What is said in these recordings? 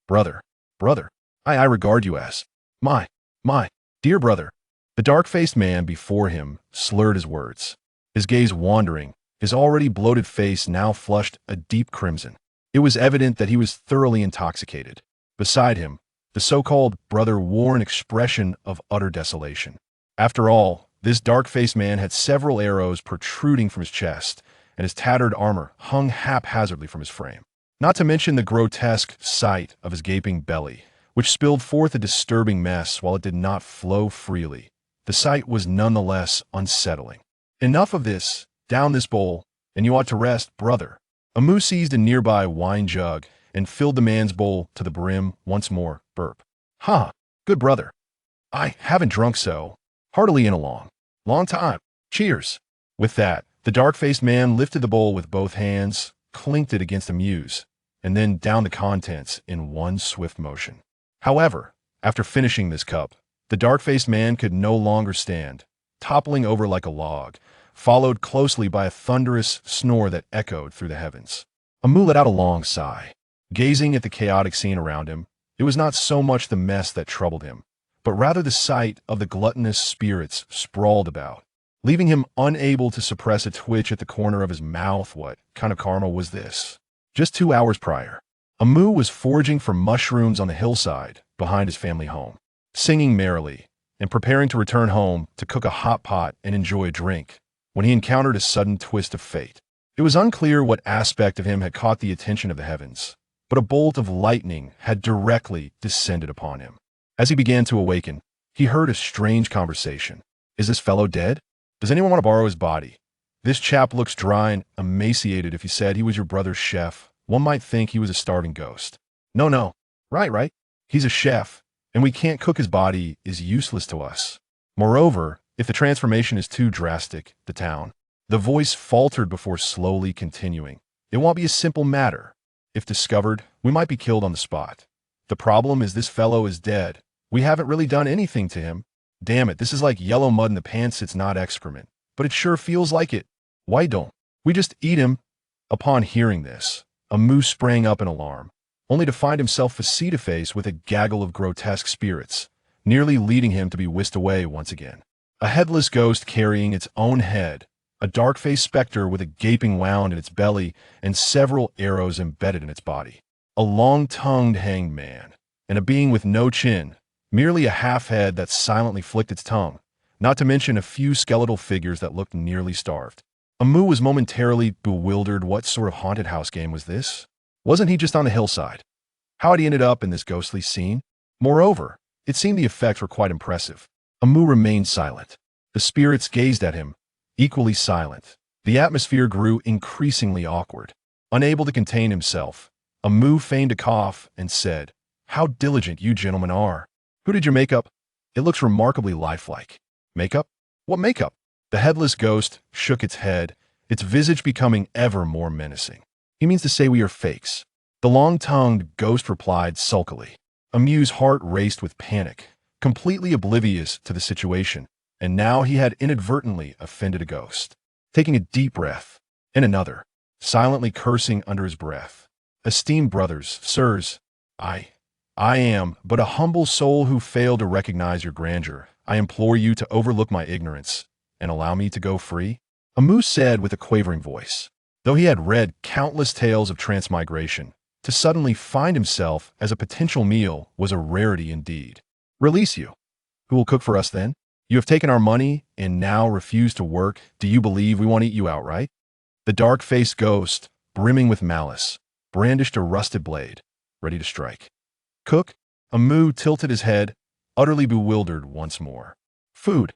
Brother, brother, I regard you as my dear brother. The dark-faced man before him slurred his words, his gaze wandering, his already bloated face now flushed a deep crimson. It was evident that he was thoroughly intoxicated. Beside him, the so-called brother wore an expression of utter desolation. After all, this dark-faced man had several arrows protruding from his chest, and his tattered armor hung haphazardly from his frame. Not to mention the grotesque sight of his gaping belly, which spilled forth a disturbing mess while it did not flow freely. The sight was nonetheless unsettling. Enough of this, down this bowl, and you ought to rest, brother. Amu seized a nearby wine jug and filled the man's bowl to the brim once more. Burp. Ha! Good brother. I haven't drunk so heartily in a long time. Cheers. With that, the dark-faced man lifted the bowl with both hands, clinked it against Amu's, and then downed the contents in one swift motion. However, after finishing this cup, the dark-faced man could no longer stand, toppling over like a log, followed closely by a thunderous snore that echoed through the heavens. Amu let out a long sigh. Gazing at the chaotic scene around him, it was not so much the mess that troubled him, but rather the sight of the gluttonous spirits sprawled about, leaving him unable to suppress a twitch at the corner of his mouth. What kind of karma was this? Just 2 hours prior, Amu was foraging for mushrooms on the hillside behind his family home, singing merrily and preparing to return home to cook a hot pot and enjoy a drink, when he encountered a sudden twist of fate. It was unclear what aspect of him had caught the attention of the heavens, but a bolt of lightning had directly descended upon him. As he began to awaken, he heard a strange conversation. Is this fellow dead? Does anyone want to borrow his body? This chap looks dry and emaciated. If he said he was your brother's chef, one might think he was a starving ghost. No. Right. He's a chef, and we can't cook his body is useless to us. Moreover, if the transformation is too drastic, the voice faltered before slowly continuing. It won't be a simple matter. If discovered, we might be killed on the spot. The problem is this fellow is dead. We haven't really done anything to him. Damn it, this is like yellow mud in the pants. It's not excrement, but it sure feels like it. Why don't we just eat him? Upon hearing this, Amu sprang up in alarm, only to find himself face-to-face with a gaggle of grotesque spirits, nearly leading him to be whisked away once again. A headless ghost carrying its own head, a dark-faced specter with a gaping wound in its belly and several arrows embedded in its body. A long-tongued hanged man, and a being with no chin, merely a half-head that silently flicked its tongue, not to mention a few skeletal figures that looked nearly starved. Amu was momentarily bewildered. What sort of haunted house game was this? Wasn't he just on the hillside? How had he ended up in this ghostly scene? Moreover, it seemed the effects were quite impressive. Amu remained silent. The spirits gazed at him, equally silent. The atmosphere grew increasingly awkward. Unable to contain himself, Amu feigned a cough and said, "How diligent you gentlemen are. Who did your makeup? It looks remarkably lifelike." Makeup? What makeup? The headless ghost shook its head, its visage becoming ever more menacing. He means to say we are fakes. The long-tongued ghost replied sulkily. Amu's heart raced with panic, completely oblivious to the situation, and now he had inadvertently offended a ghost. Taking a deep breath, and another, silently cursing under his breath. "Esteemed brothers, sirs, I am but a humble soul who failed to recognize your grandeur. I implore you to overlook my ignorance and allow me to go free," Amu said with a quavering voice. Though he had read countless tales of transmigration, to suddenly find himself as a potential meal was a rarity indeed. "Release you. Who will cook for us then? You have taken our money and now refuse to work. Do you believe we want to eat you outright?" The dark-faced ghost, brimming with malice, brandished a rusted blade, ready to strike. "Cook?" Amu tilted his head, utterly bewildered once more. Food.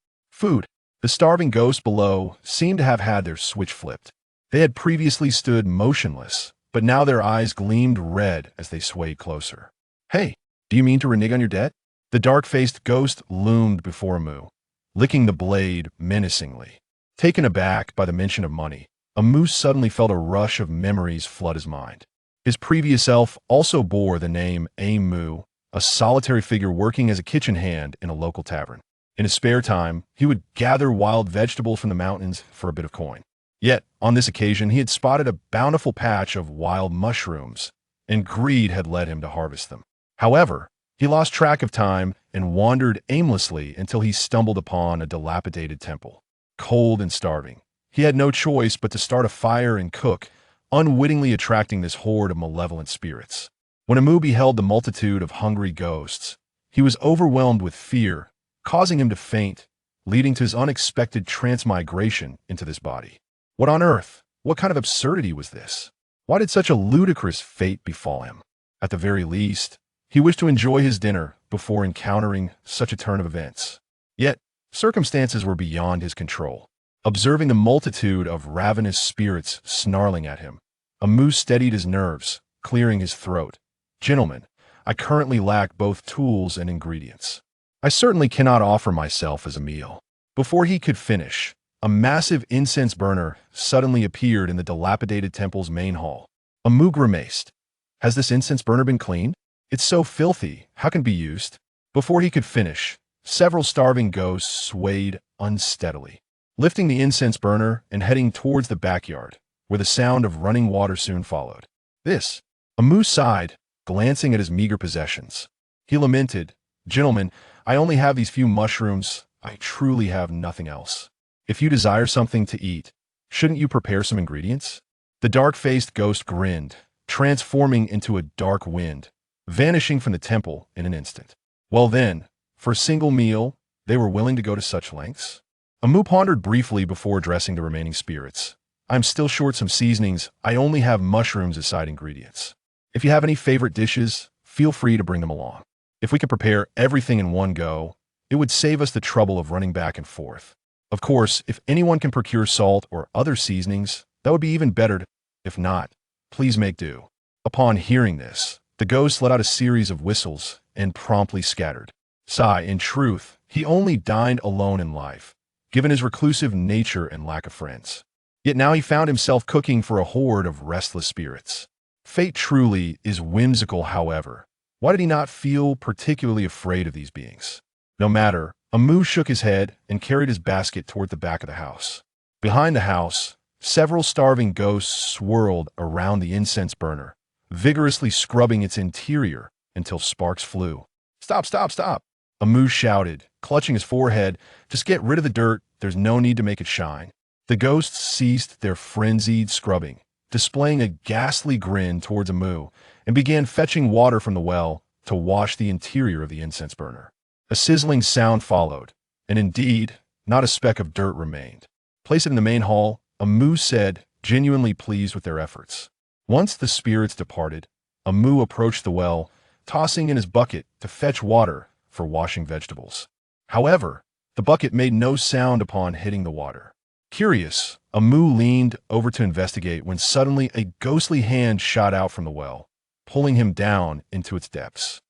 The starving ghosts below seemed to have had their switch flipped. They had previously stood motionless, but now their eyes gleamed red as they swayed closer. "Hey, do you mean to renege on your debt?" The dark-faced ghost loomed before Amu, licking the blade menacingly. Taken aback by the mention of money, Amu suddenly felt a rush of memories flood his mind. His previous self also bore the name Amu, a solitary figure working as a kitchen hand in a local tavern. In his spare time, he would gather wild vegetables from the mountains for a bit of coin. Yet, on this occasion, he had spotted a bountiful patch of wild mushrooms, and greed had led him to harvest them. However, he lost track of time and wandered aimlessly until he stumbled upon a dilapidated temple. Cold and starving, he had no choice but to start a fire and cook, unwittingly attracting this horde of malevolent spirits. When Amu beheld the multitude of hungry ghosts, he was overwhelmed with fear, causing him to faint, leading to his unexpected transmigration into this body. What on earth? What kind of absurdity was this? Why did such a ludicrous fate befall him? At the very least, he wished to enjoy his dinner before encountering such a turn of events. Yet, circumstances were beyond his control. Observing the multitude of ravenous spirits snarling at him, Amu steadied his nerves, clearing his throat. "Gentlemen, I currently lack both tools and ingredients. I certainly cannot offer myself as a meal." Before he could finish, a massive incense burner suddenly appeared in the dilapidated temple's main hall. Amu grimaced. "Has this incense burner been cleaned? It's so filthy, how can it be used?" Before he could finish, several starving ghosts swayed unsteadily, lifting the incense burner and heading towards the backyard, where the sound of running water soon followed. "This," Amu sighed, glancing at his meager possessions. He lamented, "Gentlemen, I only have these few mushrooms. I truly have nothing else. If you desire something to eat, shouldn't you prepare some ingredients?" The dark-faced ghost grinned, transforming into a dark wind, vanishing from the temple in an instant. Well then, for a single meal, they were willing to go to such lengths? Amu pondered briefly before addressing the remaining spirits. "I'm still short some seasonings. I only have mushrooms as side ingredients. If you have any favorite dishes, feel free to bring them along. If we could prepare everything in one go, it would save us the trouble of running back and forth. Of course, if anyone can procure salt or other seasonings, that would be even better. If not, please make do." Upon hearing this, the ghost let out a series of whistles and promptly scattered. Sigh, in truth, he only dined alone in life, given his reclusive nature and lack of friends. Yet now he found himself cooking for a horde of restless spirits. Fate truly is whimsical, however. Why did he not feel particularly afraid of these beings? No matter, Amu shook his head and carried his basket toward the back of the house. Behind the house, several starving ghosts swirled around the incense burner, vigorously scrubbing its interior until sparks flew. "Stop, stop, stop!" Amu shouted, clutching his forehead. "Just get rid of the dirt. There's no need to make it shine." The ghosts ceased their frenzied scrubbing, displaying a ghastly grin towards Amu, and began fetching water from the well to wash the interior of the incense burner. A sizzling sound followed, and indeed, not a speck of dirt remained. "Place it in the main hall," Amu said, genuinely pleased with their efforts. Once the spirits departed, Amu approached the well, tossing in his bucket to fetch water for washing vegetables. However, the bucket made no sound upon hitting the water. Curious, Amu leaned over to investigate when suddenly a ghostly hand shot out from the well, pulling him down into its depths.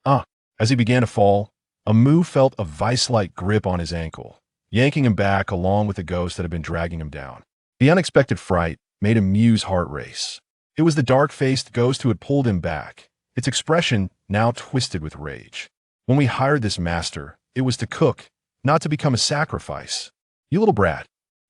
As he began to fall, Amu felt a vice-like grip on his ankle, yanking him back along with the ghost that had been dragging him down. The unexpected fright made Amu's heart race. It was the dark-faced ghost who had pulled him back, its expression now twisted with rage. "When we hired this master, it was to cook, not to become a sacrifice. You little brat,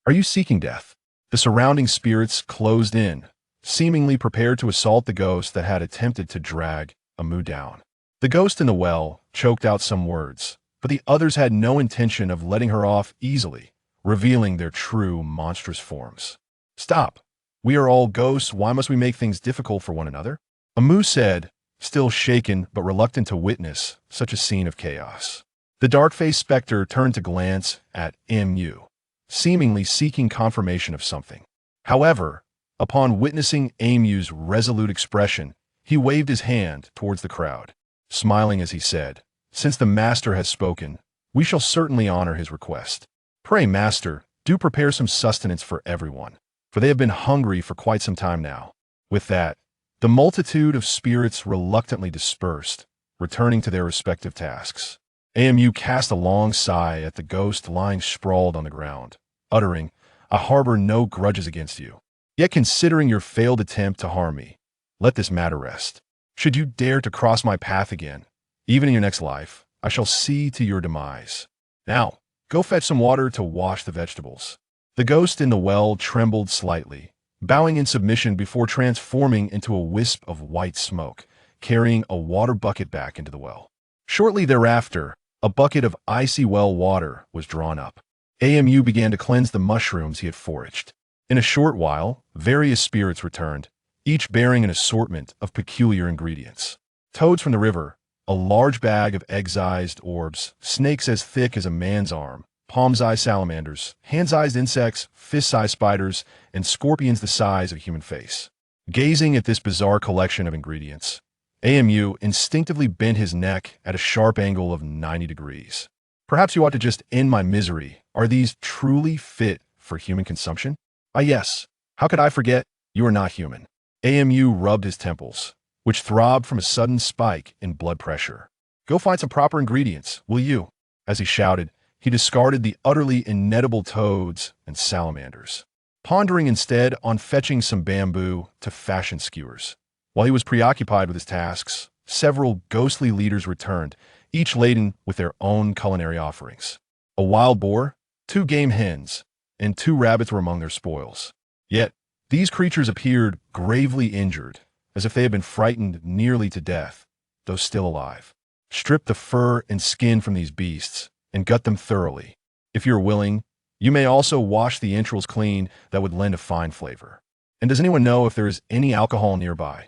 are you seeking death?" The surrounding spirits closed in, seemingly prepared to assault the ghost that had attempted to drag Amu down. The ghost in the well choked out some words, but the others had no intention of letting her off easily, revealing their true monstrous forms. "Stop! We are all ghosts. Why must we make things difficult for one another?" Amu said, still shaken but reluctant to witness such a scene of chaos. The dark-faced specter turned to glance at Mu, seemingly seeking confirmation of something. However, upon witnessing Amu's resolute expression, he waved his hand towards the crowd, smiling as he said, "Since the master has spoken, we shall certainly honor his request. Pray, master, do prepare some sustenance for everyone, for they have been hungry for quite some time now." With that, the multitude of spirits reluctantly dispersed, returning to their respective tasks. Amu cast a long sigh at the ghost lying sprawled on the ground, uttering, "I harbor no grudges against you. Yet considering your failed attempt to harm me, let this matter rest. Should you dare to cross my path again, even in your next life, I shall see to your demise. Now, go fetch some water to wash the vegetables." The ghost in the well trembled slightly, bowing in submission before transforming into a wisp of white smoke, carrying a water bucket back into the well. Shortly thereafter, a bucket of icy well water was drawn up. AMU began to cleanse the mushrooms he had foraged. In a short while, various spirits returned, each bearing an assortment of peculiar ingredients. Toads from the river, a large bag of egg-sized orbs, snakes as thick as a man's arm, palm-sized salamanders, hand-sized insects, fist-sized spiders, and scorpions the size of a human face. Gazing at this bizarre collection of ingredients, AMU instinctively bent his neck at a sharp angle of 90 degrees. Perhaps you ought to just end my misery. Are these truly fit for human consumption? Ah, yes. How could I forget? You are not human. AMU rubbed his temples, which throbbed from a sudden spike in blood pressure. Go find some proper ingredients, will you? As he shouted, he discarded the utterly inedible toads and salamanders, pondering instead on fetching some bamboo to fashion skewers. While he was preoccupied with his tasks, several ghostly leaders returned, each laden with their own culinary offerings. A wild boar, 2 game hens, and 2 rabbits were among their spoils. Yet, these creatures appeared gravely injured, as if they had been frightened nearly to death, though still alive. Strip the fur and skin from these beasts, and gut them thoroughly. If you're willing, you may also wash the entrails clean. That would lend a fine flavor. And does anyone know if there is any alcohol nearby?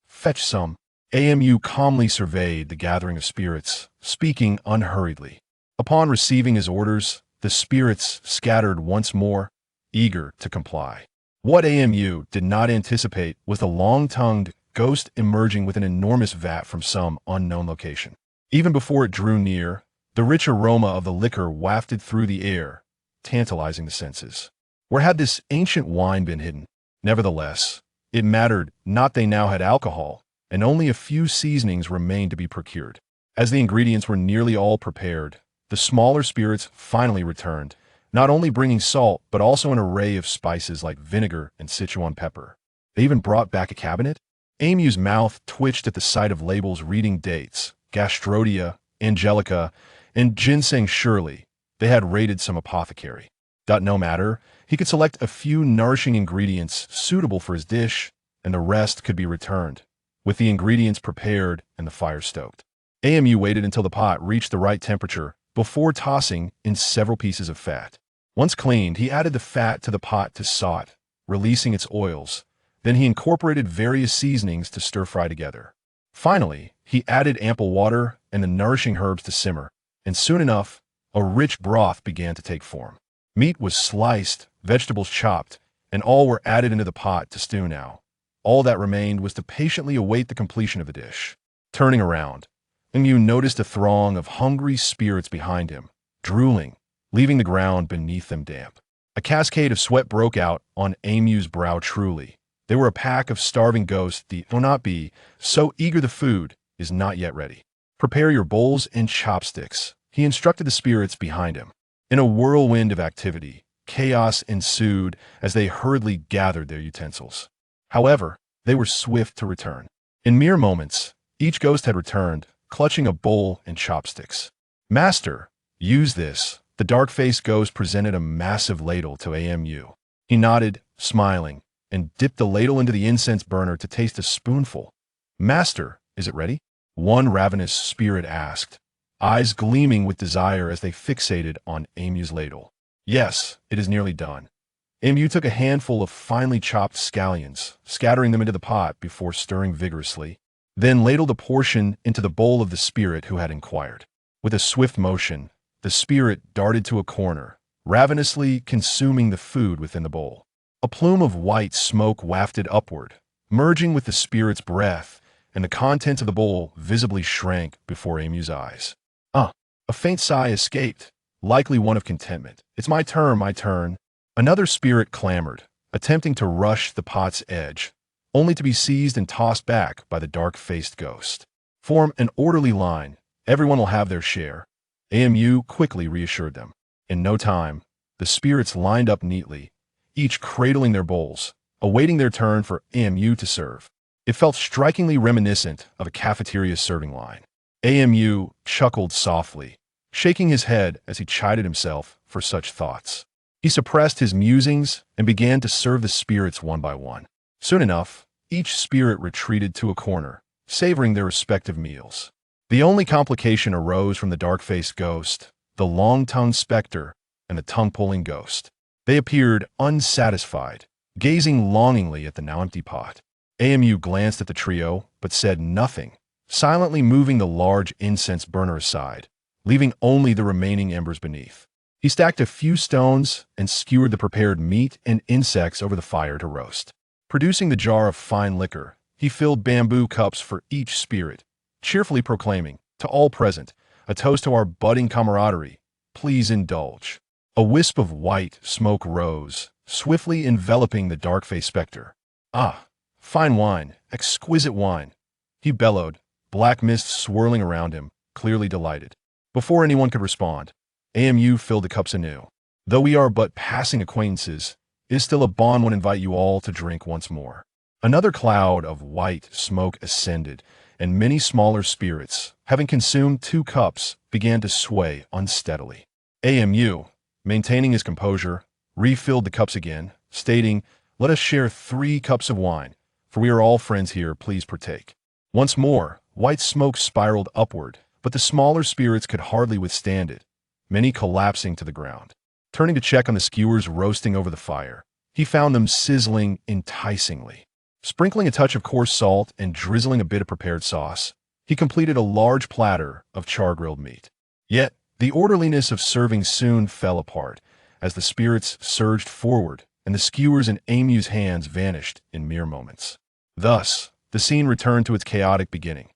Fetch some. AMU calmly surveyed the gathering of spirits, speaking unhurriedly. Upon receiving his orders, the spirits scattered once more, eager to comply. What AMU did not anticipate was the long-tongued ghost emerging with an enormous vat from some unknown location. Even before it drew near, the rich aroma of the liquor wafted through the air, tantalizing the senses. Where had this ancient wine been hidden? Nevertheless, it mattered not. They now had alcohol, and only a few seasonings remained to be procured. As the ingredients were nearly all prepared, the smaller spirits finally returned, not only bringing salt, but also an array of spices like vinegar and Sichuan pepper. They even brought back a cabinet. AMU's mouth twitched at the sight of labels reading dates, gastrodia, angelica, and ginseng. Surely, they had raided some apothecary. No matter, he could select a few nourishing ingredients suitable for his dish, and the rest could be returned, with the ingredients prepared and the fire stoked. AMU waited until the pot reached the right temperature before tossing in several pieces of fat. Once cleaned, he added the fat to the pot to saute, releasing its oils. Then he incorporated various seasonings to stir-fry together. Finally, he added ample water and the nourishing herbs to simmer, and soon enough, a rich broth began to take form. Meat was sliced, vegetables chopped, and all were added into the pot to stew now. All that remained was to patiently await the completion of the dish. Turning around, AMU noticed a throng of hungry spirits behind him, drooling, leaving the ground beneath them damp. A cascade of sweat broke out on AMU's brow. Truly, they were a pack of starving ghosts. The will not be so eager. The food is not yet ready. Prepare your bowls and chopsticks, he instructed the spirits behind him. In a whirlwind of activity, chaos ensued as they hurriedly gathered their utensils. However, they were swift to return. In mere moments, each ghost had returned, clutching a bowl and chopsticks. Master, use this. The dark-faced ghost presented a massive ladle to AMU. He nodded, smiling, and dipped the ladle into the incense burner to taste a spoonful. Master, is it ready? One ravenous spirit asked, eyes gleaming with desire as they fixated on AMU's ladle. Yes, it is nearly done. AMU took a handful of finely chopped scallions, scattering them into the pot before stirring vigorously, then ladled a portion into the bowl of the spirit who had inquired. With a swift motion, the spirit darted to a corner, ravenously consuming the food within the bowl. A plume of white smoke wafted upward, merging with the spirit's breath, and the contents of the bowl visibly shrank before AMU's eyes. A faint sigh escaped, likely one of contentment. It's my turn, my turn. Another spirit clamored, attempting to rush the pot's edge, only to be seized and tossed back by the dark-faced ghost. Form an orderly line. Everyone will have their share. AMU quickly reassured them. In no time, the spirits lined up neatly, each cradling their bowls, awaiting their turn for AMU to serve. It felt strikingly reminiscent of a cafeteria serving line. AMU chuckled softly, shaking his head as he chided himself for such thoughts. He suppressed his musings and began to serve the spirits one by one. Soon enough, each spirit retreated to a corner, savoring their respective meals. The only complication arose from the dark-faced ghost, the long-tongued specter, and the tongue-pulling ghost. They appeared unsatisfied, gazing longingly at the now empty pot. AMU glanced at the trio, but said nothing, silently moving the large incense burner aside, leaving only the remaining embers beneath. He stacked a few stones and skewered the prepared meat and insects over the fire to roast. Producing the jar of fine liquor, he filled bamboo cups for each spirit, cheerfully proclaiming, to all present, a toast to our budding camaraderie. Please indulge. A wisp of white smoke rose, swiftly enveloping the dark-faced specter. Ah, fine wine, exquisite wine, he bellowed, black mist swirling around him, clearly delighted. Before anyone could respond, AMU filled the cups anew. Though we are but passing acquaintances, it is still a bond when I invite you all to drink once more. Another cloud of white smoke ascended, and many smaller spirits, having consumed 2 cups, began to sway unsteadily. AMU, maintaining his composure, refilled the cups again, stating, "Let us share 3 cups of wine, for we are all friends here, please partake." Once more, white smoke spiraled upward, but the smaller spirits could hardly withstand it, many collapsing to the ground. Turning to check on the skewers roasting over the fire, he found them sizzling enticingly. Sprinkling a touch of coarse salt and drizzling a bit of prepared sauce, he completed a large platter of char-grilled meat. Yet, the orderliness of serving soon fell apart, as the spirits surged forward and the skewers in AMU's hands vanished in mere moments. Thus, the scene returned to its chaotic beginning.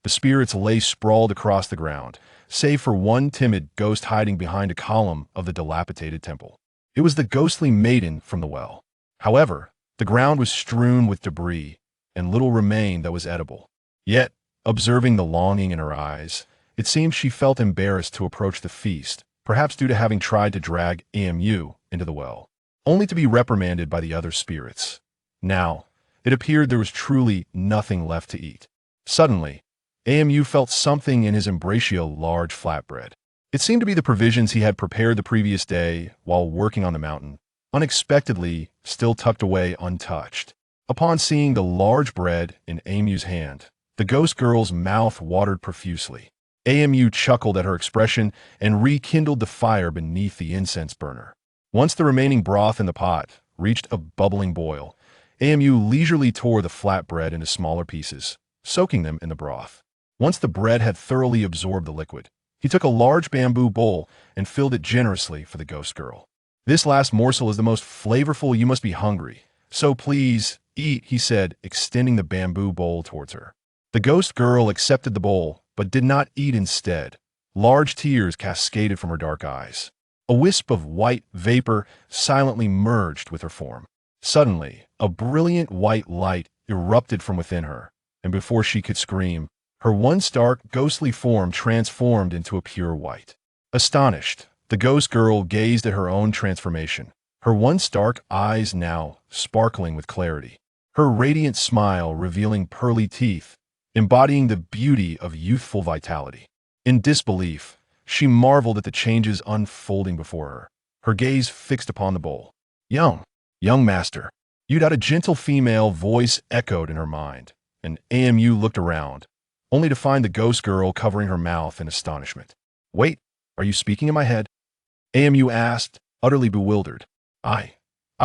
The spirits lay sprawled across the ground, save for one timid ghost hiding behind a column of the dilapidated temple. It was the ghostly maiden from the well. However, the ground was strewn with debris, and little remained that was edible. Yet, observing the longing in her eyes, it seemed she felt embarrassed to approach the feast, perhaps due to having tried to drag AMU into the well, only to be reprimanded by the other spirits. Now, it appeared there was truly nothing left to eat. Suddenly, AMU felt something in his embrasio large flatbread. It seemed to be the provisions he had prepared the previous day while working on the mountain, unexpectedly still tucked away untouched. Upon seeing the large bread in AMU's hand, the ghost girl's mouth watered profusely. AMU chuckled at her expression and rekindled the fire beneath the incense burner. Once the remaining broth in the pot reached a bubbling boil, AMU leisurely tore the flatbread into smaller pieces, soaking them in the broth. Once the bread had thoroughly absorbed the liquid, he took a large bamboo bowl and filled it generously for the ghost girl. "This last morsel is the most flavorful. You must be hungry. So please, eat," he said, extending the bamboo bowl towards her. The ghost girl accepted the bowl, but did not eat instead. Large tears cascaded from her dark eyes. A wisp of white vapor silently merged with her form. Suddenly, a brilliant white light erupted from within her, and before she could scream, her once dark, ghostly form transformed into a pure white. Astonished, the ghost girl gazed at her own transformation, her once dark eyes now sparkling with clarity, her radiant smile revealing pearly teeth, embodying the beauty of youthful vitality. In disbelief, she marveled at the changes unfolding before her, her gaze fixed upon the bowl. Young master, you'd had a gentle female voice echoed in her mind, and AMU looked around, only to find the ghost girl covering her mouth in astonishment. "Wait, are you speaking in my head?" AMU asked, utterly bewildered. I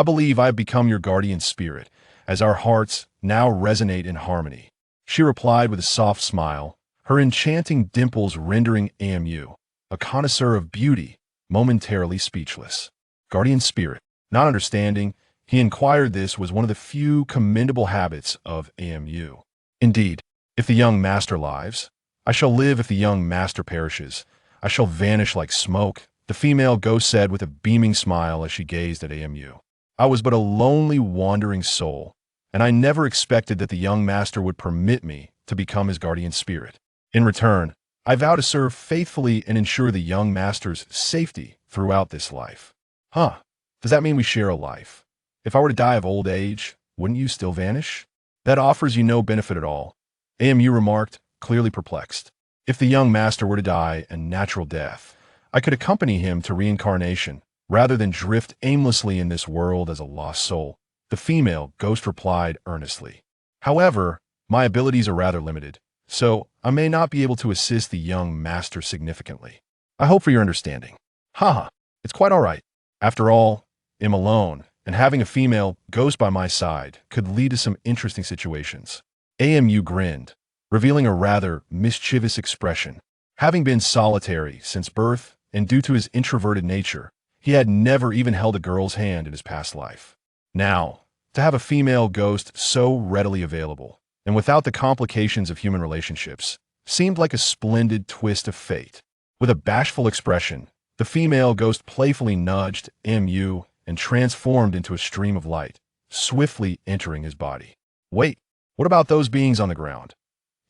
believe I have become your guardian spirit, as our hearts now resonate in harmony," she replied with a soft smile, her enchanting dimples rendering AMU, a connoisseur of beauty, momentarily speechless. Guardian spirit. Not understanding, he inquired this was one of the few commendable habits of AMU. Indeed, if the young master lives, I shall live. If the young master perishes, I shall vanish like smoke, the female ghost said with a beaming smile as she gazed at AMU. I was but a lonely, wandering soul, and I never expected that the young master would permit me to become his guardian spirit. In return, I vow to serve faithfully and ensure the young master's safety throughout this life. Huh, does that mean we share a life? If I were to die of old age, wouldn't you still vanish? That offers you no benefit at all, AMU remarked, clearly perplexed. If the young master were to die a natural death, I could accompany him to reincarnation, rather than drift aimlessly in this world as a lost soul, the female ghost replied earnestly. However, My abilities are rather limited, so I may not be able to assist the young master significantly. I hope for your understanding. Haha, it's quite all right. After all, I'm alone, and having a female ghost by my side could lead to some interesting situations. AMU grinned, revealing a rather mischievous expression. Having been solitary since birth, and due to his introverted nature, he had never even held a girl's hand in his past life. Now, to have a female ghost so readily available, and without the complications of human relationships, seemed like a splendid twist of fate. With a bashful expression, the female ghost playfully nudged MU and transformed into a stream of light, swiftly entering his body. Wait, what about those beings on the ground?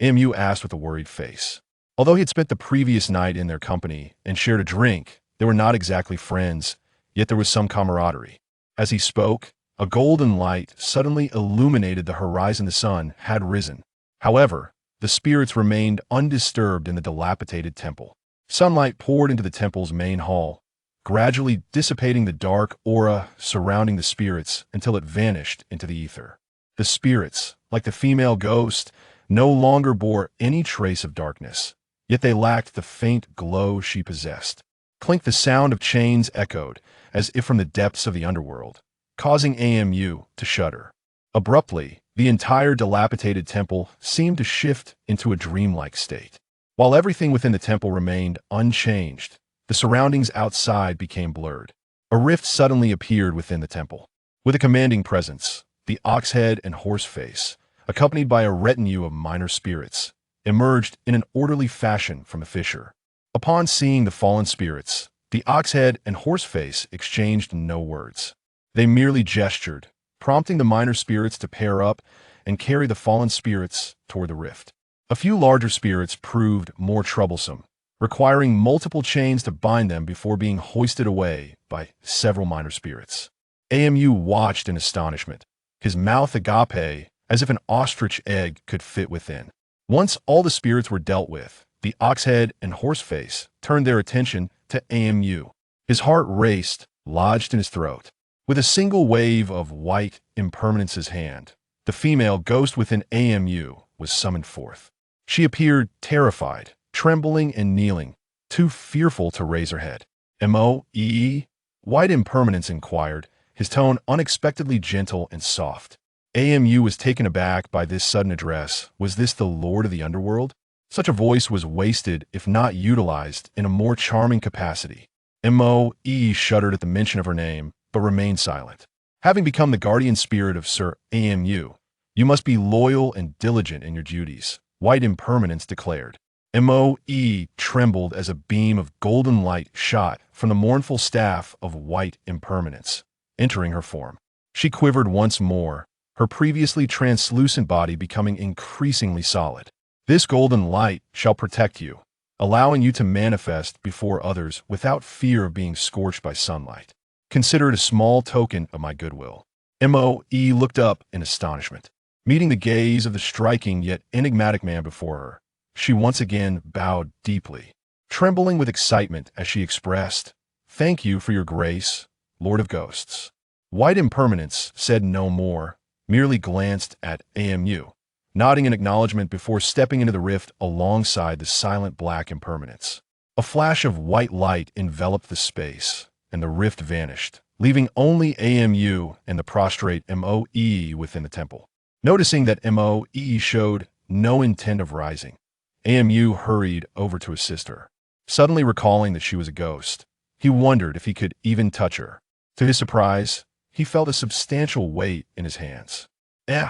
MU asked with a worried face. Although he had spent the previous night in their company and shared a drink, they were not exactly friends, yet there was some camaraderie. As he spoke, a golden light suddenly illuminated the horizon. The sun had risen. However, the spirits remained undisturbed in the dilapidated temple. Sunlight poured into the temple's main hall, gradually dissipating the dark aura surrounding the spirits until it vanished into the ether. The spirits, like the female ghost, no longer bore any trace of darkness, yet they lacked the faint glow she possessed. Clink, the sound of chains echoed, as if from the depths of the underworld, causing AMU to shudder. Abruptly, the entire dilapidated temple seemed to shift into a dreamlike state. While everything within the temple remained unchanged, the surroundings outside became blurred. A rift suddenly appeared within the temple. With a commanding presence, the ox head and horse face, accompanied by a retinue of minor spirits, emerged in an orderly fashion from the fissure. Upon seeing the fallen spirits, the ox head and horse face exchanged no words. They merely gestured, prompting the minor spirits to pair up and carry the fallen spirits toward the rift. A few larger spirits proved more troublesome, requiring multiple chains to bind them before being hoisted away by several minor spirits. AMU watched in astonishment, his mouth agape as if an ostrich egg could fit within. Once all the spirits were dealt with, the ox head and horse face turned their attention to AMU. His heart raced, lodged in his throat. With a single wave of white impermanence's hand, the female ghost within AMU was summoned forth. She appeared terrified, trembling and kneeling, too fearful to raise her head. "M-O-E-E?" White Impermanence inquired, his tone unexpectedly gentle and soft. AMU was taken aback by this sudden address. Was this the Lord of the Underworld? Such a voice was wasted if not utilized in a more charming capacity. M-O-E shuddered at the mention of her name, but remained silent. Having become the guardian spirit of Sir AMU, you must be loyal and diligent in your duties, White Impermanence declared. M-O-E trembled as a beam of golden light shot from the mournful staff of White Impermanence, entering her form. She quivered once more, her previously translucent body becoming increasingly solid. This golden light shall protect you, allowing you to manifest before others without fear of being scorched by sunlight. Consider it a small token of my goodwill. M-O-E looked up in astonishment, meeting the gaze of the striking yet enigmatic man before her. She once again bowed deeply, trembling with excitement as she expressed, "Thank you for your grace, Lord of Ghosts." White Impermanence said no more, merely glanced at AMU, nodding in acknowledgement before stepping into the rift alongside the silent Black Impermanence. A flash of white light enveloped the space, and the rift vanished, leaving only AMU and the prostrate M-O-E within the temple. Noticing that M-O-E showed no intent of rising, AMU hurried over to assist her. Suddenly recalling that she was a ghost, he wondered if he could even touch her. To his surprise, he felt a substantial weight in his hands. "Eh!"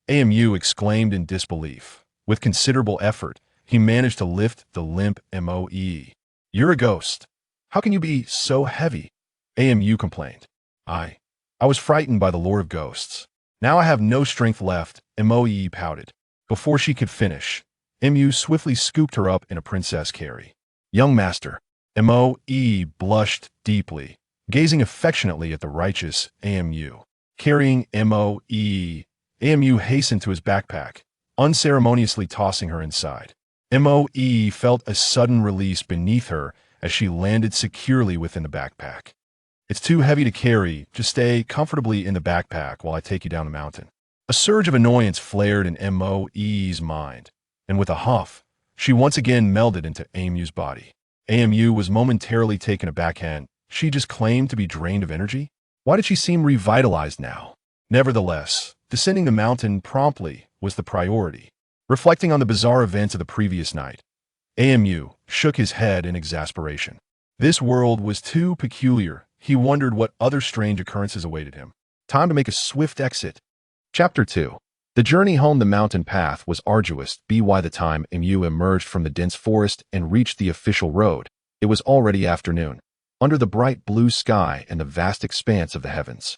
AMU exclaimed in disbelief. With considerable effort, he managed to lift the limp M-O-E. "You're a ghost. How can you be so heavy?" AMU complained. I was frightened by the Lord of Ghosts. Now I have no strength left," M-O-E pouted. Before she could finish, MU swiftly scooped her up in a princess carry. "Young master." M-O-E blushed deeply, gazing affectionately at the righteous AMU. Carrying M-O-E, AMU hastened to his backpack, unceremoniously tossing her inside. M-O-E felt a sudden release beneath her as she landed securely within the backpack. "It's too heavy to carry. Just stay comfortably in the backpack while I take you down the mountain." A surge of annoyance flared in Moe's mind, and with a huff, she once again melded into Amu's body. Amu was momentarily taken aback. She just claimed to be drained of energy? Why did she seem revitalized now? Nevertheless, descending the mountain promptly was the priority. Reflecting on the bizarre events of the previous night, Amu shook his head in exasperation. This world was too peculiar. He wondered what other strange occurrences awaited him. Time to make a swift exit. Chapter 2. The journey home the mountain path was arduous. By the time Mu emerged from the dense forest and reached the official road, it was already afternoon, under the bright blue sky and the vast expanse of the heavens.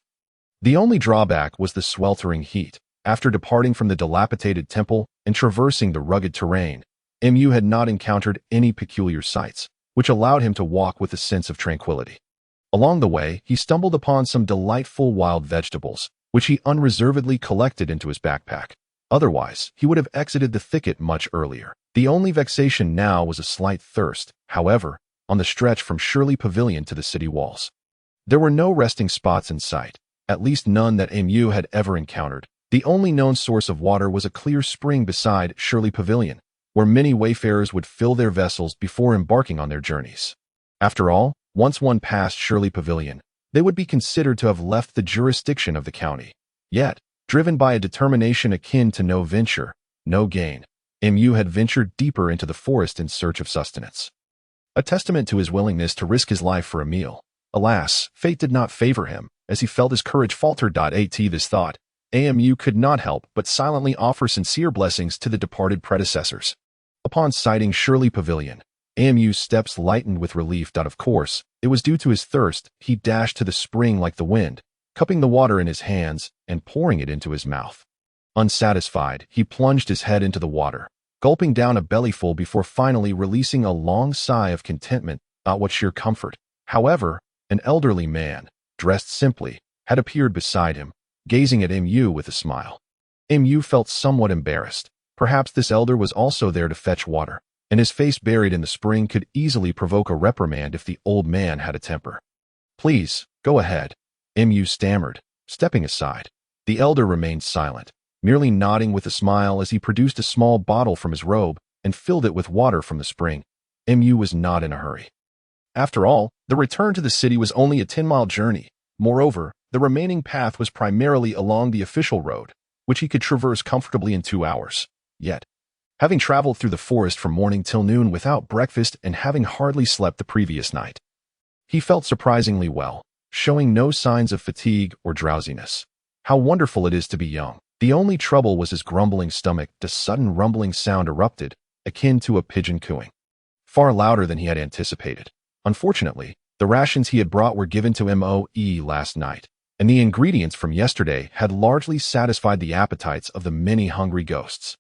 The only drawback was the sweltering heat. After departing from the dilapidated temple and traversing the rugged terrain, Mu had not encountered any peculiar sights, which allowed him to walk with a sense of tranquility. Along the way, he stumbled upon some delightful wild vegetables, which he unreservedly collected into his backpack. Otherwise, he would have exited the thicket much earlier. The only vexation now was a slight thirst, however, on the stretch from Shirley Pavilion to the city walls. There were no resting spots in sight, at least none that Mu had ever encountered. The only known source of water was a clear spring beside Shirley Pavilion, where many wayfarers would fill their vessels before embarking on their journeys. After all, once one passed Shirley Pavilion, they would be considered to have left the jurisdiction of the county. Yet, driven by a determination akin to no venture, no gain, Mu had ventured deeper into the forest in search of sustenance. A testament to his willingness to risk his life for a meal. Alas, fate did not favor him, as he felt his courage falter. This thought, Mu could not help but silently offer sincere blessings to the departed predecessors. Upon sighting Shirley Pavilion, Mu's steps lightened with relief. Of course, it was due to his thirst. He dashed to the spring like the wind, cupping the water in his hands and pouring it into his mouth. Unsatisfied, he plunged his head into the water, gulping down a bellyful before finally releasing a long sigh of contentment. What sheer comfort. However, an elderly man, dressed simply, had appeared beside him, gazing at Mu with a smile. Mu felt somewhat embarrassed. Perhaps this elder was also there to fetch water, and his face buried in the spring could easily provoke a reprimand if the old man had a temper. "Please, go ahead," Mu stammered, stepping aside. The elder remained silent, merely nodding with a smile as he produced a small bottle from his robe and filled it with water from the spring. Mu was not in a hurry. After all, the return to the city was only a 10-mile journey. Moreover, the remaining path was primarily along the official road, which he could traverse comfortably in 2 hours. Yet, having traveled through the forest from morning till noon without breakfast and having hardly slept the previous night, he felt surprisingly well, showing no signs of fatigue or drowsiness. How wonderful it is to be young. The only trouble was his grumbling stomach. A sudden rumbling sound erupted, akin to a pigeon cooing, far louder than he had anticipated. Unfortunately, the rations he had brought were given to Moe last night, and the ingredients from yesterday had largely satisfied the appetites of the many hungry ghosts.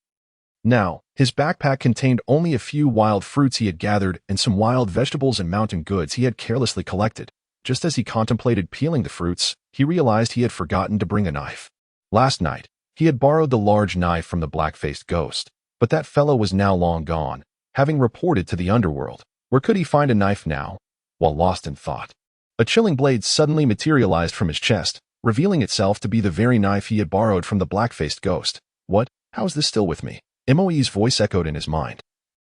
Now, his backpack contained only a few wild fruits he had gathered and some wild vegetables and mountain goods he had carelessly collected. Just as he contemplated peeling the fruits, he realized he had forgotten to bring a knife. Last night, he had borrowed the large knife from the black-faced ghost, but that fellow was now long gone, having reported to the underworld. Where could he find a knife now? While lost in thought, a chilling blade suddenly materialized from his chest, revealing itself to be the very knife he had borrowed from the black-faced ghost. What? How is this still with me? Moe's voice echoed in his mind.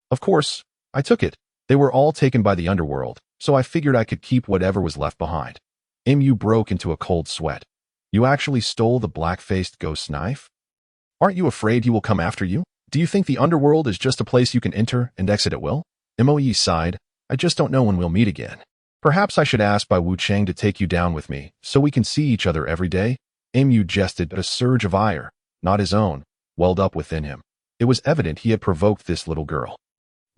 Of course, I took it. They were all taken by the underworld, so I figured I could keep whatever was left behind. Mu broke into a cold sweat. You actually stole the black-faced ghost's knife? Aren't you afraid he will come after you? Do you think the underworld is just a place you can enter and exit at will? Moe sighed. I just don't know when we'll meet again. Perhaps I should ask Bai Wu Cheng to take you down with me, so we can see each other every day? Mu jested, but a surge of ire, not his own, welled up within him. It was evident he had provoked this little girl.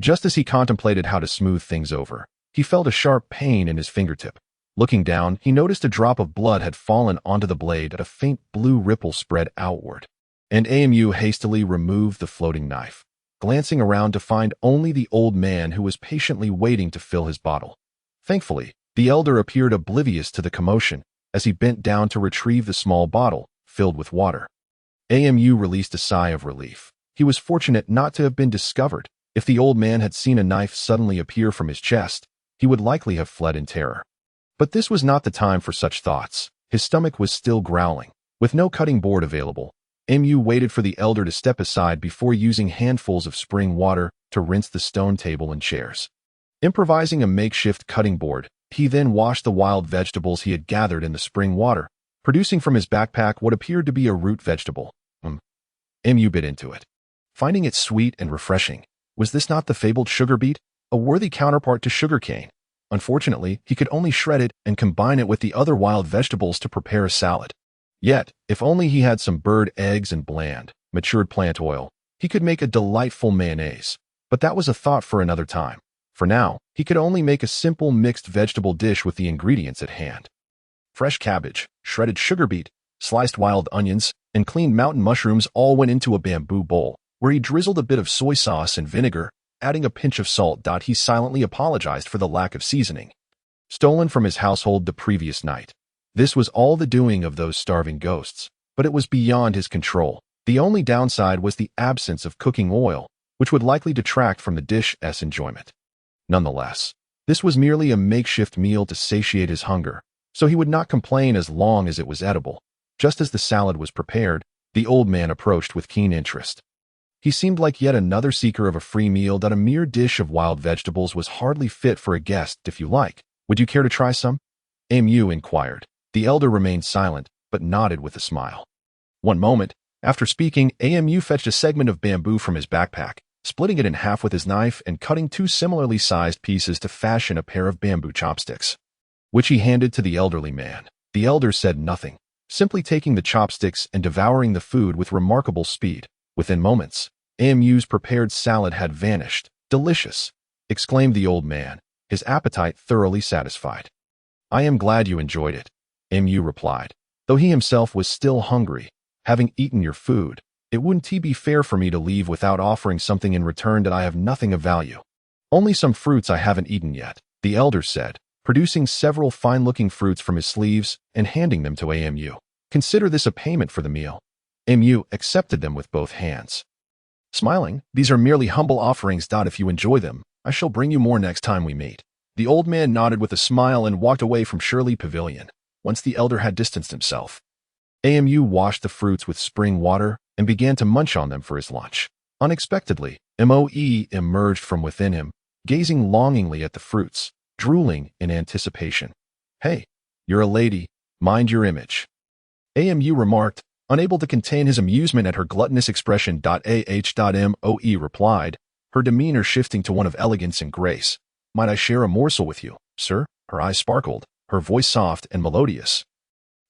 Just as he contemplated how to smooth things over, he felt a sharp pain in his fingertip. Looking down, he noticed a drop of blood had fallen onto the blade and a faint blue ripple spread outward. And Mu hastily removed the floating knife, glancing around to find only the old man who was patiently waiting to fill his bottle. Thankfully, the elder appeared oblivious to the commotion as he bent down to retrieve the small bottle, filled with water. Mu released a sigh of relief. He was fortunate not to have been discovered. If the old man had seen a knife suddenly appear from his chest, he would likely have fled in terror. But this was not the time for such thoughts. His stomach was still growling. With no cutting board available, Mu waited for the elder to step aside before using handfuls of spring water to rinse the stone table and chairs. Improvising a makeshift cutting board, he then washed the wild vegetables he had gathered in the spring water, producing from his backpack what appeared to be a root vegetable. Mu bit into it, finding it sweet and refreshing. Was this not the fabled sugar beet, a worthy counterpart to sugarcane? Unfortunately, he could only shred it and combine it with the other wild vegetables to prepare a salad. Yet, if only he had some bird eggs and bland, matured plant oil, he could make a delightful mayonnaise. But that was a thought for another time. For now, he could only make a simple mixed vegetable dish with the ingredients at hand. Fresh cabbage, shredded sugar beet, sliced wild onions, and cleaned mountain mushrooms all went into a bamboo bowl, where he drizzled a bit of soy sauce and vinegar, adding a pinch of salt. He silently apologized for the lack of seasoning, stolen from his household the previous night. This was all the doing of those starving ghosts, but it was beyond his control. The only downside was the absence of cooking oil, which would likely detract from the dish's enjoyment. Nonetheless, this was merely a makeshift meal to satiate his hunger, so he would not complain as long as it was edible. Just as the salad was prepared, the old man approached with keen interest. He seemed like yet another seeker of a free meal. A mere dish of wild vegetables was hardly fit for a guest. If you like, would you care to try some? Mu inquired. The elder remained silent, but nodded with a smile. One moment, after speaking, Mu fetched a segment of bamboo from his backpack, splitting it in half with his knife and cutting two similarly sized pieces to fashion a pair of bamboo chopsticks, which he handed to the elderly man. The elder said nothing, simply taking the chopsticks and devouring the food with remarkable speed. Within moments, Mu's prepared salad had vanished. "Delicious!" exclaimed the old man, his appetite thoroughly satisfied. "I am glad you enjoyed it," Mu replied, though he himself was still hungry. "Having eaten your food, it wouldn't be fair for me to leave without offering something in return. That I have nothing of value. Only some fruits I haven't eaten yet," the elder said, producing several fine-looking fruits from his sleeves and handing them to Mu. "Consider this a payment for the meal." Mu accepted them with both hands, smiling. "These are merely humble offerings. If you enjoy them, I shall bring you more next time we meet." The old man nodded with a smile and walked away from Shirley Pavilion. Once the elder had distanced himself, Mu washed the fruits with spring water and began to munch on them for his lunch. Unexpectedly, Moe emerged from within him, gazing longingly at the fruits, drooling in anticipation. "Hey, you're a lady, mind your image," Mu remarked, unable to contain his amusement at her gluttonous expression. Moe replied, her demeanor shifting to one of elegance and grace. "Might I share a morsel with you, sir?" Her eyes sparkled, her voice soft and melodious,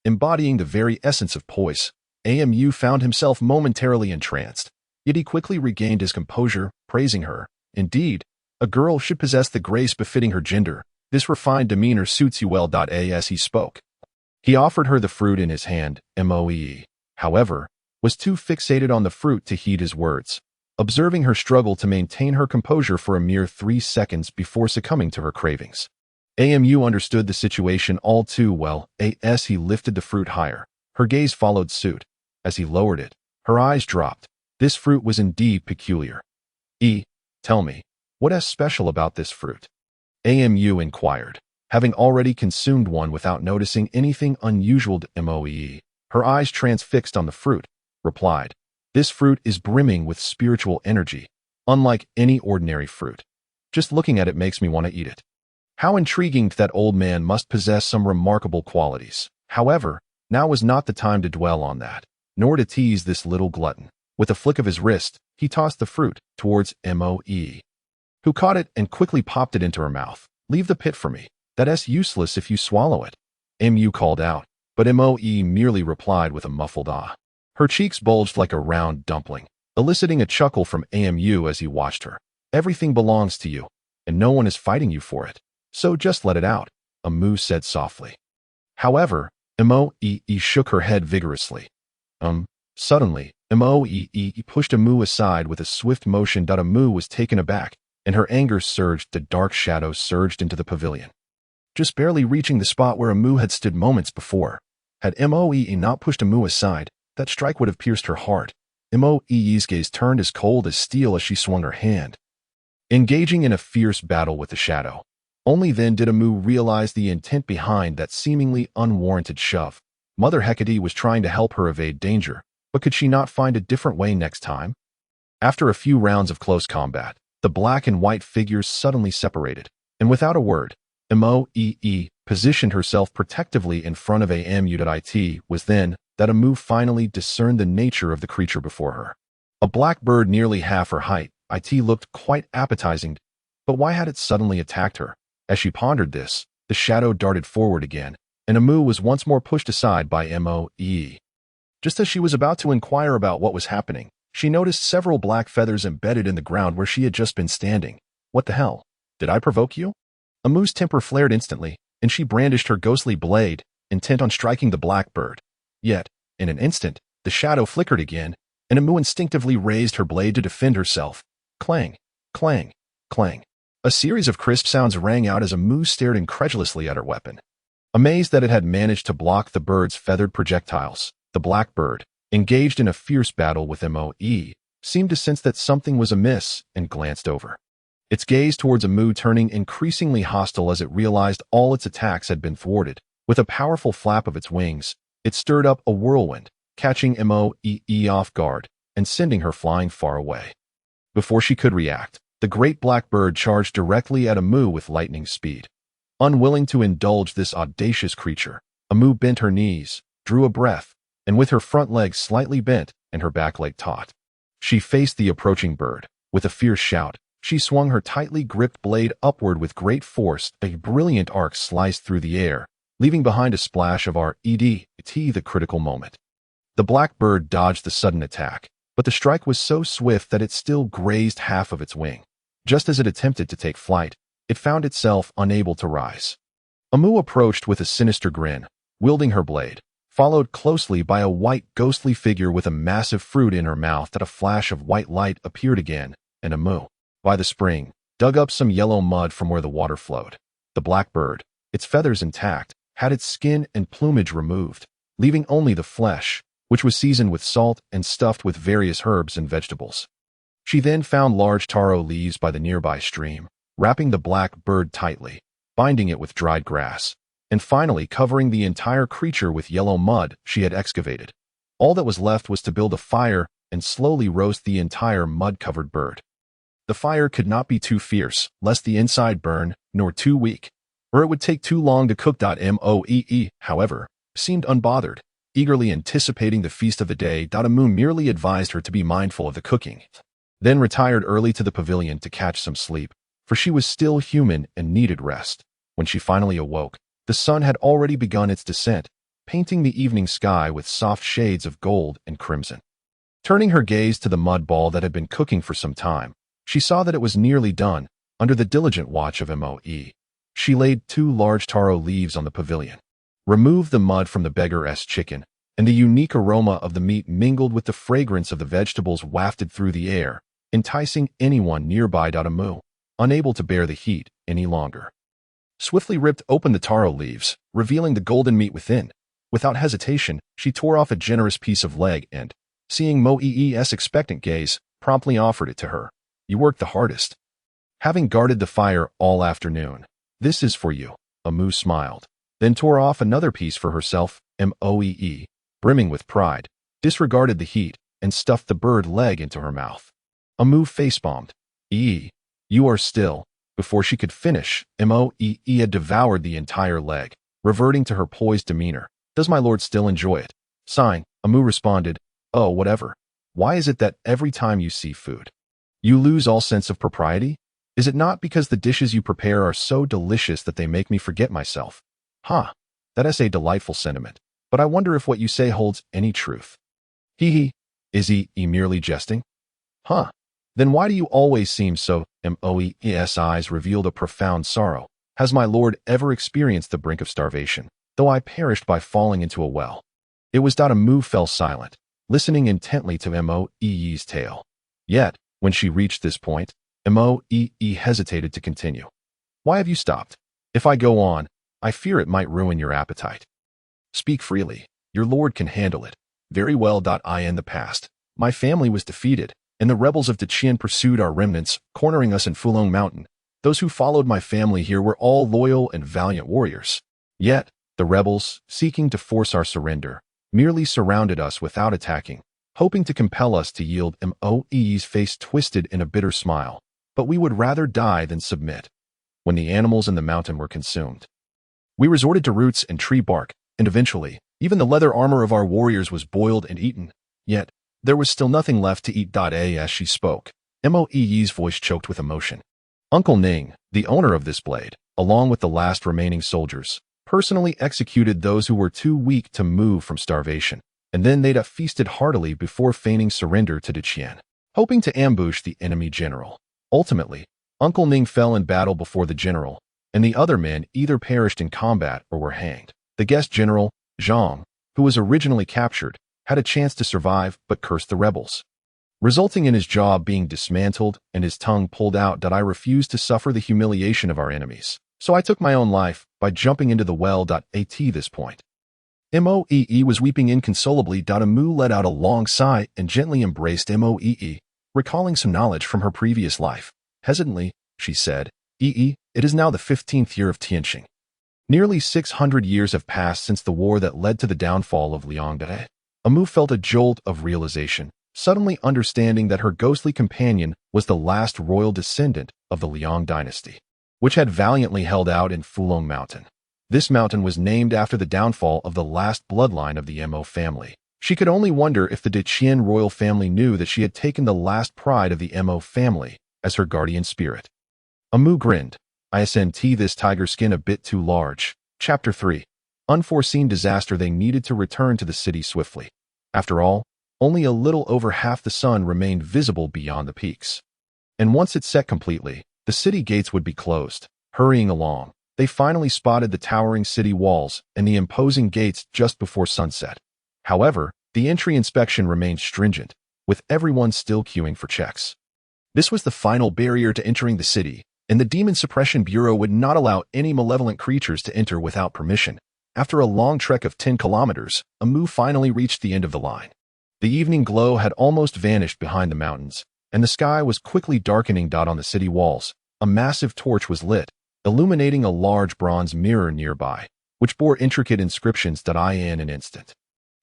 embodying the very essence of poise. Mu found himself momentarily entranced, yet he quickly regained his composure, praising her. "Indeed, a girl should possess the grace befitting her gender. This refined demeanor suits you well." As he spoke, he offered her the fruit in his hand. Moe, however, was too fixated on the fruit to heed his words, observing her struggle to maintain her composure for a mere 3 seconds before succumbing to her cravings. Mu understood the situation all too well. As he lifted the fruit higher, her gaze followed suit. As he lowered it, her eyes dropped. This fruit was indeed peculiar. Tell me, what's special about this fruit?" Mu inquired, having already consumed one without noticing anything unusual. Moe, her eyes transfixed on the fruit, replied, "This fruit is brimming with spiritual energy, unlike any ordinary fruit. Just looking at it makes me want to eat it." How intriguing! That old man must possess some remarkable qualities. However, now was not the time to dwell on that, nor to tease this little glutton. With a flick of his wrist, he tossed the fruit towards Moe, who caught it and quickly popped it into her mouth. "Leave the pit for me. That's useless if you swallow it," Mu called out, but Moe merely replied with a muffled ah. Her cheeks bulged like a round dumpling, eliciting a chuckle from Mu as he watched her. "Everything belongs to you, and no one is fighting you for it. So just let it out," Mu said softly. However, Moe shook her head vigorously. Suddenly, Moe pushed Mu aside with a swift motion. Mu was taken aback, and her anger surged. The dark shadows surged into the pavilion, just barely reaching the spot where Mu had stood moments before. Had Moe not pushed Mu aside, that strike would have pierced her heart. Moe's gaze turned as cold as steel as she swung her hand, engaging in a fierce battle with the shadow. Only then did Mu realize the intent behind that seemingly unwarranted shove. Mother Hecate was trying to help her evade danger, But could she not find a different way next time? After a few rounds of close combat, the black and white figures suddenly separated, and without a word, Moe positioned herself protectively in front of It. Was then that Amu finally discerned the nature of the creature before her. A black bird nearly half her height, It looked quite appetizing, but why had it suddenly attacked her? As she pondered this, the shadow darted forward again, and Amu was once more pushed aside by Moe. Just as she was about to inquire about what was happening, she noticed several black feathers embedded in the ground where she had just been standing. What the hell? Did I provoke you? Amu's temper flared instantly, and she brandished her ghostly blade, intent on striking the black bird. Yet, in an instant, the shadow flickered again, and Amu instinctively raised her blade to defend herself. Clang, clang, clang. A series of crisp sounds rang out as Amu stared incredulously at her weapon. Amazed that it had managed to block the bird's feathered projectiles, the black bird, engaged in a fierce battle with Moe, seemed to sense that something was amiss and glanced over. Its gaze towards Amu turning increasingly hostile as it realized all its attacks had been thwarted. With a powerful flap of its wings, it stirred up a whirlwind, catching Moe off guard and sending her flying far away. Before she could react, the great black bird charged directly at Amu with lightning speed. Unwilling to indulge this audacious creature, Amu bent her knees, drew a breath, and with her front leg slightly bent and her back leg taut, she faced the approaching bird. With a fierce shout, she swung her tightly gripped blade upward with great force. A brilliant arc sliced through the air, leaving behind a splash of red. The critical moment. The black bird dodged the sudden attack, but the strike was so swift that it still grazed half of its wing. Just as it attempted to take flight, it found itself unable to rise. Amu approached with a sinister grin, wielding her blade, followed closely by a white ghostly figure with a massive fruit in her mouth. That a flash of white light appeared again, and Amu, by the spring, dug up some yellow mud from where the water flowed. The black bird, its feathers intact, had its skin and plumage removed, leaving only the flesh, which was seasoned with salt and stuffed with various herbs and vegetables. She then found large taro leaves by the nearby stream, wrapping the black bird tightly, binding it with dried grass, and finally covering the entire creature with yellow mud she had excavated. All that was left was to build a fire and slowly roast the entire mud-covered bird. The fire could not be too fierce, lest the inside burn, nor too weak, or it would take too long to cook. Moe, however, seemed unbothered, eagerly anticipating the feast of the day. Amu merely advised her to be mindful of the cooking, then retired early to the pavilion to catch some sleep, for she was still human and needed rest. When she finally awoke, the sun had already begun its descent, painting the evening sky with soft shades of gold and crimson. Turning her gaze to the mud ball that had been cooking for some time, she saw that it was nearly done. Under the diligent watch of Moe, she laid 2 large taro leaves on the pavilion, removed the mud from the beggar's chicken, and the unique aroma of the meat mingled with the fragrance of the vegetables wafted through the air, enticing anyone nearby. Amu, unable to bear the heat any longer, swiftly ripped open the taro leaves, revealing the golden meat within. Without hesitation, she tore off a generous piece of leg and, seeing Moe's expectant gaze, promptly offered it to her. You worked the hardest, having guarded the fire all afternoon. This is for you. Amu smiled, then tore off another piece for herself. Moe, brimming with pride, disregarded the heat and stuffed the bird leg into her mouth. Amu face-bombed. You are still. Before she could finish, Moe had devoured the entire leg, reverting to her poised demeanor. Does my lord still enjoy it? Sighing, Amu responded, Oh, whatever. Why is it that every time you see food, you lose all sense of propriety? Is it not because the dishes you prepare are so delicious that they make me forget myself? That is a delightful sentiment, but I wonder if what you say holds any truth. Is he merely jesting? Then why do you always seem so? Moe's eyes revealed a profound sorrow. Has my lord ever experienced the brink of starvation, though I perished by falling into a well? It was. Amu fell silent, listening intently to Moe's tale. Yet, when she reached this point, Moe hesitated to continue. Why have you stopped? If I go on, I fear it might ruin your appetite. Speak freely. Your lord can handle it. Very well. In the past, my family was defeated, and the rebels of Deqian pursued our remnants, cornering us in Fulong Mountain. Those who followed my family here were all loyal and valiant warriors. Yet, the rebels, seeking to force our surrender, merely surrounded us without attacking. hoping to compel us to yield. Moe's face twisted in a bitter smile. But we would rather die than submit. When the animals in the mountain were consumed, we resorted to roots and tree bark, and eventually, even the leather armor of our warriors was boiled and eaten. Yet, there was still nothing left to eat. As she spoke, Moe's voice choked with emotion. Uncle Ning, the owner of this blade, along with the last remaining soldiers, personally executed those who were too weak to move from starvation, and then they'd have feasted heartily before feigning surrender to Diqian, hoping to ambush the enemy general. Ultimately, Uncle Ning fell in battle before the general, and the other men either perished in combat or were hanged. The guest general, Zhang, who was originally captured, had a chance to survive but cursed the rebels, resulting in his jaw being dismantled and his tongue pulled out. I refused to suffer the humiliation of our enemies, so I took my own life by jumping into the well. At this point, Moe was weeping inconsolably. Amu let out a long sigh and gently embraced Moe, recalling some knowledge from her previous life. Hesitantly, she said, it is now the 15th year of Tianqing. Nearly 600 years have passed since the war that led to the downfall of Liangde. Amu felt a jolt of realization, suddenly understanding that her ghostly companion was the last royal descendant of the Liang dynasty, which had valiantly held out in Fulong Mountain. This mountain was named after the downfall of the last bloodline of the Mo family. She could only wonder if the Diqian royal family knew that she had taken the last pride of the Mo family as her guardian spirit. Amu grinned. Isn't this tiger skin a bit too large? Chapter 3. Unforeseen disaster. They needed to return to the city swiftly. After all, only a little over half the sun remained visible beyond the peaks. And once it set completely, the city gates would be closed. Hurrying along, they finally spotted the towering city walls and the imposing gates just before sunset. However, the entry inspection remained stringent, with everyone still queuing for checks. This was the final barrier to entering the city, and the Demon Suppression Bureau would not allow any malevolent creatures to enter without permission. After a long trek of 10 kilometers, Amu finally reached the end of the line. The evening glow had almost vanished behind the mountains, and the sky was quickly darkening. On the city walls, a massive torch was lit, illuminating a large bronze mirror nearby, which bore intricate inscriptions. In an instant,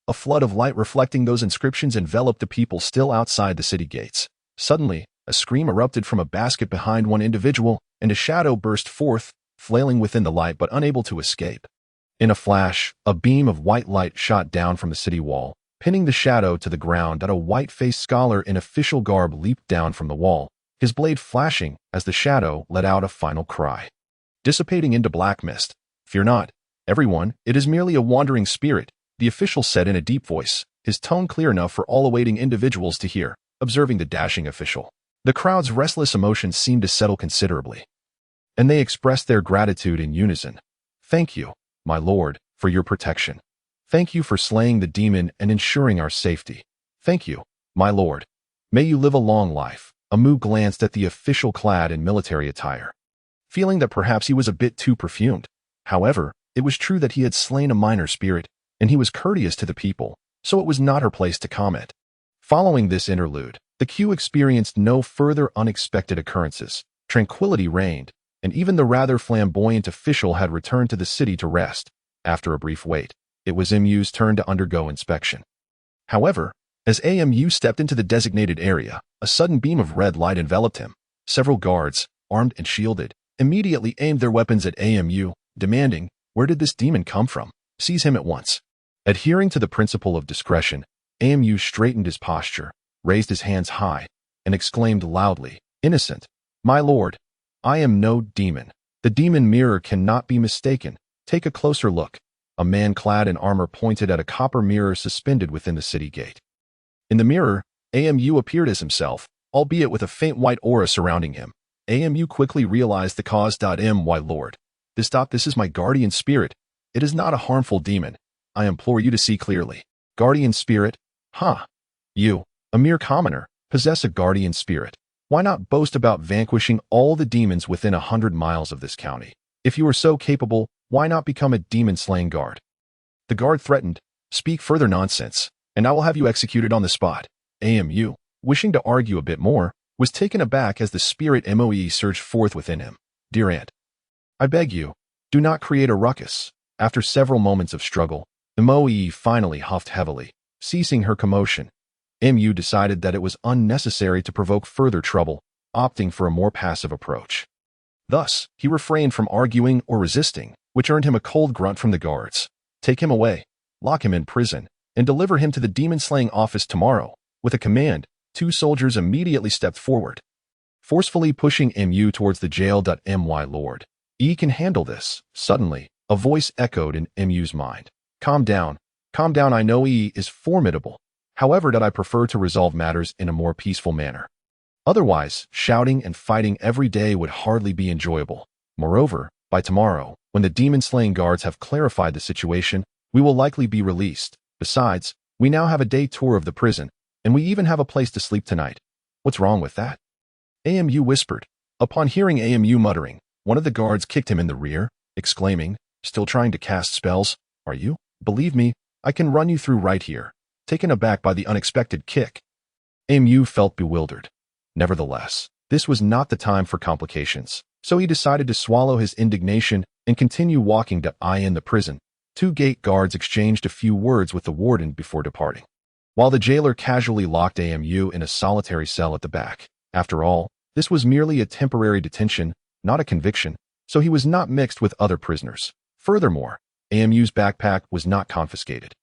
a flood of light reflecting those inscriptions enveloped the people still outside the city gates. Suddenly, a scream erupted from a basket behind one individual, and a shadow burst forth, flailing within the light but unable to escape. In a flash, a beam of white light shot down from the city wall, pinning the shadow to the ground. A white-faced scholar in official garb leaped down from the wall, his blade flashing as the shadow let out a final cry, dissipating into black mist. "Fear not, everyone, it is merely a wandering spirit," the official said in a deep voice, his tone clear enough for all awaiting individuals to hear. Observing the dashing official, the crowd's restless emotions seemed to settle considerably, and they expressed their gratitude in unison. "Thank you, my lord, for your protection. Thank you for slaying the demon and ensuring our safety. Thank you, my lord. May you live a long life." Amu glanced at the official clad in military attire, feeling that perhaps he was a bit too perfumed. However, it was true that he had slain a minor spirit, and he was courteous to the people, so it was not her place to comment. Following this interlude, the queue experienced no further unexpected occurrences. Tranquility reigned, and even the rather flamboyant official had returned to the city to rest. After a brief wait, it was Mu's turn to undergo inspection. However, as Amu stepped into the designated area, a sudden beam of red light enveloped him. Several guards, armed and shielded, immediately aimed their weapons at Amu, demanding, "Where did this demon come from? Seize him at once." Adhering to the principle of discretion, Amu straightened his posture, raised his hands high, and exclaimed loudly, "Innocent, my lord, I am no demon. The demon mirror cannot be mistaken. Take a closer look." A man clad in armor pointed at a copper mirror suspended within the city gate. In the mirror, Amu appeared as himself, albeit with a faint white aura surrounding him. Amu quickly realized the cause. My lord, this is my guardian spirit. It is not a harmful demon. I implore you to see clearly. Guardian spirit? Huh. You, a mere commoner, possess a guardian spirit. Why not boast about vanquishing all the demons within 100 miles of this county? If you are so capable, why not become a demon-slaying guard? The guard threatened, "Speak further nonsense, and I will have you executed on the spot." Amu, wishing to argue a bit more, was taken aback as the spirit Moe surged forth within him. "Dear aunt, I beg you, do not create a ruckus." After several moments of struggle, Moe finally huffed heavily, ceasing her commotion. AMU decided that it was unnecessary to provoke further trouble, opting for a more passive approach. Thus, he refrained from arguing or resisting, which earned him a cold grunt from the guards. Take him away, lock him in prison, and deliver him to the demon-slaying office tomorrow. With a command, 2 soldiers immediately stepped forward, forcefully pushing MU towards the jail. My lord, E can handle this. Suddenly, a voice echoed in MU's mind. Calm down, I know E is formidable. However, I prefer to resolve matters in a more peaceful manner. Otherwise, shouting and fighting every day would hardly be enjoyable. Moreover, by tomorrow, when the demon-slaying guards have clarified the situation, we will likely be released. Besides, we now have a day tour of the prison, and we even have a place to sleep tonight. What's wrong with that? AMU whispered. Upon hearing AMU muttering, one of the guards kicked him in the rear, exclaiming, still trying to cast spells, are you? Believe me, I can run you through right here. Taken aback by the unexpected kick, AMU felt bewildered. Nevertheless, this was not the time for complications, so he decided to swallow his indignation and continue walking in the prison. 2 gate guards exchanged a few words with the warden before departing, while the jailer casually locked AMU in a solitary cell at the back. After all, this was merely a temporary detention, not a conviction, so he was not mixed with other prisoners. Furthermore, AMU's backpack was not confiscated.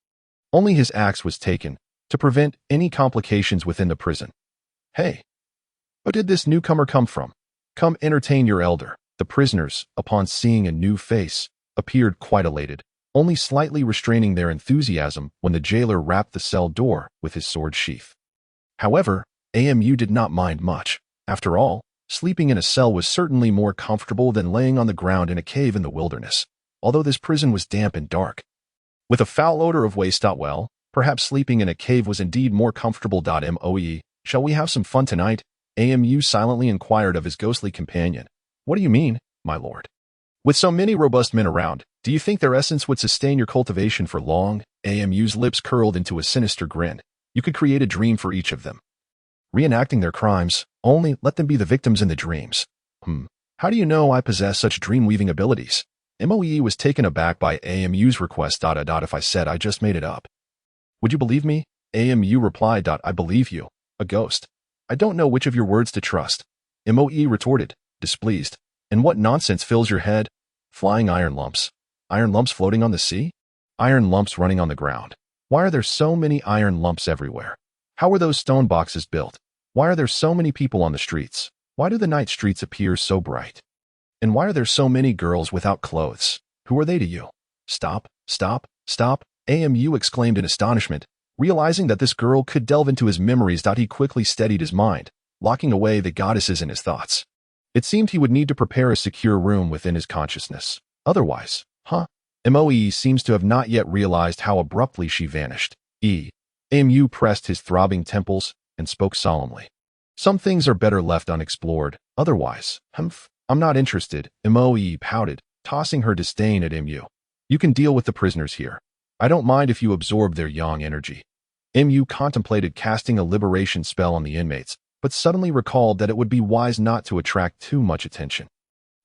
Only his axe was taken, to prevent any complications within the prison. Hey, where did this newcomer come from? Come entertain your elder. The prisoners, upon seeing a new face, appeared quite elated, only slightly restraining their enthusiasm when the jailer rapped the cell door with his sword sheath. However, AMU did not mind much. After all, sleeping in a cell was certainly more comfortable than laying on the ground in a cave in the wilderness, although this prison was damp and dark. With a foul odor of waste. Well, perhaps sleeping in a cave was indeed more comfortable. Moe, shall we have some fun tonight? AMU silently inquired of his ghostly companion. What do you mean, my lord? With so many robust men around, do you think their essence would sustain your cultivation for long? AMU's lips curled into a sinister grin. You could create a dream for each of them, reenacting their crimes, only let them be the victims in the dreams. How do you know I possess such dream-weaving abilities? Moe was taken aback by AMU's request. If I said I just made it up, would you believe me? AMU replied. I believe you, a ghost. I don't know which of your words to trust. Moe retorted, displeased. And what nonsense fills your head? Flying iron lumps. Iron lumps floating on the sea? Iron lumps running on the ground. Why are there so many iron lumps everywhere? How were those stone boxes built? Why are there so many people on the streets? Why do the night streets appear so bright? And why are there so many girls without clothes? Who are they to you? Stop, stop, stop, AMU exclaimed in astonishment, realizing that this girl could delve into his memories. He quickly steadied his mind, locking away the goddesses in his thoughts. It seemed he would need to prepare a secure room within his consciousness. Otherwise, Moe seems to have not yet realized how abruptly she vanished. AMU pressed his throbbing temples and spoke solemnly. Some things are better left unexplored. Otherwise, I'm not interested. Moe pouted, tossing her disdain at MU. You can deal with the prisoners here. I don't mind if you absorb their yang energy. MU contemplated casting a liberation spell on the inmates, but suddenly recalled that it would be wise not to attract too much attention.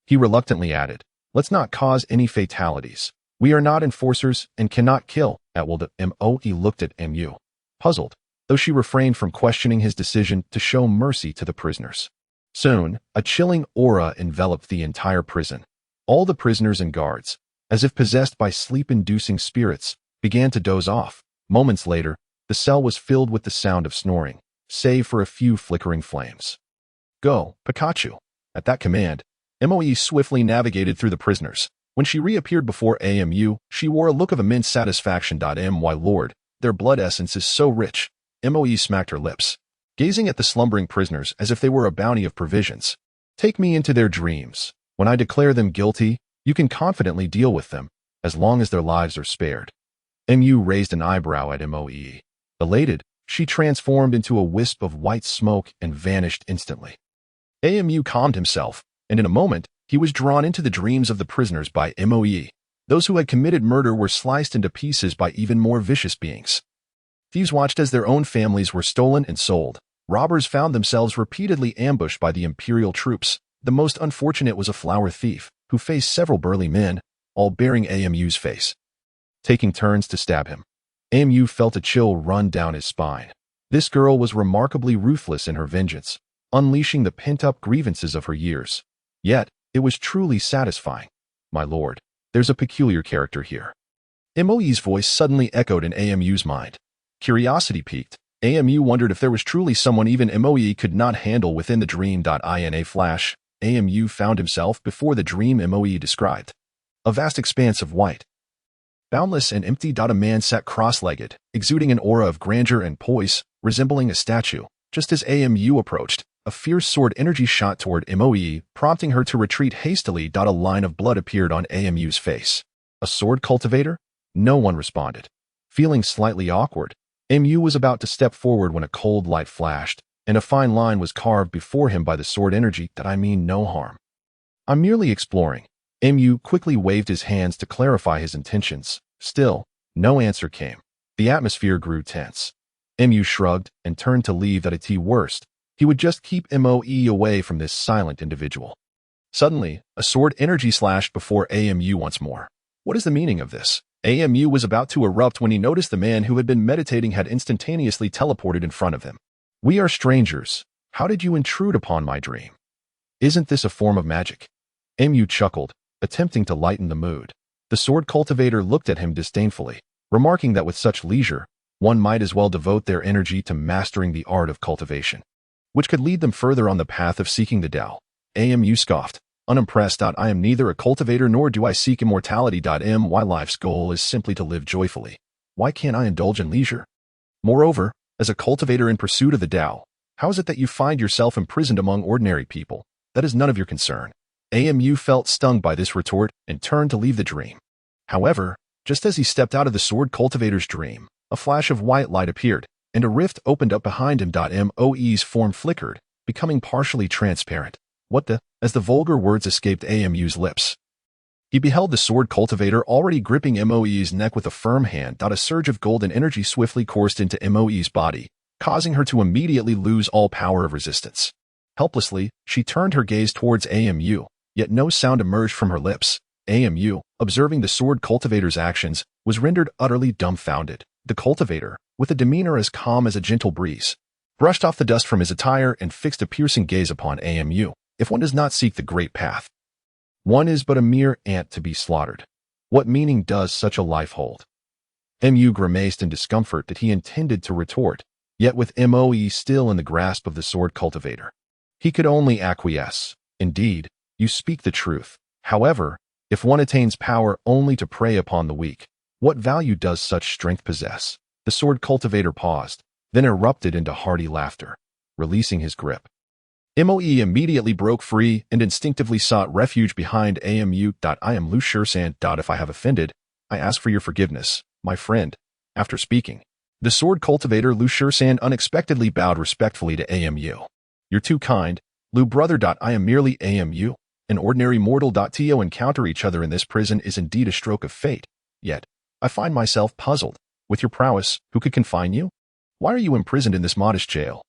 He reluctantly added, let's not cause any fatalities. We are not enforcers and cannot kill at will. Moe looked at MU, puzzled, though she refrained from questioning his decision to show mercy to the prisoners. Soon, a chilling aura enveloped the entire prison. All the prisoners and guards, as if possessed by sleep-inducing spirits, began to doze off. Moments later, the cell was filled with the sound of snoring, save for a few flickering flames. Go, Pikachu. At that command, Moe swiftly navigated through the prisoners. When she reappeared before AMU, she wore a look of immense satisfaction. My lord, their blood essence is so rich. Moe smacked her lips, gazing at the slumbering prisoners as if they were a bounty of provisions. Take me into their dreams. When I declare them guilty, you can confidently deal with them, as long as their lives are spared. MU raised an eyebrow at Moe. Elated, she transformed into a wisp of white smoke and vanished instantly. AMU calmed himself, and in a moment, he was drawn into the dreams of the prisoners by Moe. Those who had committed murder were sliced into pieces by even more vicious beings. Thieves watched as their own families were stolen and sold. Robbers found themselves repeatedly ambushed by the imperial troops. The most unfortunate was a flower thief, who faced several burly men, all bearing AMU's face, taking turns to stab him. AMU felt a chill run down his spine. This girl was remarkably ruthless in her vengeance, unleashing the pent-up grievances of her years. Yet, it was truly satisfying. My lord, there's a peculiar character here. Moe's voice suddenly echoed in AMU's mind. Curiosity piqued. AMU wondered if there was truly someone even Moe could not handle within the dream. In a flash, AMU found himself before the dream Moe described. A vast expanse of white, boundless and empty. A man sat cross-legged, exuding an aura of grandeur and poise, resembling a statue. Just as AMU approached, a fierce sword energy shot toward Moe, prompting her to retreat hastily. A line of blood appeared on AMU's face. A sword cultivator? No one responded. Feeling slightly awkward, MU was about to step forward when a cold light flashed, and a fine line was carved before him by the sword energy. I mean no harm. I'm merely exploring. MU quickly waved his hands to clarify his intentions. Still, no answer came. The atmosphere grew tense. MU shrugged and turned to leave. At worst, he would just keep Moe away from this silent individual. Suddenly, a sword energy slashed before AMU once more. What is the meaning of this? AMU was about to erupt when he noticed the man who had been meditating had instantaneously teleported in front of him. We are strangers. How did you intrude upon my dream? Isn't this a form of magic? MU chuckled, attempting to lighten the mood. The sword cultivator looked at him disdainfully, remarking that with such leisure, one might as well devote their energy to mastering the art of cultivation, which could lead them further on the path of seeking the Tao. AMU scoffed, unimpressed. I am neither a cultivator nor do I seek immortality. My life's goal is simply to live joyfully. Why can't I indulge in leisure? Moreover, as a cultivator in pursuit of the Tao, how is it that you find yourself imprisoned among ordinary people? That is none of your concern. AMU felt stung by this retort and turned to leave the dream. However, just as he stepped out of the sword cultivator's dream, a flash of white light appeared, and a rift opened up behind him. Moe's form flickered, becoming partially transparent. What the? As the vulgar words escaped AMU's lips, he beheld the sword cultivator already gripping Moe's neck with a firm hand. A surge of golden energy swiftly coursed into Moe's body, causing her to immediately lose all power of resistance. Helplessly, she turned her gaze towards AMU, yet no sound emerged from her lips. AMU, observing the sword cultivator's actions, was rendered utterly dumbfounded. The cultivator, with a demeanor as calm as a gentle breeze, brushed off the dust from his attire and fixed a piercing gaze upon AMU. If one does not seek the great path, one is but a mere ant to be slaughtered. What meaning does such a life hold? MU grimaced in discomfort that he intended to retort, yet with Moe still in the grasp of the sword cultivator, he could only acquiesce. Indeed, you speak the truth. However, if one attains power only to prey upon the weak, what value does such strength possess? The sword cultivator paused, then erupted into hearty laughter, releasing his grip. Moe immediately broke free and instinctively sought refuge behind AMU. I am Lu Shisan. If I have offended, I ask for your forgiveness, my friend. After speaking, the sword cultivator Lu Shisan unexpectedly bowed respectfully to AMU. You're too kind, Lu brother. I am merely AMU, an ordinary mortal. To encounter each other in this prison is indeed a stroke of fate. Yet, I find myself puzzled. With your prowess, who could confine you? Why are you imprisoned in this modest jail?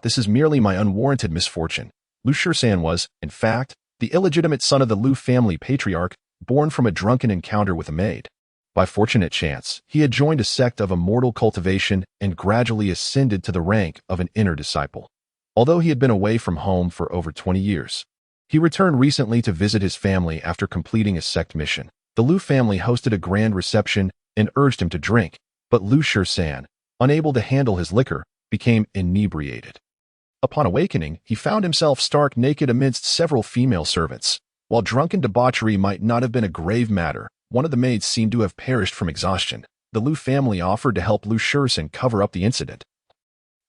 This is merely my unwarranted misfortune. Lu Shisan was, in fact, the illegitimate son of the Lu family patriarch, born from a drunken encounter with a maid. By fortunate chance, he had joined a sect of immortal cultivation and gradually ascended to the rank of an inner disciple. Although he had been away from home for over 20 years, he returned recently to visit his family after completing a sect mission. The Lu family hosted a grand reception and urged him to drink, but Lu Shisan, unable to handle his liquor, became inebriated. Upon awakening, he found himself stark naked amidst several female servants. While drunken debauchery might not have been a grave matter, one of the maids seemed to have perished from exhaustion. The Lu family offered to help Lu Shisan cover up the incident,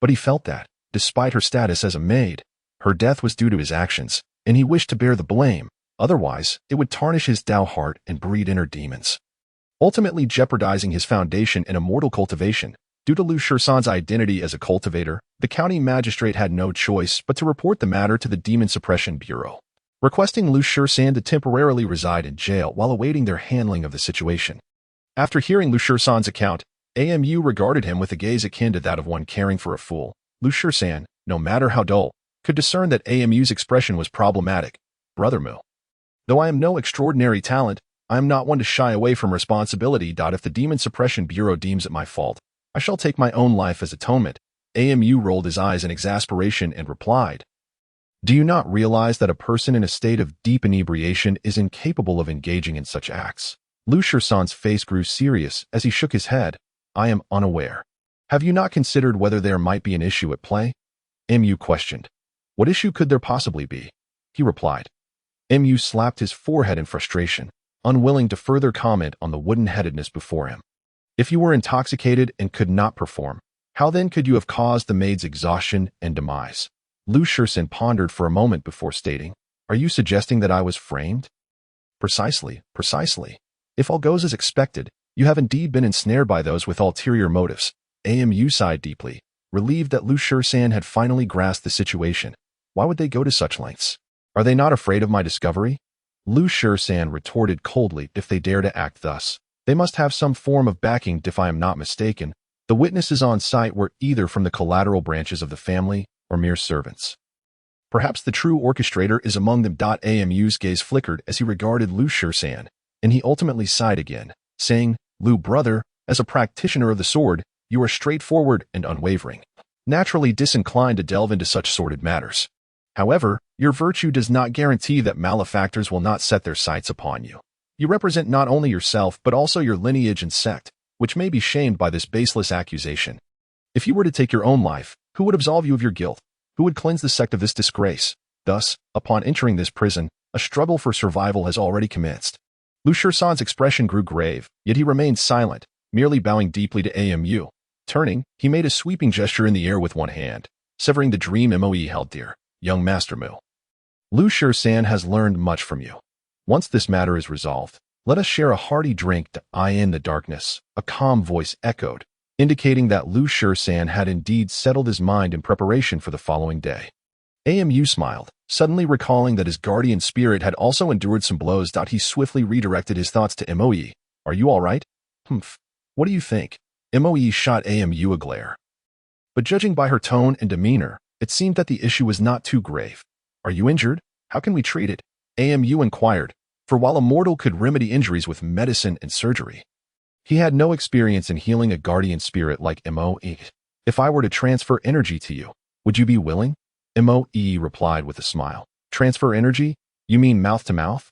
but he felt that, despite her status as a maid, her death was due to his actions, and he wished to bear the blame. Otherwise, it would tarnish his Tao heart and breed inner demons, ultimately jeopardizing his foundation in immortal cultivation. Due to Lu Shisan's identity as a cultivator, the county magistrate had no choice but to report the matter to the Demon Suppression Bureau, requesting Lu Shisan to temporarily reside in jail while awaiting their handling of the situation. After hearing Lu Shisan's account, AMU regarded him with a gaze akin to that of one caring for a fool. Lu Shisan, no matter how dull, could discern that AMU's expression was problematic. Brother Mu, though I am no extraordinary talent, I am not one to shy away from responsibility. If the Demon Suppression Bureau deems it my fault, I shall take my own life as atonement. AMU rolled his eyes in exasperation and replied, "Do you not realize that a person in a state of deep inebriation is incapable of engaging in such acts?" Lu Shisan's face grew serious as he shook his head. "I am unaware." "Have you not considered whether there might be an issue at play?" MU questioned. "What issue could there possibly be?" He replied. MU slapped his forehead in frustration, unwilling to further comment on the wooden-headedness before him. "If you were intoxicated and could not perform, how then could you have caused the maid's exhaustion and demise?" Lu Shisan pondered for a moment before stating, "Are you suggesting that I was framed?" Precisely. If all goes as expected, you have indeed been ensnared by those with ulterior motives." AMU sighed deeply, relieved that Lu Shisan had finally grasped the situation. Why would they go to such lengths? Are they not afraid of my discovery? Lu Shisan retorted coldly. If they dare to act thus, they must have some form of backing. If I am not mistaken, the witnesses on site were either from the collateral branches of the family or mere servants. Perhaps the true orchestrator is among them. AMU's gaze flickered as he regarded Lu Shisan, and he ultimately sighed again, saying, "Lu brother, as a practitioner of the sword, you are straightforward and unwavering, naturally disinclined to delve into such sordid matters. However, your virtue does not guarantee that malefactors will not set their sights upon you. You represent not only yourself but also your lineage and sect, which may be shamed by this baseless accusation. If you were to take your own life, who would absolve you of your guilt? Who would cleanse the sect of this disgrace? Thus, upon entering this prison, a struggle for survival has already commenced." Lu Shisan's expression grew grave, yet he remained silent, merely bowing deeply to AMU. Turning, he made a sweeping gesture in the air with one hand, severing the dream MOE held dear. "Young Master Mu, Lu Shisan has learned much from you. Once this matter is resolved, let us share a hearty drink to eye in the darkness." A calm voice echoed, indicating that Lu Shisan had indeed settled his mind in preparation for the following day. AMU smiled, suddenly recalling that his guardian spirit had also endured some blows. He swiftly redirected his thoughts to MOE. "Are you all right?" "Humph. What do you think?" MOE shot AMU a glare. But judging by her tone and demeanor, it seemed that the issue was not too grave. "Are you injured? How can we treat it?" AMU inquired, for while a mortal could remedy injuries with medicine and surgery, he had no experience in healing a guardian spirit like MOE. "If I were to transfer energy to you, would you be willing?" MOE replied with a smile. "Transfer energy? You mean mouth to mouth?"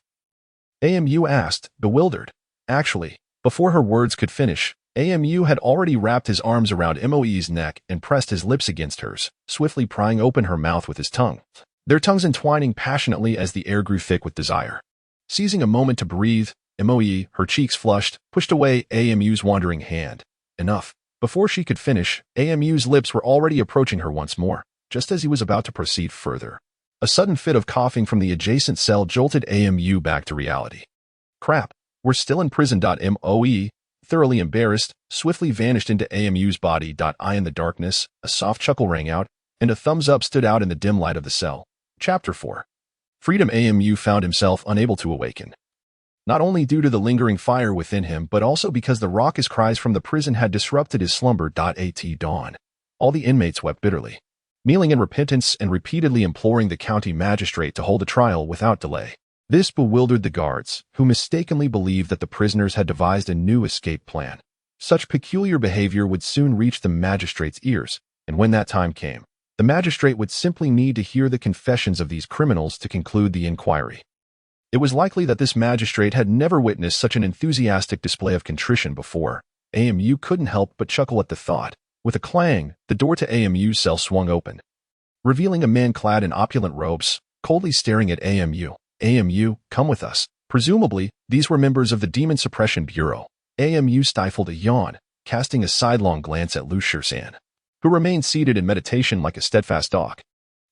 AMU asked, bewildered. Actually, before her words could finish, AMU had already wrapped his arms around MOE's neck and pressed his lips against hers, swiftly prying open her mouth with his tongue, their tongues entwining passionately as the air grew thick with desire. Seizing a moment to breathe, MOE, her cheeks flushed, pushed away AMU's wandering hand. Enough. Before she could finish, AMU's lips were already approaching her once more, just as he was about to proceed further. A sudden fit of coughing from the adjacent cell jolted AMU back to reality. "Crap, we're still in prison." MOE, thoroughly embarrassed, swiftly vanished into AMU's body. Eye in the darkness, a soft chuckle rang out, and a thumbs up stood out in the dim light of the cell. Chapter 4. Freedom. AMU found himself unable to awaken. Not only due to the lingering fire within him, but also because the raucous cries from the prison had disrupted his slumber. At dawn, all the inmates wept bitterly, kneeling in repentance and repeatedly imploring the county magistrate to hold a trial without delay. This bewildered the guards, who mistakenly believed that the prisoners had devised a new escape plan. Such peculiar behavior would soon reach the magistrate's ears, and when that time came, the magistrate would simply need to hear the confessions of these criminals to conclude the inquiry. It was likely that this magistrate had never witnessed such an enthusiastic display of contrition before. AMU couldn't help but chuckle at the thought. With a clang, the door to AMU's cell swung open, revealing a man clad in opulent robes, coldly staring at AMU. "AMU, come with us." Presumably, these were members of the Demon Suppression Bureau. AMU stifled a yawn, casting a sidelong glance at Lu Shisan, who remained seated in meditation like a steadfast dog.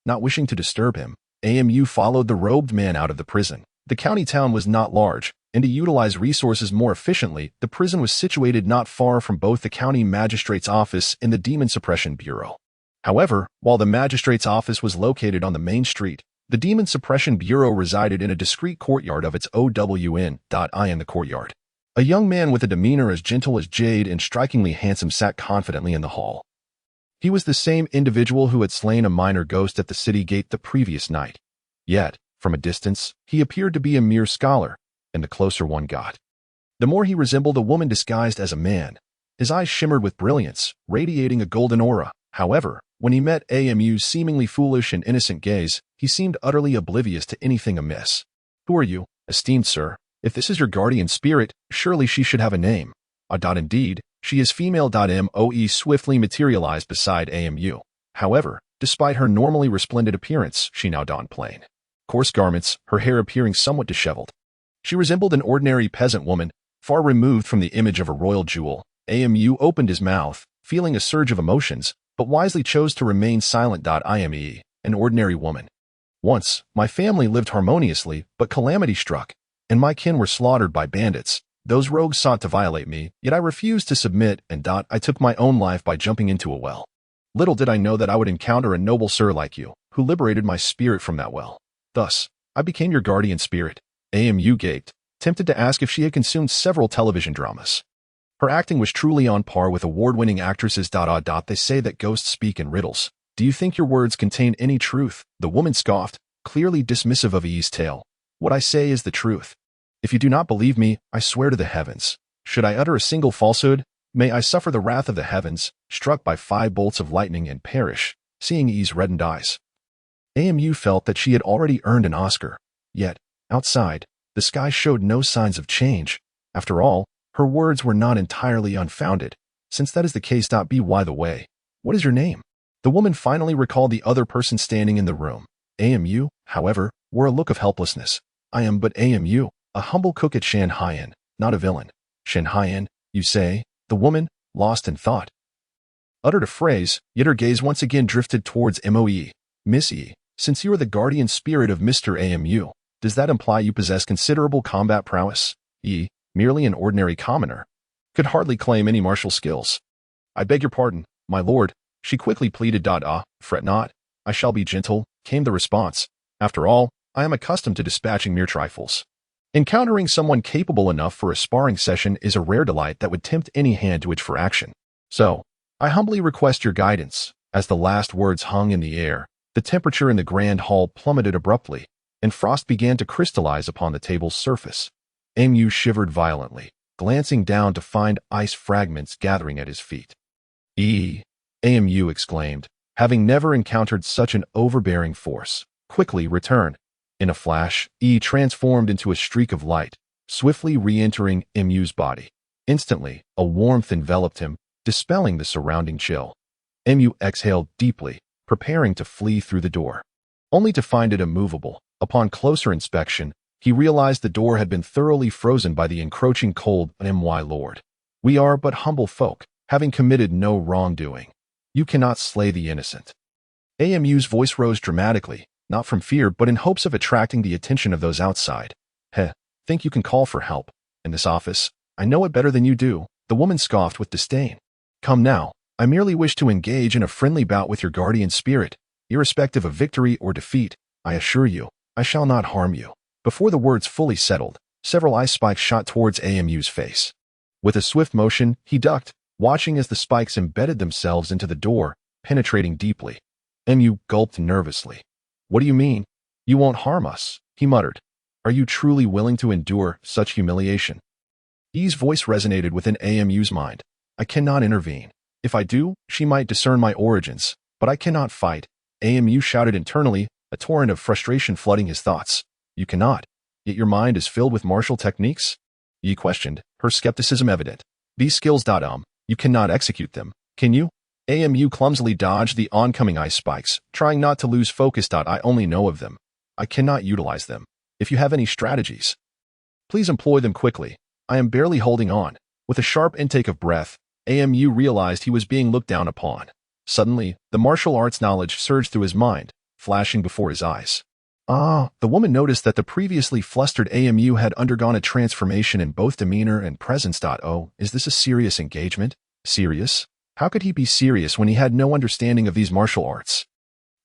Not wishing to disturb him, AMU followed the robed man out of the prison. The county town was not large, and to utilize resources more efficiently, the prison was situated not far from both the county magistrate's office and the Demon Suppression Bureau. However, while the magistrate's office was located on the main street, the Demon Suppression Bureau resided in a discreet courtyard of its own. In the courtyard, a young man with a demeanor as gentle as jade and strikingly handsome sat confidently in the hall. He was the same individual who had slain a minor ghost at the city gate the previous night. Yet, from a distance, he appeared to be a mere scholar, and the closer one got, the more he resembled a woman disguised as a man. His eyes shimmered with brilliance, radiating a golden aura. However, when he met AMU's seemingly foolish and innocent gaze, he seemed utterly oblivious to anything amiss. Who are you, esteemed sir? If this is your guardian spirit, surely she should have a name. Indeed, she is female. Moe swiftly materialized beside AMU. However, despite her normally resplendent appearance, she now donned plain, coarse garments, her hair appearing somewhat disheveled. She resembled an ordinary peasant woman, far removed from the image of a royal jewel. AMU opened his mouth, feeling a surge of emotions, but wisely chose to remain silent. IME, an ordinary woman. Once, my family lived harmoniously, but calamity struck, and my kin were slaughtered by bandits. Those rogues sought to violate me, yet I refused to submit, and I took my own life by jumping into a well. Little did I know that I would encounter a noble sir like you, who liberated my spirit from that well. Thus, I became your guardian spirit. AMU gaped, tempted to ask if she had consumed several television dramas. Her acting was truly on par with award-winning actresses. They say that ghosts speak in riddles. Do you think your words contain any truth? The woman scoffed, clearly dismissive of E's tale. What I say is the truth. If you do not believe me, I swear to the heavens. Should I utter a single falsehood, may I suffer the wrath of the heavens, struck by 5 bolts of lightning and perish, seeing E's reddened eyes. AMU felt that she had already earned an Oscar. Yet, outside, the sky showed no signs of change. After all, her words were not entirely unfounded. Since that is the case, by the way, what is your name? The woman finally recalled the other person standing in the room. AMU, however, wore a look of helplessness. I am but AMU, a humble cook at Shanhaian, not a villain. Shanhaian, you say? The woman, lost in thought, uttered a phrase, yet her gaze once again drifted towards Moe. Miss E, since you are the guardian spirit of Mr. AMU, does that imply you possess considerable combat prowess? E, merely an ordinary commoner, could hardly claim any martial skills. I beg your pardon, my lord, she quickly pleaded. Fret not, I shall be gentle, came the response. After all, I am accustomed to dispatching mere trifles. Encountering someone capable enough for a sparring session is a rare delight that would tempt any hand to itch for action. So, I humbly request your guidance. As the last words hung in the air, the temperature in the grand hall plummeted abruptly, and frost began to crystallize upon the table's surface. AMU shivered violently, glancing down to find ice fragments gathering at his feet. AMU exclaimed, having never encountered such an overbearing force. Quickly return. In a flash, E transformed into a streak of light, swiftly re-entering MU's body. Instantly, a warmth enveloped him, dispelling the surrounding chill. MU exhaled deeply, preparing to flee through the door, only to find it immovable. Upon closer inspection, he realized the door had been thoroughly frozen by the encroaching cold. My lord, we are but humble folk, having committed no wrongdoing. You cannot slay the innocent. AMU's voice rose dramatically, not from fear but in hopes of attracting the attention of those outside. Think you can call for help? In this office, I know it better than you do, the woman scoffed with disdain. Come now, I merely wish to engage in a friendly bout with your guardian spirit. Irrespective of victory or defeat, I assure you, I shall not harm you. Before the words fully settled, several ice spikes shot towards AMU's face. With a swift motion, he ducked, watching as the spikes embedded themselves into the door, penetrating deeply. MU gulped nervously. What do you mean? You won't harm us, he muttered. Are you truly willing to endure such humiliation? E's voice resonated within AMU's mind. I cannot intervene. If I do, she might discern my origins, but I cannot fight. AMU shouted internally, a torrent of frustration flooding his thoughts. You cannot, yet your mind is filled with martial techniques? E questioned, her skepticism evident. These skills. You cannot execute them, can you? AMU clumsily dodged the oncoming ice spikes, trying not to lose focus. I only know of them. I cannot utilize them. If you have any strategies, please employ them quickly. I am barely holding on. With a sharp intake of breath, AMU realized he was being looked down upon. Suddenly, the martial arts knowledge surged through his mind, flashing before his eyes. The woman noticed that the previously flustered AMU had undergone a transformation in both demeanor and presence. Oh, is this a serious engagement? Serious? How could he be serious when he had no understanding of these martial arts?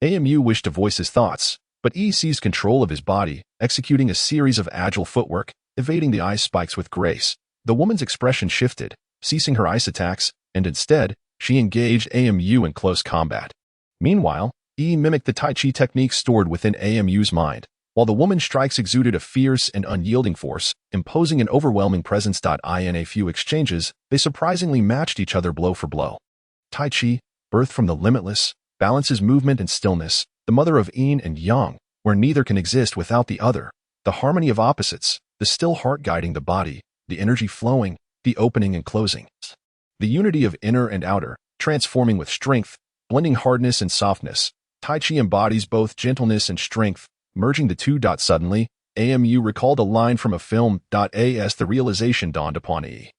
AMU wished to voice his thoughts, but E seized control of his body, executing a series of agile footwork, evading the ice spikes with grace. The woman's expression shifted, ceasing her ice attacks, and instead, she engaged AMU in close combat. Meanwhile, E mimicked the Tai Chi technique stored within AMU's mind, while the woman's strikes exuded a fierce and unyielding force, imposing an overwhelming presence. In a few exchanges, they surprisingly matched each other blow for blow. Tai Chi, birthed from the limitless, balances movement and stillness, the mother of yin and yang, where neither can exist without the other, the harmony of opposites, the still heart guiding the body, the energy flowing, the opening and closing. The unity of inner and outer, transforming with strength, blending hardness and softness. Tai Chi embodies both gentleness and strength, merging the two. Suddenly, AMU recalled a line from a film. As the realization dawned upon E.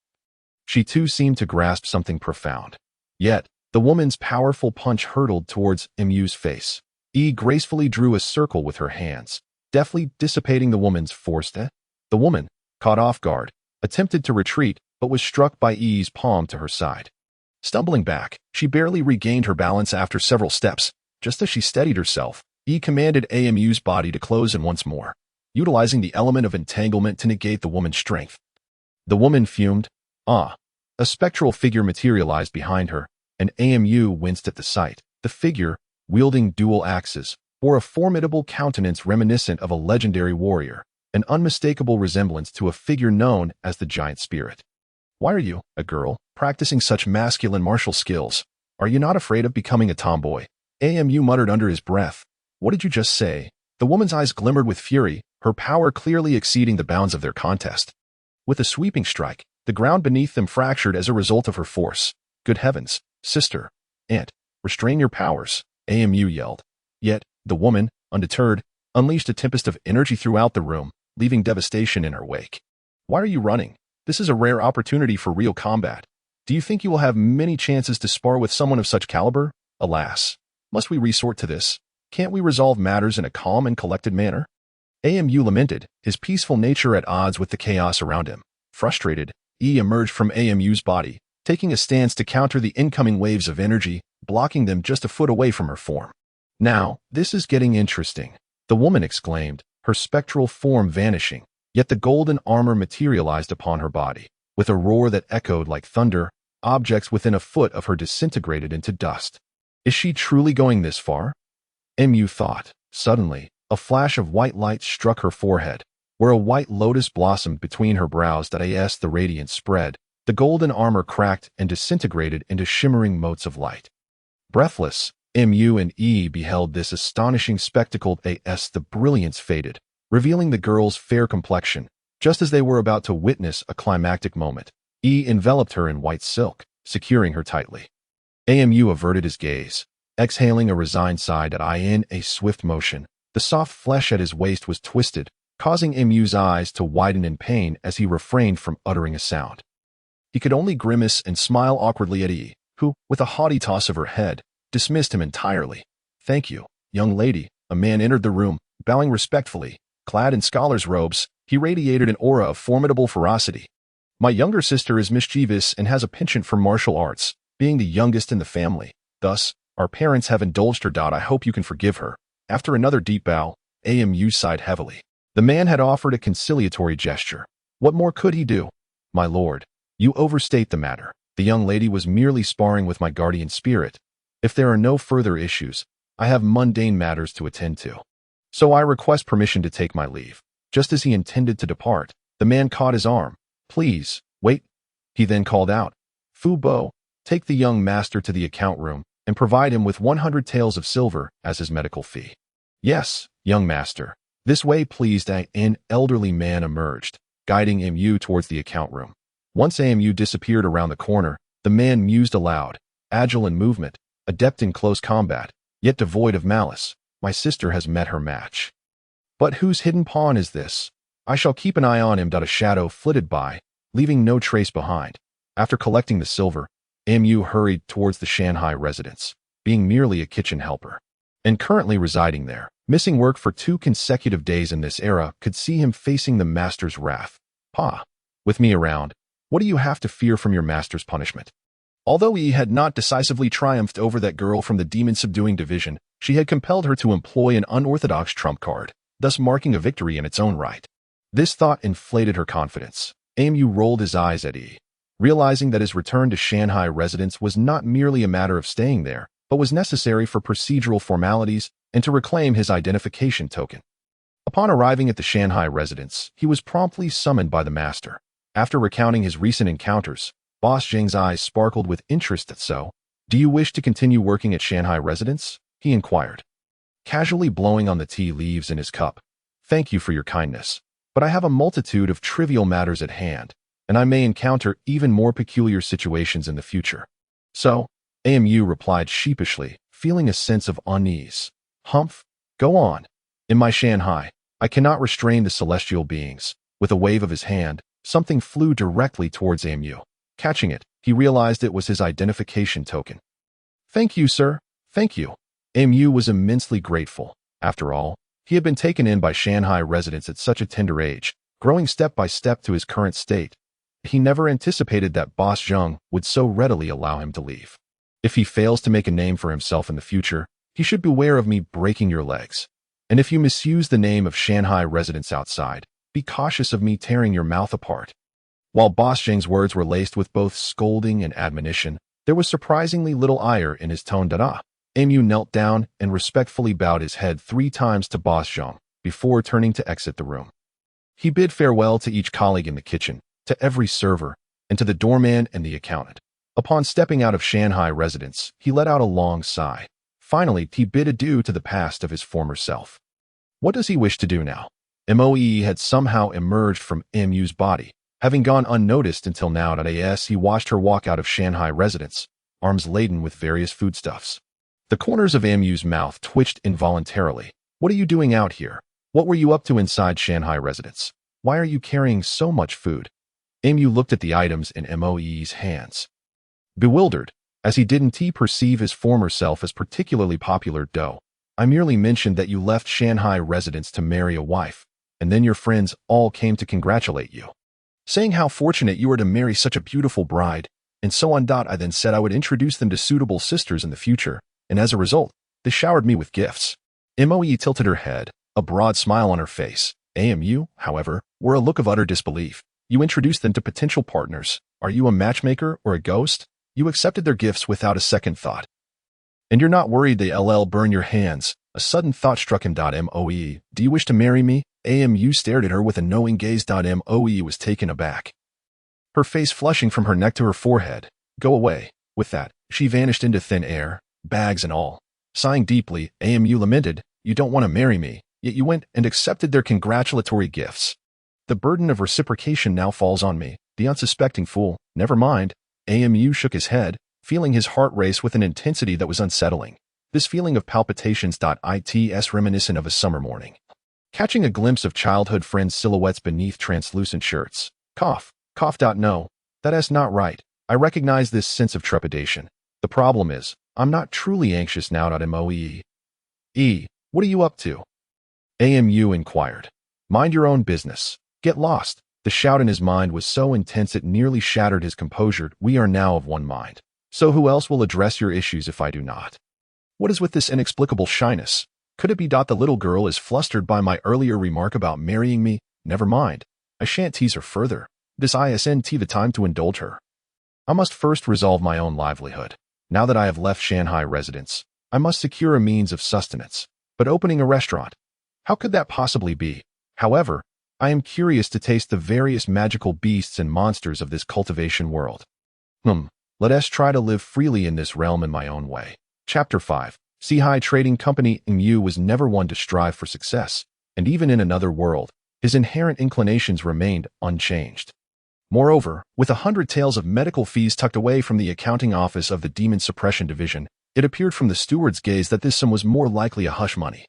She too seemed to grasp something profound. Yet, the woman's powerful punch hurtled towards MU's face. E gracefully drew a circle with her hands, deftly dissipating the woman's force. The woman, caught off guard, attempted to retreat but was struck by E's palm to her side. Stumbling back, she barely regained her balance after several steps. Just as she steadied herself, E commanded AMU's body to close in once more, utilizing the element of entanglement to negate the woman's strength. The woman fumed. Ah! A spectral figure materialized behind her, and AMU winced at the sight. The figure, wielding dual axes, bore a formidable countenance reminiscent of a legendary warrior, an unmistakable resemblance to a figure known as the Giant Spirit. Why are you, a girl, practicing such masculine martial skills? Are you not afraid of becoming a tomboy? AMU muttered under his breath. What did you just say? The woman's eyes glimmered with fury, her power clearly exceeding the bounds of their contest. With a sweeping strike, the ground beneath them fractured as a result of her force. Good heavens, sister, aunt, restrain your powers, AMU yelled. Yet, the woman, undeterred, unleashed a tempest of energy throughout the room, leaving devastation in her wake. Why are you running? This is a rare opportunity for real combat. Do you think you will have many chances to spar with someone of such caliber? Alas, must we resort to this? Can't we resolve matters in a calm and collected manner? AMU lamented, his peaceful nature at odds with the chaos around him. Frustrated, E emerged from AMU's body, taking a stance to counter the incoming waves of energy, blocking them just a foot away from her form. Now, this is getting interesting, the woman exclaimed, her spectral form vanishing, yet the golden armor materialized upon her body. With a roar that echoed like thunder, objects within a foot of her disintegrated into dust. Is she truly going this far? MU thought. Suddenly, a flash of white light struck her forehead, where a white lotus blossomed between her brows. As the radiance spread, the golden armor cracked and disintegrated into shimmering motes of light. Breathless, MU and E beheld this astonishing spectacle. As the brilliance faded, revealing the girl's fair complexion, just as they were about to witness a climactic moment. E enveloped her in white silk, securing her tightly. AMU averted his gaze, exhaling a resigned sigh. In a swift motion, the soft flesh at his waist was twisted, causing MU's eyes to widen in pain as he refrained from uttering a sound. He could only grimace and smile awkwardly at E, who, with a haughty toss of her head, dismissed him entirely. Thank you, young lady. A man entered the room, bowing respectfully. Clad in scholar's robes, he radiated an aura of formidable ferocity. My younger sister is mischievous and has a penchant for martial arts, being the youngest in the family. Thus, our parents have indulged her. I hope you can forgive her. After another deep bow, AMU sighed heavily. The man had offered a conciliatory gesture. What more could he do? My lord, you overstate the matter. The young lady was merely sparring with my guardian spirit. If there are no further issues, I have mundane matters to attend to. So I request permission to take my leave. Just as he intended to depart, the man caught his arm. Please, wait. He then called out, Fu Bo, take the young master to the account room and provide him with 100 taels of silver as his medical fee. Yes, young master. This way, please. An elderly man emerged, guiding MU towards the account room. Once AMU disappeared around the corner, the man mused aloud, agile in movement, adept in close combat, yet devoid of malice. My sister has met her match. But whose hidden pawn is this? I shall keep an eye on him. A shadow flitted by, leaving no trace behind. After collecting the silver, MU hurried towards the Shanghai residence, being merely a kitchen helper. And currently residing there, missing work for 2 consecutive days in this era, could see him facing the master's wrath. Pa, with me around, what do you have to fear from your master's punishment? Although he had not decisively triumphed over that girl from the demon-subduing division, she had compelled her to employ an unorthodox trump card, thus marking a victory in its own right. This thought inflated her confidence. AMU rolled his eyes at E, realizing that his return to Shanghai residence was not merely a matter of staying there, but was necessary for procedural formalities and to reclaim his identification token. Upon arriving at the Shanghai residence, he was promptly summoned by the master. After recounting his recent encounters, Boss Zheng's eyes sparkled with interest. So, Do you wish to continue working at Shanghai residence? He inquired, casually blowing on the tea leaves in his cup. Thank you for your kindness, but I have a multitude of trivial matters at hand, and I may encounter even more peculiar situations in the future. So, AMU replied sheepishly, feeling a sense of unease. Humph, go on. In my Shanghai, I cannot restrain the celestial beings. With a wave of his hand, something flew directly towards AMU. Catching it, he realized it was his identification token. Thank you, sir. Thank you. AMU was immensely grateful. After all, he had been taken in by Shanghai residents at such a tender age, growing step by step to his current state. He never anticipated that Boss Zheng would so readily allow him to leave. If he fails to make a name for himself in the future, he should beware of me breaking your legs. And if you misuse the name of Shanghai residents outside, be cautious of me tearing your mouth apart. While Boss Zheng's words were laced with both scolding and admonition, there was surprisingly little ire in his tone. AMU knelt down and respectfully bowed his head 3 times to Boss Zheng before turning to exit the room. He bid farewell to each colleague in the kitchen, to every server, and to the doorman and the accountant. Upon stepping out of Shanghai residence, he let out a long sigh. Finally, he bid adieu to the past of his former self. What does he wish to do now? MOE had somehow emerged from MU's body, having gone unnoticed until now. As he watched her walk out of Shanghai residence, arms laden with various foodstuffs. The corners of MU's mouth twitched involuntarily. What are you doing out here? What were you up to inside Shanghai residence? Why are you carrying so much food? MU looked at the items in MOE's hands. Bewildered, as he didn't perceive his former self as particularly popular. I merely mentioned that you left Shanghai residence to marry a wife, and then your friends all came to congratulate you, saying how fortunate you were to marry such a beautiful bride, and so on. I then said I would introduce them to suitable sisters in the future, and as a result, they showered me with gifts. MOE tilted her head, a broad smile on her face. AMU, however, wore a look of utter disbelief. You introduced them to potential partners. Are you a matchmaker or a ghost? You accepted their gifts without a second thought. And you're not worried they'll burn your hands. A sudden thought struck him. MOE, do you wish to marry me? AMU stared at her with a knowing gaze. MOE was taken aback, her face flushing from her neck to her forehead. Go away. With that, she vanished into thin air, bags and all. Sighing deeply, AMU lamented, you don't want to marry me, yet you went and accepted their congratulatory gifts. The burden of reciprocation now falls on me, the unsuspecting fool. Never mind. AMU shook his head, feeling his heart race with an intensity that was unsettling. This feeling of palpitations. It's reminiscent of a summer morning, catching a glimpse of childhood friends' silhouettes beneath translucent shirts. Cough. No, that's not right. I recognize this sense of trepidation. The problem is, I'm not truly anxious now. MOE. What are you up to? AMU inquired. Mind your own business. Get lost. The shout in his mind was so intense it nearly shattered his composure. We are now of one mind. So who else will address your issues if I do not? What is with this inexplicable shyness? Could it be the little girl is flustered by my earlier remark about marrying me? Never mind. I shan't tease her further. This isn't the time to indulge her. I must first resolve my own livelihood. Now that I have left Shanghai residence, I must secure a means of sustenance. But opening a restaurant, how could that possibly be? However, I am curious to taste the various magical beasts and monsters of this cultivation world. Let us try to live freely in this realm in my own way. Chapter 5. Shanghai Trading Company. MU was never one to strive for success, and even in another world, his inherent inclinations remained unchanged. Moreover, with 100 tales of medical fees tucked away from the accounting office of the Demon Suppression Division, it appeared from the steward's gaze that this sum was more likely a hush money.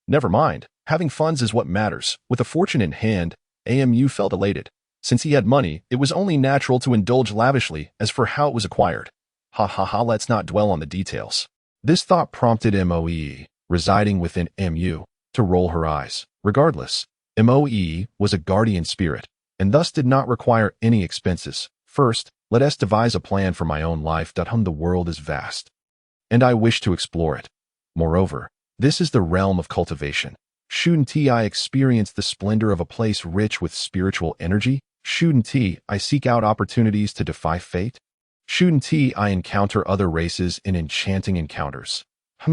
Never mind, having funds is what matters. With a fortune in hand, AMU felt elated. Since he had money, it was only natural to indulge lavishly. As for how it was acquired, let's not dwell on the details. This thought prompted MOE, residing within MU, to roll her eyes. Regardless, MOE was a guardian spirit, and thus did not require any expenses. First, let us devise a plan for my own life. The world is vast, and I wish to explore it. Moreover, this is the realm of cultivation. Shouldn't I experience the splendor of a place rich with spiritual energy? Shouldn't I seek out opportunities to defy fate? Shouldn't I encounter other races in enchanting encounters?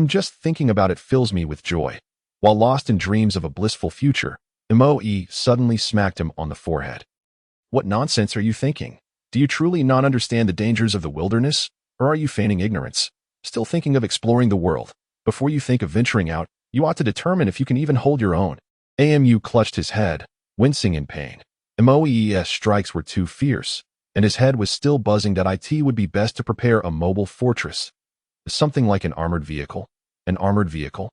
Just thinking about it fills me with joy. While lost in dreams of a blissful future, MOE suddenly smacked him on the forehead. What nonsense are you thinking? Do you truly not understand the dangers of the wilderness? Or are you feigning ignorance? Still thinking of exploring the world? Before you think of venturing out, you ought to determine if you can even hold your own. Amu clutched his head, wincing in pain. Moe's strikes were too fierce, and his head was still buzzing that it would be best to prepare a mobile fortress. Something like an armored vehicle. An armored vehicle?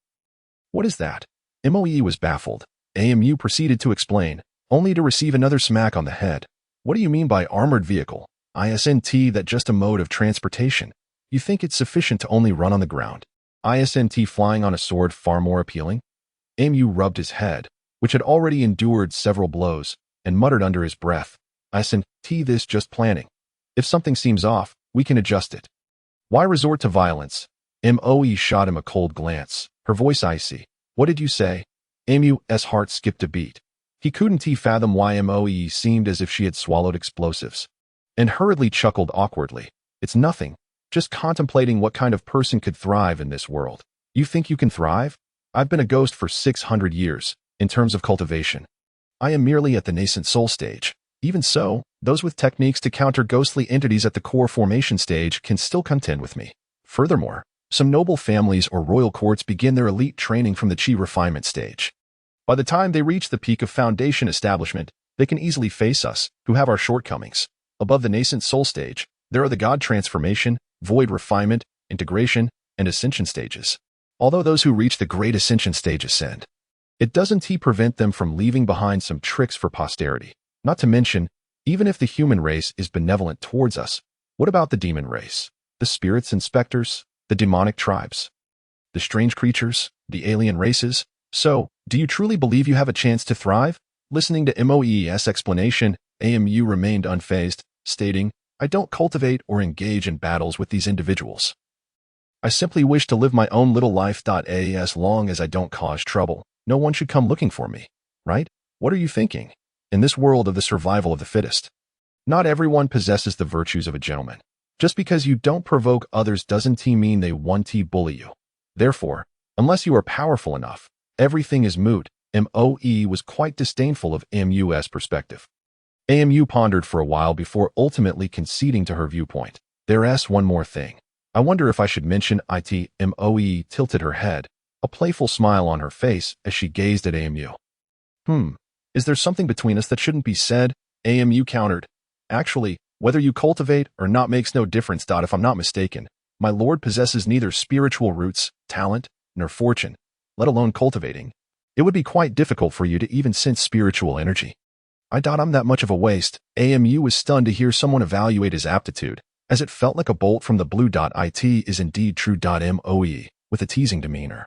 What is that? Moe was baffled. Amu proceeded to explain, only to receive another smack on the head. What do you mean by armored vehicle? Isn't that just a mode of transportation? You think it's sufficient to only run on the ground? Isn't flying on a sword far more appealing? Amu rubbed his head, which had already endured several blows, and muttered under his breath, Isn't this just planning? If something seems off, we can adjust it. Why resort to violence? Moe shot him a cold glance, her voice icy. What did you say? Amu's heart skipped a beat. He couldn't fathom why Moe seemed as if she had swallowed explosives, and hurriedly chuckled awkwardly. It's nothing, just contemplating what kind of person could thrive in this world. You think you can thrive? I've been a ghost for 600 years, in terms of cultivation. I am merely at the nascent soul stage. Even so, those with techniques to counter ghostly entities at the core formation stage can still contend with me. Furthermore, some noble families or royal courts begin their elite training from the chi refinement stage. By the time they reach the peak of foundation establishment, they can easily face us, who have our shortcomings. Above the nascent soul stage, there are the God transformation, void refinement, integration, and ascension stages. Although those who reach the great ascension stage ascend, it doesn't prevent them from leaving behind some tricks for posterity. Not to mention, even if the human race is benevolent towards us, what about the demon race? The spirits and specters? The demonic tribes? The strange creatures? The alien races? So, do you truly believe you have a chance to thrive? Listening to Moe's explanation, Amu remained unfazed, stating, I don't cultivate or engage in battles with these individuals. I simply wish to live my own little life. As long as I don't cause trouble, no one should come looking for me, right? What are you thinking? In this world of the survival of the fittest, not everyone possesses the virtues of a gentleman. Just because you don't provoke others doesn't mean they won't bully you. Therefore, unless you are powerful enough, everything is moot. Moe was quite disdainful of Mu's perspective. Amu pondered for a while before ultimately conceding to her viewpoint. There's one more thing. I wonder if I should mention it. Moe tilted her head, a playful smile on her face as she gazed at Amu. Is there something between us that shouldn't be said? Amu countered. Actually, whether you cultivate or not makes no difference. If I'm not mistaken, my lord possesses neither spiritual roots, talent, nor fortune, let alone cultivating. It would be quite difficult for you to even sense spiritual energy. I'm that much of a waste. Amu was stunned to hear someone evaluate his aptitude, as it felt like a bolt from the blue. It is indeed true. Moe, with a teasing demeanor,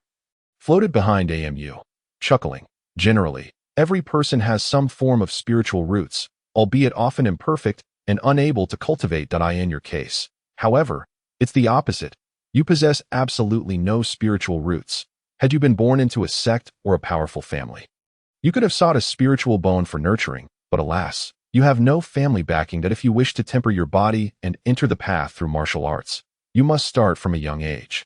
floated behind Amu, chuckling. Generally, every person has some form of spiritual roots, albeit often imperfect and unable to cultivate. In your case, however, it's the opposite. You possess absolutely no spiritual roots. Had you been born into a sect or a powerful family, you could have sought a spiritual bone for nurturing, but alas, you have no family backing. If you wish to temper your body and enter the path through martial arts, you must start from a young age.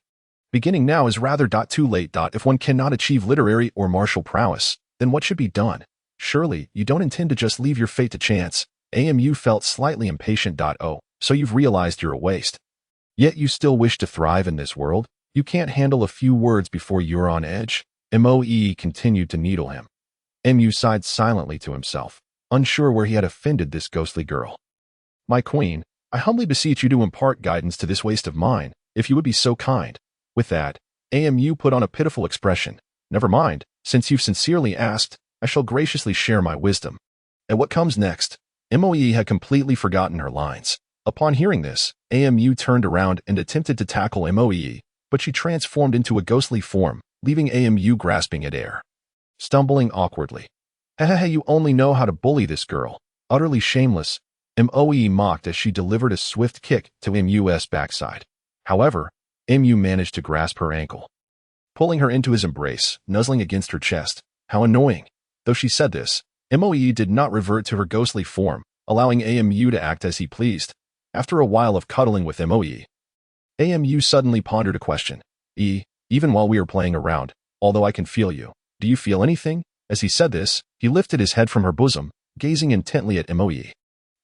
Beginning now is rather too late. If one cannot achieve literary or martial prowess, then what should be done? Surely, you don't intend to just leave your fate to chance. Amu felt slightly impatient. Oh, so you've realized you're a waste. Yet you still wish to thrive in this world? You can't handle a few words before you're on edge? Moe continued to needle him. Mu sighed silently to himself, unsure where he had offended this ghostly girl. My queen, I humbly beseech you to impart guidance to this waste of mine, if you would be so kind. With that, Amu put on a pitiful expression. Never mind, since you've sincerely asked, I shall graciously share my wisdom. And what comes next? Moe had completely forgotten her lines. Upon hearing this, Amu turned around and attempted to tackle Moe, but she transformed into a ghostly form, leaving Amu grasping at air. Stumbling awkwardly. Hey, you only know how to bully this girl. Utterly shameless. Moe mocked as she delivered a swift kick to Mu's backside. However, Mu managed to grasp her ankle, pulling her into his embrace, nuzzling against her chest. How annoying. Though she said this, Moe did not revert to her ghostly form, allowing Amu to act as he pleased. After a while of cuddling with Moe, Amu suddenly pondered a question. Even while we are playing around, although I can feel you, do you feel anything? As he said this, he lifted his head from her bosom, gazing intently at Moe.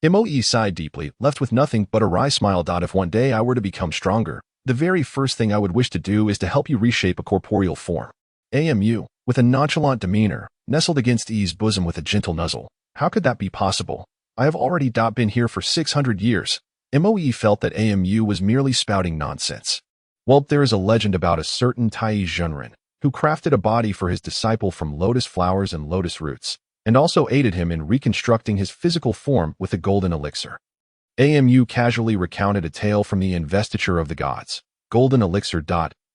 Moe sighed deeply, left with nothing but a wry smile. If one day I were to become stronger, the very first thing I would wish to do is to help you reshape a corporeal form. Amu, with a nonchalant demeanor, nestled against E's bosom with a gentle nuzzle. How could that be possible? I have already been here for 600 years. Moe felt that Amu was merely spouting nonsense. Well, there is a legend about a certain Tai Junren, who crafted a body for his disciple from lotus flowers and lotus roots, and also aided him in reconstructing his physical form with a golden elixir. Amu casually recounted a tale from the investiture of the gods, golden elixir.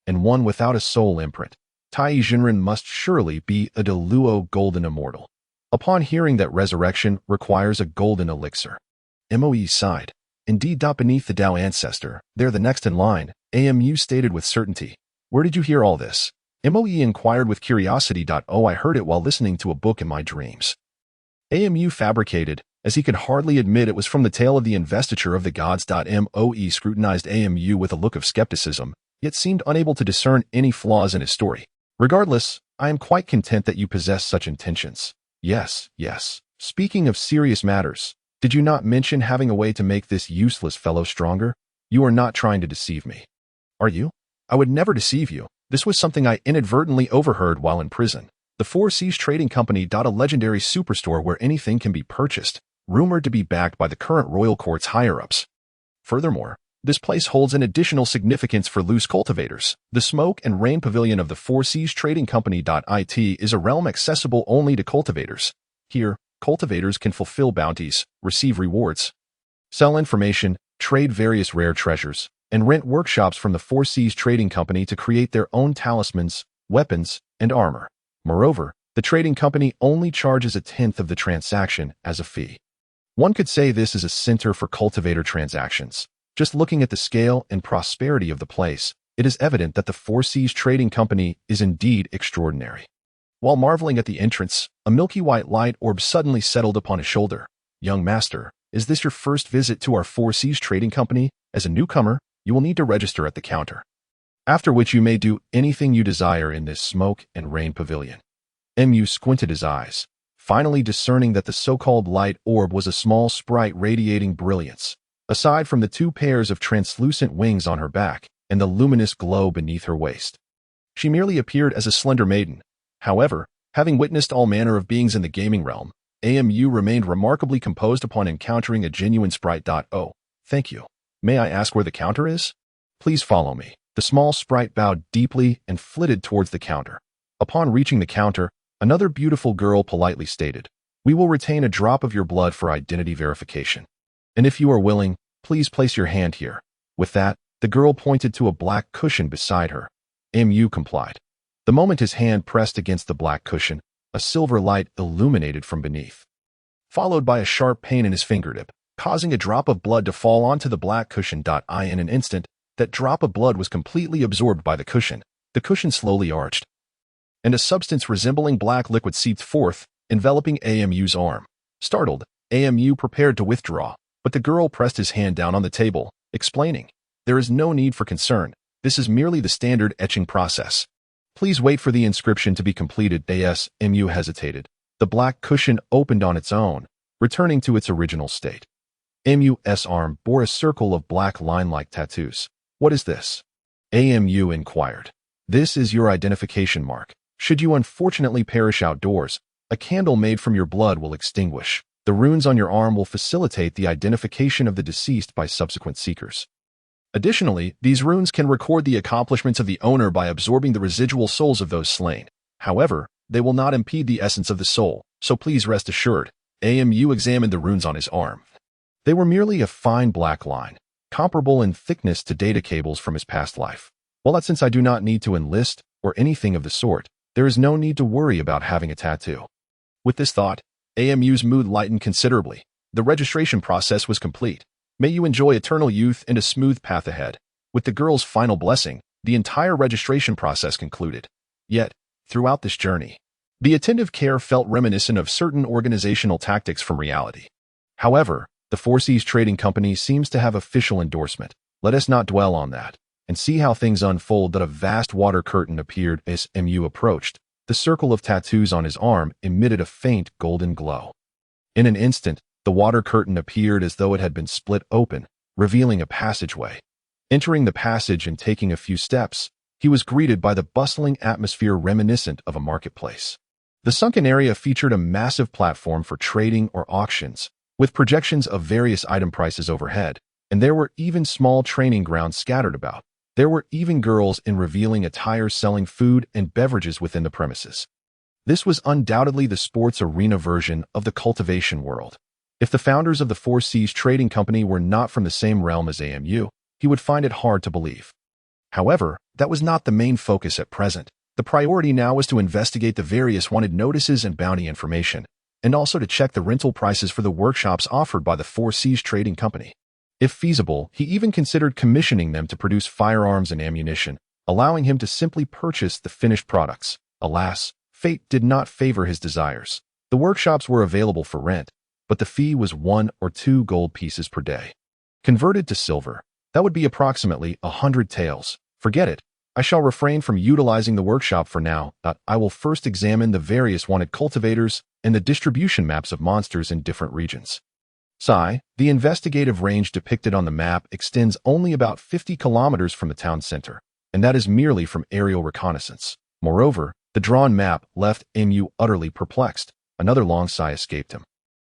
And one without a soul imprint. Tai Junren must surely be a Deluo golden immortal. Upon hearing that resurrection requires a golden elixir, Moe sighed. Indeed, beneath the Tao ancestor, they're the next in line, Amu stated with certainty. Where did you hear all this? Moe inquired with curiosity. Oh, I heard it while listening to a book in my dreams. Amu fabricated, as he could hardly admit it was from the tale of the investiture of the gods. Moe scrutinized Amu with a look of skepticism, yet seemed unable to discern any flaws in his story. Regardless, I am quite content that you possess such intentions. Yes. Speaking of serious matters, did you not mention having a way to make this useless fellow stronger? You are not trying to deceive me. Are you? I would never deceive you. This was something I inadvertently overheard while in prison. The Four Seas Trading Company. A legendary superstore where anything can be purchased, rumored to be backed by the current royal court's higher-ups. Furthermore, this place holds an additional significance for loose cultivators. The Smoke and Rain Pavilion of the Four Seas Trading Company. It is a realm accessible only to cultivators. Here, cultivators can fulfill bounties, receive rewards, sell information, trade various rare treasures, and rent workshops from the Four Seas Trading Company to create their own talismans, weapons, and armor. Moreover, the trading company only charges a tenth of the transaction as a fee. One could say this is a center for cultivator transactions. Just looking at the scale and prosperity of the place, it is evident that the Four Seas Trading Company is indeed extraordinary. While marveling at the entrance, a milky white light orb suddenly settled upon his shoulder. Young master, is this your first visit to our Four Seas Trading Company? As a newcomer, you will need to register at the counter, after which you may do anything you desire in this Smoke and Rain Pavilion. Mu squinted his eyes, finally discerning that the so-called light orb was a small sprite radiating brilliance. Aside from the two pairs of translucent wings on her back and the luminous glow beneath her waist, she merely appeared as a slender maiden. However, having witnessed all manner of beings in the gaming realm, Amu remained remarkably composed upon encountering a genuine sprite. Oh, thank you. May I ask where the counter is? Please follow me. The small sprite bowed deeply and flitted towards the counter. Upon reaching the counter, another beautiful girl politely stated, "We will retain a drop of your blood for identity verification. And if you are willing, please place your hand here." With that, the girl pointed to a black cushion beside her. Mu complied. The moment his hand pressed against the black cushion, a silver light illuminated from beneath, followed by a sharp pain in his fingertip, causing a drop of blood to fall onto the black cushion. In an instant, that drop of blood was completely absorbed by the cushion. The cushion slowly arched, and a substance resembling black liquid seeped forth, enveloping Amu's arm. Startled, Amu prepared to withdraw, but the girl pressed his hand down on the table, explaining, "There is no need for concern. This is merely the standard etching process. Please wait for the inscription to be completed." Mu hesitated. The black cushion opened on its own, returning to its original state. Mu's arm bore a circle of black line-like tattoos. "What is this?" Amu inquired. "This is your identification mark. Should you unfortunately perish outdoors, a candle made from your blood will extinguish. The runes on your arm will facilitate the identification of the deceased by subsequent seekers. Additionally, these runes can record the accomplishments of the owner by absorbing the residual souls of those slain. However, they will not impede the essence of the soul, so please rest assured." Amu examined the runes on his arm. They were merely a fine black line, comparable in thickness to data cables from his past life. "Well, since I do not need to enlist or anything of the sort, there is no need to worry about having a tattoo." With this thought, Amu's mood lightened considerably. The registration process was complete. May you enjoy eternal youth and a smooth path ahead. With the girl's final blessing, the entire registration process concluded. Yet, throughout this journey, the attentive care felt reminiscent of certain organizational tactics from reality. However, the Four Seas Trading Company seems to have official endorsement. Let us not dwell on that, and see how things unfold. That a vast water curtain appeared as Mu approached. The circle of tattoos on his arm emitted a faint golden glow. In an instant, The water curtain appeared as though it had been split open, revealing a passageway. Entering the passage and taking a few steps, he was greeted by the bustling atmosphere reminiscent of a marketplace. The sunken area featured a massive platform for trading or auctions, with projections of various item prices overhead, and there were even small training grounds scattered about. There were even girls in revealing attire selling food and beverages within the premises. This was undoubtedly the sports arena version of the cultivation world. If the founders of the Four Seas Trading Company were not from the same realm as AMU, he would find it hard to believe. However, that was not the main focus at present. The priority now was to investigate the various wanted notices and bounty information, and also to check the rental prices for the workshops offered by the Four Seas Trading Company. If feasible, he even considered commissioning them to produce firearms and ammunition, allowing him to simply purchase the finished products. Alas, fate did not favor his desires. The workshops were available for rent, but the fee was 1 or 2 gold pieces per day. Converted to silver, that would be approximately 100 taels. Forget it. I shall refrain from utilizing the workshop for now. I will first examine the various wanted cultivators and the distribution maps of monsters in different regions. Sigh, the investigative range depicted on the map extends only about 50 kilometers from the town center, and that is merely from aerial reconnaissance. Moreover, the drawn map left AMU utterly perplexed. Another long sigh escaped him.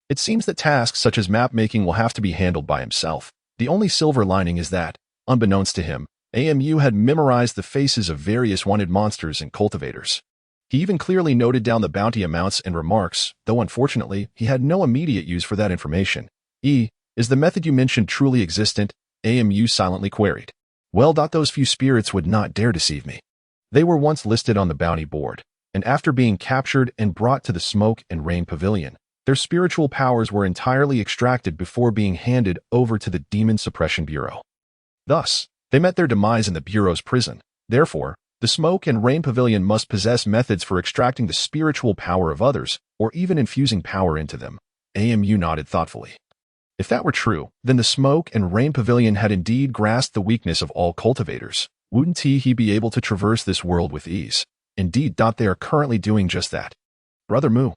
It seems that tasks such as map-making will have to be handled by himself. The only silver lining is that, unbeknownst to him, AMU had memorized the faces of various wanted monsters and cultivators. He even clearly noted down the bounty amounts and remarks, though unfortunately, he had no immediate use for that information. Is the method you mentioned truly existent? AMU silently queried. Well, those few spirits would not dare deceive me. They were once listed on the bounty board, and after being captured and brought to the Smoke and Rain Pavilion, their spiritual powers were entirely extracted before being handed over to the Demon Suppression Bureau. Thus, they met their demise in the Bureau's prison. Therefore, the Smoke and Rain Pavilion must possess methods for extracting the spiritual power of others, or even infusing power into them. AMU nodded thoughtfully. If that were true, then the Smoke and Rain Pavilion had indeed grasped the weakness of all cultivators. Wouldn't he be able to traverse this world with ease? Indeed, they are currently doing just that. Brother Mu.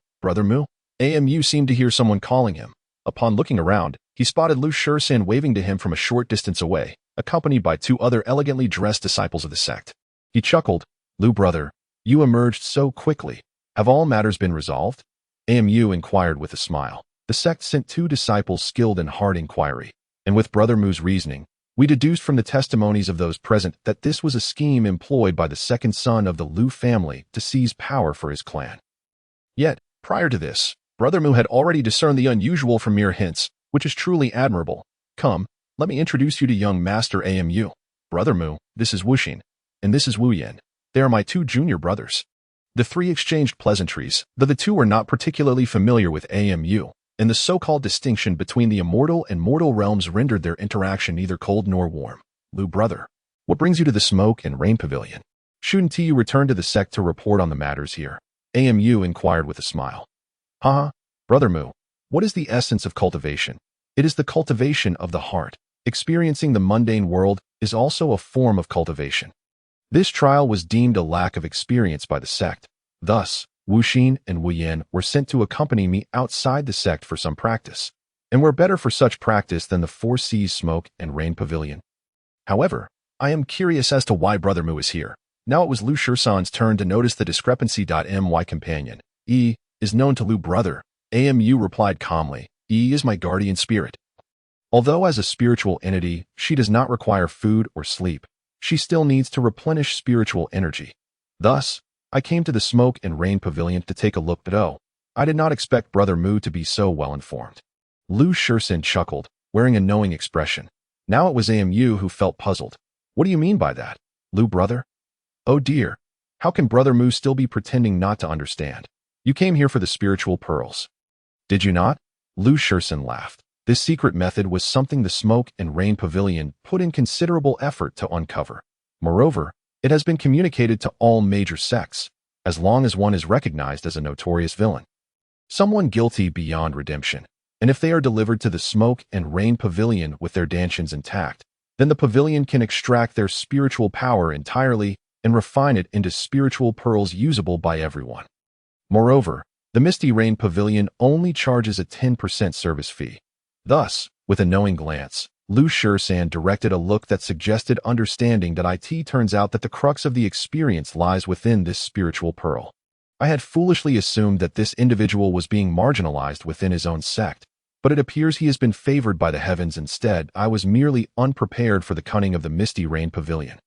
AMU seemed to hear someone calling him. Upon looking around, he spotted Lu Shursin waving to him from a short distance away, accompanied by 2 other elegantly dressed disciples of the sect. He chuckled. Lu brother, you emerged so quickly. Have all matters been resolved? AMU inquired with a smile. The sect sent 2 disciples skilled in hard inquiry, and with Brother Mu's reasoning, we deduced from the testimonies of those present that this was a scheme employed by the second son of the Lu family to seize power for his clan. Yet, prior to this, Brother Mu had already discerned the unusual from mere hints, which is truly admirable. Come, let me introduce you to young Master AMU. Brother Mu, this is Wuxin, and this is Wu Yan. They are my 2 junior brothers. The 3 exchanged pleasantries, though the 2 were not particularly familiar with AMU, and the so-called distinction between the immortal and mortal realms rendered their interaction neither cold nor warm. Lu brother, what brings you to the Smoke and Rain Pavilion? Shouldn't you return to the sect to report on the matters here? AMU inquired with a smile. Brother Mu, what is the essence of cultivation? It is the cultivation of the heart. Experiencing the mundane world is also a form of cultivation. This trial was deemed a lack of experience by the sect. Thus, Wu Xin and Wu Yan were sent to accompany me outside the sect for some practice, and were better for such practice than the Four Seas Smoke and Rain Pavilion. However, I am curious as to why Brother Mu is here. Now it was Lu Shursan's turn to notice the discrepancy. My companion, is known to Lu brother. AMU replied calmly. Is my guardian spirit. Although as a spiritual entity, she does not require food or sleep, she still needs to replenish spiritual energy. Thus, I came to the Smoke and Rain Pavilion to take a look, but I did not expect Brother Mu to be so well informed. Lu Shursin chuckled, wearing a knowing expression. Now it was AMU who felt puzzled. What do you mean by that, Lu brother? Oh dear, how can Brother Mu still be pretending not to understand? You came here for the spiritual pearls. Did you not? Lu Shursin laughed. This secret method was something the Smoke and Rain Pavilion put in considerable effort to uncover. Moreover, it has been communicated to all major sects, as long as one is recognized as a notorious villain. Someone guilty beyond redemption. And if they are delivered to the Smoke and Rain Pavilion with their dantians intact, then the pavilion can extract their spiritual power entirely and refine it into spiritual pearls usable by everyone. Moreover, The Misty Rain Pavilion only charges a 10% service fee. Thus, with a knowing glance, Lu Shisan directed a look that suggested understanding that it turns out that the crux of the experience lies within this spiritual pearl. I had foolishly assumed that this individual was being marginalized within his own sect, but it appears he has been favored by the heavens instead. I was merely unprepared for the cunning of the Misty Rain Pavilion,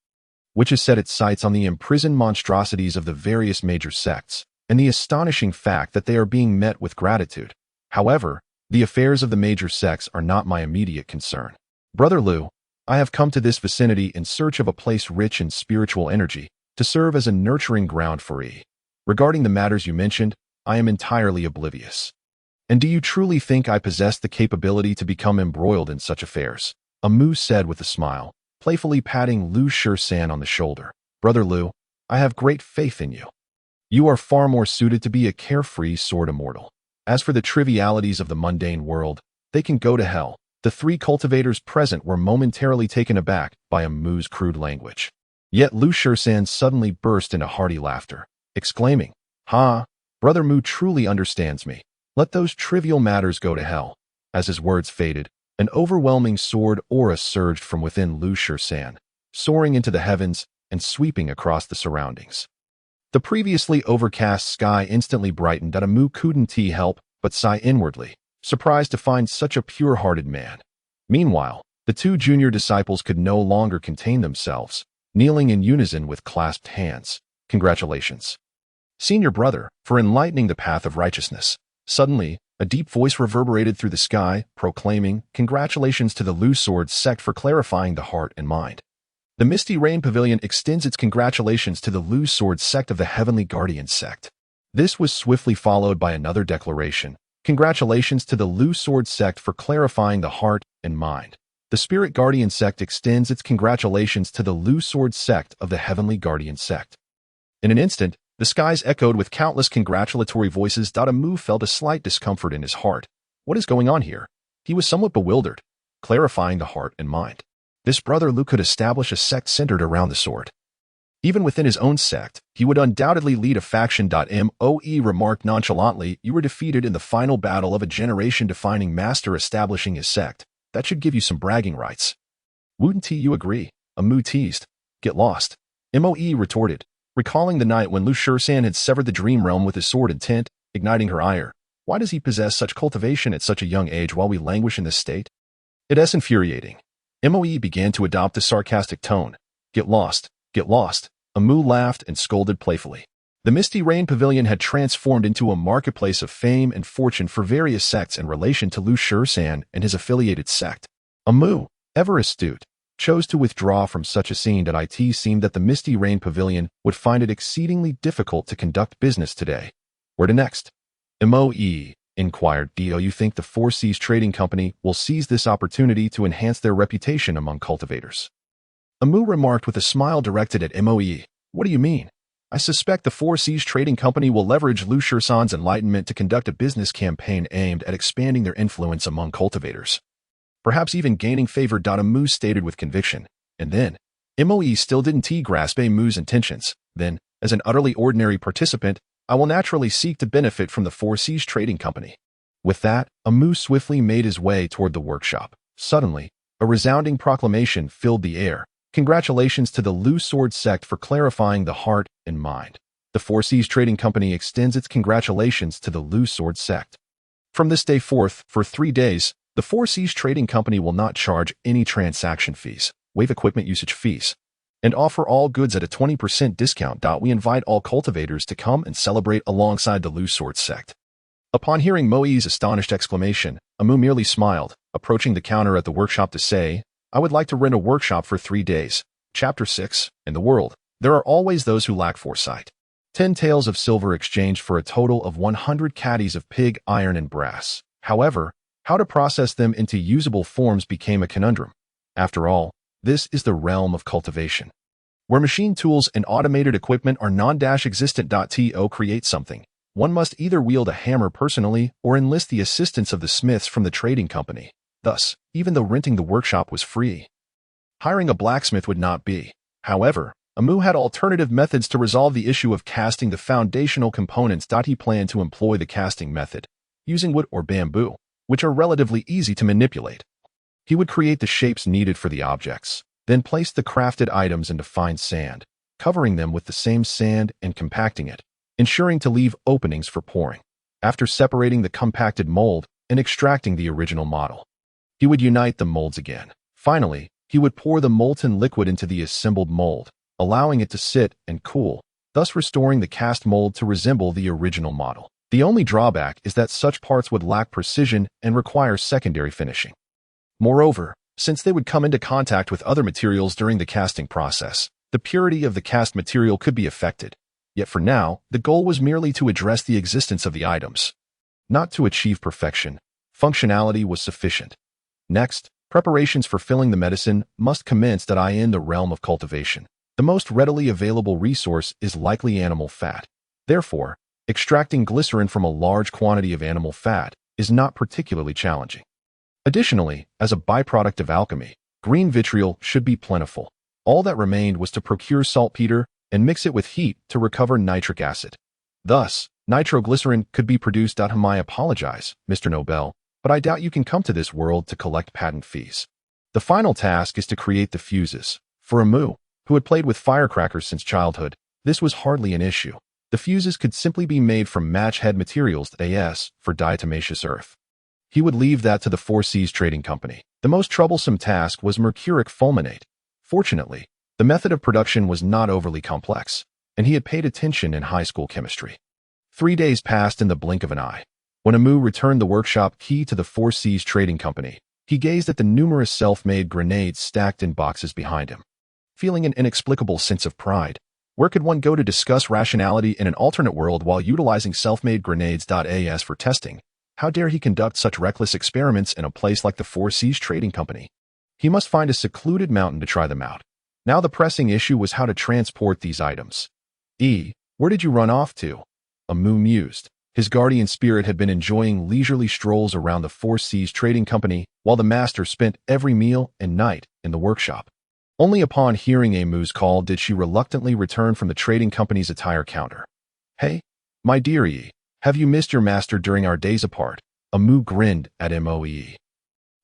which has set its sights on the imprisoned monstrosities of the various major sects, and the astonishing fact that they are being met with gratitude. However, the affairs of the major sects are not my immediate concern. Brother Lu, I have come to this vicinity in search of a place rich in spiritual energy to serve as a nurturing ground for E. Regarding the matters you mentioned, I am entirely oblivious. And do you truly think I possess the capability to become embroiled in such affairs? Amu said with a smile, playfully patting Lu Shisan on the shoulder. Brother Lu, I have great faith in you. You are far more suited to be a carefree sword immortal. As for the trivialities of the mundane world, they can go to hell. The three cultivators present were momentarily taken aback by Amu's crude language. Yet Lu Shisan suddenly burst into hearty laughter, exclaiming, "Ha! Brother Mu truly understands me. Let those trivial matters go to hell." As his words faded, an overwhelming sword aura surged from within Lu Shisan, soaring into the heavens and sweeping across the surroundings. The previously overcast sky instantly brightened. Amu couldn't help but sigh inwardly, surprised to find such a pure-hearted man. Meanwhile, the two junior disciples could no longer contain themselves, kneeling in unison with clasped hands. Congratulations, senior brother, for enlightening the path of righteousness. Suddenly, a deep voice reverberated through the sky, proclaiming, "Congratulations to the Lu Sword sect for clarifying the heart and mind. The Misty Rain Pavilion extends its congratulations to the Lu Sword sect of the Heavenly Guardian sect." This was swiftly followed by another declaration. "Congratulations to the Lu Sword sect for clarifying the heart and mind. The Spirit Guardian sect extends its congratulations to the Lu Sword sect of the Heavenly Guardian sect." In an instant, the skies echoed with countless congratulatory voices. Amu felt a slight discomfort in his heart. What is going on here? He was somewhat bewildered. Clarifying the heart and mind. This brother Lu could establish a sect centered around the sword. Even within his own sect, he would undoubtedly lead a faction. Moe remarked nonchalantly, "You were defeated in the final battle of a generation-defining master establishing his sect. That should give you some bragging rights." "Wouldn't you agree?" Amu teased. "Get lost," Moe retorted, recalling the night when Lu Shisan had severed the dream realm with his sword intent, igniting her ire. Why does he possess such cultivation at such a young age while we languish in this state? It is infuriating. Moe began to adopt a sarcastic tone. Get lost, get lost." Amu laughed and scolded playfully. The Misty Rain Pavilion had transformed into a marketplace of fame and fortune for various sects in relation to Lu Shisan and his affiliated sect. Amu, ever astute, chose to withdraw from such a scene. It seemed that the Misty Rain Pavilion would find it exceedingly difficult to conduct business today. Where to next? Moe inquired. "Do you think the Four Seas Trading Company will seize this opportunity to enhance their reputation among cultivators?" Amu remarked with a smile directed at Moe. "What do you mean?" "I suspect the Four Seas Trading Company will leverage Lu Shisan's enlightenment to conduct a business campaign aimed at expanding their influence among cultivators. Perhaps even gaining favor." Amu stated with conviction. And then, Moe still didn't grasp Amu's intentions. "Then, as an utterly ordinary participant, I will naturally seek to benefit from the Four Seas Trading Company." With that, Amu swiftly made his way toward the workshop. Suddenly, a resounding proclamation filled the air. "Congratulations to the Lu Sword sect for clarifying the heart and mind. The Four Seas Trading Company extends its congratulations to the Lu Sword sect. From this day forth, for 3 days, the Four Seas Trading Company will not charge any transaction fees, waive equipment usage fees, and offer all goods at a 20% discount. We invite all cultivators to come and celebrate alongside the Lu Sword sect." Upon hearing Moe's astonished exclamation, Amu merely smiled, approaching the counter at the workshop to say, "I would like to rent a workshop for 3 days. Chapter 6. In the world, there are always those who lack foresight. 10 taels of silver exchanged for a total of 100 caddies of pig iron and brass. However, how to process them into usable forms became a conundrum. After all, this is the realm of cultivation, where machine tools and automated equipment are non-existent. To create something, one must either wield a hammer personally or enlist the assistance of the smiths from the trading company. Thus, even though renting the workshop was free, hiring a blacksmith would not be. However, Amu had alternative methods to resolve the issue of casting the foundational components. He planned to employ the casting method, using wood or bamboo, which are relatively easy to manipulate. He would create the shapes needed for the objects, then place the crafted items into fine sand, covering them with the same sand and compacting it, ensuring to leave openings for pouring. After separating the compacted mold and extracting the original model, he would unite the molds again. Finally, he would pour the molten liquid into the assembled mold, allowing it to sit and cool, thus restoring the cast mold to resemble the original model. The only drawback is that such parts would lack precision and require secondary finishing. Moreover, since they would come into contact with other materials during the casting process, the purity of the cast material could be affected. Yet for now, the goal was merely to address the existence of the items. Not to achieve perfection, functionality was sufficient. Next, preparations for filling the medicine must commence. In the realm of cultivation, the most readily available resource is likely animal fat. Therefore, extracting glycerin from a large quantity of animal fat is not particularly challenging. Additionally, as a byproduct of alchemy, green vitriol should be plentiful. All that remained was to procure saltpeter and mix it with heat to recover nitric acid. Thus, nitroglycerin could be produced. I apologize, Mr. Nobel, but I doubt you can come to this world to collect patent fees. The final task is to create the fuses. For Amu, who had played with firecrackers since childhood, this was hardly an issue. The fuses could simply be made from match-head materials. As for diatomaceous earth, he would leave that to the Four Seas Trading Company. The most troublesome task was mercuric fulminate. Fortunately, the method of production was not overly complex, and he had paid attention in high school chemistry. 3 days passed in the blink of an eye. When Amu returned the workshop key to the Four Seas Trading Company, he gazed at the numerous self-made grenades stacked in boxes behind him. Feeling an inexplicable sense of pride, where could one go to discuss rationality in an alternate world while utilizing self-made grenades? As for testing, how dare he conduct such reckless experiments in a place like the Four Seas Trading Company? He must find a secluded mountain to try them out. Now the pressing issue was how to transport these items. Where did you run off to? Amu mused. His guardian spirit had been enjoying leisurely strolls around the Four Seas Trading Company while the master spent every meal and night in the workshop. Only upon hearing Amu's call did she reluctantly return from the trading company's attire counter. Hey, my dear have you missed your master during our days apart? Amu grinned at Moe.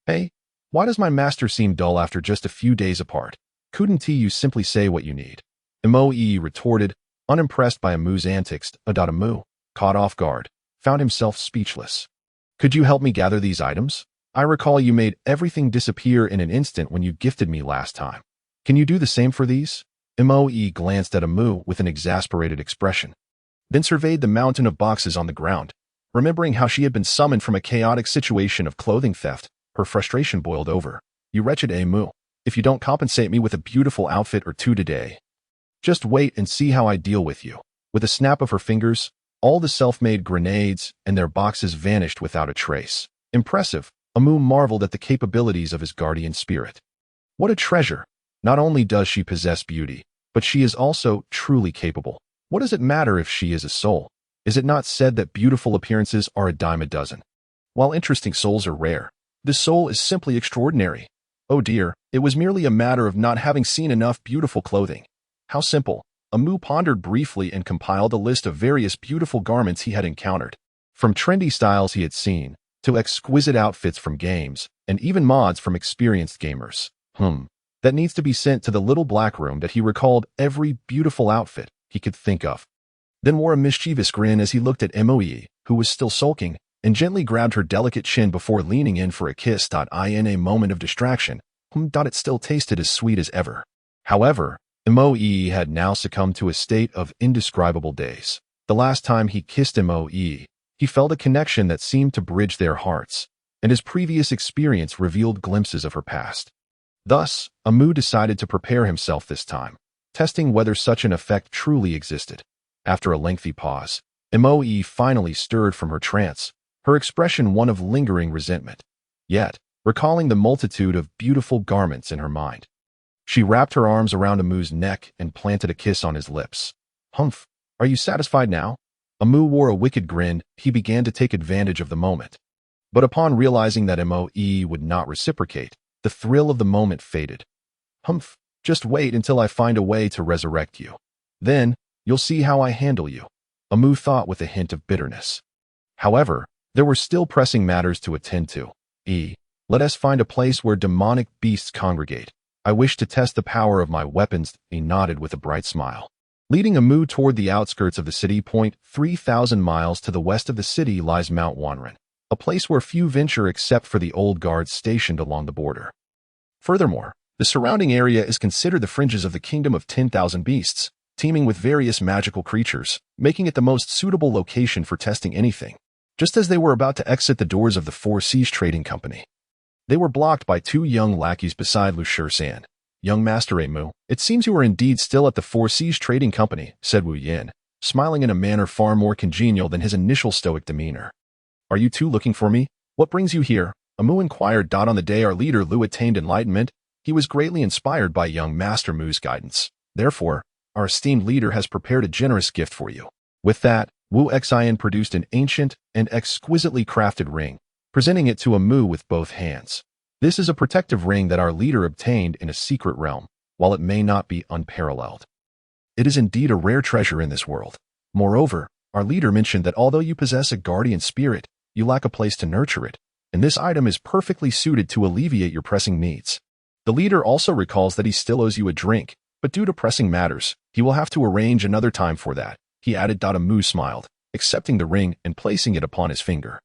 Hey, why does my master seem dull after just a few days apart? Couldn't you simply say what you need? Moe retorted, unimpressed by Amu's antics. Amu, caught off guard, found himself speechless. Could you help me gather these items? I recall you made everything disappear in an instant when you gifted me last time. Can you do the same for these? Moe glanced at Amu with an exasperated expression, then surveyed the mountain of boxes on the ground. Remembering how she had been summoned from a chaotic situation of clothing theft, her frustration boiled over. You wretched Amu, if you don't compensate me with a beautiful outfit or two today, just wait and see how I deal with you. With a snap of her fingers, all the self-made grenades and their boxes vanished without a trace. Impressive, Amu marveled at the capabilities of his guardian spirit. What a treasure! Not only does she possess beauty, but she is also truly capable. What does it matter if she is a soul? Is it not said that beautiful appearances are a dime a dozen? While interesting souls are rare, this soul is simply extraordinary. Oh dear, it was merely a matter of not having seen enough beautiful clothing. How simple. Amu pondered briefly and compiled a list of various beautiful garments he had encountered. From trendy styles he had seen, to exquisite outfits from games, and even mods from experienced gamers. That needs to be sent to the little black room. That he recalled every beautiful outfit he could think of. Then wore a mischievous grin as he looked at Moe, who was still sulking, and gently grabbed her delicate chin before leaning in for a kiss. In a moment of distraction, it still tasted as sweet as ever. However, Moe had now succumbed to a state of indescribable daze. The last time he kissed Moe, he felt a connection that seemed to bridge their hearts, and his previous experience revealed glimpses of her past. Thus, Amu decided to prepare himself this time, testing whether such an effect truly existed. After a lengthy pause, Moe finally stirred from her trance, her expression one of lingering resentment. Yet, recalling the multitude of beautiful garments in her mind, she wrapped her arms around Amu's neck and planted a kiss on his lips. Are you satisfied now? Amu wore a wicked grin. He began to take advantage of the moment. But upon realizing that Moe would not reciprocate, the thrill of the moment faded. Just wait until I find a way to resurrect you. Then, you'll see how I handle you. Amu thought with a hint of bitterness. However, there were still pressing matters to attend to. Let us find a place where demonic beasts congregate. I wish to test the power of my weapons, he nodded with a bright smile. Leading Amu toward the outskirts of the city, 3,000 miles to the west of the city lies Mount Wanren, a place where few venture except for the old guards stationed along the border. Furthermore, the surrounding area is considered the fringes of the kingdom of 10,000 beasts, teeming with various magical creatures, making it the most suitable location for testing anything. Just as they were about to exit the doors of the Four Seas Trading Company, they were blocked by two young lackeys beside Lu Shisan. Young Master Amu, it seems you are indeed still at the Four Seas Trading Company, said Wu Yin, smiling in a manner far more congenial than his initial stoic demeanor. Are you two looking for me? What brings you here? Amu inquired. On the day our leader Lu attained enlightenment, he was greatly inspired by young Master Mu's guidance. Therefore, our esteemed leader has prepared a generous gift for you. With that, Wu Xian produced an ancient and exquisitely crafted ring, presenting it to Amu with both hands. This is a protective ring that our leader obtained in a secret realm, while it may not be unparalleled. It is indeed a rare treasure in this world. Moreover, our leader mentioned that although you possess a guardian spirit, you lack a place to nurture it, and this item is perfectly suited to alleviate your pressing needs. The leader also recalls that he still owes you a drink, but due to pressing matters, he will have to arrange another time for that, he added. Amu smiled, accepting the ring and placing it upon his finger.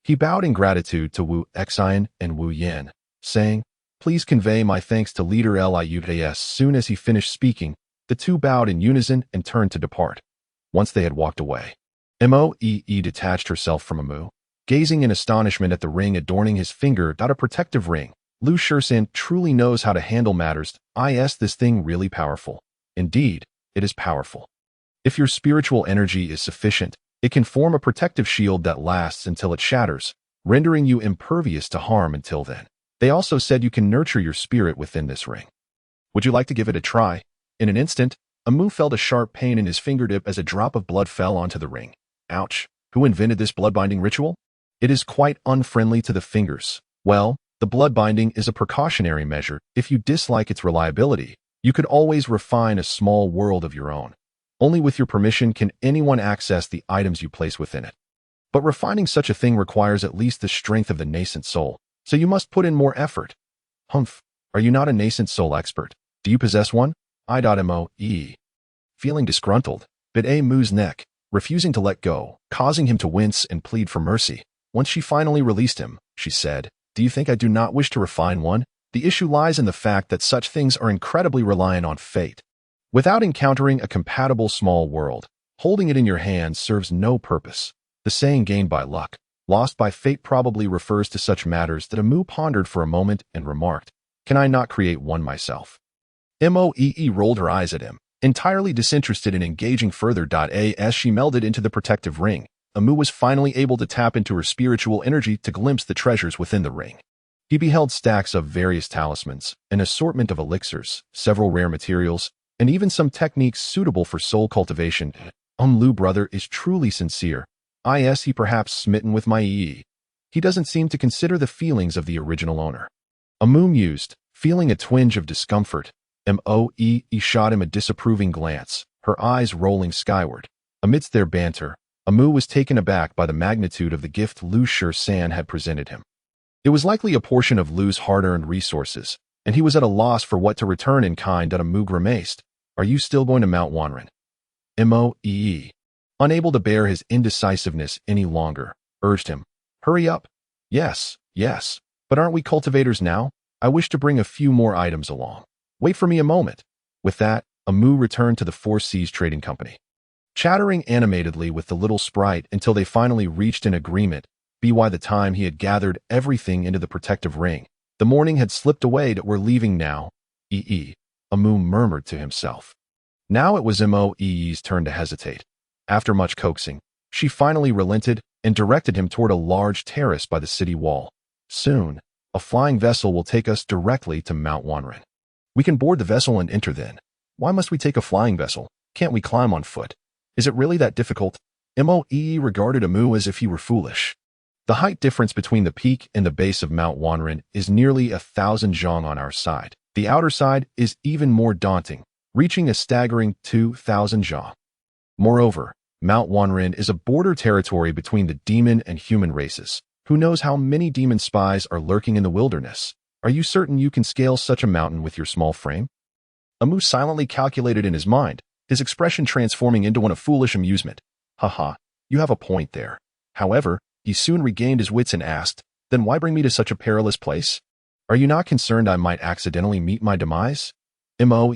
He bowed in gratitude to Wu Xian and Wu Yin, saying, Please convey my thanks to Leader Liu. As soon as he finished speaking, the two bowed in unison and turned to depart. Once they had walked away, Moe detached herself from Amu, gazing in astonishment at the ring adorning his finger. A protective ring. Lu Shisan truly knows how to handle matters. This thing really powerful. Indeed, it is powerful. If your spiritual energy is sufficient, it can form a protective shield that lasts until it shatters, rendering you impervious to harm until then. They also said you can nurture your spirit within this ring. Would you like to give it a try? In an instant, Amu felt a sharp pain in his fingertip as a drop of blood fell onto the ring. Ouch! Who invented this blood-binding ritual? It is quite unfriendly to the fingers. Well, the blood binding is a precautionary measure. If you dislike its reliability, you could always refine a small world of your own. Only with your permission can anyone access the items you place within it. But refining such a thing requires at least the strength of the nascent soul, so you must put in more effort. Humph, are you not a nascent soul expert? Do you possess one? Moe. Feeling disgruntled, bit Amu's neck, refusing to let go, causing him to wince and plead for mercy. Once she finally released him, she said, Do you think I do not wish to refine one? The issue lies in the fact that such things are incredibly reliant on fate. Without encountering a compatible small world, holding it in your hands serves no purpose. The saying gained by luck, lost by fate probably refers to such matters. That Amu pondered for a moment and remarked, Can I not create one myself? Moe rolled her eyes at him, entirely disinterested in engaging further. As she melded into the protective ring, Amu was finally able to tap into her spiritual energy to glimpse the treasures within the ring. He beheld stacks of various talismans, an assortment of elixirs, several rare materials, and even some techniques suitable for soul cultivation. Lu brother is truly sincere. He perhaps smitten with my He doesn't seem to consider the feelings of the original owner. Amu mused, feeling a twinge of discomfort. Moe shot him a disapproving glance, her eyes rolling skyward. Amidst their banter, Amu was taken aback by the magnitude of the gift Lu Shisan had presented him. It was likely a portion of Lu's hard-earned resources, and he was at a loss for what to return in kind. Amu grimaced. Are you still going to Mount Wanren? Moe, unable to bear his indecisiveness any longer, urged him. Hurry up. Yes, but aren't we cultivators now? I wish to bring a few more items along. Wait for me a moment. With that, Amu returned to the Four Seas Trading Company, chattering animatedly with the little sprite until they finally reached an agreement. By the time he had gathered everything into the protective ring, the morning had slipped away. That we're leaving now. Amu murmured to himself. Now it was Moe's turn to hesitate. After much coaxing, she finally relented and directed him toward a large terrace by the city wall. Soon, a flying vessel will take us directly to Mount Wanren. We can board the vessel and enter then. Why must we take a flying vessel? Can't we climb on foot? Is it really that difficult? Moe regarded Amu as if he were foolish. The height difference between the peak and the base of Mount Wanren is nearly 1,000 zhong on our side. The outer side is even more daunting, reaching a staggering 2,000 ja. Moreover, Mount Wanren is a border territory between the demon and human races. Who knows how many demon spies are lurking in the wilderness? Are you certain you can scale such a mountain with your small frame? Amu silently calculated in his mind, his expression transforming into one of foolish amusement. Haha, you have a point there. However, he soon regained his wits and asked, then why bring me to such a perilous place? Are you not concerned I might accidentally meet my demise? Moe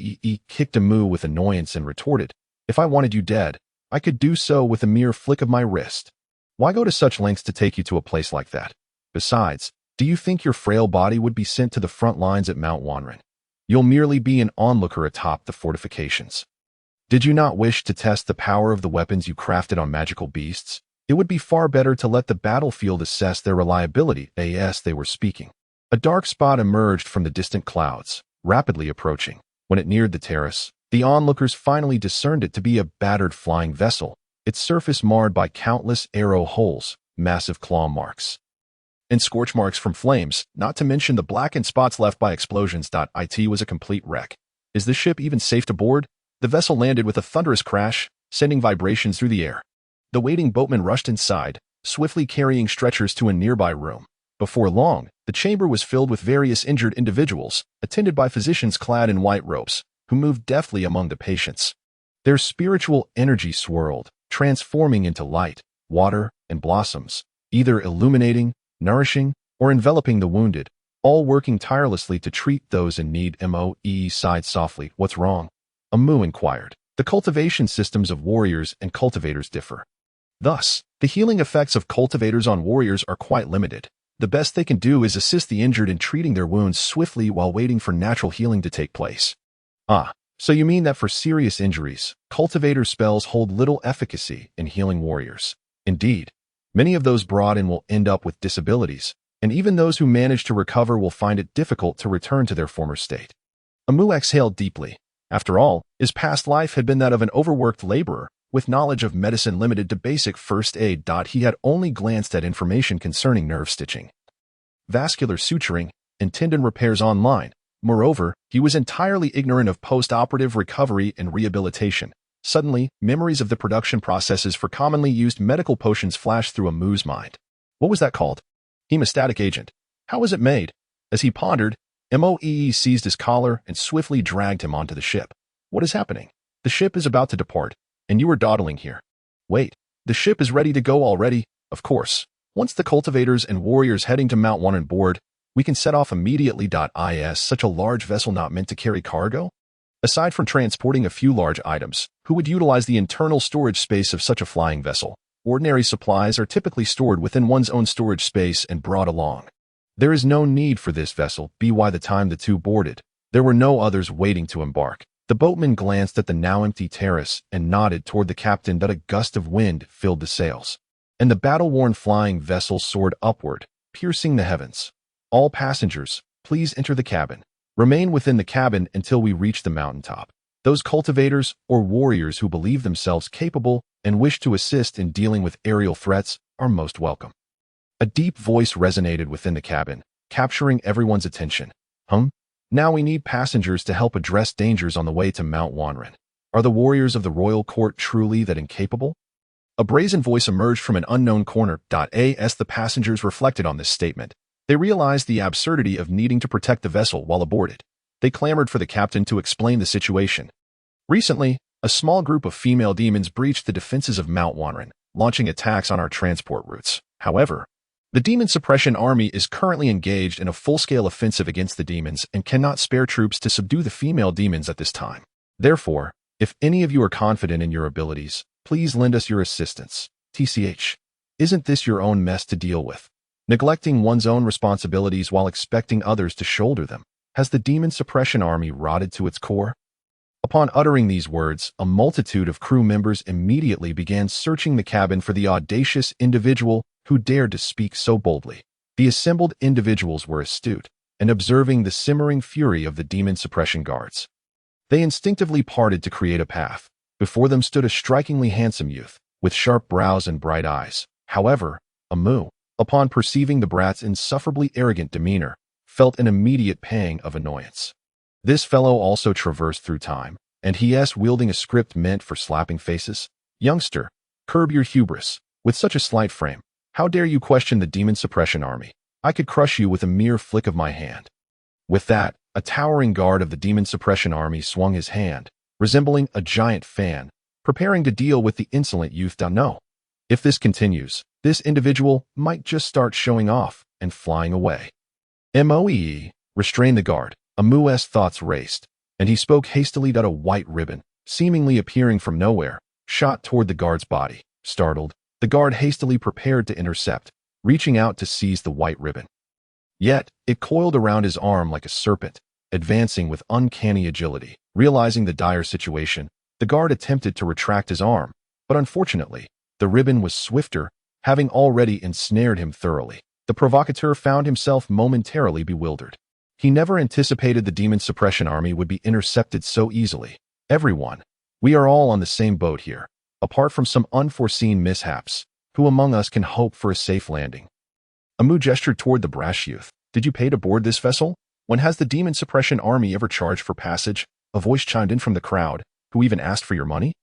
kicked Amu with annoyance and retorted, if I wanted you dead, I could do so with a mere flick of my wrist. Why go to such lengths to take you to a place like that? Besides, do you think your frail body would be sent to the front lines at Mount Wanren? You'll merely be an onlooker atop the fortifications. Did you not wish to test the power of the weapons you crafted on magical beasts? It would be far better to let the battlefield assess their reliability, as they were speaking. A dark spot emerged from the distant clouds, rapidly approaching. When it neared the terrace, the onlookers finally discerned it to be a battered flying vessel, its surface marred by countless arrow holes, massive claw marks, and scorch marks from flames, not to mention the blackened spots left by explosions. It was a complete wreck. Is this ship even safe to board? The vessel landed with a thunderous crash, sending vibrations through the air. The waiting boatmen rushed inside, swiftly carrying stretchers to a nearby room. Before long, the chamber was filled with various injured individuals, attended by physicians clad in white robes, who moved deftly among the patients. Their spiritual energy swirled, transforming into light, water, and blossoms, either illuminating, nourishing, or enveloping the wounded, all working tirelessly to treat those in need. Moe sighed softly. What's wrong? Amu inquired. The cultivation systems of warriors and cultivators differ. Thus, the healing effects of cultivators on warriors are quite limited. The best they can do is assist the injured in treating their wounds swiftly while waiting for natural healing to take place. Ah, so you mean that for serious injuries, cultivator spells hold little efficacy in healing warriors. Indeed, many of those brought in will end up with disabilities, and even those who manage to recover will find it difficult to return to their former state. Amu exhaled deeply. After all, his past life had been that of an overworked laborer, with knowledge of medicine limited to basic first aid. He had only glanced at information concerning nerve stitching, vascular suturing, and tendon repairs online. Moreover, he was entirely ignorant of post-operative recovery and rehabilitation. Suddenly, memories of the production processes for commonly used medical potions flashed through Amu's mind. What was that called? Hemostatic agent. How was it made? As he pondered, Moe seized his collar and swiftly dragged him onto the ship. What is happening? The ship is about to depart, and you are dawdling here. Wait, the ship is ready to go already? Of course. Once the cultivators and warriors heading to Mount Wanren board, we can set off immediately. Is such a large vessel not meant to carry cargo? Aside from transporting a few large items, who would utilize the internal storage space of such a flying vessel? Ordinary supplies are typically stored within one's own storage space and brought along. There is no need for this vessel. By the time the two boarded, there were no others waiting to embark. The boatman glanced at the now empty terrace and nodded toward the captain. A gust of wind filled the sails, and the battle-worn flying vessel soared upward, piercing the heavens. All passengers, please enter the cabin. Remain within the cabin until we reach the mountaintop. Those cultivators or warriors who believe themselves capable and wish to assist in dealing with aerial threats are most welcome. A deep voice resonated within the cabin, capturing everyone's attention. Now we need passengers to help address dangers on the way to Mount Wanren. Are the warriors of the royal court truly that incapable? A brazen voice emerged from an unknown corner. As the passengers reflected on this statement, they realized the absurdity of needing to protect the vessel while aboard it. They clamored for the captain to explain the situation. Recently, a small group of female demons breached the defenses of Mount Wanren, launching attacks on our transport routes. However, the demon suppression army is currently engaged in a full-scale offensive against the demons and cannot spare troops to subdue the female demons at this time. Therefore, if any of you are confident in your abilities, please lend us your assistance. TCH. Isn't this your own mess to deal with? Neglecting one's own responsibilities while expecting others to shoulder them. Has the demon suppression army rotted to its core? Upon uttering these words, a multitude of crew members immediately began searching the cabin for the audacious individual who dared to speak so boldly. The assembled individuals were astute, and observing the simmering fury of the demon suppression guards, they instinctively parted to create a path. Before them stood a strikingly handsome youth, with sharp brows and bright eyes. However, Amu, upon perceiving the brat's insufferably arrogant demeanor, felt an immediate pang of annoyance. This fellow also traversed through time, and he's wielding a script meant for slapping faces. Youngster, curb your hubris. With such a slight frame, how dare you question the demon suppression army? I could crush you with a mere flick of my hand. With that, a towering guard of the demon suppression army swung his hand, resembling a giant fan, preparing to deal with the insolent youth. No. If this continues, this individual might just start showing off and flying away. Restrain the guard. Amu's thoughts raced, and he spoke hastily. A white ribbon, seemingly appearing from nowhere, shot toward the guard's body. Startled, the guard hastily prepared to intercept, reaching out to seize the white ribbon. Yet, it coiled around his arm like a serpent, advancing with uncanny agility. Realizing the dire situation, the guard attempted to retract his arm, but unfortunately, the ribbon was swifter, having already ensnared him thoroughly. The provocateur found himself momentarily bewildered. He never anticipated the demon suppression army would be intercepted so easily. Everyone, we are all on the same boat here. Apart from some unforeseen mishaps, who among us can hope for a safe landing? Amu gestured toward the brash youth. Did you pay to board this vessel? When has the demon suppression army ever charged for passage? A voice chimed in from the crowd. Who even asked for your money?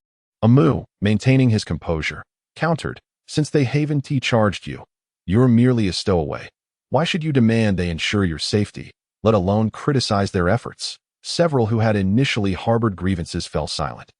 Amu, maintaining his composure, countered. Since they haven't charged you, you're merely a stowaway. Why should you demand they ensure your safety, let alone criticize their efforts? Several who had initially harbored grievances fell silent.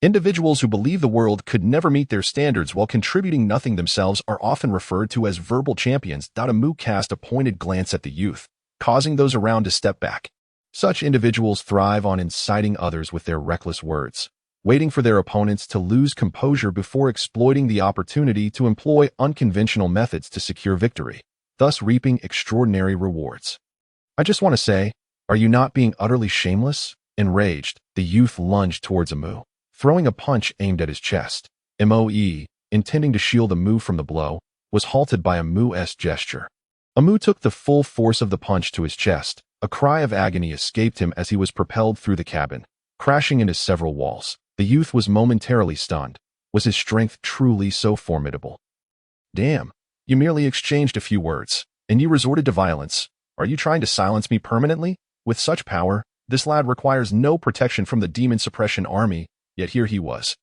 Individuals who believe the world could never meet their standards while contributing nothing themselves are often referred to as verbal champions. Amu cast a pointed glance at the youth, causing those around to step back. Such individuals thrive on inciting others with their reckless words, waiting for their opponents to lose composure before exploiting the opportunity to employ unconventional methods to secure victory, thus reaping extraordinary rewards. I just want to say, are you not being utterly shameless? Enraged, the youth lunged towards Amu, throwing a punch aimed at his chest. Moe, intending to shield Amu from the blow, was halted by Amu's gesture. Amu took the full force of the punch to his chest. A cry of agony escaped him as he was propelled through the cabin, crashing into several walls. The youth was momentarily stunned. Was his strength truly so formidable? Damn, you merely exchanged a few words, and you resorted to violence. Are you trying to silence me permanently? With such power, this lad requires no protection from the demon suppression army, yet here he was,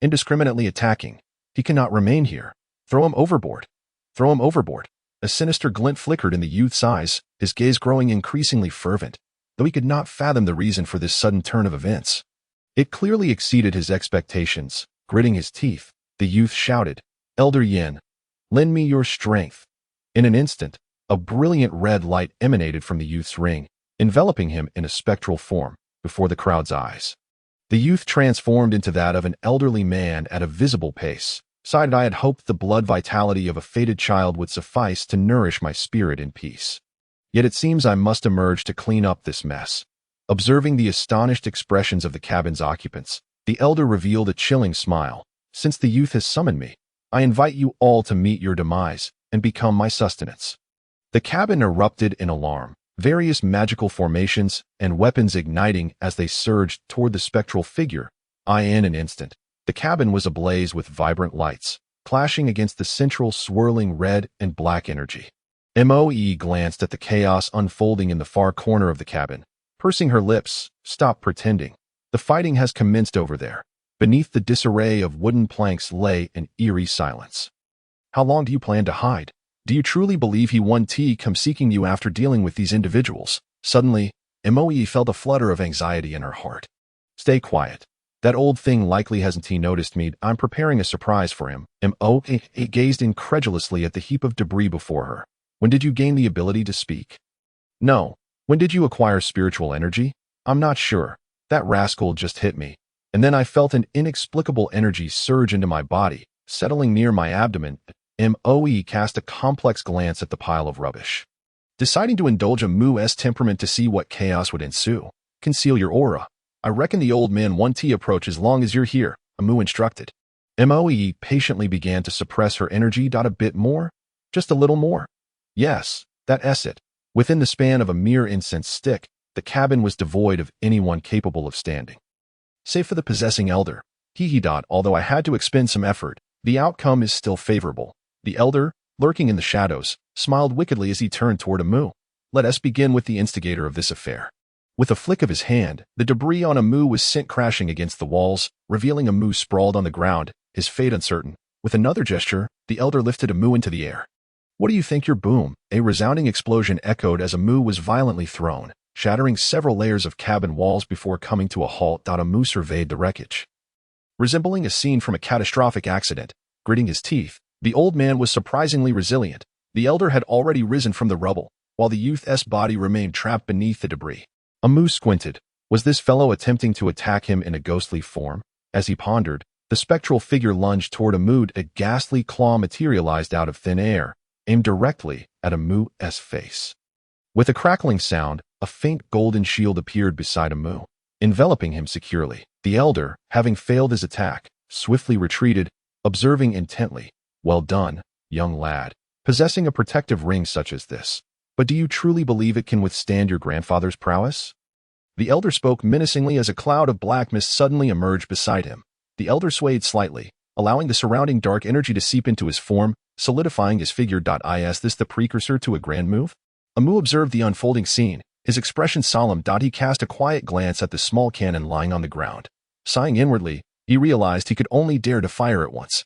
indiscriminately attacking. He cannot remain here. Throw him overboard. Throw him overboard. A sinister glint flickered in the youth's eyes, his gaze growing increasingly fervent, though he could not fathom the reason for this sudden turn of events. It clearly exceeded his expectations. Gritting his teeth, the youth shouted, Elder Yin, lend me your strength. In an instant, a brilliant red light emanated from the youth's ring, enveloping him in a spectral form before the crowd's eyes. The youth transformed into that of an elderly man at a visible pace. I had hoped the blood vitality of a fated child would suffice to nourish my spirit in peace. Yet it seems I must emerge to clean up this mess. Observing the astonished expressions of the cabin's occupants, the elder revealed a chilling smile. Since the youth has summoned me, I invite you all to meet your demise and become my sustenance. The cabin erupted in alarm, various magical formations and weapons igniting as they surged toward the spectral figure. In an instant, the cabin was ablaze with vibrant lights, clashing against the central swirling red and black energy. Moe glanced at the chaos unfolding in the far corner of the cabin, pursing her lips. Stop pretending. The fighting has commenced over there. Beneath the disarray of wooden planks lay an eerie silence. How long do you plan to hide? Do you truly believe he won't come seeking you after dealing with these individuals? Suddenly, Moe felt a flutter of anxiety in her heart. Stay quiet. That old thing likely hasn't noticed me. I'm preparing a surprise for him. Moe gazed incredulously at the heap of debris before her. When did you gain the ability to speak? No. When did you acquire spiritual energy? I'm not sure. That rascal just hit me. And then I felt an inexplicable energy surge into my body, settling near my abdomen. Moe cast a complex glance at the pile of rubbish. Deciding to indulge Amu's temperament to see what chaos would ensue. Conceal your aura. I reckon the old man won't approach as long as you're here, Amu instructed. Moe patiently began to suppress her energy. A bit more? Just a little more? Yes, that's it. Within the span of a mere incense stick, the cabin was devoid of anyone capable of standing. Save for the possessing elder. Although I had to expend some effort, the outcome is still favorable. The elder, lurking in the shadows, smiled wickedly as he turned toward Amu. Let us begin with the instigator of this affair. With a flick of his hand, the debris on Amu was sent crashing against the walls, revealing Amu sprawled on the ground, his fate uncertain. With another gesture, the elder lifted Amu into the air. "What do you think your boom?" A resounding explosion echoed as Amu was violently thrown, shattering several layers of cabin walls before coming to a halt. Amu surveyed the wreckage. Resembling a scene from a catastrophic accident, gritting his teeth, the old man was surprisingly resilient. The elder had already risen from the rubble, while the youth's body remained trapped beneath the debris. Amu squinted. Was this fellow attempting to attack him in a ghostly form? As he pondered, the spectral figure lunged toward Amu. A ghastly claw materialized out of thin air, aimed directly at Amu's face. With a crackling sound, a faint golden shield appeared beside Amu, enveloping him securely. The elder, having failed his attack, swiftly retreated, observing intently. "Well done, young lad, possessing a protective ring such as this. But do you truly believe it can withstand your grandfather's prowess?" The elder spoke menacingly as a cloud of black mist suddenly emerged beside him. The elder swayed slightly, allowing the surrounding dark energy to seep into his form, solidifying his figure. Is this the precursor to a grand move? Amu observed the unfolding scene, his expression solemn. He cast a quiet glance at the small cannon lying on the ground. Sighing inwardly, he realized he could only dare to fire it once.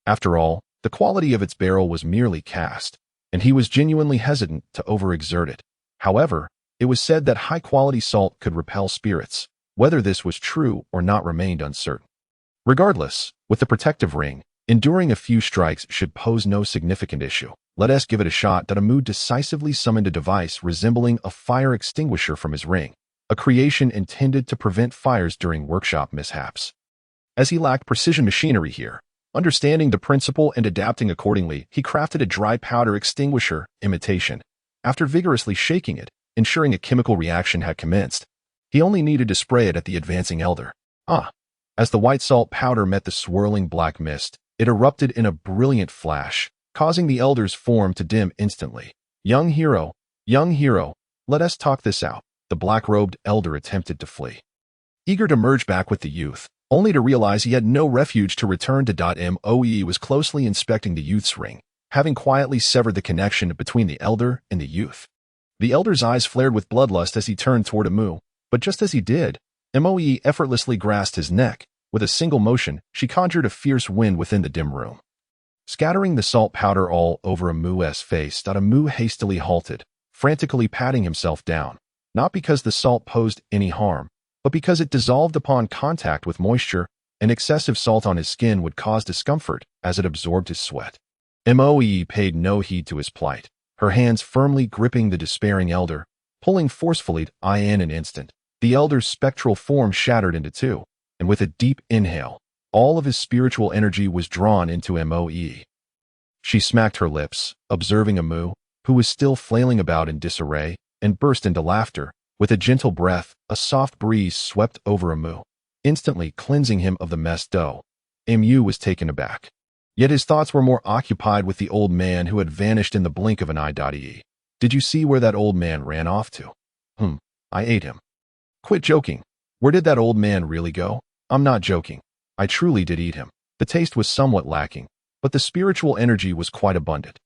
After all, the quality of its barrel was merely cast, and he was genuinely hesitant to overexert it. However, it was said that high-quality salt could repel spirits. Whether this was true or not remained uncertain. Regardless, with the protective ring, enduring a few strikes should pose no significant issue. Let us give it a shot. Amu decisively summoned a device resembling a fire extinguisher from his ring, a creation intended to prevent fires during workshop mishaps. As he lacked precision machinery here, understanding the principle and adapting accordingly, he crafted a dry powder extinguisher imitation. After vigorously shaking it, ensuring a chemical reaction had commenced, he only needed to spray it at the advancing elder. As the white salt powder met the swirling black mist, it erupted in a brilliant flash, causing the elder's form to dim instantly. Young hero, let us talk this out." The black-robed elder attempted to flee, eager to merge back with the youth, only to realize he had no refuge to return to. Moe was closely inspecting the youth's ring, having quietly severed the connection between the elder and the youth. The elder's eyes flared with bloodlust as he turned toward Amu, but just as he did, Moe effortlessly grasped his neck. With a single motion, she conjured a fierce wind within the dim room, scattering the salt powder all over Amu's face. Amu hastily halted, frantically patting himself down, not because the salt posed any harm, but because it dissolved upon contact with moisture, and excessive salt on his skin would cause discomfort as it absorbed his sweat. Moe paid no heed to his plight, her hands firmly gripping the despairing elder, pulling forcefully. In an instant, the elder's spectral form shattered into two, and with a deep inhale, all of his spiritual energy was drawn into Moe. She smacked her lips, observing Amu, who was still flailing about in disarray, and burst into laughter. With a gentle breath, a soft breeze swept over Amu, instantly cleansing him of the mess dough. Mu was taken aback. Yet his thoughts were more occupied with the old man who had vanished in the blink of an eye. Did you see where that old man ran off to? I ate him. Quit joking. Where did that old man really go? I'm not joking. I truly did eat him. The taste was somewhat lacking, but the spiritual energy was quite abundant.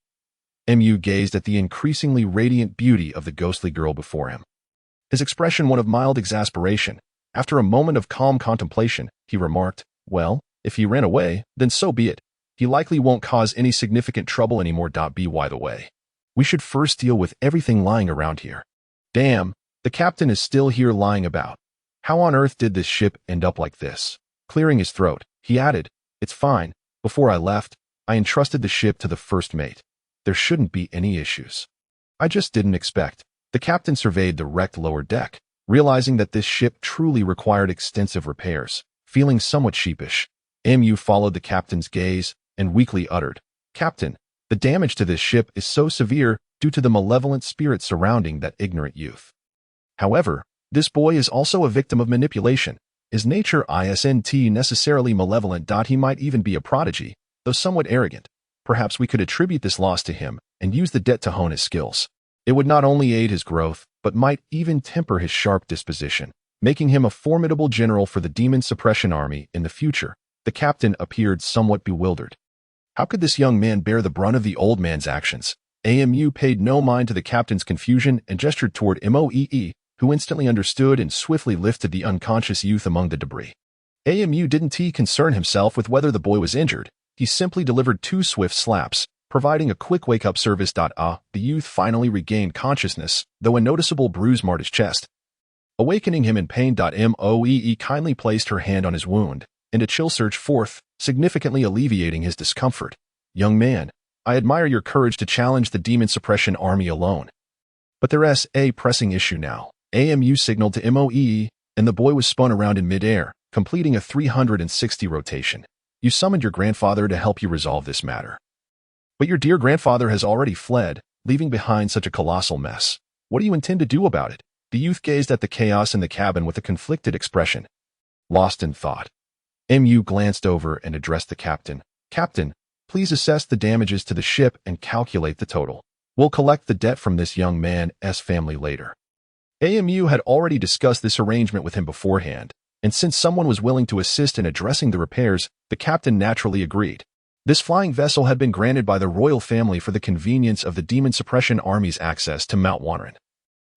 Mu gazed at the increasingly radiant beauty of the ghostly girl before him, his expression one of mild exasperation. After a moment of calm contemplation, he remarked, "Well, if he ran away, then so be it. He likely won't cause any significant trouble anymore. By the way, we should first deal with everything lying around here. Damn, the captain is still here lying about. How on earth did this ship end up like this?" Clearing his throat, he added, "It's fine. Before I left, I entrusted the ship to the first mate. There shouldn't be any issues. I just didn't expect." The captain surveyed the wrecked lower deck, realizing that this ship truly required extensive repairs. Feeling somewhat sheepish, Mu followed the captain's gaze and weakly uttered, "Captain, the damage to this ship is so severe due to the malevolent spirit surrounding that ignorant youth. However, this boy is also a victim of manipulation. Is nature isn't necessarily malevolent? He might even be a prodigy, though somewhat arrogant. Perhaps we could attribute this loss to him and use the debt to hone his skills. It would not only aid his growth, but might even temper his sharp disposition, making him a formidable general for the demon suppression army in the future." The captain appeared somewhat bewildered. How could this young man bear the brunt of the old man's actions? Amu paid no mind to the captain's confusion and gestured toward Moe, who instantly understood and swiftly lifted the unconscious youth among the debris. AMU didn't concern himself with whether the boy was injured. He simply delivered 2 swift slaps, providing a quick wake-up service. The youth finally regained consciousness, though a noticeable bruise marred his chest. Awakening him in pain. Moee kindly placed her hand on his wound, and a chill surged forth, significantly alleviating his discomfort. Young man, I admire your courage to challenge the demon suppression army alone. But there's a pressing issue now. AMU signaled to Moee, and the boy was spun around in midair, completing a 360 rotation. You summoned your grandfather to help you resolve this matter. But your dear grandfather has already fled, leaving behind such a colossal mess. What do you intend to do about it? The youth gazed at the chaos in the cabin with a conflicted expression. Lost in thought, MU glanced over and addressed the captain. Captain, please assess the damages to the ship and calculate the total. We'll collect the debt from this young man's family later. AMU had already discussed this arrangement with him beforehand, and since someone was willing to assist in addressing the repairs, the captain naturally agreed. This flying vessel had been granted by the royal family for the convenience of the Demon Suppression Army's access to Mount Wanren,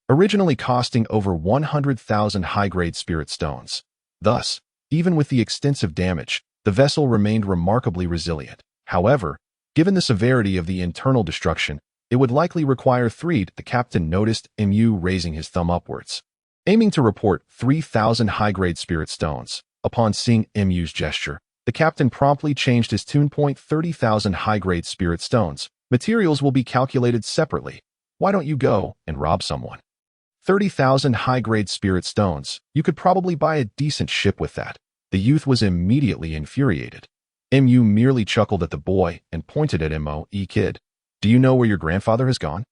originally costing over 100,000 high-grade spirit stones. Thus, even with the extensive damage, the vessel remained remarkably resilient. However, given the severity of the internal destruction, it would likely require 3. The captain noticed MU raising his thumb upwards, aiming to report 3,000 high-grade spirit stones. Upon seeing MU's gesture, the captain promptly changed his tune. 30,000 high-grade spirit stones. Materials will be calculated separately. Why don't you go and rob someone? 30,000 high-grade spirit stones. You could probably buy a decent ship with that. The youth was immediately infuriated. MU merely chuckled at the boy and pointed at Moe. Kid, do you know where your grandfather has gone?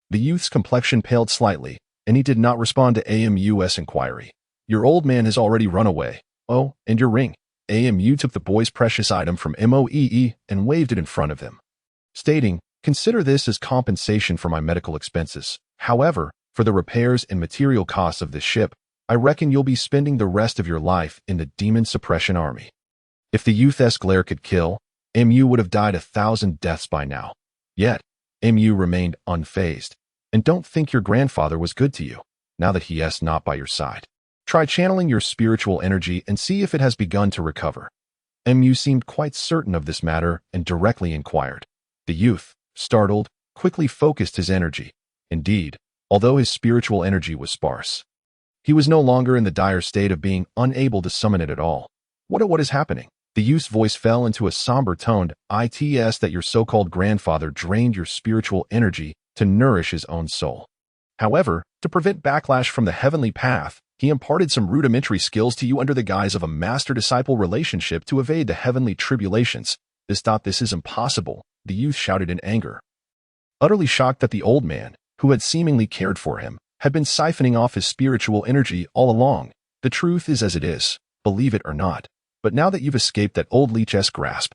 The youth's complexion paled slightly, and he did not respond to AMU's inquiry. Your old man has already run away. Oh, and your ring. AMU took the boy's precious item from Moe and waved it in front of him, stating, consider this as compensation for my medical expenses. However, for the repairs and material costs of this ship, I reckon you'll be spending the rest of your life in the Demon Suppression Army. If the youth's glare could kill, MU would have died 1,000 deaths by now. Yet, MU remained unfazed. And don't think your grandfather was good to you, now that he is not by your side. Try channeling your spiritual energy and see if it has begun to recover. MU seemed quite certain of this matter and directly inquired. The youth, startled, quickly focused his energy. Indeed, although his spiritual energy was sparse, he was no longer in the dire state of being unable to summon it at all. What is happening? The youth's voice fell into a somber tone. It's that your so-called grandfather drained your spiritual energy to nourish his own soul. However, to prevent backlash from the heavenly path, he imparted some rudimentary skills to you under the guise of a master-disciple relationship to evade the heavenly tribulations. This is impossible, the youth shouted in anger. Utterly shocked that the old man, who had seemingly cared for him, had been siphoning off his spiritual energy all along. The truth is as it is, believe it or not. But now that you've escaped that old leech's grasp,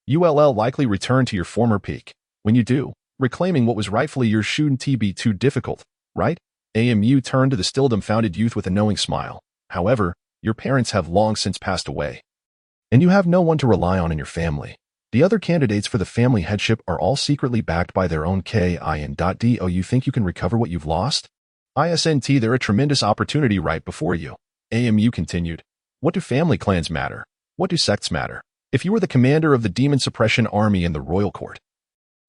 you'll likely return to your former peak. When you do, reclaiming what was rightfully yours shouldn't be too difficult, right? AMU turned to the still dumbfounded youth with a knowing smile. However, your parents have long since passed away, and you have no one to rely on in your family. The other candidates for the family headship are all secretly backed by their own kin.do. You think you can recover what you've lost? Isn't there a tremendous opportunity right before you? AMU continued. What do family clans matter? What do sects matter? If you were the commander of the Demon Suppression Army in the royal court,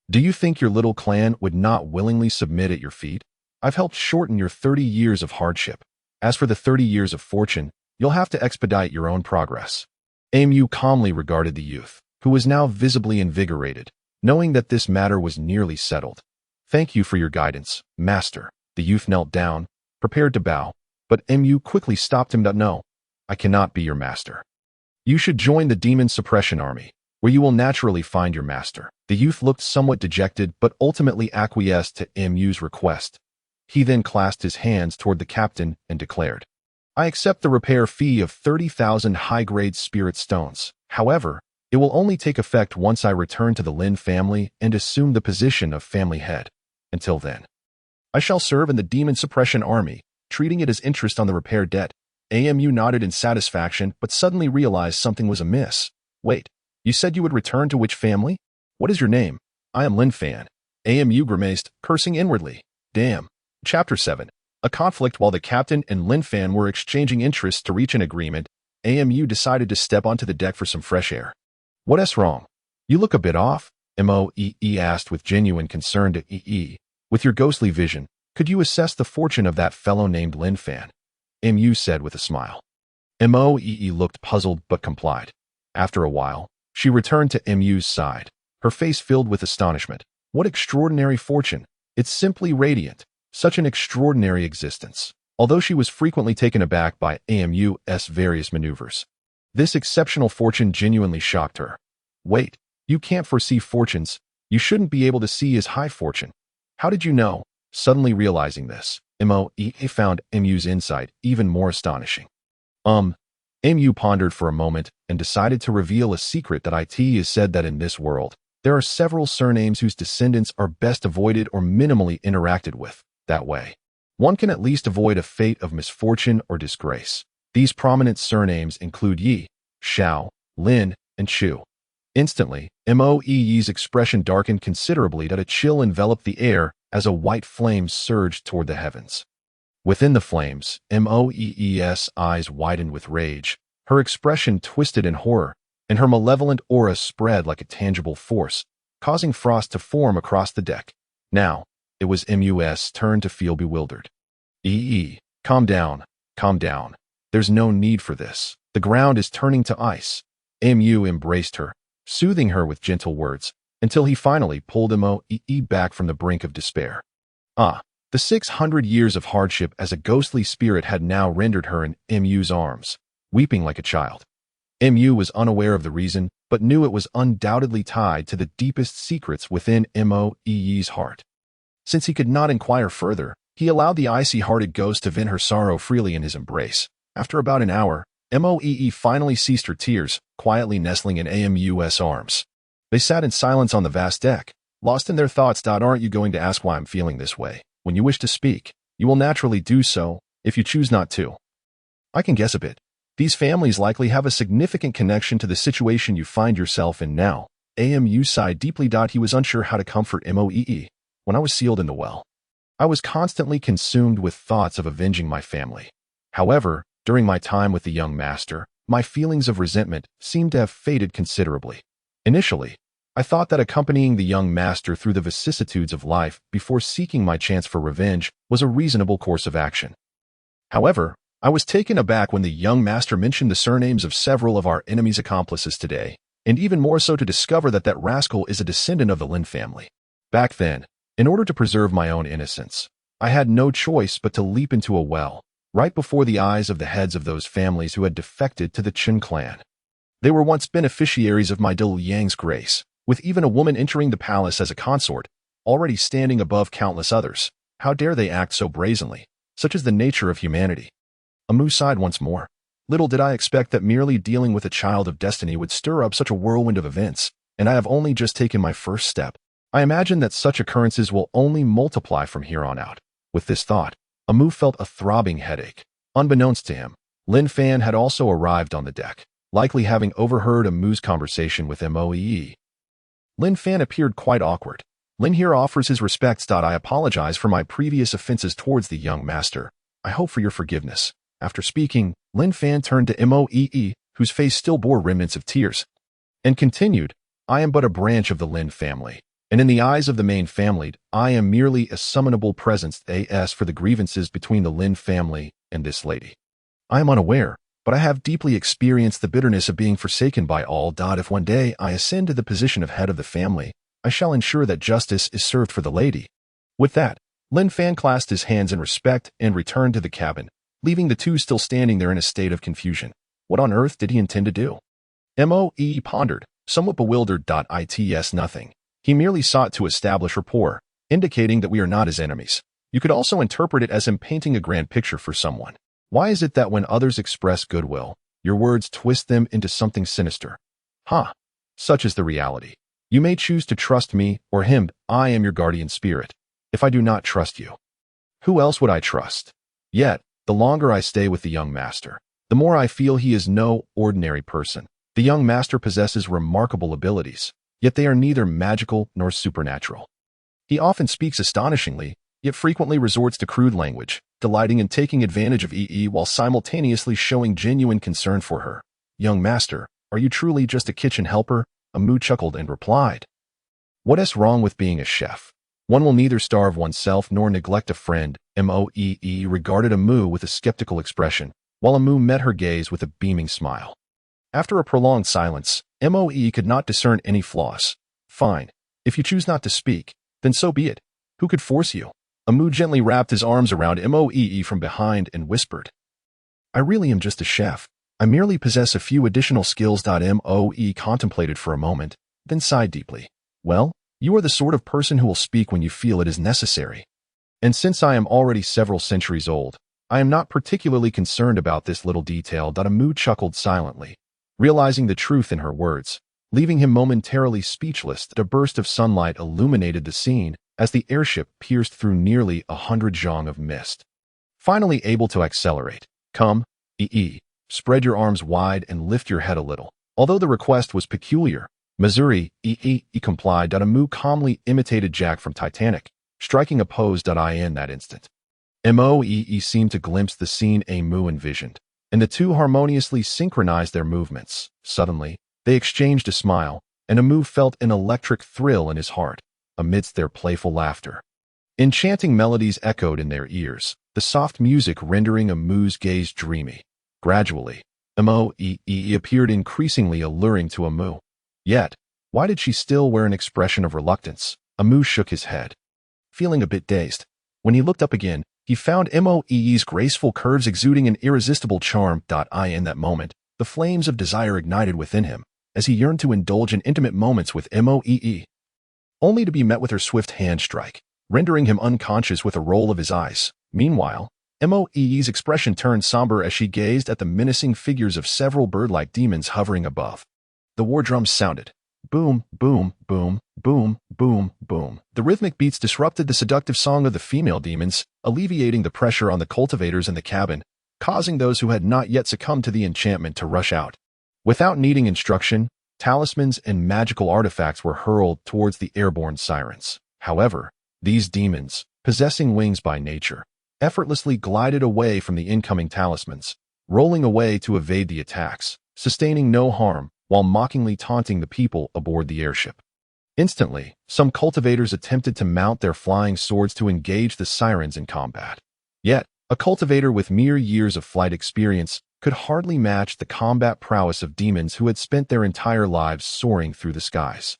do you think your little clan would not willingly submit at your feet? I've helped shorten your 30 years of hardship. As for the 30 years of fortune, you'll have to expedite your own progress. AMU calmly regarded the youth, who was now visibly invigorated, knowing that this matter was nearly settled. Thank you for your guidance, master. The youth knelt down, prepared to bow, but MU quickly stopped him. No, I cannot be your master. You should join the Demon Suppression Army, where you will naturally find your master. The youth looked somewhat dejected but ultimately acquiesced to MU's request. He then clasped his hands toward the captain and declared, I accept the repair fee of 30,000 high-grade spirit stones. However, it will only take effect once I return to the Lin family and assume the position of family head. Until then, I shall serve in the Demon Suppression Army, treating it as interest on the repair debt. AMU nodded in satisfaction but suddenly realized something was amiss. Wait, you said you would return to which family? What is your name? I am Lin Fan. AMU grimaced, cursing inwardly. Damn. Chapter 7. A conflict while the captain and Lin Fan were exchanging interests to reach an agreement, AMU decided to step onto the deck for some fresh air. What's wrong? You look a bit off, Moe asked with genuine concern to EE. With your ghostly vision, could you assess the fortune of that fellow named Lin Fan? MU said with a smile. Moe looked puzzled but complied. After a while, she returned to MU's side, her face filled with astonishment. What extraordinary fortune! It's simply radiant. Such an extraordinary existence. Although she was frequently taken aback by AMU's various maneuvers, this exceptional fortune genuinely shocked her. Wait, you can't foresee fortunes. You shouldn't be able to see his high fortune. How did you know? Suddenly realizing this, Moe found MU's insight even more astonishing. MU pondered for a moment and decided to reveal a secret that it is said that in this world, there are several surnames whose descendants are best avoided or minimally interacted with. That way, one can at least avoid a fate of misfortune or disgrace. These prominent surnames include Yi, Xiao, Lin, and Chu. Instantly, Moe's expression darkened considerably that a chill enveloped the air as a white flame surged toward the heavens. Within the flames, Moe's eyes widened with rage, her expression twisted in horror, and her malevolent aura spread like a tangible force, causing frost to form across the deck. Now, it was MU's turn to feel bewildered. Calm down, calm down. There's no need for this. The ground is turning to ice. MU embraced her, soothing her with gentle words, until he finally pulled Moe back from the brink of despair. The 600 years of hardship as a ghostly spirit had now rendered her in MU's arms, weeping like a child. MU was unaware of the reason, but knew it was undoubtedly tied to the deepest secrets within Moe's heart. Since he could not inquire further, he allowed the icy-hearted ghost to vent her sorrow freely in his embrace. After about an hour, Moe finally ceased her tears, quietly nestling in AMU's arms. They sat in silence on the vast deck, lost in their thoughts. Aren't you going to ask why I'm feeling this way? When you wish to speak, you will naturally do so, if you choose not to. I can guess a bit. These families likely have a significant connection to the situation you find yourself in now. AMU sighed deeply. He was unsure how to comfort Moe. When I was sealed in the well, I was constantly consumed with thoughts of avenging my family. However, during my time with the young master, my feelings of resentment seemed to have faded considerably. Initially, I thought that accompanying the young master through the vicissitudes of life before seeking my chance for revenge was a reasonable course of action. However, I was taken aback when the young master mentioned the surnames of several of our enemy's accomplices today, and even more so to discover that that rascal is a descendant of the Lin family. Back then, in order to preserve my own innocence, I had no choice but to leap into a well, right before the eyes of the heads of those families who had defected to the Chen clan. They were once beneficiaries of my Dil Yang's grace, with even a woman entering the palace as a consort, already standing above countless others. How dare they act so brazenly? Such is the nature of humanity. Amu sighed once more. Little did I expect that merely dealing with a child of destiny would stir up such a whirlwind of events, and I have only just taken my first step. I imagine that such occurrences will only multiply from here on out. With this thought, Amu felt a throbbing headache. Unbeknownst to him, Lin Fan had also arrived on the deck, likely having overheard Amu's conversation with Moe. Lin Fan appeared quite awkward. Lin here offers his respects. I apologize for my previous offenses towards the young master. I hope for your forgiveness. After speaking, Lin Fan turned to Moe, whose face still bore remnants of tears, and continued, I am but a branch of the Lin family, and in the eyes of the main family, I am merely a summonable presence as for the grievances between the Lin family and this lady. I am unaware, but I have deeply experienced the bitterness of being forsaken by all. If one day I ascend to the position of head of the family, I shall ensure that justice is served for the lady. With that, Lin Fan clasped his hands in respect and returned to the cabin, leaving the two still standing there in a state of confusion. What on earth did he intend to do? Moe pondered, somewhat bewildered. It's nothing. He merely sought to establish rapport, indicating that we are not his enemies. You could also interpret it as him painting a grand picture for someone. Why is it that when others express goodwill, your words twist them into something sinister? Such is the reality. You may choose to trust me or him. I am your guardian spirit. If I do not trust you, who else would I trust? Yet, the longer I stay with the young master, the more I feel he is no ordinary person. The young master possesses remarkable abilities, yet they are neither magical nor supernatural. He often speaks astonishingly, yet frequently resorts to crude language, delighting in taking advantage of EE while simultaneously showing genuine concern for her. "Young master, are you truly just a kitchen helper?" Amu chuckled and replied. "What's wrong with being a chef? One will neither starve oneself nor neglect a friend." Moee regarded Amu with a skeptical expression, while Amu met her gaze with a beaming smile. After a prolonged silence, Moe could not discern any flaws. "Fine. If you choose not to speak, then so be it. Who could force you?" Amu gently wrapped his arms around Moe from behind and whispered, "I really am just a chef. I merely possess a few additional skills." Moe contemplated for a moment, then sighed deeply. "Well, you are the sort of person who will speak when you feel it is necessary. And since I am already several centuries old, I am not particularly concerned about this little detail." Amu chuckled silently, realizing the truth in her words, leaving him momentarily speechless. A burst of sunlight illuminated the scene as the airship pierced through nearly 100 zhang of mist. Finally able to accelerate. "Come, EE, spread your arms wide and lift your head a little." Although the request was peculiar, Missouri EE complied. Amu calmly imitated Jack from Titanic, striking a pose. In that instant, Moe seemed to glimpse the scene Amu envisioned, and the two harmoniously synchronized their movements. Suddenly, they exchanged a smile, and Amu felt an electric thrill in his heart amidst their playful laughter. Enchanting melodies echoed in their ears, the soft music rendering Amu's gaze dreamy. Gradually, Moe appeared increasingly alluring to Amu. Yet, why did she still wear an expression of reluctance? Amu shook his head, feeling a bit dazed. When he looked up again, he found Moe's graceful curves exuding an irresistible charm. In that moment, the flames of desire ignited within him, as he yearned to indulge in intimate moments with Moe, only to be met with her swift hand strike, rendering him unconscious with a roll of his eyes. Meanwhile, Moe's expression turned somber as she gazed at the menacing figures of several bird-like demons hovering above. The war drums sounded. Boom, boom, boom, boom, boom, boom. The rhythmic beats disrupted the seductive song of the female demons, alleviating the pressure on the cultivators in the cabin, causing those who had not yet succumbed to the enchantment to rush out. Without needing instruction, talismans and magical artifacts were hurled towards the airborne sirens. However, these demons, possessing wings by nature, effortlessly glided away from the incoming talismans, rolling away to evade the attacks, sustaining no harm, while mockingly taunting the people aboard the airship. Instantly, some cultivators attempted to mount their flying swords to engage the sirens in combat. Yet, a cultivator with mere years of flight experience could hardly match the combat prowess of demons who had spent their entire lives soaring through the skies.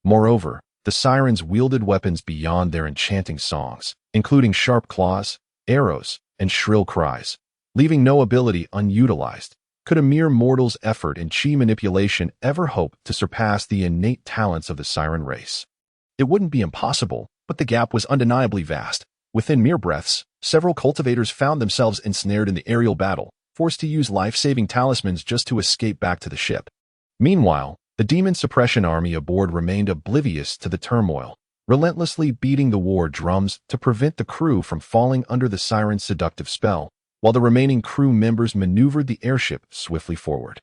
Moreover, the sirens wielded weapons beyond their enchanting songs, including sharp claws, arrows, and shrill cries, leaving no ability unutilized. Could a mere mortal's effort in chi manipulation ever hope to surpass the innate talents of the siren race? It wouldn't be impossible, but the gap was undeniably vast. Within mere breaths, several cultivators found themselves ensnared in the aerial battle, forced to use life-saving talismans just to escape back to the ship. Meanwhile, the demon suppression army aboard remained oblivious to the turmoil, relentlessly beating the war drums to prevent the crew from falling under the siren's seductive spell, while the remaining crew members maneuvered the airship swiftly forward.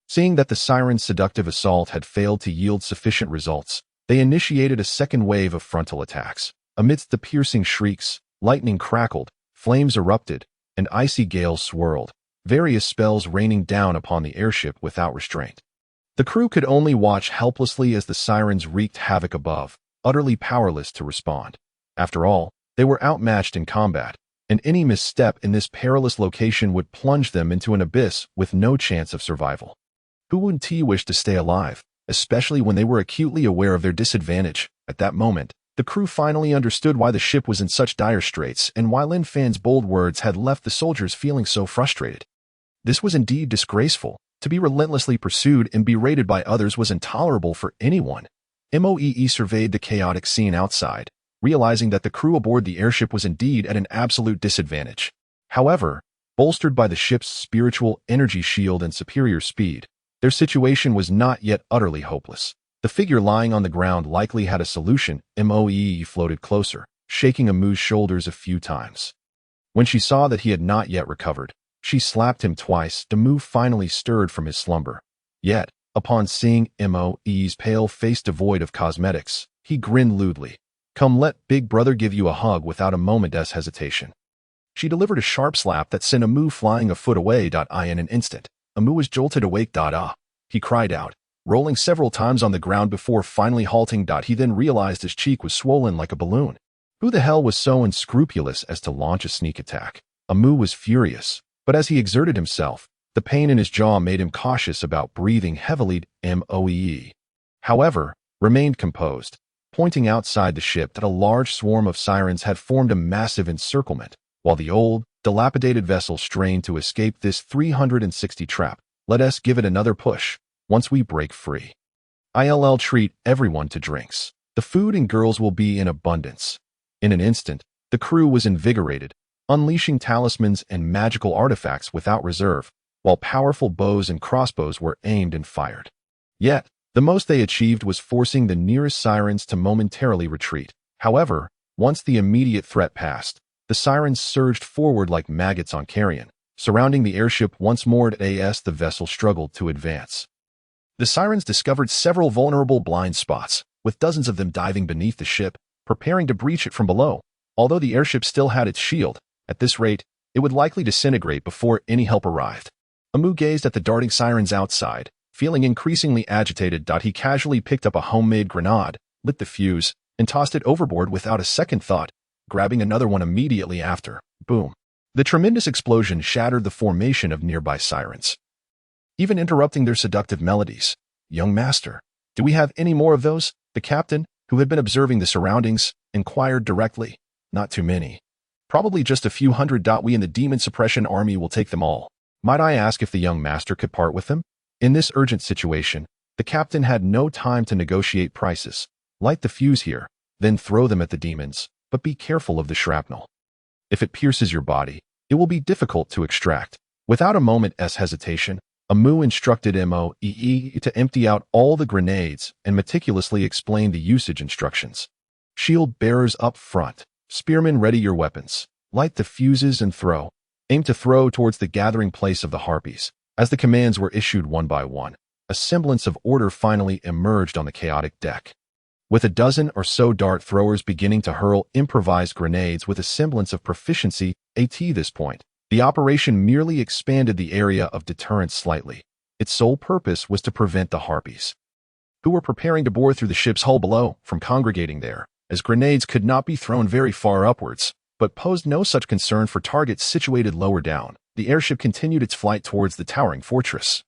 Seeing that the siren's seductive assault had failed to yield sufficient results, they initiated a second wave of frontal attacks. Amidst the piercing shrieks, lightning crackled, flames erupted, and icy gales swirled, various spells raining down upon the airship without restraint. The crew could only watch helplessly as the sirens wreaked havoc above, utterly powerless to respond. After all, they were outmatched in combat, and any misstep in this perilous location would plunge them into an abyss with no chance of survival. Who wouldn't wish to stay alive, especially when they were acutely aware of their disadvantage? At that moment, the crew finally understood why the ship was in such dire straits and why Lin Fan's bold words had left the soldiers feeling so frustrated. This was indeed disgraceful. To be relentlessly pursued and berated by others was intolerable for anyone. Moe surveyed the chaotic scene outside, realizing that the crew aboard the airship was indeed at an absolute disadvantage. However, bolstered by the ship's spiritual energy shield and superior speed, their situation was not yet utterly hopeless. The figure lying on the ground likely had a solution. Moe floated closer, shaking Amu's shoulders a few times. When she saw that he had not yet recovered, she slapped him twice. Amu finally stirred from his slumber. Yet, upon seeing Moe's pale face devoid of cosmetics, he grinned lewdly. "Come, let Big Brother give you a hug," without a moment's hesitation. She delivered a sharp slap that sent Amu flying a foot away. In an instant, Amu was jolted awake. Ah! He cried out, rolling several times on the ground before finally halting. He then realized his cheek was swollen like a balloon. Who the hell was so unscrupulous as to launch a sneak attack? Amu was furious, but as he exerted himself, the pain in his jaw made him cautious about breathing heavily. Moe, however, remained composed, pointing outside the ship that a large swarm of sirens had formed a massive encirclement, while the old, dilapidated vessel strained to escape this 360 trap. Let us give it another push, once we break free. I'll treat everyone to drinks. The food and girls will be in abundance. In an instant, the crew was invigorated, unleashing talismans and magical artifacts without reserve, while powerful bows and crossbows were aimed and fired. Yet, the most they achieved was forcing the nearest sirens to momentarily retreat. However, once the immediate threat passed, the sirens surged forward like maggots on carrion, surrounding the airship once more. As the vessel struggled to advance, the sirens discovered several vulnerable blind spots, with dozens of them diving beneath the ship, preparing to breach it from below. Although the airship still had its shield, at this rate, it would likely disintegrate before any help arrived. Amu gazed at the darting sirens outside, feeling increasingly agitated. He casually picked up a homemade grenade, lit the fuse, and tossed it overboard without a second thought, grabbing another one immediately after. Boom. The tremendous explosion shattered the formation of nearby sirens, even interrupting their seductive melodies. "Young master, do we have any more of those?" The captain, who had been observing the surroundings, inquired directly. "Not too many. Probably just a few hundred. We in the demon suppression army will take them all. Might I ask if the young master could part with them?" In this urgent situation, the captain had no time to negotiate prices. "Light the fuse here, then throw them at the demons, but be careful of the shrapnel. If it pierces your body, it will be difficult to extract." Without a moment's hesitation, Amu instructed Moe to empty out all the grenades and meticulously explain the usage instructions. "Shield bearers up front. Spearmen, ready your weapons. Light the fuses and throw. Aim to throw towards the gathering place of the harpies." As the commands were issued one by one, a semblance of order finally emerged on the chaotic deck. With a dozen or so dart throwers beginning to hurl improvised grenades with a semblance of proficiency, at this point, the operation merely expanded the area of deterrence slightly. Its sole purpose was to prevent the harpies, who were preparing to bore through the ship's hull below, from congregating there, as grenades could not be thrown very far upwards, but posed no such concern for targets situated lower down. The airship continued its flight towards the towering fortress.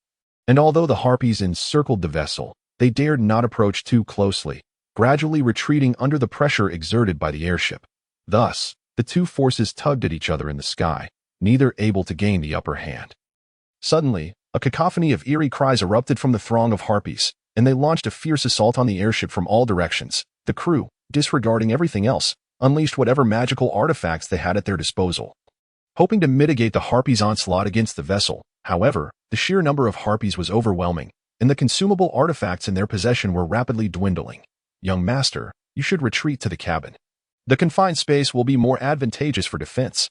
And although the harpies encircled the vessel, they dared not approach too closely, gradually retreating under the pressure exerted by the airship. Thus, the two forces tugged at each other in the sky, neither able to gain the upper hand. Suddenly, a cacophony of eerie cries erupted from the throng of harpies, and they launched a fierce assault on the airship from all directions. The crew, disregarding everything else, unleashed whatever magical artifacts they had at their disposal, hoping to mitigate the harpies' onslaught against the vessel. However, the sheer number of harpies was overwhelming, and the consumable artifacts in their possession were rapidly dwindling. "Young master, you should retreat to the cabin. The confined space will be more advantageous for defense."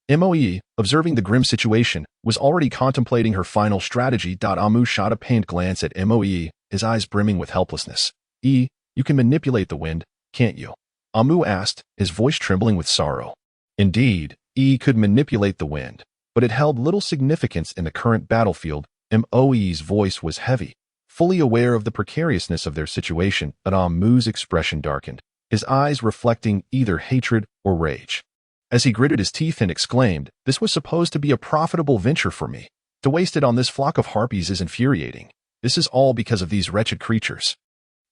Moe, observing the grim situation, was already contemplating her final strategy. Amu shot a pained glance at Moe, his eyes brimming with helplessness. "You can manipulate the wind, can't you?" Amu asked, his voice trembling with sorrow. Indeed, could manipulate the wind, but it held little significance in the current battlefield. Moe's voice was heavy, fully aware of the precariousness of their situation, but Amu's expression darkened, his eyes reflecting either hatred or rage. As he gritted his teeth and exclaimed, "This was supposed to be a profitable venture for me. To waste it on this flock of harpies is infuriating. This is all because of these wretched creatures.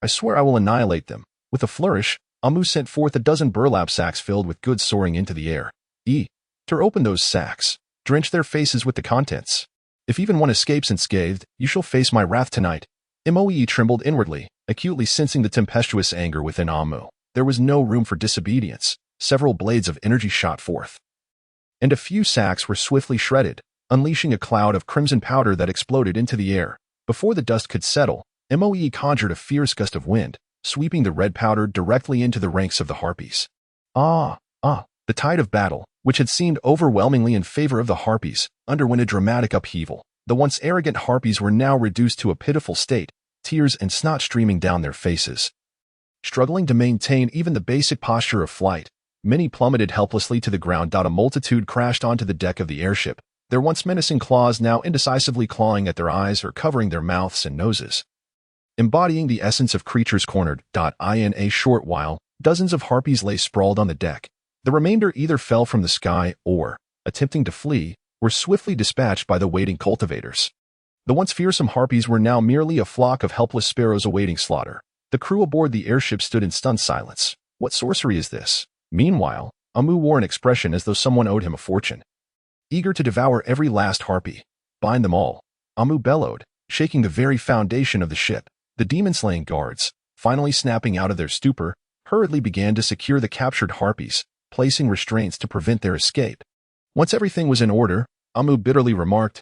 I swear I will annihilate them." With a flourish, Amu sent forth a dozen burlap sacks filled with goods soaring into the air. "Tear open those sacks. Drench their faces with the contents. If even one escapes unscathed, you shall face my wrath tonight." Moe trembled inwardly, acutely sensing the tempestuous anger within Amu. There was no room for disobedience. Several blades of energy shot forth, and a few sacks were swiftly shredded, unleashing a cloud of crimson powder that exploded into the air. Before the dust could settle, Moe conjured a fierce gust of wind, sweeping the red powder directly into the ranks of the harpies. The tide of battle, which had seemed overwhelmingly in favor of the harpies, underwent a dramatic upheaval. The once arrogant harpies were now reduced to a pitiful state, tears and snot streaming down their faces. Struggling to maintain even the basic posture of flight, Many plummeted helplessly to the ground. A multitude crashed onto the deck of the airship, their once menacing claws now indecisively clawing at their eyes or covering their mouths and noses. Embodying the essence of creatures cornered. In a short while, dozens of harpies lay sprawled on the deck. The remainder either fell from the sky or, attempting to flee, were swiftly dispatched by the waiting cultivators. The once fearsome harpies were now merely a flock of helpless sparrows awaiting slaughter. The crew aboard the airship stood in stunned silence. What sorcery is this? Meanwhile, Amu wore an expression as though someone owed him a fortune. Eager to devour every last harpy. Bind them all, Amu bellowed, shaking the very foundation of the ship. The demon-slaying guards, finally snapping out of their stupor, hurriedly began to secure the captured harpies, placing restraints to prevent their escape. Once everything was in order, Amu bitterly remarked,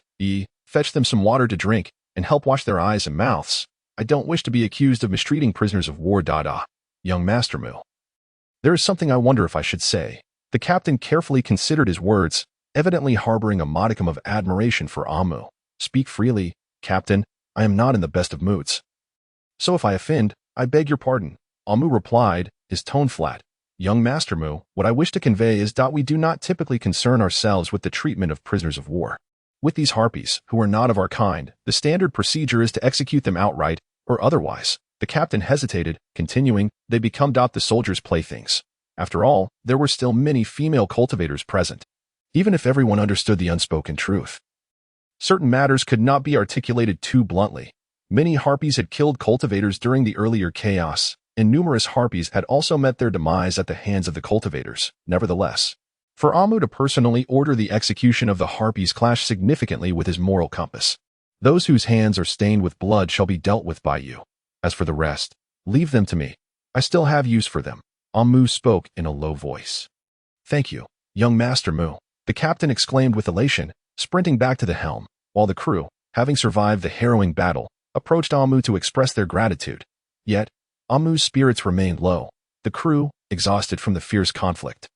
fetch them some water to drink, and help wash their eyes and mouths. I don't wish to be accused of mistreating prisoners of war. Young Master Mu. There is something I wonder if I should say. The captain carefully considered his words, evidently harboring a modicum of admiration for Amu. Speak freely, Captain. I am not in the best of moods. So if I offend, I beg your pardon, Amu replied, his tone flat. Young Master Mu, what I wish to convey is that we do not typically concern ourselves with the treatment of prisoners of war. With these harpies, who are not of our kind, the standard procedure is to execute them outright, or otherwise. The captain hesitated, continuing, they become the soldiers' playthings. After all, there were still many female cultivators present. Even if everyone understood the unspoken truth, certain matters could not be articulated too bluntly. Many harpies had killed cultivators during the earlier chaos, and numerous harpies had also met their demise at the hands of the cultivators. Nevertheless, for Amu to personally order the execution of the harpies clashed significantly with his moral compass. Those whose hands are stained with blood shall be dealt with by you. As for the rest, leave them to me. I still have use for them. Amu spoke in a low voice. Thank you, young Master Mu, the captain exclaimed with elation, sprinting back to the helm, while the crew, having survived the harrowing battle, approached Amu to express their gratitude. Yet, Amu's spirits remained low. The crew, exhausted from the fierce conflict,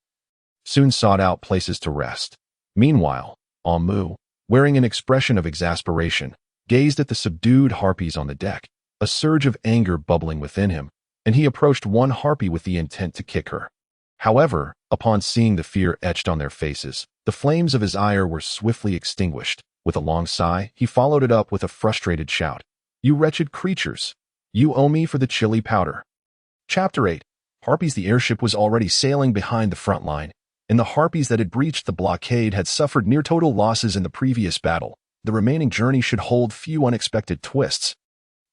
soon sought out places to rest. Meanwhile, Amu, wearing an expression of exasperation, gazed at the subdued harpies on the deck, a surge of anger bubbling within him, and he approached one harpy with the intent to kick her. However, upon seeing the fear etched on their faces, the flames of his ire were swiftly extinguished. With a long sigh, he followed it up with a frustrated shout. You wretched creatures! You owe me for the chili powder. Chapter 8. Harpies. The airship was already sailing behind the front line, and the harpies that had breached the blockade had suffered near total losses in the previous battle. The remaining journey should hold few unexpected twists.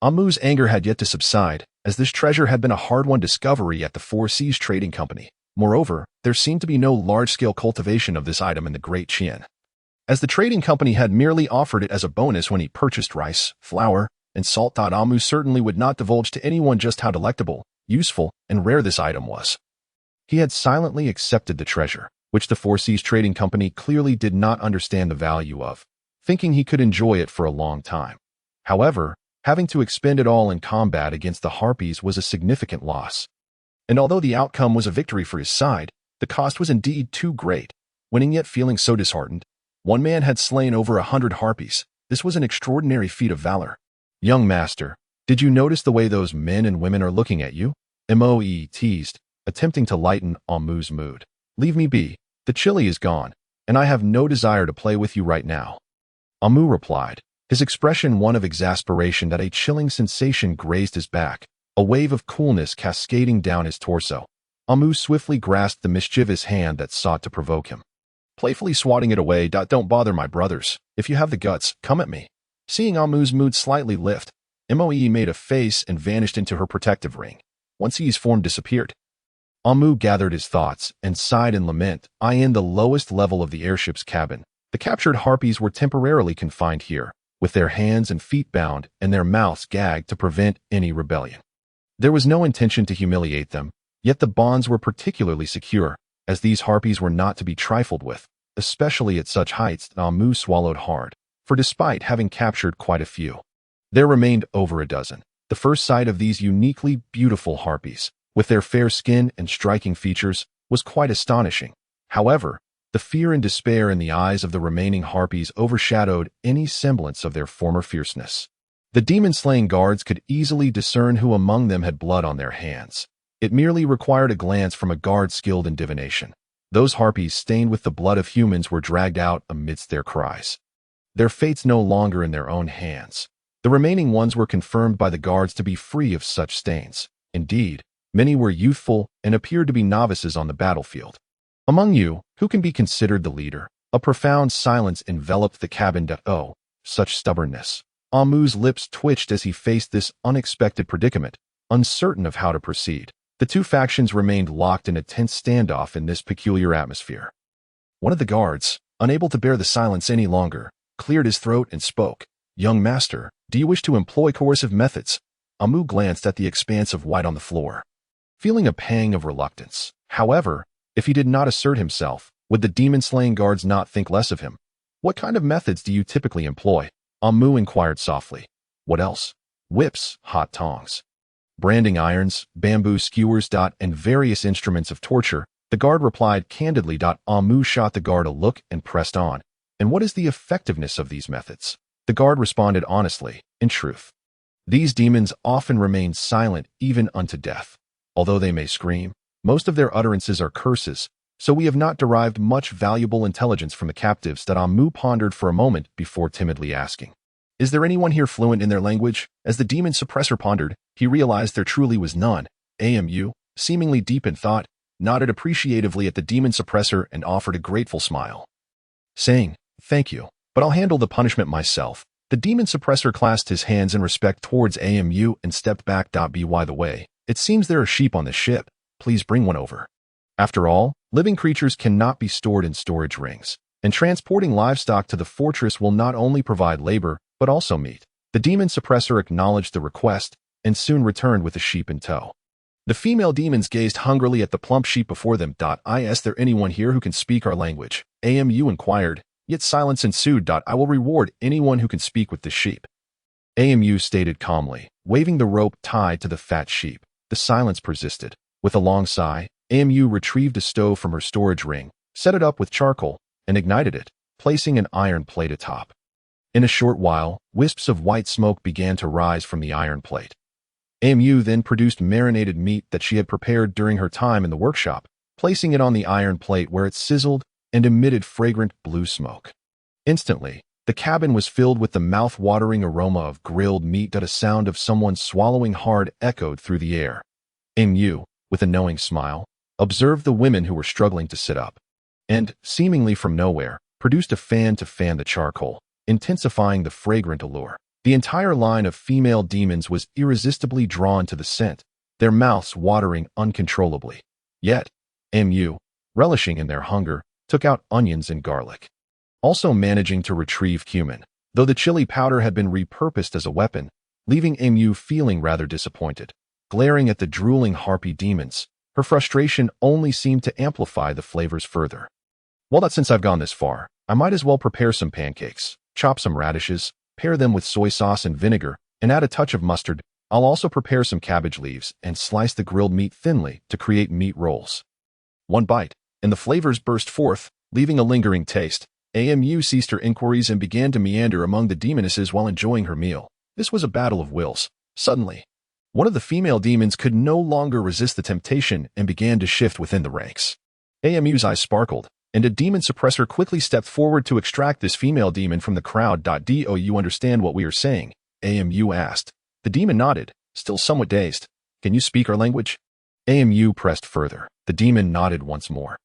Amu's anger had yet to subside, as this treasure had been a hard-won discovery at the Four Seas Trading Company. Moreover, there seemed to be no large-scale cultivation of this item in the Great Chien, as the trading company had merely offered it as a bonus when he purchased rice, flour, and salt. Amu certainly would not divulge to anyone just how delectable, useful, and rare this item was. He had silently accepted the treasure, which the Four Seas Trading Company clearly did not understand the value of, thinking he could enjoy it for a long time. However, having to expend it all in combat against the harpies was a significant loss. And although the outcome was a victory for his side, the cost was indeed too great. Winning yet feeling so disheartened, one man had slain over 100 harpies. This was an extraordinary feat of valor. Young master, did you notice the way those men and women are looking at you? Moe teased, attempting to lighten Amu's mood. Leave me be. The chili is gone, and I have no desire to play with you right now. Amu replied, his expression one of exasperation. That a chilling sensation grazed his back, a wave of coolness cascading down his torso. Amu swiftly grasped the mischievous hand that sought to provoke him, playfully swatting it away. Don't bother my brothers. If you have the guts, come at me. Seeing Amu's mood slightly lift, Moe made a face and vanished into her protective ring. Once his form disappeared, Amu gathered his thoughts and sighed in lament. In the lowest level of the airship's cabin, the captured harpies were temporarily confined here, with their hands and feet bound and their mouths gagged to prevent any rebellion. There was no intention to humiliate them, yet the bonds were particularly secure, as these harpies were not to be trifled with, especially at such heights. Amu swallowed hard, for despite having captured quite a few, there remained over a dozen. The first sight of these uniquely beautiful harpies, with their fair skin and striking features, was quite astonishing. However, the fear and despair in the eyes of the remaining harpies overshadowed any semblance of their former fierceness. The demon-slaying guards could easily discern who among them had blood on their hands. It merely required a glance from a guard skilled in divination. Those harpies stained with the blood of humans were dragged out amidst their cries. Their fates no longer in their own hands. The remaining ones were confirmed by the guards to be free of such stains. Indeed, many were youthful and appeared to be novices on the battlefield. Among you, who can be considered the leader? A profound silence enveloped the cabin. Oh, such stubbornness. Amu's lips twitched as he faced this unexpected predicament, uncertain of how to proceed. The two factions remained locked in a tense standoff in this peculiar atmosphere. One of the guards, unable to bear the silence any longer, cleared his throat and spoke. "Young master, do you wish to employ coercive methods?" Amu glanced at the expanse of white on the floor, feeling a pang of reluctance. However, if he did not assert himself, would the demon-slaying guards not think less of him? "What kind of methods do you typically employ?" Amu inquired softly. "What else?" "Whips, hot tongs, branding irons, bamboo skewers, and various instruments of torture," the guard replied candidly. Amu shot the guard a look and pressed on. "And what is the effectiveness of these methods?" The guard responded honestly. "In truth, these demons often remain silent even unto death. Although they may scream, most of their utterances are curses, so we have not derived much valuable intelligence from the captives." Amu pondered for a moment before timidly asking, "Is there anyone here fluent in their language?" As the demon suppressor pondered, he realized there truly was none. Amu, seemingly deep in thought, nodded appreciatively at the demon suppressor and offered a grateful smile, saying, "Thank you, but I'll handle the punishment myself." The demon suppressor clasped his hands in respect towards Amu and stepped back. By the way, it seems there are sheep on this ship. Please bring one over. After all, living creatures cannot be stored in storage rings, and transporting livestock to the fortress will not only provide labor, but also meat. The demon suppressor acknowledged the request and soon returned with a sheep in tow. The female demons gazed hungrily at the plump sheep before them. "Is there anyone here who can speak our language?" Amu inquired, yet silence ensued. "I will reward anyone who can speak with the sheep," Amu stated calmly, waving the rope tied to the fat sheep. The silence persisted. With a long sigh, Amu retrieved a stove from her storage ring, set it up with charcoal, and ignited it, placing an iron plate atop. In a short while, wisps of white smoke began to rise from the iron plate. Amu then produced marinated meat that she had prepared during her time in the workshop, placing it on the iron plate where it sizzled and emitted fragrant blue smoke. Instantly, the cabin was filled with the mouth-watering aroma of grilled meat. A sound of someone swallowing hard echoed through the air. Amu, with a knowing smile, observed the women who were struggling to sit up, and, seemingly from nowhere, produced a fan to fan the charcoal, intensifying the fragrant allure. The entire line of female demons was irresistibly drawn to the scent, their mouths watering uncontrollably. Yet, Amu, relishing in their hunger, took out onions and garlic, also managing to retrieve cumin, though the chili powder had been repurposed as a weapon, leaving Amu feeling rather disappointed. Glaring at the drooling harpy demons, her frustration only seemed to amplify the flavors further. "Well, since I've gone this far, I might as well prepare some pancakes, chop some radishes, pair them with soy sauce and vinegar, and add a touch of mustard. I'll also prepare some cabbage leaves and slice the grilled meat thinly to create meat rolls." One bite, and the flavors burst forth, leaving a lingering taste. Amu ceased her inquiries and began to meander among the demonesses while enjoying her meal. This was a battle of wills. Suddenly, one of the female demons could no longer resist the temptation and began to shift within the ranks. Amu's eyes sparkled, and a demon suppressor quickly stepped forward to extract this female demon from the crowd. "Do you understand what we are saying?" Amu asked. The demon nodded, still somewhat dazed. "Can you speak our language?" Amu pressed further. The demon nodded once more.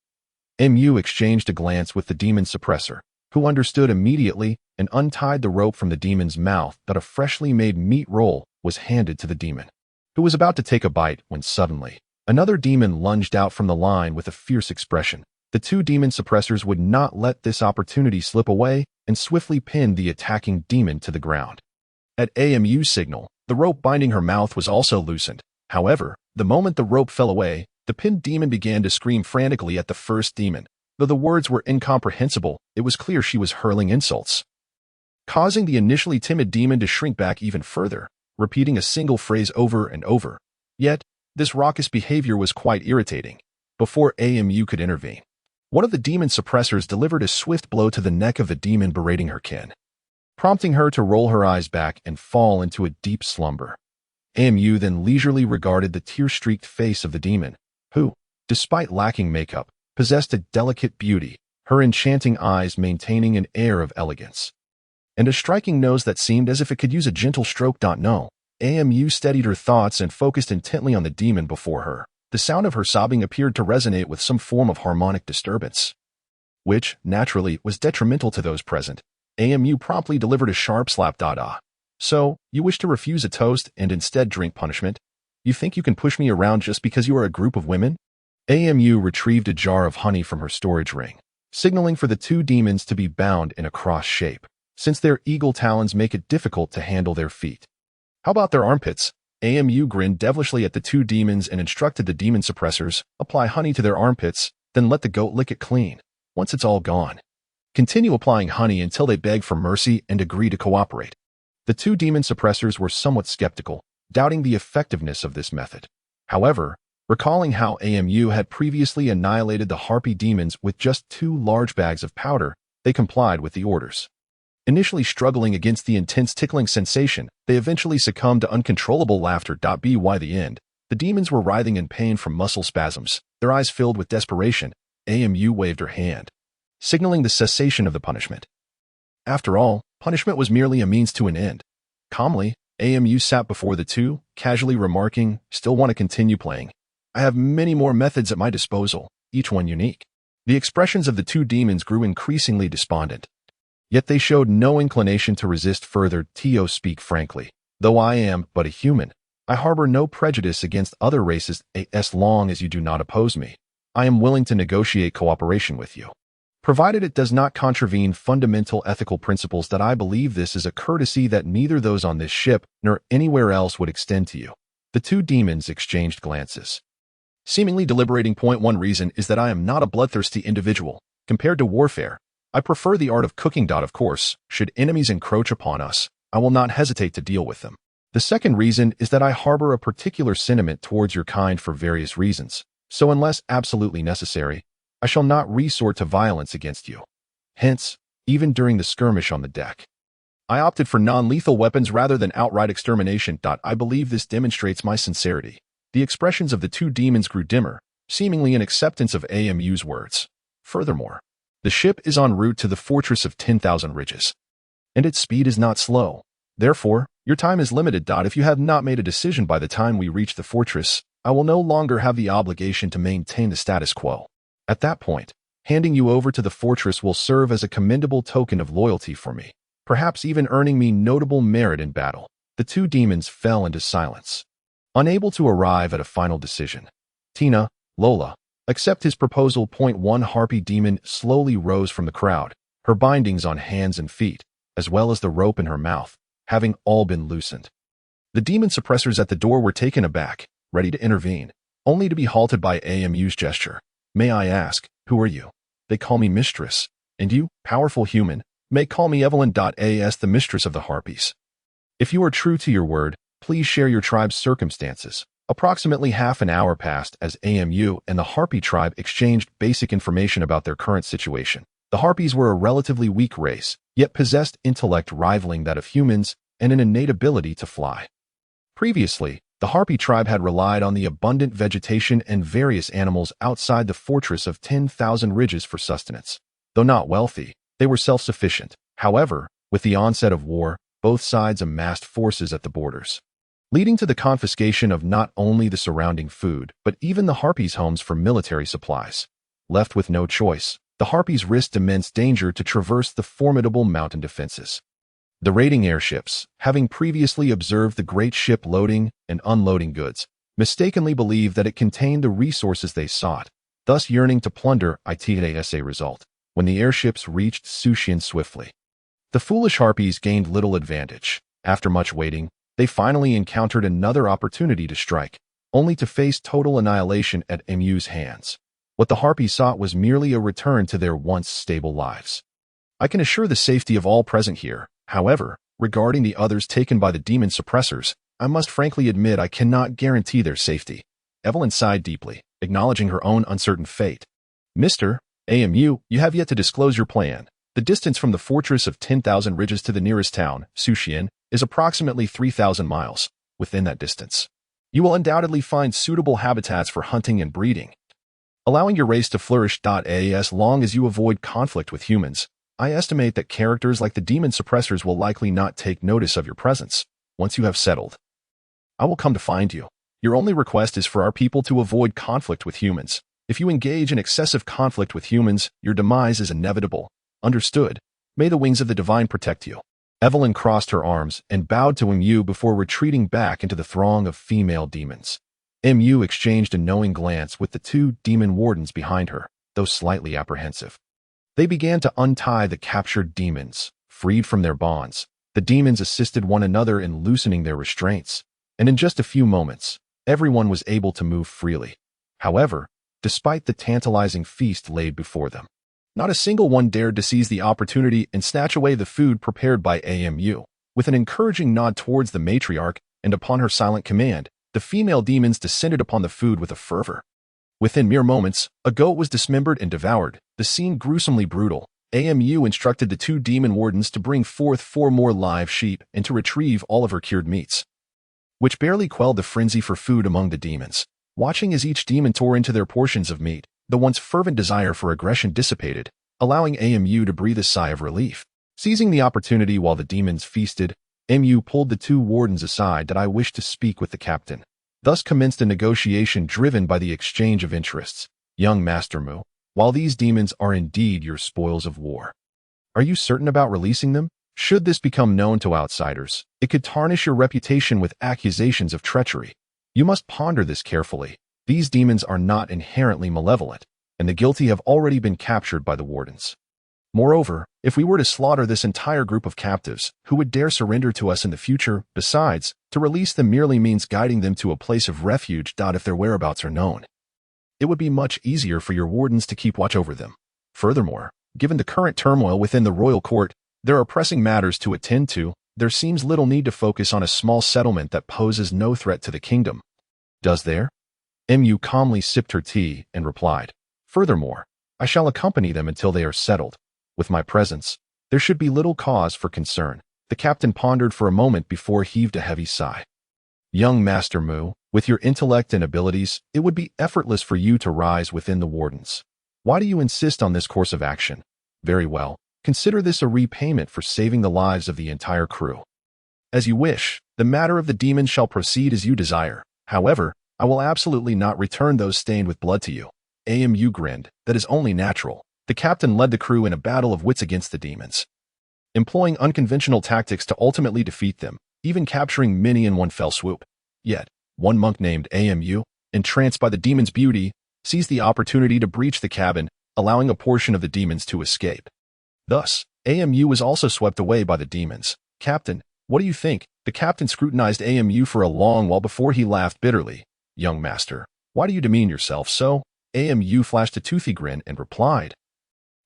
Amu exchanged a glance with the demon suppressor, who understood immediately and untied the rope from the demon's mouth. A freshly made meat roll was handed to the demon, who was about to take a bite when suddenly, another demon lunged out from the line with a fierce expression. The two demon suppressors would not let this opportunity slip away and swiftly pinned the attacking demon to the ground. At Amu's signal, the rope binding her mouth was also loosened. However, the moment the rope fell away, the pinned demon began to scream frantically at the first demon. Though the words were incomprehensible, it was clear she was hurling insults, causing the initially timid demon to shrink back even further, repeating a single phrase over and over. Yet, this raucous behavior was quite irritating. Before Amu could intervene, one of the demon suppressors delivered a swift blow to the neck of the demon berating her kin, prompting her to roll her eyes back and fall into a deep slumber. AMU then leisurely regarded the tear-streaked face of the demon, who, despite lacking makeup, possessed a delicate beauty, her enchanting eyes maintaining an air of elegance, and a striking nose that seemed as if it could use a gentle stroke. No. AMU steadied her thoughts and focused intently on the demon before her. The sound of her sobbing appeared to resonate with some form of harmonic disturbance, which, naturally, was detrimental to those present. AMU promptly delivered a sharp slap. So, you wish to refuse a toast and instead drink punishment? You think you can push me around just because you are a group of women? AMU retrieved a jar of honey from her storage ring, signaling for the two demons to be bound in a cross shape, since their eagle talons make it difficult to handle their feet. How about their armpits? AMU grinned devilishly at the two demons and instructed the demon suppressors, apply honey to their armpits, then let the goat lick it clean. Once it's all gone, continue applying honey until they beg for mercy and agree to cooperate. The two demon suppressors were somewhat skeptical, doubting the effectiveness of this method. However, recalling how AMU had previously annihilated the harpy demons with just 2 large bags of powder, they complied with the orders. Initially struggling against the intense tickling sensation, they eventually succumbed to uncontrollable laughter. By the end, the demons were writhing in pain from muscle spasms, their eyes filled with desperation. AMU waved her hand, signaling the cessation of the punishment. After all, punishment was merely a means to an end. Calmly, AMU sat before the two, casually remarking, "Still want to continue playing? I have many more methods at my disposal, each one unique." The expressions of the two demons grew increasingly despondent. Yet they showed no inclination to resist further. Speak frankly. Though I am but a human, I harbor no prejudice against other races as long as you do not oppose me. I am willing to negotiate cooperation with you, provided it does not contravene fundamental ethical principles. That I believe this is a courtesy that neither those on this ship nor anywhere else would extend to you. The two demons exchanged glances, seemingly deliberating. One reason is that I am not a bloodthirsty individual. Compared to warfare, I prefer the art of cooking. Of course, should enemies encroach upon us, I will not hesitate to deal with them. The second reason is that I harbor a particular sentiment towards your kind for various reasons, so unless absolutely necessary, I shall not resort to violence against you. Hence, even during the skirmish on the deck, I opted for non-lethal weapons rather than outright extermination. I believe this demonstrates my sincerity. The expressions of the two demons grew dimmer, seemingly in acceptance of AMU's words. Furthermore, the ship is en route to the fortress of 10,000 ridges, and its speed is not slow. Therefore, your time is limited. If you have not made a decision by the time we reach the fortress, I will no longer have the obligation to maintain the status quo. At that point, handing you over to the fortress will serve as a commendable token of loyalty for me, perhaps even earning me notable merit in battle. The two demons fell into silence, unable to arrive at a final decision. Tina, Lola, accept his proposal. One harpy demon slowly rose from the crowd, her bindings on hands and feet, as well as the rope in her mouth, having all been loosened. The demon suppressors at the door were taken aback, ready to intervene, only to be halted by AMU's gesture. "May I ask, who are you?" "They call me mistress. And you, powerful human, may call me Evelyn. As the mistress of the harpies. If you are true to your word, please share your tribe's circumstances." Approximately half an hour passed as AMU and the Harpy tribe exchanged basic information about their current situation. The Harpies were a relatively weak race, yet possessed intellect rivaling that of humans and an innate ability to fly. Previously, the Harpy tribe had relied on the abundant vegetation and various animals outside the fortress of 10,000 ridges for sustenance. Though not wealthy, they were self-sufficient. However, with the onset of war, both sides amassed forces at the borders, leading to the confiscation of not only the surrounding food, but even the Harpies' homes for military supplies. Left with no choice, the Harpies risked immense danger to traverse the formidable mountain defenses. The raiding airships, having previously observed the great ship loading and unloading goods, mistakenly believed that it contained the resources they sought, thus yearning to plunder it. As a result, when the airships reached Sushin swiftly, the foolish Harpies gained little advantage. After much waiting, they finally encountered another opportunity to strike, only to face total annihilation at AMU's hands. What the Harpies sought was merely a return to their once stable lives. I can assure the safety of all present here. However, regarding the others taken by the demon suppressors, I must frankly admit I cannot guarantee their safety. Evelyn sighed deeply, acknowledging her own uncertain fate. "Mr. AMU, you have yet to disclose your plan. The distance from the fortress of 10,000 ridges to the nearest town, Sushin, is approximately 3,000 miles. within that distance. You will undoubtedly find suitable habitats for hunting and breeding, allowing your race to flourish. As long as you avoid conflict with humans, I estimate that characters like the demon suppressors will likely not take notice of your presence. Once you have settled, I will come to find you. Your only request is for our people to avoid conflict with humans. If you engage in excessive conflict with humans, your demise is inevitable. Understood? May the wings of the divine protect you. Evelyn crossed her arms and bowed to Mu before retreating back into the throng of female demons. Mu exchanged a knowing glance with the two demon wardens behind her, though slightly apprehensive. They began to untie the captured demons. Freed from their bonds, the demons assisted one another in loosening their restraints, and in just a few moments, everyone was able to move freely. However, despite the tantalizing feast laid before them, not a single one dared to seize the opportunity and snatch away the food prepared by Mu. With an encouraging nod towards the matriarch, and upon her silent command, the female demons descended upon the food with a fervor. Within mere moments, a goat was dismembered and devoured, the scene gruesomely brutal. Mu instructed the two demon wardens to bring forth 4 more live sheep and to retrieve all of her cured meats, which barely quelled the frenzy for food among the demons. Watching as each demon tore into their portions of meat, the once fervent desire for aggression dissipated, allowing Mu to breathe a sigh of relief. Seizing the opportunity while the demons feasted, Mu pulled the two wardens aside. "I wish to speak with the captain." Thus commenced a negotiation driven by the exchange of interests. "Young Master Mu, while these demons are indeed your spoils of war, are you certain about releasing them? Should this become known to outsiders, it could tarnish your reputation with accusations of treachery. You must ponder this carefully. These demons are not inherently malevolent, and the guilty have already been captured by the wardens. Moreover, if we were to slaughter this entire group of captives, who would dare surrender to us in the future? Besides, to release them merely means guiding them to a place of refuge. If their whereabouts are known, it would be much easier for your wardens to keep watch over them. Furthermore, given the current turmoil within the royal court, there are pressing matters to attend to. There seems little need to focus on a small settlement that poses no threat to the kingdom. Does there?" Mu calmly sipped her tea and replied, "Furthermore, I shall accompany them until they are settled. With my presence, there should be little cause for concern." The captain pondered for a moment before heaved a heavy sigh. "Young Master Mu, with your intellect and abilities, it would be effortless for you to rise within the wardens. Why do you insist on this course of action? Very well, consider this a repayment for saving the lives of the entire crew. As you wish, the matter of the demons shall proceed as you desire. However, I will absolutely not return those stained with blood to you." Mu grinned. "That is only natural." The captain led the crew in a battle of wits against the demons, employing unconventional tactics to ultimately defeat them, even capturing many in one fell swoop. Yet, one monk named Mu, entranced by the demon's beauty, seized the opportunity to breach the cabin, allowing a portion of the demons to escape. Thus, Mu was also swept away by the demons. "Captain, what do you think?" The captain scrutinized Mu for a long while before he laughed bitterly. "Young master, why do you demean yourself so?" Mu flashed a toothy grin and replied,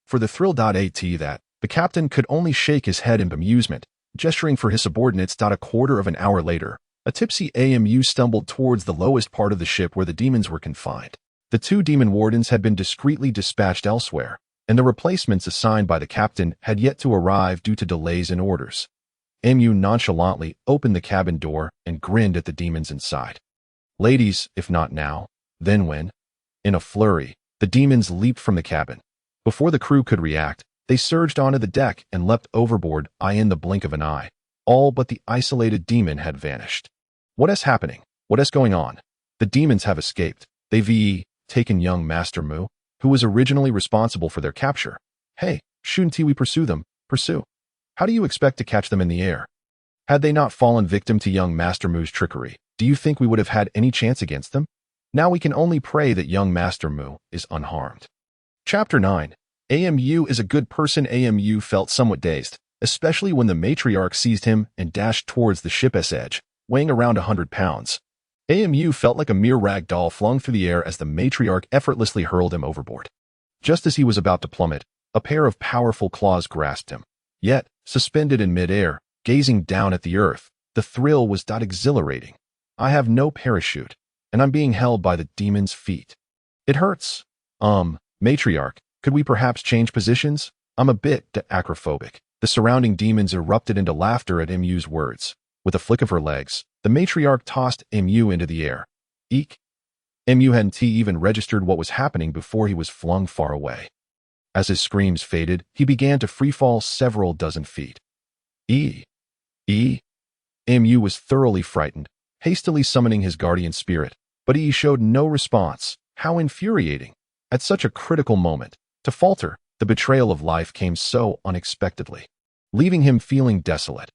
"For the thrill. That." The captain could only shake his head in bemusement, gesturing for his subordinates. A quarter of an hour later, a tipsy Mu stumbled towards the lowest part of the ship where the demons were confined. The two demon wardens had been discreetly dispatched elsewhere, and the replacements assigned by the captain had yet to arrive due to delays in orders. Mu nonchalantly opened the cabin door and grinned at the demons inside. "Ladies, if not now, then when?" In a flurry, the demons leaped from the cabin. Before the crew could react, they surged onto the deck and leapt overboard. In the blink of an eye, all but the isolated demon had vanished. "What is happening? What is going on?" "The demons have escaped. They've taken young Master Mu, who was originally responsible for their capture." "Hey, shouldn't we pursue them?" "Pursue? How do you expect to catch them in the air? Had they not fallen victim to young Master Mu's trickery, do you think we would have had any chance against them? Now we can only pray that young Master Mu is unharmed." Chapter 9. Mu is a good person. Mu felt somewhat dazed, especially when the matriarch seized him and dashed towards the ship's edge, weighing around 100 pounds. Mu felt like a mere rag doll flung through the air as the matriarch effortlessly hurled him overboard. Just as he was about to plummet, a pair of powerful claws grasped him. Yet, suspended in midair, gazing down at the earth, the thrill was exhilarating. "I have no parachute, and I'm being held by the demon's feet. It hurts. Matriarch, could we perhaps change positions? I'm a bit acrophobic." The surrounding demons erupted into laughter at Mu's words. With a flick of her legs, The matriarch tossed Mu into the air. Eek! Mu hadn't even registered what was happening before he was flung far away. As his screams faded, he began to freefall several dozen feet. E. Mu was thoroughly frightened, hastily summoning his guardian spirit, but he showed no response. How infuriating! At such a critical moment, to falter, the betrayal of life came so unexpectedly, leaving him feeling desolate.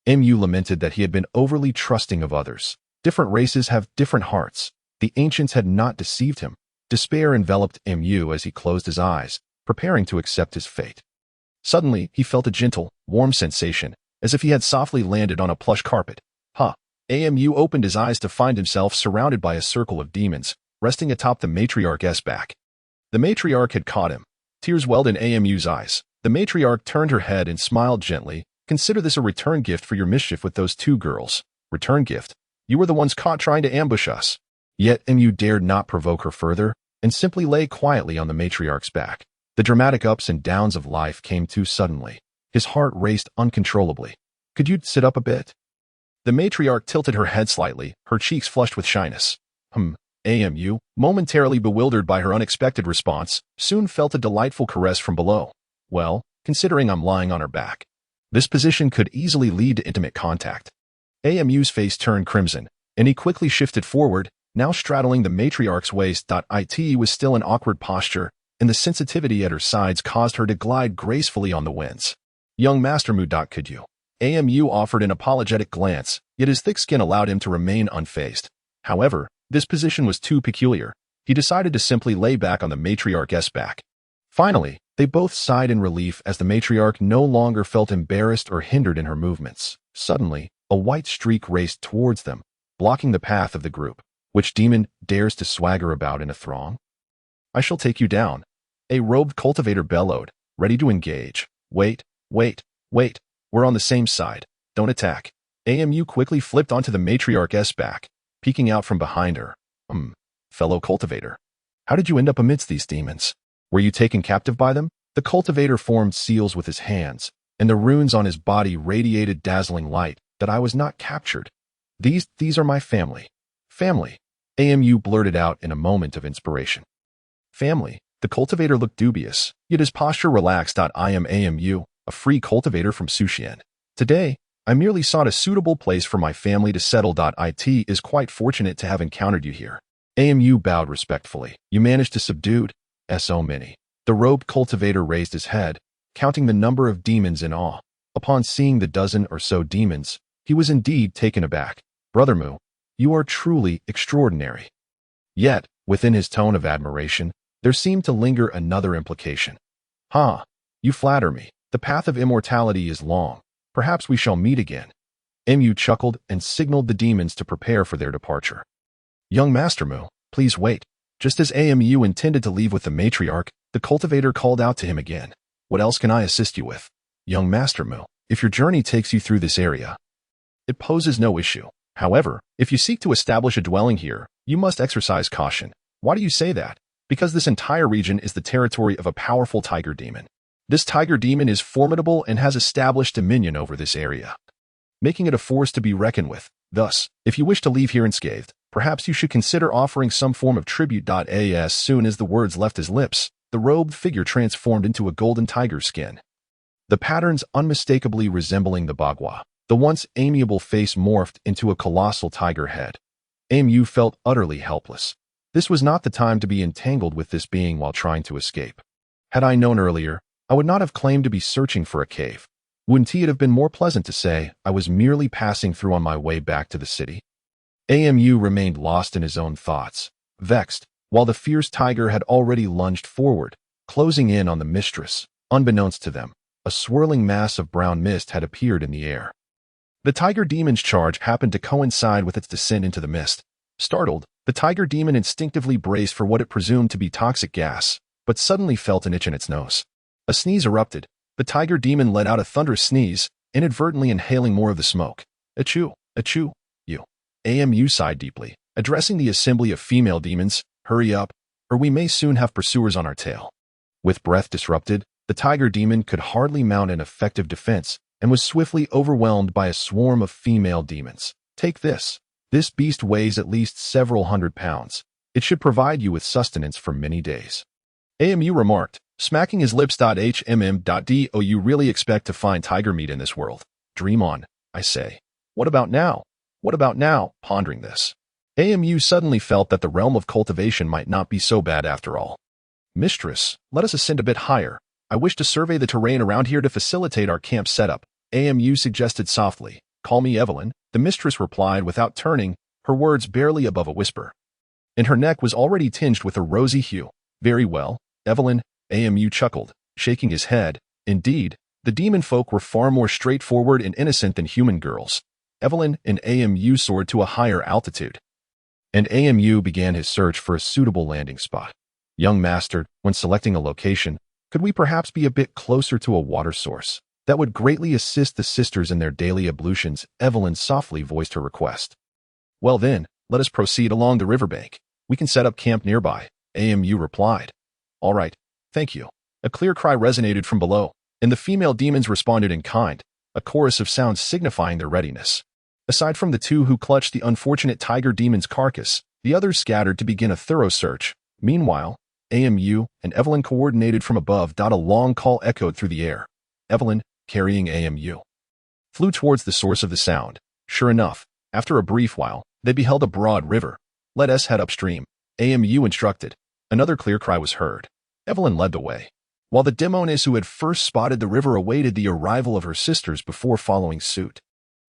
Mu lamented that he had been overly trusting of others. Different races have different hearts. The ancients had not deceived him. Despair enveloped Mu as he closed his eyes, preparing to accept his fate. Suddenly, he felt a gentle, warm sensation, as if he had softly landed on a plush carpet. Mu opened his eyes to find himself surrounded by a circle of demons, resting atop the matriarch's back. The matriarch had caught him. Tears welled in Mu's eyes. The matriarch turned her head and smiled gently. Consider this a return gift for your mischief with those two girls. Return gift? You were the ones caught trying to ambush us. Yet Mu dared not provoke her further, and simply lay quietly on the matriarch's back. The dramatic ups and downs of life came too suddenly. His heart raced uncontrollably. Could you sit up a bit? The matriarch tilted her head slightly, her cheeks flushed with shyness. Mu, momentarily bewildered by her unexpected response, soon felt a delightful caress from below. Well, considering I'm lying on her back. This position could easily lead to intimate contact. Mu's face turned crimson, and he quickly shifted forward, now straddling the matriarch's waist. It was still in awkward posture, and the sensitivity at her sides caused her to glide gracefully on the winds. Young Master Mu. Could you? Mu offered an apologetic glance, yet his thick skin allowed him to remain unfazed. However, this position was too peculiar. He decided to simply lay back on the matriarch's back. Finally, they both sighed in relief as the matriarch no longer felt embarrassed or hindered in her movements. Suddenly, a white streak raced towards them, blocking the path of the group. Which demon dares to swagger about in a throng? I shall take you down. A robed cultivator bellowed, ready to engage. Wait. We're on the same side. Don't attack. Mu quickly flipped onto the matriarch's back, peeking out from behind her. Fellow cultivator. How did you end up amidst these demons? Were you taken captive by them? The cultivator formed seals with his hands, and the runes on his body radiated dazzling light. That I was not captured. These are my family. Family. Mu blurted out in a moment of inspiration. Family. The cultivator looked dubious, yet his posture relaxed. I am Mu, a free cultivator from Suxian. Today, I merely sought a suitable place for my family to settle. It is quite fortunate to have encountered you here. Mu bowed respectfully. You managed to subdue so many. The robed cultivator raised his head, counting the number of demons in awe. Upon seeing the dozen or so demons, he was indeed taken aback. Brother Mu, you are truly extraordinary. Yet, within his tone of admiration, there seemed to linger another implication. You flatter me. The path of immortality is long. Perhaps we shall meet again. Mu chuckled and signaled the demons to prepare for their departure. Young Master Mu, please wait. Just as Mu intended to leave with the matriarch, the cultivator called out to him again. What else can I assist you with? Young Master Mu, if your journey takes you through this area, it poses no issue. However, if you seek to establish a dwelling here, you must exercise caution. Why do you say that? Because this entire region is the territory of a powerful tiger demon. This tiger demon is formidable and has established dominion over this area, making it a force to be reckoned with. Thus, if you wish to leave here unscathed, perhaps you should consider offering some form of tribute. As soon as the words left his lips, the robed figure transformed into a golden tiger skin. The patterns unmistakably resembling the bagua. The once amiable face morphed into a colossal tiger head. Mu felt utterly helpless. This was not the time to be entangled with this being while trying to escape. Had I known earlier, I would not have claimed to be searching for a cave. Wouldn't it have been more pleasant to say I was merely passing through on my way back to the city? Mu remained lost in his own thoughts, vexed, while the fierce tiger had already lunged forward, closing in on the mistress. Unbeknownst to them, a swirling mass of brown mist had appeared in the air. The tiger demon's charge happened to coincide with its descent into the mist. Startled, the tiger demon instinctively braced for what it presumed to be toxic gas, but suddenly felt an itch in its nose. A sneeze erupted. The tiger demon let out a thunderous sneeze, inadvertently inhaling more of the smoke. Achoo, achoo, you. Mu sighed deeply, addressing the assembly of female demons. Hurry up, or we may soon have pursuers on our tail. With breath disrupted, the tiger demon could hardly mount an effective defense, and was swiftly overwhelmed by a swarm of female demons. Take this. This beast weighs at least several hundred pounds. It should provide you with sustenance for many days. AMU remarked, smacking his lips. Do you really expect to find tiger meat in this world? Dream on, I say. What about now? What about now? Pondering this, AMU suddenly felt that the realm of cultivation might not be so bad after all. Mistress, let us ascend a bit higher. I wish to survey the terrain around here to facilitate our camp setup, AMU suggested softly. Call me Evelyn, the mistress replied without turning, her words barely above a whisper. And her neck was already tinged with a rosy hue. Very well, Evelyn, AMU chuckled, shaking his head. Indeed, the demon folk were far more straightforward and innocent than human girls. Evelyn and AMU soared to a higher altitude, and AMU began his search for a suitable landing spot. Young master, when selecting a location, could we perhaps be a bit closer to a water source? That would greatly assist the sisters in their daily ablutions, Evelyn softly voiced her request. Well then, let us proceed along the riverbank. We can set up camp nearby, AMU replied. All right, thank you. A clear cry resonated from below, and the female demons responded in kind, a chorus of sounds signifying their readiness. Aside from the two who clutched the unfortunate tiger demon's carcass, the others scattered to begin a thorough search. Meanwhile, AMU and Evelyn coordinated from above. A long call echoed through the air. Evelyn, carrying AMU, flew towards the source of the sound. Sure enough, after a brief while, they beheld a broad river. Let us head upstream, AMU instructed. Another clear cry was heard. Evelyn led the way, while the demoness who had first spotted the river awaited the arrival of her sisters before following suit.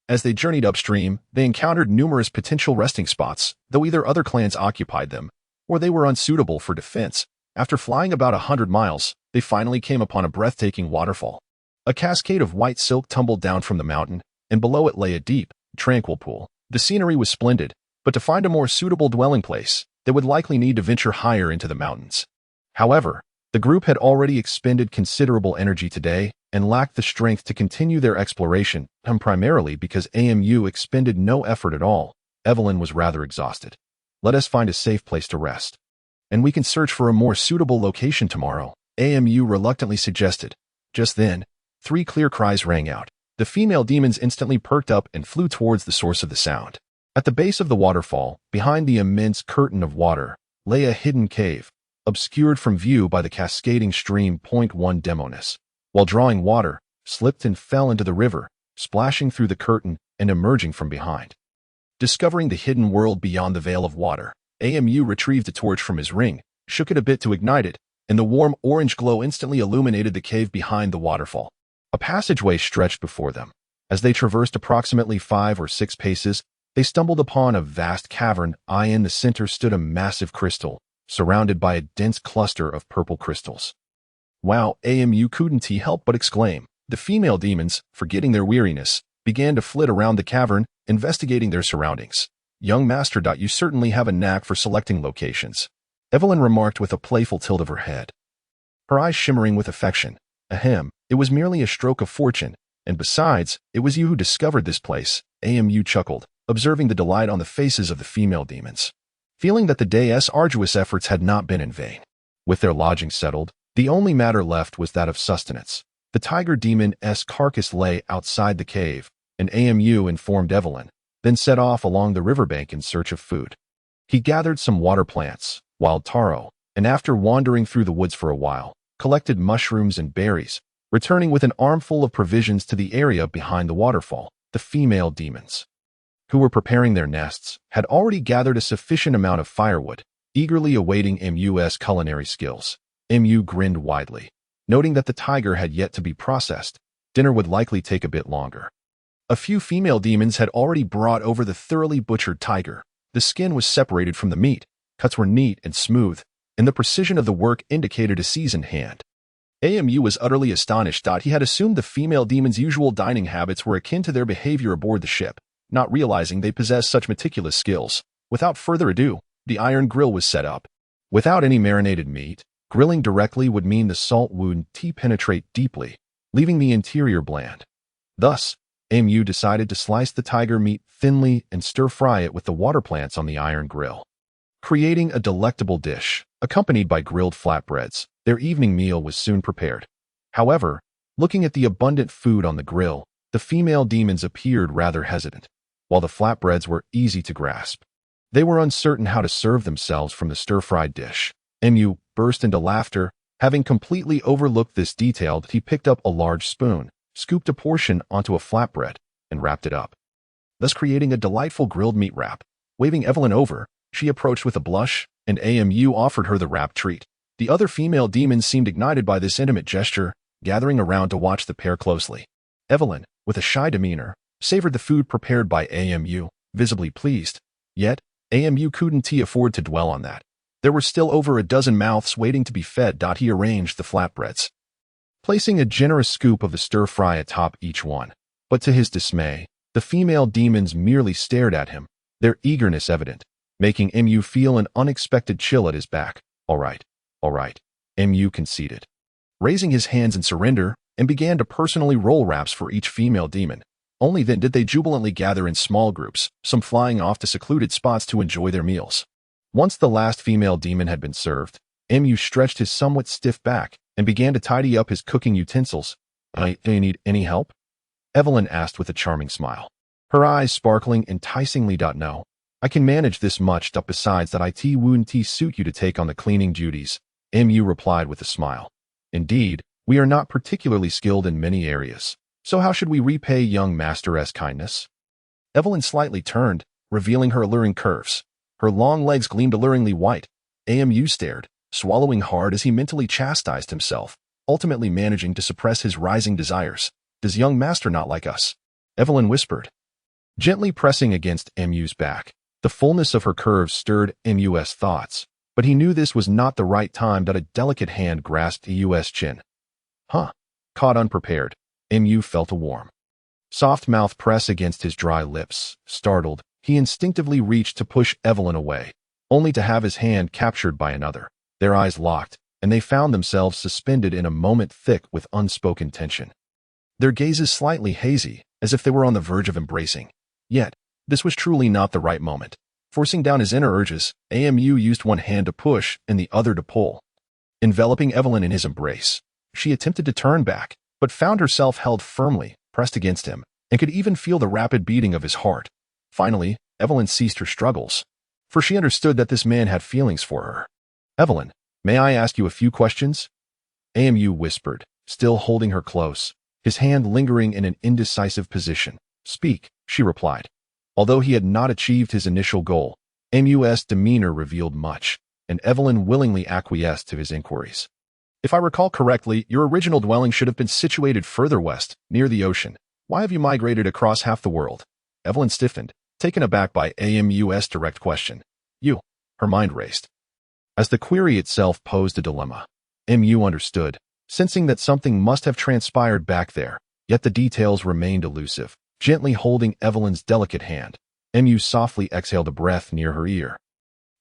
As they journeyed upstream, they encountered numerous potential resting spots, though either other clans occupied them, or they were unsuitable for defense. After flying about 100 miles, they finally came upon a breathtaking waterfall. A cascade of white silk tumbled down from the mountain, and below it lay a deep, tranquil pool. The scenery was splendid, but to find a more suitable dwelling place, they would likely need to venture higher into the mountains. However, the group had already expended considerable energy today and lacked the strength to continue their exploration, and primarily because AMU expended no effort at all. Evelyn was rather exhausted. Let us find a safe place to rest, and we can search for a more suitable location tomorrow, AMU reluctantly suggested. Just then, 3 clear cries rang out. The female demons instantly perked up and flew towards the source of the sound. At the base of the waterfall, behind the immense curtain of water, lay a hidden cave, obscured from view by the cascading stream. One demoness, while drawing water, slipped and fell into the river, splashing through the curtain and emerging from behind. Discovering the hidden world beyond the veil of water, AMU retrieved a torch from his ring, shook it a bit to ignite it, and the warm orange glow instantly illuminated the cave behind the waterfall. A passageway stretched before them. As they traversed approximately 5 or 6 paces, they stumbled upon a vast cavern. In the center stood a massive crystal, surrounded by a dense cluster of purple crystals. Wow, AMU couldn't help but exclaim. The female demons, forgetting their weariness, began to flit around the cavern, investigating their surroundings. Young master, you certainly have a knack for selecting locations, Evelyn remarked with a playful tilt of her head, her eyes shimmering with affection. Ahem, it was merely a stroke of fortune, and besides, it was you who discovered this place, AMU chuckled, observing the delight on the faces of the female demons, feeling that the day's arduous efforts had not been in vain. With their lodging settled, the only matter left was that of sustenance. The tiger demon's carcass lay outside the cave, and AMU informed Evelyn, then set off along the riverbank in search of food. He gathered some water plants, wild taro, and after wandering through the woods for a while, collected mushrooms and berries, returning with an armful of provisions to the area behind the waterfall. The female demons, who were preparing their nests, had already gathered a sufficient amount of firewood, eagerly awaiting MU's culinary skills. MU grinned widely, noting that the tiger had yet to be processed. Dinner would likely take a bit longer. A few female demons had already brought over the thoroughly butchered tiger. The skin was separated from the meat, cuts were neat and smooth, and the precision of the work indicated a seasoned hand. AMU was utterly astonished. He had assumed the female demons' usual dining habits were akin to their behavior aboard the ship, not realizing they possessed such meticulous skills. Without further ado, the iron grill was set up. Without any marinated meat, grilling directly would mean the salt would penetrate deeply, leaving the interior bland. Thus, AMU decided to slice the tiger meat thinly and stir-fry it with the water plants on the iron grill, creating a delectable dish, accompanied by grilled flatbreads. Their evening meal was soon prepared. However, looking at the abundant food on the grill, the female demons appeared rather hesitant. while the flatbreads were easy to grasp. They were uncertain how to serve themselves from the stir-fried dish. Mu burst into laughter. Having completely overlooked this detail, he picked up a large spoon, scooped a portion onto a flatbread, and wrapped it up, thus creating a delightful grilled meat wrap. Waving Evelyn over, she approached with a blush, and Mu offered her the wrapped treat. The other female demons seemed ignited by this intimate gesture, gathering around to watch the pair closely. Evelyn, with a shy demeanor, savored the food prepared by Mu, visibly pleased. Yet, Mu couldn't afford to dwell on that. There were still over a dozen mouths waiting to be fed. He arranged the flatbreads, placing a generous scoop of the stir-fry atop each one. But to his dismay, the female demons merely stared at him, their eagerness evident, making Mu feel an unexpected chill at his back. All right, Mu conceded, raising his hands in surrender, and began to personally roll wraps for each female demon. Only then did they jubilantly gather in small groups, some flying off to secluded spots to enjoy their meals. Once the last female demon had been served, Mu stretched his somewhat stiff back and began to tidy up his cooking utensils. Do you need any help? Evelyn asked with a charming smile, her eyes sparkling enticingly. No, I can manage this much. Besides that, it wouldn't suit you to take on the cleaning duties, Mu replied with a smile. Indeed, we are not particularly skilled in many areas, so how should we repay young master's kindness? Evelyn slightly turned, revealing her alluring curves. Her long legs gleamed alluringly white. Mu stared, swallowing hard as he mentally chastised himself, ultimately managing to suppress his rising desires. Does young master not like us? Evelyn whispered, gently pressing against Mu's back. The fullness of her curves stirred Mu's thoughts, but he knew this was not the right time. A delicate hand grasped Mu's chin. Caught unprepared, Mu felt a warm, soft mouth press against his dry lips. Startled, he instinctively reached to push Evelyn away, only to have his hand captured by another. Their eyes locked, and they found themselves suspended in a moment thick with unspoken tension. Their gazes slightly hazy, as if they were on the verge of embracing. Yet, this was truly not the right moment. Forcing down his inner urges, Mu used one hand to push and the other to pull, enveloping Evelyn in his embrace. She attempted to turn back, but found herself held firmly, pressed against him, and could even feel the rapid beating of his heart. Finally, Evelyn ceased her struggles, for she understood that this man had feelings for her. Evelyn, may I ask you a few questions? Mu whispered, still holding her close, his hand lingering in an indecisive position. Speak, she replied. Although he had not achieved his initial goal, Mu's demeanor revealed much, and Evelyn willingly acquiesced to his inquiries. If I recall correctly, your original dwelling should have been situated further west, near the ocean. Why have you migrated across half the world? Evelyn stiffened, taken aback by Mu's direct question. Her mind raced, as the query itself posed a dilemma. Mu understood, sensing that something must have transpired back there, yet the details remained elusive. Gently holding Evelyn's delicate hand, Mu softly exhaled a breath near her ear,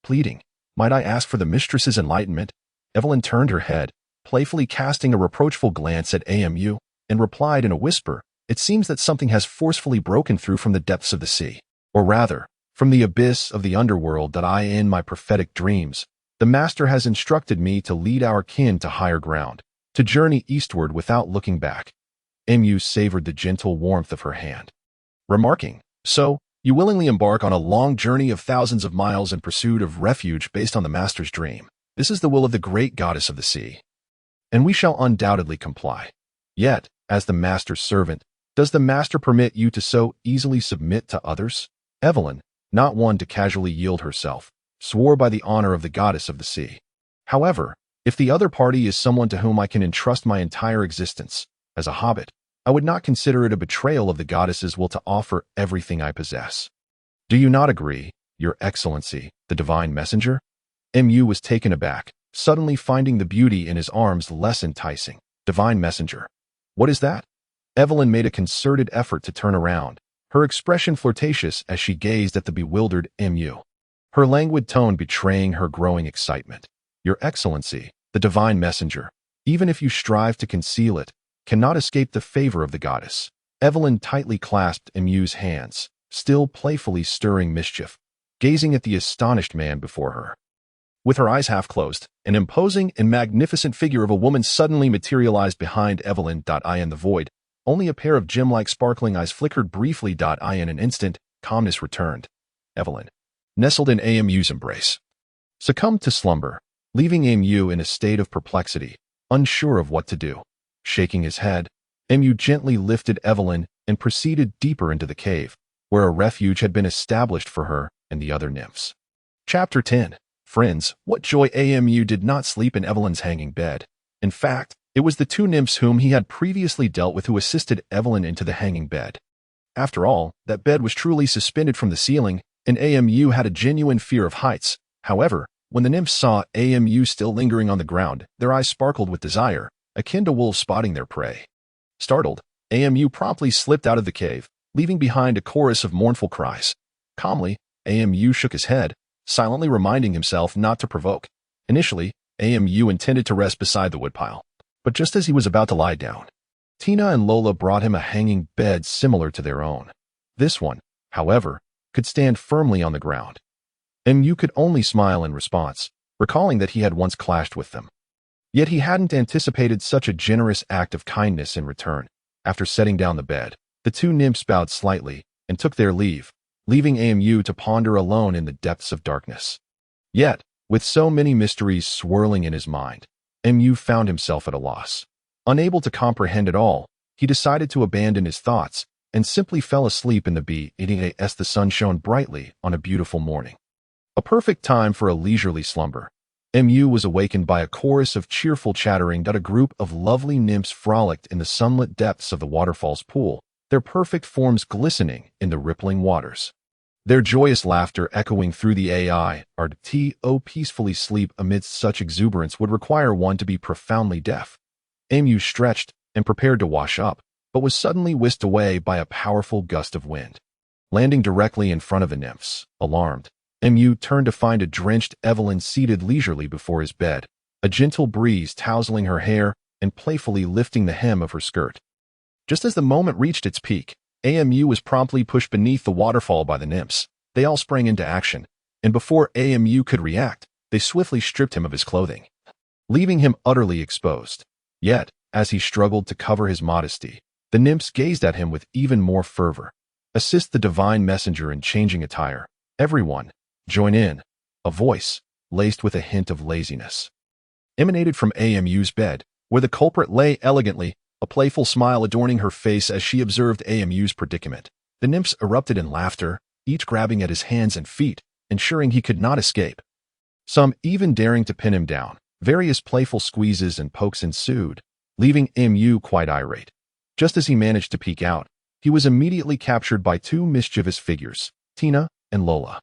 pleading, might I ask for the mistress's enlightenment? Evelyn turned her head, playfully casting a reproachful glance at Mu, and replied in a whisper, it seems that something has forcefully broken through from the depths of the sea, or rather, from the abyss of the underworld. That in my prophetic dreams, the master has instructed me to lead our kin to higher ground, to journey eastward without looking back. Mu savored the gentle warmth of her hand, remarking, so, you willingly embark on a long journey of thousands of miles in pursuit of refuge based on the master's dream. This is the will of the great goddess of the sea, and we shall undoubtedly comply. Yet, as the master's servant, does the master permit you to so easily submit to others? Evelyn, not one to casually yield herself, swore by the honor of the goddess of the sea. However, if the other party is someone to whom I can entrust my entire existence, as a hobbit, I would not consider it a betrayal of the goddess's will to offer everything I possess. Do you not agree, Your Excellency, the divine messenger? Mu was taken aback, suddenly finding the beauty in his arms less enticing. Divine messenger. What is that? Evelyn made a concerted effort to turn around, her expression flirtatious as she gazed at the bewildered Mu, her languid tone betraying her growing excitement. Your Excellency, the divine messenger, even if you strive to conceal it, cannot escape the favor of the goddess. Evelyn tightly clasped Mu's hands, still playfully stirring mischief, gazing at the astonished man before her. With her eyes half closed, an imposing and magnificent figure of a woman suddenly materialized behind Evelyn. In the void, only a pair of gem-like sparkling eyes flickered briefly. In an instant, calmness returned. Evelyn, nestled in Amu's embrace, succumbed to slumber, leaving Amu in a state of perplexity, unsure of what to do. Shaking his head, Amu gently lifted Evelyn and proceeded deeper into the cave, where a refuge had been established for her and the other nymphs. Chapter 10. Friends, what joy! Amu did not sleep in Evelyn's hanging bed. In fact, it was the two nymphs whom he had previously dealt with who assisted Evelyn into the hanging bed. After all, that bed was truly suspended from the ceiling, and Amu had a genuine fear of heights. However, when the nymphs saw Amu still lingering on the ground, their eyes sparkled with desire, akin to wolves spotting their prey. Startled, Amu promptly slipped out of the cave, leaving behind a chorus of mournful cries. Calmly, Amu shook his head, silently reminding himself not to provoke. Initially, Amu intended to rest beside the woodpile, but just as he was about to lie down, Tina and Lola brought him a hanging bed similar to their own. This one, however, could stand firmly on the ground. Amu could only smile in response, recalling that he had once clashed with them. Yet he hadn't anticipated such a generous act of kindness in return. After setting down the bed, the two nymphs bowed slightly and took their leave, leaving Amu to ponder alone in the depths of darkness. Yet, with so many mysteries swirling in his mind, Amu found himself at a loss. Unable to comprehend it all, he decided to abandon his thoughts and simply fell asleep in the bed as the sun shone brightly on a beautiful morning. A perfect time for a leisurely slumber. Amu was awakened by a chorus of cheerful chattering that a group of lovely nymphs frolicked in the sunlit depths of the waterfall's pool, their perfect forms glistening in the rippling waters. Their joyous laughter echoing through the air. Peacefully sleep amidst such exuberance would require one to be profoundly deaf. Amu stretched and prepared to wash up, but was suddenly whisked away by a powerful gust of wind. Landing directly in front of the nymphs, alarmed, Amu turned to find a drenched Evelyn seated leisurely before his bed, a gentle breeze tousling her hair and playfully lifting the hem of her skirt. Just as the moment reached its peak, Amu was promptly pushed beneath the waterfall by the nymphs. They all sprang into action, and before Amu could react, they swiftly stripped him of his clothing, leaving him utterly exposed. Yet, as he struggled to cover his modesty, the nymphs gazed at him with even more fervor. Assist the divine messenger in changing attire. Everyone, join in. A voice, laced with a hint of laziness, emanated from Amu's bed, where the culprit lay elegantly, a playful smile adorning her face as she observed Amu's predicament. The nymphs erupted in laughter, each grabbing at his hands and feet, ensuring he could not escape. Some even daring to pin him down. Various playful squeezes and pokes ensued, leaving Amu quite irate. Just as he managed to peek out, he was immediately captured by two mischievous figures, Tina and Lola.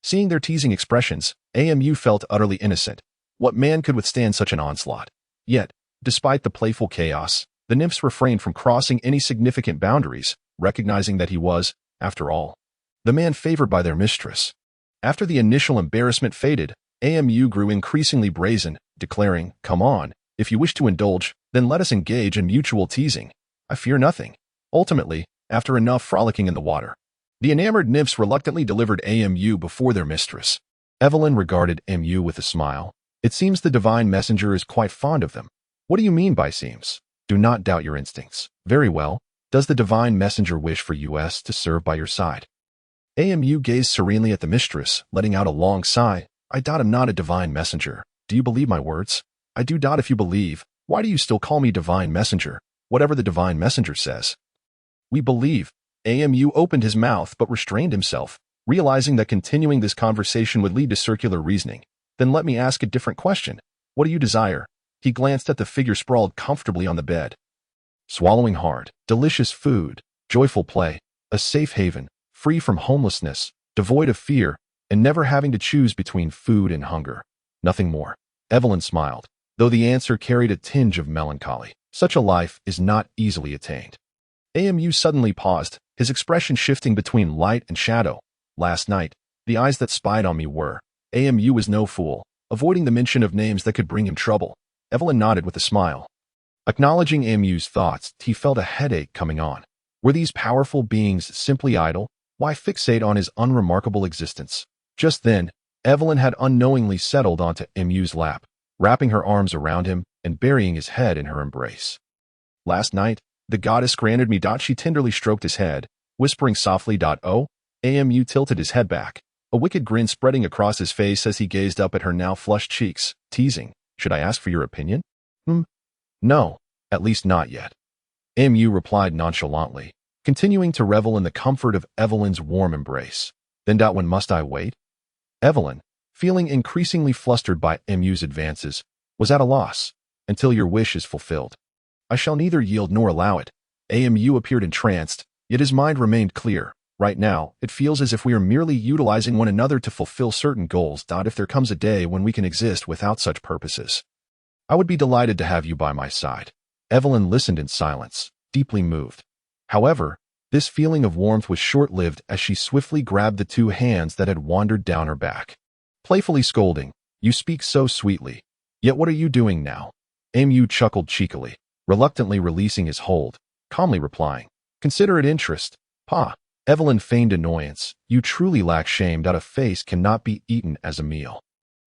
Seeing their teasing expressions, Amu felt utterly innocent. What man could withstand such an onslaught? Yet, despite the playful chaos, the nymphs refrained from crossing any significant boundaries, recognizing that he was, after all, the man favored by their mistress. After the initial embarrassment faded, Amu grew increasingly brazen, declaring, "Come on, if you wish to indulge, then let us engage in mutual teasing. I fear nothing." Ultimately, after enough frolicking in the water, the enamored nymphs reluctantly delivered Amu before their mistress. Evelyn regarded Amu with a smile. "It seems the divine messenger is quite fond of them." "What do you mean by seems? Do not doubt your instincts." "Very well. Does the divine messenger wish for us to serve by your side?" Amu gazed serenely at the mistress, letting out a long sigh. "I doubt I'm not a divine messenger. Do you believe my words?" "I do doubt if you believe. Why do you still call me divine messenger? Whatever the divine messenger says." "We believe." Amu opened his mouth but restrained himself, realizing that continuing this conversation would lead to circular reasoning. "Then let me ask a different question. What do you desire?" He glanced at the figure sprawled comfortably on the bed. Swallowing hard, delicious food, joyful play, a safe haven, free from homelessness, devoid of fear, and never having to choose between food and hunger. Nothing more. Evelyn smiled, though the answer carried a tinge of melancholy. Such a life is not easily attained. Amu suddenly paused, his expression shifting between light and shadow. "Last night, the eyes that spied on me were." Amu was no fool, avoiding the mention of names that could bring him trouble. Evelyn nodded with a smile. Acknowledging Amu's thoughts, he felt a headache coming on. Were these powerful beings simply idle? Why fixate on his unremarkable existence? Just then, Evelyn had unknowingly settled onto Amu's lap, wrapping her arms around him and burying his head in her embrace. "Last night, the goddess granted me." She tenderly stroked his head, whispering softly, "Oh, AMU tilted his head back, a wicked grin spreading across his face as he gazed up at her now flushed cheeks, teasing, "Should I ask for your opinion?" No, at least not yet." AMU replied nonchalantly, continuing to revel in the comfort of Evelyn's warm embrace. "Then when must I wait?" Evelyn, feeling increasingly flustered by AMU's advances, was at a loss. "Until your wish is fulfilled. I shall neither yield nor allow it." AMU appeared entranced, yet his mind remained clear. "Right now, it feels as if we are merely utilizing one another to fulfill certain goals. If there comes a day when we can exist without such purposes, I would be delighted to have you by my side." Evelyn listened in silence, deeply moved. However, this feeling of warmth was short-lived as she swiftly grabbed the two hands that had wandered down her back, playfully scolding, "You speak so sweetly. Yet what are you doing now?" AMU chuckled cheekily, reluctantly releasing his hold, calmly replying, "Consider it interest, Pa." Evelyn feigned annoyance. "You truly lack shame. A face cannot be eaten as a meal."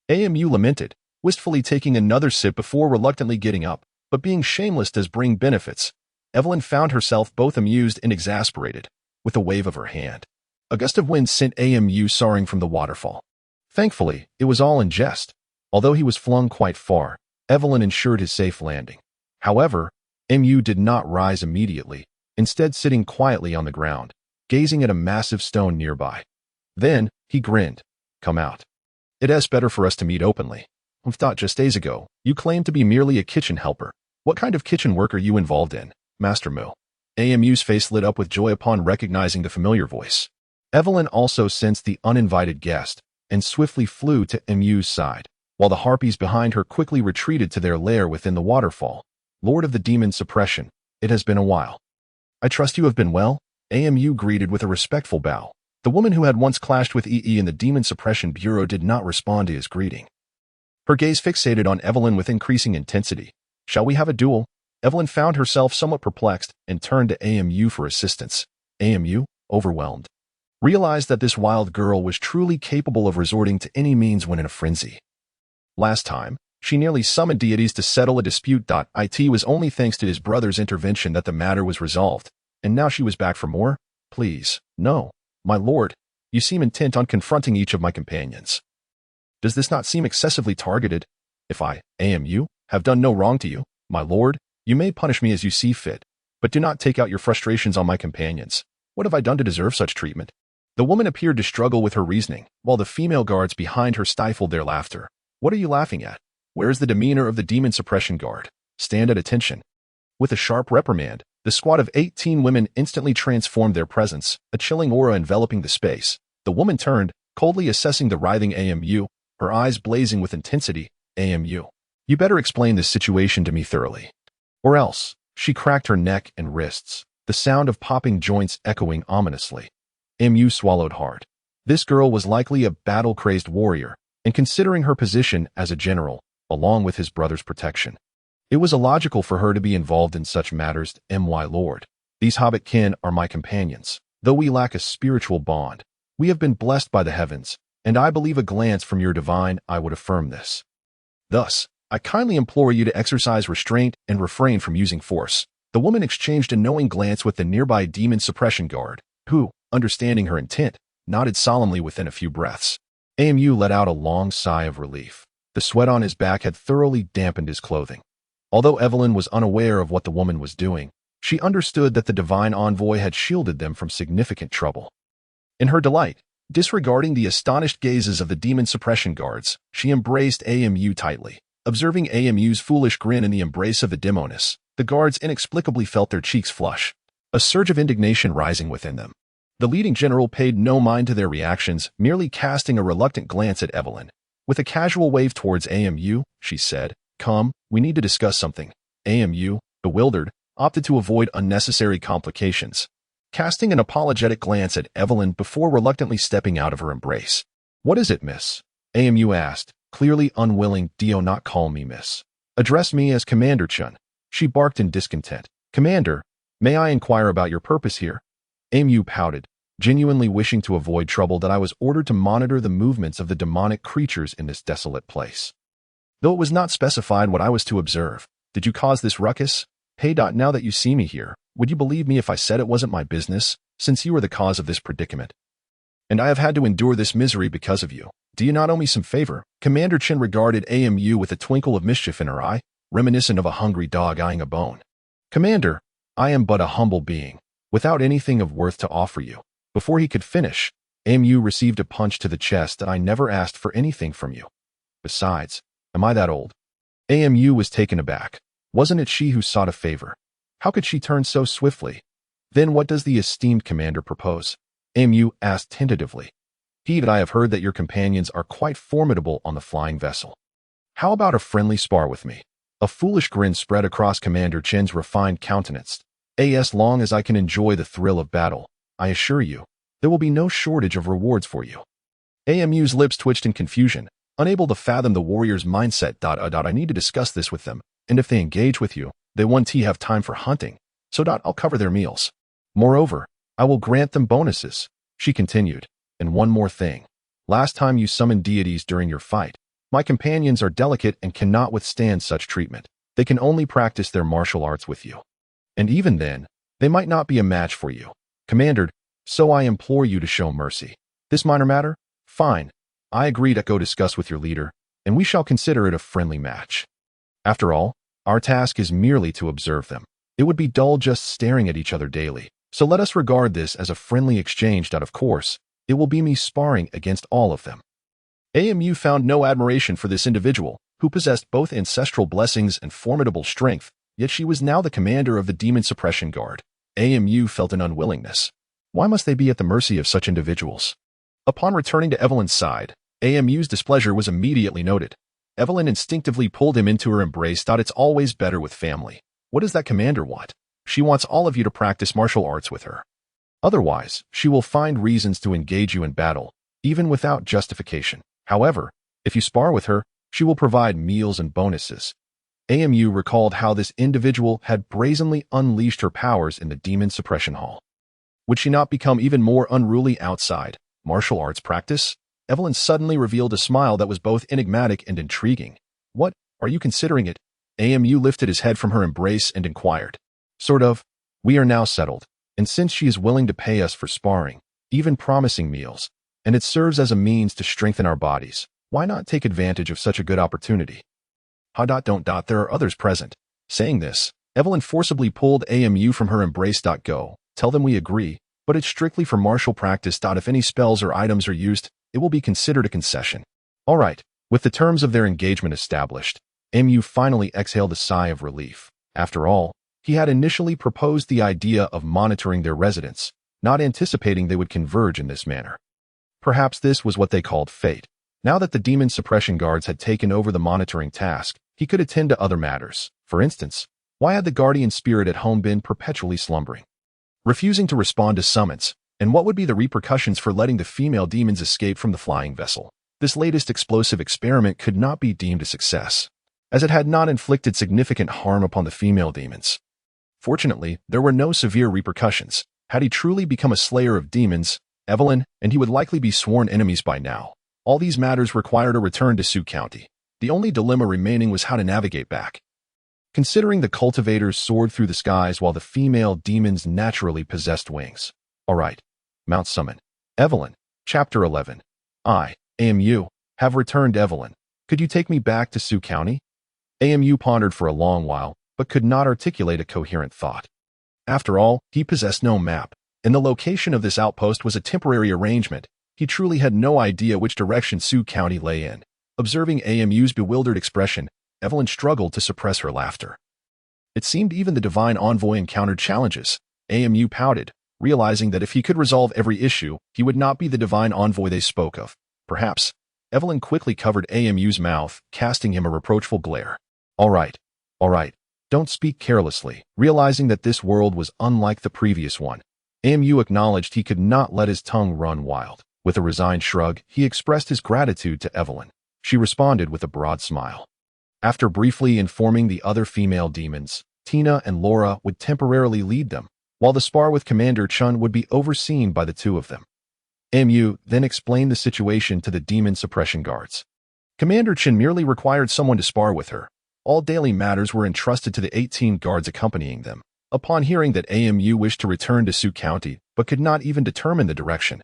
AMU lamented, wistfully taking another sip before reluctantly getting up. But being shameless does bring benefits. Evelyn found herself both amused and exasperated. With a wave of her hand, a gust of wind sent AMU soaring from the waterfall. Thankfully, it was all in jest. Although he was flung quite far, Evelyn ensured his safe landing. However, MU did not rise immediately, instead sitting quietly on the ground, gazing at a massive stone nearby. Then, he grinned. "Come out. It's better for us to meet openly. I thought just days ago, you claimed to be merely a kitchen helper. What kind of kitchen work are you involved in, Master Moo?" AMU's face lit up with joy upon recognizing the familiar voice. Evelyn also sensed the uninvited guest, and swiftly flew to MU's side, while the harpies behind her quickly retreated to their lair within the waterfall. "Lord of the Demon Suppression, it has been a while. I trust you have been well?" AMU greeted with a respectful bow. The woman who had once clashed with EE in the Demon Suppression Bureau did not respond to his greeting. Her gaze fixated on Evelyn with increasing intensity. "Shall we have a duel?" Evelyn found herself somewhat perplexed and turned to AMU for assistance. AMU, overwhelmed, realized that this wild girl was truly capable of resorting to any means when in a frenzy. Last time, she nearly summoned deities to settle a dispute. It was only thanks to his brother's intervention that the matter was resolved, and now she was back for more? "Please, no, my lord. You seem intent on confronting each of my companions. Does this not seem excessively targeted? If I, AMU, have done no wrong to you, my lord, you may punish me as you see fit, but do not take out your frustrations on my companions. What have I done to deserve such treatment?" The woman appeared to struggle with her reasoning, while the female guards behind her stifled their laughter. "What are you laughing at? Where is the demeanor of the Demon Suppression Guard? Stand at attention." With a sharp reprimand, the squad of 18 women instantly transformed their presence, a chilling aura enveloping the space. The woman turned, coldly assessing the writhing AMU, her eyes blazing with intensity. "AMU, you better explain this situation to me thoroughly. Or else." She cracked her neck and wrists, the sound of popping joints echoing ominously. AMU swallowed hard. This girl was likely a battle-crazed warrior, and considering her position as a general, along with his brother's protection, it was illogical for her to be involved in such matters. "My lord, these hobbit kin are my companions. Though we lack a spiritual bond, we have been blessed by the heavens, and I believe a glance from your divine eye would affirm this. Thus, I kindly implore you to exercise restraint and refrain from using force." The woman exchanged a knowing glance with the nearby Demon Suppression Guard, who, understanding her intent, nodded solemnly within a few breaths. AMU let out a long sigh of relief. The sweat on his back had thoroughly dampened his clothing. Although Evelyn was unaware of what the woman was doing, she understood that the divine envoy had shielded them from significant trouble. In her delight, disregarding the astonished gazes of the Demon Suppression Guards, she embraced AMU tightly. Observing AMU's foolish grin in the embrace of the demoness, the guards inexplicably felt their cheeks flush, a surge of indignation rising within them. The leading general paid no mind to their reactions, merely casting a reluctant glance at Evelyn. With a casual wave towards AMU, she said, "Come, we need to discuss something." AMU, bewildered, opted to avoid unnecessary complications, casting an apologetic glance at Evelyn before reluctantly stepping out of her embrace. "What is it, miss?" AMU asked, clearly unwilling. "Do not call me miss. Address me as Commander Chun." She barked in discontent. "Commander, may I inquire about your purpose here?" AMU pouted, genuinely wishing to avoid trouble. "That I was ordered to monitor the movements of the demonic creatures in this desolate place. Though it was not specified what I was to observe. Did you cause this ruckus? Hey. Now that you see me here, would you believe me if I said it wasn't my business, since you are the cause of this predicament?" and I have had to endure this misery because of you. Do you not owe me some favor?" Commander Chen regarded AMU with a twinkle of mischief in her eye, reminiscent of a hungry dog eyeing a bone. "Commander, I am but a humble being, without anything of worth to offer you." Before he could finish, AMU received a punch to the chest. "I never asked for anything from you. Besides, am I that old?" AMU was taken aback. Wasn't it she who sought a favor? How could she turn so swiftly? "Then what does the esteemed commander propose?" AMU asked tentatively. "I have heard that your companions are quite formidable on the flying vessel. How about a friendly spar with me?" A foolish grin spread across Commander Chen's refined countenance. "As long as I can enjoy the thrill of battle, I assure you, there will be no shortage of rewards for you." AMU's lips twitched in confusion, unable to fathom the warrior's mindset. "I need to discuss this with them, and if they engage with you, they won't have time for hunting, so I'll cover their meals. Moreover, I will grant them bonuses," she continued. "And one more thing. Last time you summoned deities during your fight, my companions are delicate and cannot withstand such treatment. They can only practice their martial arts with you. And even then, they might not be a match for you, Commander, so I implore you to show mercy. This minor matter? Fine. I agree to go discuss with your leader, and we shall consider it a friendly match. After all, our task is merely to observe them. It would be dull just staring at each other daily, so let us regard this as a friendly exchange. Of course, it will be me sparring against all of them." AMU found no admiration for this individual, who possessed both ancestral blessings and formidable strength, yet she was now the commander of the Demon Suppression Guard. AMU felt an unwillingness. Why must they be at the mercy of such individuals? Upon returning to Evelyn's side, AMU's displeasure was immediately noted. Evelyn instinctively pulled him into her embrace. "It's always better with family. What does that commander want? She wants all of you to practice martial arts with her. Otherwise, she will find reasons to engage you in battle, even without justification. However, if you spar with her, she will provide meals and bonuses." AMU recalled how this individual had brazenly unleashed her powers in the Demon Suppression Hall. Would she not become even more unruly outside martial arts practice? Evelyn suddenly revealed a smile that was both enigmatic and intriguing. "What, are you considering it?" AMU lifted his head from her embrace and inquired. "Sort of. We are now settled, and since she is willing to pay us for sparring, even promising meals, and it serves as a means to strengthen our bodies, why not take advantage of such a good opportunity?" There are others present. Saying this, Evelyn forcibly pulled AMU from her embrace. "Go. Tell them we agree, but it's strictly for martial practice. If any spells or items are used, it will be considered a concession." All right. With the terms of their engagement established, AMU finally exhaled a sigh of relief. After all, he had initially proposed the idea of monitoring their residence, not anticipating they would converge in this manner. Perhaps this was what they called fate. Now that the Demon Suppression Guards had taken over the monitoring task, he could attend to other matters. For instance, why had the guardian spirit at home been perpetually slumbering, refusing to respond to summons? And what would be the repercussions for letting the female demons escape from the flying vessel? This latest explosive experiment could not be deemed a success, as it had not inflicted significant harm upon the female demons. Fortunately, there were no severe repercussions. Had he truly become a slayer of demons, Evelyn and he would likely be sworn enemies by now. All these matters required a return to Sioux County. The only dilemma remaining was how to navigate back. Considering the cultivators soared through the skies while the female demons naturally possessed wings. All right. Mount Summon. Evelyn. Chapter 11. AMU, have returned. Evelyn, could you take me back to Sioux County? AMU pondered for a long while, but could not articulate a coherent thought. After all, he possessed no map, and the location of this outpost was a temporary arrangement. He truly had no idea which direction Sioux County lay in. Observing AMU's bewildered expression, Evelyn struggled to suppress her laughter. It seemed even the divine envoy encountered challenges. AMU pouted, realizing that if he could resolve every issue, he would not be the divine envoy they spoke of. Perhaps. Evelyn quickly covered AMU's mouth, casting him a reproachful glare. All right. Don't speak carelessly. Realizing that this world was unlike the previous one, AMU acknowledged he could not let his tongue run wild. With a resigned shrug, he expressed his gratitude to Evelyn. She responded with a broad smile. After briefly informing the other female demons, Tina and Laura would temporarily lead them, while the spar with Commander Chun would be overseen by the two of them. AMU then explained the situation to the Demon Suppression Guards. Commander Chen merely required someone to spar with her. All daily matters were entrusted to the 18 guards accompanying them. Upon hearing that AMU wished to return to Sioux County, but could not even determine the direction,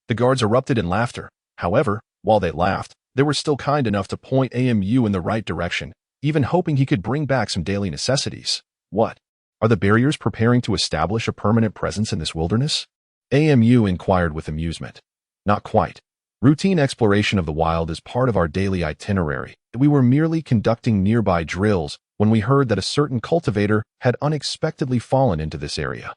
The guards erupted in laughter. However, while they laughed, they were still kind enough to point AMU in the right direction, even hoping he could bring back some daily necessities. What? Are the barriers preparing to establish a permanent presence in this wilderness? AMU inquired with amusement. Not quite. Routine exploration of the wild is part of our daily itinerary. We were merely conducting nearby drills when we heard that a certain cultivator had unexpectedly fallen into this area.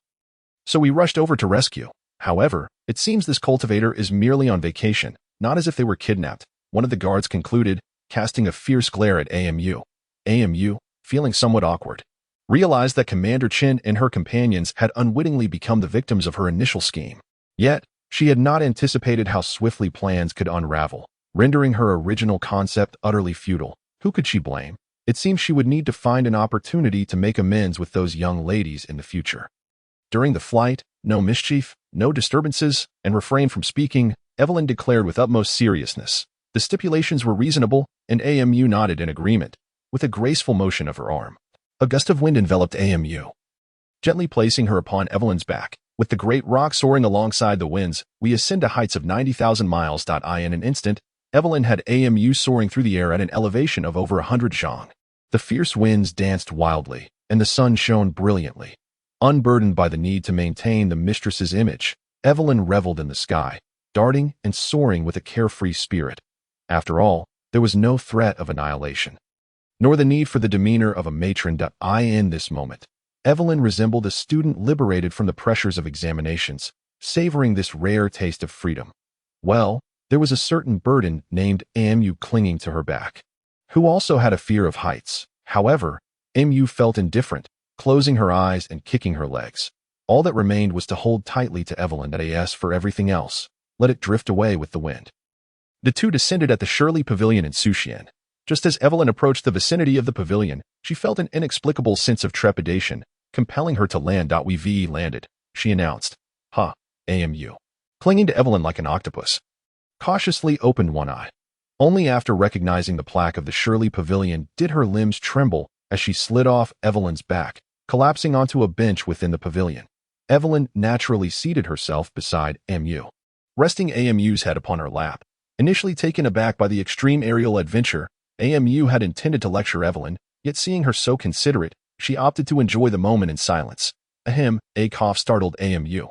So we rushed over to rescue. However, it seems this cultivator is merely on vacation, not as if they were kidnapped, one of the guards concluded, casting a fierce glare at AMU. AMU, feeling somewhat awkward, realized that Commander Chin and her companions had unwittingly become the victims of her initial scheme. Yet, she had not anticipated how swiftly plans could unravel, rendering her original concept utterly futile. Who could she blame? It seemed she would need to find an opportunity to make amends with those young ladies in the future. During the flight, no mischief, no disturbances, and refrain from speaking, Evelyn declared with utmost seriousness. The stipulations were reasonable, and AMU nodded in agreement, with a graceful motion of her arm. A gust of wind enveloped AMU, gently placing her upon Evelyn's back. With the great rock soaring alongside the winds, we ascend to heights of 90,000 miles. In an instant, Evelyn had AMU soaring through the air at an elevation of over 100 zhang. The fierce winds danced wildly, and the sun shone brilliantly. Unburdened by the need to maintain the mistress's image, Evelyn reveled in the sky, darting and soaring with a carefree spirit. After all, there was no threat of annihilation, nor the need for the demeanor of a matron. In this moment, Evelyn resembled a student liberated from the pressures of examinations, savoring this rare taste of freedom. Well, there was a certain burden named AMU clinging to her back, who also had a fear of heights. However, AMU felt indifferent, closing her eyes and kicking her legs. All that remained was to hold tightly to Evelyn. As for everything else, let it drift away with the wind. The two descended at the Shirley Pavilion in Suxian. Just as Evelyn approached the vicinity of the pavilion, she felt an inexplicable sense of trepidation, compelling her to land. We've landed, she announced. AMU, clinging to Evelyn like an octopus, cautiously opened one eye. Only after recognizing the plaque of the Shirley Pavilion did her limbs tremble as she slid off Evelyn's back, collapsing onto a bench within the pavilion. Evelyn naturally seated herself beside AMU, resting AMU's head upon her lap. Initially taken aback by the extreme aerial adventure, AMU had intended to lecture Evelyn, yet seeing her so considerate, she opted to enjoy the moment in silence. A cough startled AMU,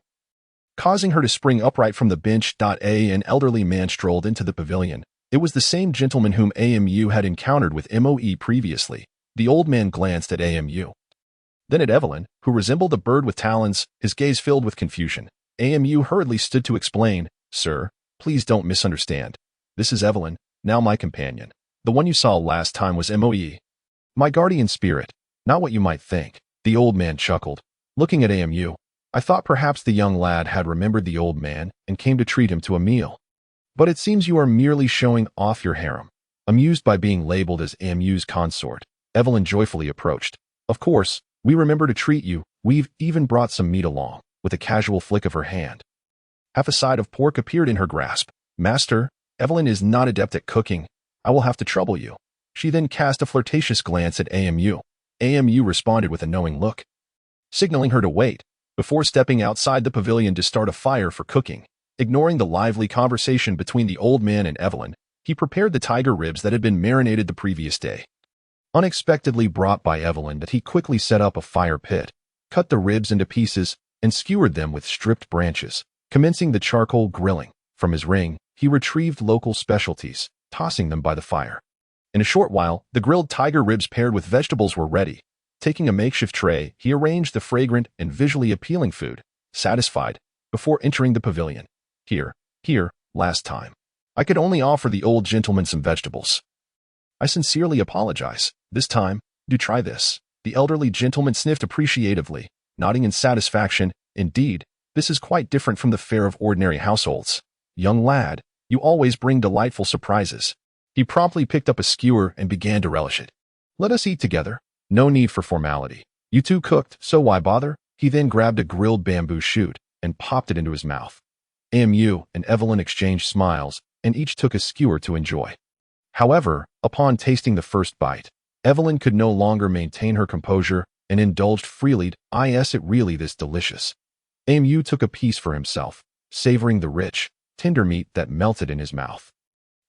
causing her to spring upright from the bench. An elderly man strolled into the pavilion. It was the same gentleman whom AMU had encountered with MOE previously. The old man glanced at AMU, then at Evelyn, who resembled a bird with talons, his gaze filled with confusion. AMU hurriedly stood to explain, "Sir, please don't misunderstand. This is Evelyn, now my companion. The one you saw last time was MOE. My guardian spirit, not what you might think." The old man chuckled, looking at AMU. "I thought perhaps the young lad had remembered the old man and came to treat him to a meal. But it seems you are merely showing off your harem." Amused by being labeled as AMU's consort, Evelyn joyfully approached. "Of course, we remember to treat you. We've even brought some meat along," with a casual flick of her hand. Half a side of pork appeared in her grasp. "Master, Evelyn is not adept at cooking. I will have to trouble you." She then cast a flirtatious glance at AMU. AMU responded with a knowing look, signaling her to wait, before stepping outside the pavilion to start a fire for cooking. Ignoring the lively conversation between the old man and Evelyn, he prepared the tiger ribs that had been marinated the previous day. Unexpectedly brought by Evelyn, that he quickly set up a fire pit, cut the ribs into pieces, and skewered them with stripped branches, commencing the charcoal grilling. From his ring, he retrieved local specialties, tossing them by the fire. In a short while, the grilled tiger ribs paired with vegetables were ready. Taking a makeshift tray, he arranged the fragrant and visually appealing food, satisfied, before entering the pavilion. Here, last time, I could only offer the old gentleman some vegetables. I sincerely apologize. This time, do try this." The elderly gentleman sniffed appreciatively, nodding in satisfaction. "Indeed, this is quite different from the fare of ordinary households. Young lad, you always bring delightful surprises." He promptly picked up a skewer and began to relish it. "Let us eat together. No need for formality. You two cooked, so why bother?" He then grabbed a grilled bamboo shoot and popped it into his mouth. AMU and Evelyn exchanged smiles, and each took a skewer to enjoy. However, upon tasting the first bite, Evelyn could no longer maintain her composure and indulged freely. "Is it really this delicious?" AMU took a piece for himself, savoring the rich, tender meat that melted in his mouth.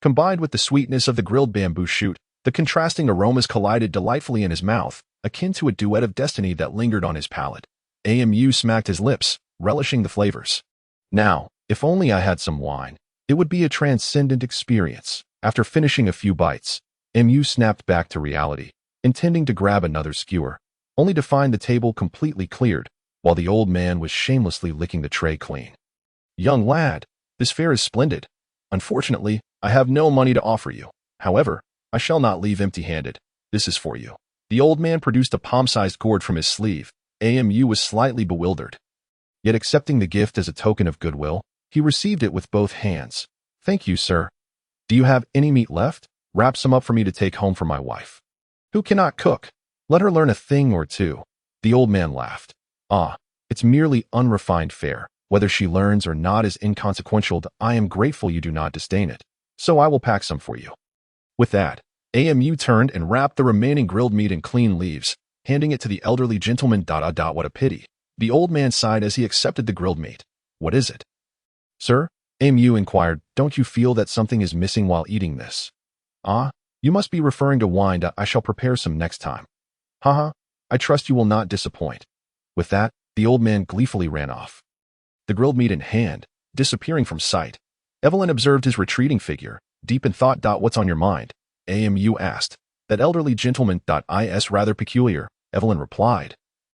Combined with the sweetness of the grilled bamboo shoot, the contrasting aromas collided delightfully in his mouth, akin to a duet of destiny that lingered on his palate. Amu smacked his lips, relishing the flavors. Now, if only I had some wine, it would be a transcendent experience. After finishing a few bites, Mu snapped back to reality, intending to grab another skewer, only to find the table completely cleared, while the old man was shamelessly licking the tray clean. Young lad, this fare is splendid. Unfortunately, I have no money to offer you. However, I shall not leave empty-handed. This is for you. The old man produced a palm-sized gourd from his sleeve. Amu was slightly bewildered. Yet accepting the gift as a token of goodwill, he received it with both hands. Thank you, sir. Do you have any meat left? Wrap some up for me to take home for my wife, who cannot cook. Let her learn a thing or two. The old man laughed. Ah, it's merely unrefined fare. Whether she learns or not is inconsequential. I am grateful you do not disdain it, so I will pack some for you. With that, Amu turned and wrapped the remaining grilled meat in clean leaves, handing it to the elderly gentleman. What a pity. The old man sighed as he accepted the grilled meat. What is it? Sir? Amu inquired. Don't you feel that something is missing while eating this? Ah, you must be referring to wine. I shall prepare some next time. Haha, I trust you will not disappoint. With that, the old man gleefully ran off. The grilled meat in hand, disappearing from sight. Evelyn observed his retreating figure, deep in thought. What's on your mind? Amu asked. That elderly gentleman. Is rather peculiar, Evelyn replied,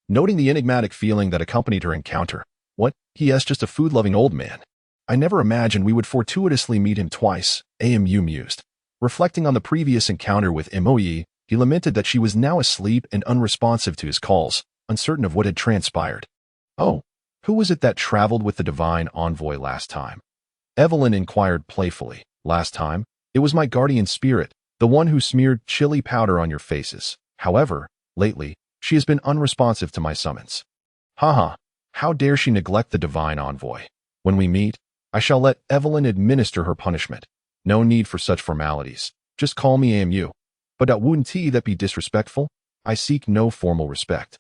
noting the enigmatic feeling that accompanied her encounter. What? He is just a food-loving old man. I never imagined we would fortuitously meet him twice, Amu mused. Reflecting on the previous encounter with Moe, he lamented that she was now asleep and unresponsive to his calls, uncertain of what had transpired. Oh, who was it that traveled with the divine envoy last time? Evelyn inquired playfully. Last time, it was my guardian spirit, the one who smeared chili powder on your faces. However, lately, she has been unresponsive to my summons. Haha, how dare she neglect the divine envoy? When we meet, I shall let Evelyn administer her punishment. No need for such formalities. Just call me Amu. But wouldn't that be disrespectful? I seek no formal respect.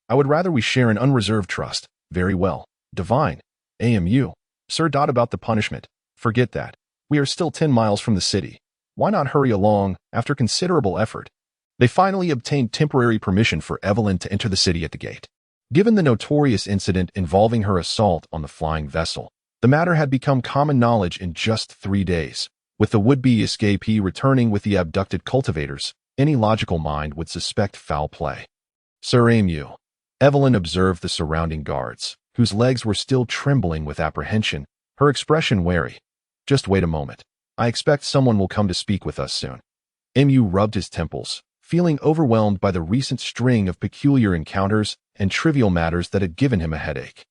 I would rather we share an unreserved trust. Very well. Divine. Amu. Sir. About the punishment. Forget that. We are still 10 miles from the city. Why not hurry along? After considerable effort, they finally obtained temporary permission for Evelyn to enter the city at the gate. Given the notorious incident involving her assault on the flying vessel, the matter had become common knowledge in just 3 days. With the would-be escapee returning with the abducted cultivators, any logical mind would suspect foul play. Sir Amu. Evelyn observed the surrounding guards, whose legs were still trembling with apprehension, her expression wary. Just wait a moment. I expect someone will come to speak with us soon. Mu rubbed his temples, feeling overwhelmed by the recent string of peculiar encounters and trivial matters that had given him a headache.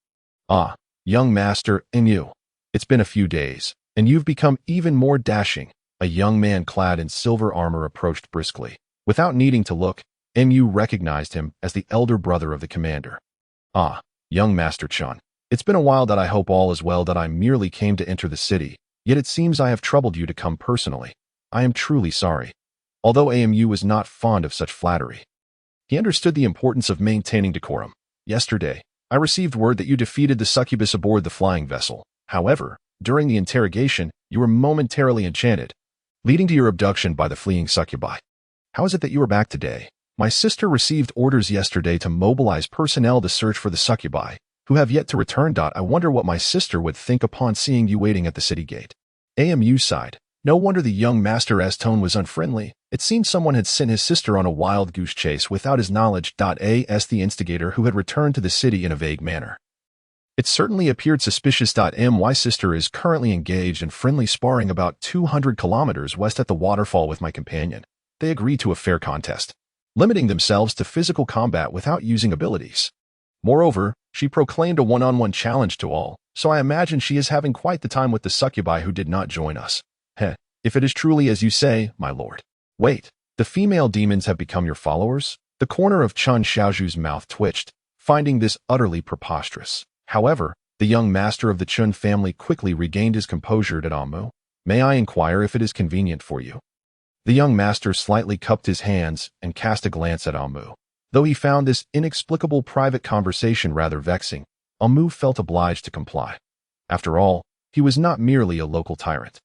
Ah, young master Mu. It's been a few days, and you've become even more dashing. A young man clad in silver armor approached briskly. Without needing to look, Mu recognized him as the elder brother of the commander. Ah, young Master Chun. It's been a while. I hope all is well. I merely came to enter the city, yet it seems I have troubled you to come personally. I am truly sorry. Although Amu was not fond of such flattery, he understood the importance of maintaining decorum. Yesterday, I received word that you defeated the succubus aboard the flying vessel. However, during the interrogation, you were momentarily enchanted, leading to your abduction by the fleeing succubi. How is it that you are back today? My sister received orders yesterday to mobilize personnel to search for the succubi, who have yet to return. I wonder what my sister would think upon seeing you waiting at the city gate. Amu sighed. No wonder the young master's tone was unfriendly. It seemed someone had sent his sister on a wild goose chase without his knowledge. As the instigator who had returned to the city in a vague manner. It certainly appeared suspicious. My sister is currently engaged in friendly sparring about 200 kilometers west at the waterfall with my companion. They agreed to a fair contest, limiting themselves to physical combat without using abilities. Moreover, she proclaimed a one-on-one challenge to all, so I imagine she is having quite the time with the succubi who did not join us. Heh, if it is truly as you say, my lord. Wait, the female demons have become your followers? The corner of Chun Xiaoju's mouth twitched, finding this utterly preposterous. However, the young master of the Chun family quickly regained his composure. Amu, may I inquire if it is convenient for you? The young master slightly cupped his hands and cast a glance at Amu. Though he found this inexplicable private conversation rather vexing, Amu felt obliged to comply. After all, He was not merely a local tyrant.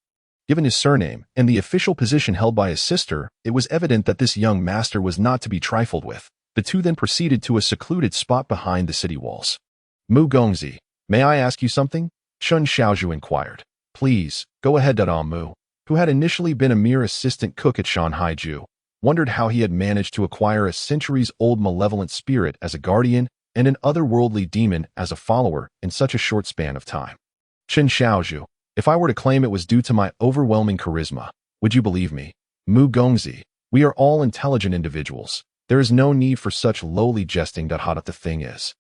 Given his surname and the official position held by his sister, it was evident that this young master was not to be trifled with. The two then proceeded to a secluded spot behind the city walls. Mu Gongzi, may I ask you something? Chun Xiaozhu inquired. Please, go ahead. Mu, who had initially been a mere assistant cook at Shanghai Ju, wondered how he had managed to acquire a centuries-old malevolent spirit as a guardian and an otherworldly demon as a follower in such a short span of time. Chen Xiaozhu, if I were to claim it was due to my overwhelming charisma, would you believe me? Mu Gongzi, we are all intelligent individuals. There is no need for such lowly jesting. How the thing is,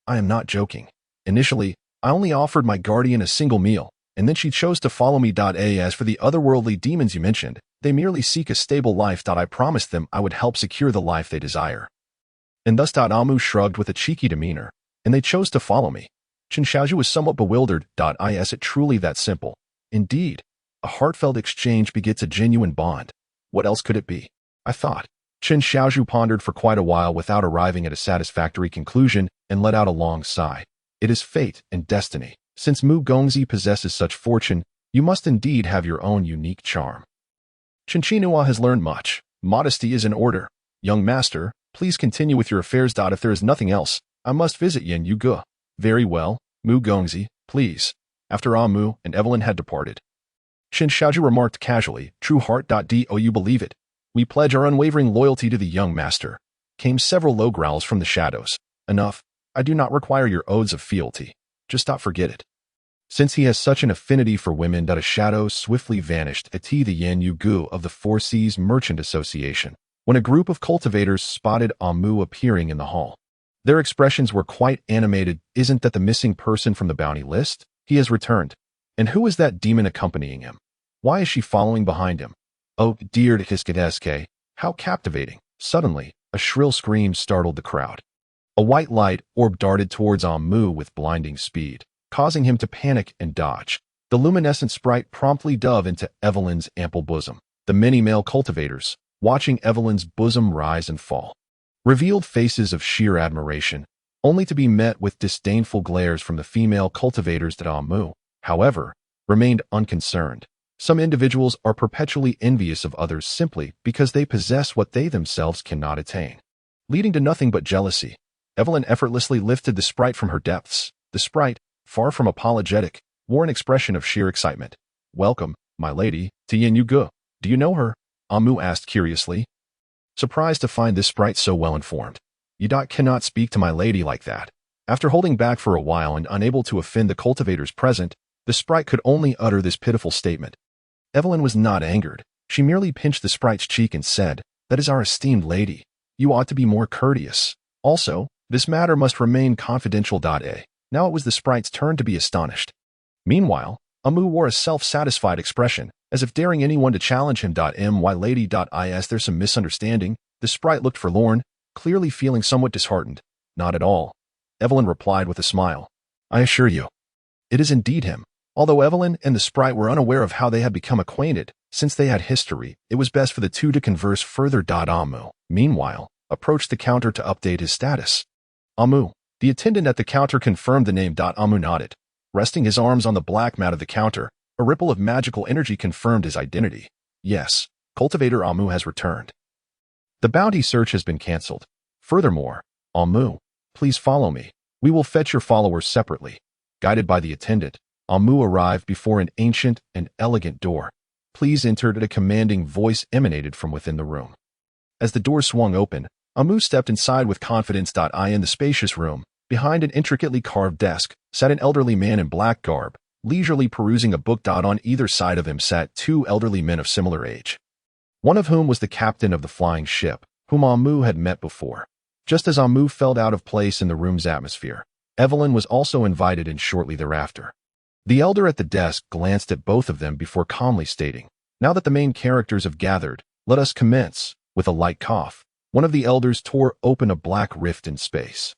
I am not joking. Initially, I only offered my guardian a single meal, and then she chose to follow me. As for the otherworldly demons you mentioned, they merely seek a stable life. I promised them I would help secure the life they desire. And thus. Amu shrugged with a cheeky demeanor, and they chose to follow me. Chen Xiaozhu was somewhat bewildered. Is it truly that simple? Indeed, a heartfelt exchange begets a genuine bond. What else could it be? I thought. Chen Xiaozhu pondered for quite a while without arriving at a satisfactory conclusion and let out a long sigh. It is fate and destiny. Since Mu Gongzi possesses such fortune, you must indeed have your own unique charm. Chen Qinhua has learned much. Modesty is in order. Young master, please continue with your affairs. If there is nothing else, I must visit Yin Yu Ge. Very well, Mu Gongzi, please. After Amu and Evelyn had departed, Chen Xiaozhu remarked casually, True heart. Do you believe it? We pledge our unwavering loyalty to the young master. Came several low growls from the shadows. Enough. I do not require your odes of fealty. Just not forget it. Since he has such an affinity for women. A shadow swiftly vanished at the Yin Yu Ge of the Four Seas Merchant Association, when a group of cultivators spotted Amu appearing in the hall. Their expressions were quite animated. Isn't that the missing person from the bounty list? He has returned. And who is that demon accompanying him? Why is she following behind him? Oh, dear Hiskadeske, how captivating. Suddenly, a shrill scream startled the crowd. A white light orb darted towards Amu with blinding speed, causing him to panic and dodge. The luminescent sprite promptly dove into Evelyn's ample bosom. The many male cultivators, watching Evelyn's bosom rise and fall, revealed faces of sheer admiration, only to be met with disdainful glares from the female cultivators. Amu, however, remained unconcerned. Some individuals are perpetually envious of others simply because they possess what they themselves cannot attain, leading to nothing but jealousy. Evelyn effortlessly lifted the sprite from her depths. The sprite, far from apologetic, wore an expression of sheer excitement. Welcome, my lady, to Yin Yu Ge. Do you know her? Amu asked curiously, surprised to find this sprite so well informed. You cannot speak to my lady like that. After holding back for a while and unable to offend the cultivators present, the sprite could only utter this pitiful statement. Evelyn was not angered. She merely pinched the sprite's cheek and said, That is our esteemed lady. You ought to be more courteous. Also, this matter must remain confidential. Now it was the sprite's turn to be astonished. Meanwhile, Amu wore a self-satisfied expression, as if daring anyone to challenge him. My lady. Is there some misunderstanding? The sprite looked forlorn, clearly feeling somewhat disheartened. Not at all. Evelyn replied with a smile. I assure you, it is indeed him. Although Evelyn and the sprite were unaware of how they had become acquainted, since they had history, it was best for the two to converse further. Amu, meanwhile, approached the counter to update his status. Amu, the attendant at the counter confirmed the name. Amu nodded. Resting his arms on the black mat of the counter, a ripple of magical energy confirmed his identity. Yes, cultivator Amu has returned. The bounty search has been cancelled. Furthermore, Amu, please follow me. We will fetch your followers separately. Guided by the attendant, Amu arrived before an ancient and elegant door. Please enter. A commanding voice emanated from within the room. As the door swung open, Amu stepped inside with confidence. In the spacious room, behind an intricately carved desk, sat an elderly man in black garb, leisurely perusing a book. On either side of him sat two elderly men of similar age, one of whom was the captain of the flying ship, whom Amu had met before. Just as Amu felt out of place in the room's atmosphere, Evelyn was also invited in shortly thereafter. The elder at the desk glanced at both of them before calmly stating, Now that the main characters have gathered, let us commence. With a light cough, one of the elders tore open a black rift in space,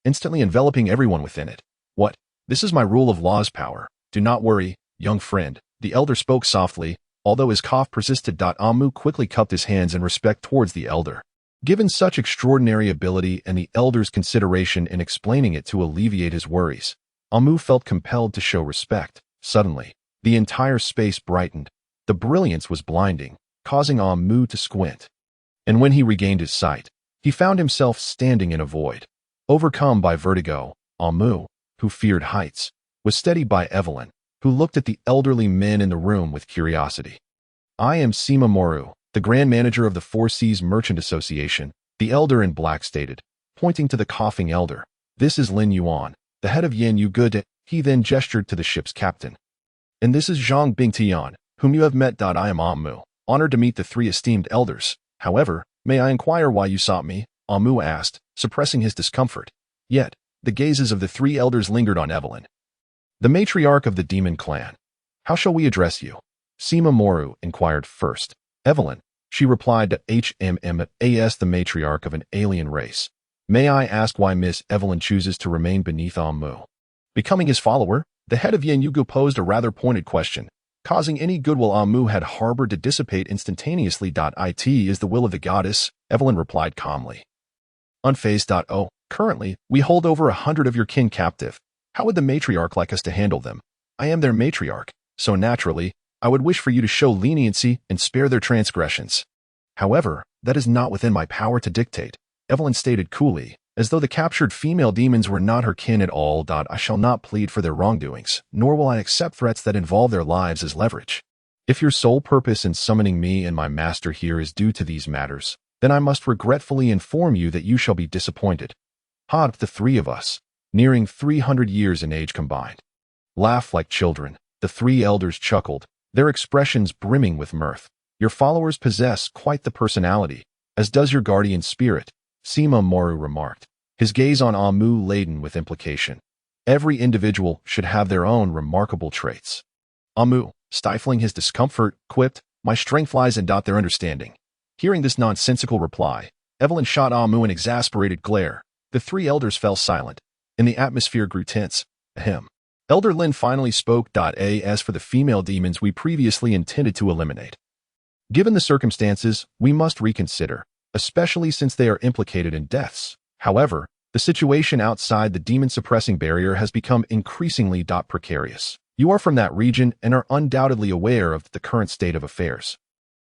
instantly enveloping everyone within it. What? This is my rule of law's power. Do not worry, young friend, the elder spoke softly, although his cough persisted. Amu quickly cupped his hands in respect towards the elder. Given such extraordinary ability and the elder's consideration in explaining it to alleviate his worries, Amu felt compelled to show respect. Suddenly, the entire space brightened. The brilliance was blinding, causing Amu to squint. And when he regained his sight, he found himself standing in a void. Overcome by vertigo, Amu, who feared heights, was steadied by Evelyn, who looked at the elderly men in the room with curiosity. "I am Sima Moru, the Grand Manager of the Four Seas Merchant Association," the elder in black stated, pointing to the coughing elder. "This is Lin Yuan, the head of Yan Yu Good." He then gestured to the ship's captain. "And this is Zhang Bingtian, whom you have met. I am Amu, honored to meet the three esteemed elders. However, may I inquire why you sought me?" Amu asked, suppressing his discomfort. Yet, the gazes of the three elders lingered on Evelyn. "The matriarch of the demon clan. How shall we address you?" Sima Moru inquired first. "Evelyn," she replied to HMMAS, the matriarch of an alien race. "May I ask why Miss Evelyn chooses to remain beneath Amu?" Becoming his follower, the head of Yan Yugo posed a rather pointed question, causing any goodwill Amu had harbored to dissipate instantaneously. "It is the will of the goddess," Evelyn replied calmly. Unfazed. "Oh, currently, we hold over 100 of your kin captive. How would the matriarch like us to handle them? I am their matriarch, so naturally, I would wish for you to show leniency and spare their transgressions. However, that is not within my power to dictate," Evelyn stated coolly, as though the captured female demons were not her kin at all. "I shall not plead for their wrongdoings, nor will I accept threats that involve their lives as leverage. If your sole purpose in summoning me and my master here is due to these matters, then I must regretfully inform you that you shall be disappointed." The three of us, nearing 300 years in age combined, laughed like children. The three elders chuckled, their expressions brimming with mirth. "Your followers possess quite the personality, as does your guardian spirit," Sima Moru remarked, his gaze on Amu laden with implication. "Every individual should have their own remarkable traits." Amu, stifling his discomfort, quipped, "My strength lies in their understanding." Hearing this nonsensical reply, Evelyn shot Amu an exasperated glare. The three elders fell silent, and the atmosphere grew tense. Ahem. Elder Lin finally spoke. "As for the female demons we previously intended to eliminate, given the circumstances, we must reconsider, especially since they are implicated in deaths. However, the situation outside the demon-suppressing barrier has become increasingly precarious. You are from that region and are undoubtedly aware of the current state of affairs.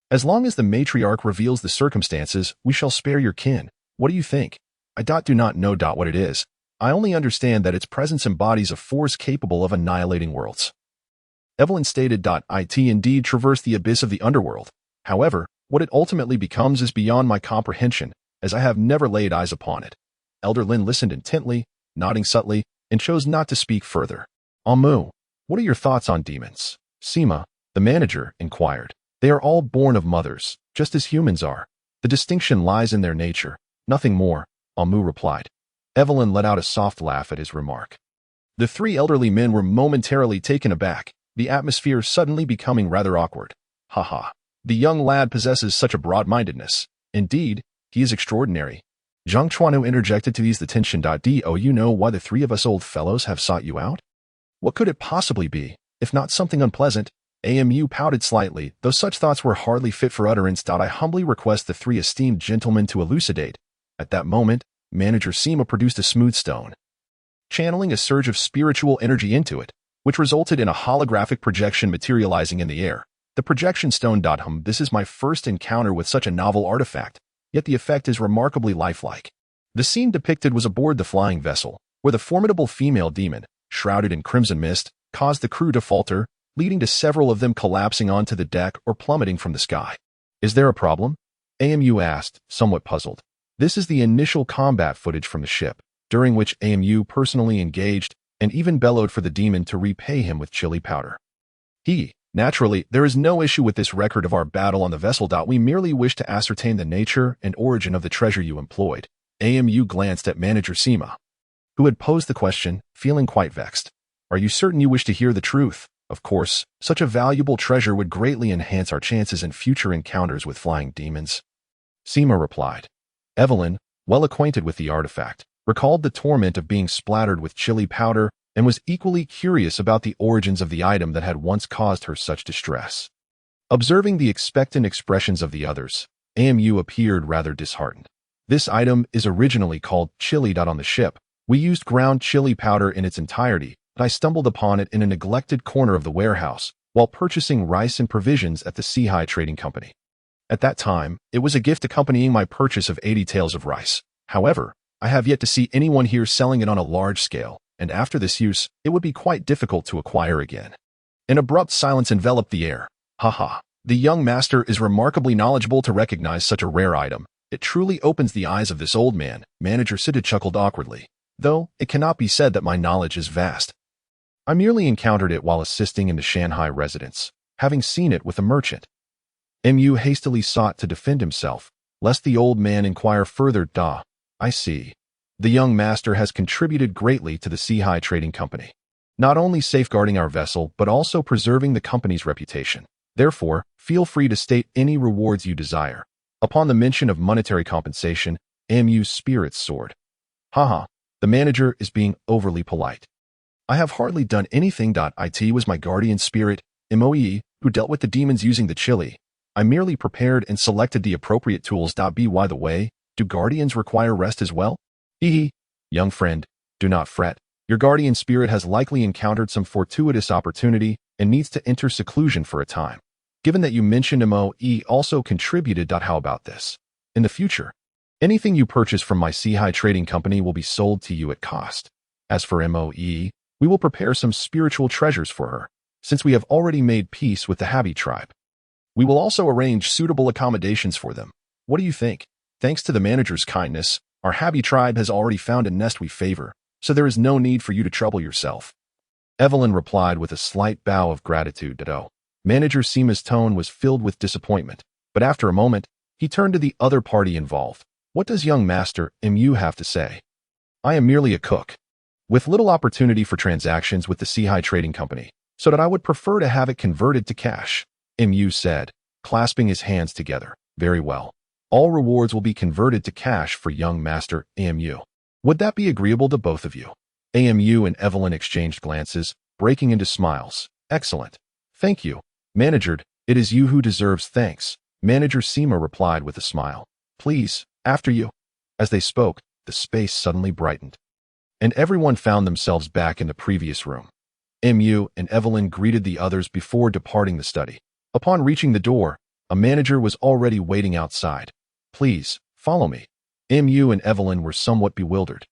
As long as the matriarch reveals the circumstances, we shall spare your kin. What do you think?" "I do not know what it is. I only understand that its presence embodies a force capable of annihilating worlds." Evelyn stated. "It indeed traverse the abyss of the underworld. However, what it ultimately becomes is beyond my comprehension, as I have never laid eyes upon it." Elder Lin listened intently, nodding subtly, and chose not to speak further. "Amu, what are your thoughts on demons?" Sima, the manager, inquired. "They are all born of mothers, just as humans are. The distinction lies in their nature, nothing more," Amu replied. Evelyn let out a soft laugh at his remark. The three elderly men were momentarily taken aback, the atmosphere suddenly becoming rather awkward. "Ha. The young lad possesses such a broad-mindedness. Indeed, he is extraordinary." Zhang Chuanu interjected to ease the tension. "Do you know why the three of us old fellows have sought you out? What could it possibly be, if not something unpleasant?" Amu pouted slightly, though such thoughts were hardly fit for utterance. "I humbly request the three esteemed gentlemen to elucidate." At that moment, Manager Sima produced a smooth stone, channeling a surge of spiritual energy into it, which resulted in a holographic projection materializing in the air. The projection stone. This is my first encounter with such a novel artifact, yet the effect is remarkably lifelike." The scene depicted was aboard the flying vessel, where the formidable female demon, shrouded in crimson mist, caused the crew to falter, leading to several of them collapsing onto the deck or plummeting from the sky. "Is there a problem?" Amu asked, somewhat puzzled. This is the initial combat footage from the ship, during which Amu personally engaged and even bellowed for the demon to repay him with chili powder. Naturally, there is no issue with this record of our battle on the vessel. We merely wish to ascertain the nature and origin of the treasure you employed." Amu glanced at Manager Sima, who had posed the question, feeling quite vexed. "Are you certain you wish to hear the truth? Of course, such a valuable treasure would greatly enhance our chances in future encounters with flying demons." Sima replied. Evelyn, well acquainted with the artifact, recalled the torment of being splattered with chili powder and was equally curious about the origins of the item that had once caused her such distress. Observing the expectant expressions of the others, Amu appeared rather disheartened. "This item is originally called chili. On the ship, we used ground chili powder in its entirety, but I stumbled upon it in a neglected corner of the warehouse while purchasing rice and provisions at the Sea Trading Company. At that time, it was a gift accompanying my purchase of 80 taels of rice. However, I have yet to see anyone here selling it on a large scale, and after this use, it would be quite difficult to acquire again. An abrupt silence enveloped the air. Haha. The young master is remarkably knowledgeable to recognize such a rare item. It truly opens the eyes of this old man, Manager Sid chuckled awkwardly. Though, it cannot be said that my knowledge is vast. I merely encountered it while assisting in the Shanghai residence, having seen it with a merchant. Mu hastily sought to defend himself, lest the old man inquire further. I see. The young master has contributed greatly to the Sea Trading Company, not only safeguarding our vessel but also preserving the company's reputation. Therefore, feel free to state any rewards you desire. Upon the mention of monetary compensation, Mu's spirits soared. Haha, the manager is being overly polite. I have hardly done anything. It was my guardian spirit, Moe, who dealt with the demons using the chili. I merely prepared and selected the appropriate tools. By the way, do guardians require rest as well? Young friend, do not fret. Your guardian spirit has likely encountered some fortuitous opportunity and needs to enter seclusion for a time. Given that you mentioned Moe also contributed. How about this? In the future, anything you purchase from my Sea Trading Company will be sold to you at cost. As for Moe, we will prepare some spiritual treasures for her, since we have already made peace with the Habi tribe. We will also arrange suitable accommodations for them. What do you think? Thanks to the manager's kindness, our Habi tribe has already found a nest we favor, so there is no need for you to trouble yourself. Evelyn replied with a slight bow of gratitude. Manager Seema's tone was filled with disappointment, but after a moment, he turned to the other party involved. What does young master Mu have to say? I am merely a cook, with little opportunity for transactions with the Sea Trading Company, so that I would prefer to have it converted to cash, Mu said, clasping his hands together. Very well. All rewards will be converted to cash for young master Mu. Would that be agreeable to both of you? Mu and Evelyn exchanged glances, breaking into smiles. Excellent. Thank you, Manager. It is you who deserves thanks, Manager Seema replied with a smile. Please, after you. As they spoke, the space suddenly brightened, and everyone found themselves back in the previous room. Mu and Evelyn greeted the others before departing the study. Upon reaching the door, a manager was already waiting outside. Please, follow me. Mu and Evelyn were somewhat bewildered.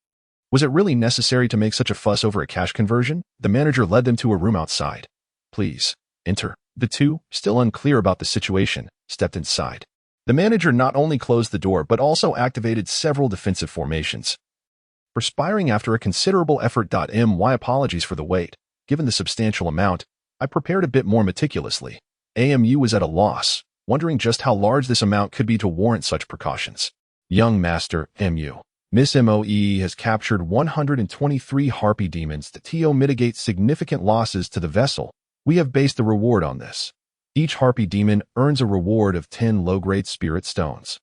Was it really necessary to make such a fuss over a cash conversion? The manager led them to a room outside. Please, enter. The two, still unclear about the situation, stepped inside. The manager not only closed the door but also activated several defensive formations. Perspiring after a considerable effort. My apologies for the wait. Given the substantial amount, I prepared a bit more meticulously. Mu was at a loss, wondering just how large this amount could be to warrant such precautions. Young Master Mu. Miss Moe has captured 123 harpy demons to mitigate significant losses to the vessel. We have based the reward on this. Each harpy demon earns a reward of 10 low-grade spirit stones,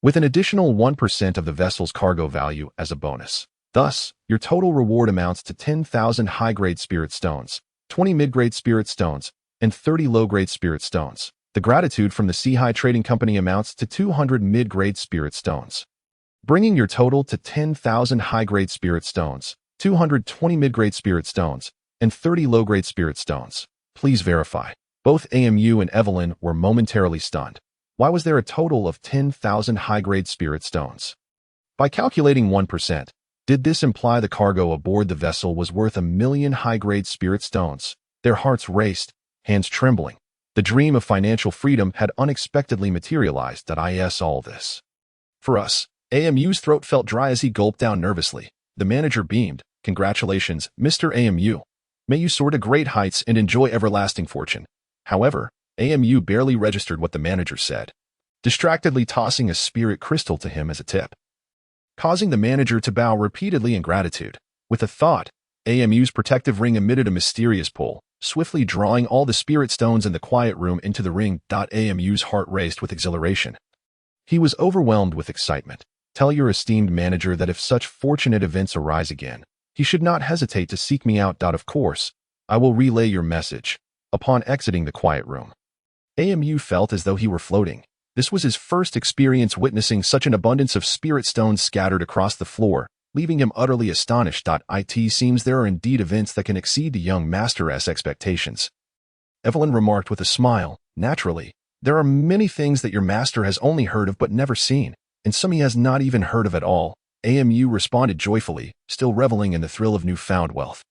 with an additional 1% of the vessel's cargo value as a bonus. Thus, your total reward amounts to 10,000 high-grade spirit stones, 20 mid-grade spirit stones, and 30 low-grade spirit stones. The gratitude from the Sea Trading Company amounts to 200 mid-grade spirit stones, bringing your total to 10,000 high-grade spirit stones, 220 mid-grade spirit stones, and 30 low-grade spirit stones. Please verify. Both Mu and Evelyn were momentarily stunned. Why was there a total of 10,000 high-grade spirit stones? By calculating 1%, did this imply the cargo aboard the vessel was worth 1,000,000 high-grade spirit stones? Their hearts raced, hands trembling. The dream of financial freedom had unexpectedly materialized. All this. For us, Mu's throat felt dry as he gulped down nervously. The manager beamed. Congratulations, Mr. Mu. May you soar to great heights and enjoy everlasting fortune. However, Mu barely registered what the manager said, distractedly tossing a spirit crystal to him as a tip, causing the manager to bow repeatedly in gratitude. With a thought, Mu's protective ring emitted a mysterious pull, swiftly drawing all the spirit stones in the quiet room into the ring. Mu's heart raced with exhilaration. He was overwhelmed with excitement. Tell your esteemed manager that if such fortunate events arise again, he should not hesitate to seek me out. Of course, I will relay your message. Upon exiting the quiet room, Mu felt as though he were floating. This was his first experience witnessing such an abundance of spirit stones scattered across the floor, leaving him utterly astonished. It seems there are indeed events that can exceed the young master's expectations. Evelyn remarked with a smile. Naturally, there are many things that your master has only heard of but never seen, and some he has not even heard of at all. Amu responded joyfully, still reveling in the thrill of newfound wealth.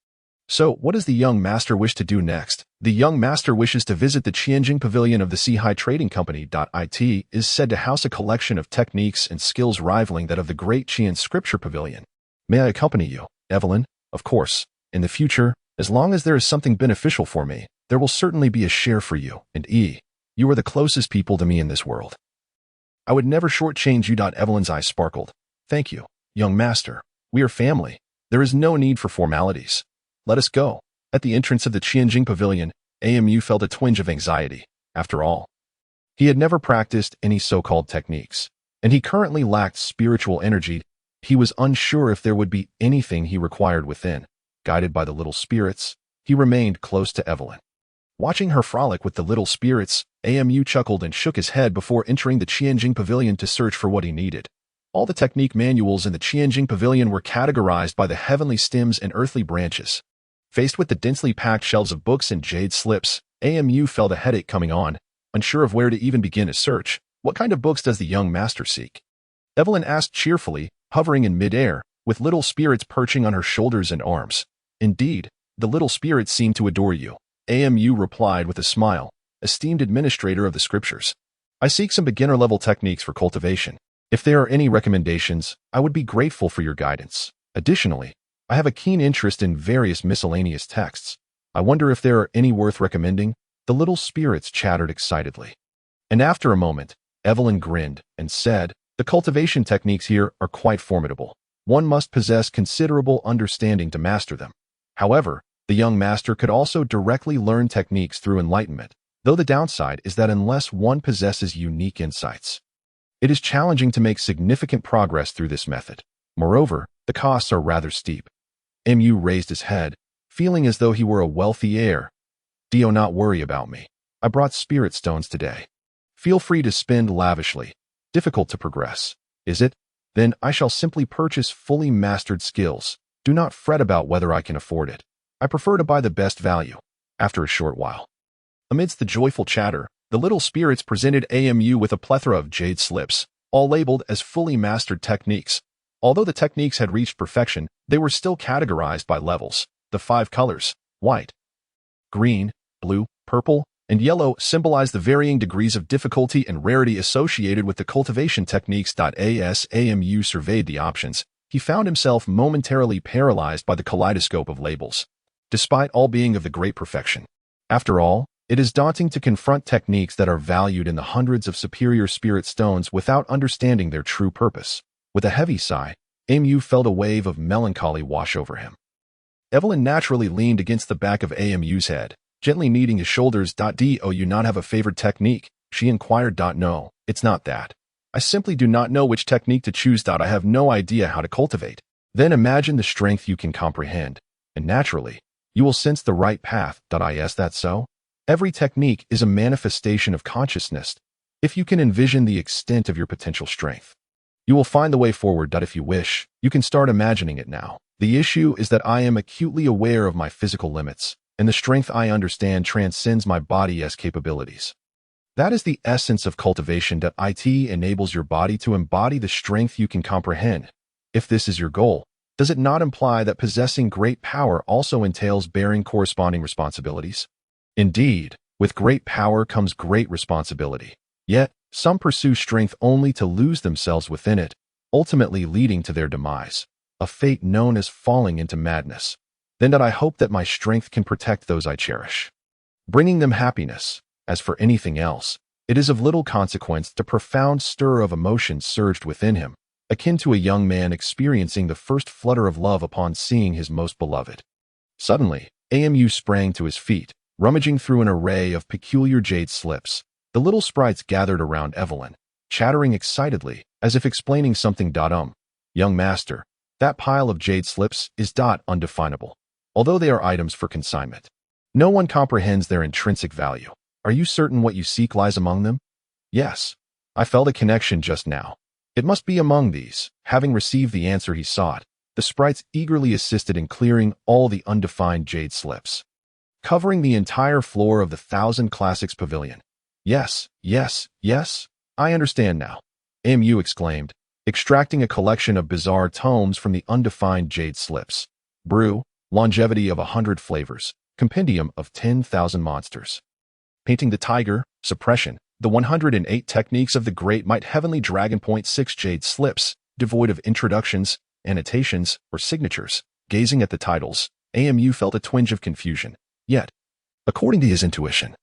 So, what does the young master wish to do next? The young master wishes to visit the Qianjing Pavilion of the Sea Trading Company. It is said to house a collection of techniques and skills rivaling that of the Great Qian Scripture Pavilion. May I accompany you, Evelyn? Of course. In the future, as long as there is something beneficial for me, there will certainly be a share for you, and you are the closest people to me in this world. I would never shortchange you. Evelyn's eyes sparkled. Thank you, young master. We are family. There is no need for formalities. Let us go. At the entrance of the Qianjing Pavilion, Amu felt a twinge of anxiety. After all, he had never practiced any so-called techniques, and he currently lacked spiritual energy. He was unsure if there would be anything he required within. Guided by the little spirits, he remained close to Evelyn. Watching her frolic with the little spirits, Amu chuckled and shook his head before entering the Qianjing Pavilion to search for what he needed. All the technique manuals in the Qianjing Pavilion were categorized by the heavenly stems and earthly branches. Faced with the densely packed shelves of books and jade slips, Amu felt a headache coming on, unsure of where to even begin his search. What kind of books does the young master seek? Evelyn asked cheerfully, hovering in midair, with little spirits perching on her shoulders and arms. Indeed, the little spirits seem to adore you. Amu replied with a smile, esteemed administrator of the scriptures. I seek some beginner-level techniques for cultivation. If there are any recommendations, I would be grateful for your guidance. Additionally, I have a keen interest in various miscellaneous texts. I wonder if there are any worth recommending. The little spirits chattered excitedly. And after a moment, Evelyn grinned and said, the cultivation techniques here are quite formidable. One must possess considerable understanding to master them. However, the young master could also directly learn techniques through enlightenment, though the downside is that unless one possesses unique insights, it is challenging to make significant progress through this method. Moreover, the costs are rather steep. Mu raised his head, feeling as though he were a wealthy heir. Do not worry about me. I brought spirit stones today. Feel free to spend lavishly. Difficult to progress, is it? Then I shall simply purchase fully mastered skills. Do not fret about whether I can afford it. I prefer to buy the best value. After a short while, amidst the joyful chatter, the little spirits presented Amu with a plethora of jade slips, all labeled as fully mastered techniques. Although the techniques had reached perfection, they were still categorized by levels. The 5 colors, white, green, blue, purple, and yellow, symbolize the varying degrees of difficulty and rarity associated with the cultivation techniques. As Amu surveyed the options, he found himself momentarily paralyzed by the kaleidoscope of labels, despite all being of the great perfection. After all, it is daunting to confront techniques that are valued in the hundreds of superior spirit stones without understanding their true purpose. With a heavy sigh, Amu felt a wave of melancholy wash over him. Evelyn naturally leaned against the back of Amu's head, gently kneading his shoulders. Do you not have a favorite technique? She inquired. No, it's not that. I simply do not know which technique to choose. I have no idea how to cultivate. Then imagine the strength you can comprehend, and naturally, you will sense the right path. Is that so? Every technique is a manifestation of consciousness. If you can envision the extent of your potential strength, you will find the way forward. If you wish, you can start imagining it now. The issue is that I am acutely aware of my physical limits, and the strength I understand transcends my body's capabilities. That is the essence of cultivation. It enables your body to embody the strength you can comprehend. If this is your goal, does it not imply that possessing great power also entails bearing corresponding responsibilities? Indeed, with great power comes great responsibility. Yet, some pursue strength only to lose themselves within it, ultimately leading to their demise, a fate known as falling into madness. Then I hope that my strength can protect those I cherish, bringing them happiness. As for anything else, it is of little consequence. The profound stir of emotion surged within him, akin to a young man experiencing the first flutter of love upon seeing his most beloved. Suddenly, Amu sprang to his feet, rummaging through an array of peculiar jade slips. The little sprites gathered around Evelyn, chattering excitedly, as if explaining something. Young master, that pile of jade slips is undefinable, although they are items for consignment. No one comprehends their intrinsic value. Are you certain what you seek lies among them? Yes. I felt a connection just now. It must be among these. Having received the answer he sought, The sprites eagerly assisted in clearing all the undefined jade slips, covering the entire floor of the Thousand Classics Pavilion. Yes, yes, yes, I understand now, AMU exclaimed, extracting a collection of bizarre tomes from the undefined jade slips. Brew, longevity of 100 flavors, compendium of 10,000 monsters. Painting the tiger, suppression, the 108 techniques of the great might heavenly dragon. Point 6 jade slips, devoid of introductions, annotations, or signatures. Gazing at the titles, AMU felt a twinge of confusion. Yet, according to his intuition,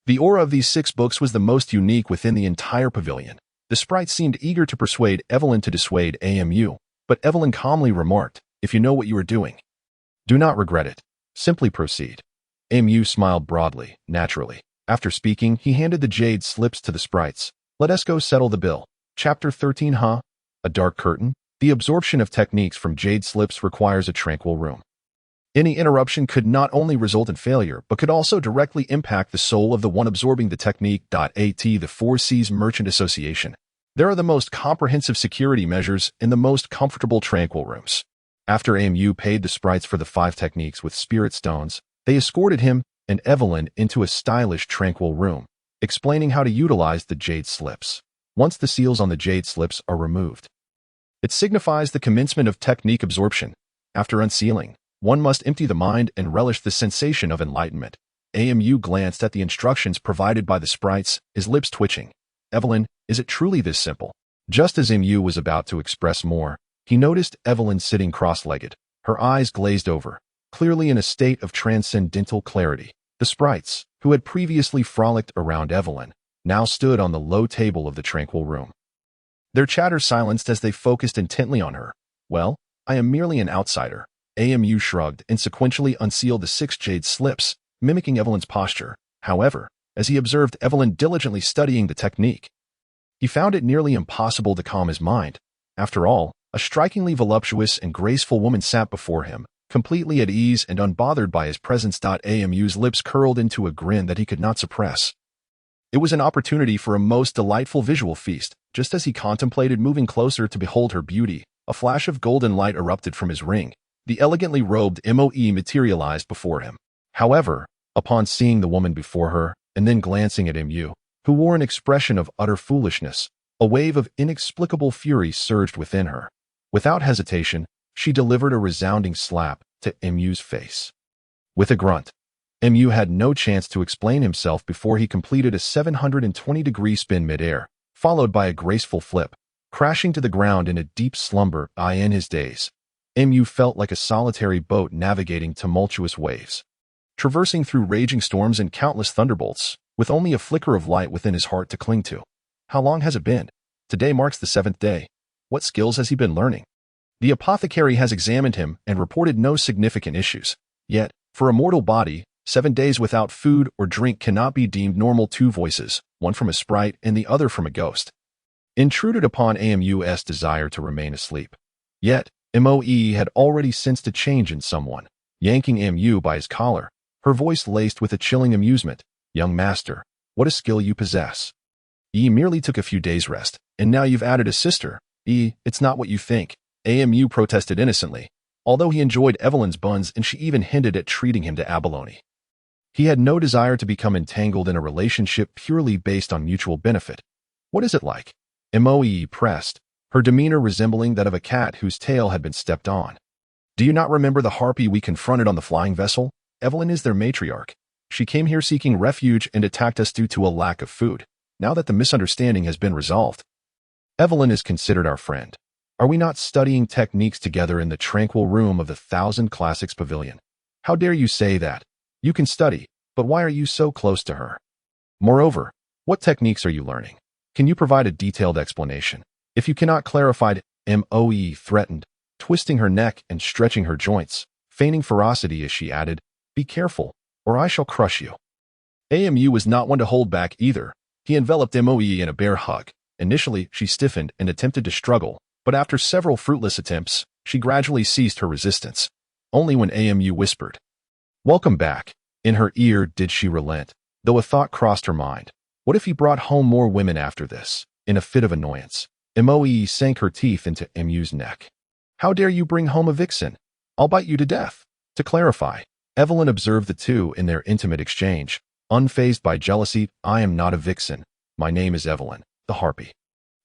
the aura of these 6 books was the most unique within the entire pavilion. The sprite seemed eager to persuade Evelyn to dissuade AMU, but Evelyn calmly remarked, "If you know what you are doing, do not regret it. Simply proceed." AMU smiled broadly, naturally. After speaking, he handed the jade slips to the sprites. "Let us go settle the bill." Chapter 13. Huh? A dark curtain? The absorption of techniques from jade slips requires a tranquil room. Any interruption could not only result in failure, but could also directly impact the soul of the one absorbing the technique. The Four Seas Merchant Association. There are the most comprehensive security measures in the most comfortable tranquil rooms. After AMU paid the sprites for the 5 techniques with spirit stones, they escorted him and Evelyn into a stylish tranquil room, explaining how to utilize the jade slips. Once the seals on the jade slips are removed, it signifies the commencement of technique absorption. After unsealing, one must empty the mind and relish the sensation of enlightenment. AMU glanced at the instructions provided by the sprites, his lips twitching. "Evelyn, is it truly this simple?" Just as AMU was about to express more, he noticed Evelyn sitting cross-legged, her eyes glazed over, clearly in a state of transcendental clarity. The sprites, who had previously frolicked around Evelyn, now stood on the low table of the tranquil room. Their chatter silenced as they focused intently on her. "Well, I am merely an outsider." AMU shrugged and sequentially unsealed the 6 jade slips, mimicking Evelyn's posture. However, as he observed Evelyn diligently studying the technique, he found it nearly impossible to calm his mind. After all, a strikingly voluptuous and graceful woman sat before him, completely at ease and unbothered by his presence. AMU's lips curled into a grin that he could not suppress. It was an opportunity for a most delightful visual feast. Just as he contemplated moving closer to behold her beauty, a flash of golden light erupted from his ring. The elegantly robed MOE materialized before him. However, upon seeing the woman before her, and then glancing at MU, who wore an expression of utter foolishness, a wave of inexplicable fury surged within her. Without hesitation, she delivered a resounding slap to MU's face. With a grunt, MU had no chance to explain himself before he completed a 720-degree spin midair, followed by a graceful flip, crashing to the ground in a deep slumber. In his days, MU felt like a solitary boat navigating tumultuous waves, traversing through raging storms and countless thunderbolts, with only a flicker of light within his heart to cling to. How long has it been? Today marks the 7th day. What skills has he been learning? The apothecary has examined him and reported no significant issues. Yet, for a mortal body, 7 days without food or drink cannot be deemed normal. 2 voices, one from a sprite and the other from a ghost, intruded upon AMU's desire to remain asleep. Yet, MOE had already sensed a change in someone. Yanking AMU by his collar, her voice laced with a chilling amusement. "Young master, what a skill you possess. Merely took a few days' rest, and now you've added a sister. It's not what you think." AMU protested innocently, although he enjoyed Evelyn's buns and she even hinted at treating him to abalone. He had no desire to become entangled in a relationship purely based on mutual benefit. "What is it like?" MOE pressed, her demeanor resembling that of a cat whose tail had been stepped on. "Do you not remember the harpy we confronted on the flying vessel? Evelyn is their matriarch. She came here seeking refuge and attacked us due to a lack of food. Now that the misunderstanding has been resolved, Evelyn is considered our friend. Are we not studying techniques together in the tranquil room of the Thousand Classics Pavilion? How dare you say that? You can study, but why are you so close to her? Moreover, what techniques are you learning? Can you provide a detailed explanation? If you cannot clarify," MOE threatened, twisting her neck and stretching her joints, feigning ferocity as she added, "Be careful, or I shall crush you." AMU was not one to hold back either. He enveloped MOE in a bear hug. Initially, she stiffened and attempted to struggle, but after several fruitless attempts, she gradually ceased her resistance. Only when AMU whispered, "Welcome back," in her ear did she relent, though a thought crossed her mind. What if he brought home more women after this? In a fit of annoyance, MOE sank her teeth into MU's neck. How dare you bring home a vixen? I'll bite you to death. To clarify, Evelyn observed the two in their intimate exchange, unfazed by jealousy. I am not a vixen. My name is Evelyn, the harpy.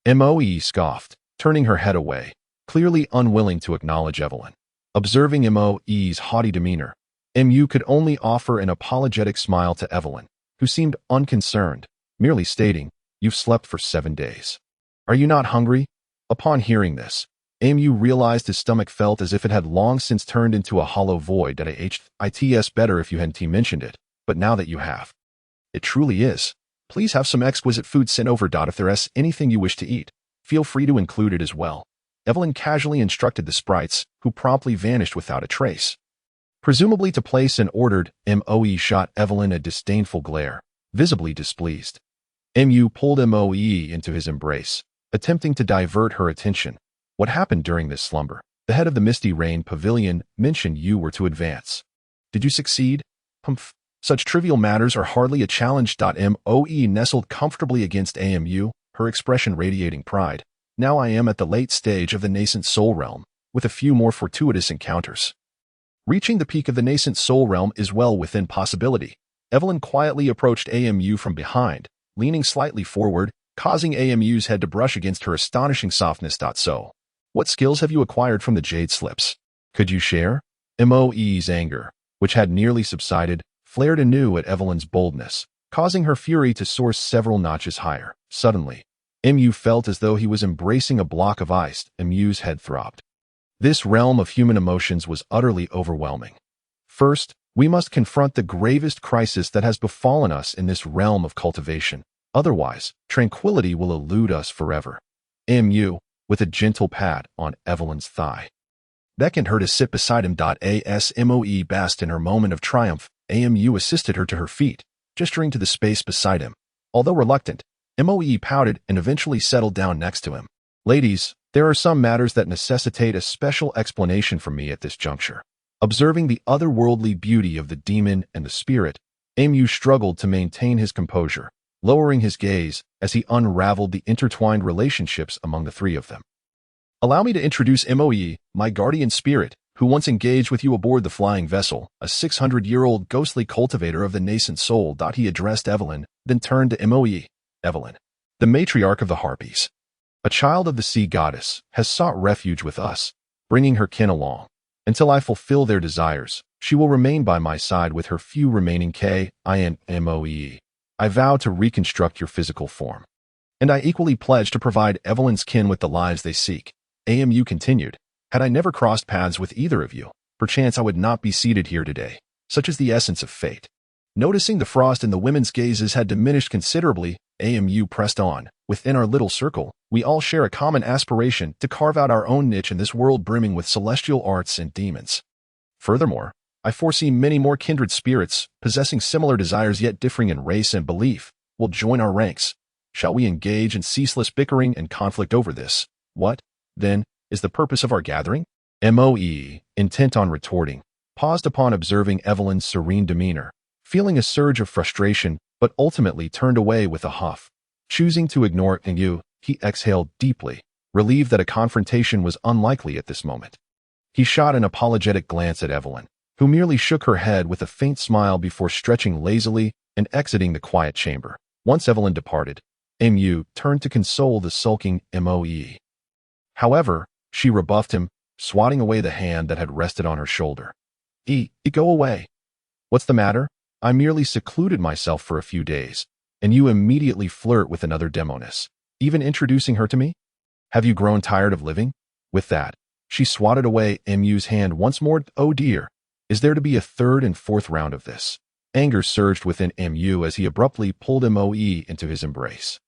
Moe scoffed, turning her head away, clearly unwilling to acknowledge Evelyn. Observing Moe's haughty demeanor, Mu could only offer an apologetic smile to Evelyn, who seemed unconcerned, merely stating, "You've slept for 7 days. Are you not hungry?" Upon hearing this, Mu realized his stomach felt as if it had long since turned into a hollow void. That it's better if you hadn't mentioned it, but now that you have, it truly is. Please have some exquisite food sent over. If there's anything you wish to eat, feel free to include it as well. Evelyn casually instructed the sprites, who promptly vanished without a trace. Presumably to place an ordered, Moe shot Evelyn a disdainful glare, visibly displeased. Mu pulled Moe into his embrace, attempting to divert her attention. What happened during this slumber? The head of the Misty Rain Pavilion mentioned you were to advance. Did you succeed? Humph. Such trivial matters are hardly a challenge. Moe nestled comfortably against Amu, her expression radiating pride. Now I am at the late stage of the nascent soul realm, with a few more fortuitous encounters. Reaching the peak of the nascent soul realm is well within possibility. Evelyn quietly approached Amu from behind, leaning slightly forward, causing Amu's head to brush against her astonishing softness. So, what skills have you acquired from the Jade Slips? Could you share? Moe's anger, which had nearly subsided, flared anew at Evelyn's boldness, causing her fury to soar several notches higher. Suddenly, Mu felt as though he was embracing a block of ice. Mu's head throbbed. This realm of human emotions was utterly overwhelming. First, we must confront the gravest crisis that has befallen us in this realm of cultivation. Otherwise, tranquility will elude us forever. Mu, with a gentle pat on Evelyn's thigh, beckoned her to sit beside him. As Moe basked in her moment of triumph, Amu assisted her to her feet, gesturing to the space beside him. Although reluctant, Moe pouted and eventually settled down next to him. Ladies, there are some matters that necessitate a special explanation from me at this juncture. Observing the otherworldly beauty of the demon and the spirit, Amu struggled to maintain his composure, lowering his gaze as he unraveled the intertwined relationships among the three of them. Allow me to introduce Moe, my guardian spirit, who once engaged with you aboard the flying vessel, a 600-year-old ghostly cultivator of the nascent soul. He addressed Evelyn, then turned to Moe. Evelyn, the matriarch of the Harpies, a child of the sea goddess, has sought refuge with us, bringing her kin along. Until I fulfill their desires, she will remain by my side with her few remaining Moe. I vow to reconstruct your physical form. And I equally pledge to provide Evelyn's kin with the lives they seek. Amu continued. Had I never crossed paths with either of you, perchance I would not be seated here today. Such is the essence of fate. Noticing the frost in the women's gazes had diminished considerably, Amu pressed on. Within our little circle, we all share a common aspiration to carve out our own niche in this world brimming with celestial arts and demons. Furthermore, I foresee many more kindred spirits, possessing similar desires yet differing in race and belief, will join our ranks. Shall we engage in ceaseless bickering and conflict over this? What, then, is the purpose of our gathering? Moe, intent on retorting, paused upon observing Evelyn's serene demeanor, feeling a surge of frustration, but ultimately turned away with a huff. Choosing to ignore Mu, he exhaled deeply, relieved that a confrontation was unlikely at this moment. He shot an apologetic glance at Evelyn, who merely shook her head with a faint smile before stretching lazily and exiting the quiet chamber. Once Evelyn departed, Mu turned to console the sulking Moe. However, she rebuffed him, swatting away the hand that had rested on her shoulder. Go away. What's the matter? I merely secluded myself for a few days, and you immediately flirt with another demoness, even introducing her to me? Have you grown tired of living? With that, she swatted away Mu's hand once more. Oh dear, is there to be a third and fourth round of this? Anger surged within Mu as he abruptly pulled Moe into his embrace.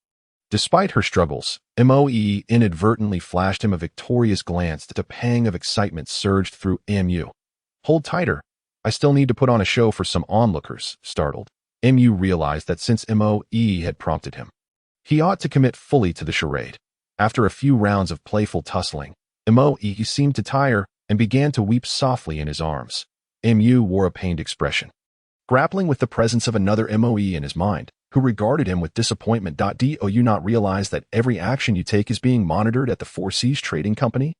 Despite her struggles, Moe inadvertently flashed him a victorious glance that a pang of excitement surged through Mu. Hold tighter. I still need to put on a show for some onlookers. Startled, Mu realized that since Moe had prompted him, he ought to commit fully to the charade. After a few rounds of playful tussling, Moe seemed to tire and began to weep softly in his arms. Mu wore a pained expression, grappling with the presence of another Moe in his mind, who regarded him with disappointment. Do you not realize that every action you take is being monitored at the Four Seas Trading Company?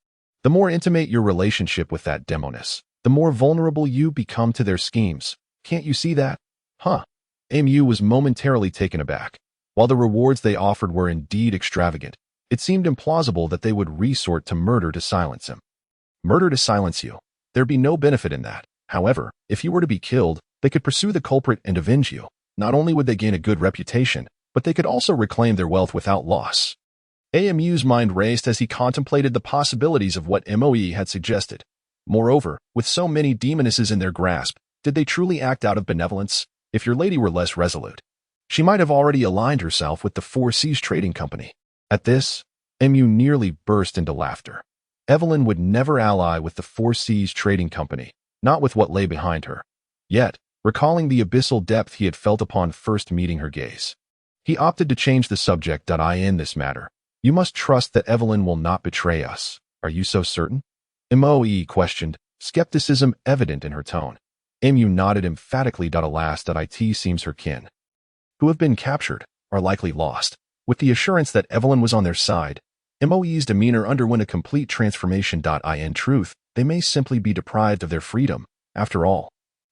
The more intimate your relationship with that demoness, the more vulnerable you become to their schemes. Can't you see that? Huh. Amu was momentarily taken aback. While the rewards they offered were indeed extravagant, it seemed implausible that they would resort to murder to silence him. Murder to silence you. There'd be no benefit in that. However, if you were to be killed, they could pursue the culprit and avenge you. Not only would they gain a good reputation, but they could also reclaim their wealth without loss. Amu's mind raced as he contemplated the possibilities of what Moe had suggested. Moreover, with so many demonesses in their grasp, did they truly act out of benevolence? If your lady were less resolute, she might have already aligned herself with the Four Seas Trading Company. At this, Mu nearly burst into laughter. Evelyn would never ally with the Four Seas Trading Company, not with what lay behind her. Yet, recalling the abyssal depth he had felt upon first meeting her gaze, he opted to change the subject. In this matter, you must trust that Evelyn will not betray us. Are you so certain? Moe questioned, skepticism evident in her tone. Mu nodded emphatically. Alas, it seems her kin, who have been captured, are likely lost. With the assurance that Evelyn was on their side, Moe's demeanor underwent a complete transformation. In truth, they may simply be deprived of their freedom. After all,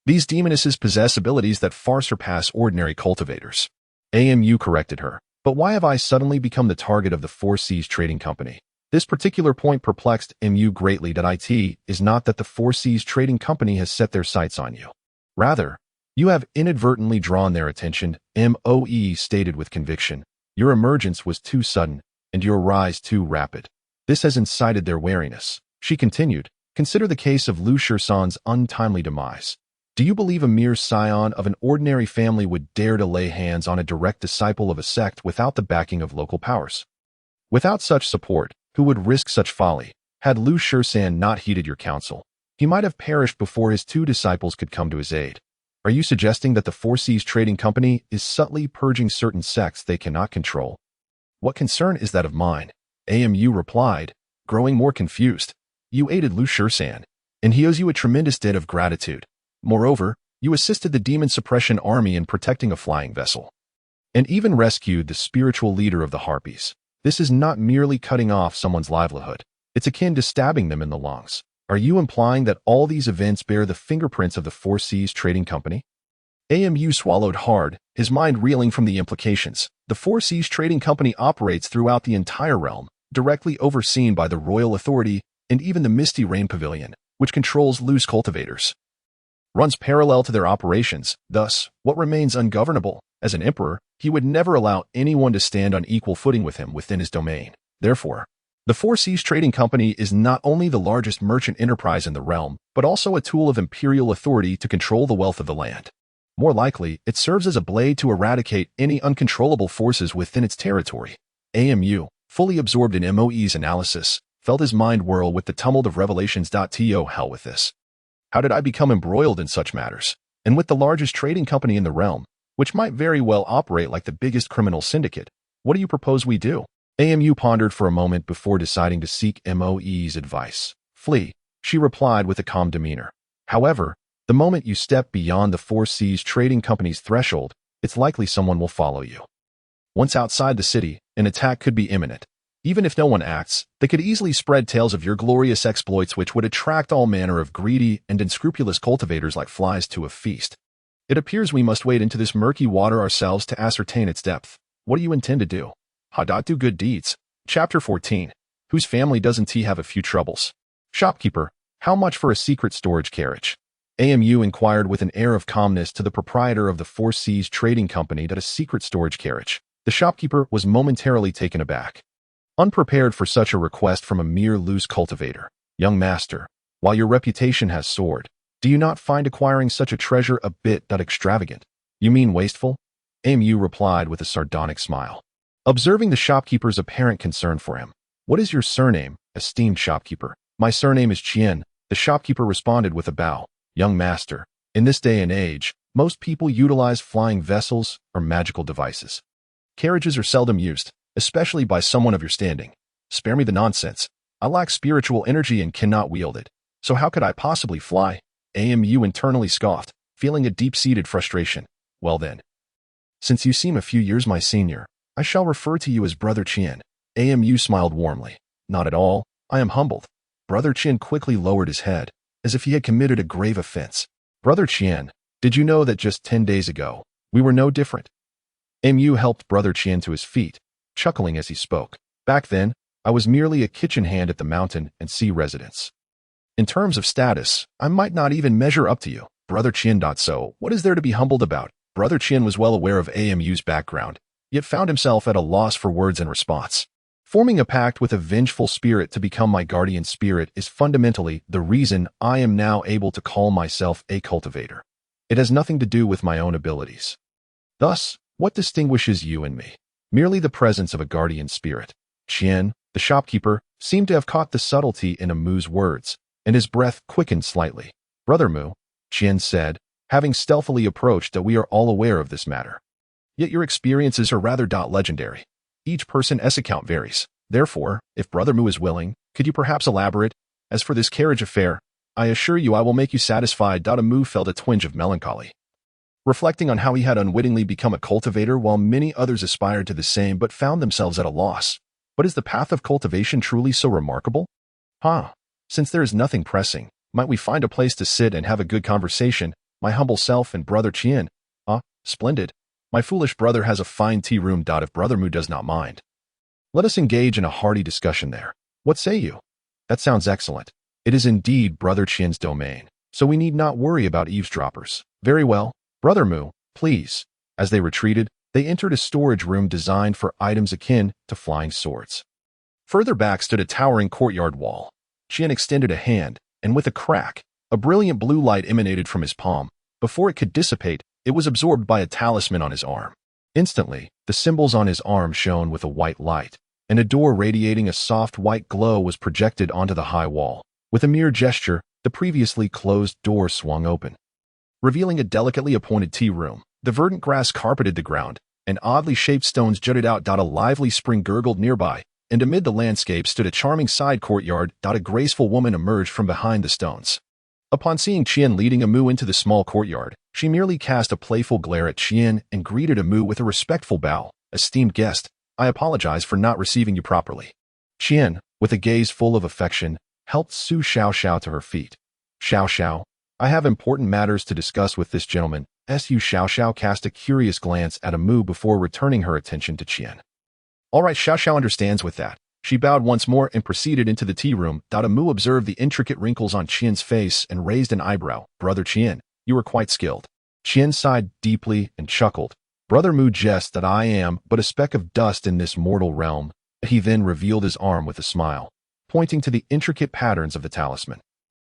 these demonesses possess abilities that far surpass ordinary cultivators. Amu corrected her. But why have I suddenly become the target of the Four Seas Trading Company? This particular point perplexed Mu greatly. It is not that the Four Seas Trading Company has set their sights on you. Rather, you have inadvertently drawn their attention, Moe stated with conviction. Your emergence was too sudden, and your rise too rapid. This has incited their wariness. She continued, consider the case of Lu Shursan's untimely demise. Do you believe a mere scion of an ordinary family would dare to lay hands on a direct disciple of a sect without the backing of local powers? Without such support, who would risk such folly? Had Lu Shursan not heeded your counsel, he might have perished before his two disciples could come to his aid. Are you suggesting that the Four Seas Trading Company is subtly purging certain sects they cannot control? What concern is that of mine? Amu replied, growing more confused. You aided Lu Shursan, and he owes you a tremendous debt of gratitude. Moreover, you assisted the demon suppression army in protecting a flying vessel, and even rescued the spiritual leader of the Harpies. This is not merely cutting off someone's livelihood. It's akin to stabbing them in the lungs. Are you implying that all these events bear the fingerprints of the Four Seas Trading Company? Amu swallowed hard, his mind reeling from the implications. The Four Seas Trading Company operates throughout the entire realm, directly overseen by the royal authority, and even the Misty Rain Pavilion, which controls loose cultivators, runs parallel to their operations. Thus, what remains ungovernable? As an emperor, he would never allow anyone to stand on equal footing with him within his domain. Therefore, the Four Seas Trading Company is not only the largest merchant enterprise in the realm, but also a tool of imperial authority to control the wealth of the land. More likely, it serves as a blade to eradicate any uncontrollable forces within its territory. Amu, fully absorbed in Moe's analysis, felt his mind whirl with the tumult of revelations. To hell with this. How did I become embroiled in such matters? And with the largest trading company in the realm, which might very well operate like the biggest criminal syndicate, what do you propose we do? Amu pondered for a moment before deciding to seek Moe's advice. Flee, she replied with a calm demeanor. However, the moment you step beyond the Four Seas Trading Company's threshold, it's likely someone will follow you. Once outside the city, an attack could be imminent. Even if no one acts, they could easily spread tales of your glorious exploits, which would attract all manner of greedy and unscrupulous cultivators like flies to a feast. It appears we must wade into this murky water ourselves to ascertain its depth. What do you intend to do? Do good deeds. Chapter 14. Whose family doesn't he have a few troubles? Shopkeeper, how much for a secret storage carriage? Amu inquired with an air of calmness to the proprietor of the Four Seas Trading Company that a secret storage carriage. The shopkeeper was momentarily taken aback, unprepared for such a request from a mere loose cultivator. Young master, while your reputation has soared, do you not find acquiring such a treasure a bit extravagant? You mean wasteful? Amu replied with a sardonic smile, observing the shopkeeper's apparent concern for him. What is your surname, esteemed shopkeeper? My surname is Chien, the shopkeeper responded with a bow. Young master, in this day and age, most people utilize flying vessels or magical devices. Carriages are seldom used, especially by someone of your standing. Spare me the nonsense. I lack spiritual energy and cannot wield it. So how could I possibly fly? Amu internally scoffed, feeling a deep-seated frustration. Well then, since you seem a few years my senior, I shall refer to you as Brother Chien. Amu smiled warmly. Not at all. I am humbled. Brother Qian quickly lowered his head, as if he had committed a grave offense. Brother Qian, did you know that just 10 days ago, we were no different? Mu helped Brother Qian to his feet, chuckling as he spoke. Back then, I was merely a kitchen hand at the mountain and sea residence. In terms of status, I might not even measure up to you. Brother Qian. So, what is there to be humbled about? Brother Qian was well aware of Amu's background, yet found himself at a loss for words in response. Forming a pact with a vengeful spirit to become my guardian spirit is fundamentally the reason I am now able to call myself a cultivator. It has nothing to do with my own abilities. Thus, what distinguishes you and me? Merely the presence of a guardian spirit. Qian, the shopkeeper, seemed to have caught the subtlety in Mu's words, and his breath quickened slightly. Brother Mu, Qian said, having stealthily approached, that we are all aware of this matter. Yet your experiences are rather legendary. Each person's account varies. Therefore, if Brother Mu is willing, could you perhaps elaborate? As for this carriage affair, I assure you I will make you satisfied. Mu felt a twinge of melancholy, reflecting on how he had unwittingly become a cultivator while many others aspired to the same but found themselves at a loss. But is the path of cultivation truly so remarkable? Since there is nothing pressing, might we find a place to sit and have a good conversation, my humble self and Brother Qian? Splendid. My foolish brother has a fine tea room. If Brother Mu does not mind, let us engage in a hearty discussion there. What say you? That sounds excellent. It is indeed Brother Qian's domain, so we need not worry about eavesdroppers. Very well. Brother Mu, please. As they retreated, they entered a storage room designed for items akin to flying swords. Further back stood a towering courtyard wall. Qian extended a hand, and with a crack, a brilliant blue light emanated from his palm. Before it could dissipate, it was absorbed by a talisman on his arm. Instantly, the symbols on his arm shone with a white light, and a door radiating a soft white glow was projected onto the high wall. With a mere gesture, the previously closed door swung open, revealing a delicately appointed tea room. The verdant grass carpeted the ground, and oddly shaped stones jutted out. A lively spring gurgled nearby, and amid the landscape stood a charming side courtyard. A graceful woman emerged from behind the stones. Upon seeing Qian leading Mu into the small courtyard, she merely cast a playful glare at Qian and greeted Mu with a respectful bow. Esteemed guest, I apologize for not receiving you properly. Qian, with a gaze full of affection, helped Su Xiaoxiao to her feet. Xiaoxiao, I have important matters to discuss with this gentleman. Su Xiaoxiao cast a curious glance at Mu before returning her attention to Qian. All right, Xiaoxiao understands with that. She bowed once more and proceeded into the tea room. Mu observed the intricate wrinkles on Qian's face and raised an eyebrow. Brother Qian, you are quite skilled. Qian sighed deeply and chuckled. Brother Mu jests that I am but a speck of dust in this mortal realm. He then revealed his arm with a smile, pointing to the intricate patterns of the talisman.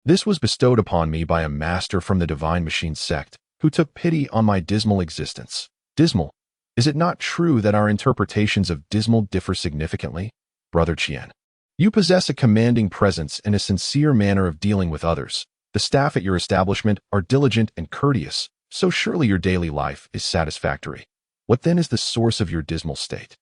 This was bestowed upon me by a master from the Divine Machine sect, who took pity on my dismal existence. Dismal? Is it not true that our interpretations of dismal differ significantly? Brother Qian, you possess a commanding presence and a sincere manner of dealing with others. The staff at your establishment are diligent and courteous, so surely your daily life is satisfactory. What then is the source of your dismal state?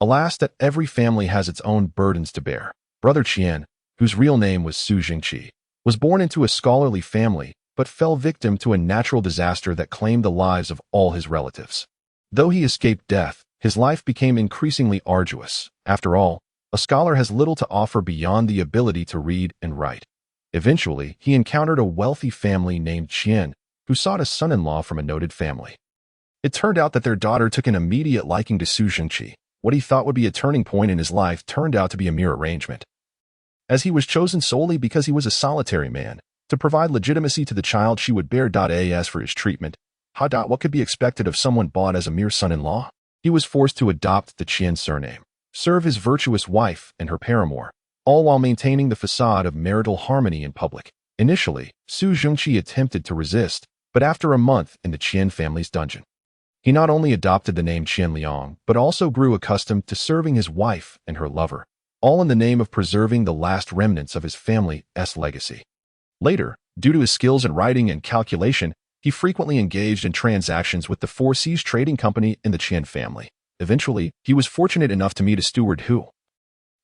Alas, that every family has its own burdens to bear. Brother Qian, whose real name was Su Jingqi, was born into a scholarly family, but fell victim to a natural disaster that claimed the lives of all his relatives. Though he escaped death, his life became increasingly arduous. After all, a scholar has little to offer beyond the ability to read and write. Eventually, he encountered a wealthy family named Qian, who sought a son-in-law from a noted family. It turned out that their daughter took an immediate liking to Su Jingqi. What he thought would be a turning point in his life turned out to be a mere arrangement. As he was chosen solely because he was a solitary man, to provide legitimacy to the child she would bear. As for his treatment, what could be expected of someone bought as a mere son-in-law? He was forced to adopt the Qian surname, serve his virtuous wife and her paramour, all while maintaining the facade of marital harmony in public. Initially, Su Jingqi attempted to resist, but after a month in the Qian family's dungeon, he not only adopted the name Qian Liang, but also grew accustomed to serving his wife and her lover, all in the name of preserving the last remnants of his family's legacy. Later, due to his skills in writing and calculation, he frequently engaged in transactions with the Four Seas Trading Company in the Qian family. Eventually, he was fortunate enough to meet a steward who,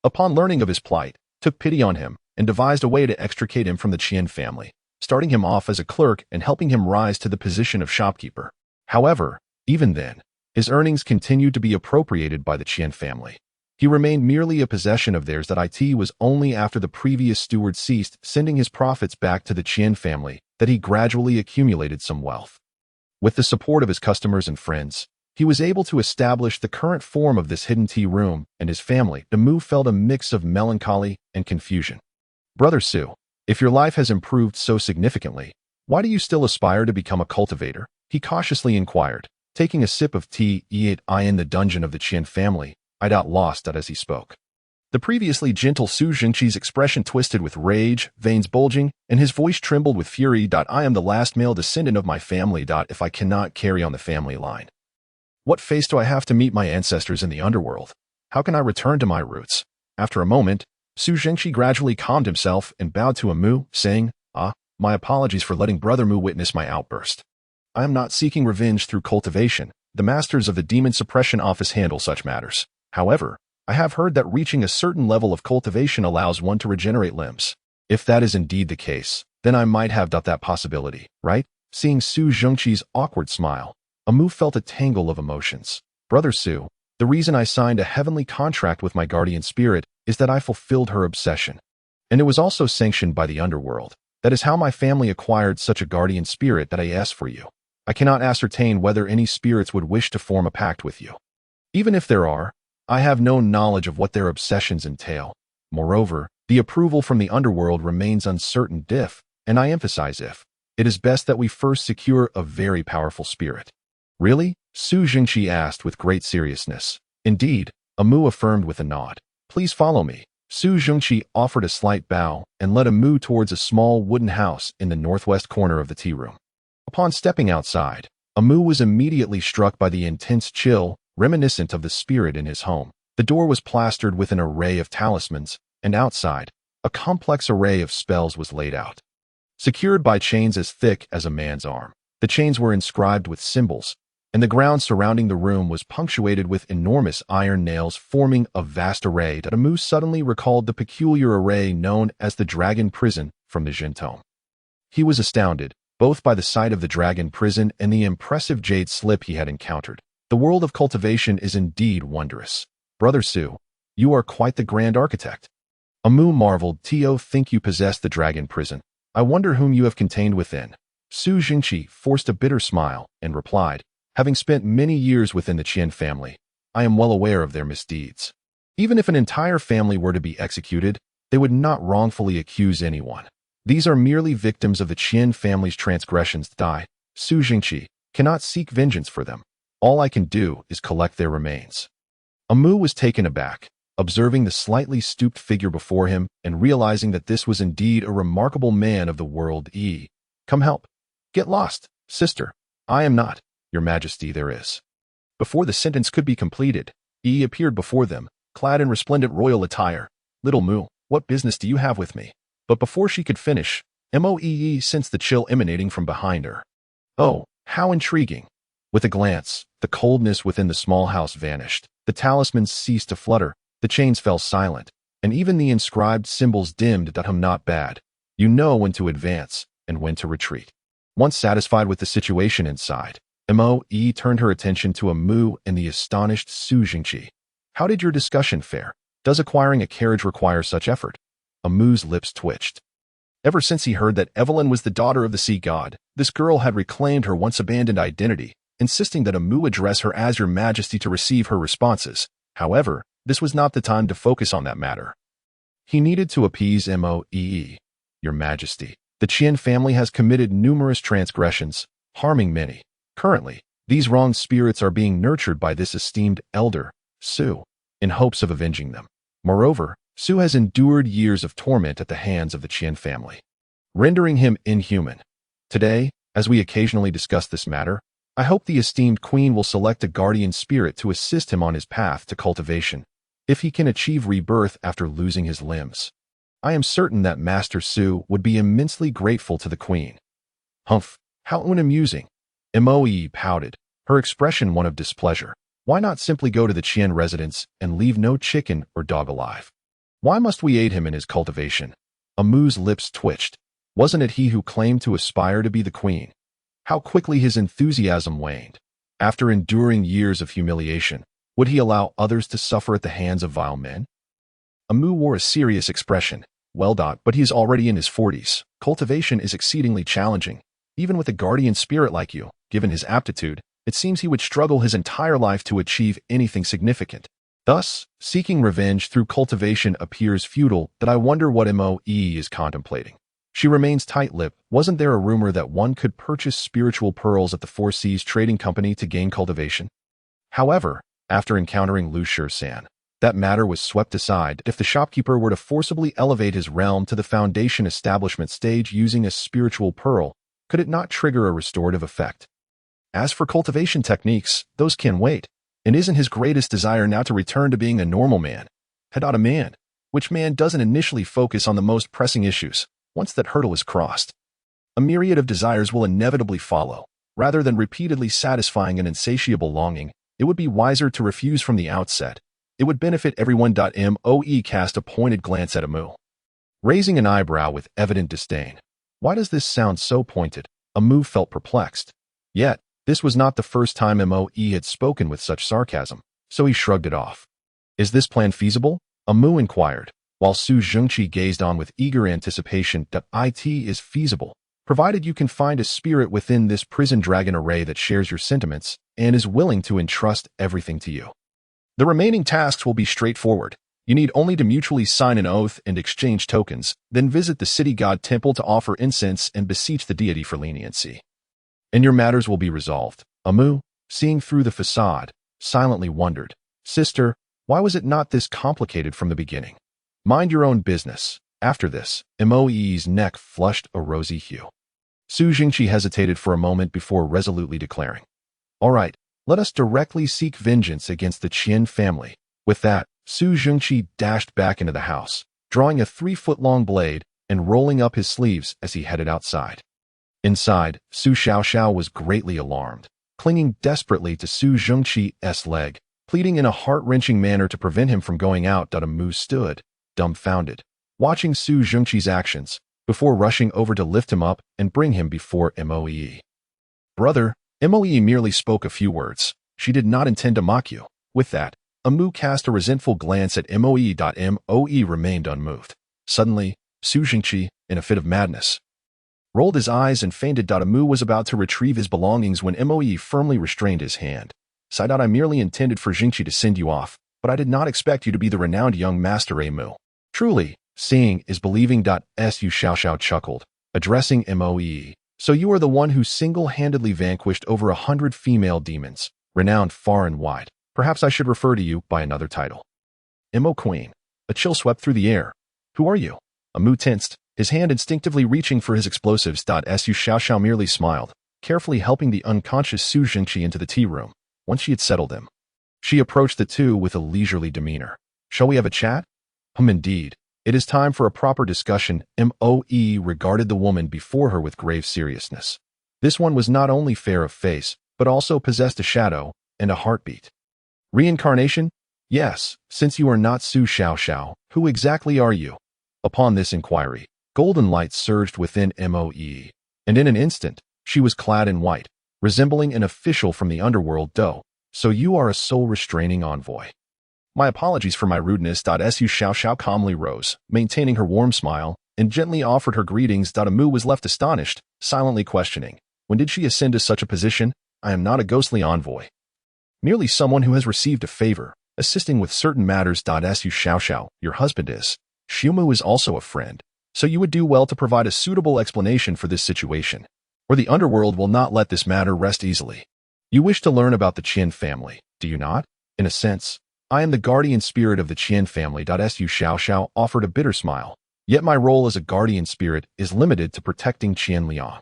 upon learning of his plight, took pity on him and devised a way to extricate him from the Qian family, starting him off as a clerk and helping him rise to the position of shopkeeper. However, even then, his earnings continued to be appropriated by the Qian family. He remained merely a possession of theirs. That it was only after the previous steward ceased sending his profits back to the Qian family that he gradually accumulated some wealth. With the support of his customers and friends, he was able to establish the current form of this hidden tea room, and his family, Mu, felt a mix of melancholy and confusion. Brother Su, if your life has improved so significantly, why do you still aspire to become a cultivator? He cautiously inquired, taking a sip of tea. In the dungeon of the Qian family, I got lost as he spoke. The previously gentle Su Jingqi's expression twisted with rage, veins bulging, and his voice trembled with fury. I am the last male descendant of my family. If I cannot carry on the family line, what face do I have to meet my ancestors in the underworld? How can I return to my roots? After a moment, Su Jingqi gradually calmed himself and bowed to Mu, saying, my apologies for letting Brother Mu witness my outburst. I am not seeking revenge through cultivation. The masters of the Demon Suppression Office handle such matters. However, I have heard that reaching a certain level of cultivation allows one to regenerate limbs. If that is indeed the case, then I might have that possibility, right? Seeing Su Jingqi's awkward smile, Mu felt a tangle of emotions. Brother Su, the reason I signed a heavenly contract with my guardian spirit is that I fulfilled her obsession. And it was also sanctioned by the underworld. That is how my family acquired such a guardian spirit that I asked for you. I cannot ascertain whether any spirits would wish to form a pact with you. Even if there are, I have no knowledge of what their obsessions entail. Moreover, the approval from the underworld remains uncertain if, and I emphasize if, it is best that we first secure a very powerful spirit. Really? Su Jingqi asked with great seriousness. Indeed, Mu affirmed with a nod. Please follow me. Su Jingqi offered a slight bow and led Mu towards a small wooden house in the northwest corner of the tea room. Upon stepping outside, Mu was immediately struck by the intense chill reminiscent of the spirit in his home. The door was plastered with an array of talismans, and outside, a complex array of spells was laid out. Secured by chains as thick as a man's arm, the chains were inscribed with symbols, and the ground surrounding the room was punctuated with enormous iron nails forming a vast array. Mu suddenly recalled the peculiar array known as the Dragon Prison from the Jin Tome. He was astounded, both by the sight of the Dragon Prison and the impressive jade slip he had encountered. The world of cultivation is indeed wondrous. Brother Su, you are quite the grand architect. Mu marveled. Think you possess the Dragon Prison. I wonder whom you have contained within. Su Jingqi forced a bitter smile and replied, having spent many years within the Qian family, I am well aware of their misdeeds. Even if an entire family were to be executed, they would not wrongfully accuse anyone. These are merely victims of the Qian family's transgressions. Su Jingqi cannot seek vengeance for them. All I can do is collect their remains. Mu was taken aback, observing the slightly stooped figure before him and realizing that this was indeed a remarkable man of the world. Come help. Get lost, sister. I am not, your majesty. There is. Before the sentence could be completed, appeared before them, clad in resplendent royal attire. Little Mu, what business do you have with me? But before she could finish, Moe sensed the chill emanating from behind her. Oh, how intriguing. With a glance, the coldness within the small house vanished. The talismans ceased to flutter, the chains fell silent, and even the inscribed symbols dimmed. Not bad. You know when to advance and when to retreat. Once satisfied with the situation inside, Moe turned her attention to Mu and the astonished Su Jingqi. How did your discussion fare? Does acquiring a carriage require such effort? Mu's lips twitched. Ever since he heard that Evelyn was the daughter of the sea god, this girl had reclaimed her once abandoned identity, insisting that Mu address her as your majesty to receive her responses. However, this was not the time to focus on that matter. He needed to appease Moe. Your majesty, the Qian family has committed numerous transgressions, harming many. Currently, these wronged spirits are being nurtured by this esteemed elder, Su, in hopes of avenging them. Moreover, Su has endured years of torment at the hands of the Qian family, rendering him inhuman. Today, as we occasionally discuss this matter, I hope the esteemed queen will select a guardian spirit to assist him on his path to cultivation, if he can achieve rebirth after losing his limbs. I am certain that Master Su would be immensely grateful to the queen. Humph, how unamusing. Moe pouted, her expression one of displeasure. Why not simply go to the Qian residence and leave no chicken or dog alive? Why must we aid him in his cultivation? Mu's lips twitched. Wasn't it he who claimed to aspire to be the queen? How quickly his enthusiasm waned. After enduring years of humiliation, Would he allow others to suffer at the hands of vile men? Amu wore a serious expression. Well, but he is already in his 40s. Cultivation is exceedingly challenging. Even with a guardian spirit like you, given his aptitude, it seems he would struggle his entire life to achieve anything significant. Thus, seeking revenge through cultivation appears futile. That I wonder what Moe is contemplating. She remains tight-lipped. Wasn't there a rumor that one could purchase spiritual pearls at the Four Seas Trading Company to gain cultivation? However, after encountering Lu San, that matter was swept aside. If the shopkeeper were to forcibly elevate his realm to the foundation establishment stage using a spiritual pearl, could it not trigger a restorative effect? As for cultivation techniques, those can wait. And isn't his greatest desire now to return to being a normal man? A man. Which man doesn't initially focus on the most pressing issues, once that hurdle is crossed? A myriad of desires will inevitably follow. Rather than repeatedly satisfying an insatiable longing, it would be wiser to refuse from the outset. It would benefit everyone. Moe cast a pointed glance at Amu, raising an eyebrow with evident disdain. Why does this sound so pointed? Amu felt perplexed. Yet, this was not the first time Moe had spoken with such sarcasm, so he shrugged it off. Is this plan feasible? Amu inquired, while Su Zhengqi gazed on with eager anticipation. It is feasible, provided you can find a spirit within this prison dragon array that shares your sentiments and is willing to entrust everything to you. The remaining tasks will be straightforward. You need only to mutually sign an oath and exchange tokens, then visit the city god temple to offer incense and beseech the deity for leniency. And your matters will be resolved. Amu, seeing through the facade, silently wondered, Sister, why was it not this complicated from the beginning? Mind your own business. After this, Moe's neck flushed a rosy hue. Su Jingqi hesitated for a moment before resolutely declaring, All right, let us directly seek vengeance against the Qian family. With that, Su Jingqi dashed back into the house, drawing a 3-foot-long blade and rolling up his sleeves as he headed outside. Inside, Su Xiaoxiao was greatly alarmed, clinging desperately to Su Zhengqi's leg, pleading in a heart-wrenching manner to prevent him from going out. Amu stood, dumbfounded, watching Su Zhengqi's actions, before rushing over to lift him up and bring him before Moe. Brother, Moe merely spoke a few words. She did not intend to mock you. With that, Amu cast a resentful glance at Moe. Moe remained unmoved. Suddenly, Su Zhengqi, in a fit of madness, rolled his eyes and fainted. Amu was about to retrieve his belongings when Moe firmly restrained his hand. I merely intended for Jingqi to send you off, but I did not expect you to be the renowned young master Amu. Truly, seeing is believing. Su Xiaoxiao chuckled, addressing Moe. So you are the one who single-handedly vanquished over 100 female demons, renowned far and wide. Perhaps I should refer to you by another title. Mo Queen. A chill swept through the air. Who are you? Amu tensed, his hand instinctively reaching for his explosives. Su Xiaoxiao merely smiled, carefully helping the unconscious Su Jingqi into the tea room. Once she had settled him, she approached the two with a leisurely demeanor. Shall we have a chat? Indeed. It is time for a proper discussion. Moe regarded the woman before her with grave seriousness. This one was not only fair of face, but also possessed a shadow and a heartbeat. Reincarnation? Yes, since you are not Su Xiaoxiao, who exactly are you? Upon this inquiry, golden light surged within Moe, and in an instant, she was clad in white, resembling an official from the underworld. So you are a soul-restraining envoy. My apologies for my rudeness. Su Xiaoxiao calmly rose, maintaining her warm smile, and gently offered her greetings. Amu was left astonished, silently questioning, when did she ascend to such a position? I am not a ghostly envoy. Merely someone who has received a favor, assisting with certain matters. Su Xiaoxiao, your husband is. Xiumu is also a friend, so you would do well to provide a suitable explanation for this situation, or the underworld will not let this matter rest easily. You wish to learn about the Qian family, do you not? In a sense, I am the guardian spirit of the Qian family. Su Xiaoxiao offered a bitter smile, yet my role as a guardian spirit is limited to protecting Qian Liang.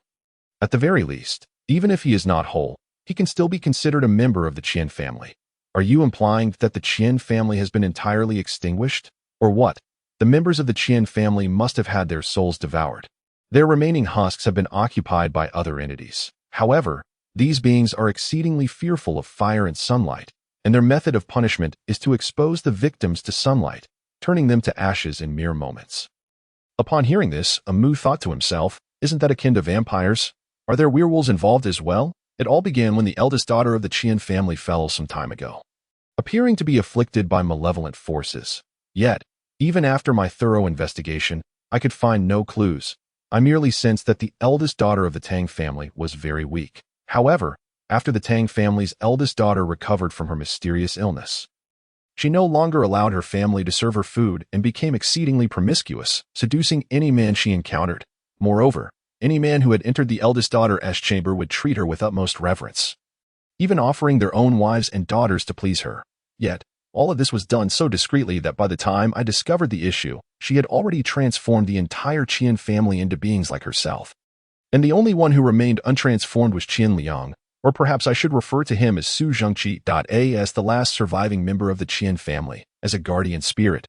At the very least, even if he is not whole, he can still be considered a member of the Qian family. Are you implying that the Qian family has been entirely extinguished? Or what? The members of the Qian family must have had their souls devoured. Their remaining husks have been occupied by other entities. However, these beings are exceedingly fearful of fire and sunlight, and their method of punishment is to expose the victims to sunlight, turning them to ashes in mere moments. Upon hearing this, Amu thought to himself, isn't that akin to vampires? Are there werewolves involved as well? It all began when the eldest daughter of the Qian family fell some time ago. appearing to be afflicted by malevolent forces. Yet, even after my thorough investigation, I could find no clues. I merely sensed that the eldest daughter of the Tang family was very weak. However, after the Tang family's eldest daughter recovered from her mysterious illness, she no longer allowed her family to serve her food and became exceedingly promiscuous, seducing any man she encountered. Moreover, any man who had entered the eldest daughter's chamber would treat her with utmost reverence, even offering their own wives and daughters to please her. Yet, all of this was done so discreetly that by the time I discovered the issue, she had already transformed the entire Qian family into beings like herself. And the only one who remained untransformed was Qian Liang, or perhaps I should refer to him as Su Zhengqi as the last surviving member of the Qian family, as a guardian spirit.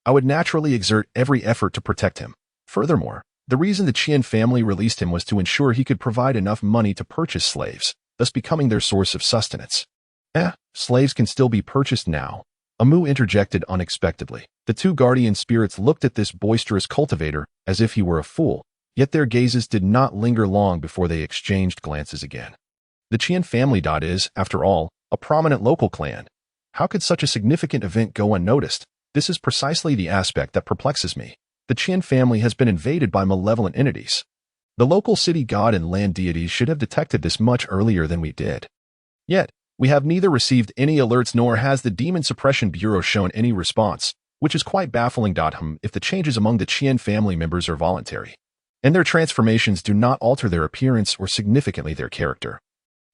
I would naturally exert every effort to protect him. Furthermore, the reason the Qian family released him was to ensure he could provide enough money to purchase slaves, thus becoming their source of sustenance. Slaves can still be purchased now. Amu interjected unexpectedly. The two guardian spirits looked at this boisterous cultivator as if he were a fool, yet their gazes did not linger long before they exchanged glances again. The Qian family is, after all, a prominent local clan. How could such a significant event go unnoticed? This is precisely the aspect that perplexes me. The Qian family has been invaded by malevolent entities. The local city god and land deities should have detected this much earlier than we did. Yet, we have neither received any alerts nor has the Demon Suppression Bureau shown any response, which is quite baffling. If the changes among the Qian family members are voluntary, and their transformations do not alter their appearance or significantly their character,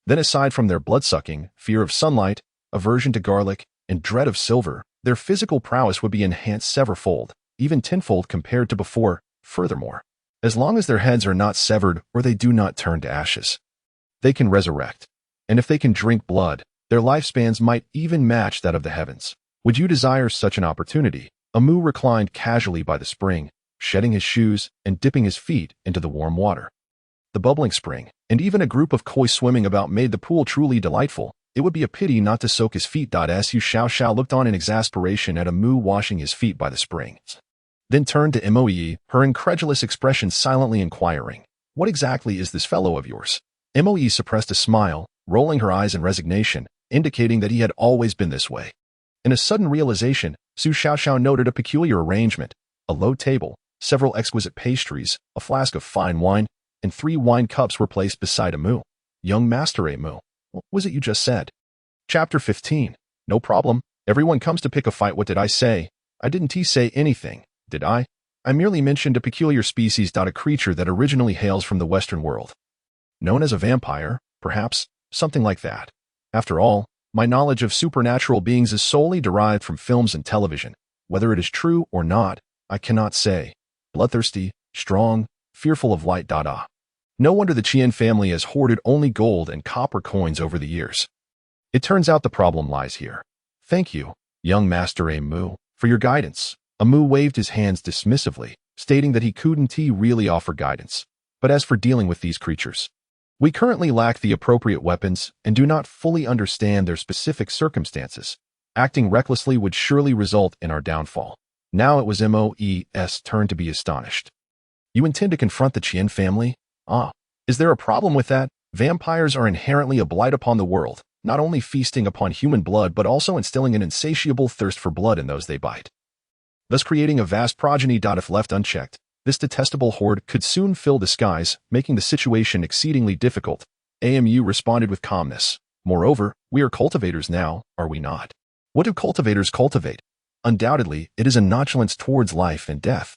then aside from their blood-sucking, fear of sunlight, aversion to garlic, and dread of silver, their physical prowess would be enhanced severfold, even tenfold compared to before. Furthermore, as long as their heads are not severed or they do not turn to ashes, they can resurrect. And if they can drink blood, their lifespans might even match that of the heavens. Would you desire such an opportunity? Amu reclined casually by the spring, shedding his shoes and dipping his feet into the warm water. The bubbling spring, and even a group of koi swimming about made the pool truly delightful. It would be a pity not to soak his feet. Su Xiao looked on in exasperation at Amu washing his feet by the spring, then turned to Moe, her incredulous expression silently inquiring, "What exactly is this fellow of yours?" Moe suppressed a smile, rolling her eyes in resignation, indicating that he had always been this way. In a sudden realization, Su Xiao noted a peculiar arrangement: a low table, several exquisite pastries, a flask of fine wine, and 3 wine cups were placed beside Amu. "Young Master Amu, what was it you just said?" Chapter 15. No problem. Everyone comes to pick a fight. What did I say? I didn't say anything, did I? I merely mentioned a peculiar species. A creature that originally hails from the Western world. Known as a vampire, perhaps, something like that. After all, my knowledge of supernatural beings is solely derived from films and television. Whether it is true or not, I cannot say. Bloodthirsty, strong, fearful of light. No wonder the Qian family has hoarded only gold and copper coins over the years. It turns out the problem lies here. Thank you, young Master Amu, for your guidance. Amu waved his hands dismissively, stating that he couldn't really offer guidance. But as for dealing with these creatures, we currently lack the appropriate weapons and do not fully understand their specific circumstances. Acting recklessly would surely result in our downfall. Now it was Moe's turn to be astonished. You intend to confront the Qian family? Is there a problem with that? Vampires are inherently a blight upon the world, not only feasting upon human blood but also instilling an insatiable thirst for blood in those they bite, thus creating a vast progeny. If left unchecked, this detestable horde could soon fill the skies, making the situation exceedingly difficult. Amu responded with calmness. Moreover, we are cultivators now, are we not? What do cultivators cultivate? Undoubtedly, it is a nonchalance towards life and death.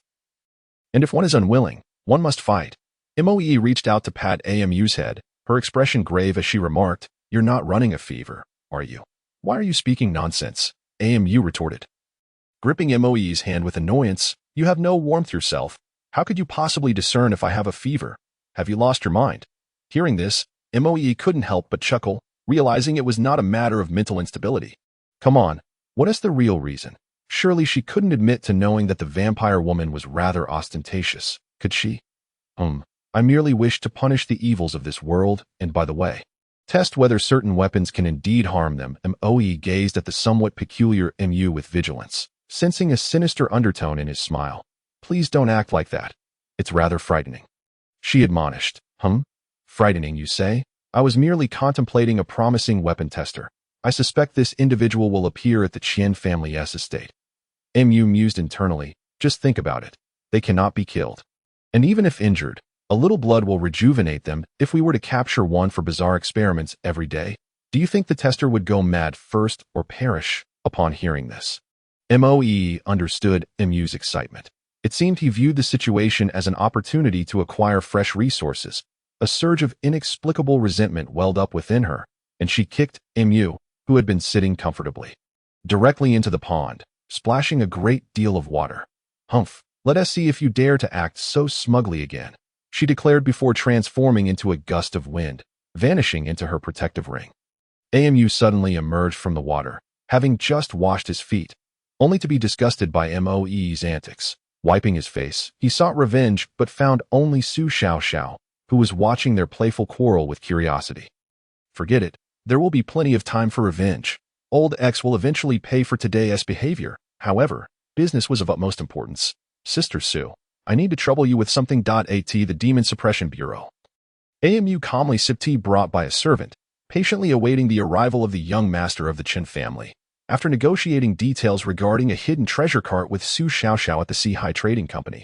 And if one is unwilling, one must fight. Moe reached out to pat Amu's head, her expression grave as she remarked, "You're not running a fever, are you? Why are you speaking nonsense?" Amu retorted, gripping Moe's hand with annoyance. "You have no warmth yourself. How could you possibly discern if I have a fever? Have you lost your mind?" Hearing this, Moe couldn't help but chuckle, realizing it was not a matter of mental instability. Come on, what is the real reason? Surely she couldn't admit to knowing that the vampire woman was rather ostentatious, could she? I merely wish to punish the evils of this world, and by the way, test whether certain weapons can indeed harm them. Moe gazed at the somewhat peculiar Mu with vigilance, sensing a sinister undertone in his smile. "Please don't act like that. It's rather frightening," she admonished. Frightening, you say? I was merely contemplating a promising weapon tester. I suspect this individual will appear at the Qian family's estate. Mu mused internally. Just think about it. They cannot be killed. And even if injured, a little blood will rejuvenate them. If we were to capture one for bizarre experiments every day, do you think the tester would go mad first or perish upon hearing this? Moe understood Mu's excitement. It seemed he viewed the situation as an opportunity to acquire fresh resources. A surge of inexplicable resentment welled up within her, and she kicked Mu, who had been sitting comfortably, directly into the pond, splashing a great deal of water. Humph, let us see if you dare to act so smugly again, she declared before transforming into a gust of wind, vanishing into her protective ring. Mu suddenly emerged from the water, having just washed his feet, only to be disgusted by Moe's antics. Wiping his face, he sought revenge but found only Su Xiaoxiao, who was watching their playful quarrel with curiosity. Forget it. There will be plenty of time for revenge. Old X will eventually pay for today's behavior. However, business was of utmost importance. Sister Su, I need to trouble you with something. At the Demon Suppression Bureau. Mu calmly sipped tea brought by a servant, patiently awaiting the arrival of the young master of the Chen family. After negotiating details regarding a hidden treasure cart with Su Xiaoxiao at the Sea Trading Company,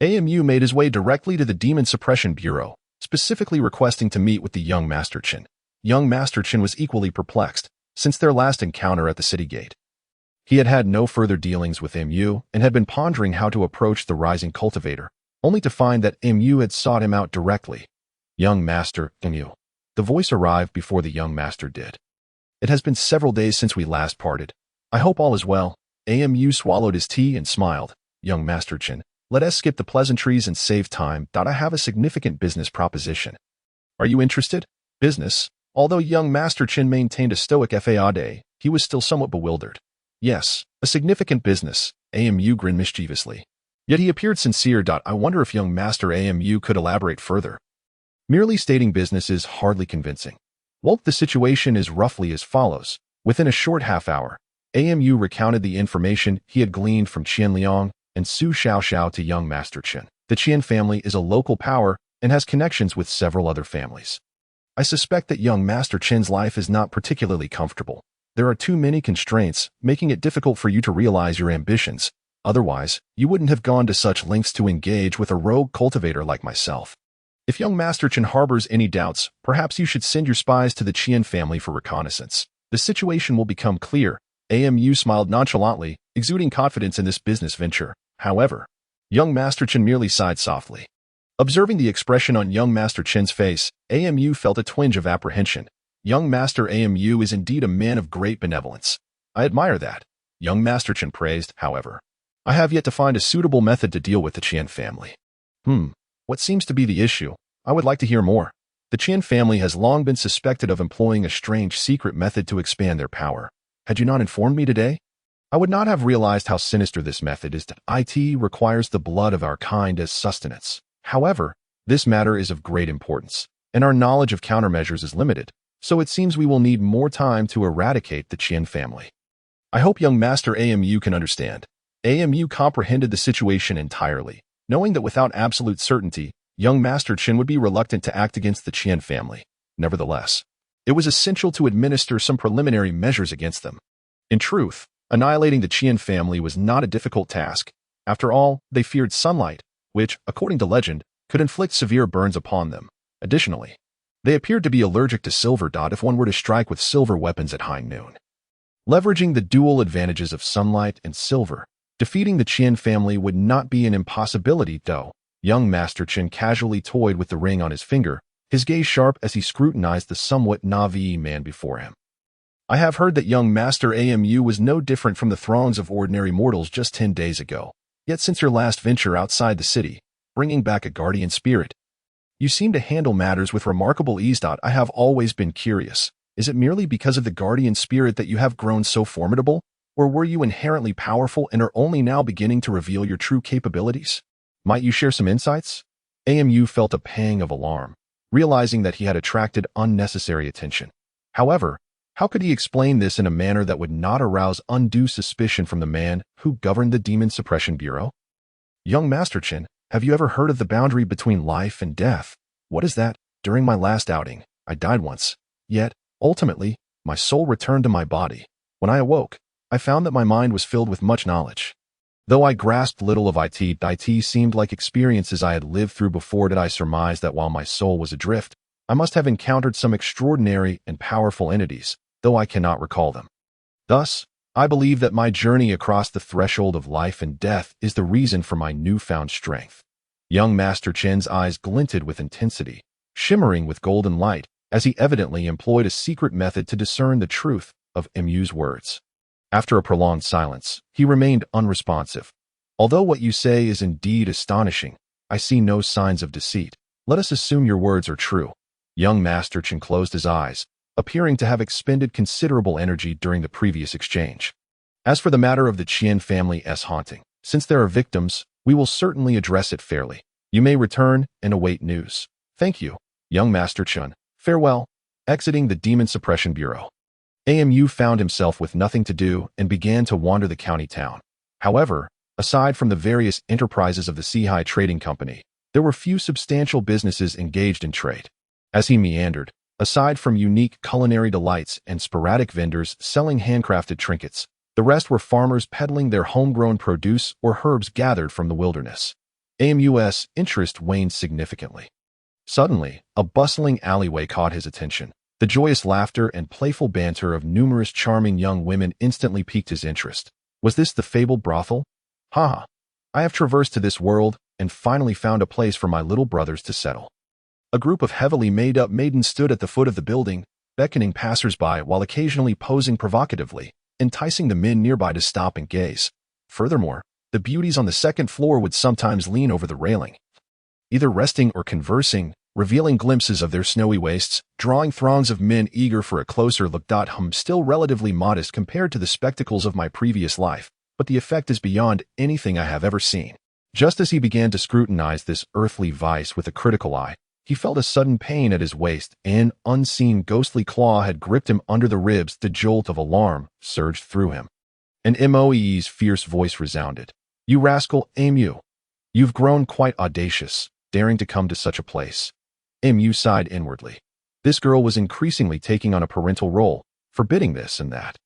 Mu made his way directly to the Demon Suppression Bureau, specifically requesting to meet with the young Master Chen. Young Master Chen was equally perplexed since their last encounter at the city gate. He had had no further dealings with Mu and had been pondering how to approach the rising cultivator, only to find that Mu had sought him out directly. Young Master Mu. The voice arrived before the young master did. It has been several days since we last parted. I hope all is well. Mu swallowed his tea and smiled. Young Master Chen, let us skip the pleasantries and save time. I have a significant business proposition. Are you interested? Business? Although young Master Chen maintained a stoic facade, he was still somewhat bewildered. Yes, a significant business. Mu grinned mischievously. Yet he appeared sincere. I wonder if young Master Mu could elaborate further. Merely stating business is hardly convincing. Well, the situation is roughly as follows. Within a short half hour, Mu recounted the information he had gleaned from Qian Liang and Su Xiaoxiao to young Master Chen. The Qian family is a local power and has connections with several other families. I suspect that young Master Chen's life is not particularly comfortable. There are too many constraints, making it difficult for you to realize your ambitions. Otherwise, you wouldn't have gone to such lengths to engage with a rogue cultivator like myself. If young Master Chen harbors any doubts, perhaps you should send your spies to the Qian family for reconnaissance. The situation will become clear. Mu smiled nonchalantly, exuding confidence in this business venture. However, young Master Chen merely sighed softly. Observing the expression on young Master Chen's face, Mu felt a twinge of apprehension. Young Master Mu is indeed a man of great benevolence. I admire that. Young Master Chen praised, however. I have yet to find a suitable method to deal with the Qian family. What seems to be the issue? I would like to hear more. The Qian family has long been suspected of employing a strange secret method to expand their power. Had you not informed me today? I would not have realized how sinister this method is. It requires the blood of our kind as sustenance. However, this matter is of great importance, and our knowledge of countermeasures is limited, so it seems we will need more time to eradicate the Qian family. I hope young Master Mu can understand. Mu comprehended the situation entirely, knowing that without absolute certainty, young Master Chen would be reluctant to act against the Qian family. Nevertheless, it was essential to administer some preliminary measures against them. In truth, annihilating the Qian family was not a difficult task. After all, they feared sunlight, which, according to legend, could inflict severe burns upon them. Additionally, they appeared to be allergic to silver. If one were to strike with silver weapons at high noon. Leveraging the dual advantages of sunlight and silver, defeating the Qian family would not be an impossibility, though. Young Master Chen casually toyed with the ring on his finger, his gaze sharp as he scrutinized the somewhat naive man before him. I have heard that young Master Mu was no different from the throngs of ordinary mortals just 10 days ago. Yet since your last venture outside the city, bringing back a guardian spirit, you seem to handle matters with remarkable ease. I have always been curious. Is it merely because of the guardian spirit that you have grown so formidable? Or were you inherently powerful and are only now beginning to reveal your true capabilities? Might you share some insights? Mu felt a pang of alarm, realizing that he had attracted unnecessary attention. However, how could he explain this in a manner that would not arouse undue suspicion from the man who governed the Demon Suppression Bureau? Young Master Chen, have you ever heard of the boundary between life and death? What is that? During my last outing, I died once. Yet, ultimately, My soul returned to my body. When I awoke, I found that my mind was filled with much knowledge. Though I grasped little of it seemed like experiences I had lived through before. Did I surmise that while my soul was adrift, I must have encountered some extraordinary and powerful entities, though I cannot recall them. Thus, I believe that my journey across the threshold of life and death is the reason for my newfound strength. Young Master Chen's eyes glinted with intensity, shimmering with golden light, as he evidently employed a secret method to discern the truth of Mu's words. After a prolonged silence, he remained unresponsive. Although what you say is indeed astonishing, I see no signs of deceit. Let us assume your words are true. Young Master Chen closed his eyes, appearing to have expended considerable energy during the previous exchange. As for the matter of the Qian family's haunting, since there are victims, we will certainly address it fairly. You may return and await news. Thank you, young Master Chen. Farewell. Exiting the Demon Suppression Bureau, Mu found himself with nothing to do and began to wander the county town. However, aside from the various enterprises of the Sihai Trading Company, there were few substantial businesses engaged in trade. As he meandered, aside from unique culinary delights and sporadic vendors selling handcrafted trinkets, the rest were farmers peddling their homegrown produce or herbs gathered from the wilderness. Mu's interest waned significantly. Suddenly, a bustling alleyway caught his attention. The joyous laughter and playful banter of numerous charming young women instantly piqued his interest. Was this the fabled brothel? Ha! I have traversed to this world and finally found a place for my little brothers to settle. A group of heavily made-up maidens stood at the foot of the building, beckoning passers-by while occasionally posing provocatively, enticing the men nearby to stop and gaze. Furthermore, the beauties on the second floor would sometimes lean over the railing, either resting or conversing, revealing glimpses of their snowy waists, drawing throngs of men eager for a closer look. Still relatively modest compared to the spectacles of my previous life, but the effect is beyond anything I have ever seen. Just as he began to scrutinize this earthly vice with a critical eye, he felt a sudden pain at his waist. An unseen ghostly claw had gripped him under the ribs. The jolt of alarm surged through him. And Moe's fierce voice resounded. You rascal, Mu! You've grown quite audacious, daring to come to such a place. Mu sighed inwardly. This girl was increasingly taking on a parental role, forbidding this and that.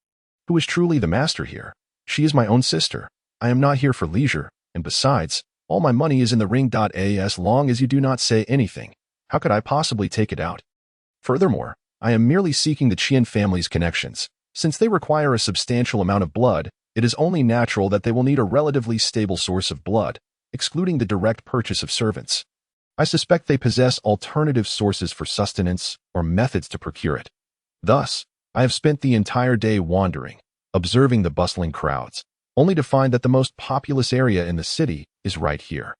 Who is truly the master here? She is my own sister. I am not here for leisure, and besides, all my money is in the ring. As long as you do not say anything, how could I possibly take it out? Furthermore, I am merely seeking the Qian family's connections. Since they require a substantial amount of blood, it is only natural that they will need a relatively stable source of blood, excluding the direct purchase of servants. I suspect they possess alternative sources for sustenance or methods to procure it. Thus, I have spent the entire day wandering, observing the bustling crowds, only to find that the most populous area in the city is right here.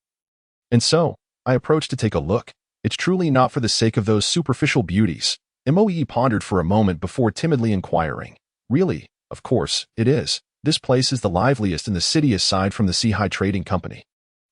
And so, I approached to take a look. It's truly not for the sake of those superficial beauties. Moe pondered for a moment before timidly inquiring. Really, of course, it is. This place is the liveliest in the city aside from the Sihai Trading Company.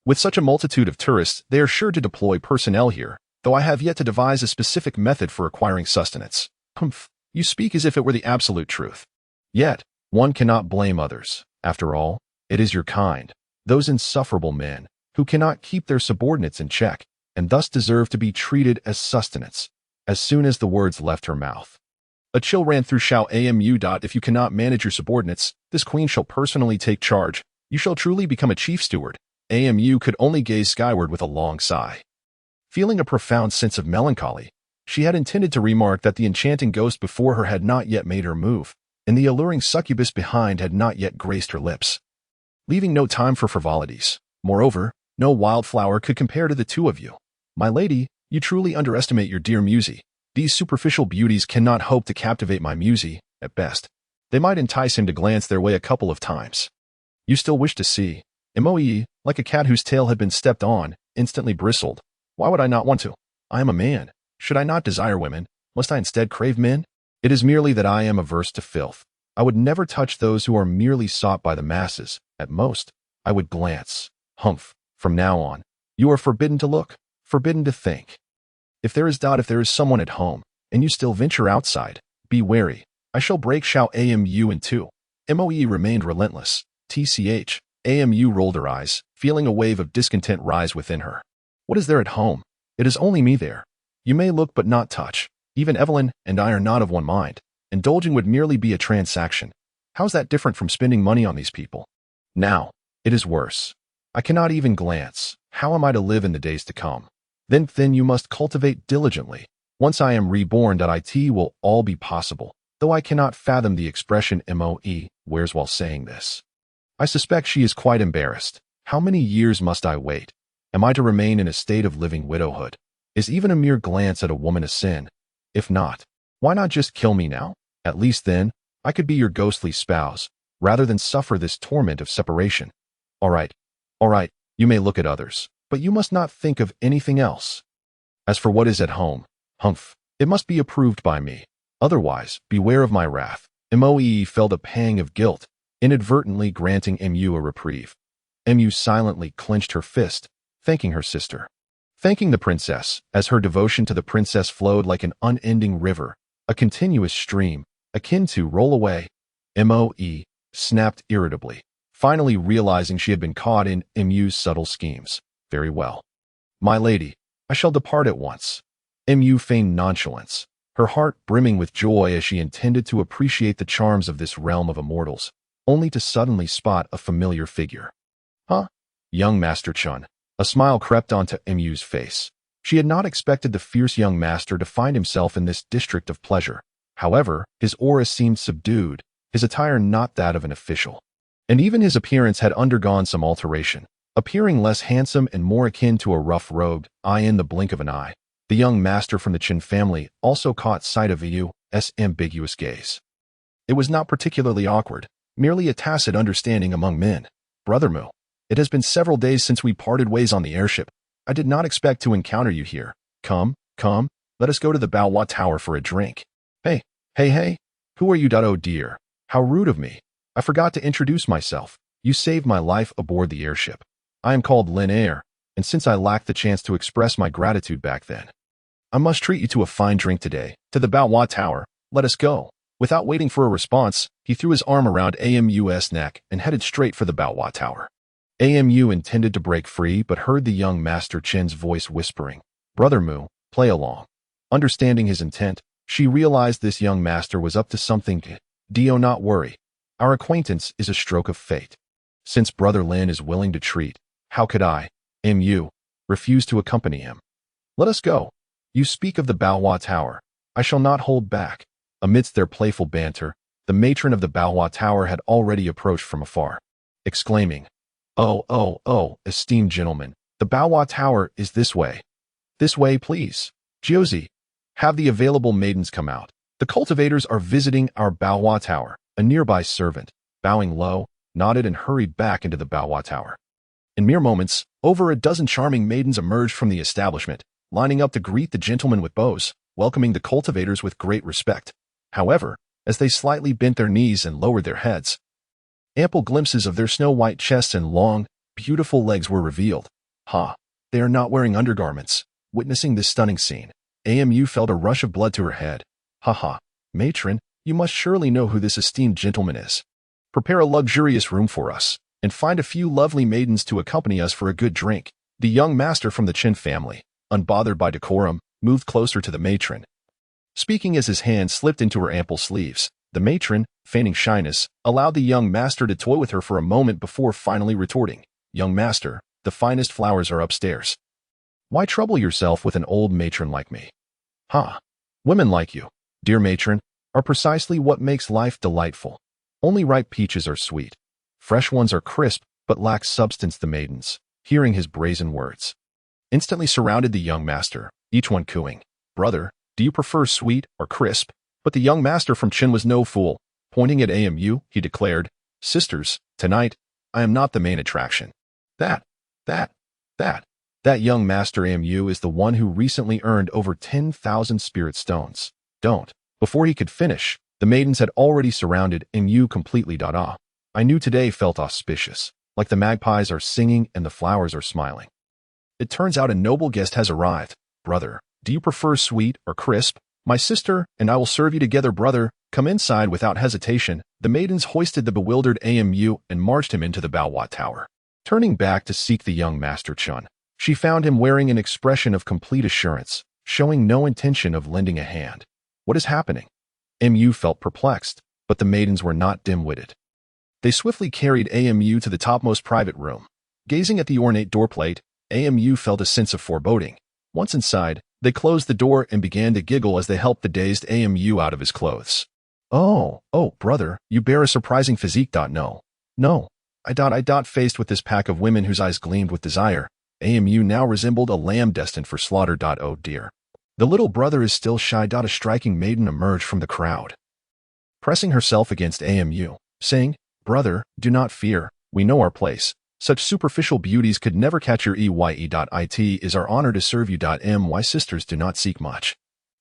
With such a multitude of tourists, they are sure to deploy personnel here, though I have yet to devise a specific method for acquiring sustenance. Humph, you speak as if it were the absolute truth. Yet, one cannot blame others. After all, it is your kind, those insufferable men, who cannot keep their subordinates in check, and thus deserve to be treated as sustenance. As soon as the words left her mouth, a chill ran through Xiao Amu. If you cannot manage your subordinates, this queen shall personally take charge. You shall truly become a chief steward. Amu could only gaze skyward with a long sigh. Feeling a profound sense of melancholy, she had intended to remark that the enchanting ghost before her had not yet made her move, and the alluring succubus behind had not yet graced her lips, leaving no time for frivolities. Moreover, no wildflower could compare to the two of you. My lady, you truly underestimate your dear Musy. These superficial beauties cannot hope to captivate my Musy, at best. They might entice him to glance their way a couple of times. You still wish to see? Moe, like a cat whose tail had been stepped on, instantly bristled. Why would I not want to? I am a man. Should I not desire women? Must I instead crave men? It is merely that I am averse to filth. I would never touch those who are merely sought by the masses. At most, I would glance. Humph. From now on, you are forbidden to look, forbidden to think. If there is someone at home, and you still venture outside, be wary. I shall break Xiao Amu in two. Moe remained relentless. TCH. Amu rolled her eyes, feeling a wave of discontent rise within her. What is there at home? It is only me there. You may look but not touch. Even Evelyn and I are not of one mind. indulging would merely be a transaction. How's that different from spending money on these people? Now, it is worse. I cannot even glance. How am I to live in the days to come? Then you must cultivate diligently. Once I am reborn, it will all be possible, though I cannot fathom the expression MOE wears while saying this. I suspect she is quite embarrassed. How many years must I wait? Am I to remain in a state of living widowhood? Is even a mere glance at a woman a sin? If not, why not just kill me now? At least then, I could be your ghostly spouse, rather than suffer this torment of separation. All right, you may look at others, but you must not think of anything else. As for what is at home, humph, it must be approved by me. Otherwise, beware of my wrath. Moe felt a pang of guilt, inadvertently granting Mu a reprieve. Mu silently clenched her fist, thanking her sister. Thanking the princess, as her devotion to the princess flowed like an unending river, a continuous stream, akin to roll away. Moe snapped irritably, finally realizing she had been caught in Mu's subtle schemes. Very well. My lady, I shall depart at once. Mu feigned nonchalance, her heart brimming with joy as she intended to appreciate the charms of this realm of immortals, only to suddenly spot a familiar figure. Huh? Young Master Chun. A smile crept onto Mu's face. She had not expected the fierce young master to find himself in this district of pleasure. However, his aura seemed subdued, his attire not that of an official. And even his appearance had undergone some alteration, appearing less handsome and more akin to a rough-robed, in the blink of an eye. The young master from the Chin family also caught sight of Yu's ambiguous gaze. It was not particularly awkward, merely a tacit understanding among men. Brother Mu, it has been several days since we parted ways on the airship. I did not expect to encounter you here. Come, let us go to the Baohua Tower for a drink. Hey, who are you? Oh dear, how rude of me. I forgot to introduce myself. You saved my life aboard the airship. I am called Lin Air, and since I lacked the chance to express my gratitude back then, I must treat you to a fine drink today. To the Baohua Tower, let us go. Without waiting for a response, he threw his arm around Amu's neck and headed straight for the Baohua Tower. Amu intended to break free but heard the young Master Chin's voice whispering, Brother Mu, play along. Understanding his intent, she realized this young master was up to something. Do not worry. Our acquaintance is a stroke of fate. Since Brother Lin is willing to treat, how could I, Mu, refuse to accompany him? Let us go. You speak of the Baohua Tower. I shall not hold back. Amidst their playful banter, the matron of the Baohua Tower had already approached from afar, exclaiming, Oh, esteemed gentlemen, the Baohua Tower is this way. This way, please. Josie, have the available maidens come out. The cultivators are visiting our Baohua Tower. A nearby servant, bowing low, nodded and hurried back into the Baohua Tower. In mere moments, over a dozen charming maidens emerged from the establishment, lining up to greet the gentlemen with bows, welcoming the cultivators with great respect. However, as they slightly bent their knees and lowered their heads, ample glimpses of their snow-white chests and long, beautiful legs were revealed. They are not wearing undergarments. Witnessing this stunning scene, Amu felt a rush of blood to her head. Matron, you must surely know who this esteemed gentleman is. Prepare a luxurious room for us, and find a few lovely maidens to accompany us for a good drink. The young master from the Chin family, unbothered by decorum, moved closer to the matron. Speaking as his hand slipped into her ample sleeves, the matron, feigning shyness, allowed the young master to toy with her for a moment before finally retorting, Young master, the finest flowers are upstairs. Why trouble yourself with an old matron like me? Women like you, dear matron, are precisely what makes life delightful. Only ripe peaches are sweet. Fresh ones are crisp, but lack substance. The maidens, hearing his brazen words, instantly surrounded the young master, each one cooing, Brother, do you prefer sweet or crisp? But the young master from Chin was no fool. Pointing at Amu, he declared, Sisters, tonight, I am not the main attraction. That young master Amu is the one who recently earned over 10,000 spirit stones. Don't. Before he could finish, the maidens had already surrounded Amu completely. I knew today felt auspicious, like the magpies are singing and the flowers are smiling. It turns out a noble guest has arrived. Brother, do you prefer sweet or crisp? My sister and I will serve you together. Brother, come inside without hesitation. The maidens hoisted the bewildered Amu and marched him into the Baohua Tower. Turning back to seek the young Master Chun, she found him wearing an expression of complete assurance, showing no intention of lending a hand. What is happening? AMU felt perplexed, but the maidens were not dim-witted. They swiftly carried AMU to the topmost private room. Gazing at the ornate doorplate, AMU felt a sense of foreboding. Once inside, they closed the door and began to giggle as they helped the dazed AMU out of his clothes. Oh, brother, you bear a surprising physique. No. Faced with this pack of women whose eyes gleamed with desire, AMU now resembled a lamb destined for slaughter. Oh dear. The little brother is still shy. A striking maiden emerged from the crowd, pressing herself against AMU, saying, "Brother, do not fear, we know our place. Such superficial beauties could never catch your eye. It is our honor to serve you. My sisters do not seek much.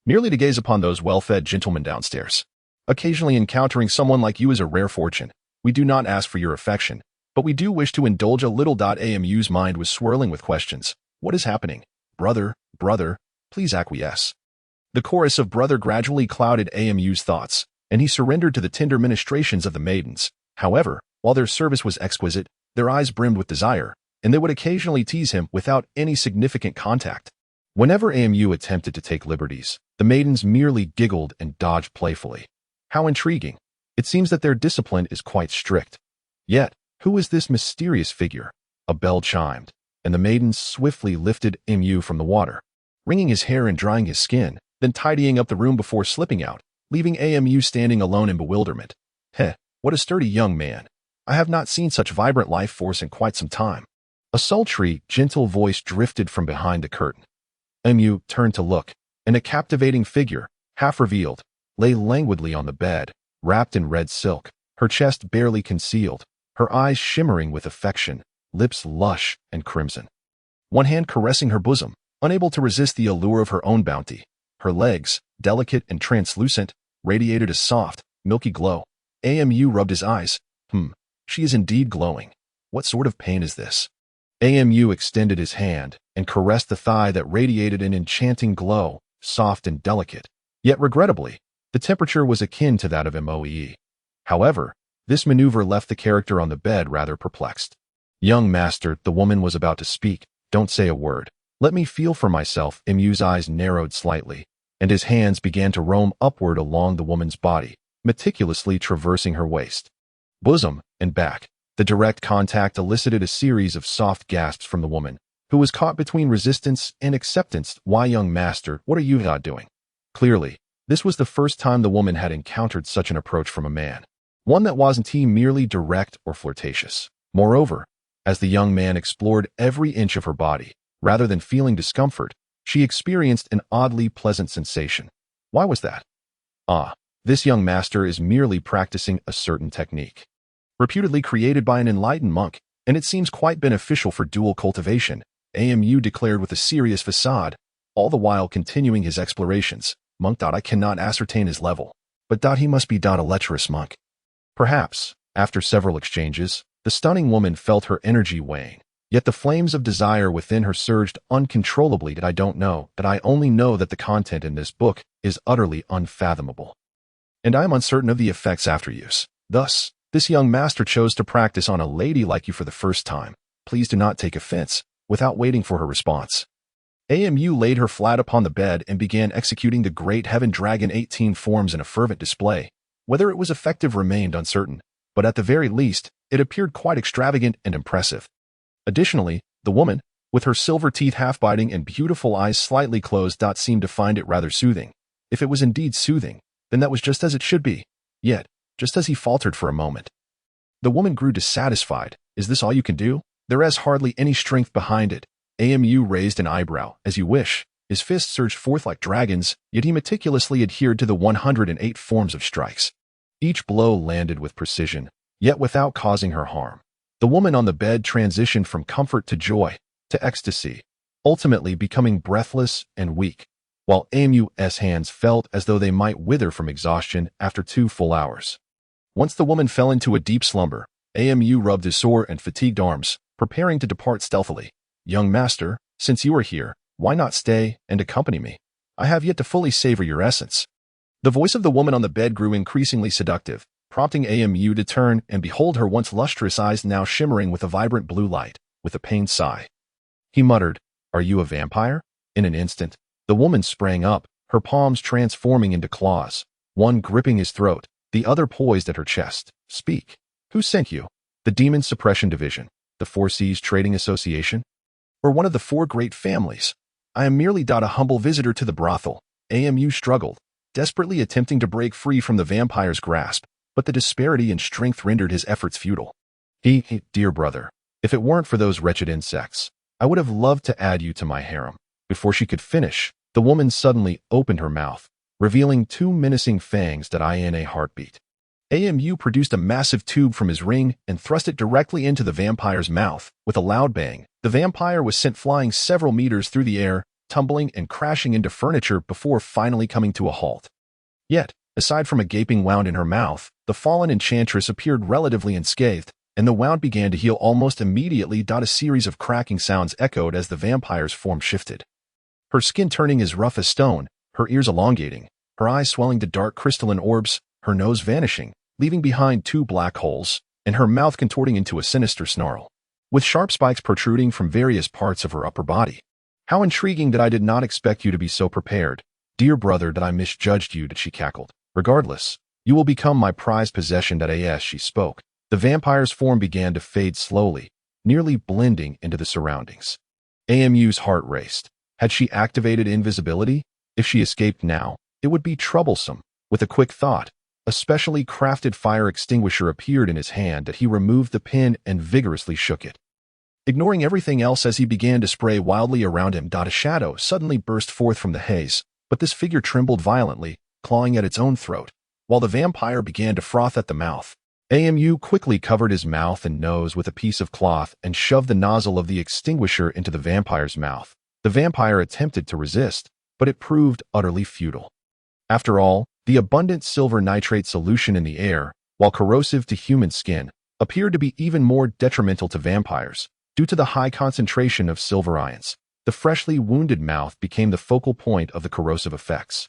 Merely to gaze upon those well-fed gentlemen downstairs. Occasionally encountering someone like you is a rare fortune. We do not ask for your affection, but we do wish to indulge a little. AMU's mind was swirling with questions. What is happening? Brother, please acquiesce." The chorus of brother gradually clouded AMU's thoughts, and he surrendered to the tender ministrations of the maidens. However, while their service was exquisite, their eyes brimmed with desire, and they would occasionally tease him without any significant contact. Whenever AMU attempted to take liberties, the maidens merely giggled and dodged playfully. How intriguing. It seems that their discipline is quite strict. Yet, who is this mysterious figure? A bell chimed, and the maidens swiftly lifted AMU from the water, wringing his hair and drying his skin, then tidying up the room before slipping out, leaving AMU standing alone in bewilderment. What a sturdy young man. I have not seen such vibrant life force in quite some time. A sultry, gentle voice drifted from behind the curtain. AMU turned to look, and a captivating figure, half revealed, lay languidly on the bed, wrapped in red silk, her chest barely concealed, her eyes shimmering with affection, lips lush and crimson. One hand caressing her bosom, unable to resist the allure of her own bounty. Her legs, delicate and translucent, radiated a soft, milky glow. AMU rubbed his eyes. She is indeed glowing. What sort of pain is this? AMU extended his hand and caressed the thigh that radiated an enchanting glow, soft and delicate. Yet regrettably, the temperature was akin to that of MOE. However, this maneuver left the character on the bed rather perplexed. "Young master," the woman was about to speak. "Don't say a word. Let me feel for myself." AMU's eyes narrowed slightly, and his hands began to roam upward along the woman's body, meticulously traversing her waist, bosom, and back. The direct contact elicited a series of soft gasps from the woman, who was caught between resistance and acceptance. "Why, young master, what are you doing?" Clearly, this was the first time the woman had encountered such an approach from a man, one that wasn't merely direct or flirtatious. Moreover, as the young man explored every inch of her body, rather than feeling discomfort, she experienced an oddly pleasant sensation. Why was that? This young master is merely practicing a certain technique, reputedly created by an enlightened monk, and it seems quite beneficial for dual cultivation, AMU declared with a serious facade, all the while continuing his explorations. "Monk. I cannot ascertain his level, but he must be a lecherous monk." Perhaps, after several exchanges, the stunning woman felt her energy wane, yet the flames of desire within her surged uncontrollably. I don't know, I only know that the content in this book is utterly unfathomable, and I am uncertain of the effects after use. Thus, this young master chose to practice on a lady like you for the first time. Please do not take offense. Without waiting for her response, AMU laid her flat upon the bed and began executing the great heaven dragon 18 forms in a fervent display. Whether it was effective remained uncertain, but at the very least, it appeared quite extravagant and impressive. Additionally, the woman, with her silver teeth half-biting and beautiful eyes slightly closed, seemed to find it rather soothing. If it was indeed soothing, then that was just as it should be. Yet, just as he faltered for a moment, the woman grew dissatisfied. "Is this all you can do? There is hardly any strength behind it." AMU raised an eyebrow. "As you wish." His fists surged forth like dragons, yet he meticulously adhered to the 108 forms of strikes. Each blow landed with precision, yet without causing her harm. The woman on the bed transitioned from comfort to joy, to ecstasy, ultimately becoming breathless and weak, while AMU's hands felt as though they might wither from exhaustion after 2 full hours. Once the woman fell into a deep slumber, AMU rubbed his sore and fatigued arms, preparing to depart stealthily. "Young master, since you are here, why not stay and accompany me? I have yet to fully savor your essence." The voice of the woman on the bed grew increasingly seductive, prompting AMU to turn and behold her once lustrous eyes now shimmering with a vibrant blue light. With a pained sigh, he muttered, "Are you a vampire?" In an instant, the woman sprang up, her palms transforming into claws. one gripping his throat, the other poised at her chest. Speak. Who sent you? The Demon Suppression Division, the Four Seas Trading Association, or one of the four great families? I am merely a humble visitor to the brothel. AMU struggled, desperately attempting to break free from the vampire's grasp, but the disparity in strength rendered his efforts futile. Dear brother, if it weren't for those wretched insects, I would have loved to add you to my harem. Before she could finish, the woman suddenly opened her mouth, revealing two menacing fangs that in a heartbeat. AMU produced a massive tube from his ring and thrust it directly into the vampire's mouth. With a loud bang, the vampire was sent flying several meters through the air, tumbling and crashing into furniture before finally coming to a halt. Yet, aside from a gaping wound in her mouth, the fallen enchantress appeared relatively unscathed, and the wound began to heal almost immediately. A series of cracking sounds echoed as the vampire's form shifted. Her skin turning as rough as stone, her ears elongating, her eyes swelling to dark crystalline orbs, her nose vanishing, leaving behind two black holes, and her mouth contorting into a sinister snarl, with sharp spikes protruding from various parts of her upper body. How intriguing that I did not expect you to be so prepared. Dear brother, that I misjudged you, she cackled. Regardless, you will become my prized possession. As she spoke, the vampire's form began to fade slowly, nearly blending into the surroundings. AMU's heart raced. Had she activated invisibility? If she escaped now, it would be troublesome. With a quick thought, a specially crafted fire extinguisher appeared in his hand that he removed the pin and vigorously shook it, ignoring everything else as he began to spray wildly around him. A shadow suddenly burst forth from the haze, but this figure trembled violently, clawing at its own throat, while the vampire began to froth at the mouth. AMU quickly covered his mouth and nose with a piece of cloth and shoved the nozzle of the extinguisher into the vampire's mouth. The vampire attempted to resist, but it proved utterly futile. After all, the abundant silver nitrate solution in the air, while corrosive to human skin, appeared to be even more detrimental to vampires, due to the high concentration of silver ions. The freshly wounded mouth became the focal point of the corrosive effects,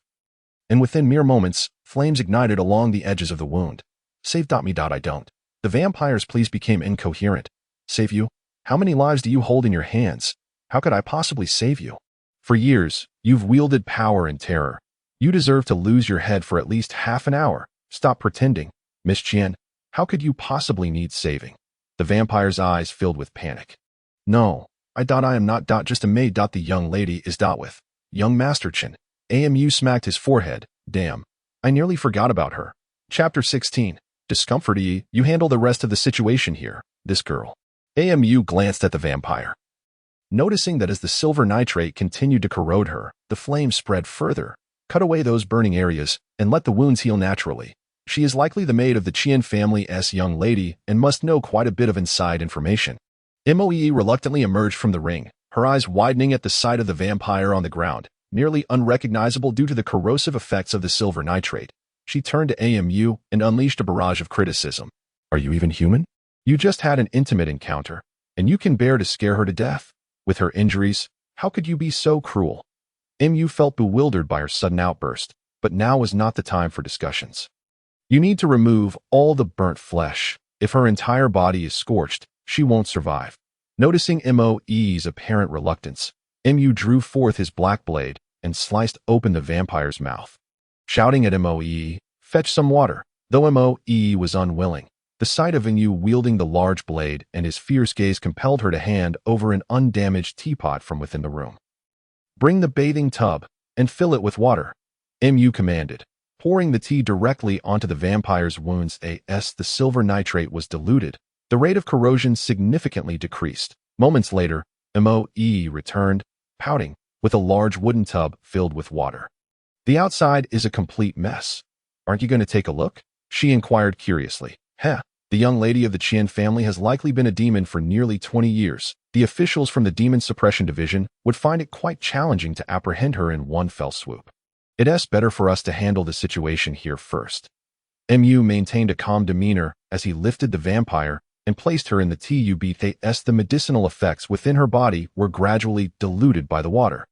and within mere moments, flames ignited along the edges of the wound. Save me. I don't. The vampire's pleas became incoherent. Save you? How many lives do you hold in your hands? How could I possibly save you? For years, you've wielded power and terror. You deserve to lose your head for at least half an hour. Stop pretending. Miss Qian, how could you possibly need saving? The vampire's eyes filled with panic. No, I am not just a maid. The young lady is with young Master Qian. AMU smacked his forehead. Damn, I nearly forgot about her. Chapter 16. Discomfort. You handle the rest of the situation here, this girl. AMU glanced at the vampire, noticing that as the silver nitrate continued to corrode her, the flame spread further. Cut away those burning areas and let the wounds heal naturally. She is likely the maid of the Qian family's young lady and must know quite a bit of inside information. Moe reluctantly emerged from the ring, her eyes widening at the sight of the vampire on the ground, nearly unrecognizable due to the corrosive effects of the silver nitrate. She turned to AMU and unleashed a barrage of criticism. Are you even human? You just had an intimate encounter, and you can bear to scare her to death? With her injuries, how could you be so cruel? MU felt bewildered by her sudden outburst, but now was not the time for discussions. You need to remove all the burnt flesh. If her entire body is scorched, she won't survive. Noticing MOE's apparent reluctance, MU drew forth his black blade and sliced open the vampire's mouth. Shouting at MOE, fetch some water. Though MOE was unwilling, the sight of MU wielding the large blade and his fierce gaze compelled her to hand over an undamaged teapot from within the room. Bring the bathing tub and fill it with water, MU commanded, pouring the tea directly onto the vampire's wounds. As the silver nitrate was diluted, the rate of corrosion significantly decreased. Moments later, MOE returned, pouting, with a large wooden tub filled with water. The outside is a complete mess. Aren't you going to take a look? She inquired curiously. The young lady of the Qian family has likely been a demon for nearly 20 years. The officials from the Demon Suppression Division would find it quite challenging to apprehend her in one fell swoop. It's better for us to handle the situation here first. MU maintained a calm demeanor as he lifted the vampire and placed her in the tub. The medicinal effects within her body were gradually diluted by the water.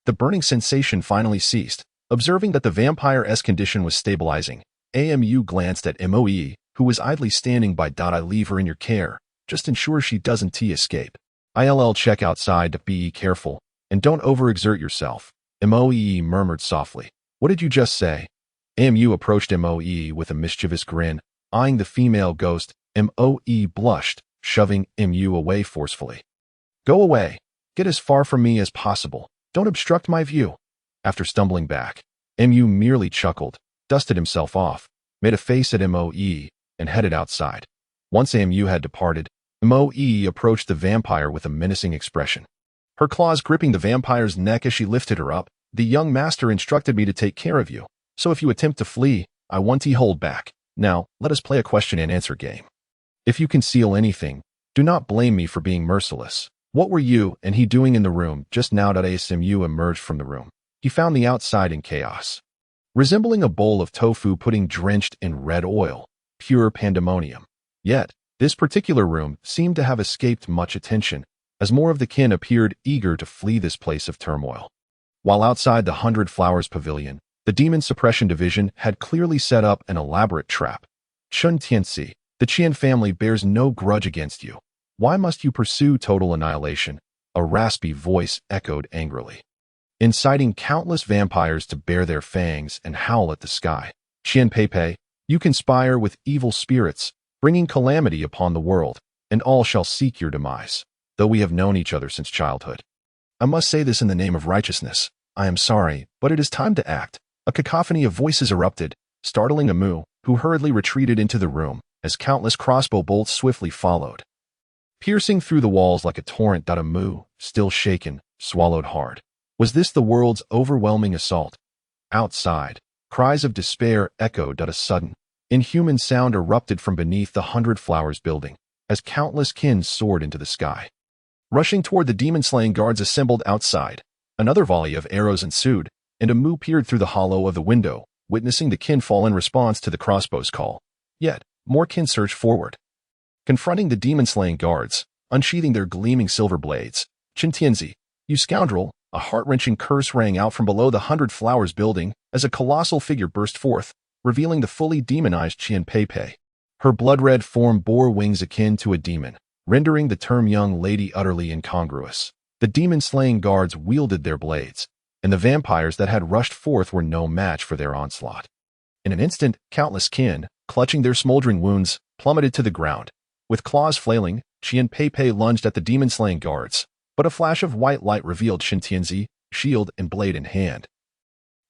The burning sensation finally ceased. Observing that the vampire's condition was stabilizing, AMU glanced at MOE, who was idly standing by. I leave her in your care. Just ensure she doesn't escape. I'll check outside. Be careful, and don't overexert yourself. MOE murmured softly. What did you just say? Amu approached Moe with a mischievous grin, eyeing the female ghost. Moe blushed, shoving Mu away forcefully. Go away. Get as far from me as possible. Don't obstruct my view. After stumbling back, Mu merely chuckled, dusted himself off, made a face at Moe, and headed outside. Once Mu had departed, Moe approached the vampire with a menacing expression. Her claws gripping the vampire's neck as she lifted her up. The young master instructed me to take care of you, so if you attempt to flee, I want to hold back. Now, let us play a question and answer game. If you conceal anything, do not blame me for being merciless. What were you and he doing in the room just now? Asmu emerged from the room. He found the outside in chaos. Resembling a bowl of tofu pudding drenched in red oil, pure pandemonium. Yet, this particular room seemed to have escaped much attention, as more of the kin appeared eager to flee this place of turmoil. While outside the 100 Flowers Pavilion, the Demon Suppression Division had clearly set up an elaborate trap. Chun Tianxi, the Qian family bears no grudge against you. Why must you pursue total annihilation? A raspy voice echoed angrily, inciting countless vampires to bare their fangs and howl at the sky. Qian Peipei, you conspire with evil spirits, bringing calamity upon the world, and all shall seek your demise, though we have known each other since childhood. I must say this in the name of righteousness. I am sorry, but it is time to act. A cacophony of voices erupted, startling Amu, who hurriedly retreated into the room, as countless crossbow bolts swiftly followed. Piercing through the walls like a torrent. Amu, still shaken, swallowed hard. Was this the world's overwhelming assault? Outside, cries of despair echoed. A sudden, inhuman sound erupted from beneath the 100 Flowers building, as countless kin soared into the sky. Rushing toward the demon-slaying guards assembled outside, another volley of arrows ensued, and Amu peered through the hollow of the window, witnessing the kin fall in response to the crossbow's call. Yet, more kin surged forward. Confronting the demon-slaying guards, unsheathing their gleaming silver blades. Qin Tianzi, you scoundrel! A heart-wrenching curse rang out from below the 100 Flowers building as a colossal figure burst forth, revealing the fully demonized Qian Peipei. Her blood-red form bore wings akin to a demon, rendering the term young lady utterly incongruous. The demon-slaying guards wielded their blades, and the vampires that had rushed forth were no match for their onslaught. In an instant, countless kin, clutching their smoldering wounds, plummeted to the ground. With claws flailing, Qian Peipei lunged at the demon-slaying guards, but a flash of white light revealed Qin Tianzi, shield and blade in hand.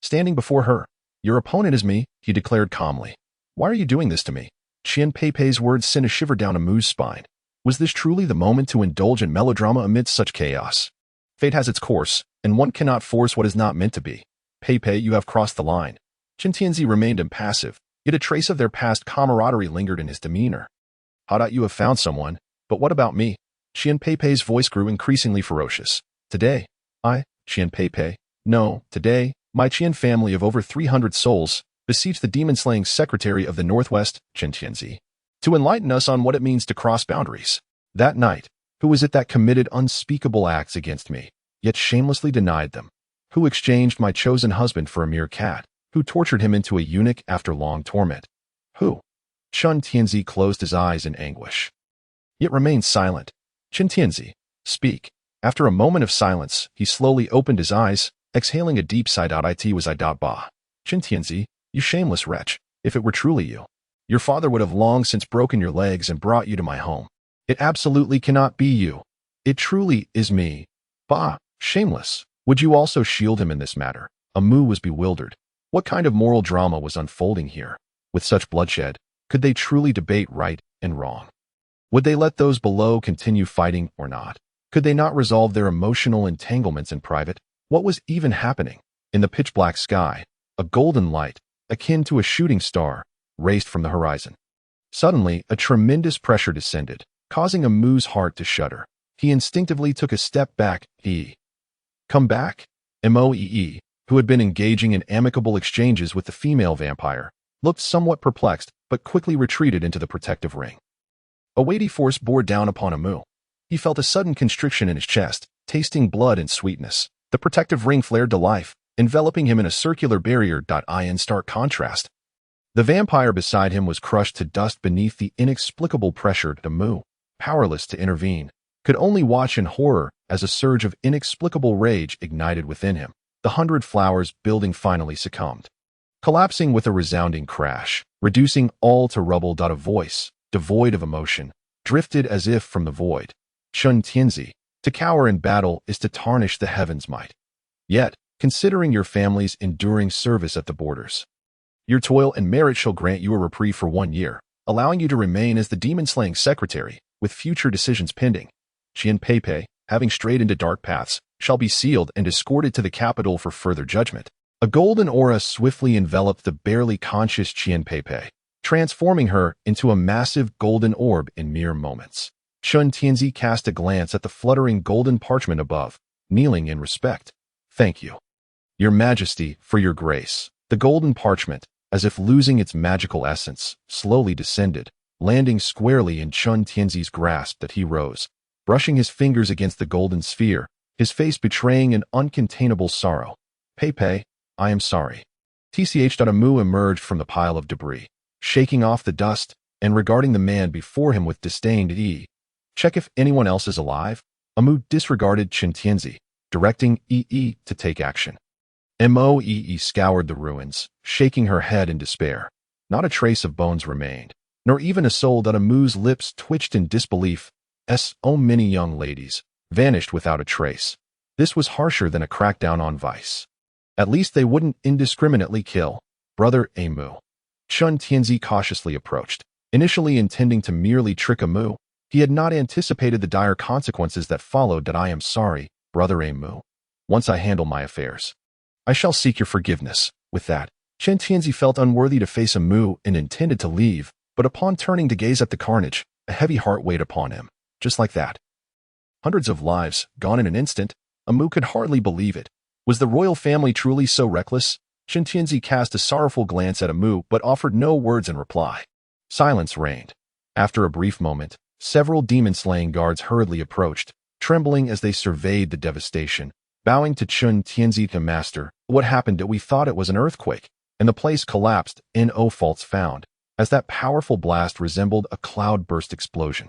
Standing before her, your opponent is me, he declared calmly. Why are you doing this to me? Qian Peipei's words sent a shiver down Amu's spine. Was this truly the moment to indulge in melodrama amidst such chaos? Fate has its course, and one cannot force what is not meant to be. Peipei, you have crossed the line. Qin Tianzi remained impassive, yet a trace of their past camaraderie lingered in his demeanor. You have found someone, but what about me? Qian Peipei's voice grew increasingly ferocious. Today, Qian Peipei, no, today, my Qian family of over 300 souls, beseech the demon-slaying secretary of the Northwest, Qin Tianzi, to enlighten us on what it means to cross boundaries. That night, who was it that committed unspeakable acts against me, yet shamelessly denied them? Who exchanged my chosen husband for a mere cat? Who tortured him into a eunuch after long torment? Who? Qin Tianzi closed his eyes in anguish, yet remained silent. Qin Tianzi, speak. After a moment of silence, he slowly opened his eyes, exhaling a deep sigh. It was Ba. Qin Tianzi, you shameless wretch, if it were truly you, your father would have long since broken your legs and brought you to my home. It absolutely cannot be you. It truly is me. Bah, shameless. Would you also shield him in this matter? Amu was bewildered. What kind of moral drama was unfolding here? With such bloodshed, could they truly debate right and wrong? Would they let those below continue fighting or not? Could they not resolve their emotional entanglements in private? What was even happening? In the pitch-black sky, a golden light, akin to a shooting star, raced from the horizon. Suddenly, a tremendous pressure descended, causing Amu's heart to shudder. He instinctively took a step back. Come back? Moe, who had been engaging in amicable exchanges with the female vampire, looked somewhat perplexed, but quickly retreated into the protective ring. A weighty force bore down upon Amu. He felt a sudden constriction in his chest, tasting blood and sweetness. The protective ring flared to life, enveloping him in a circular barrier. In stark contrast, the vampire beside him was crushed to dust beneath the inexplicable pressure. Amu, powerless to intervene, could only watch in horror as a surge of inexplicable rage ignited within him. The 100 Flowers building finally succumbed. collapsing with a resounding crash, reducing all to rubble. A voice, devoid of emotion, drifted as if from the void. Chun Tianzi, to cower in battle is to tarnish the heavens' might. Yet, considering your family's enduring service at the borders, your toil and merit shall grant you a reprieve for 1 year, allowing you to remain as the demon-slaying secretary, with future decisions pending. Qian Peipei, having strayed into dark paths, shall be sealed and escorted to the capital for further judgment. A golden aura swiftly enveloped the barely conscious Qian Peipei, transforming her into a massive golden orb in mere moments. Chun Tianzi cast a glance at the fluttering golden parchment above, kneeling in respect. Thank you, Your Majesty, for your grace. The golden parchment, as if losing its magical essence, slowly descended, landing squarely in Chun Tianzi's grasp. That he rose, brushing his fingers against the golden sphere, his face betraying an uncontainable sorrow. Peipei, I am sorry. Amu emerged from the pile of debris, shaking off the dust and regarding the man before him with disdain. Check if anyone else is alive. Amu disregarded Chun Tianzi, directing to take action. Moe scoured the ruins, shaking her head in despair. Not a trace of bones remained, nor even a soul. Amu's lips twitched in disbelief. So many young ladies vanished without a trace. This was harsher than a crackdown on vice. At least they wouldn't indiscriminately kill Brother Amu. Chun Tianzi cautiously approached, initially intending to merely trick Amu. He had not anticipated the dire consequences that followed. I am sorry, Brother Amu. Once I handle my affairs, I shall seek your forgiveness. With that, Chun Tianzi felt unworthy to face Amu and intended to leave, but upon turning to gaze at the carnage, a heavy heart weighed upon him. Just like that. Hundreds of lives, gone in an instant. Amu could hardly believe it. Was the royal family truly so reckless? Chun Tianzi cast a sorrowful glance at Amu but offered no words in reply. Silence reigned. After a brief moment, several demon-slaying guards hurriedly approached, trembling as they surveyed the devastation. Bowing to Chun Tianzi, the master, what happened? We thought it was an earthquake, and the place collapsed. No faults found, as that powerful blast resembled a cloud-burst explosion.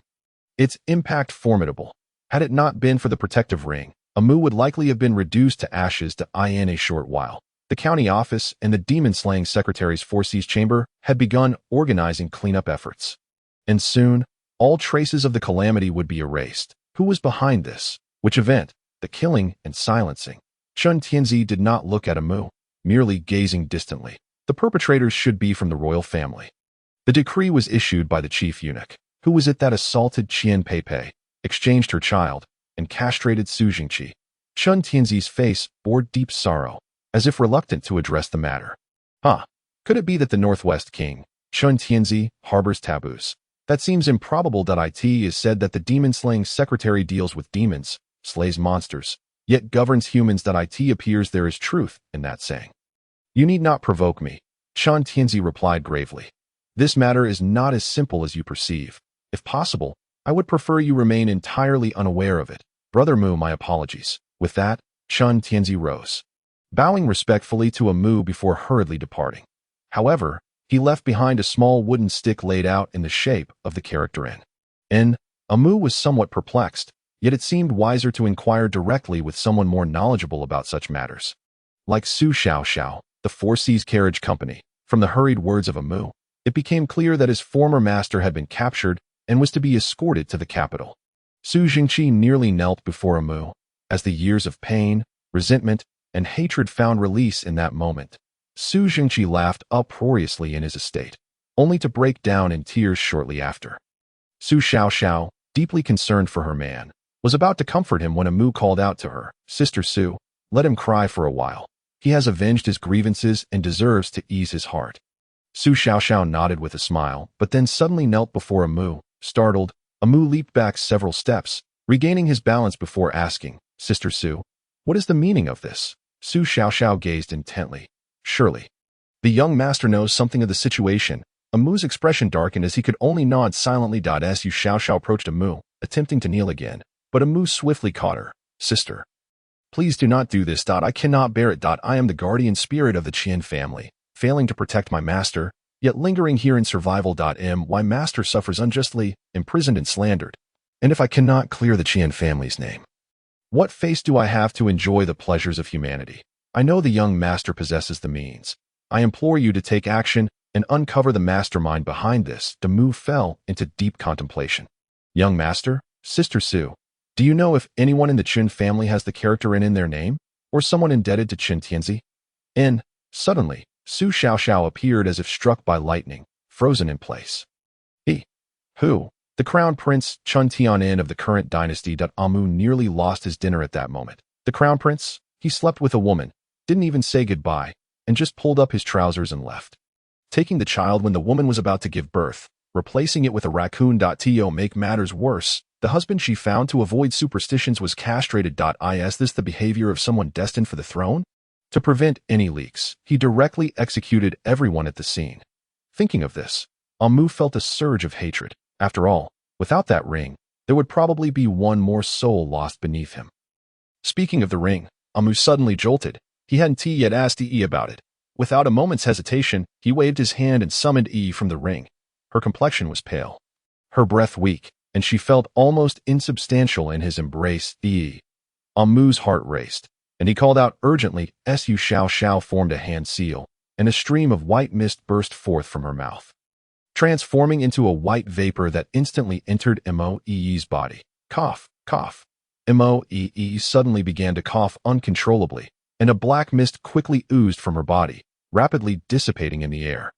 Its impact formidable. Had it not been for the protective ring, Amu would likely have been reduced to ashes in a short while. The county office and the demon-slaying secretary's forces chamber had begun organizing cleanup efforts. And soon, all traces of the calamity would be erased. Who was behind this? Which event? The killing and silencing. Chun Tianzi did not look at Amu, merely gazing distantly. The perpetrators should be from the royal family. The decree was issued by the chief eunuch. Who was it that assaulted Qian Peipei, exchanged her child, and castrated Su Jingqi? Chun Tianzi's face bore deep sorrow, as if reluctant to address the matter. Could it be that the Northwest King, Chun Tianzi, harbors taboos? That seems improbable. It is said that the demon-slaying secretary deals with demons, slays monsters, yet governs humans. It appears there is truth in that saying. You need not provoke me, Chun Tianzi replied gravely. This matter is not as simple as you perceive. If possible, I would prefer you remain entirely unaware of it. Brother Mu, my apologies. With that, Chun Tianzi rose, bowing respectfully to Amu before hurriedly departing. However, he left behind a small wooden stick laid out in the shape of the character N. Amu was somewhat perplexed, yet it seemed wiser to inquire directly with someone more knowledgeable about such matters. Like Su Xiaoxiao, the Four Seas Carriage Company, from the hurried words of Amu, it became clear that his former master had been captured and was to be escorted to the capital. Su Jingqi nearly knelt before Amu, as the years of pain, resentment, and hatred found release in that moment. Su Jingqi laughed uproariously in his estate, only to break down in tears shortly after. Su Xiaoxiao, deeply concerned for her man, was about to comfort him when Amu called out to her, Sister Su, let him cry for a while. He has avenged his grievances and deserves to ease his heart. Su Xiaoxiao nodded with a smile, but then suddenly knelt before Amu. Startled, Amu leaped back several steps, regaining his balance before asking, Sister Su, what is the meaning of this? Su Xiaoxiao gazed intently. Surely, the young master knows something of the situation. Amu's expression darkened as he could only nod silently. Su Xiaoxiao approached Amu, attempting to kneel again, but Amu swiftly caught her. Sister, please do not do this. I cannot bear it. I am the guardian spirit of the Qian family, failing to protect my master, yet lingering here in survival. My master suffers unjustly, imprisoned and slandered. And if I cannot clear the Qian family's name, what face do I have to enjoy the pleasures of humanity? I know the young master possesses the means. I implore you to take action and uncover the mastermind behind this. Mu fell into deep contemplation. Young master, Sister Su, do you know if anyone in the Qin family has the character in their name, or someone indebted to Qin Tianzi? Suddenly, Su Xiaoxiao appeared as if struck by lightning, frozen in place. He, who, the crown prince Chun Tianin of the current dynasty. Amu nearly lost his dinner at that moment. The crown prince? He slept with a woman, didn't even say goodbye, and just pulled up his trousers and left. Taking the child when the woman was about to give birth, replacing it with a raccoon. To make matters worse, the husband she found to avoid superstitions was castrated. Is this the behavior of someone destined for the throne? To prevent any leaks, he directly executed everyone at the scene. Thinking of this, Amu felt a surge of hatred. After all, without that ring, there would probably be one more soul lost beneath him. Speaking of the ring, Amu suddenly jolted. He hadn't yet asked Yi about it. Without a moment's hesitation, he waved his hand and summoned Yi from the ring. Her complexion was pale, her breath weak, and she felt almost insubstantial in his embrace. Yi. Amu's heart raced, and he called out urgently. Su Xiao formed a hand seal, and a stream of white mist burst forth from her mouth, transforming into a white vapor that instantly entered Mo's body. Cough, cough. Mo suddenly began to cough uncontrollably, and a black mist quickly oozed from her body, rapidly dissipating in the air.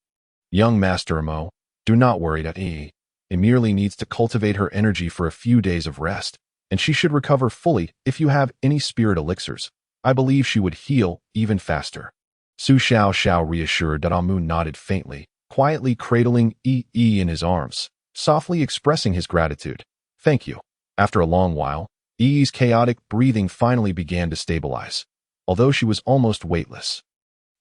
Young Master Mo, do not worry that It merely needs to cultivate her energy for a few days of rest, and she should recover fully. If you have any spirit elixirs, I believe she would heal even faster. Su Xiao reassured that Amu nodded faintly, quietly cradling in his arms, softly expressing his gratitude. Thank you. After a long while, Yi's chaotic breathing finally began to stabilize, although she was almost weightless.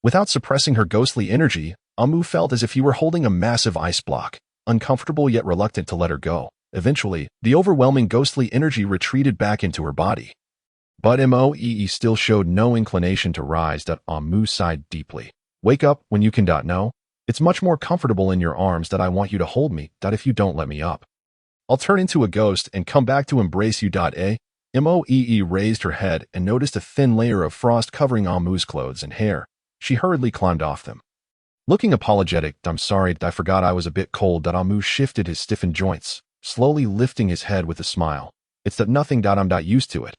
Without suppressing her ghostly energy, Amu felt as if he were holding a massive ice block, uncomfortable yet reluctant to let her go. Eventually, the overwhelming ghostly energy retreated back into her body. But Moe still showed no inclination to rise. Amu sighed deeply. Wake up when you can. No, it's much more comfortable in your arms. I want you to hold me. If you don't let me up, I'll turn into a ghost and come back to embrace you. Moe raised her head and noticed a thin layer of frost covering Amu's clothes and hair. She hurriedly climbed off them. Looking apologetic, I'm sorry, I forgot I was a bit cold. Amu shifted his stiffened joints, slowly lifting his head with a smile. It's that nothing. I'm not used to it.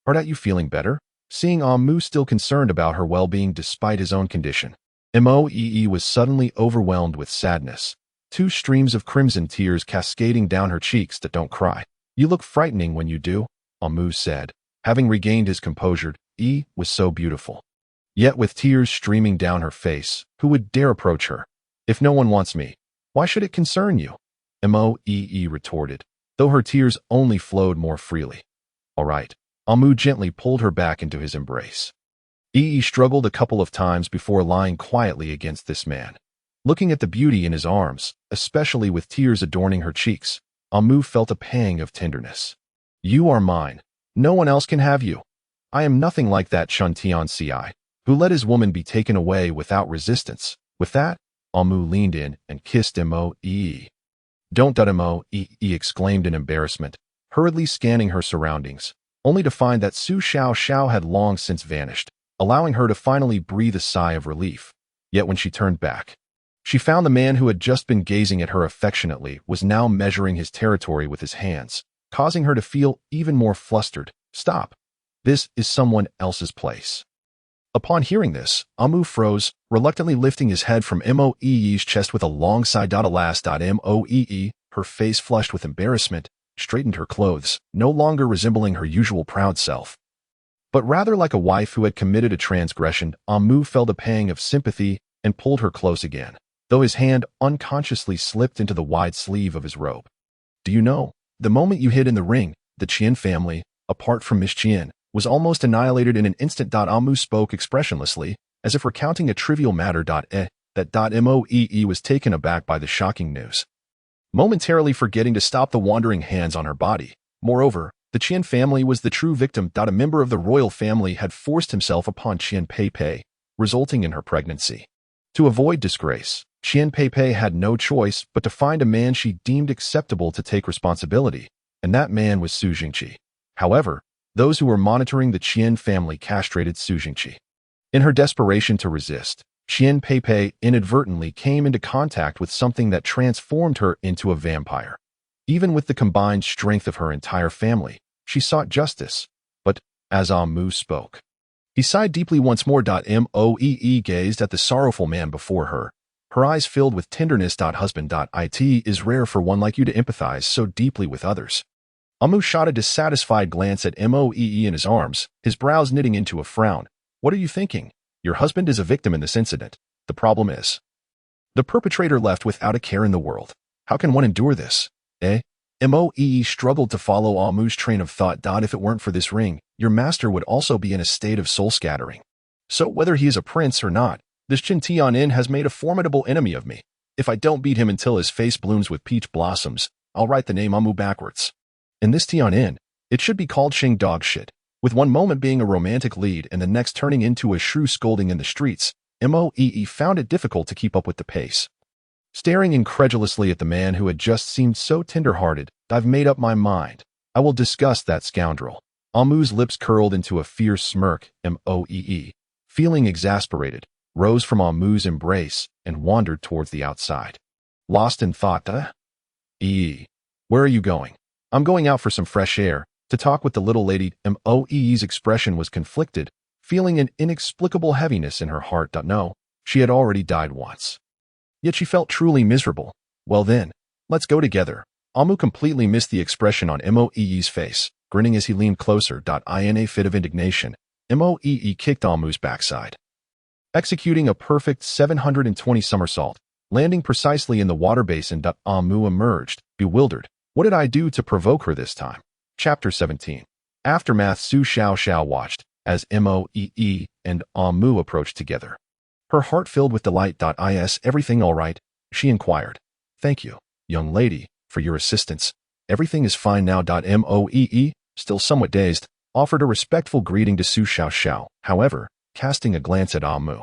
Are you feeling better? Seeing Amu still concerned about her well-being despite his own condition, Moe was suddenly overwhelmed with sadness. Two streams of crimson tears cascading down her cheeks. Don't cry. You look frightening when you do, Amu said. Having regained his composure, was so beautiful. Yet with tears streaming down her face, who would dare approach her? If no one wants me, why should it concern you? Moe retorted, though her tears only flowed more freely. All right. Amu gently pulled her back into his embrace. Struggled a couple of times before lying quietly against this man. Looking at the beauty in his arms, especially with tears adorning her cheeks, Amu felt a pang of tenderness. You are mine. No one else can have you. I am nothing like that Chun Tianzi, who let his woman be taken away without resistance. With that, Amu leaned in and kissed Moe. Don't. Moe exclaimed in embarrassment, hurriedly scanning her surroundings, only to find that Su Xiao had long since vanished, allowing her to finally breathe a sigh of relief. Yet when she turned back, she found the man who had just been gazing at her affectionately was now measuring his territory with his hands, causing her to feel even more flustered. Stop. This is someone else's place. Upon hearing this, Amu froze, reluctantly lifting his head from Moe's chest with a long sigh. Alas, Moe, her face flushed with embarrassment, straightened her clothes, no longer resembling her usual proud self, but rather like a wife who had committed a transgression. Amu felt a pang of sympathy and pulled her close again, though his hand unconsciously slipped into the wide sleeve of his robe. Do you know, the moment you hid in the ring, the Qian family, apart from Miss Qian, was almost annihilated in an instant. Amu spoke expressionlessly, as if recounting a trivial matter. That Moe was taken aback by the shocking news, momentarily forgetting to stop the wandering hands on her body. Moreover, the Qian family was the true victim. A member of the royal family had forced himself upon Qian Pei, resulting in her pregnancy. To avoid disgrace, Qian Pei had no choice but to find a man she deemed acceptable to take responsibility, and that man was Su Jingqi. However, those who were monitoring the Qian family castrated Su Jingqi. In her desperation to resist, Qian Pei inadvertently came into contact with something that transformed her into a vampire. Even with the combined strength of her entire family, she sought justice. But as Mu spoke, he sighed deeply once more. Moee gazed at the sorrowful man before her, her eyes filled with tenderness. Husband. It is rare for one like you to empathize so deeply with others. Mu shot a dissatisfied glance at Moee in his arms, his brows knitting into a frown. What are you thinking? Your husband is a victim in this incident. The problem is the perpetrator left without a care in the world. How can one endure this? Moee struggled to follow Mu's train of thought. If it weren't for this ring, your master would also be in a state of soul scattering. So whether he is a prince or not, this Qin Tianin has made a formidable enemy of me. If I don't beat him until his face blooms with peach blossoms, I'll write the name Mu backwards. In this Tianin, it should be called Xing Dog Shit, with one moment being a romantic lead and the next turning into a shrew scolding in the streets. Moee found it difficult to keep up with the pace. Staring incredulously at the man who had just seemed so tender-hearted, I've made up my mind. I will discuss that scoundrel. Mu's lips curled into a fierce smirk. Moee, feeling exasperated, rose from Mu's embrace and wandered towards the outside. Lost in thought, where are you going? I'm going out for some fresh air, to talk with the little lady. Moe's expression was conflicted, feeling an inexplicable heaviness in her heart. No, she had already died once. Yet she felt truly miserable. Well then, let's go together. Mu completely missed the expression on Moe's face, grinning as he leaned closer. In a fit of indignation, Moee kicked Mu's backside, executing a perfect 720 somersault, landing precisely in the water basin. Mu emerged, bewildered. What did I do to provoke her this time? Chapter 17. Aftermath. Su Xiao watched as Moee and Mu approached together. Her heart filled with delight. Is everything all right? She inquired. Thank you, young lady, for your assistance. Everything is fine now. Moee, still somewhat dazed, offered a respectful greeting to Su Xiao. However, casting a glance at Mu,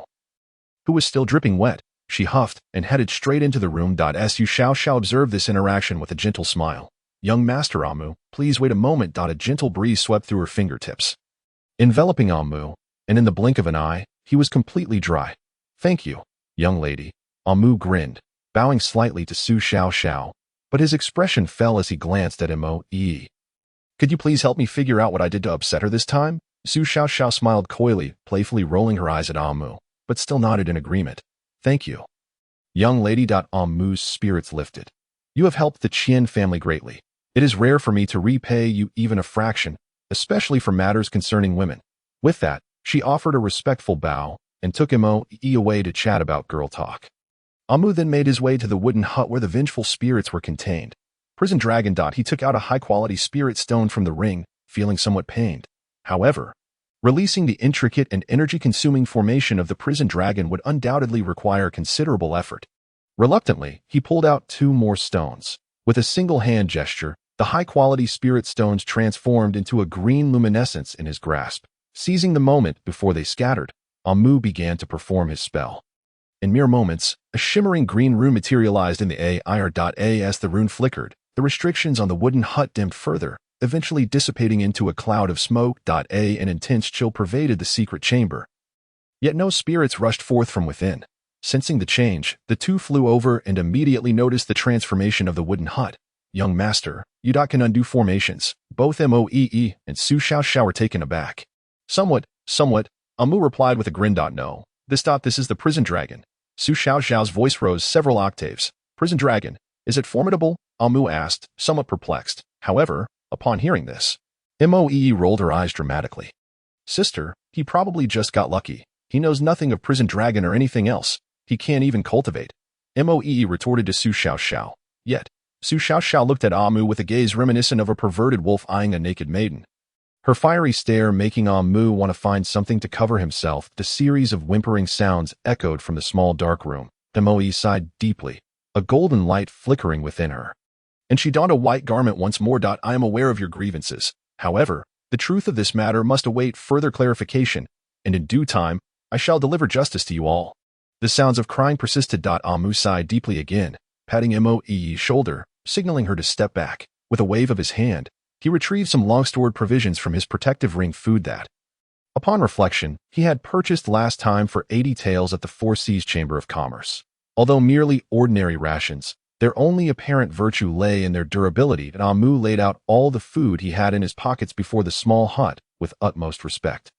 who was still dripping wet, she huffed and headed straight into the room. Su Xiao observed this interaction with a gentle smile. Young Master Mu, please wait a moment. A gentle breeze swept through her fingertips, enveloping Mu, and in the blink of an eye, he was completely dry. Thank you, young lady. Mu grinned, bowing slightly to Su Xiao, but his expression fell as he glanced at Moee. Could you please help me figure out what I did to upset her this time? Su Xiao smiled coyly, playfully rolling her eyes at Mu, but still nodded in agreement. Thank you, young lady. Mu's spirits lifted. You have helped the Qian family greatly. It is rare for me to repay you even a fraction, especially for matters concerning women. With that, she offered a respectful bow and took Moee away to chat about girl talk. Mu then made his way to the wooden hut where the vengeful spirits were contained. Prison Dragon. He took out a high-quality spirit stone from the ring, feeling somewhat pained. However, releasing the intricate and energy-consuming formation of the prison dragon would undoubtedly require considerable effort. Reluctantly, he pulled out 2 more stones. With a single hand gesture, the high-quality spirit stones transformed into a green luminescence in his grasp. Seizing the moment before they scattered, Mu began to perform his spell. In mere moments, a shimmering green rune materialized in the air. As the rune flickered, the restrictions on the wooden hut dimmed further, eventually dissipating into a cloud of smoke. An intense chill pervaded the secret chamber. Yet no spirits rushed forth from within. Sensing the change, the two flew over and immediately noticed the transformation of the wooden hut. Young master, you can undo formations. Both Moee and Su Xiao were taken aback. Somewhat, Mu replied with a grin. No, this is the prison dragon. Su Xiao's voice rose several octaves. Prison dragon, is it formidable? Mu asked, somewhat perplexed. However, upon hearing this, Moee rolled her eyes dramatically. Sister, he probably just got lucky. He knows nothing of prison dragon or anything else. He can't even cultivate. Moee retorted to Su Xiao. Yet, Su Xiao looked at Mu with a gaze reminiscent of a perverted wolf eyeing a naked maiden. Her fiery stare making Mu want to find something to cover himself. The series of whimpering sounds echoed from the small dark room. Moee sighed deeply, a golden light flickering within her. And she donned a white garment once more. I am aware of your grievances. However, the truth of this matter must await further clarification, and in due time, I shall deliver justice to you all. The sounds of crying persisted. Mu sighed deeply again, patting Moee's shoulder, signaling her to step back. With a wave of his hand, he retrieved some long-stored provisions from his protective ring food. Upon reflection, he had purchased last time for 80 taels at the Four Seas Chamber of Commerce. Although merely ordinary rations, their only apparent virtue lay in their durability, and Amu laid out all the food he had in his pockets before the small hut with utmost respect.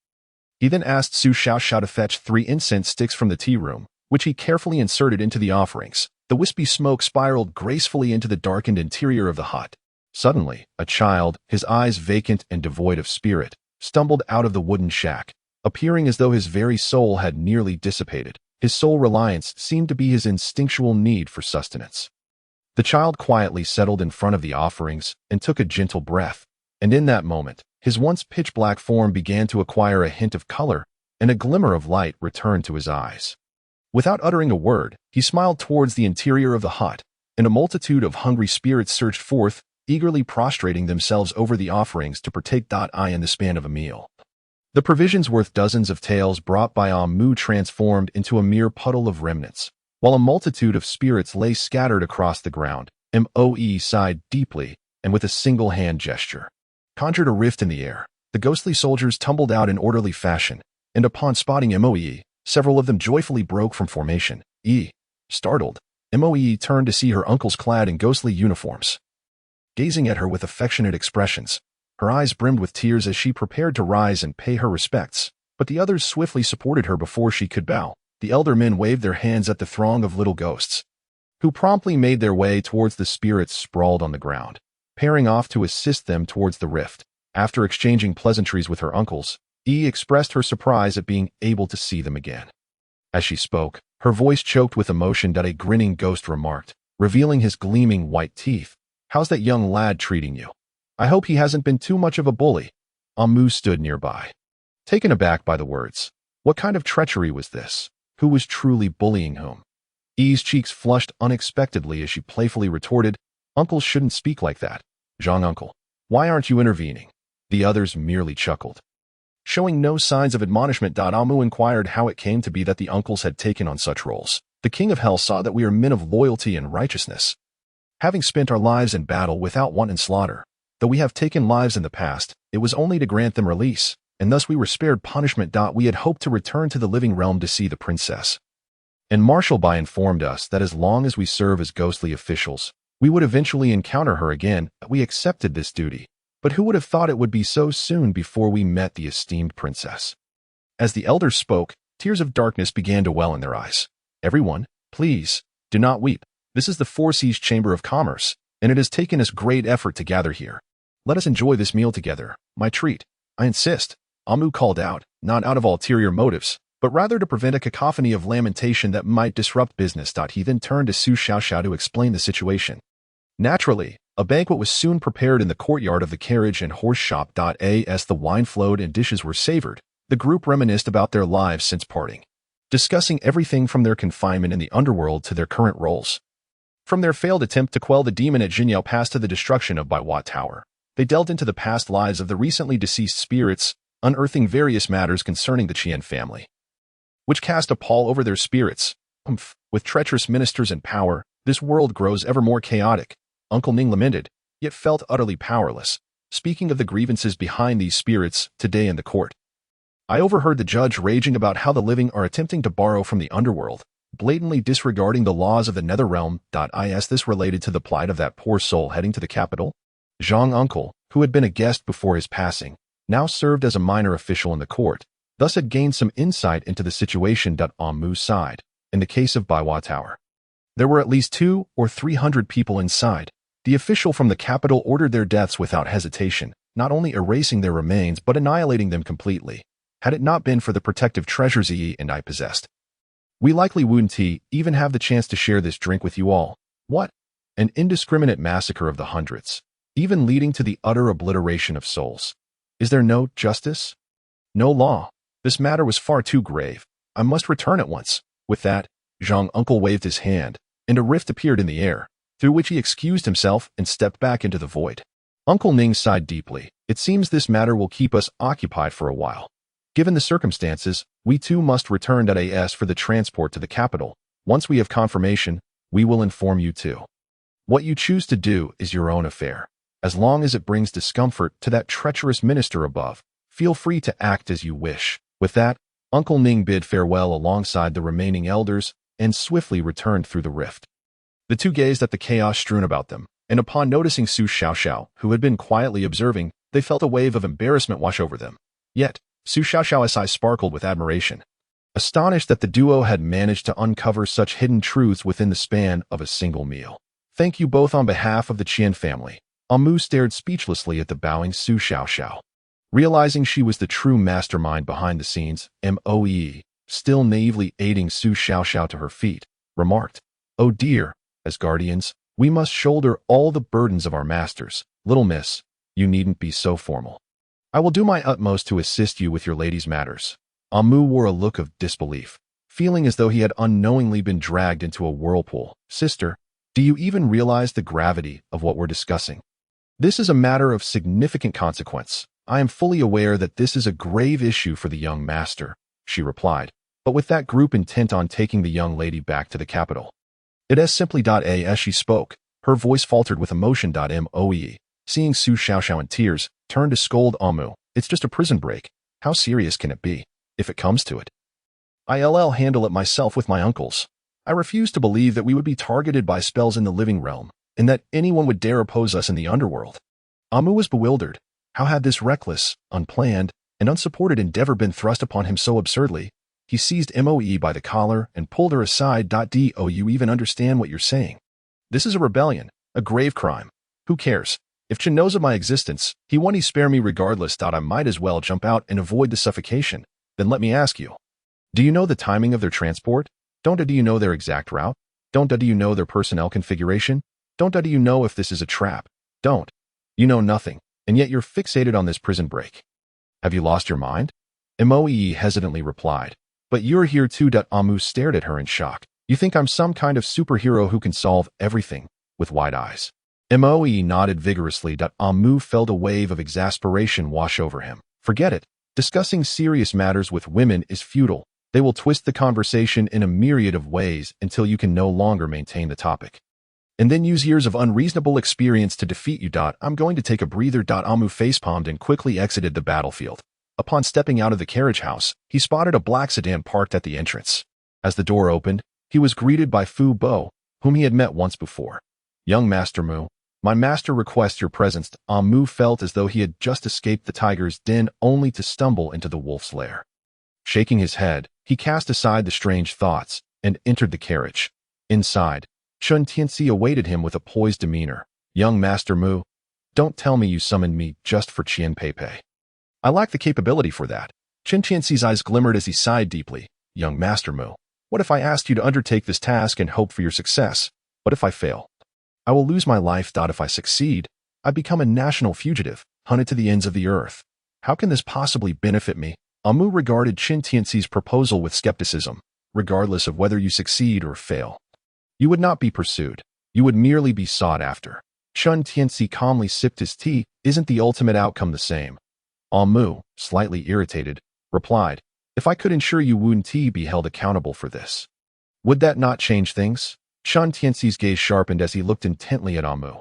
He then asked Su Xiaoxiao to fetch 3 incense sticks from the tea room, which he carefully inserted into the offerings. The wispy smoke spiraled gracefully into the darkened interior of the hut. Suddenly, a child, his eyes vacant and devoid of spirit, stumbled out of the wooden shack, appearing as though his very soul had nearly dissipated. His sole reliance seemed to be his instinctual need for sustenance. The child quietly settled in front of the offerings and took a gentle breath, and in that moment, his once pitch-black form began to acquire a hint of color, and a glimmer of light returned to his eyes. Without uttering a word, he smiled towards the interior of the hut, and a multitude of hungry spirits surged forth, eagerly prostrating themselves over the offerings to partake in the span of a meal. The provisions worth dozens of taels brought by Amu transformed into a mere puddle of remnants, while a multitude of spirits lay scattered across the ground. Moe sighed deeply, and with a single hand gesture, conjured a rift in the air. The ghostly soldiers tumbled out in orderly fashion, and upon spotting Moe, several of them joyfully broke from formation. Startled, Moe turned to see her uncles clad in ghostly uniforms. Gazing at her with affectionate expressions, her eyes brimmed with tears as she prepared to rise and pay her respects, but the others swiftly supported her before she could bow. The elder men waved their hands at the throng of little ghosts, who promptly made their way towards the spirits sprawled on the ground, pairing off to assist them towards the rift. After exchanging pleasantries with her uncles, expressed her surprise at being able to see them again. As she spoke, her voice choked with emotion. A grinning ghost remarked, revealing his gleaming white teeth, "How's that young lad treating you? I hope he hasn't been too much of a bully." Amu stood nearby, taken aback by the words. What kind of treachery was this? Who was truly bullying whom? Yi's cheeks flushed unexpectedly as she playfully retorted, "Uncles shouldn't speak like that. Zhang uncle, why aren't you intervening?" The others merely chuckled. Showing no signs of admonishment, Amu inquired how it came to be that the uncles had taken on such roles. "The King of Hell saw that we are men of loyalty and righteousness, having spent our lives in battle without wanton slaughter. Though we have taken lives in the past, it was only to grant them release, and thus we were spared punishment. We had hoped to return to the living realm to see the princess. And Marshal Bai informed us that as long as we serve as ghostly officials, we would eventually encounter her again. We accepted this duty, but who would have thought it would be so soon before we met the esteemed princess?" As the elders spoke, tears of darkness began to well in their eyes. "Everyone, please, do not weep. This is the Four Seas Chamber of Commerce, and it has taken us great effort to gather here. Let us enjoy this meal together. My treat. I insist," Amu called out, not out of ulterior motives, but rather to prevent a cacophony of lamentation that might disrupt business. He then turned to Su Xiaoxiao to explain the situation. Naturally, a banquet was soon prepared in the courtyard of the carriage and horse shop. As the wine flowed and dishes were savored, the group reminisced about their lives since parting, discussing everything from their confinement in the underworld to their current roles. From their failed attempt to quell the demon at Jinyao Pass to the destruction of Baiwa Tower, they delved into the past lives of the recently deceased spirits, unearthing various matters concerning the Qian family, which cast a pall over their spirits. With treacherous ministers in power, this world grows ever more chaotic, Uncle Ning lamented, yet felt utterly powerless. Speaking of the grievances behind these spirits today in the court, I overheard the judge raging about how the living are attempting to borrow from the underworld, blatantly disregarding the laws of the nether realm. Is this related to the plight of that poor soul heading to the capital? Zhang uncle, who had been a guest before his passing, now served as a minor official in the court, thus had gained some insight into the situation. On Mu's side, in the case of Baiwa Tower, there were at least 200 or 300 people inside. The official from the capital ordered their deaths without hesitation, not only erasing their remains but annihilating them completely. Had it not been for the protective treasures Yi and I possessed, we likely wouldn't even have the chance to share this drink with you all. What? An indiscriminate massacre of the hundreds, even leading to the utter obliteration of souls. Is there no justice? No law? This matter was far too grave. I must return at once. With that, Zhang uncle waved his hand, and a rift appeared in the air, through which he excused himself and stepped back into the void. Uncle Ning sighed deeply. It seems this matter will keep us occupied for a while. Given the circumstances, we too must return as for the transport to the capital. Once we have confirmation, we will inform you too. What you choose to do is your own affair, as long as it brings discomfort to that treacherous minister above. Feel free to act as you wish. With that, Uncle Ning bid farewell alongside the remaining elders and swiftly returned through the rift. The two gazed at the chaos strewn about them, and upon noticing Su Xiaoxiao, who had been quietly observing, they felt a wave of embarrassment wash over them. Yet, Su Xiaoxiao's eyes sparkled with admiration, astonished that the duo had managed to uncover such hidden truths within the span of a single meal. Thank you both on behalf of the Qian family. Amu stared speechlessly at the bowing Su Xiaoxiao. Realizing she was the true mastermind behind the scenes, Moe, still naively aiding Su Xiaoxiao to her feet, remarked, "Oh dear, as guardians, we must shoulder all the burdens of our masters. Little miss, you needn't be so formal. I will do my utmost to assist you with your ladies' matters." Amu wore a look of disbelief, feeling as though he had unknowingly been dragged into a whirlpool. "Sister, do you even realize the gravity of what we're discussing? This is a matter of significant consequence. I am fully aware that this is a grave issue for the young master," she replied, but with that group intent on taking the young lady back to the capital. It is simply as she spoke, her voice faltered with emotion. Moe, seeing Su Xiaoxiao in tears, turned to scold Amu. "It's just a prison break. How serious can it be, if it comes to it? I'll handle it myself with my uncles. I refuse to believe that we would be targeted by spells in the living realm, and that anyone would dare oppose us in the underworld." Amu was bewildered. How had this reckless, unplanned, and unsupported endeavor been thrust upon him so absurdly? He seized Moe by the collar and pulled her aside. Do you even understand what you're saying? This is a rebellion, a grave crime. Who cares? If Chen knows of my existence, he won't spare me regardless. I might as well jump out and avoid the suffocation. Then let me ask you. Do you know the timing of their transport? Do you know their exact route? Do you know their personnel configuration? Do you know if this is a trap? Don't. You know nothing, and yet you're fixated on this prison break. Have you lost your mind? Moe hesitantly replied. But you're here too. Amu stared at her in shock. You think I'm some kind of superhero who can solve everything? With wide eyes. Moe nodded vigorously. Amu felt a wave of exasperation wash over him. Forget it. Discussing serious matters with women is futile. They will twist the conversation in a myriad of ways until you can no longer maintain the topic, and then use years of unreasonable experience to defeat you. I'm going to take a breather. Amu facepalmed and quickly exited the battlefield. Upon stepping out of the carriage house, he spotted a black sedan parked at the entrance. As the door opened, he was greeted by Fu Bo, whom he had met once before. "Young Master Mu, my master requests your presence." Amu felt as though he had just escaped the tiger's den only to stumble into the wolf's lair. Shaking his head, he cast aside the strange thoughts and entered the carriage. Inside, Chun Tianxi awaited him with a poised demeanor. "Young Master Mu, don't tell me you summoned me just for Qian Peipei. I lack the capability for that." Chun Tianxi's eyes glimmered as he sighed deeply. "Young Master Mu, what if I asked you to undertake this task and hope for your success? What if I fail? I will lose my life. If I succeed, I become a national fugitive, hunted to the ends of the earth. How can this possibly benefit me?" Amu regarded Chun Tianxi's proposal with skepticism. "Regardless of whether you succeed or fail, you would not be pursued. You would merely be sought after." Chun Tianxi calmly sipped his tea. "Isn't the ultimate outcome the same?" Amu, slightly irritated, replied, "If I could ensure you wouldn't be held accountable for this, would that not change things?" Chun Tianxi's gaze sharpened as he looked intently at Amu.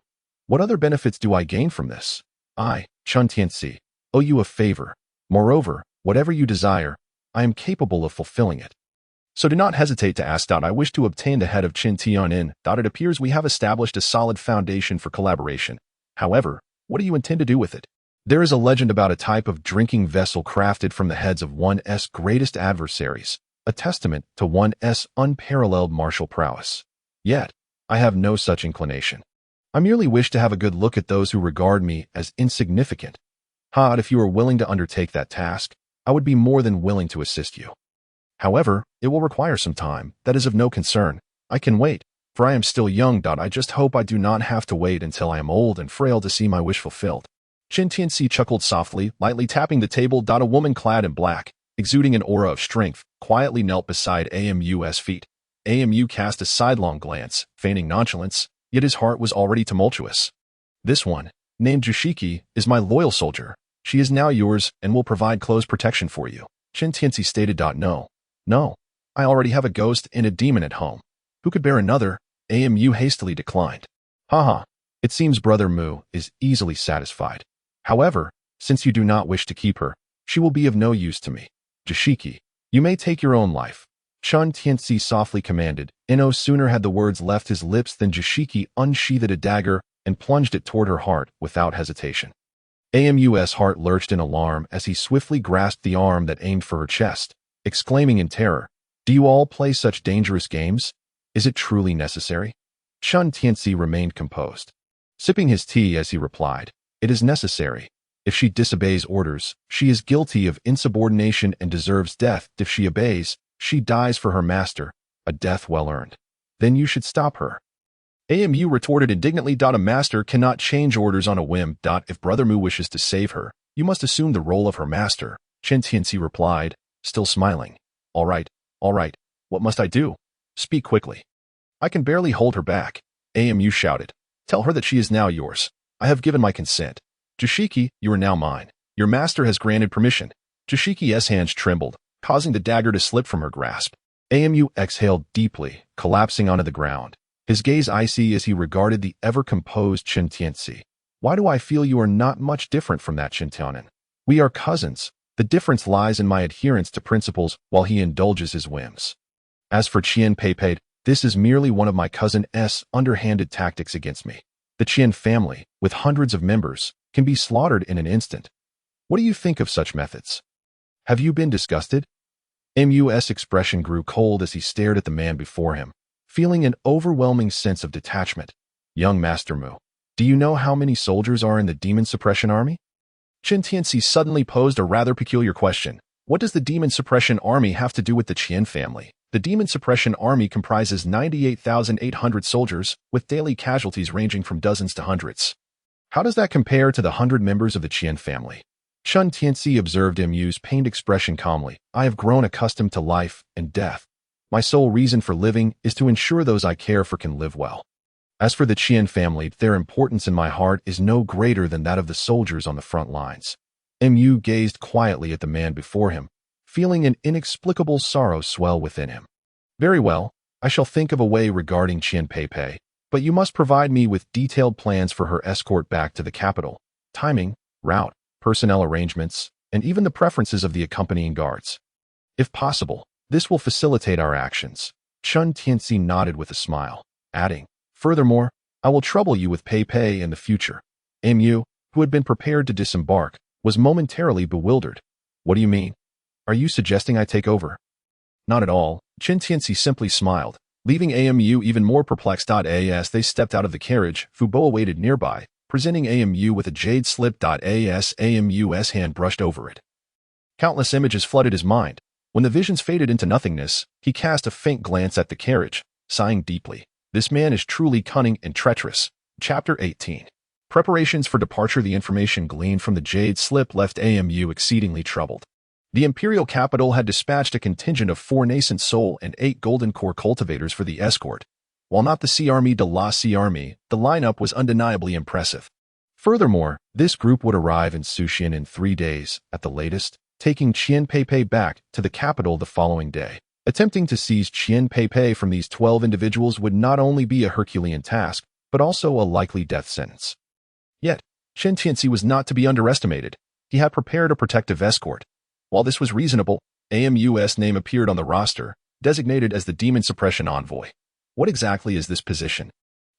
"What other benefits do I gain from this? I, Chun Tianxi, owe you a favor. Moreover, whatever you desire, I am capable of fulfilling it. So do not hesitate to ask. I wish to obtain the head of Qin Tianin. It appears we have established a solid foundation for collaboration. However, what do you intend to do with it? There is a legend about a type of drinking vessel crafted from the heads of one's greatest adversaries, a testament to one's unparalleled martial prowess. Yet, I have no such inclination. I merely wish to have a good look at those who regard me as insignificant. If you are willing to undertake that task, I would be more than willing to assist you. However, it will require some time. That is of no concern. I can wait, for I am still young. I just hope I do not have to wait until I am old and frail to see my wish fulfilled." Qin Tianxi chuckled softly, lightly tapping the table. A woman clad in black, exuding an aura of strength, quietly knelt beside Amu's feet. Amu cast a sidelong glance, feigning nonchalance, yet his heart was already tumultuous. "This one, named Jushiki, is my loyal soldier. She is now yours and will provide close protection for you." Qin Tianxi stated. No, I already have a ghost and a demon at home. Who could bear another?" Amu hastily declined. It seems Brother Mu is easily satisfied. However, since you do not wish to keep her, She will be of no use to me. Jashiki, you may take your own life. Chun Tianzi softly commanded, and no sooner had the words left his lips than Jashiki unsheathed a dagger and plunged it toward her heart without hesitation. Amu's heart lurched in alarm as he swiftly grasped the arm that aimed for her chest, exclaiming in terror, "Do you all play such dangerous games? Is it truly necessary?" Chun Tianzi remained composed, sipping his tea as he replied, "It is necessary. If she disobeys orders, she is guilty of insubordination and deserves death. If she obeys, she dies for her master, a death well earned. Then you should stop her." Amu retorted indignantly, "A master cannot change orders on a whim. If Brother Mu wishes to save her, you must assume the role of her master." Chen Tianzi replied, still smiling. All right. What must I do? Speak quickly." "I can barely hold her back," Amu shouted. "Tell her that she is now yours. I have given my consent. Jashiki, you are now mine. Your master has granted permission." Jashiki's hands trembled, causing the dagger to slip from her grasp. Amu exhaled deeply, collapsing onto the ground, his gaze icy as he regarded the ever-composed Chen Tianzi. "Why do I feel you are not much different from that Chen Tianan? We are cousins. The difference lies in my adherence to principles while he indulges his whims. As for Qian Peipei, this is merely one of my cousin's underhanded tactics against me. The Qian family, with hundreds of members, can be slaughtered in an instant. What do you think of such methods? Have you been disgusted?" Mu's expression grew cold as he stared at the man before him, feeling an overwhelming sense of detachment. "Young Master Mu, do you know how many soldiers are in the Demon Suppression Army?" Chen Tianzi suddenly posed a rather peculiar question. What does the Demon Suppression Army have to do with the Qian family? The Demon Suppression Army comprises 98,800 soldiers, with daily casualties ranging from dozens to hundreds. How does that compare to the 100 members of the Qian family? Chun Tianzi observed Mu's pained expression calmly. "I have grown accustomed to life and death. My sole reason for living is to ensure those I care for can live well. As for the Qian family, their importance in my heart is no greater than that of the soldiers on the front lines." Mu gazed quietly at the man before him, feeling an inexplicable sorrow swell within him. "Very well, I shall think of a way regarding Qian Peipei, but you must provide me with detailed plans for her escort back to the capital, timing, route, personnel arrangements, and even the preferences of the accompanying guards. If possible, this will facilitate our actions." Chun Tianzi nodded with a smile, adding, "Furthermore, I will trouble you with Peipei in the future." Mu, who had been prepared to disembark, was momentarily bewildered. "What do you mean? Are you suggesting I take over?" "Not at all." Chen Tianzi simply smiled, leaving Amu even more perplexed. As they stepped out of the carriage, Fu Bo awaited nearby, presenting Amu with a jade slip. Amu's hand brushed over it. Countless images flooded his mind. When the visions faded into nothingness, he cast a faint glance at the carriage, sighing deeply. This man is truly cunning and treacherous. Chapter 18. Preparations for departure. The information gleaned from the jade slip left Amu exceedingly troubled. The imperial capital had dispatched a contingent of 4 nascent soul and 8 golden core cultivators for the escort. While not the Sea Army de la Sea Army, the lineup was undeniably impressive. Furthermore, this group would arrive in Suxian in 3 days, at the latest, taking Qian Peipei back to the capital the following day. Attempting to seize Qian Peipei from these 12 individuals would not only be a Herculean task, but also a likely death sentence. Yet, Chen Tianzi was not to be underestimated. He had prepared a protective escort. While this was reasonable, Amu's name appeared on the roster, designated as the Demon Suppression Envoy. What exactly is this position?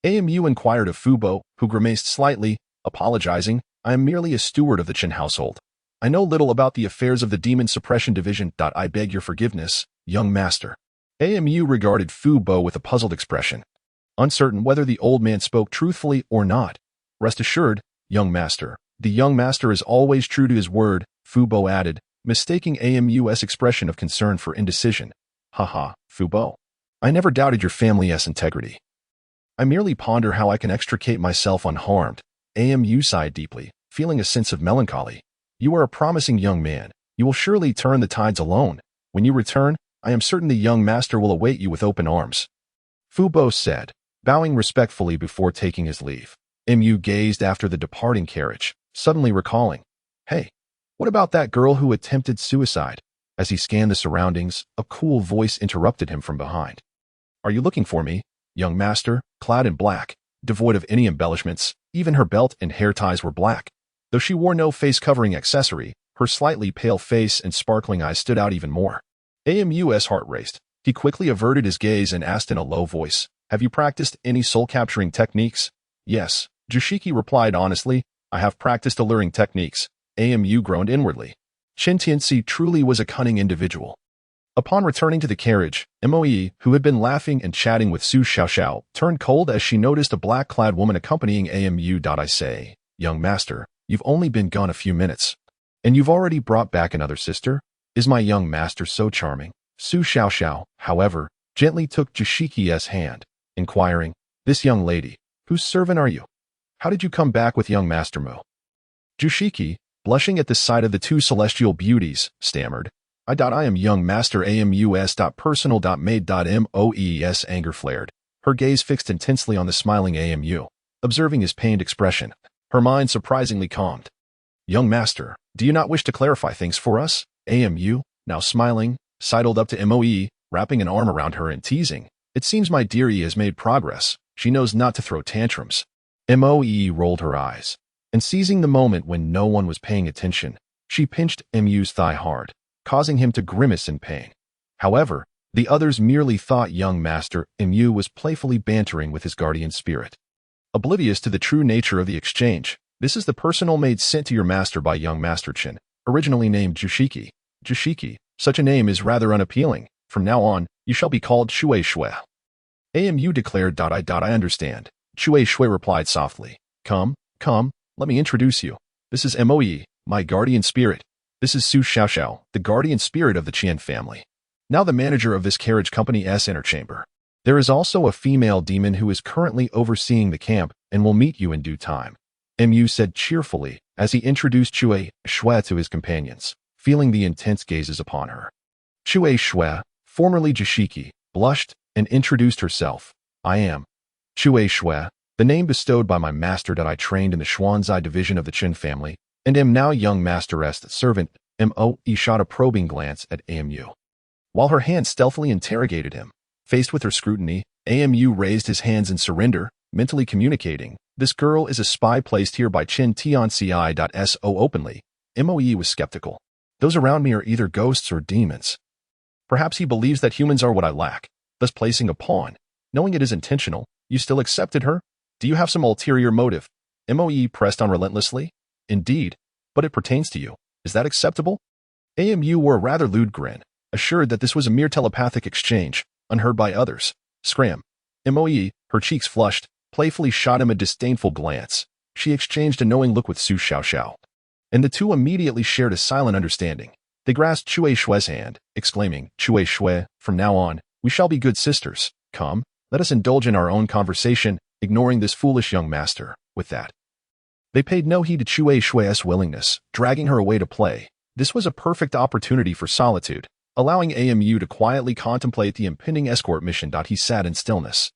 Amu inquired of Fu Bo, who grimaced slightly, apologizing. "I am merely a steward of the Chen household. I know little about the affairs of the Demon Suppression Division. I beg your forgiveness, young master." Amu regarded Fu Bo with a puzzled expression, uncertain whether the old man spoke truthfully or not. "Rest assured, young master, the young master is always true to his word," Fu Bo added, mistaking Amu's expression of concern for indecision. "Haha, Fu Bo. I never doubted your family's integrity. I merely ponder how I can extricate myself unharmed." Amu sighed deeply, feeling a sense of melancholy. "You are a promising young man. You will surely turn the tides alone. When you return, I am certain the young master will await you with open arms." Fu Bo said, bowing respectfully before taking his leave. Mu gazed after the departing carriage, suddenly recalling, "Hey, what about that girl who attempted suicide?" As he scanned the surroundings, a cool voice interrupted him from behind. "Are you looking for me, young master?" Clad in black, devoid of any embellishments, even her belt and hair ties were black. Though she wore no face-covering accessory, Her slightly pale face and sparkling eyes stood out even more. AMU's heart raced. He quickly averted his gaze and asked in a low voice, "Have you practiced any soul-capturing techniques?" "Yes," Jushiki replied honestly. "I have practiced alluring techniques." AMU groaned inwardly. Chen Tianxi truly was a cunning individual. Upon returning to the carriage, Moe, who had been laughing and chatting with Su Xiaoxiao, turned cold as she noticed a black-clad woman accompanying AMU. "I say, young master, you've only been gone a few minutes, and you've already brought back another sister? Is my young master so charming?" Su Xiaoxiao, however, gently took Jushiki's hand, inquiring, "This young lady, whose servant are you? How did you come back with young Master Mo?" Jushiki, blushing at the sight of the two celestial beauties, stammered, I am young master AMUS. Personal. Made. Moes. Anger flared. Her gaze fixed intensely on the smiling AMU, observing his pained expression. Her mind surprisingly calmed. "Young master, do you not wish to clarify things for us?" AMU, now smiling, sidled up to Moe, wrapping an arm around her and teasing, "It seems my dearie has made progress. She knows not to throw tantrums." Moe rolled her eyes, and seizing the moment when no one was paying attention, she pinched Mu's thigh hard, causing him to grimace in pain. However, the others merely thought young master Mu was playfully bantering with his guardian spirit. Oblivious to the true nature of the exchange, "This is the personal maid sent to your master by young Master Chen, originally named Jushiki." "Jushiki, such a name is rather unappealing. From now on, you shall be called Shui Shui." AMU declared. I understand." Shui Shui replied softly. Come, let me introduce you. This is Moe, my guardian spirit. This is Su Xiaoxiao, the guardian spirit of the Qian family. Now the manager of this carriage company's inner chamber. There is also a female demon who is currently overseeing the camp and will meet you in due time," Mu said cheerfully as he introduced Shui Shui to his companions, feeling the intense gazes upon her. Shui Shui, formerly Jushiki, blushed and introduced herself. "I am Shui Shui, the name bestowed by my master that I trained in the Xuanzai division of the Qin family, and am now young master's servant." Moe shot a probing glance at AMU, while her hand stealthily interrogated him. Faced with her scrutiny, AMU raised his hands in surrender, mentally communicating, "This girl is a spy placed here by Chen Tianci. So openly." Moe was skeptical. "Those around me are either ghosts or demons. Perhaps he believes that humans are what I lack, thus placing a pawn. Knowing it is intentional, you still accepted her? Do you have some ulterior motive?" Moe pressed on relentlessly. "Indeed, but it pertains to you. Is that acceptable?" AMU wore a rather lewd grin, assured that this was a mere telepathic exchange, unheard by others. Scram. Moe, her cheeks flushed, playfully shot him a disdainful glance. She exchanged a knowing look with Su Xiaoxiao, and the two immediately shared a silent understanding. They grasped Shui Shui's hand, exclaiming, "Shui Shui, from now on, we shall be good sisters. Come, let us indulge in our own conversation, ignoring this foolish young master." With that, they paid no heed to Shui Shui's willingness, dragging her away to play. This was a perfect opportunity for solitude, allowing AMU to quietly contemplate the impending escort mission. He sat in stillness,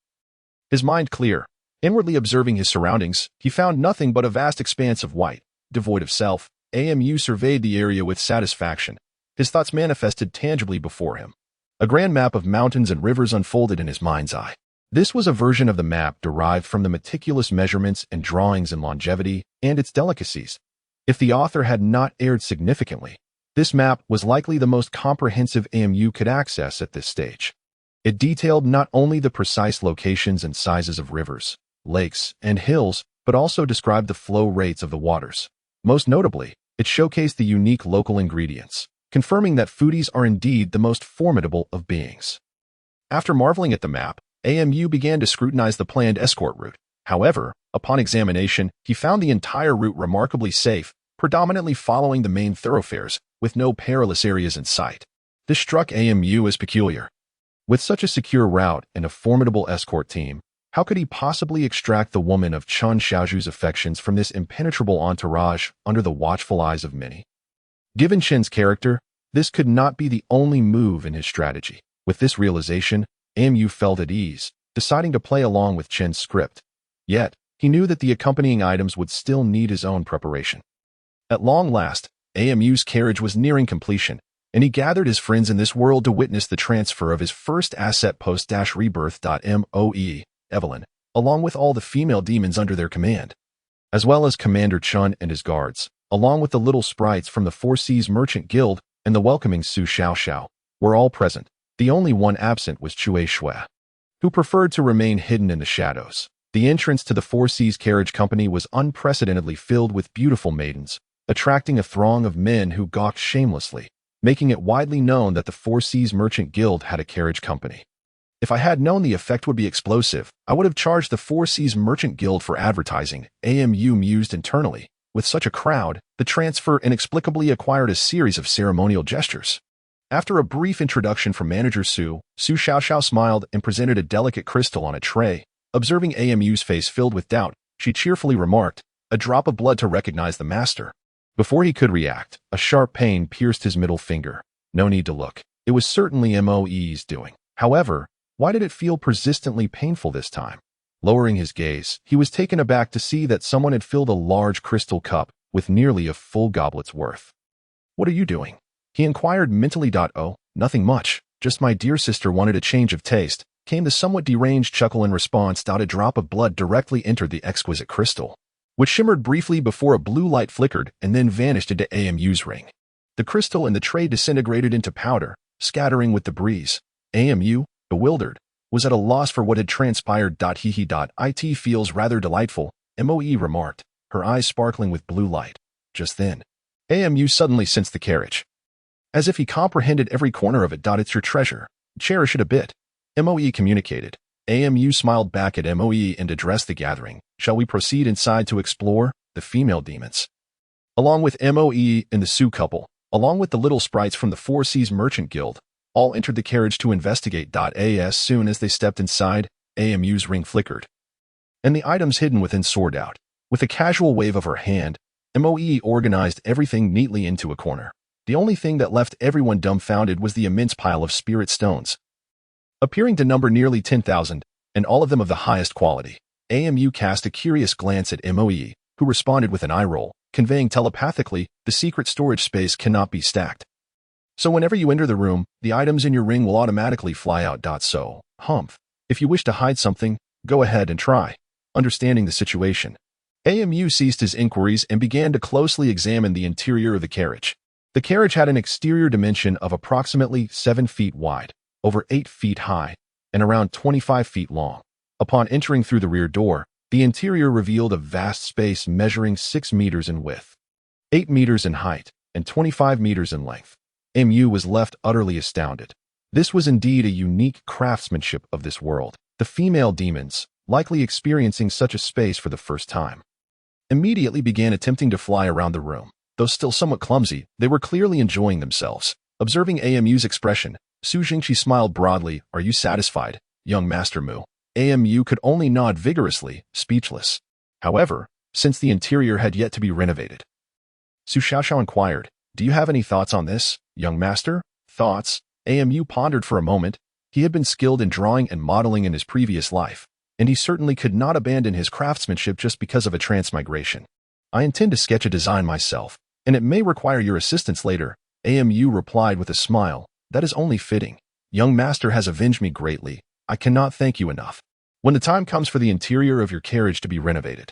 his mind clear. Inwardly observing his surroundings, he found nothing but a vast expanse of white. Devoid of self, AMU surveyed the area with satisfaction. His thoughts manifested tangibly before him. A grand map of mountains and rivers unfolded in his mind's eye. This was a version of the map derived from the meticulous measurements and drawings in longevity and its delicacies. If the author had not erred significantly, this map was likely the most comprehensive AMU could access at this stage. It detailed not only the precise locations and sizes of rivers, lakes, and hills, but also described the flow rates of the waters. Most notably, it showcased the unique local ingredients, confirming that foodies are indeed the most formidable of beings. After marveling at the map, AMU began to scrutinize the planned escort route. However, upon examination, he found the entire route remarkably safe, predominantly following the main thoroughfares, with no perilous areas in sight. This struck AMU as peculiar. With such a secure route and a formidable escort team, how could he possibly extract the woman of Chen Xiaoju's affections from this impenetrable entourage under the watchful eyes of many? Given Chen's character, this could not be the only move in his strategy. With this realization, AMU felt at ease, deciding to play along with Chen's script. Yet, he knew that the accompanying items would still need his own preparation. At long last, AMU's carriage was nearing completion, and he gathered his friends in this world to witness the transfer of his first asset post-rebirth. Moe, Evelyn, along with all the female demons under their command, as well as Commander Chun and his guards. along with the little sprites from the Four Seas Merchant Guild and the welcoming Su Xiaoxiao, were all present. The only one absent was Chui Shui, who preferred to remain hidden in the shadows. The entrance to the Four Seas Carriage Company was unprecedentedly filled with beautiful maidens, attracting a throng of men who gawked shamelessly, making it widely known that the Four Seas Merchant Guild had a carriage company. If I had known the effect would be explosive, I would have charged the Four Seas Merchant Guild for advertising, AMU mused internally. With such a crowd, the transfer inexplicably acquired a series of ceremonial gestures. After a brief introduction from Manager Su Xiaoxiao smiled and presented a delicate crystal on a tray. Observing AMU's face filled with doubt, she cheerfully remarked, "A drop of blood to recognize the master." Before he could react, a sharp pain pierced his middle finger. No need to look. It was certainly Moe's doing. However, why did it feel persistently painful this time? Lowering his gaze, he was taken aback to see that someone had filled a large crystal cup with nearly a full goblet's worth. "What are you doing?" he inquired mentally. "Oh, nothing much. Just my dear sister wanted a change of taste," came the somewhat deranged chuckle in response. A drop of blood directly entered the exquisite crystal, which shimmered briefly before a blue light flickered and then vanished into AMU's ring. The crystal in the tray disintegrated into powder, scattering with the breeze. AMU, bewildered, was at a loss for what had transpired. It feels rather delightful, Moe remarked, her eyes sparkling with blue light. Just then, AMU suddenly sensed the carriage. As if he comprehended every corner of it. "It's your treasure. Cherish it a bit," Moe communicated. AMU smiled back at Moe and addressed the gathering. "Shall we proceed inside to explore the female demons?" Along with Moe and the Su couple, along with the little sprites from the Four Seas Merchant Guild, all entered the carriage to investigate. As soon as they stepped inside, AMU's ring flickered, and the items hidden within soared out. With a casual wave of her hand, Moe organized everything neatly into a corner. The only thing that left everyone dumbfounded was the immense pile of spirit stones, appearing to number nearly 10,000, and all of them of the highest quality. AMU cast a curious glance at Moe, who responded with an eye roll, conveying telepathically, "The secret storage space cannot be stacked. So whenever you enter the room, the items in your ring will automatically fly out. So, humph. If you wish to hide something, go ahead and try." Understanding the situation, AMU ceased his inquiries and began to closely examine the interior of the carriage. The carriage had an exterior dimension of approximately 7 feet wide, over 8 feet high, and around 25 feet long. Upon entering through the rear door, the interior revealed a vast space measuring 6 meters in width, 8 meters in height, and 25 meters in length. MU was left utterly astounded. This was indeed a unique craftsmanship of this world. The female demons, likely experiencing such a space for the first time, immediately began attempting to fly around the room. Though still somewhat clumsy, they were clearly enjoying themselves. Observing AMU's expression, Su Jingqi smiled broadly. "Are you satisfied, young Master Mu?" AMU could only nod vigorously, speechless. However, since the interior had yet to be renovated, Su Xiaoxiao inquired, "Do you have any thoughts on this, young master?" "Thoughts?" AMU pondered for a moment. He had been skilled in drawing and modeling in his previous life, and he certainly could not abandon his craftsmanship just because of a transmigration. "I intend to sketch a design myself, and it may require your assistance later," AMU replied with a smile. "That is only fitting. Young master has avenged me greatly. I cannot thank you enough. When the time comes for the interior of your carriage to be renovated,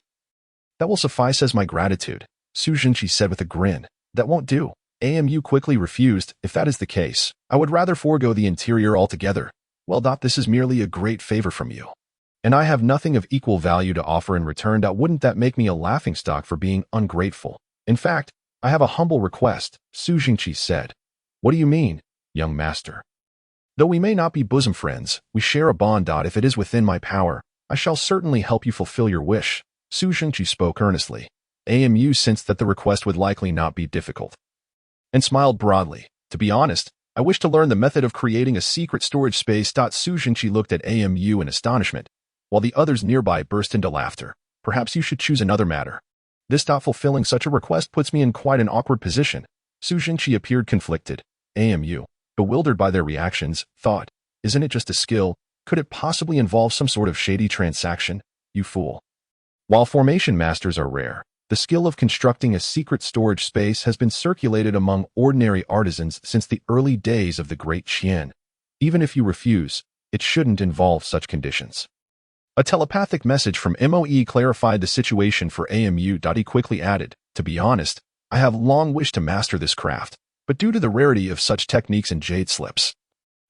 that will suffice as my gratitude," Su Jingqi said with a grin. "That won't do." AMU quickly refused. "If that is the case, I would rather forego the interior altogether." "Well, this is merely a great favor from you, and I have nothing of equal value to offer in return. Wouldn't that make me a laughingstock for being ungrateful? In fact, I have a humble request," Su Jingqi said. "What do you mean, young master?" "Though we may not be bosom friends, we share a bond. If it is within my power, I shall certainly help you fulfill your wish." Su Jingqi spoke earnestly. AMU sensed that the request would likely not be difficult, and smiled broadly. "To be honest, I wish to learn the method of creating a secret storage space." Su Jingqi looked at AMU in astonishment, while the others nearby burst into laughter. "Perhaps you should choose another matter. This fulfilling such a request puts me in quite an awkward position." Su Jingqi appeared conflicted. AMU, bewildered by their reactions, thought, "Isn't it just a skill? Could it possibly involve some sort of shady transaction? You fool." While formation masters are rare, the skill of constructing a secret storage space has been circulated among ordinary artisans since the early days of the Great Qian. Even if you refuse, it shouldn't involve such conditions. A telepathic message from Moe clarified the situation for AMU. He quickly added, "To be honest, I have long wished to master this craft, but due to the rarity of such techniques in jade slips,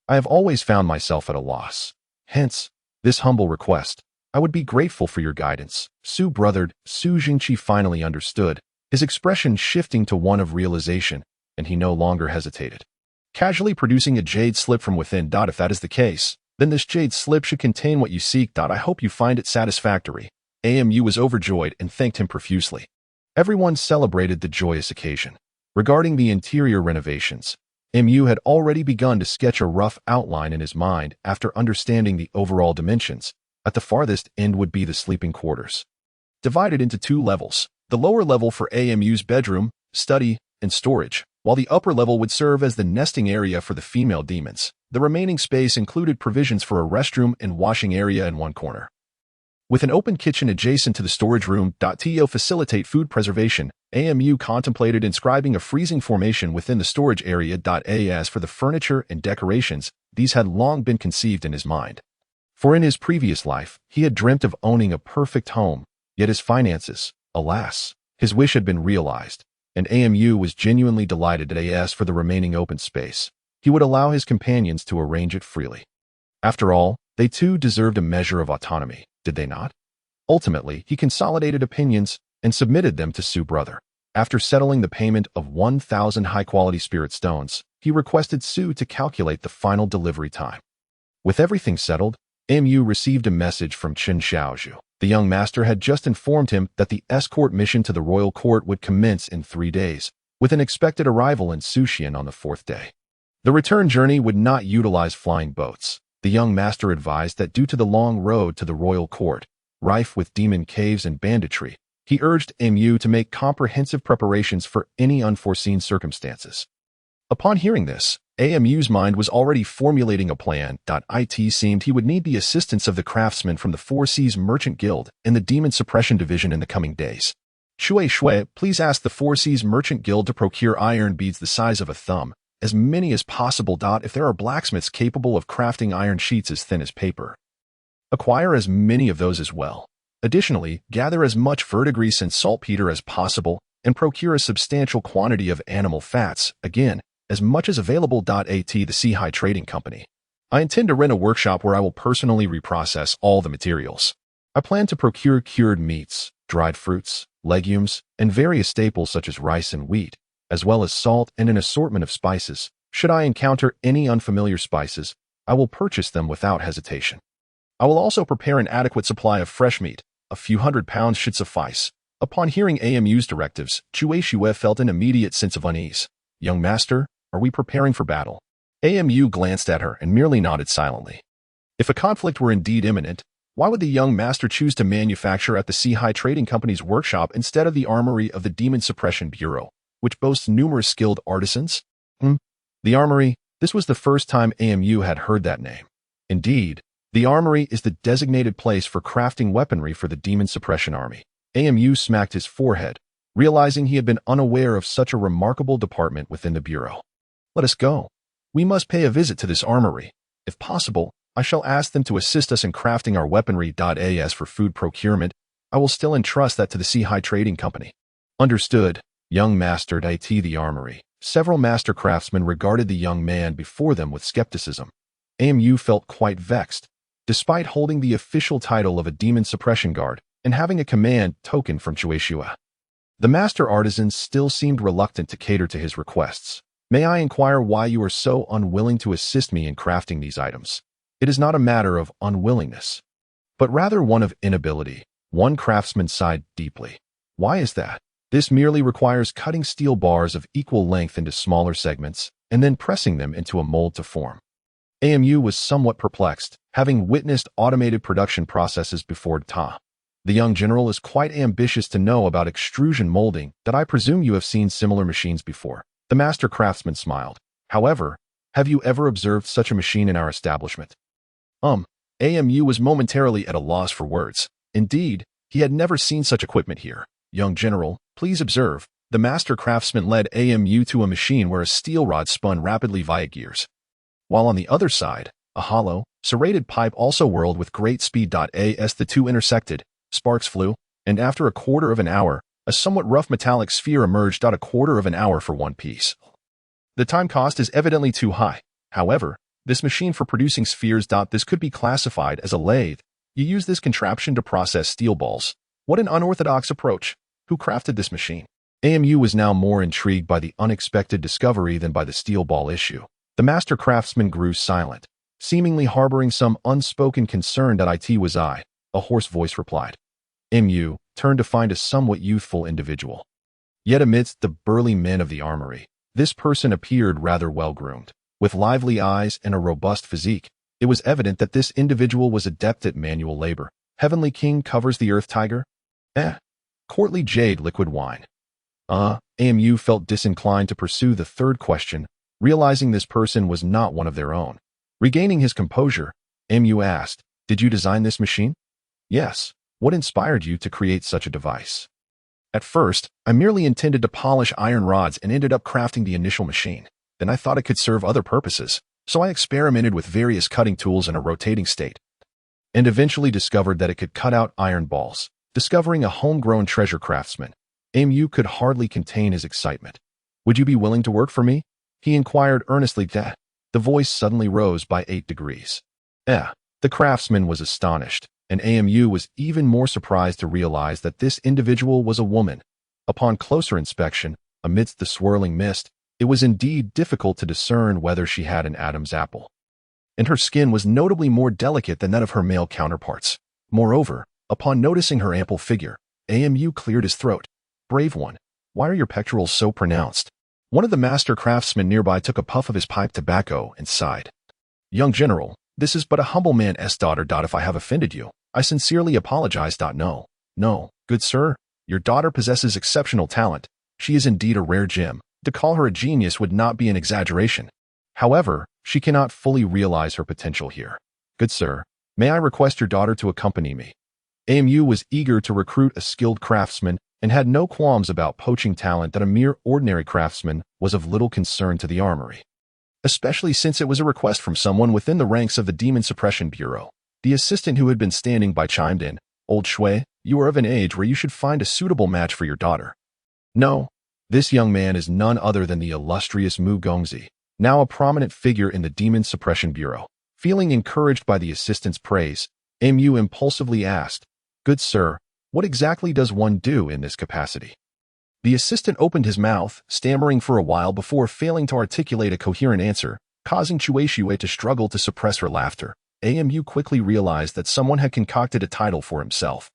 I have always found myself at a loss. Hence, this humble request. I would be grateful for your guidance. Su brothered. Su Jingqi finally understood, his expression shifting to one of realization, and he no longer hesitated. Casually producing a jade slip from within. If that is the case, then this jade slip should contain what you seek. I hope you find it satisfactory. Amu was overjoyed and thanked him profusely. Everyone celebrated the joyous occasion. Regarding the interior renovations, Mu had already begun to sketch a rough outline in his mind after understanding the overall dimensions. At the farthest end would be the sleeping quarters, divided into 2 levels. The lower level for Amu's bedroom, study, and storage, while the upper level would serve as the nesting area for the female demons. The remaining space included provisions for a restroom and washing area in one corner, with an open kitchen adjacent to the storage room. To facilitate food preservation, Amu contemplated inscribing a freezing formation within the storage area. As for the furniture and decorations, these had long been conceived in his mind. For in his previous life, he had dreamt of owning a perfect home, yet his finances, alas, his wish had been realized, and Amu was genuinely delighted. As for the remaining open space, he would allow his companions to arrange it freely. After all, they too deserved a measure of autonomy, did they not? Ultimately, he consolidated opinions and submitted them to Su brother. After settling the payment of 1,000 high-quality spirit stones, he requested Su to calculate the final delivery time. With everything settled, Mu received a message from Qin Xiaozhu. The young master had just informed him that the escort mission to the royal court would commence in 3 days, with an expected arrival in Suxian on the 4th day. The return journey would not utilize flying boats. The young master advised that due to the long road to the royal court, rife with demon caves and banditry, he urged Mu to make comprehensive preparations for any unforeseen circumstances. Upon hearing this, Amu's mind was already formulating a plan. It seemed he would need the assistance of the craftsmen from the Four Seas Merchant Guild and the Demon Suppression Division in the coming days. Shui, please ask the Four Seas Merchant Guild to procure iron beads the size of a thumb, as many as possible. If there are blacksmiths capable of crafting iron sheets as thin as paper, acquire as many of those as well. Additionally, gather as much verdigris and saltpeter as possible and procure a substantial quantity of animal fats, again, as much as available. At the Sea High Trading Company, I intend to rent a workshop where I will personally reprocess all the materials. I plan to procure cured meats, dried fruits, legumes, and various staples such as rice and wheat, as well as salt and an assortment of spices. Should I encounter any unfamiliar spices, I will purchase them without hesitation. I will also prepare an adequate supply of fresh meat. A few hundred pounds should suffice. Upon hearing Amu's directives, Shui felt an immediate sense of unease. Young master, are we preparing for battle? Amu glanced at her and merely nodded silently. If a conflict were indeed imminent, why would the young master choose to manufacture at the Sea High Trading Company's workshop instead of the armory of the Demon Suppression Bureau, which boasts numerous skilled artisans? The armory, this was the first time Amu had heard that name. Indeed, the armory is the designated place for crafting weaponry for the Demon Suppression Army. Amu smacked his forehead, realizing he had been unaware of such a remarkable department within the Bureau. Let us go. We must pay a visit to this armory. If possible, I shall ask them to assist us in crafting our weaponry. As for food procurement, I will still entrust that to the Sea High Trading Company. Understood, young master. At the armory, several master craftsmen regarded the young man before them with skepticism. Amu felt quite vexed. Despite holding the official title of a demon suppression guard and having a command token from Shueishua, the master artisans still seemed reluctant to cater to his requests. May I inquire why you are so unwilling to assist me in crafting these items? It is not a matter of unwillingness, but rather one of inability. One craftsman sighed deeply. Why is that? This merely requires cutting steel bars of equal length into smaller segments and then pressing them into a mold to form. Amu was somewhat perplexed, having witnessed automated production processes before. The young general is quite ambitious to know about extrusion molding. I presume you have seen similar machines before. The master craftsman smiled. However, have you ever observed such a machine in our establishment? Amu was momentarily at a loss for words. Indeed, he had never seen such equipment here. Young general, please observe. The master craftsman led Amu to a machine where a steel rod spun rapidly via gears, while on the other side, a hollow, serrated pipe also whirled with great speed. As the two intersected, sparks flew, and after a quarter of an hour, A somewhat rough metallic sphere emerged out a quarter of an hour for one piece. The time cost is evidently too high. However, this machine for producing spheres. This could be classified as a lathe. You use this contraption to process steel balls. What an unorthodox approach. Who crafted this machine? AMU was now more intrigued by the unexpected discovery than by the steel ball issue. The master craftsman grew silent, seemingly harboring some unspoken concern. It was I, a hoarse voice replied. AMU turned to find a somewhat youthful individual. Yet amidst the burly men of the armory, this person appeared rather well-groomed. With lively eyes and a robust physique, it was evident that this individual was adept at manual labor. Heavenly King covers the earth tiger? Courtly jade liquid wine. AMU felt disinclined to pursue the third question, realizing this person was not one of their own. Regaining his composure, AMU asked, "Did you design this machine?" "Yes. What inspired you to create such a device?" "At first, I merely intended to polish iron rods and ended up crafting the initial machine. Then I thought it could serve other purposes, so I experimented with various cutting tools in a rotating state, and eventually discovered that it could cut out iron balls." Discovering a homegrown treasure craftsman, AMU could hardly contain his excitement. "Would you be willing to work for me?" he inquired earnestly. The voice suddenly rose by 8 degrees. The craftsman was astonished, and AMU was even more surprised to realize that this individual was a woman. Upon closer inspection, amidst the swirling mist, it was indeed difficult to discern whether she had an Adam's apple. And her skin was notably more delicate than that of her male counterparts. Moreover, upon noticing her ample figure, AMU cleared his throat. "Brave one, why are your pectorals so pronounced?" One of the master craftsmen nearby took a puff of his pipe tobacco and sighed. "Young general, this is but a humble man's daughter. If I have offended you, I sincerely apologize. No, good sir, your daughter possesses exceptional talent. She is indeed a rare gem. To call her a genius would not be an exaggeration. However, she cannot fully realize her potential here. Good sir, may I request your daughter to accompany me?" AMU was eager to recruit a skilled craftsman and had no qualms about poaching talent that a mere ordinary craftsman was of little concern to the armory, especially since it was a request from someone within the ranks of the Demon Suppression Bureau. The assistant who had been standing by chimed in, "Old Shui, you are of an age where you should find a suitable match for your daughter." "No, this young man is none other than the illustrious Mu Gongzi, now a prominent figure in the Demon Suppression Bureau." Feeling encouraged by the assistant's praise, AMU impulsively asked, "Good sir, what exactly does one do in this capacity?" The assistant opened his mouth, stammering for a while before failing to articulate a coherent answer, causing Shui to struggle to suppress her laughter. AMU quickly realized that someone had concocted a title for himself.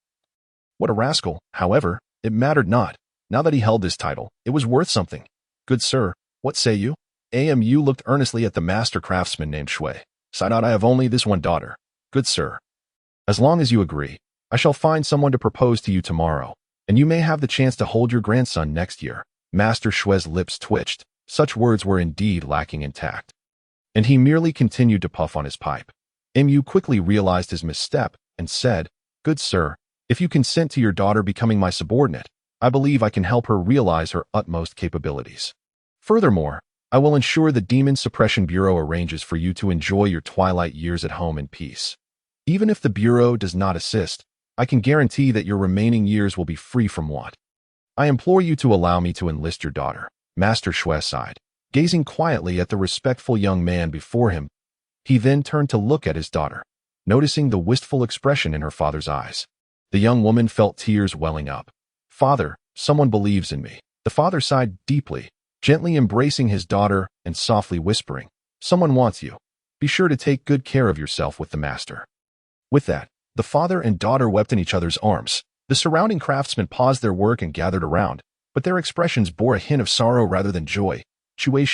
What a rascal! However, it mattered not. Now that he held this title, it was worth something. "Good sir, what say you?" AMU looked earnestly at the master craftsman named Shui. "Sighed out, I have only this one daughter. Good sir, as long as you agree, I shall find someone to propose to you tomorrow, and you may have the chance to hold your grandson next year." Master Shui's lips twitched. Such words were indeed lacking in tact, and he merely continued to puff on his pipe. AMU quickly realized his misstep and said, "Good sir, if you consent to your daughter becoming my subordinate, I believe I can help her realize her utmost capabilities. Furthermore, I will ensure the Demon Suppression Bureau arranges for you to enjoy your twilight years at home in peace. Even if the Bureau does not assist, I can guarantee that your remaining years will be free from want. I implore you to allow me to enlist your daughter." Master Shui sighed, gazing quietly at the respectful young man before him. He then turned to look at his daughter, noticing the wistful expression in her father's eyes. The young woman felt tears welling up. "Father, someone believes in me." The father sighed deeply, gently embracing his daughter and softly whispering, "Someone wants you. Be sure to take good care of yourself with the master." With that, the father and daughter wept in each other's arms. The surrounding craftsmen paused their work and gathered around, but their expressions bore a hint of sorrow rather than joy. "Shui,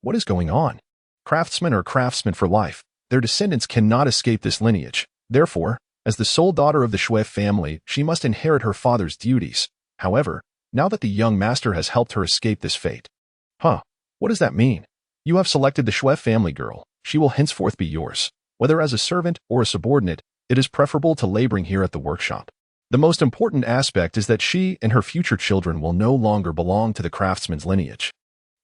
what is going on?" Craftsmen are craftsmen for life. Their descendants cannot escape this lineage. Therefore, as the sole daughter of the Shui family, she must inherit her father's duties. However, now that the young master has helped her escape this fate. What does that mean? You have selected the Shui family girl. She will henceforth be yours. Whether as a servant or a subordinate, it is preferable to laboring here at the workshop. The most important aspect is that she and her future children will no longer belong to the craftsman's lineage.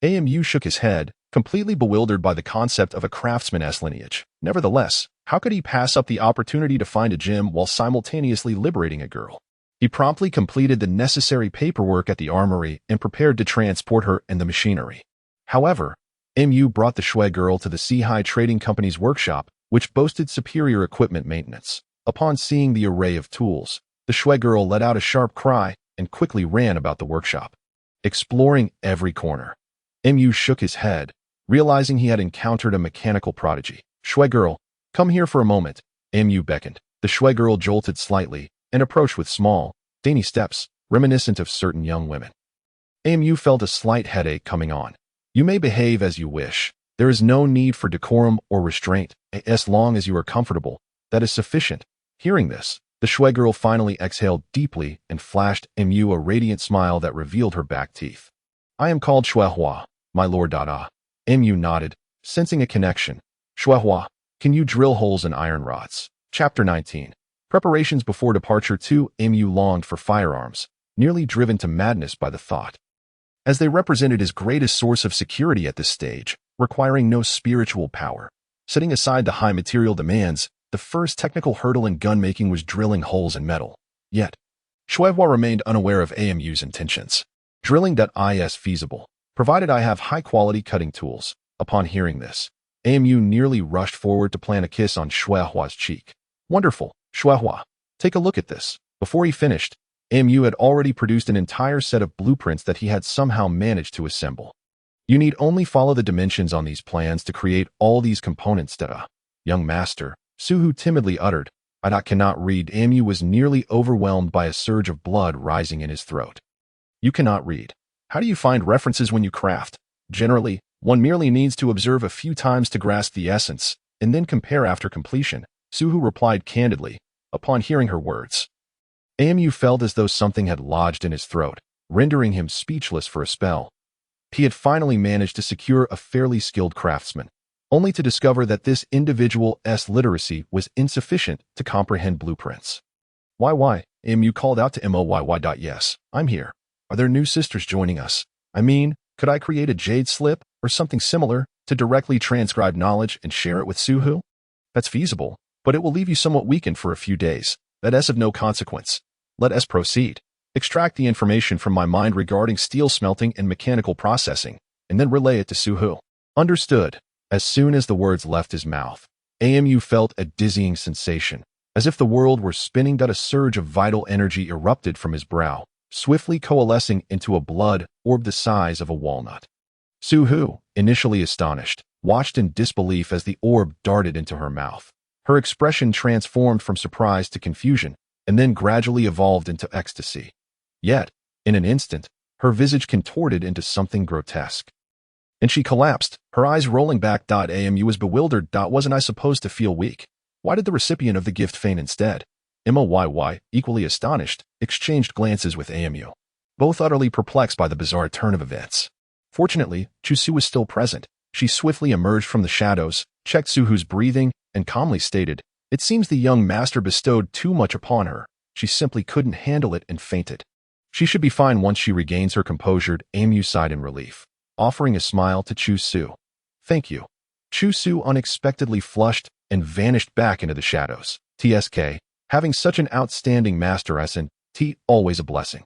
AMU shook his head, completely bewildered by the concept of a craftsman's lineage. Nevertheless, how could he pass up the opportunity to find a gem while simultaneously liberating a girl? He promptly completed the necessary paperwork at the armory and prepared to transport her and the machinery. However, Mu brought the Shui girl to the Sea Trading Company's workshop, which boasted superior equipment maintenance. Upon seeing the array of tools, the Shui girl let out a sharp cry and quickly ran about the workshop, exploring every corner. Mu shook his head, realizing he had encountered a mechanical prodigy. Shui girl, come here for a moment. Mu beckoned. The Shui girl jolted slightly and approached with small, dainty steps, reminiscent of certain young women. Mu felt a slight headache coming on. You may behave as you wish. There is no need for decorum or restraint. As long as you are comfortable, that is sufficient. Hearing this, the Shui girl finally exhaled deeply and flashed Mu a radiant smile that revealed her back teeth. I am called Shui Hua, my lord. Mu nodded, sensing a connection. Shui Hua, can you drill holes in iron rods? Chapter 19. Preparations before departure. 2. Mu longed for firearms, nearly driven to madness by the thought, as they represented his greatest source of security at this stage, requiring no spiritual power. Setting aside the high material demands, the first technical hurdle in gun-making was drilling holes in metal. Yet, Shui Hua remained unaware of Mu's intentions. Drilling is feasible, provided I have high-quality cutting tools. Upon hearing this, Mu nearly rushed forward to plant a kiss on Shui Hua's cheek. Wonderful, Shui Hua. Take a look at this. Before he finished, Mu had already produced an entire set of blueprints that he had somehow managed to assemble. You need only follow the dimensions on these plans to create all these components. Young master, Suhu timidly uttered. I cannot read. Mu was nearly overwhelmed by a surge of blood rising in his throat. You cannot read. How do you find references when you craft? Generally, one merely needs to observe a few times to grasp the essence, and then compare after completion, Suhu replied candidly, upon hearing her words. Mu felt as though something had lodged in his throat, rendering him speechless for a spell. He had finally managed to secure a fairly skilled craftsman, only to discover that this individual's literacy was insufficient to comprehend blueprints. Why? Mu called out to Moyy. Yes, I'm here. Are there new sisters joining us? I mean, could I create a jade slip or something similar to directly transcribe knowledge and share it with Suhu? That's feasible, but it will leave you somewhat weakened for a few days. That is of no consequence. Let us proceed. Extract the information from my mind regarding steel smelting and mechanical processing, and then relay it to Suhu. Understood. As soon as the words left his mouth, Mu felt a dizzying sensation, as if the world were spinning. A surge of vital energy erupted from his brow, swiftly coalescing into a blood orb the size of a walnut. Suhu, initially astonished, watched in disbelief as the orb darted into her mouth. Her expression transformed from surprise to confusion, and then gradually evolved into ecstasy. Yet, in an instant, her visage contorted into something grotesque, and she collapsed, her eyes rolling back. Mu was bewildered. Wasn't I supposed to feel weak? Why did the recipient of the gift faint instead? Moyy, equally astonished, exchanged glances with Mu, both utterly perplexed by the bizarre turn of events. Fortunately, Chusu was still present. She swiftly emerged from the shadows, checked Suhu's breathing, and calmly stated, "It seems the young master bestowed too much upon her. She simply couldn't handle it and fainted. She should be fine once she regains her composure." Mu sighed in relief, offering a smile to Chusu. "Thank you." Chusu unexpectedly flushed and vanished back into the shadows. TSK, having such an outstanding master as an always a blessing.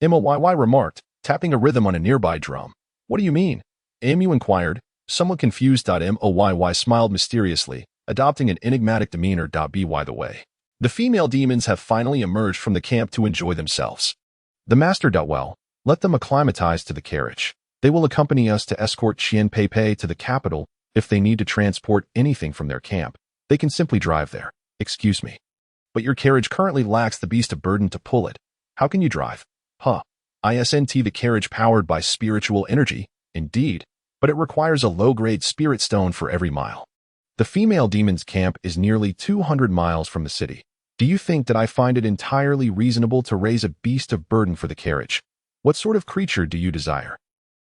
Moyy remarked, tapping a rhythm on a nearby drum. What do you mean? Mu inquired, somewhat confused. Moyy smiled mysteriously, adopting an enigmatic demeanor. By the way, the female demons have finally emerged from the camp to enjoy themselves. The master. Well, let them acclimatize to the carriage. They will accompany us to escort Qian Pei to the capital. If they need to transport anything from their camp, they can simply drive there. Excuse me, but your carriage currently lacks the beast of burden to pull it. How can you drive? Isn't the carriage powered by spiritual energy? Indeed, but it requires a low-grade spirit stone for every mile. The female demon's camp is nearly 200 miles from the city. Do you think that I find it entirely reasonable to raise a beast of burden for the carriage? What sort of creature do you desire?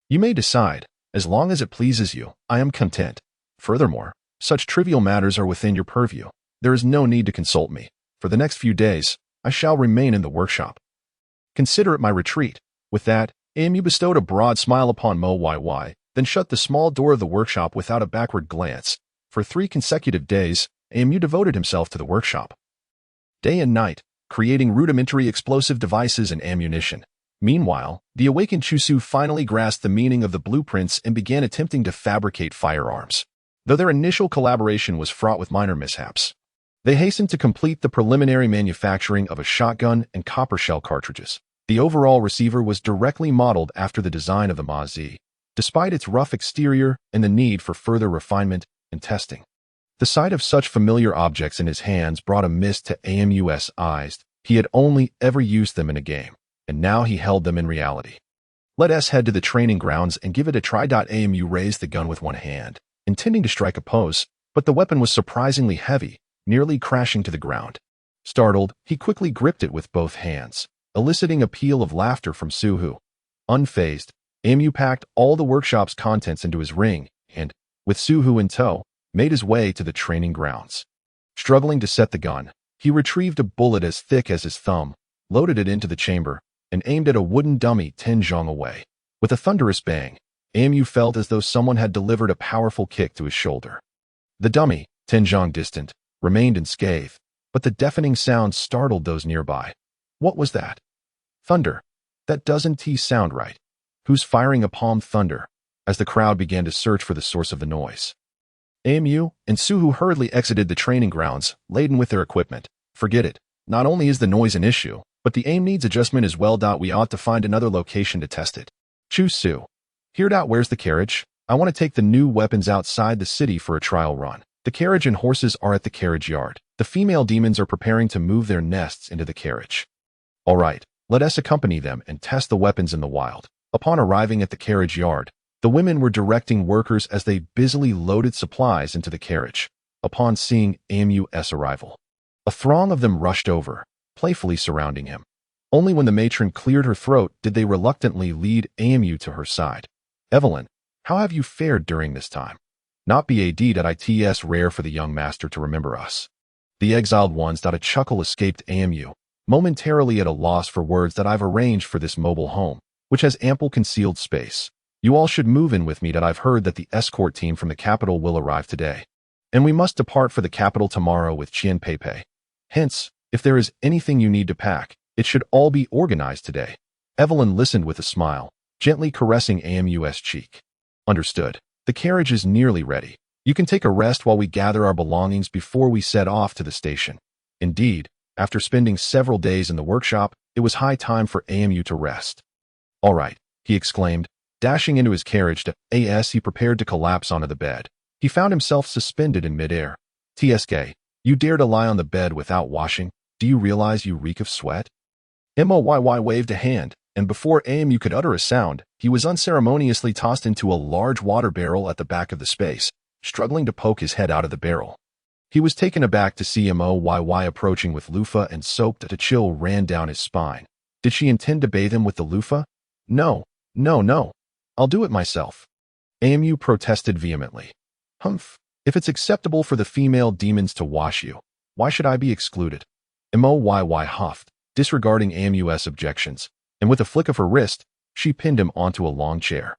You may decide. As long as it pleases you, I am content. Furthermore, such trivial matters are within your purview. There is no need to consult me. For the next few days, I shall remain in the workshop. Consider it my retreat. With that, Mu bestowed a broad smile upon Moyy, then shut the small door of the workshop without a backward glance. For 3 consecutive days, Mu devoted himself to the workshop. Day and night, creating rudimentary explosive devices and ammunition. Meanwhile, the awakened Chusu finally grasped the meaning of the blueprints and began attempting to fabricate firearms. Though their initial collaboration was fraught with minor mishaps, they hastened to complete the preliminary manufacturing of a shotgun and copper shell cartridges. The overall receiver was directly modeled after the design of the Ma-Z, despite its rough exterior and the need for further refinement and testing. The sight of such familiar objects in his hands brought a mist to AMU's eyes. He had only ever used them in a game, and now he held them in reality. Let us head to the training grounds and give it a try. AMU raised the gun with one hand, intending to strike a pose, but the weapon was surprisingly heavy, nearly crashing to the ground. Startled, he quickly gripped it with both hands, eliciting a peal of laughter from Suhu. Unfazed, AMU packed all the workshop's contents into his ring and, with Suhu in tow, made his way to the training grounds. Struggling to set the gun, he retrieved a bullet as thick as his thumb, loaded it into the chamber, and aimed at a wooden dummy 10 zhong away. With a thunderous bang, AMU felt as though someone had delivered a powerful kick to his shoulder. The dummy, 10 zhong distant, remained unscathed, but the deafening sound startled those nearby. What was that? Thunder. That doesn't sound right. Who's firing a palm thunder? As the crowd began to search for the source of the noise, AMU and Suhu hurriedly exited the training grounds, laden with their equipment. Forget it. Not only is the noise an issue, but the aim needs adjustment as well. We ought to find another location to test it. Chu-Su. Here. Where's the carriage? I want to take the new weapons outside the city for a trial run. The carriage and horses are at the carriage yard. The female demons are preparing to move their nests into the carriage. All right, let us accompany them and test the weapons in the wild. Upon arriving at the carriage yard, the women were directing workers as they busily loaded supplies into the carriage. Upon seeing AMU's arrival, a throng of them rushed over, playfully surrounding him. Only when the matron cleared her throat did they reluctantly lead AMU to her side. Evelyn, how have you fared during this time? Not bad.it's rare for the young master to remember us. The exiled ones. A chuckle escaped AMU, momentarily at a loss for words. I've arranged for this mobile home, which has ample concealed space. You all should move in with me. I've heard that the escort team from the capital will arrive today, and we must depart for the capital tomorrow with Qian Peipei. Hence, if there is anything you need to pack, it should all be organized today. Evelyn listened with a smile, gently caressing AMU's cheek. Understood. The carriage is nearly ready. You can take a rest while we gather our belongings before we set off to the station. Indeed, after spending several days in the workshop, it was high time for AMU to rest. All right, he exclaimed, dashing into his carriage. As he prepared to collapse onto the bed, he found himself suspended in midair. TSK, you dare to lie on the bed without washing? Do you realize you reek of sweat? MOYY waved a hand, and before AMU could utter a sound, he was unceremoniously tossed into a large water barrel at the back of the space, struggling to poke his head out of the barrel. He was taken aback to see MOYY approaching with loofah and soap. A chill ran down his spine. Did she intend to bathe him with the loofah? No. I'll do it myself. AMU protested vehemently. Humph. If it's acceptable for the female demons to wash you, why should I be excluded? MOYY huffed, disregarding AMU's objections, and with a flick of her wrist, she pinned him onto a long chair.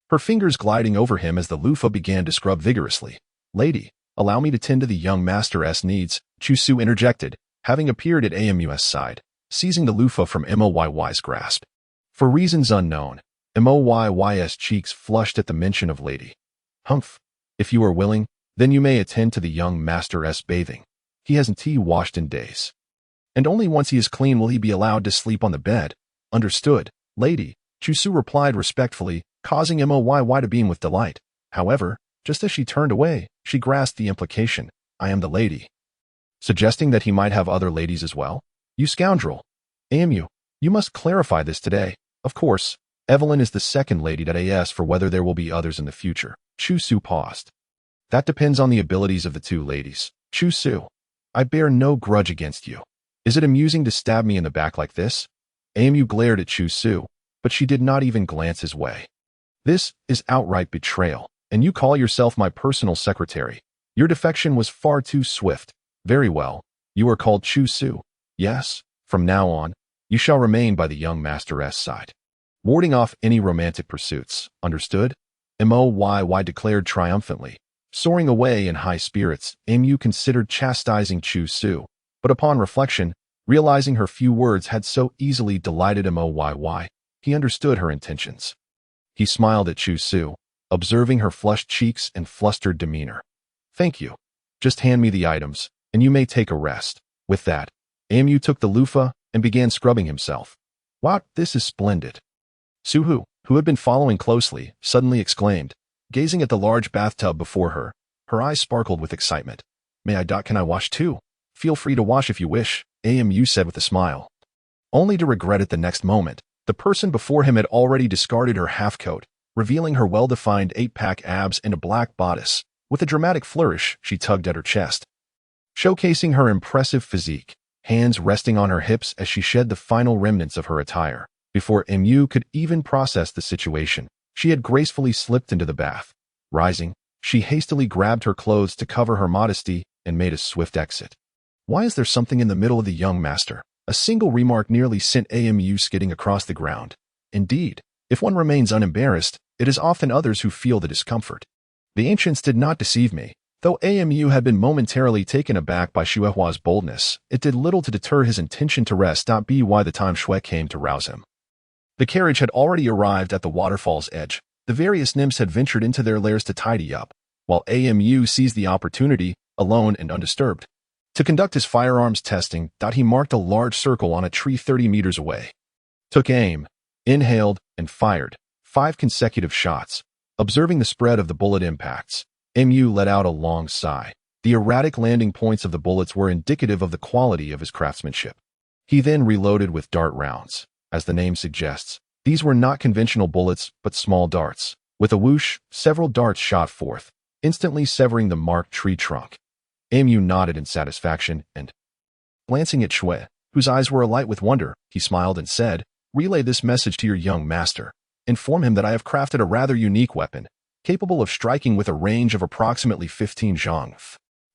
Her fingers gliding over him as the loofah began to scrub vigorously. Lady, allow me to tend to the young master's needs, Chu-Su interjected, having appeared at AMU's side, seizing the loofah from MOYY's grasp. For reasons unknown, MOYY's cheeks flushed at the mention of lady. Humph. If you are willing, then you may attend to the young master's bathing. He hasn't washed in days. And only once he is clean will he be allowed to sleep on the bed. Understood, lady, Chu-Su replied respectfully, causing MOYY to beam with delight. However, just as she turned away, she grasped the implication. I am the lady. Suggesting that he might have other ladies as well? You scoundrel. AMU, you must clarify this today. Of course, Evelyn is the second lady. As for whether there will be others in the future, Chu-Su paused. That depends on the abilities of the two ladies. Chu-Su, I bear no grudge against you. Is it amusing to stab me in the back like this? AMU glared at Chu-Su, but she did not even glance his way. This is outright betrayal, and you call yourself my personal secretary. Your defection was far too swift. Very well, you are called Chu-Su. Yes, from now on, you shall remain by the young master's side, warding off any romantic pursuits. Understood? MOYY declared triumphantly. Soaring away in high spirits, AMU considered chastising Chu-Su, but upon reflection, Realizing her few words had so easily delighted him, he understood her intentions. He smiled at Chu Su, observing her flushed cheeks and flustered demeanor. Thank you. Just hand me the items, and you may take a rest. With that, Amu took the loofah and began scrubbing himself. Wow, this is splendid. Suhu, who had been following closely, suddenly exclaimed, gazing at the large bathtub before her. Her eyes sparkled with excitement. Can I wash too? Feel free to wash if you wish, Amu said with a smile. Only to regret it the next moment. The person before him had already discarded her half-coat, revealing her well-defined 8-pack abs and a black bodice. With a dramatic flourish, she tugged at her chest, showcasing her impressive physique, hands resting on her hips as she shed the final remnants of her attire. Before Mu could even process the situation, she had gracefully slipped into the bath. Rising, she hastily grabbed her clothes to cover her modesty and made a swift exit. Why is there something in the middle of the young master? A single remark nearly sent Amu skidding across the ground. Indeed, if one remains unembarrassed, it is often others who feel the discomfort. The ancients did not deceive me. Though Amu had been momentarily taken aback by Xuehua's boldness, it did little to deter his intention to rest. By the time Xue came to rouse him, the carriage had already arrived at the waterfall's edge. The various nymphs had ventured into their lairs to tidy up, while Amu seized the opportunity, alone and undisturbed, to conduct his firearms testing. He marked a large circle on a tree 30 meters away, took aim, inhaled, and fired 5 consecutive shots. Observing the spread of the bullet impacts, Mu let out a long sigh. The erratic landing points of the bullets were indicative of the quality of his craftsmanship. He then reloaded with dart rounds. As the name suggests, these were not conventional bullets, but small darts. With a whoosh, several darts shot forth, instantly severing the marked tree trunk. Mu nodded in satisfaction and, glancing at Xue, whose eyes were alight with wonder, he smiled and said, "Relay this message to your young master. Inform him that I have crafted a rather unique weapon, capable of striking with a range of approximately 15 zhang,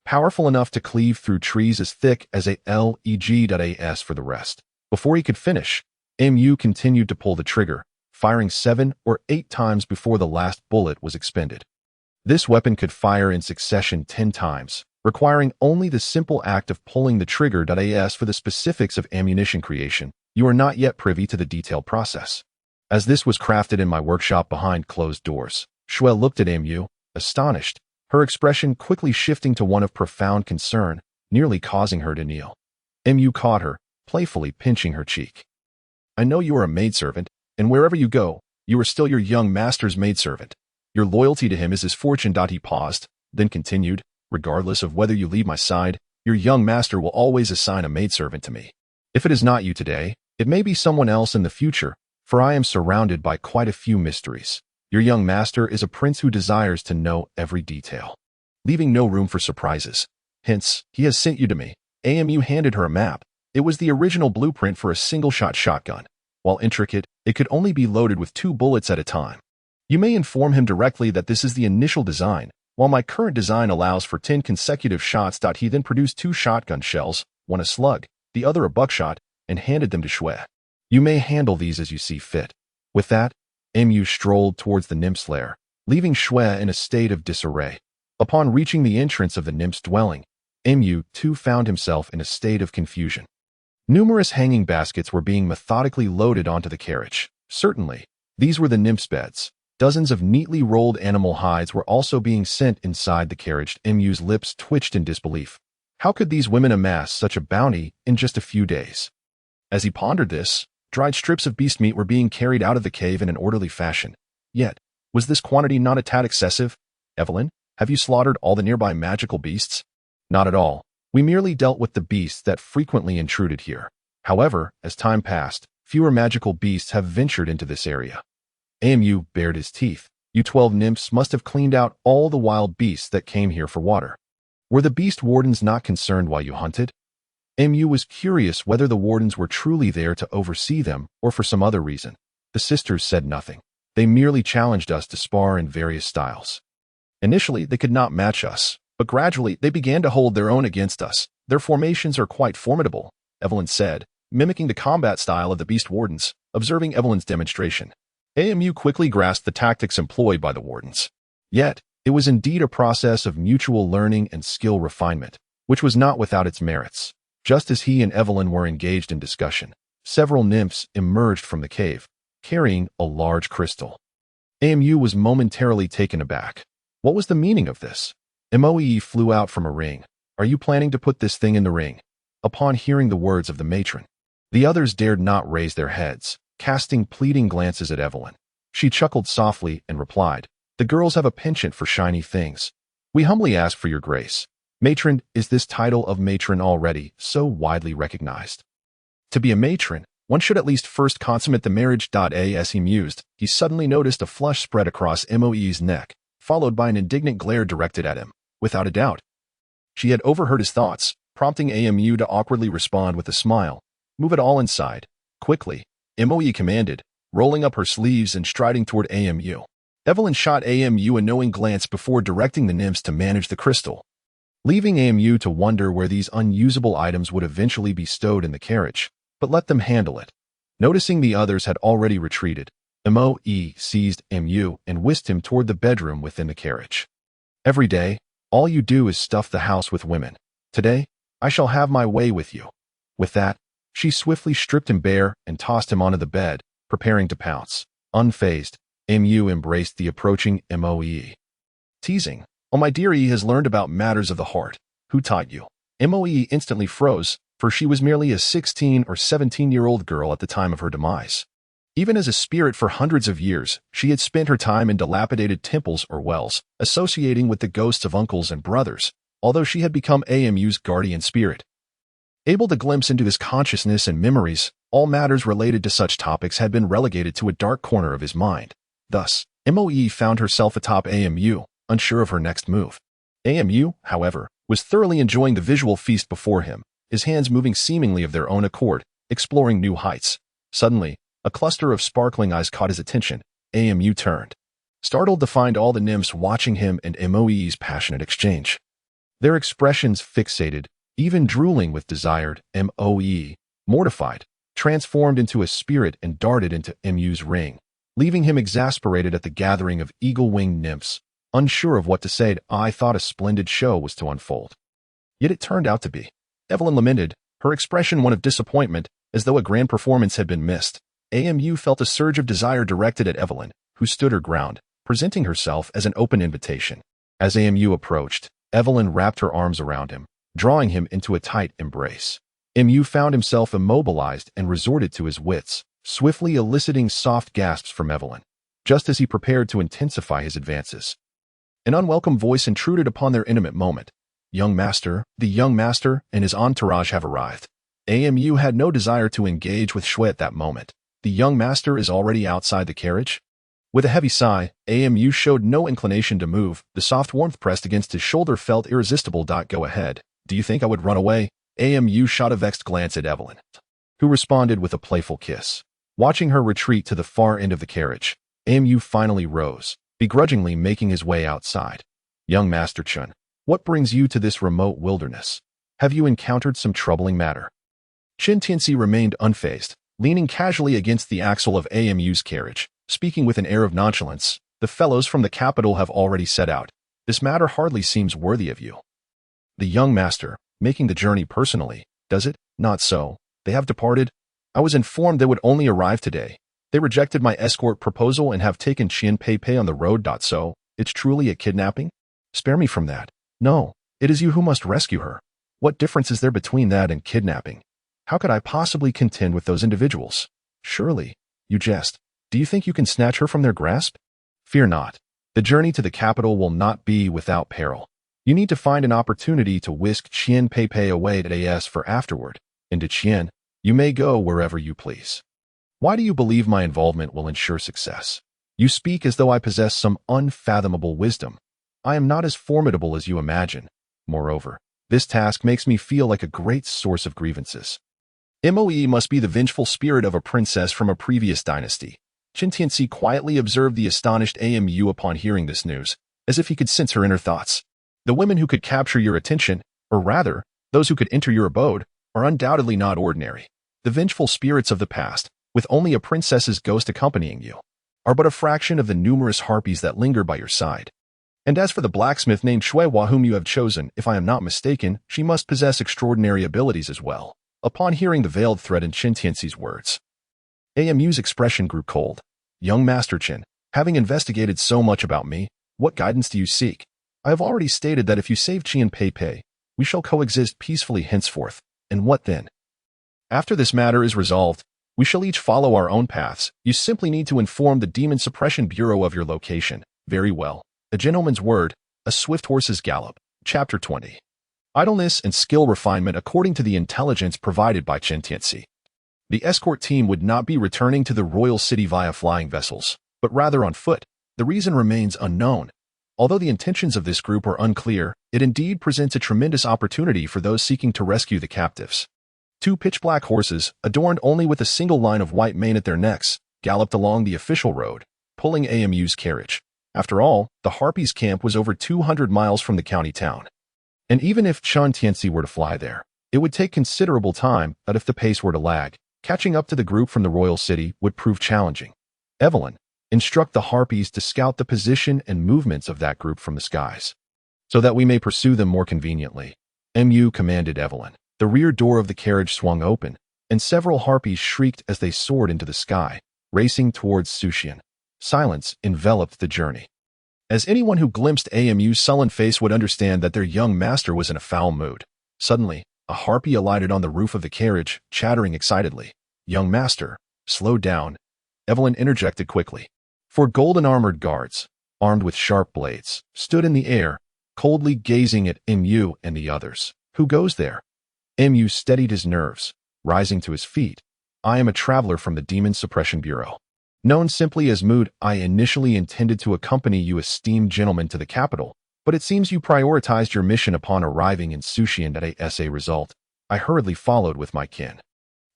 powerful enough to cleave through trees as thick as a leg.as for the rest." Before he could finish, Mu continued to pull the trigger, firing 7 or 8 times before the last bullet was expended. This weapon could fire in succession 10 times, requiring only the simple act of pulling the trigger. As for the specifics of ammunition creation, you are not yet privy to the detailed process, as this was crafted in my workshop behind closed doors. Xue looked at Mu, astonished, her expression quickly shifting to one of profound concern, nearly causing her to kneel. Mu caught her, playfully pinching her cheek. "I know you are a maidservant, and wherever you go, you are still your young master's maidservant. Your loyalty to him is his fortune." He paused, then continued, "Regardless of whether you leave my side, your young master will always assign a maidservant to me. If it is not you today, it may be someone else in the future, for I am surrounded by quite a few mysteries. Your young master is a prince who desires to know every detail, leaving no room for surprises. Hence, he has sent you to me." Amu handed her a map. It was the original blueprint for a single-shot shotgun. While intricate, it could only be loaded with 2 bullets at a time. You may inform him directly that this is the initial design, while my current design allows for 10 consecutive shots. He then produced 2 shotgun shells, one a slug, the other a buckshot, and handed them to Xue. "You may handle these as you see fit." With that, Mu strolled towards the nymph's lair, leaving Xue in a state of disarray. Upon reaching the entrance of the nymph's dwelling, Mu too found himself in a state of confusion. Numerous hanging baskets were being methodically loaded onto the carriage. Certainly, these were the nymph's beds. Dozens of neatly rolled animal hides were also being sent inside the carriage. Mu's lips twitched in disbelief. How could these women amass such a bounty in just a few days? As he pondered this, dried strips of beast meat were being carried out of the cave in an orderly fashion. Yet, was this quantity not a tad excessive? "Evelyn, have you slaughtered all the nearby magical beasts?" "Not at all. We merely dealt with the beasts that frequently intruded here. However, as time passed, fewer magical beasts have ventured into this area." Amu bared his teeth. "You 12 nymphs must have cleaned out all the wild beasts that came here for water. Were the beast wardens not concerned while you hunted?" Mu was curious whether the wardens were truly there to oversee them or for some other reason. The sisters said nothing. They merely challenged us to spar in various styles. Initially, they could not match us, but gradually they began to hold their own against us. "Their formations are quite formidable," Evelyn said, mimicking the combat style of the beast wardens. Observing Evelyn's demonstration, Amu quickly grasped the tactics employed by the wardens. Yet, it was indeed a process of mutual learning and skill refinement, which was not without its merits. Just as he and Evelyn were engaged in discussion, several nymphs emerged from the cave, carrying a large crystal. Amu was momentarily taken aback. What was the meaning of this? Moe flew out from a ring. Are you planning to put this thing in the ring? Upon hearing the words of the matron, the others dared not raise their heads, casting pleading glances at Evelyn. She chuckled softly and replied, "The girls have a penchant for shiny things. We humbly ask for your grace." Matron, is this title of matron already so widely recognized? To be a matron, one should at least first consummate the marriage. As he mused, he suddenly noticed a flush spread across Moe's neck, followed by an indignant glare directed at him. Without a doubt, she had overheard his thoughts, prompting Amu to awkwardly respond with a smile. "Move it all inside. Quickly," Moe commanded, rolling up her sleeves and striding toward Amu. Evelyn shot Amu a knowing glance before directing the nymphs to manage the crystal, leaving Amu to wonder where these unusable items would eventually be stowed in the carriage. But let them handle it. Noticing the others had already retreated, Moe seized Mu and whisked him toward the bedroom within the carriage. "Every day, all you do is stuff the house with women. Today, I shall have my way with you." With that, she swiftly stripped him bare and tossed him onto the bed, preparing to pounce. Unfazed, Mu embraced the approaching Moe. Teasing, "Oh, my dear, he has learned about matters of the heart. Who taught you?" Moe instantly froze, for she was merely a 16 or 17-year-old girl at the time of her demise. Even as a spirit for hundreds of years, she had spent her time in dilapidated temples or wells, associating with the ghosts of uncles and brothers, although she had become Amu's guardian spirit. Able to glimpse into his consciousness and memories, all matters related to such topics had been relegated to a dark corner of his mind. Thus, Moe found herself atop Amu, unsure of her next move. Amu, however, was thoroughly enjoying the visual feast before him, his hands moving seemingly of their own accord, exploring new heights. Suddenly, a cluster of sparkling eyes caught his attention. Amu turned, startled to find all the nymphs watching him and Moe's passionate exchange. Their expressions fixated, even drooling with desire. Moe, mortified, transformed into a spirit and darted into Mu's ring, leaving him exasperated at the gathering of eagle-winged nymphs, unsure of what to say. "I thought a splendid show was to unfold. Yet it turned out to be." Evelyn lamented, her expression one of disappointment, as though a grand performance had been missed. Amu felt a surge of desire directed at Evelyn, who stood her ground, presenting herself as an open invitation. As Amu approached, Evelyn wrapped her arms around him, drawing him into a tight embrace. Amu found himself immobilized and resorted to his wits, swiftly eliciting soft gasps from Evelyn, just as he prepared to intensify his advances. An unwelcome voice intruded upon their intimate moment. "Young master, the young master and his entourage have arrived." Amu had no desire to engage with Shui at that moment. "The young master is already outside the carriage?" With a heavy sigh, Amu showed no inclination to move. The soft warmth pressed against his shoulder felt irresistible. "Go ahead. Do you think I would run away?" Amu shot a vexed glance at Evelyn, who responded with a playful kiss. Watching her retreat to the far end of the carriage, Amu finally rose, begrudgingly making his way outside. "Young Master Chun, what brings you to this remote wilderness? Have you encountered some troubling matter?" Chen Tianxi remained unfazed, leaning casually against the axle of Amu's carriage, speaking with an air of nonchalance. "The fellows from the capital have already set out. This matter hardly seems worthy of you." "The young master, making the journey personally, does it?" "Not so. They have departed. I was informed they would only arrive today. They rejected my escort proposal and have taken Qian Pei Pei on the road. So, it's truly a kidnapping? Spare me from that. No, it is you who must rescue her. What difference is there between that and kidnapping? How could I possibly contend with those individuals? Surely, you jest. Do you think you can snatch her from their grasp? Fear not. The journey to the capital will not be without peril. You need to find an opportunity to whisk Qian Pei Pei away at AS for afterward. Into Qian, you may go wherever you please. Why do you believe my involvement will ensure success? You speak as though I possess some unfathomable wisdom. I am not as formidable as you imagine. Moreover, this task makes me feel like a great source of grievances. Moe must be the vengeful spirit of a princess from a previous dynasty. Chen Tianxi quietly observed the astonished Amu upon hearing this news, as if he could sense her inner thoughts. The women who could capture your attention, or rather, those who could enter your abode, are undoubtedly not ordinary. The vengeful spirits of the past, with only a princess's ghost accompanying you, are but a fraction of the numerous harpies that linger by your side. And as for the blacksmith named Shuihua whom you have chosen, if I am not mistaken, she must possess extraordinary abilities as well. Upon hearing the veiled threat in Qin Tianxi's words, Amu's expression grew cold. Young Master Qin, having investigated so much about me, what guidance do you seek? I have already stated that if you save Qian Pei, we shall coexist peacefully henceforth. And what then? After this matter is resolved, we shall each follow our own paths. You simply need to inform the Demon Suppression Bureau of your location. Very well. A gentleman's word, a swift horse's gallop. Chapter 20. Idleness and skill refinement according to the intelligence provided by Qin Tianxi. The escort team would not be returning to the royal city via flying vessels, but rather on foot. The reason remains unknown. Although the intentions of this group are unclear, it indeed presents a tremendous opportunity for those seeking to rescue the captives. Two pitch-black horses, adorned only with a single line of white mane at their necks, galloped along the official road, pulling Amu's carriage. After all, the Harpies' camp was over 200 miles from the county town. And even if Qin Tianxi were to fly there, it would take considerable time, but if the pace were to lag, catching up to the group from the royal city would prove challenging. Evelyn, instruct the Harpies to scout the position and movements of that group from the skies, so that we may pursue them more conveniently. Mu commanded Evelyn. The rear door of the carriage swung open, and several Harpies shrieked as they soared into the sky, racing towards Sushian. Silence enveloped the journey. As anyone who glimpsed Amu's sullen face would understand that their young master was in a foul mood. Suddenly, a Harpy alighted on the roof of the carriage, chattering excitedly. Young master, slow down. Evelyn interjected quickly. Four golden-armored guards, armed with sharp blades, stood in the air, coldly gazing at Mu and the others. Who goes there? Mu steadied his nerves, rising to his feet. I am a traveler from the Demon Suppression Bureau. Known simply as Mood, I initially intended to accompany you esteemed gentlemen to the capital, but it seems you prioritized your mission upon arriving in Sushian as a result. I hurriedly followed with my kin.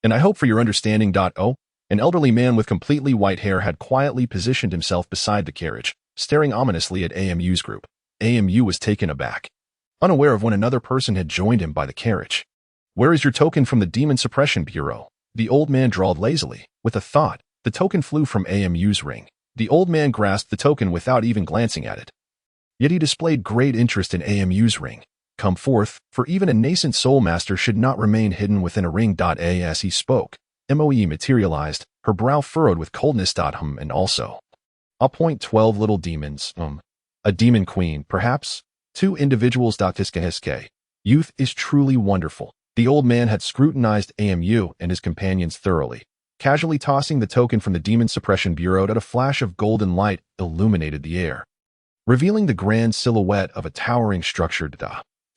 And I hope for your understanding. An elderly man with completely white hair had quietly positioned himself beside the carriage, staring ominously at Amu's group. Amu was taken aback, unaware of when another person had joined him by the carriage. Where is your token from the Demon Suppression Bureau? The old man drawled lazily. With a thought, the token flew from Amu's ring. The old man grasped the token without even glancing at it. Yet he displayed great interest in Amu's ring. Come forth, for even a nascent soul master should not remain hidden within a ring. As he spoke, Moe materialized, her brow furrowed with coldness. And also, I'll point 12 little demons. A demon queen, perhaps? 2 individuals. Youth is truly wonderful. The old man had scrutinized Amu and his companions thoroughly, casually tossing the token from the Demon Suppression Bureau. A flash of golden light illuminated the air, revealing the grand silhouette of a towering structure.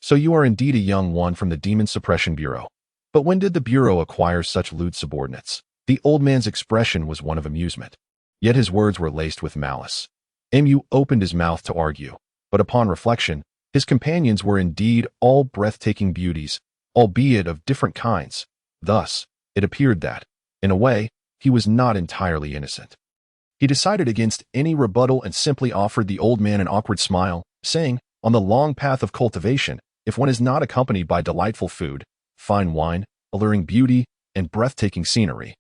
So you are indeed a young one from the Demon Suppression Bureau. But when did the Bureau acquire such lewd subordinates? The old man's expression was one of amusement, yet his words were laced with malice. Mu opened his mouth to argue, but upon reflection, his companions were indeed all breathtaking beauties, albeit of different kinds. Thus, it appeared that, in a way, he was not entirely innocent. He decided against any rebuttal and simply offered the old man an awkward smile, saying, on the long path of cultivation, if one is not accompanied by delightful food, fine wine, alluring beauty, and breathtaking scenery,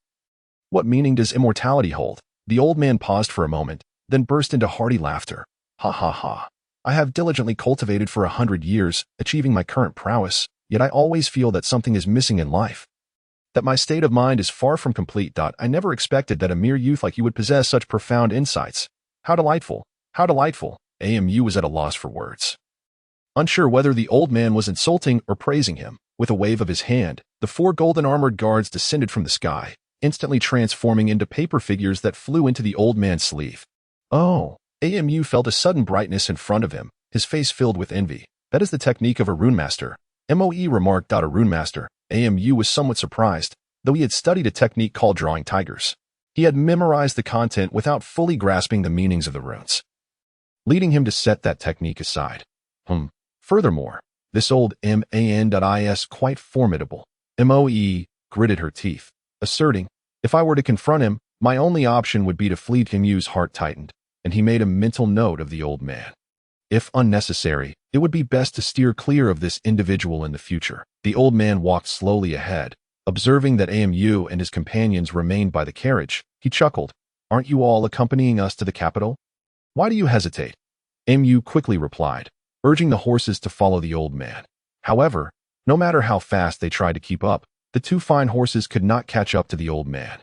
what meaning does immortality hold? The old man paused for a moment, then burst into hearty laughter. Ha ha ha. I have diligently cultivated for 100 years, achieving my current prowess, yet I always feel that something is missing in life. That my state of mind is far from complete. I never expected that a mere youth like you would possess such profound insights. How delightful, how delightful. Amu was at a loss for words, unsure whether the old man was insulting or praising him. With a wave of his hand, the 4 golden-armored guards descended from the sky, instantly transforming into paper figures that flew into the old man's sleeve. Oh, Amu felt a sudden brightness in front of him, his face filled with envy. That is the technique of a rune master. Moe remarked. A rune master. Amu was somewhat surprised, though he had studied a technique called drawing tigers. He had memorized the content without fully grasping the meanings of the runes, leading him to set that technique aside. Furthermore, this old man.is quite formidable. Moe gritted her teeth, asserting, if I were to confront him, my only option would be to flee. Mu's heart tightened, and he made a mental note of the old man. If unnecessary, it would be best to steer clear of this individual in the future. The old man walked slowly ahead. Observing that Amu and his companions remained by the carriage, he chuckled. Aren't you all accompanying us to the capital? Why do you hesitate? Mu quickly replied, urging the horses to follow the old man. However, no matter how fast they tried to keep up, the two fine horses could not catch up to the old man.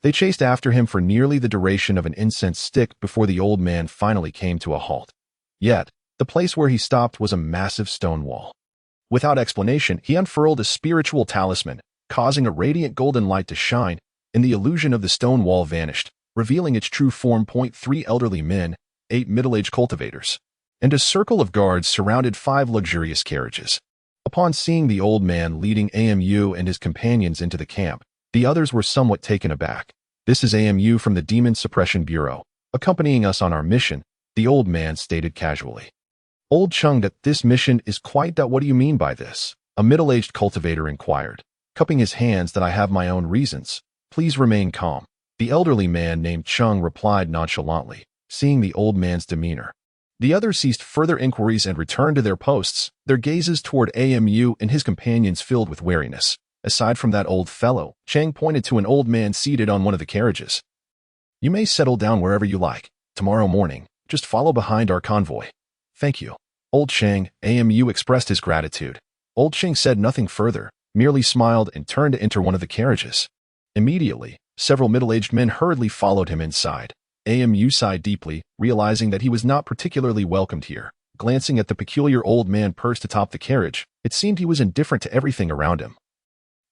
They chased after him for nearly the duration of an incense stick before the old man finally came to a halt. Yet, the place where he stopped was a massive stone wall. Without explanation, he unfurled a spiritual talisman, causing a radiant golden light to shine, and the illusion of the stone wall vanished, revealing its true form. 3 elderly men, 8 middle-aged cultivators, and a circle of guards surrounded 5 luxurious carriages. Upon seeing the old man leading Amu and his companions into the camp, the others were somewhat taken aback. "This is Amu from the Demon Suppression Bureau, accompanying us on our mission," the old man stated casually. "Old Chung, that this mission is quite that. What do you mean by this?" a middle-aged cultivator inquired, cupping his hands. "That I have my own reasons. Please remain calm," the elderly man named Chung replied nonchalantly, seeing the old man's demeanor. The others ceased further inquiries and returned to their posts, their gazes toward Amu and his companions filled with wariness. "Aside from that old fellow," Chang pointed to an old man seated on one of the carriages. "You may settle down wherever you like. Tomorrow morning, just follow behind our convoy." "Thank you, Old Chang." Amu expressed his gratitude. Old Chang said nothing further, merely smiled and turned to enter one of the carriages. Immediately, several middle-aged men hurriedly followed him inside. Amu sighed deeply, realizing that he was not particularly welcomed here. Glancing at the peculiar old man perched atop the carriage, it seemed he was indifferent to everything around him.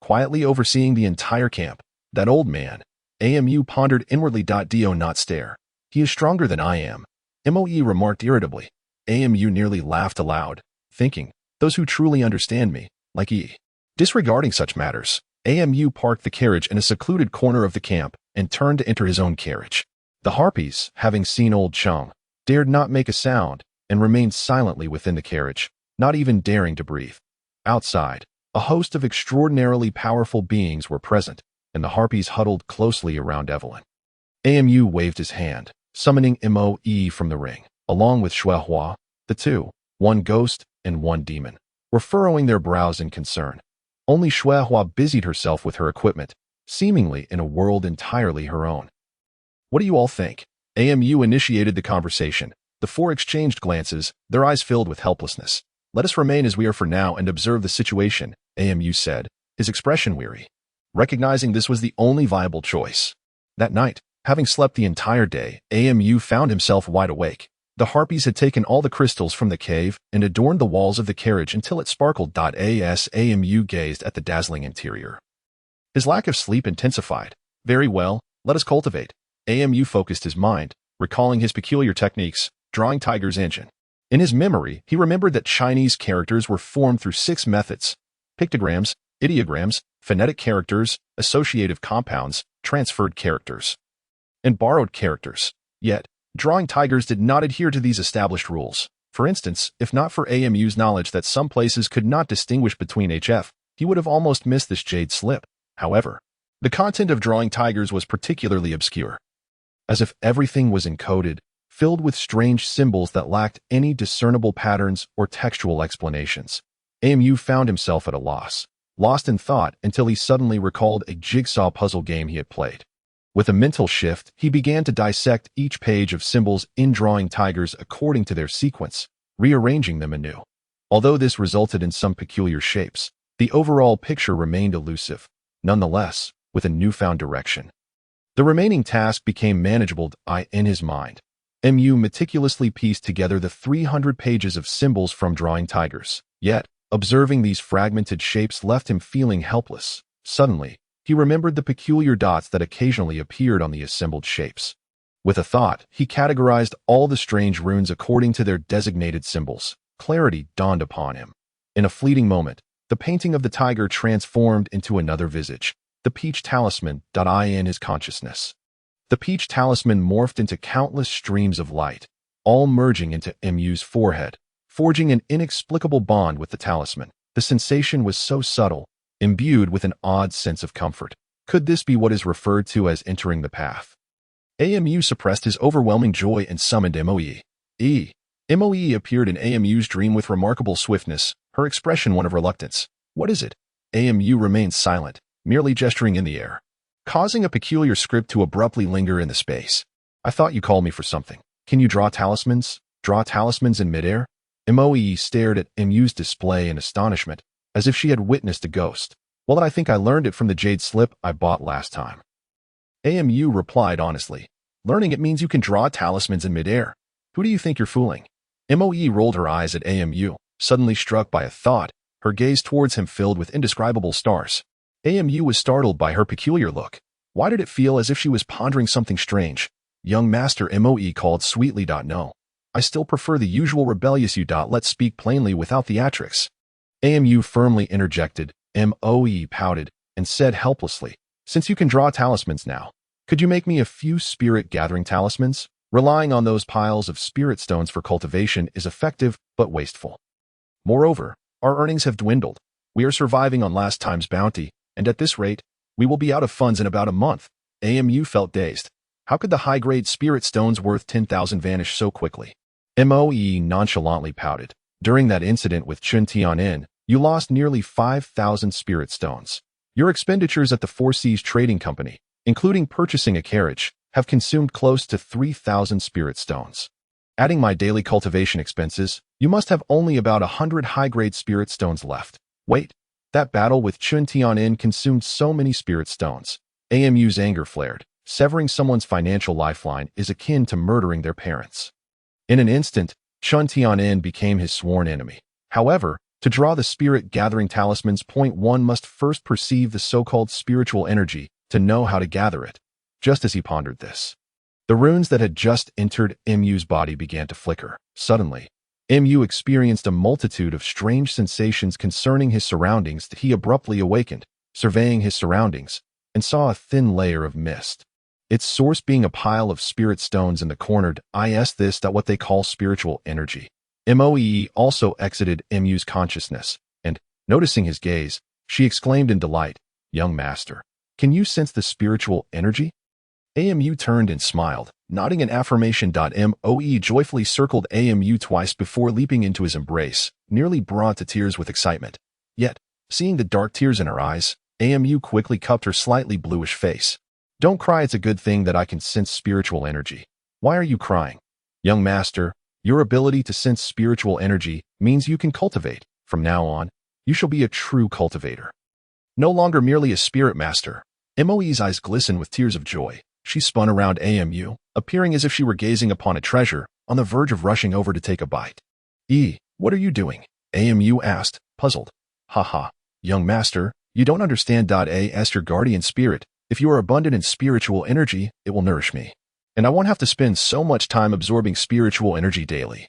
Quietly overseeing the entire camp, that old man, Amu pondered inwardly. "Do not stare. He is stronger than I am," Moe remarked irritably. Amu nearly laughed aloud, thinking, "Those who truly understand me, like E." Disregarding such matters, Amu parked the carriage in a secluded corner of the camp and turned to enter his own carriage. The harpies, having seen old Chung, dared not make a sound and remained silently within the carriage, not even daring to breathe. Outside, a host of extraordinarily powerful beings were present, and the harpies huddled closely around Evelyn. Amu waved his hand, summoning Moe from the ring. Along with Shuehua, the two, one ghost and one demon, were furrowing their brows in concern. Only Shuehua busied herself with her equipment, seemingly in a world entirely her own. "What do you all think?" Amu initiated the conversation. The four exchanged glances, their eyes filled with helplessness. "Let us remain as we are for now and observe the situation," Amu said, his expression weary, recognizing this was the only viable choice. That night, having slept the entire day, Amu found himself wide awake. The harpies had taken all the crystals from the cave and adorned the walls of the carriage until it sparkled. As Amu gazed at the dazzling interior, his lack of sleep intensified. "Very well, let us cultivate." Amu focused his mind, recalling his peculiar techniques, drawing Tiger's engine. In his memory, he remembered that Chinese characters were formed through 6 methods: pictograms, ideograms, phonetic characters, associative compounds, transferred characters, and borrowed characters. Yet, drawing tigers did not adhere to these established rules. For instance, if not for Amu's knowledge that some places could not distinguish between HF, he would have almost missed this jade slip. However, the content of drawing tigers was particularly obscure, as if everything was encoded, filled with strange symbols that lacked any discernible patterns or textual explanations. Amu found himself at a loss, lost in thought until he suddenly recalled a jigsaw puzzle game he had played. With a mental shift, he began to dissect each page of symbols in drawing tigers according to their sequence, rearranging them anew. Although this resulted in some peculiar shapes, the overall picture remained elusive, nonetheless, with a newfound direction. The remaining task became manageable in his mind. Mu meticulously pieced together the 300 pages of symbols from drawing tigers. Yet, observing these fragmented shapes left him feeling helpless. Suddenly, he remembered the peculiar dots that occasionally appeared on the assembled shapes. With a thought, he categorized all the strange runes according to their designated symbols. Clarity dawned upon him. In a fleeting moment, the painting of the tiger transformed into another visage, the peach talisman. In his consciousness, the peach talisman morphed into countless streams of light, all merging into Mu's forehead, forging an inexplicable bond with the talisman. The sensation was so subtle, imbued with an odd sense of comfort. Could this be what is referred to as entering the path? Amu suppressed his overwhelming joy and summoned Moe. Moe appeared in Amu's dream with remarkable swiftness, her expression one of reluctance. "What is it?" Amu remained silent, merely gesturing in the air, causing a peculiar script to abruptly linger in the space. "I thought you called me for something. Can you draw talismans?" Draw talismans in midair? Moe stared at Mu's display in astonishment, as if she had witnessed a ghost. Well, I think I learned it from the jade slip I bought last time. Amu replied honestly. Learning it means you can draw talismans in midair. Who do you think you're fooling? Moe rolled her eyes at Amu, suddenly struck by a thought, her gaze towards him filled with indescribable stars. Amu was startled by her peculiar look. Why did it feel as if she was pondering something strange? Young Master Moe called sweetly. No. I still prefer the usual rebellious you. Let's speak plainly without theatrics. Amu firmly interjected. Moe pouted and said helplessly, since you can draw talismans now, could you make me a few spirit-gathering talismans? Relying on those piles of spirit stones for cultivation is effective but wasteful. Moreover, our earnings have dwindled. We are surviving on last time's bounty, and at this rate, we will be out of funds in about a month. Amu felt dazed. How could the high-grade spirit stones worth 10,000 vanish so quickly? Moe nonchalantly pouted. During that incident with Chun Tianin, you lost nearly 5,000 spirit stones. Your expenditures at the Four Seas Trading Company, including purchasing a carriage, have consumed close to 3,000 spirit stones. Adding my daily cultivation expenses, you must have only about 100 high-grade spirit stones left. Wait, that battle with Chun Tianin consumed so many spirit stones. Amu's anger flared. Severing someone's financial lifeline is akin to murdering their parents. In an instant, Chun Tianin became his sworn enemy. However, to draw the spirit-gathering talismans, one must first perceive the so-called spiritual energy to know how to gather it. Just as he pondered this, the runes that had just entered Mu's body began to flicker. Suddenly, Mu experienced a multitude of strange sensations concerning his surroundings. He abruptly awakened, surveying his surroundings, and saw a thin layer of mist. Its source being a pile of spirit stones in the corner. This what they call spiritual energy. Moe also exited Mu's consciousness, and, noticing his gaze, she exclaimed in delight, Young Master, can you sense the spiritual energy? Amu turned and smiled, nodding in affirmation. Moe joyfully circled Amu twice before leaping into his embrace, nearly brought to tears with excitement. Yet, seeing the dark tears in her eyes, Amu quickly cupped her slightly bluish face. Don't cry, it's a good thing that I can sense spiritual energy. Why are you crying? Young Master, your ability to sense spiritual energy means you can cultivate. From now on, you shall be a true cultivator. No longer merely a spirit master. Moe's eyes glistened with tears of joy. She spun around Amu, appearing as if she were gazing upon a treasure, on the verge of rushing over to take a bite. What are you doing? Amu asked, puzzled. Haha, young master, you don't understand. As your guardian spirit, if you are abundant in spiritual energy, it will nourish me. And I won't have to spend so much time absorbing spiritual energy daily.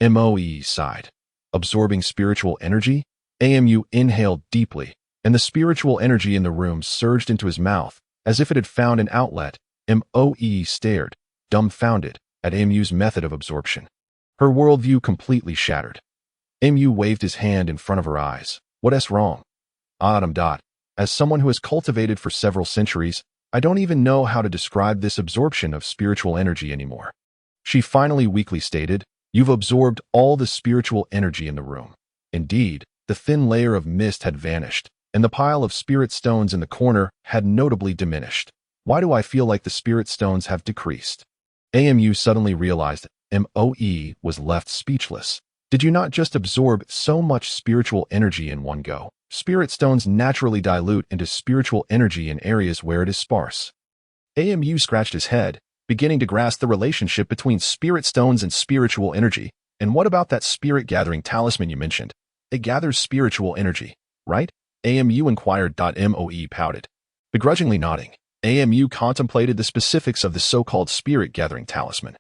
Moe sighed. Absorbing spiritual energy? Amu inhaled deeply, and the spiritual energy in the room surged into his mouth, as if it had found an outlet. Moe stared, dumbfounded, at Amu's method of absorption. Her worldview completely shattered. Amu waved his hand in front of her eyes. What's wrong? As someone who has cultivated for several centuries, I don't even know how to describe this absorption of spiritual energy anymore. She finally weakly stated, You've absorbed all the spiritual energy in the room. Indeed, the thin layer of mist had vanished, and the pile of spirit stones in the corner had notably diminished. Why do I feel like the spirit stones have decreased? Amu suddenly realized Moe was left speechless. Did you not just absorb so much spiritual energy in one go? Spirit stones naturally dilute into spiritual energy in areas where it is sparse. Amu scratched his head, beginning to grasp the relationship between spirit stones and spiritual energy. And what about that spirit-gathering talisman you mentioned? It gathers spiritual energy, right? Amu inquired. Moe pouted. Begrudgingly nodding, Amu contemplated the specifics of the so-called spirit-gathering talisman.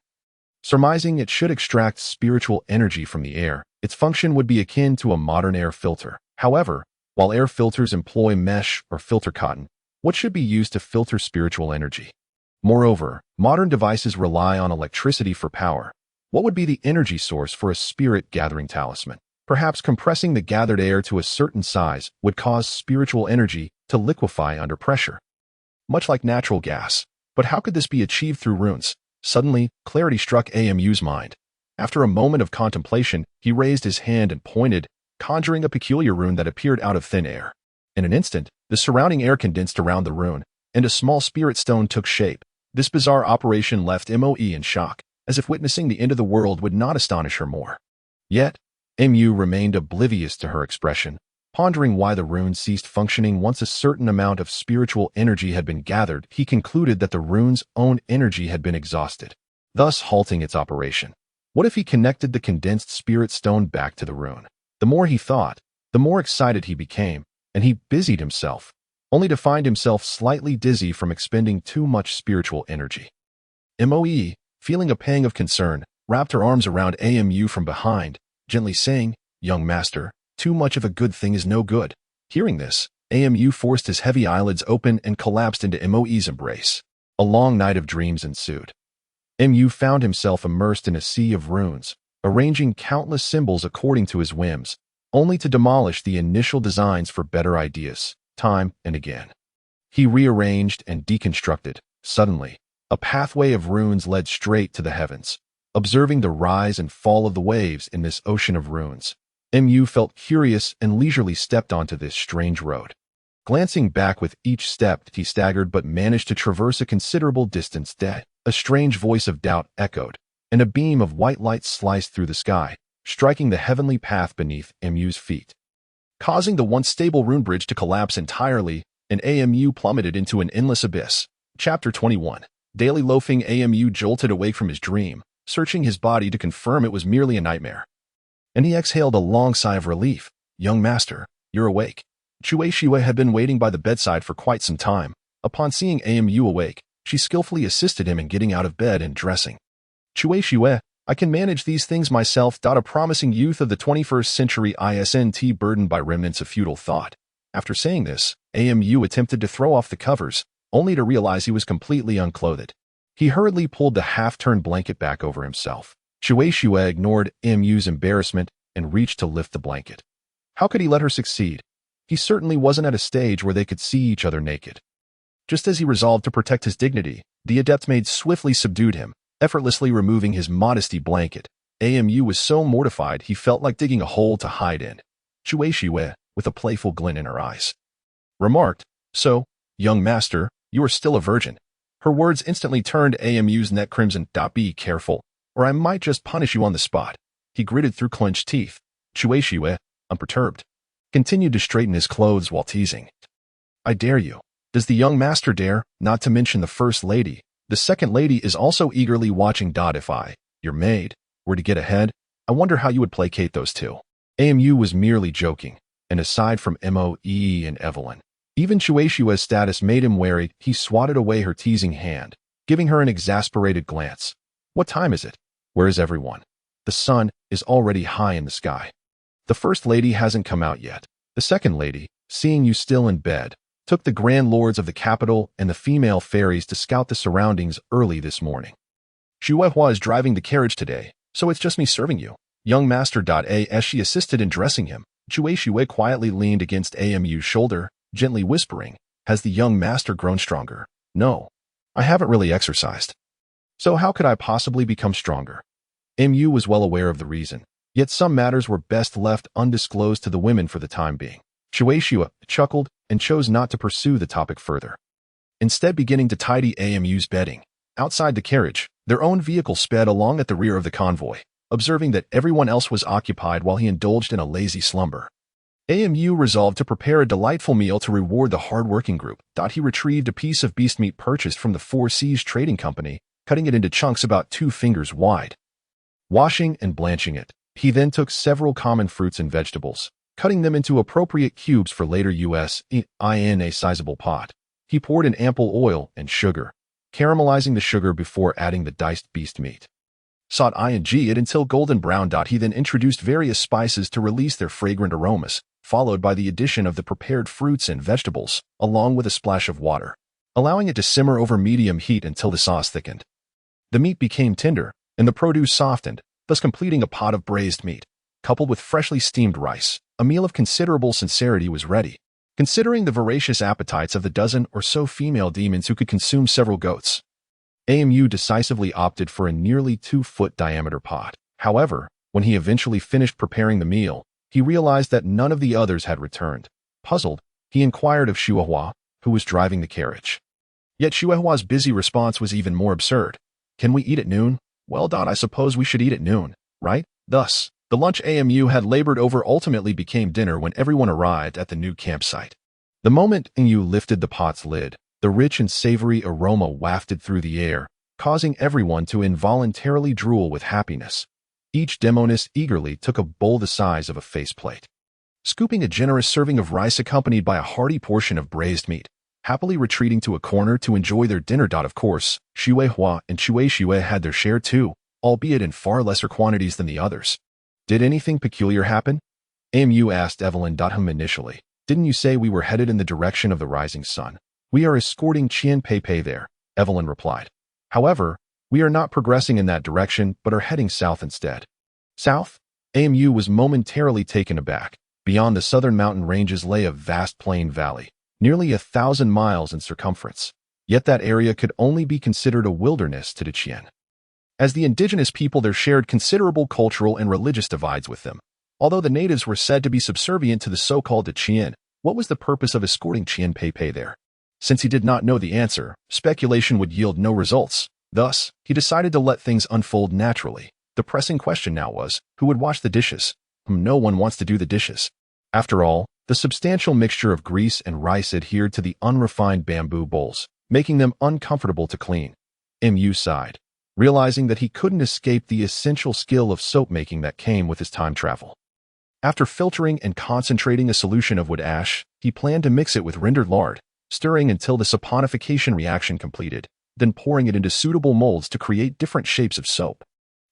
Surmising it should extract spiritual energy from the air, its function would be akin to a modern air filter. However, while air filters employ mesh or filter cotton, what should be used to filter spiritual energy? Moreover, modern devices rely on electricity for power. What would be the energy source for a spirit-gathering talisman? Perhaps compressing the gathered air to a certain size would cause spiritual energy to liquefy under pressure, much like natural gas. But how could this be achieved through runes? Suddenly, clarity struck Amu's mind. After a moment of contemplation, he raised his hand and pointed, conjuring a peculiar rune that appeared out of thin air. In an instant, the surrounding air condensed around the rune, and a small spirit stone took shape. This bizarre operation left Moe in shock. as if witnessing the end of the world would not astonish her more. Yet, Mu remained oblivious to her expression, pondering why the runes ceased functioning once a certain amount of spiritual energy had been gathered. He concluded that the rune's own energy had been exhausted, thus halting its operation. What if he connected the condensed spirit stone back to the rune? The more he thought, the more excited he became, and he busied himself, only to find himself slightly dizzy from expending too much spiritual energy. Moe, feeling a pang of concern, wrapped her arms around Amu from behind, gently saying, "Young master, too much of a good thing is no good." Hearing this, Amu forced his heavy eyelids open and collapsed into Moe's embrace. A long night of dreams ensued. Mu found himself immersed in a sea of runes, arranging countless symbols according to his whims, only to demolish the initial designs for better ideas, time and again. He rearranged and deconstructed. Suddenly, a pathway of runes led straight to the heavens. Observing the rise and fall of the waves in this ocean of runes, Mu felt curious and leisurely stepped onto this strange road. Glancing back with each step, he staggered but managed to traverse a considerable distance. A strange voice of doubt echoed, and a beam of white light sliced through the sky, striking the heavenly path beneath Mu's feet, causing the once stable rune bridge to collapse entirely, and Amu plummeted into an endless abyss. Chapter 21. Daily loafing. Amu jolted awake from his dream, searching his body to confirm it was merely a nightmare. And he exhaled a long sigh of relief. "Young master, you're awake." Chue had been waiting by the bedside for quite some time. Upon seeing Amu awake, she skillfully assisted him in getting out of bed and dressing. "Chue, I can manage these things myself." A promising youth of the 21st century isn't burdened by remnants of feudal thought. After saying this, Amu attempted to throw off the covers, only to realize he was completely unclothed. He hurriedly pulled the half-turned blanket back over himself. Chue ignored Mu's embarrassment and reached to lift the blanket. How could he let her succeed? He certainly wasn't at a stage where they could see each other naked. Just as he resolved to protect his dignity, the adept maid swiftly subdued him, effortlessly removing his modesty blanket. Amu was so mortified he felt like digging a hole to hide in. Chue, with a playful glint in her eyes, remarked, "So, young master, you are still a virgin." Her words instantly turned Amu's neck crimson. "Be careful, or I might just punish you on the spot." He gritted through clenched teeth. Chue, unperturbed, continued to straighten his clothes while teasing. "I dare you. Does the young master dare, not to mention the first lady? The second lady is also eagerly watching. If I, your maid, were to get ahead, I wonder how you would placate those two." Amu was merely joking, and aside from Moe and Evelyn, even Chue's status made him wary. He swatted away her teasing hand, giving her an exasperated glance. "What time is it? Where is everyone? The sun is already high in the sky. The first lady hasn't come out yet. The second lady, seeing you still in bed, took the grand lords of the capital and the female fairies to scout the surroundings early this morning. Shuehua is driving the carriage today, so it's just me serving you, young master. As she assisted in dressing him, Chue quietly leaned against Amu's shoulder, gently whispering, "Has the young master grown stronger?" "No, I haven't really exercised." "So how could I possibly become stronger?" Mu was well aware of the reason, yet some matters were best left undisclosed to the women for the time being. Chue chuckled and chose not to pursue the topic further, instead beginning to tidy Amu's bedding. Outside the carriage, their own vehicle sped along at the rear of the convoy, observing that everyone else was occupied while he indulged in a lazy slumber. Amu resolved to prepare a delightful meal to reward the hard-working group. He retrieved a piece of beast meat purchased from the Four Seas Trading Company, cutting it into chunks about 2 fingers wide. Washing and blanching it, he then took several common fruits and vegetables, cutting them into appropriate cubes for later use in a sizable pot. He poured in ample oil and sugar, caramelizing the sugar before adding the diced beast meat. Sought it until golden brown. He then introduced various spices to release their fragrant aromas, followed by the addition of the prepared fruits and vegetables, along with a splash of water, allowing it to simmer over medium heat until the sauce thickened. The meat became tender, and the produce softened, thus completing a pot of braised meat. Coupled with freshly steamed rice, a meal of considerable sincerity was ready. Considering the voracious appetites of the dozen or so female demons who could consume several goats, Amu decisively opted for a nearly 2-foot diameter pot. However, when he eventually finished preparing the meal, he realized that none of the others had returned. Puzzled, he inquired of Shuehua, who was driving the carriage. Yet Shuehua's busy response was even more absurd. "Can we eat at noon? Well done, I suppose we should eat at noon, right? Thus, the lunch AMU had labored over ultimately became dinner when everyone arrived at the new campsite. The moment AMU lifted the pot's lid, the rich and savory aroma wafted through the air, causing everyone to involuntarily drool with happiness. Each demoness eagerly took a bowl the size of a faceplate. Scooping a generous serving of rice accompanied by a hearty portion of braised meat, happily retreating to a corner to enjoy their dinner. Of course, Xue Hua and Xue had their share too, albeit in far lesser quantities than the others. Did anything peculiar happen? AMU asked Evelyn. Initially, didn't you say we were headed in the direction of the rising sun? We are escorting Qian Pei there, Evelyn replied. However, we are not progressing in that direction but are heading south instead. South? AMU was momentarily taken aback. Beyond the southern mountain ranges lay a vast plain valley, nearly 1,000 miles in circumference. Yet that area could only be considered a wilderness to the Qian. As the indigenous people there shared considerable cultural and religious divides with them. Although the natives were said to be subservient to the so-called Qian, what was the purpose of escorting Qian Pei there? Since he did not know the answer, speculation would yield no results. Thus, he decided to let things unfold naturally. The pressing question now was, who would wash the dishes? No one wants to do the dishes. After all, the substantial mixture of grease and rice adhered to the unrefined bamboo bowls, making them uncomfortable to clean. MU sighed, realizing that he couldn't escape the essential skill of soap making that came with his time travel. After filtering and concentrating a solution of wood ash, he planned to mix it with rendered lard, stirring until the saponification reaction completed, then pouring it into suitable molds to create different shapes of soap.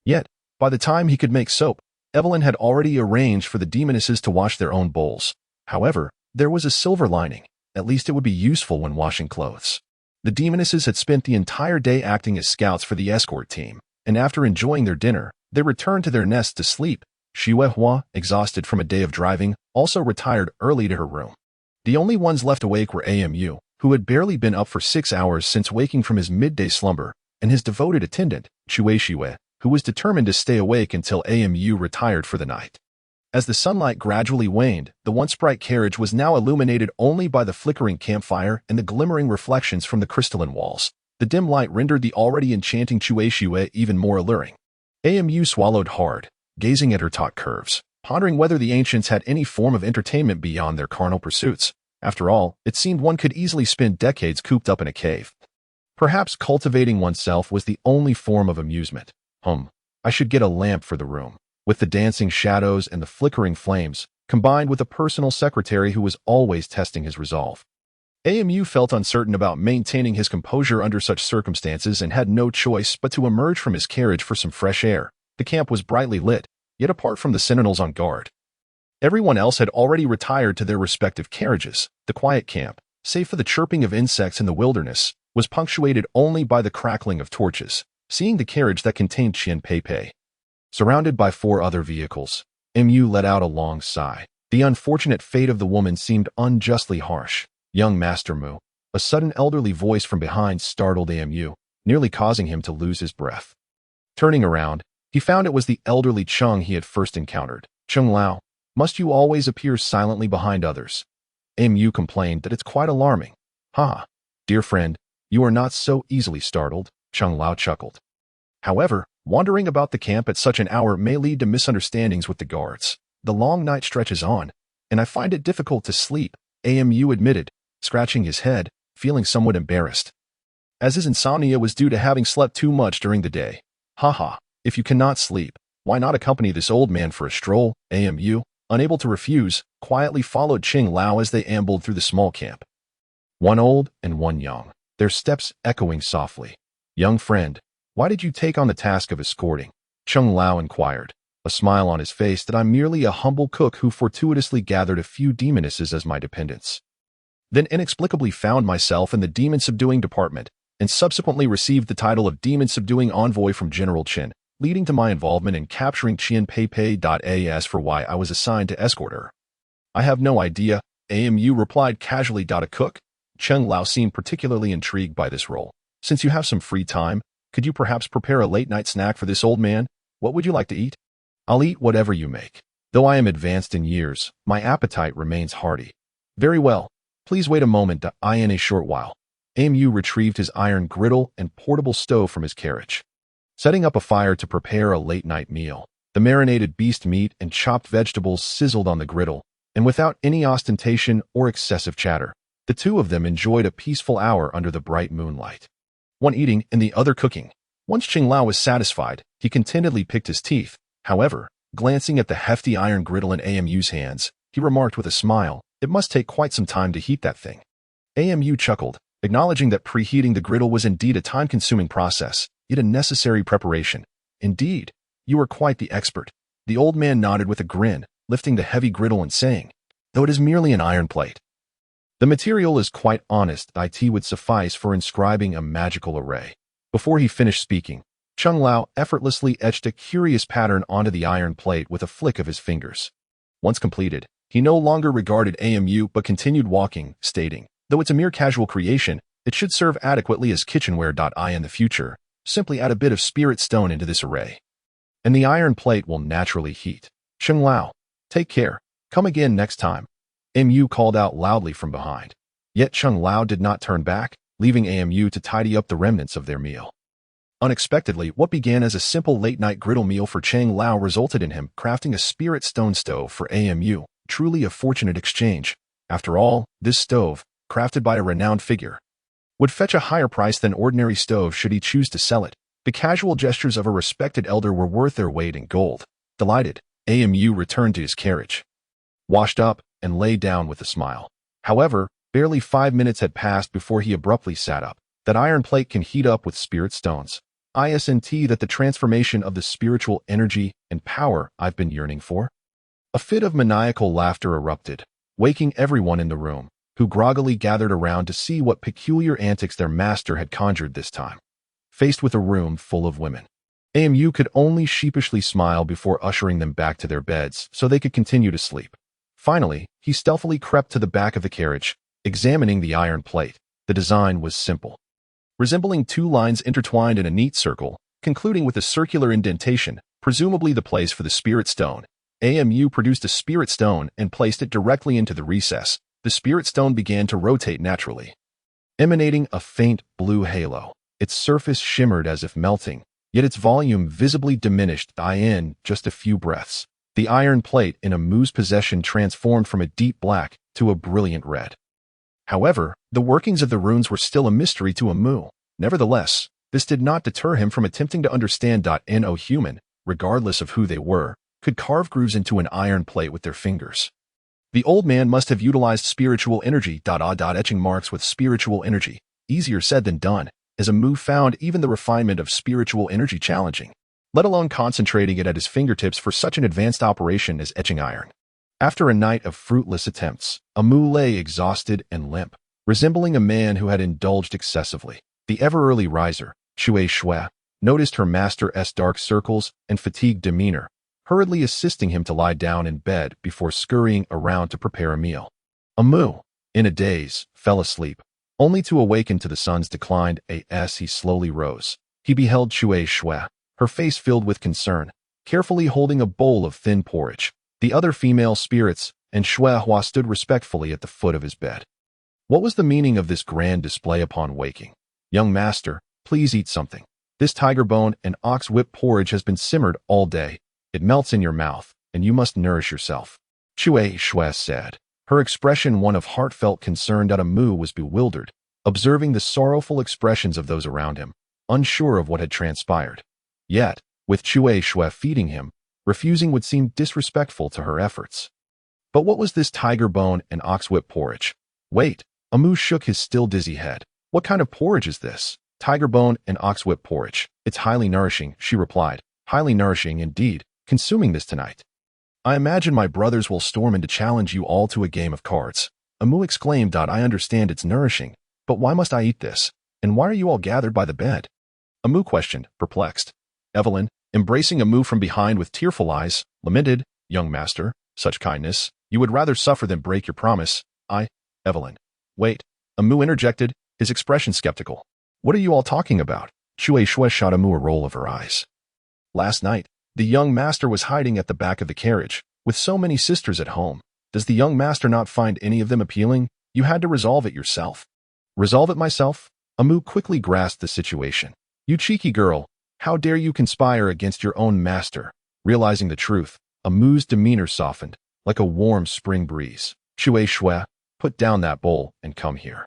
Yet, by the time he could make soap, Evelyn had already arranged for the demonesses to wash their own bowls. However, there was a silver lining. At least it would be useful when washing clothes. The demonesses had spent the entire day acting as scouts for the escort team, and after enjoying their dinner, they returned to their nests to sleep. Xue Hua, exhausted from a day of driving, also retired early to her room. The only ones left awake were AMU, who had barely been up for 6 hours since waking from his midday slumber, and his devoted attendant, Xue, who was determined to stay awake until AMU retired for the night. As the sunlight gradually waned, the once bright carriage was now illuminated only by the flickering campfire and the glimmering reflections from the crystalline walls. The dim light rendered the already enchanting Xue even more alluring. AMU swallowed hard, gazing at her taut curves, pondering whether the ancients had any form of entertainment beyond their carnal pursuits. After all, it seemed one could easily spend decades cooped up in a cave. Perhaps cultivating oneself was the only form of amusement. I should get a lamp for the room. With the dancing shadows and the flickering flames, combined with a personal secretary who was always testing his resolve. AMU felt uncertain about maintaining his composure under such circumstances and had no choice but to emerge from his carriage for some fresh air. The camp was brightly lit, yet apart from the sentinels on guard, everyone else had already retired to their respective carriages. The quiet camp, save for the chirping of insects in the wilderness, was punctuated only by the crackling of torches. Seeing the carriage that contained Qian Pei, surrounded by 4 other vehicles, MU let out a long sigh. The unfortunate fate of the woman seemed unjustly harsh. Young Master Mu, a sudden elderly voice from behind startled AMU, nearly causing him to lose his breath. Turning around, he found it was the elderly Cheng he had first encountered. Cheng Lao, must you always appear silently behind others? AMU complained that it's quite alarming. Dear friend, you are not so easily startled, Cheng Lao chuckled. However, wandering about the camp at such an hour may lead to misunderstandings with the guards. The long night stretches on, and I find it difficult to sleep, AMU admitted, scratching his head, feeling somewhat embarrassed. As his insomnia was due to having slept too much during the day. If you cannot sleep, why not accompany this old man for a stroll? AMU, unable to refuse, quietly followed Cheng Lao as they ambled through the small camp. One old and one young, their steps echoing softly. Young friend, why did you take on the task of escorting? Cheng Lao inquired, a smile on his face that I'm merely a humble cook who fortuitously gathered a few demonesses as my dependents. Then inexplicably found myself in the demon-subduing department, and subsequently received the title of demon-subduing envoy from General Chen, leading to my involvement in capturing Qian Pei. As for why I was assigned to escort her, I have no idea, AMU replied casually. A cook? Cheng Lao seemed particularly intrigued by this role. Since you have some free time, could you perhaps prepare a late-night snack for this old man? What would you like to eat? I'll eat whatever you make. Though I am advanced in years, my appetite remains hearty. Very well. Please wait a moment. In a short while. AMU retrieved his iron griddle and portable stove from his carriage. setting up a fire to prepare a late-night meal. The marinated beast meat and chopped vegetables sizzled on the griddle, and without any ostentation or excessive chatter, the two of them enjoyed a peaceful hour under the bright moonlight. One eating and the other cooking. Once Qing Lao was satisfied, he contentedly picked his teeth. However, glancing at the hefty iron griddle in AMU's hands, he remarked with a smile, "It must take quite some time to heat that thing." AMU chuckled, acknowledging that preheating the griddle was indeed a time-consuming process, yet a necessary preparation. "Indeed, you are quite the expert." The old man nodded with a grin, lifting the heavy griddle and saying, "Though it is merely an iron plate, the material is quite honest. It would suffice for inscribing a magical array." Before he finished speaking, Qing Lao effortlessly etched a curious pattern onto the iron plate with a flick of his fingers. Once completed, he no longer regarded AMU but continued walking, stating, "Though it's a mere casual creation, it should serve adequately as kitchenware. In the future, simply add a bit of spirit stone into this array, and the iron plate will naturally heat." "Qing Lao, take care. Come again next time," AMU called out loudly from behind. Yet Qing Lao did not turn back, leaving AMU to tidy up the remnants of their meal. Unexpectedly, what began as a simple late-night griddle meal for Qing Lao resulted in him crafting a spirit stone stove for AMU, truly a fortunate exchange. After all, this stove, crafted by a renowned figure, would fetch a higher price than ordinary stove should he choose to sell it. The casual gestures of a respected elder were worth their weight in gold. Delighted, AMU returned to his carriage, washed up, and lay down with a smile. However, barely 5 minutes had passed before he abruptly sat up. "That iron plate can heat up with spirit stones. Isn't that the transformation of the spiritual energy and power I've been yearning for?" A fit of maniacal laughter erupted, waking everyone in the room, who groggily gathered around to see what peculiar antics their master had conjured this time. Faced with a room full of women, AMU could only sheepishly smile before ushering them back to their beds so they could continue to sleep. Finally, he stealthily crept to the back of the carriage, examining the iron plate. The design was simple, resembling two lines intertwined in a neat circle, concluding with a circular indentation, presumably the place for the spirit stone. AMU produced a spirit stone and placed it directly into the recess. The spirit stone began to rotate naturally, emanating a faint blue halo. Its surface shimmered as if melting, yet its volume visibly diminished in just a few breaths. The iron plate in Amu's possession transformed from a deep black to a brilliant red. However, the workings of the runes were still a mystery to Amu. Nevertheless, this did not deter him from attempting to understand. No human, regardless of who they were, could carve grooves into an iron plate with their fingers. The old man must have utilized spiritual energy. Etching marks with spiritual energy. Easier said than done, as Amu found even the refinement of spiritual energy challenging, let alone concentrating it at his fingertips for such an advanced operation as etching iron. After a night of fruitless attempts, Amu lay exhausted and limp, resembling a man who had indulged excessively. The ever-early riser, Chui Shui, noticed her master's dark circles and fatigued demeanor, hurriedly assisting him to lie down in bed before scurrying around to prepare a meal. Amu, in a daze, fell asleep, only to awaken to the sun's decline. As he slowly rose, he beheld Chui Shui, her face filled with concern, carefully holding a bowl of thin porridge. The other female spirits and Shui Hua stood respectfully at the foot of his bed. What was the meaning of this grand display upon waking? "Young master, please eat something. This tiger bone and ox whip porridge has been simmered all day. It melts in your mouth, and you must nourish yourself," Chui Shui said, her expression one of heartfelt concern. Amu was bewildered, observing the sorrowful expressions of those around him, unsure of what had transpired. Yet, with Chui Shui feeding him, refusing would seem disrespectful to her efforts. But what was this tiger bone and ox whip porridge? Wait, Amu shook his still dizzy head. "What kind of porridge is this?" "Tiger bone and ox whip porridge. It's highly nourishing," she replied. "Highly nourishing indeed. Consuming this tonight, I imagine my brothers will storm in to challenge you all to a game of cards." Amu exclaimed. "I understand it's nourishing, but why must I eat this? And why are you all gathered by the bed?" Amu questioned, perplexed. Evelyn, embracing Amu from behind with tearful eyes, lamented, "Young master, such kindness. You would rather suffer than break your promise." Evelyn. "Wait," Amu interjected, his expression skeptical. "What are you all talking about?" Chui Shui shot Amu a roll of her eyes. "Last night, the young master was hiding at the back of the carriage, with so many sisters at home. Does the young master not find any of them appealing? You had to resolve it yourself." "Resolve it myself?" Amu quickly grasped the situation. "You cheeky girl, How dare you conspire against your own master? Realizing the truth, Amu's demeanor softened, like a warm spring breeze. Shui Shui, put down that bowl and come here.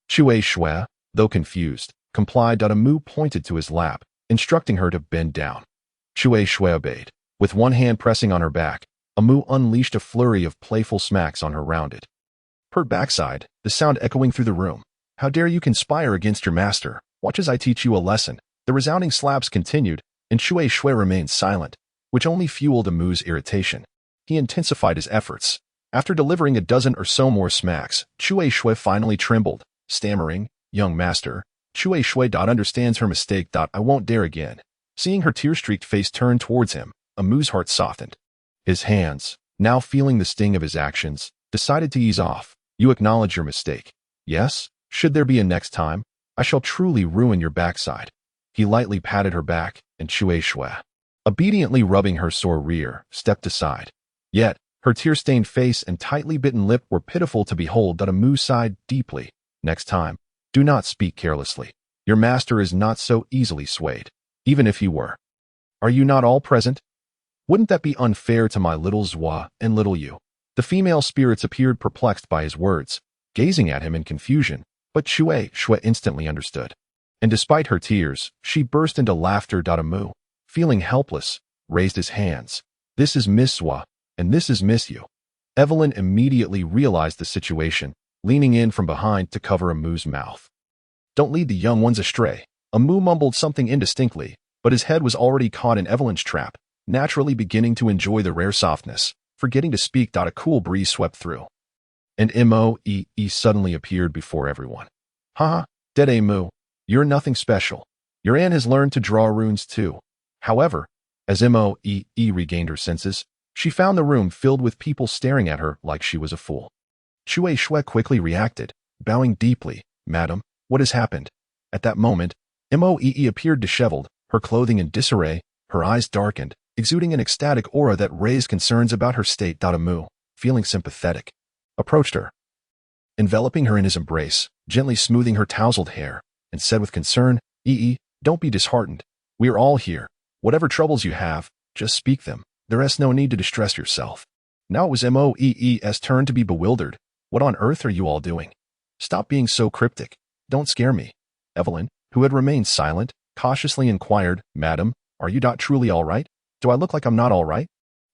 Shui Shui, though confused, complied. Amu pointed to his lap, instructing her to bend down. Shui Shui obeyed. With one hand pressing on her back, Amu unleashed a flurry of playful smacks on her rounded, pert backside, the sound echoing through the room. How dare you conspire against your master? Watch as I teach you a lesson. The resounding slaps continued, and Shui Shui remained silent, which only fueled Amu's irritation. He intensified his efforts. After delivering a dozen or so more smacks, Shui Shui finally trembled, stammering, "Young master, Shui Shui understands her mistake. I won't dare again." Seeing her tear-streaked face turn towards him, Amu's heart softened. His hands, now feeling the sting of his actions, decided to ease off. "You acknowledge your mistake. Yes? Should there be a next time, I shall truly ruin your backside." He lightly patted her back, and Shui Shui, obediently rubbing her sore rear, stepped aside. Yet, her tear-stained face and tightly bitten lip were pitiful to behold. Amu sighed deeply. "Next time, do not speak carelessly. Your master is not so easily swayed, even if he were. Are you not all present? Wouldn't that be unfair to my little Zhua and little you?" The female spirits appeared perplexed by his words, gazing at him in confusion, but Shui Shui instantly understood. And despite her tears, she burst into laughter. Amu, feeling helpless, raised his hands. "This is Miss Zhua, and this is Miss Yu." Evelyn immediately realized the situation, leaning in from behind to cover Amu's mouth. "Don't lead the young ones astray." Amu mumbled something indistinctly, but his head was already caught in Evelyn's trap, naturally beginning to enjoy the rare softness. Forgetting to speak. A cool breeze swept through, and Moe suddenly appeared before everyone. "Haha, Dede Amu, you're nothing special. Your aunt has learned to draw runes too." However, as Moe regained her senses, she found the room filled with people staring at her like she was a fool. Shui Shui quickly reacted, bowing deeply. "Madam, what has happened?" At that moment, Moe appeared disheveled, her clothing in disarray, her eyes darkened, exuding an ecstatic aura that raised concerns about her state. Amu, feeling sympathetic, approached her, enveloping her in his embrace, gently smoothing her tousled hair, and said with concern, "Don't be disheartened. We are all here. Whatever troubles you have, just speak them. There is no need to distress yourself." Now it was Moe's turn to be bewildered. "What on earth are you all doing? Stop being so cryptic. Don't scare me." Evelyn, who had remained silent, cautiously inquired, "Madam, are you truly all right? Do I look like I'm not all right?"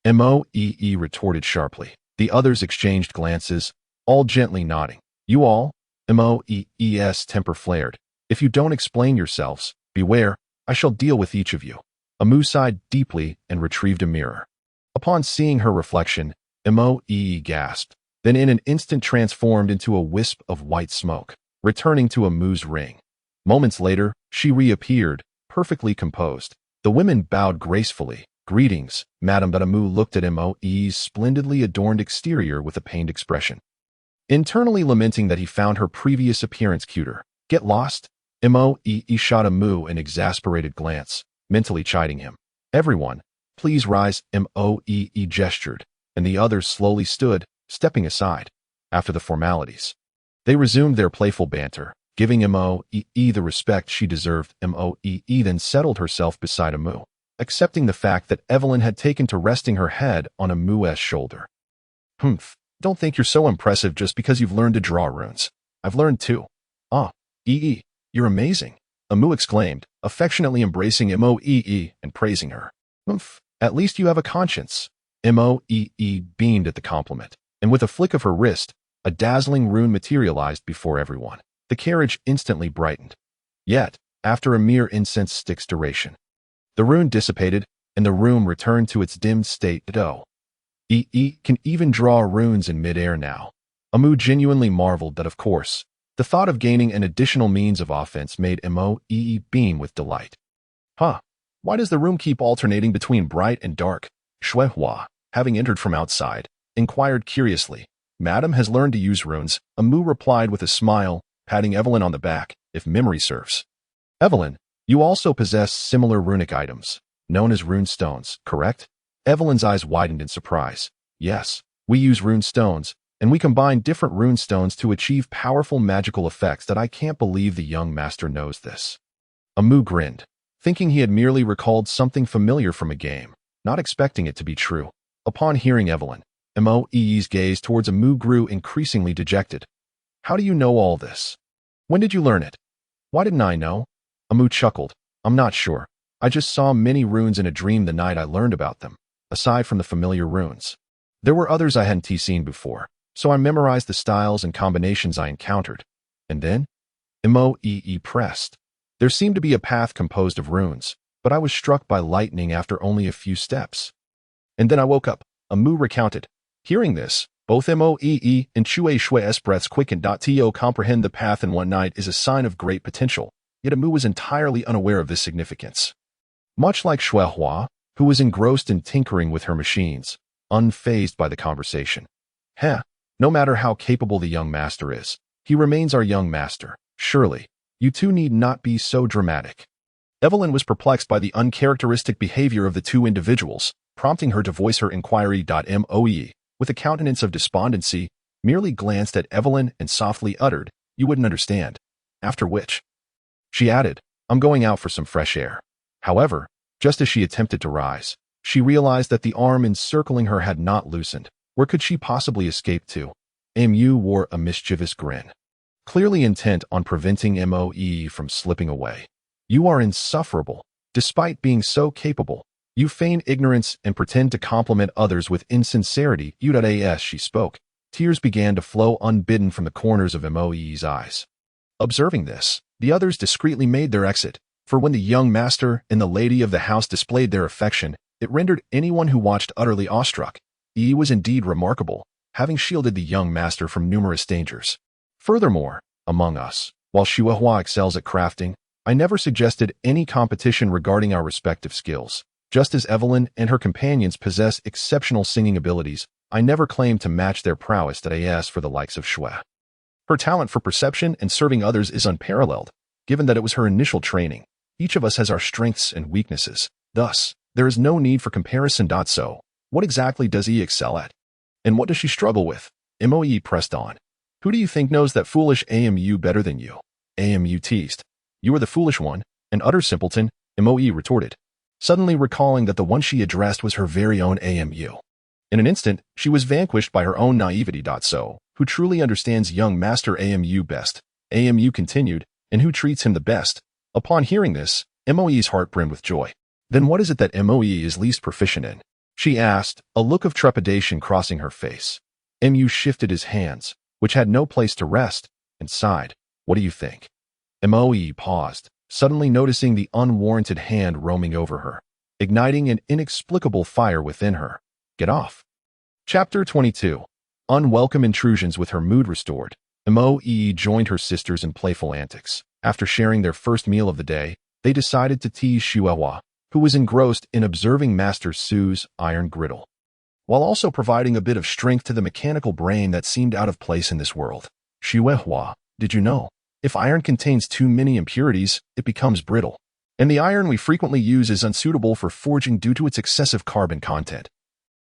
Moe retorted sharply. The others exchanged glances, all gently nodding. "You all?" Moe's temper flared. "If you don't explain yourselves, beware, I shall deal with each of you." Amu sighed deeply and retrieved a mirror. Upon seeing her reflection, Moe gasped, then in an instant transformed into a wisp of white smoke, returning to Amu's ring. Moments later, she reappeared, perfectly composed. The women bowed gracefully. "Greetings, Madam." Amu looked at Moe's splendidly adorned exterior with a pained expression, internally lamenting that he found her previous appearance cuter. "Get lost?" Moe shot Amu an exasperated glance, mentally chiding him. "Everyone, please rise." Moe gestured, and the others slowly stood, stepping aside. After the formalities, they resumed their playful banter, giving Moe the respect she deserved. Moe then settled herself beside Amu, accepting the fact that Evelyn had taken to resting her head on Amu's shoulder. "Humph, don't think you're so impressive just because you've learned to draw runes. I've learned too." "Ah, you're amazing," Amu exclaimed, affectionately embracing Moe and praising her. "Humph, at least you have a conscience." Moe beamed at the compliment, and with a flick of her wrist, a dazzling rune materialized before everyone. The carriage instantly brightened. Yet, after a mere incense stick's duration, the rune dissipated, and the room returned to its dimmed state. Can even draw runes in midair now. Amu genuinely marveled that, of course, the thought of gaining an additional means of offense made Moe beam with delight. "Huh, why does the room keep alternating between bright and dark?" Shui Hua, having entered from outside, inquired curiously. "Madam has learned to use runes," Amu replied with a smile, patting Evelyn on the back, "if memory serves." "Evelyn, you also possess similar runic items, known as rune stones, correct?" Evelyn's eyes widened in surprise. "Yes, we use rune stones, and we combine different rune stones to achieve powerful magical effects. That I can't believe the young master knows this." Amu grinned. thinking he had merely recalled something familiar from a game, not expecting it to be true. Upon hearing Evelyn, Moe's gaze towards Amu grew increasingly dejected. How do you know all this? When did you learn it? Why didn't I know? Amu chuckled. I'm not sure. I just saw many runes in a dream the night I learned about them, aside from the familiar runes. There were others I hadn't seen before, so I memorized the styles and combinations I encountered. And then? Moe pressed. There seemed to be a path composed of runes, but I was struck by lightning after only a few steps. And then I woke up, Amu recounted. Hearing this, both Moe and Chue Shue's breaths quickened. To comprehend the path in one night is a sign of great potential, yet Amu was entirely unaware of this significance. Much like Shuehua, who was engrossed in tinkering with her machines, unfazed by the conversation. No matter how capable the young master is, he remains our young master. Surely, you two need not be so dramatic. Evelyn was perplexed by the uncharacteristic behavior of the two individuals, prompting her to voice her inquiry. Moe, with a countenance of despondency, merely glanced at Evelyn and softly uttered, "You wouldn't understand." After which, she added, "I'm going out for some fresh air." However, just as she attempted to rise, she realized that the arm encircling her had not loosened. Where could she possibly escape to? Mu wore a mischievous grin, clearly intent on preventing Moe from slipping away. You are insufferable. Despite being so capable, you feign ignorance and pretend to compliment others with insincerity. As she spoke, tears began to flow unbidden from the corners of Moe's eyes. Observing this, the others discreetly made their exit, for when the young master and the lady of the house displayed their affection, it rendered anyone who watched utterly awestruck. He was indeed remarkable, having shielded the young master from numerous dangers. Furthermore, among us, while Shuehua excels at crafting, I never suggested any competition regarding our respective skills. Just as Evelyn and her companions possess exceptional singing abilities, I never claimed to match their prowess. As for the likes of Shui, her talent for perception and serving others is unparalleled, given that it was her initial training. Each of us has our strengths and weaknesses. Thus, there is no need for comparison. So, what exactly does he excel at? And what does she struggle with? Moe pressed on. Who do you think knows that foolish Amu better than you? Amu teased. You are the foolish one, an utter simpleton, Moe retorted, suddenly recalling that the one she addressed was her very own Amu. In an instant, she was vanquished by her own naivety. So, who truly understands young master Amu best? Amu continued, and who treats him the best? Upon hearing this, Moe's heart brimmed with joy. Then what is it that Moe is least proficient in? She asked, a look of trepidation crossing her face. Mu shifted his hands, which had no place to rest, and sighed. What do you think? Moe paused, suddenly noticing the unwarranted hand roaming over her, igniting an inexplicable fire within her. Get off. Chapter 22. Unwelcome intrusions. With her mood restored, Moe joined her sisters in playful antics. After sharing their first meal of the day, they decided to tease Shuehua, who was engrossed in observing Master Su's iron griddle, while also providing a bit of strength to the mechanical brain that seemed out of place in this world. Shuehua, did you know? If iron contains too many impurities, it becomes brittle. And the iron we frequently use is unsuitable for forging due to its excessive carbon content,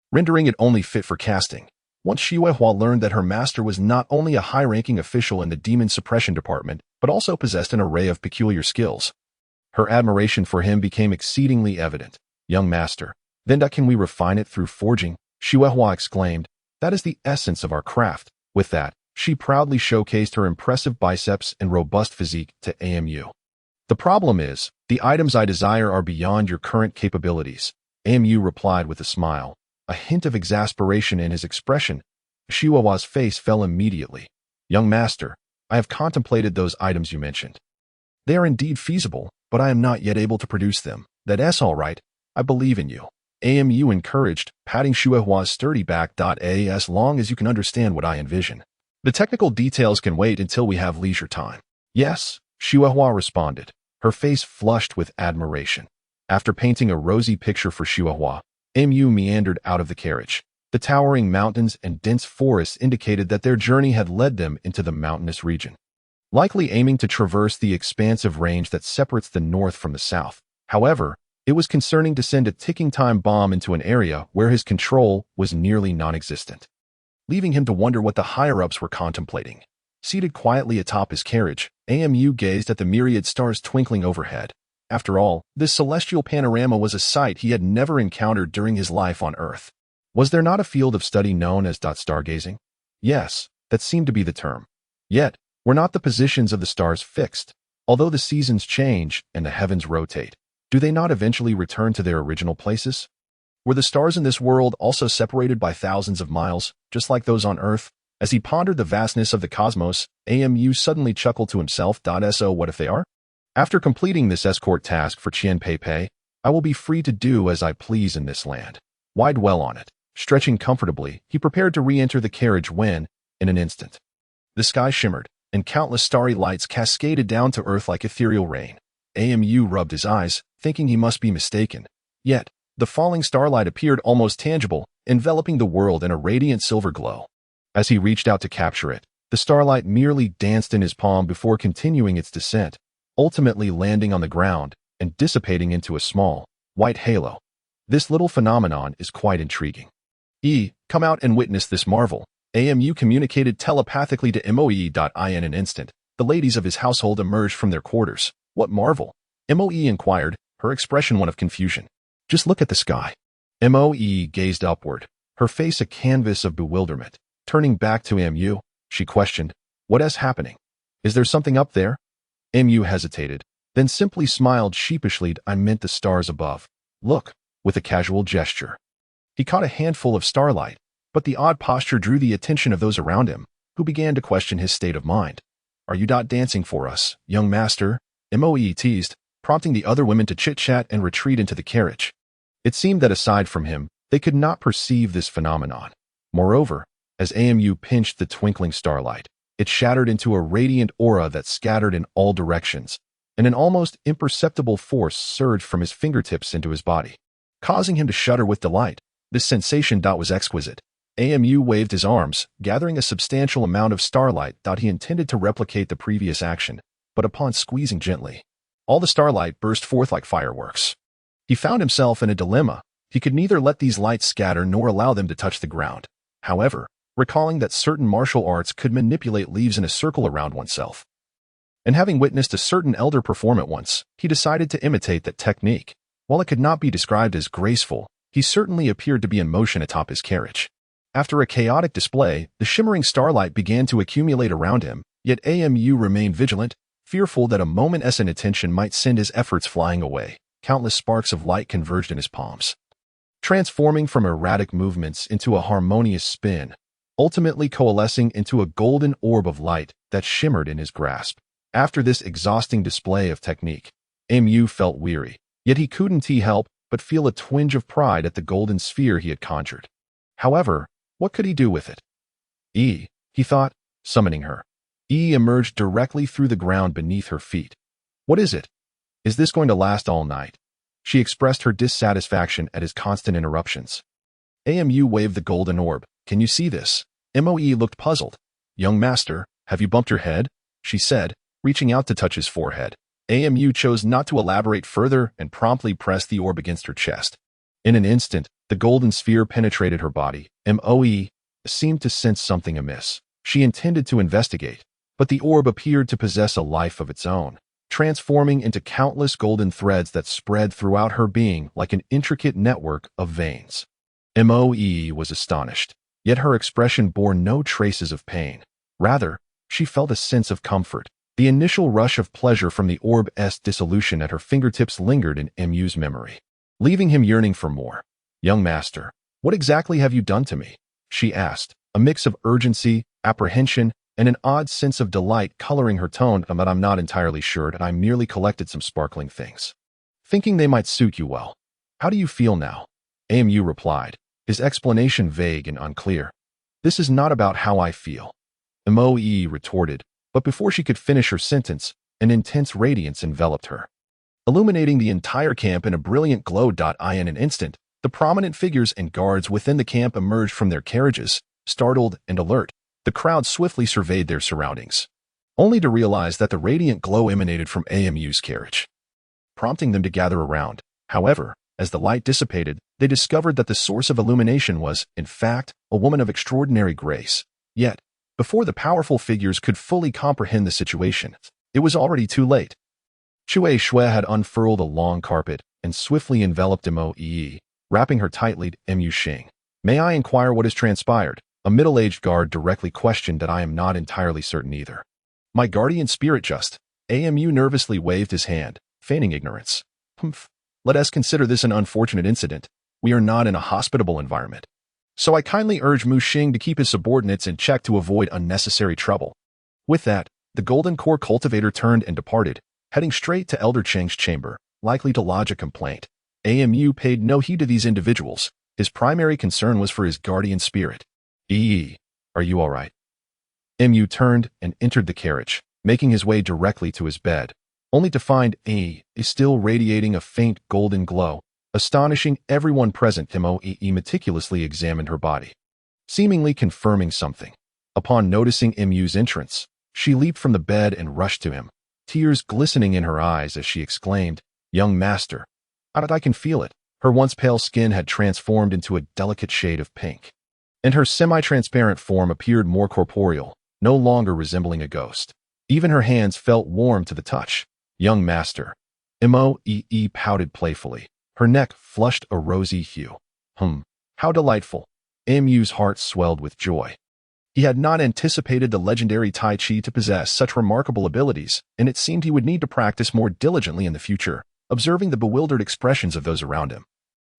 rendering it only fit for casting. Once Shuehua learned that her master was not only a high-ranking official in the demon suppression department, but also possessed an array of peculiar skills, her admiration for him became exceedingly evident. Young master, then can we refine it through forging? Shuehua exclaimed. That is the essence of our craft. With that, she proudly showcased her impressive biceps and robust physique to Amu. The problem is, the items I desire are beyond your current capabilities. Amu replied with a smile, a hint of exasperation in his expression. Shuehua's face fell immediately. Young master, I have contemplated those items you mentioned. They are indeed feasible, but I am not yet able to produce them. That's all right. I believe in you. Amu encouraged, patting Shuehua's sturdy back. As long as you can understand what I envision. The technical details can wait until we have leisure time. Yes, Shuehua responded, her face flushed with admiration. After painting a rosy picture for Shuehua, Mu meandered out of the carriage. The towering mountains and dense forests indicated that their journey had led them into the mountainous region, likely aiming to traverse the expansive range that separates the north from the south. However, it was concerning to send a ticking time bomb into an area where his control was nearly non-existent, leaving him to wonder what the higher-ups were contemplating. Seated quietly atop his carriage, Amu gazed at the myriad stars twinkling overhead. After all, this celestial panorama was a sight he had never encountered during his life on Earth. Was there not a field of study known as stargazing? Yes, that seemed to be the term. Yet, were not the positions of the stars fixed? Although the seasons change and the heavens rotate, do they not eventually return to their original places? Were the stars in this world also separated by thousands of miles, just like those on Earth? As he pondered the vastness of the cosmos, Amu suddenly chuckled to himself. So what if they are? After completing this escort task for Qian Pei Pei, I will be free to do as I please in this land. Why dwell on it? Stretching comfortably, he prepared to re-enter the carriage when, in an instant, the sky shimmered, and countless starry lights cascaded down to earth like ethereal rain. Amu rubbed his eyes, thinking he must be mistaken. Yet, the falling starlight appeared almost tangible, enveloping the world in a radiant silver glow. As he reached out to capture it, the starlight merely danced in his palm before continuing its descent, ultimately landing on the ground and dissipating into a small, white halo. This little phenomenon is quite intriguing. Come out and witness this marvel. Amu communicated telepathically to Moe. In an instant, the ladies of his household emerged from their quarters. What marvel? Moe inquired, her expression one of confusion. Just look at the sky. Moe gazed upward, her face a canvas of bewilderment. Turning back to Amu, she questioned, what is happening? Is there something up there? Amu hesitated, then simply smiled sheepishly. I meant the stars above. Look, with a casual gesture. He caught a handful of starlight, but the odd posture drew the attention of those around him, who began to question his state of mind. Are you not dancing for us, young master? Moe teased, prompting the other women to chit-chat and retreat into the carriage. It seemed that aside from him, they could not perceive this phenomenon. Moreover, as Amu pinched the twinkling starlight, it shattered into a radiant aura that scattered in all directions, and an almost imperceptible force surged from his fingertips into his body, causing him to shudder with delight. This sensation was exquisite. Amu waved his arms, gathering a substantial amount of starlight. He intended to replicate the previous action, but upon squeezing gently, all the starlight burst forth like fireworks. He found himself in a dilemma. He could neither let these lights scatter nor allow them to touch the ground. However, recalling that certain martial arts could manipulate leaves in a circle around oneself, and having witnessed a certain elder perform it once, he decided to imitate that technique. While it could not be described as graceful, he certainly appeared to be in motion atop his carriage. After a chaotic display, the shimmering starlight began to accumulate around him, yet Amu remained vigilant, fearful that a moment's inattention might send his efforts flying away. Countless sparks of light converged in his palms, transforming from erratic movements into a harmonious spin, ultimately coalescing into a golden orb of light that shimmered in his grasp. After this exhausting display of technique, Amu felt weary, yet he couldn't help but feel a twinge of pride at the golden sphere he had conjured. However, what could he do with it? He thought, summoning her. Emerged directly through the ground beneath her feet. What is it? Is this going to last all night? She expressed her dissatisfaction at his constant interruptions. Amu waved the golden orb. Can you see this? Moe looked puzzled. Young master, have you bumped your head? She said, reaching out to touch his forehead. Amu chose not to elaborate further and promptly pressed the orb against her chest. In an instant, the golden sphere penetrated her body. Moe seemed to sense something amiss. She intended to investigate, but the orb appeared to possess a life of its own, transforming into countless golden threads that spread throughout her being like an intricate network of veins. Moe was astonished, yet her expression bore no traces of pain. Rather, she felt a sense of comfort. The initial rush of pleasure from the orb's dissolution at her fingertips lingered in Mu's memory, leaving him yearning for more. Young master, what exactly have you done to me? She asked, a mix of urgency, apprehension, and an odd sense of delight coloring her tone. But I'm not entirely sure, and I merely collected some sparkling things, thinking they might suit you well. How do you feel now? Amu replied, his explanation vague and unclear. This is not about how I feel, Moe retorted, but before she could finish her sentence, an intense radiance enveloped her, illuminating the entire camp in a brilliant glow. In an instant, the prominent figures and guards within the camp emerged from their carriages, startled and alert. The crowd swiftly surveyed their surroundings, only to realize that the radiant glow emanated from Amu's carriage, prompting them to gather around. However, as the light dissipated, they discovered that the source of illumination was, in fact, a woman of extraordinary grace. Yet, before the powerful figures could fully comprehend the situation, it was already too late. Chue Shui had unfurled a long carpet and swiftly enveloped Mo Yi, wrapping her tightly. Mu Xing. May I inquire what has transpired? A middle-aged guard directly questioned that I am not entirely certain either. My guardian spirit just. Amu nervously waved his hand, feigning ignorance. Humph. Let us consider this an unfortunate incident. We are not in a hospitable environment. So I kindly urge Mu Xing to keep his subordinates in check to avoid unnecessary trouble. With that, the Golden Core cultivator turned and departed, heading straight to Elder Cheng's chamber, likely to lodge a complaint. Amu paid no heed to these individuals. His primary concern was for his guardian spirit. Are you all right? Mu turned and entered the carriage, making his way directly to his bed, only to find is still radiating a faint golden glow. Astonishing everyone present, Mo Yi meticulously examined her body, seemingly confirming something. Upon noticing Mu's entrance, she leaped from the bed and rushed to him, tears glistening in her eyes as she exclaimed, "Young master, I can feel it." Her once pale skin had transformed into a delicate shade of pink, and her semi-transparent form appeared more corporeal, no longer resembling a ghost. Even her hands felt warm to the touch. "Young master." Mo Yi pouted playfully. Her neck flushed a rosy hue. How delightful. Mu's heart swelled with joy. He had not anticipated the legendary Tai Chi to possess such remarkable abilities, and it seemed he would need to practice more diligently in the future, observing the bewildered expressions of those around him.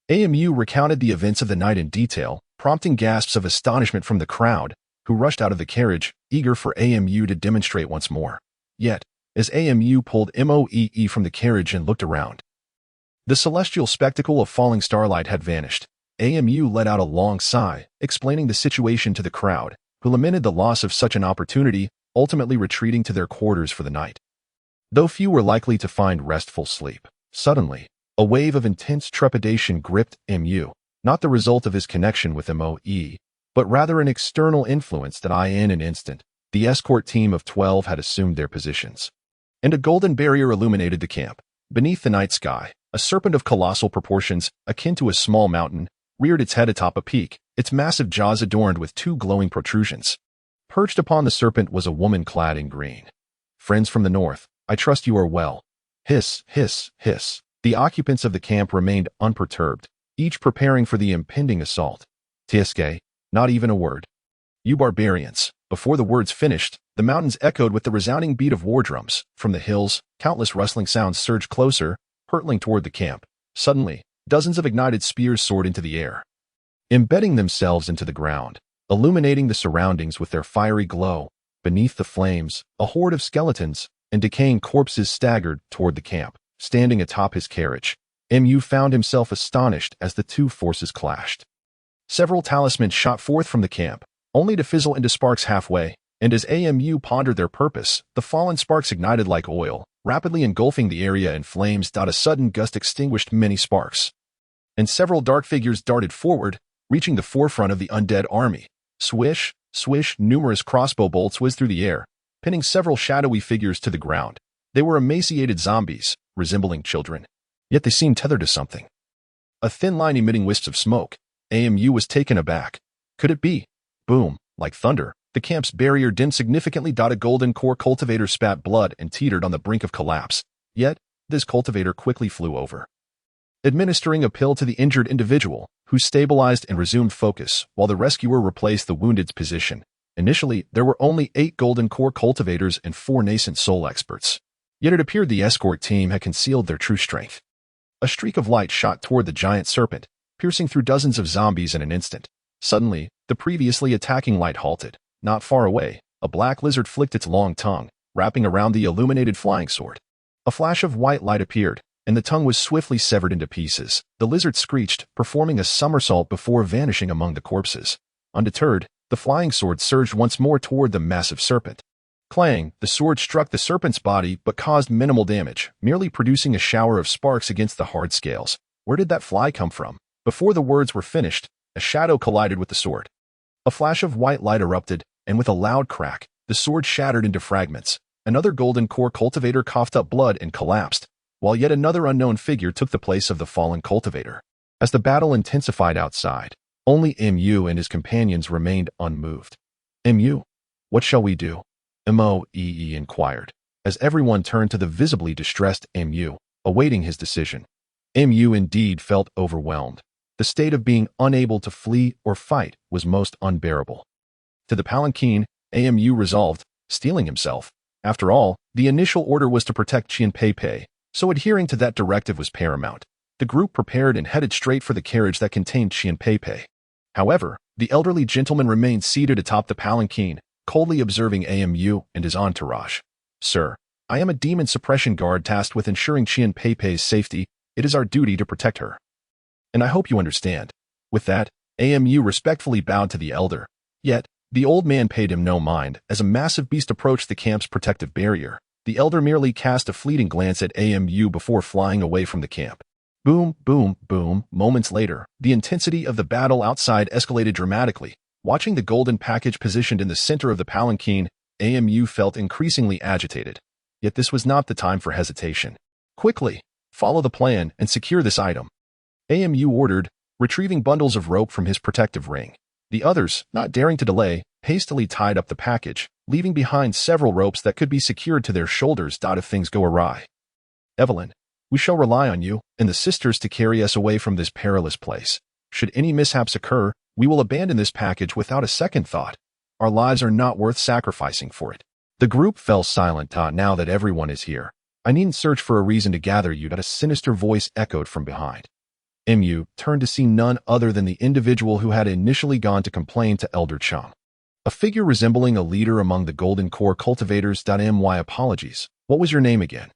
Amu recounted the events of the night in detail, prompting gasps of astonishment from the crowd, who rushed out of the carriage, eager for Amu to demonstrate once more. Yet, as Amu pulled Mo Yi from the carriage and looked around, the celestial spectacle of falling starlight had vanished. Amu let out a long sigh, explaining the situation to the crowd, who lamented the loss of such an opportunity, ultimately retreating to their quarters for the night. Though few were likely to find restful sleep, suddenly, a wave of intense trepidation gripped Mu, not the result of his connection with Mo Yi, but rather an external influence that in an instant, the escort team of 12 had assumed their positions. And a golden barrier illuminated the camp. Beneath the night sky, a serpent of colossal proportions, akin to a small mountain, reared its head atop a peak, its massive jaws adorned with two glowing protrusions. Perched upon the serpent was a woman clad in green. "Friends from the north, I trust you are well." Hiss, hiss, hiss. The occupants of the camp remained unperturbed, each preparing for the impending assault. "Tieske, not even a word. You barbarians." Before the words finished, the mountains echoed with the resounding beat of war drums. From the hills, countless rustling sounds surged closer, hurtling toward the camp. Suddenly, dozens of ignited spears soared into the air, embedding themselves into the ground, illuminating the surroundings with their fiery glow. Beneath the flames, a horde of skeletons and decaying corpses staggered toward the camp. Standing atop his carriage, Mu found himself astonished as the two forces clashed. Several talismans shot forth from the camp, only to fizzle into sparks halfway, and as Amu pondered their purpose, the fallen sparks ignited like oil, rapidly engulfing the area in flames. A sudden gust extinguished many sparks, and several dark figures darted forward, reaching the forefront of the undead army. Swish, swish, numerous crossbow bolts whizzed through the air, pinning several shadowy figures to the ground. They were emaciated zombies, resembling children, yet they seemed tethered to something. A thin line emitting wisps of smoke. Amu was taken aback. Could it be? Boom, like thunder, the camp's barrier dimmed significantly. A golden core cultivator spat blood and teetered on the brink of collapse. Yet, this cultivator quickly flew over, administering a pill to the injured individual, who stabilized and resumed focus, while the rescuer replaced the wounded's position. Initially, there were only 8 golden core cultivators and 4 nascent soul experts. Yet it appeared the escort team had concealed their true strength. A streak of light shot toward the giant serpent, piercing through dozens of zombies in an instant. Suddenly, the previously attacking light halted. Not far away, a black lizard flicked its long tongue, wrapping around the illuminated flying sword. A flash of white light appeared, and the tongue was swiftly severed into pieces. The lizard screeched, performing a somersault before vanishing among the corpses. Undeterred, the flying sword surged once more toward the massive serpent. Clang, the sword struck the serpent's body but caused minimal damage, merely producing a shower of sparks against the hard scales. Where did that fly come from? Before the words were finished, a shadow collided with the sword. A flash of white light erupted, and with a loud crack, the sword shattered into fragments. Another golden core cultivator coughed up blood and collapsed, while yet another unknown figure took the place of the fallen cultivator. As the battle intensified outside, only Mu and his companions remained unmoved. "Mu, what shall we do?" Mo Yi inquired, as everyone turned to the visibly distressed Mu, awaiting his decision. Mu indeed felt overwhelmed. The state of being unable to flee or fight was most unbearable. To the palanquin, Mu resolved, steeling himself. After all, the initial order was to protect Qianpei, so adhering to that directive was paramount. The group prepared and headed straight for the carriage that contained Qianpei. However, the elderly gentleman remained seated atop the palanquin, coldly observing Mu and his entourage. "Sir, I am a demon suppression guard tasked with ensuring Qianpei's safety. It is our duty to protect her. And I hope you understand." With that, Mu respectfully bowed to the elder. Yet, the old man paid him no mind as a massive beast approached the camp's protective barrier. The elder merely cast a fleeting glance at Mu before flying away from the camp. Boom, boom, boom. Moments later, the intensity of the battle outside escalated dramatically. Watching the golden package positioned in the center of the palanquin, Mu felt increasingly agitated. Yet this was not the time for hesitation. "Quickly, follow the plan and secure this item," Mu ordered, retrieving bundles of rope from his protective ring. The others, not daring to delay, hastily tied up the package, leaving behind several ropes that could be secured to their shoulders if things go awry. "Evelyn, we shall rely on you and the sisters to carry us away from this perilous place. Should any mishaps occur, we will abandon this package without a second thought. Our lives are not worth sacrificing for it." The group fell silent now that everyone is here. "I needn't search for a reason to gather you," a sinister voice echoed from behind. Mu turned to see none other than the individual who had initially gone to complain to Elder Chang. A figure resembling a leader among the Golden Core cultivators. My apologies. What was your name again?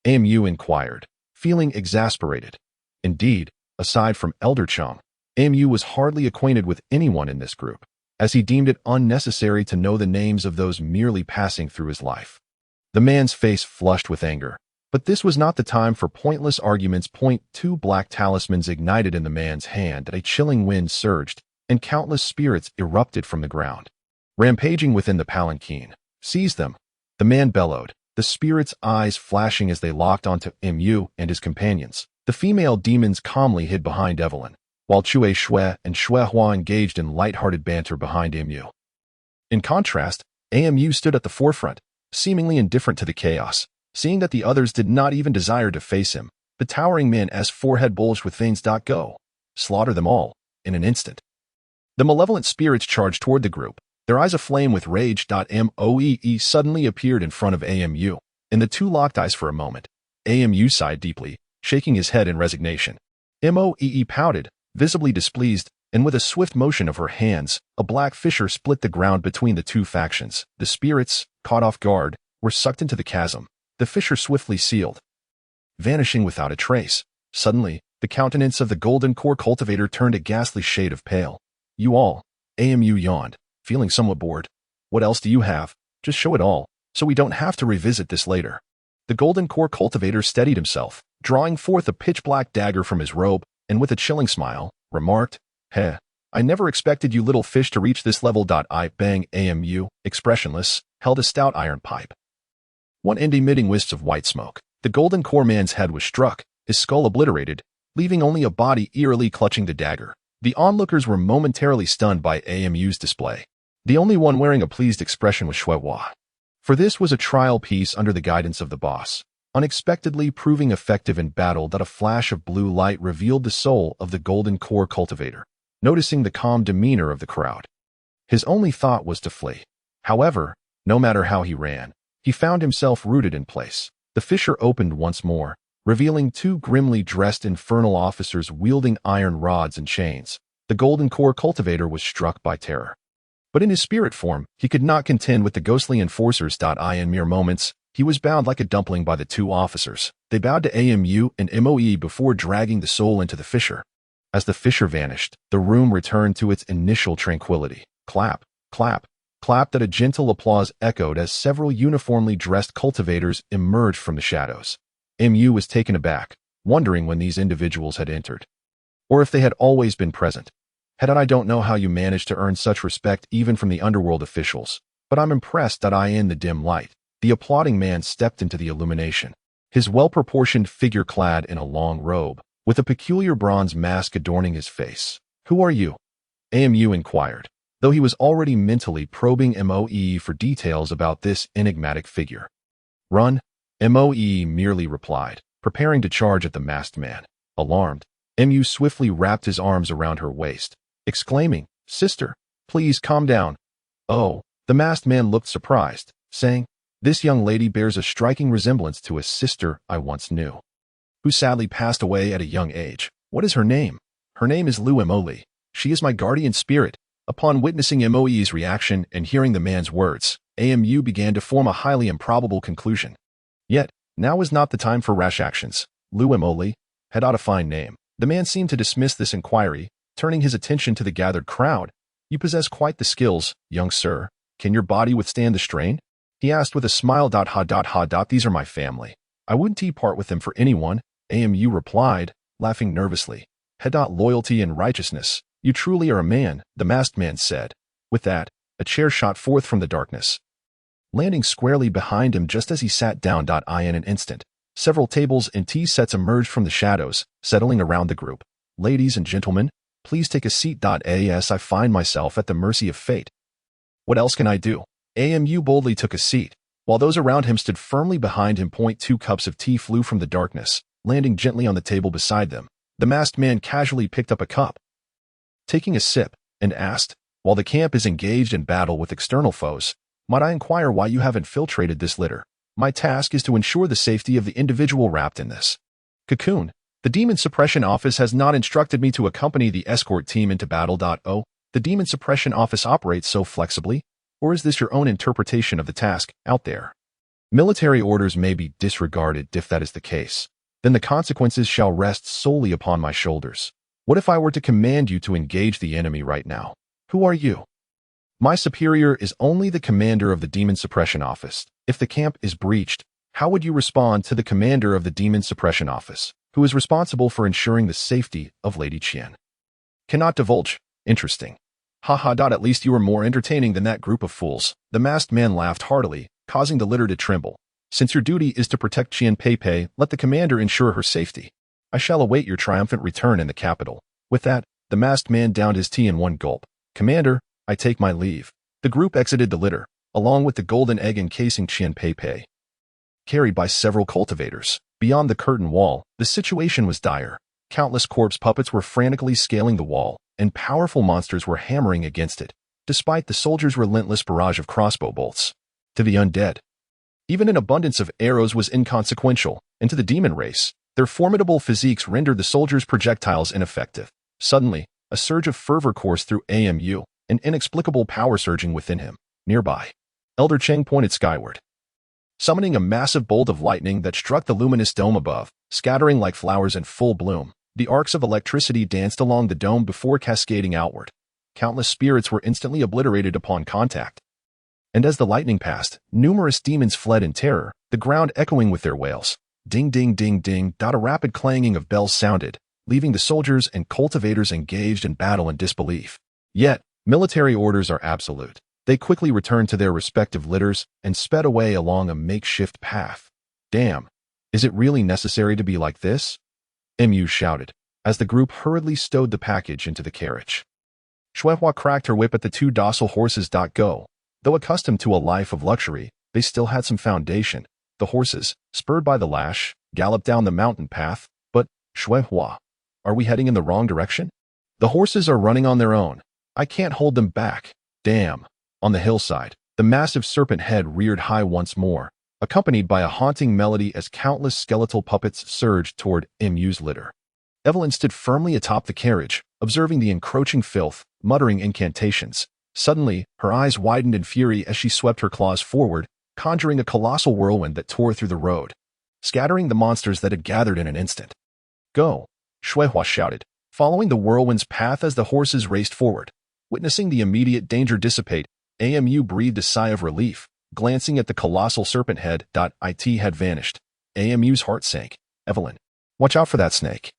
Mu inquired, feeling exasperated. Indeed, aside from Elder Chang, Mu was hardly acquainted with anyone in this group, as he deemed it unnecessary to know the names of those merely passing through his life. The man's face flushed with anger. But this was not the time for pointless arguments. Two black talismans ignited in the man's hand, a chilling wind surged, and countless spirits erupted from the ground. Rampaging within the palanquin. "Seize them," the man bellowed, the spirits' eyes flashing as they locked onto Mu and his companions. The female demons calmly hid behind Evelyn, while Chui Shui and Shui Hua engaged in light-hearted banter behind Mu. In contrast, Mu stood at the forefront, seemingly indifferent to the chaos. Seeing that the others did not even desire to face him, the towering man's forehead bulged with veins. "Go. Slaughter them all, in an instant." The malevolent spirits charged toward the group, their eyes aflame with rage. Moe suddenly appeared in front of Mu, and the two locked eyes for a moment. Mu sighed deeply, shaking his head in resignation. Moe pouted, visibly displeased, and with a swift motion of her hands, a black fissure split the ground between the two factions. The spirits, caught off guard, were sucked into the chasm. The fissure swiftly sealed, vanishing without a trace. Suddenly, the countenance of the Golden Core cultivator turned a ghastly shade of pale. "You all," Mu yawned, feeling somewhat bored. "What else do you have? Just show it all, so we don't have to revisit this later." The Golden Core cultivator steadied himself, drawing forth a pitch-black dagger from his robe, and with a chilling smile, remarked, "Heh, I never expected you little fish to reach this level." I bang. Mu, expressionless, held a stout iron pipe, one end emitting wisps of white smoke. The Golden Core man's head was struck, his skull obliterated, leaving only a body eerily clutching the dagger. The onlookers were momentarily stunned by Mu's display. The only one wearing a pleased expression was Shui Hua. For this was a trial piece under the guidance of the boss, unexpectedly proving effective in battle. A flash of blue light revealed the soul of the Golden Core cultivator. Noticing the calm demeanor of the crowd, his only thought was to flee. However, no matter how he ran, he found himself rooted in place. The fissure opened once more, revealing two grimly dressed infernal officers wielding iron rods and chains. The Golden Core cultivator was struck by terror. But in his spirit form, he could not contend with the ghostly enforcers. In mere moments, he was bound like a dumpling by the two officers. They bowed to Mu and Moe before dragging the soul into the fissure. As the fissure vanished, the room returned to its initial tranquility. Clap, clap, clap. A gentle applause echoed as several uniformly dressed cultivators emerged from the shadows. Mu was taken aback, wondering when these individuals had entered, or if they had always been present. "I don't know how you managed to earn such respect even from the underworld officials, but I'm impressed." In the dim light, the applauding man stepped into the illumination, his well-proportioned figure clad in a long robe, with a peculiar bronze mask adorning his face. "Who are you?" Mu inquired, though he was already mentally probing Moe for details about this enigmatic figure. Run, Moe merely replied, preparing to charge at the masked man. Alarmed, Mu swiftly wrapped his arms around her waist, exclaiming, "Sister, please calm down." "Oh," the masked man looked surprised, saying, "This young lady bears a striking resemblance to a sister I once knew, who sadly passed away at a young age. What is her name?" "Her name is Lu Emoli. She is my guardian spirit." Upon witnessing Moe's reaction and hearing the man's words, Amu began to form a highly improbable conclusion. Yet, now was not the time for rash actions. Lu Emoli had a fine name. The man seemed to dismiss this inquiry, turning his attention to the gathered crowd. "You possess quite the skills, young sir. Can your body withstand the strain?" he asked with a smile. "These are my family. I wouldn't part with them for anyone," Amu replied, laughing nervously. "Loyalty and righteousness. You truly are a man," the masked man said. With that, a chair shot forth from the darkness, landing squarely behind him just as he sat down. In an instant, several tables and tea sets emerged from the shadows, settling around the group. "Ladies and gentlemen, please take a seat. As I find myself at the mercy of fate. What else can I do?" Amu boldly took a seat, while those around him stood firmly behind him. 2 cups of tea flew from the darkness, landing gently on the table beside them. The masked man casually picked up a cup, taking a sip, and asked, "While the camp is engaged in battle with external foes, might I inquire why you have infiltrated this litter?" "My task is to ensure the safety of the individual wrapped in this cocoon. The Demon Suppression Office has not instructed me to accompany the escort team into battle. Oh, the Demon Suppression Office operates so flexibly? Or is this your own interpretation of the task out there? Military orders may be disregarded. If that is the case, then the consequences shall rest solely upon my shoulders. What if I were to command you to engage the enemy right now? Who are you?" "My superior is only the commander of the Demon Suppression Office. If the camp is breached, how would you respond to the commander of the Demon Suppression Office, who is responsible for ensuring the safety of Lady Qian?" "Cannot divulge." "Interesting. At least you are more entertaining than that group of fools." The masked man laughed heartily, causing the litter to tremble. "Since your duty is to protect Qian Pei, let the commander ensure her safety. I shall await your triumphant return in the capital." With that, the masked man downed his tea in one gulp. "Commander, I take my leave." The group exited the litter, along with the golden egg encasing Qian Pei, carried by several cultivators. Beyond the curtain wall, the situation was dire. Countless corpse puppets were frantically scaling the wall, and powerful monsters were hammering against it, despite the soldiers' relentless barrage of crossbow bolts. To the undead, even an abundance of arrows was inconsequential, and to the demon race, their formidable physiques rendered the soldiers' projectiles ineffective. Suddenly, a surge of fervor coursed through Amu, an inexplicable power surging within him. Nearby, Elder Cheng pointed skyward, summoning a massive bolt of lightning that struck the luminous dome above, scattering like flowers in full bloom. The arcs of electricity danced along the dome before cascading outward. Countless spirits were instantly obliterated upon contact. And as the lightning passed, numerous demons fled in terror, the ground echoing with their wails. Ding ding ding ding. A rapid clanging of bells sounded, leaving the soldiers and cultivators engaged in battle in disbelief. Yet, military orders are absolute. They quickly returned to their respective litters and sped away along a makeshift path. "Damn, is it really necessary to be like this?" Mu shouted, as the group hurriedly stowed the package into the carriage. Shuehua cracked her whip at the 2 docile horses. Go. Though accustomed to a life of luxury, they still had some foundation. The horses, spurred by the lash, galloped down the mountain path. "But, Shuehua, are we heading in the wrong direction? The horses are running on their own. I can't hold them back. Damn." On the hillside, the massive serpent head reared high once more, accompanied by a haunting melody as countless skeletal puppets surged toward Mu's litter. Evelyn stood firmly atop the carriage, observing the encroaching filth, muttering incantations. Suddenly, her eyes widened in fury as she swept her claws forward, conjuring a colossal whirlwind that tore through the road, scattering the monsters that had gathered in an instant. "Go!" Shuehua shouted, following the whirlwind's path as the horses raced forward. Witnessing the immediate danger dissipate, Amu breathed a sigh of relief, glancing at the colossal serpent head. It had vanished. Amu's heart sank. "Evelyn, watch out for that snake."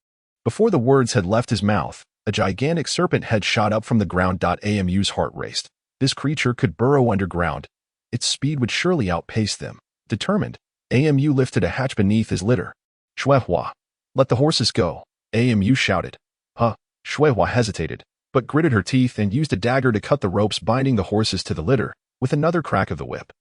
Before the words had left his mouth, a gigantic serpent head shot up from the ground. Amu's heart raced. This creature could burrow underground. Its speed would surely outpace them. Determined, Amu lifted a hatch beneath his litter. "Shuehua, let the horses go," Amu shouted. Shuehua hesitated, but gritted her teeth and used a dagger to cut the ropes binding the horses to the litter, with another crack of the whip.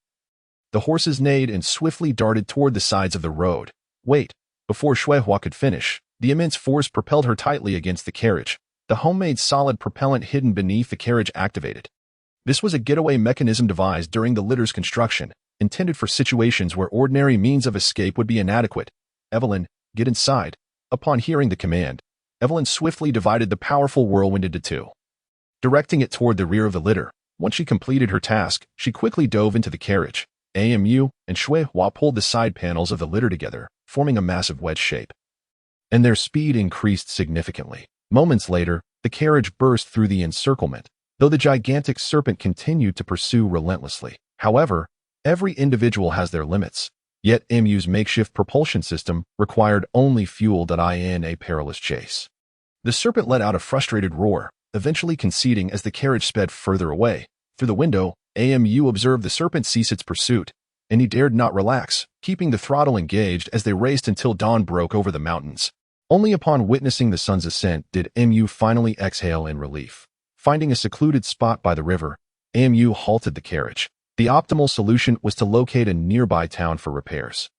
The horses neighed and swiftly darted toward the sides of the road. Wait! Before Shuihua could finish, the immense force propelled her tightly against the carriage. The homemade solid propellant hidden beneath the carriage activated. This was a getaway mechanism devised during the litter's construction, intended for situations where ordinary means of escape would be inadequate. Evelyn, get inside. Upon hearing the command, Evelyn swiftly divided the powerful whirlwind into two, directing it toward the rear of the litter. Once she completed her task, she quickly dove into the carriage. Amu and Shuihua pulled the side panels of the litter together, forming a massive wedge shape. And their speed increased significantly. Moments later, the carriage burst through the encirclement, though the gigantic serpent continued to pursue relentlessly. However, every individual has their limits. Yet Mu's makeshift propulsion system required only fuel in a perilous chase. The serpent let out a frustrated roar, eventually conceding as the carriage sped further away. Through the window, Amu observed the serpent cease its pursuit, and he dared not relax, keeping the throttle engaged as they raced until dawn broke over the mountains. Only upon witnessing the sun's ascent did Mu finally exhale in relief. Finding a secluded spot by the river, Mu halted the carriage. The optimal solution was to locate a nearby town for repairs.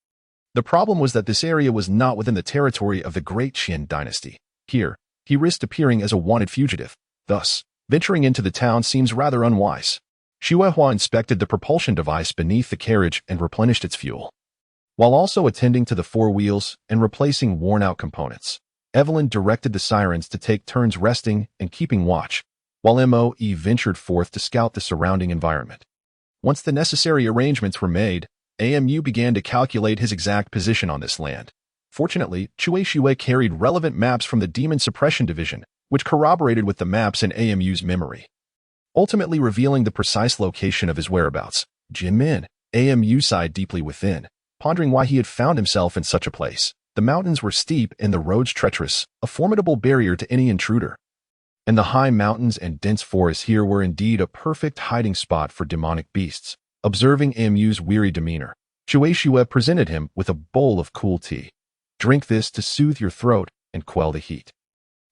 The problem was that this area was not within the territory of the Great Qin dynasty. Here, he risked appearing as a wanted fugitive. Thus, venturing into the town seems rather unwise. Shuihua inspected the propulsion device beneath the carriage and replenished its fuel, while also attending to the four wheels and replacing worn-out components. Evelyn directed the sirens to take turns resting and keeping watch, while Moe ventured forth to scout the surrounding environment. Once the necessary arrangements were made, Amu began to calculate his exact position on this land. Fortunately, Shui carried relevant maps from the Demon Suppression Division, which corroborated with the maps in Amu's memory, ultimately revealing the precise location of his whereabouts. Jimin, Amu sighed deeply within, pondering why he had found himself in such a place. The mountains were steep and the roads treacherous, a formidable barrier to any intruder. And the high mountains and dense forests here were indeed a perfect hiding spot for demonic beasts. Observing Amu's weary demeanor, Shui presented him with a bowl of cool tea. Drink this to soothe your throat and quell the heat.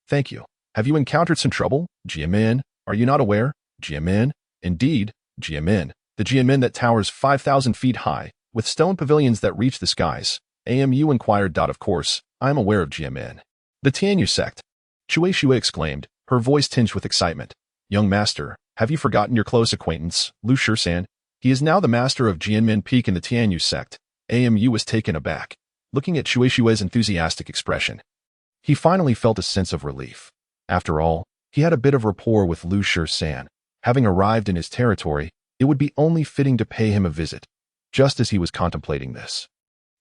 Thank you. Have you encountered some trouble, Jiamin? Are you not aware, Jiamin? Indeed, Jiamin, the Jiamin that towers 5,000 feet high, with stone pavilions that reach the skies. Amu inquired. Of course, I am aware of Jiamin. The Tianyu sect, Shui exclaimed, her voice tinged with excitement. Young master, have you forgotten your close acquaintance, Lu Shisan? He is now the master of Jianmin Peak in the Tianyu sect. Amu was taken aback, looking at Shui's enthusiastic expression. He finally felt a sense of relief. After all, he had a bit of rapport with Lu Shisan. Having arrived in his territory, it would be only fitting to pay him a visit. Just as he was contemplating this,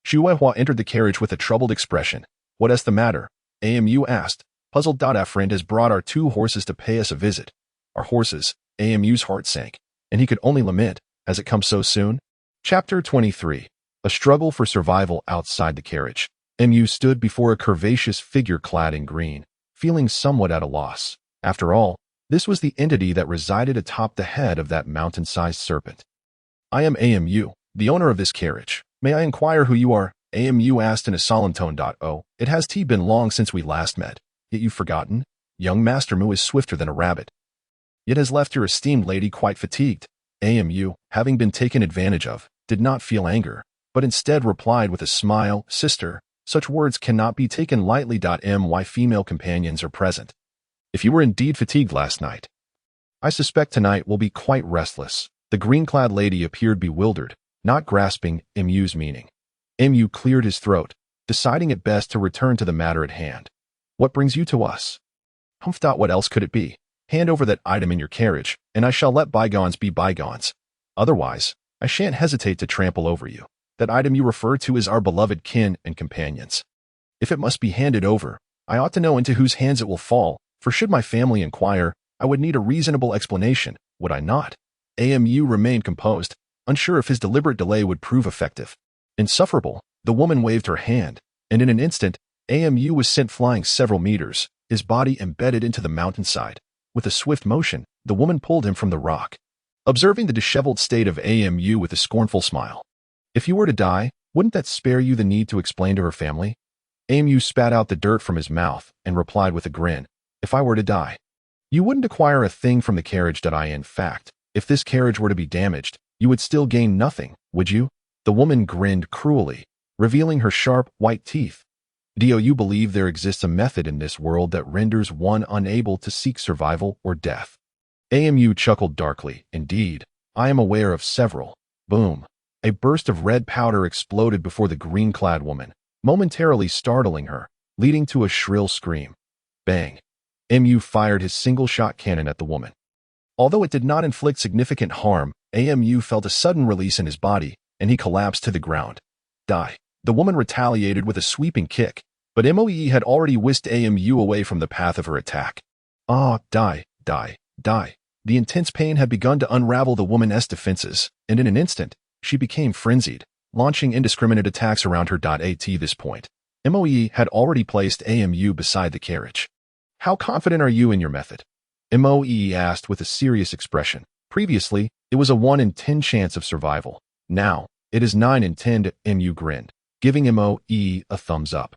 Shuihua entered the carriage with a troubled expression. What is the matter? Amu asked, puzzled. Our friend has brought our two horses to pay us a visit. Our horses? Amu's heart sank, and he could only lament, has it come so soon? Chapter 23. A struggle for survival outside the carriage. Mu stood before a curvaceous figure clad in green, feeling somewhat at a loss. After all, this was the entity that resided atop the head of that mountain-sized serpent. I am Amu, the owner of this carriage. May I inquire who you are? Amu asked in a solemn tone. Oh, it has been long since we last met. Yet you've forgotten? Young Master Mu is swifter than a rabbit, yet has left your esteemed lady quite fatigued. Amu, having been taken advantage of, did not feel anger, but instead replied with a smile, Sister, such words cannot be taken lightly. My female companions are present. If you were indeed fatigued last night, I suspect tonight will be quite restless. The green-clad lady appeared bewildered, not grasping Mu's meaning. Mu cleared his throat, deciding it best to return to the matter at hand. What brings you to us? Humph. What else could it be? Hand over that item in your carriage, and I shall let bygones be bygones. Otherwise, I shan't hesitate to trample over you. That item you refer to is our beloved kin and companions. If it must be handed over, I ought to know into whose hands it will fall, for should my family inquire, I would need a reasonable explanation, would I not? Amu remained composed, unsure if his deliberate delay would prove effective. Insufferable, the woman waved her hand, and in an instant, Amu was sent flying several meters, his body embedded into the mountainside. With a swift motion, the woman pulled him from the rock, observing the disheveled state of Amu with a scornful smile. If you were to die, wouldn't that spare you the need to explain to her family? Amu spat out the dirt from his mouth and replied with a grin. If I were to die, you wouldn't acquire a thing from the carriage. In fact, if this carriage were to be damaged, you would still gain nothing. would you? The woman grinned cruelly, revealing her sharp, white teeth. Do you believe there exists a method in this world that renders one unable to seek survival or death? AMU chuckled darkly. Indeed, I am aware of several. Boom. A burst of red powder exploded before the green-clad woman, momentarily startling her, leading to a shrill scream. Bang. MU fired his single-shot cannon at the woman. Although it did not inflict significant harm, AMU felt a sudden release in his body, and he collapsed to the ground. Die. The woman retaliated with a sweeping kick, but MOE had already whisked AMU away from the path of her attack. Ah, die, die, die. The intense pain had begun to unravel the woman's defenses, and in an instant, she became frenzied, launching indiscriminate attacks around her. At this point, MOE had already placed AMU beside the carriage. How confident are you in your method? MOE asked with a serious expression. Previously, it was a 1 in 10 chance of survival. Now, it is 9 in 10. MU grinned, giving MOE a thumbs up.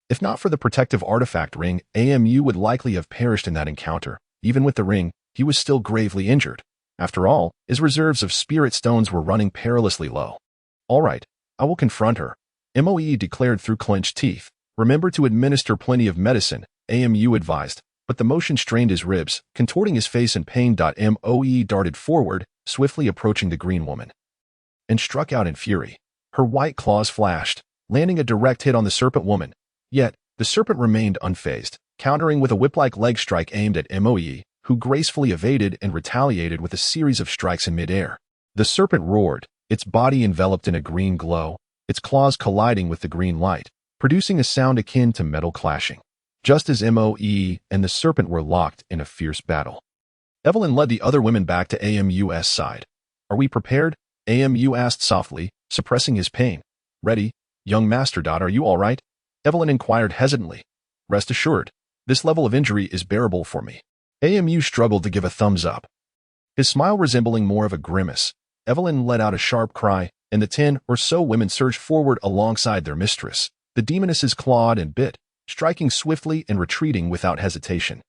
If not for the protective artifact ring, AMU would likely have perished in that encounter. Even with the ring, he was still gravely injured. After all, his reserves of spirit stones were running perilously low. All right, I will confront her, MOE declared through clenched teeth. Remember to administer plenty of medicine, AMU advised, but the motion strained his ribs, contorting his face in pain. MOE darted forward, swiftly approaching the green woman, and struck out in fury. Her white claws flashed, landing a direct hit on the serpent woman. Yet, the serpent remained unfazed, countering with a whip-like leg strike aimed at MOE, who gracefully evaded and retaliated with a series of strikes in midair. The serpent roared, its body enveloped in a green glow, its claws colliding with the green light, producing a sound akin to metal clashing. Just as MOE and the serpent were locked in a fierce battle, Evelyn led the other women back to AMU's side. Are we prepared? AMU asked softly, suppressing his pain. Ready, young master. Are you all right? Evelyn inquired hesitantly. Rest assured, this level of injury is bearable for me. AMU struggled to give a thumbs up, his smile resembling more of a grimace. Evelyn let out a sharp cry, and the 10 or so women surged forward alongside their mistress. The demonesses clawed and bit, striking swiftly and retreating without hesitation.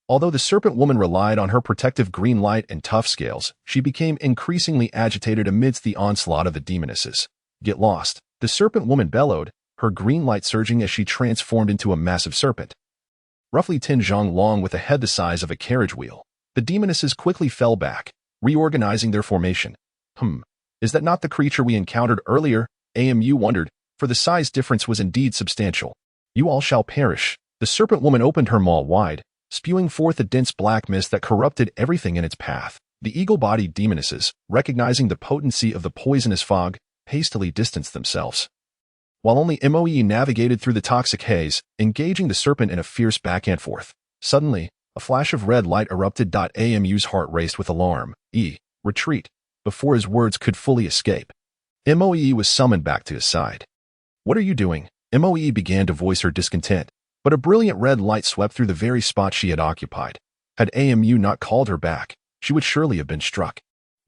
Although the serpent woman relied on her protective green light and tough scales, she became increasingly agitated amidst the onslaught of the demonesses. Get lost, the serpent woman bellowed, her green light surging as she transformed into a massive serpent, roughly 10 zhang long with a head the size of a carriage wheel. The demonesses quickly fell back, reorganizing their formation. Is that not the creature we encountered earlier? AMU wondered, for the size difference was indeed substantial. You all shall perish. The serpent woman opened her maw wide, spewing forth a dense black mist that corrupted everything in its path. The eagle-bodied demonesses, recognizing the potency of the poisonous fog, hastily distanced themselves, while only MOE navigated through the toxic haze, engaging the serpent in a fierce back and forth. Suddenly, a flash of red light erupted. AMU's heart raced with alarm. Retreat. Before his words could fully escape, MOE was summoned back to his side. What are you doing? MOE began to voice her discontent, but a brilliant red light swept through the very spot she had occupied. Had AMU not called her back, she would surely have been struck.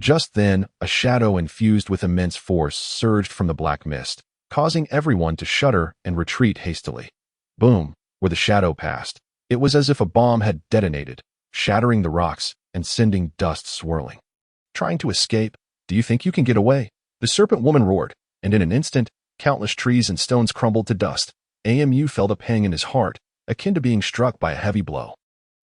Just then, a shadow infused with immense force surged from the black mist, causing everyone to shudder and retreat hastily. Boom, where the shadow passed, it was as if a bomb had detonated, shattering the rocks and sending dust swirling. Trying to escape? Do you think you can get away? The serpent woman roared, and in an instant, countless trees and stones crumbled to dust. AMU felt a pang in his heart, akin to being struck by a heavy blow.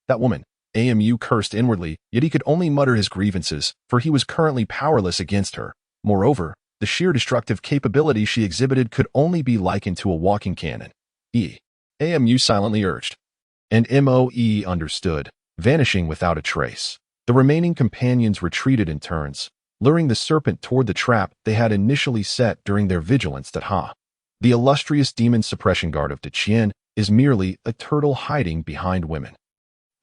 That woman, AMU cursed inwardly, yet he could only mutter his grievances, for he was currently powerless against her. Moreover, the sheer destructive capability she exhibited could only be likened to a walking cannon. AMU silently urged. And MOE understood, vanishing without a trace. The remaining companions retreated in turns, luring the serpent toward the trap they had initially set during their vigilance. The illustrious demon suppression guard of Deqian is merely a turtle hiding behind women.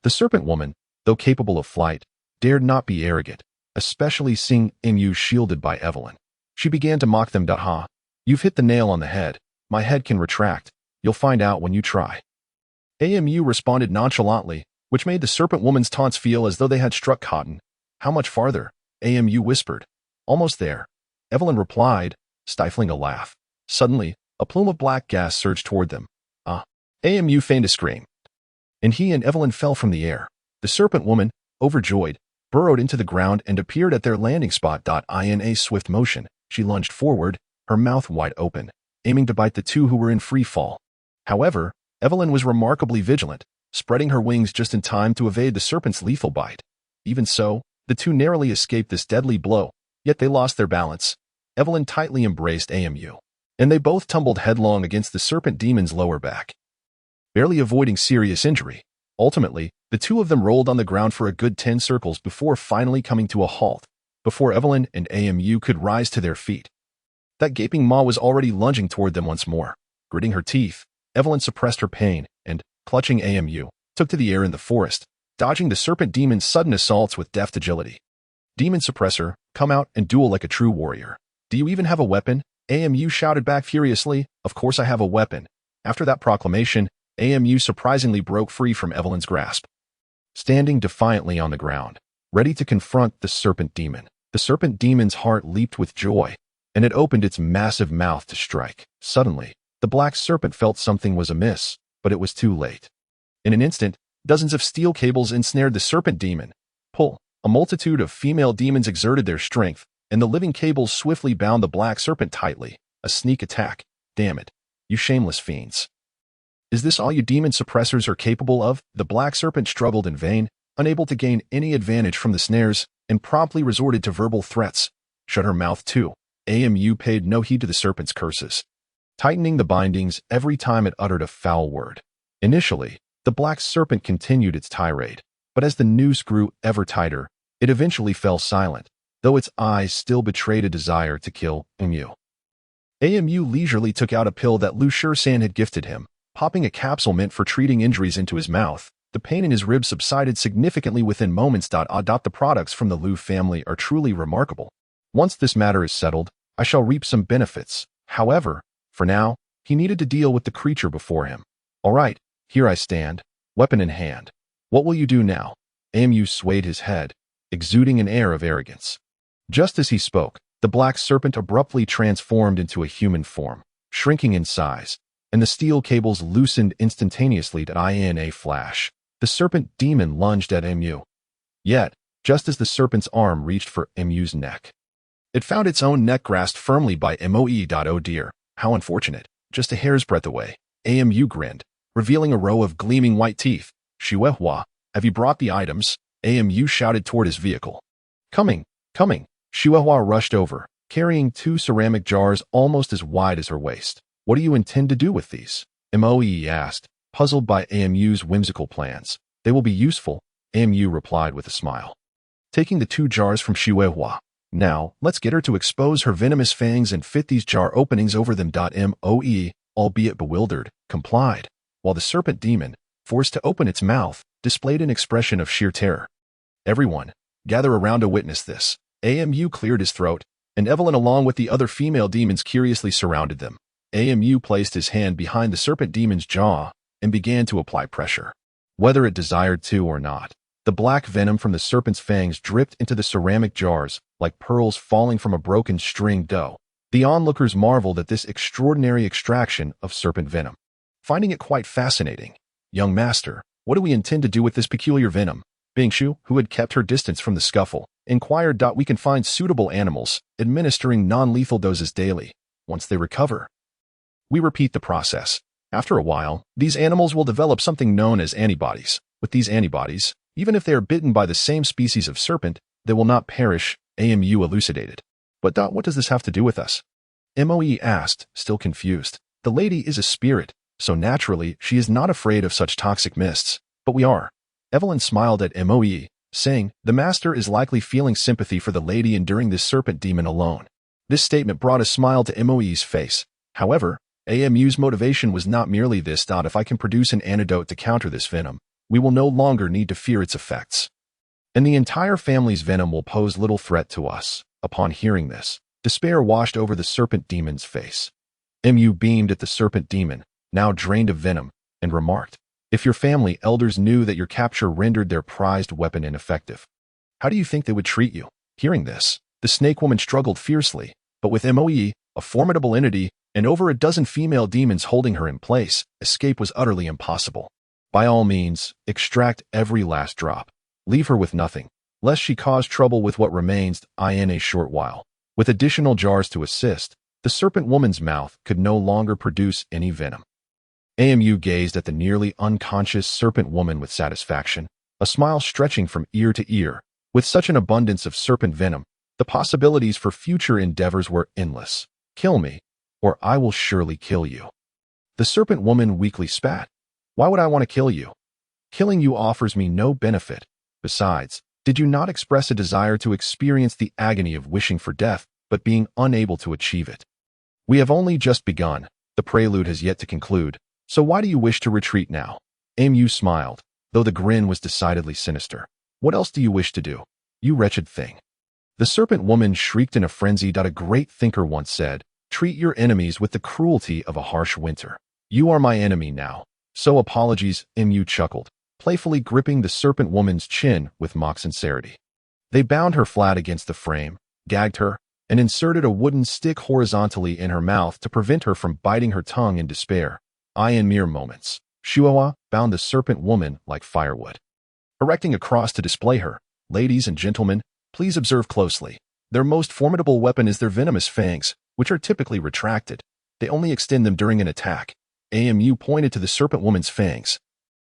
The serpent woman, though capable of flight, dared not be arrogant, especially seeing MU shielded by Evelyn. She began to mock them. You've hit the nail on the head. My head can retract. You'll find out when you try. AMU responded nonchalantly, which made the serpent woman's taunts feel as though they had struck cotton. How much farther? AMU whispered. Almost there. Evelyn replied, stifling a laugh. Suddenly, a plume of black gas surged toward them. AMU feigned a scream, and he and Evelyn fell from the air. The serpent woman, overjoyed, burrowed into the ground and appeared at their landing spot. In a swift motion, She lunged forward, her mouth wide open, aiming to bite the two who were in free fall. However, Evelyn was remarkably vigilant, spreading her wings just in time to evade the serpent's lethal bite. Even so, the two narrowly escaped this deadly blow, yet they lost their balance. Evelyn tightly embraced Amu, and they both tumbled headlong against the serpent demon's lower back, barely avoiding serious injury. Ultimately, the two of them rolled on the ground for a good 10 circles before finally coming to a halt, before Evelyn and Amu could rise to their feet. That gaping maw was already lunging toward them once more. Gritting her teeth, Evelyn suppressed her pain and, clutching Amu, took to the air in the forest, dodging the serpent demon's sudden assaults with deft agility. Demon Suppressor, come out and duel like a true warrior. Do you even have a weapon? Amu shouted back furiously. Of course I have a weapon. After that proclamation, Amu surprisingly broke free from Evelyn's grasp. Standing defiantly on the ground, ready to confront the serpent demon's heart leaped with joy, and it opened its massive mouth to strike. Suddenly, the black serpent felt something was amiss, but it was too late. In an instant, dozens of steel cables ensnared the serpent demon. Pull! A multitude of female demons exerted their strength, and the living cables swiftly bound the black serpent tightly. A sneak attack. Damn it, you shameless fiends. Is this all you demon suppressors are capable of? The black serpent struggled in vain, unable to gain any advantage from the snares, and promptly resorted to verbal threats. Shut her mouth too. Amu paid no heed to the serpent's curses, tightening the bindings every time it uttered a foul word. Initially, the black serpent continued its tirade, but as the noose grew ever tighter, it eventually fell silent, though its eyes still betrayed a desire to kill Amu. Amu leisurely took out a pill that Lu Shursan had gifted him, popping a capsule meant for treating injuries into his mouth. The pain in his ribs subsided significantly within moments. The products from the Lu family are truly remarkable. Once this matter is settled, I shall reap some benefits. However, for now, he needed to deal with the creature before him. All right, here I stand, weapon in hand. What will you do now? Amu swayed his head, exuding an air of arrogance. Just as he spoke, the black serpent abruptly transformed into a human form, shrinking in size, and the steel cables loosened instantaneously. In a flash, the serpent demon lunged at Amu. Yet, just as the serpent's arm reached for Amu's neck, it found its own neck grasped firmly by Moe. Oh dear, how unfortunate. Just a hair's breadth away. Amu grinned, revealing a row of gleaming white teeth. Chihuahua, have you brought the items? Amu shouted toward his vehicle. Coming, coming. Chihuahua rushed over, carrying 2 ceramic jars almost as wide as her waist. What do you intend to do with these? Moe asked, puzzled by Amu's whimsical plans. They will be useful, Amu replied with a smile, taking the 2 jars from Chihuahua. Now, let's get her to expose her venomous fangs and fit these jar openings over them. Moe, albeit bewildered, complied, while the serpent demon, forced to open its mouth, displayed an expression of sheer terror. Everyone, gather around to witness this. Amu cleared his throat, and Evelyn along with the other female demons curiously surrounded them. Amu placed his hand behind the serpent demon's jaw and began to apply pressure. Whether it desired to or not, the black venom from the serpent's fangs dripped into the ceramic jars like pearls falling from a broken string dough. The onlookers marveled at this extraordinary extraction of serpent venom, finding it quite fascinating. Young master, what do we intend to do with this peculiar venom? Bingshu, who had kept her distance from the scuffle, inquired. We can find suitable animals, administering non-lethal doses daily. Once they recover, we repeat the process. After a while, these animals will develop something known as antibodies. With these antibodies, even if they are bitten by the same species of serpent, they will not perish, Amu elucidated. But what does this have to do with us? Moe asked, still confused. The lady is a spirit, so naturally she is not afraid of such toxic mists. But we are. Evelyn smiled at Moe, saying, the master is likely feeling sympathy for the lady enduring this serpent demon alone. This statement brought a smile to Moe's face. However, Amu's motivation was not merely this. If I can produce an antidote to counter this venom, we will no longer need to fear its effects, and the entire family's venom will pose little threat to us. Upon hearing this, despair washed over the serpent demon's face. Mu beamed at the serpent demon, now drained of venom, and remarked, if your family elders knew that your capture rendered their prized weapon ineffective, how do you think they would treat you? Hearing this, the snake woman struggled fiercely, but with Moe, a formidable entity, and over a dozen female demons holding her in place, escape was utterly impossible. By all means, extract every last drop. Leave her with nothing, lest she cause trouble with what remains in a short while. With additional jars to assist, the serpent woman's mouth could no longer produce any venom. AMU gazed at the nearly unconscious serpent woman with satisfaction, a smile stretching from ear to ear. With such an abundance of serpent venom, the possibilities for future endeavors were endless. Kill me, or I will surely kill you. The serpent woman weakly spat. Why would I want to kill you? Killing you offers me no benefit. Besides, did you not express a desire to experience the agony of wishing for death, but being unable to achieve it? We have only just begun. The prelude has yet to conclude. So why do you wish to retreat now? AMU smiled, though the grin was decidedly sinister. What else do you wish to do? You wretched thing. The serpent woman shrieked in a frenzy. A great thinker once said, treat your enemies with the cruelty of a harsh winter. You are my enemy now. So apologies, MU chuckled, playfully gripping the serpent woman's chin with mock sincerity. They bound her flat against the frame, gagged her, and inserted a wooden stick horizontally in her mouth to prevent her from biting her tongue in despair. In mere moments, Shuawa bound the serpent woman like firewood. Erecting a cross to display her, ladies and gentlemen, please observe closely. Their most formidable weapon is their venomous fangs, which are typically retracted. They only extend them during an attack. AMU pointed to the serpent woman's fangs,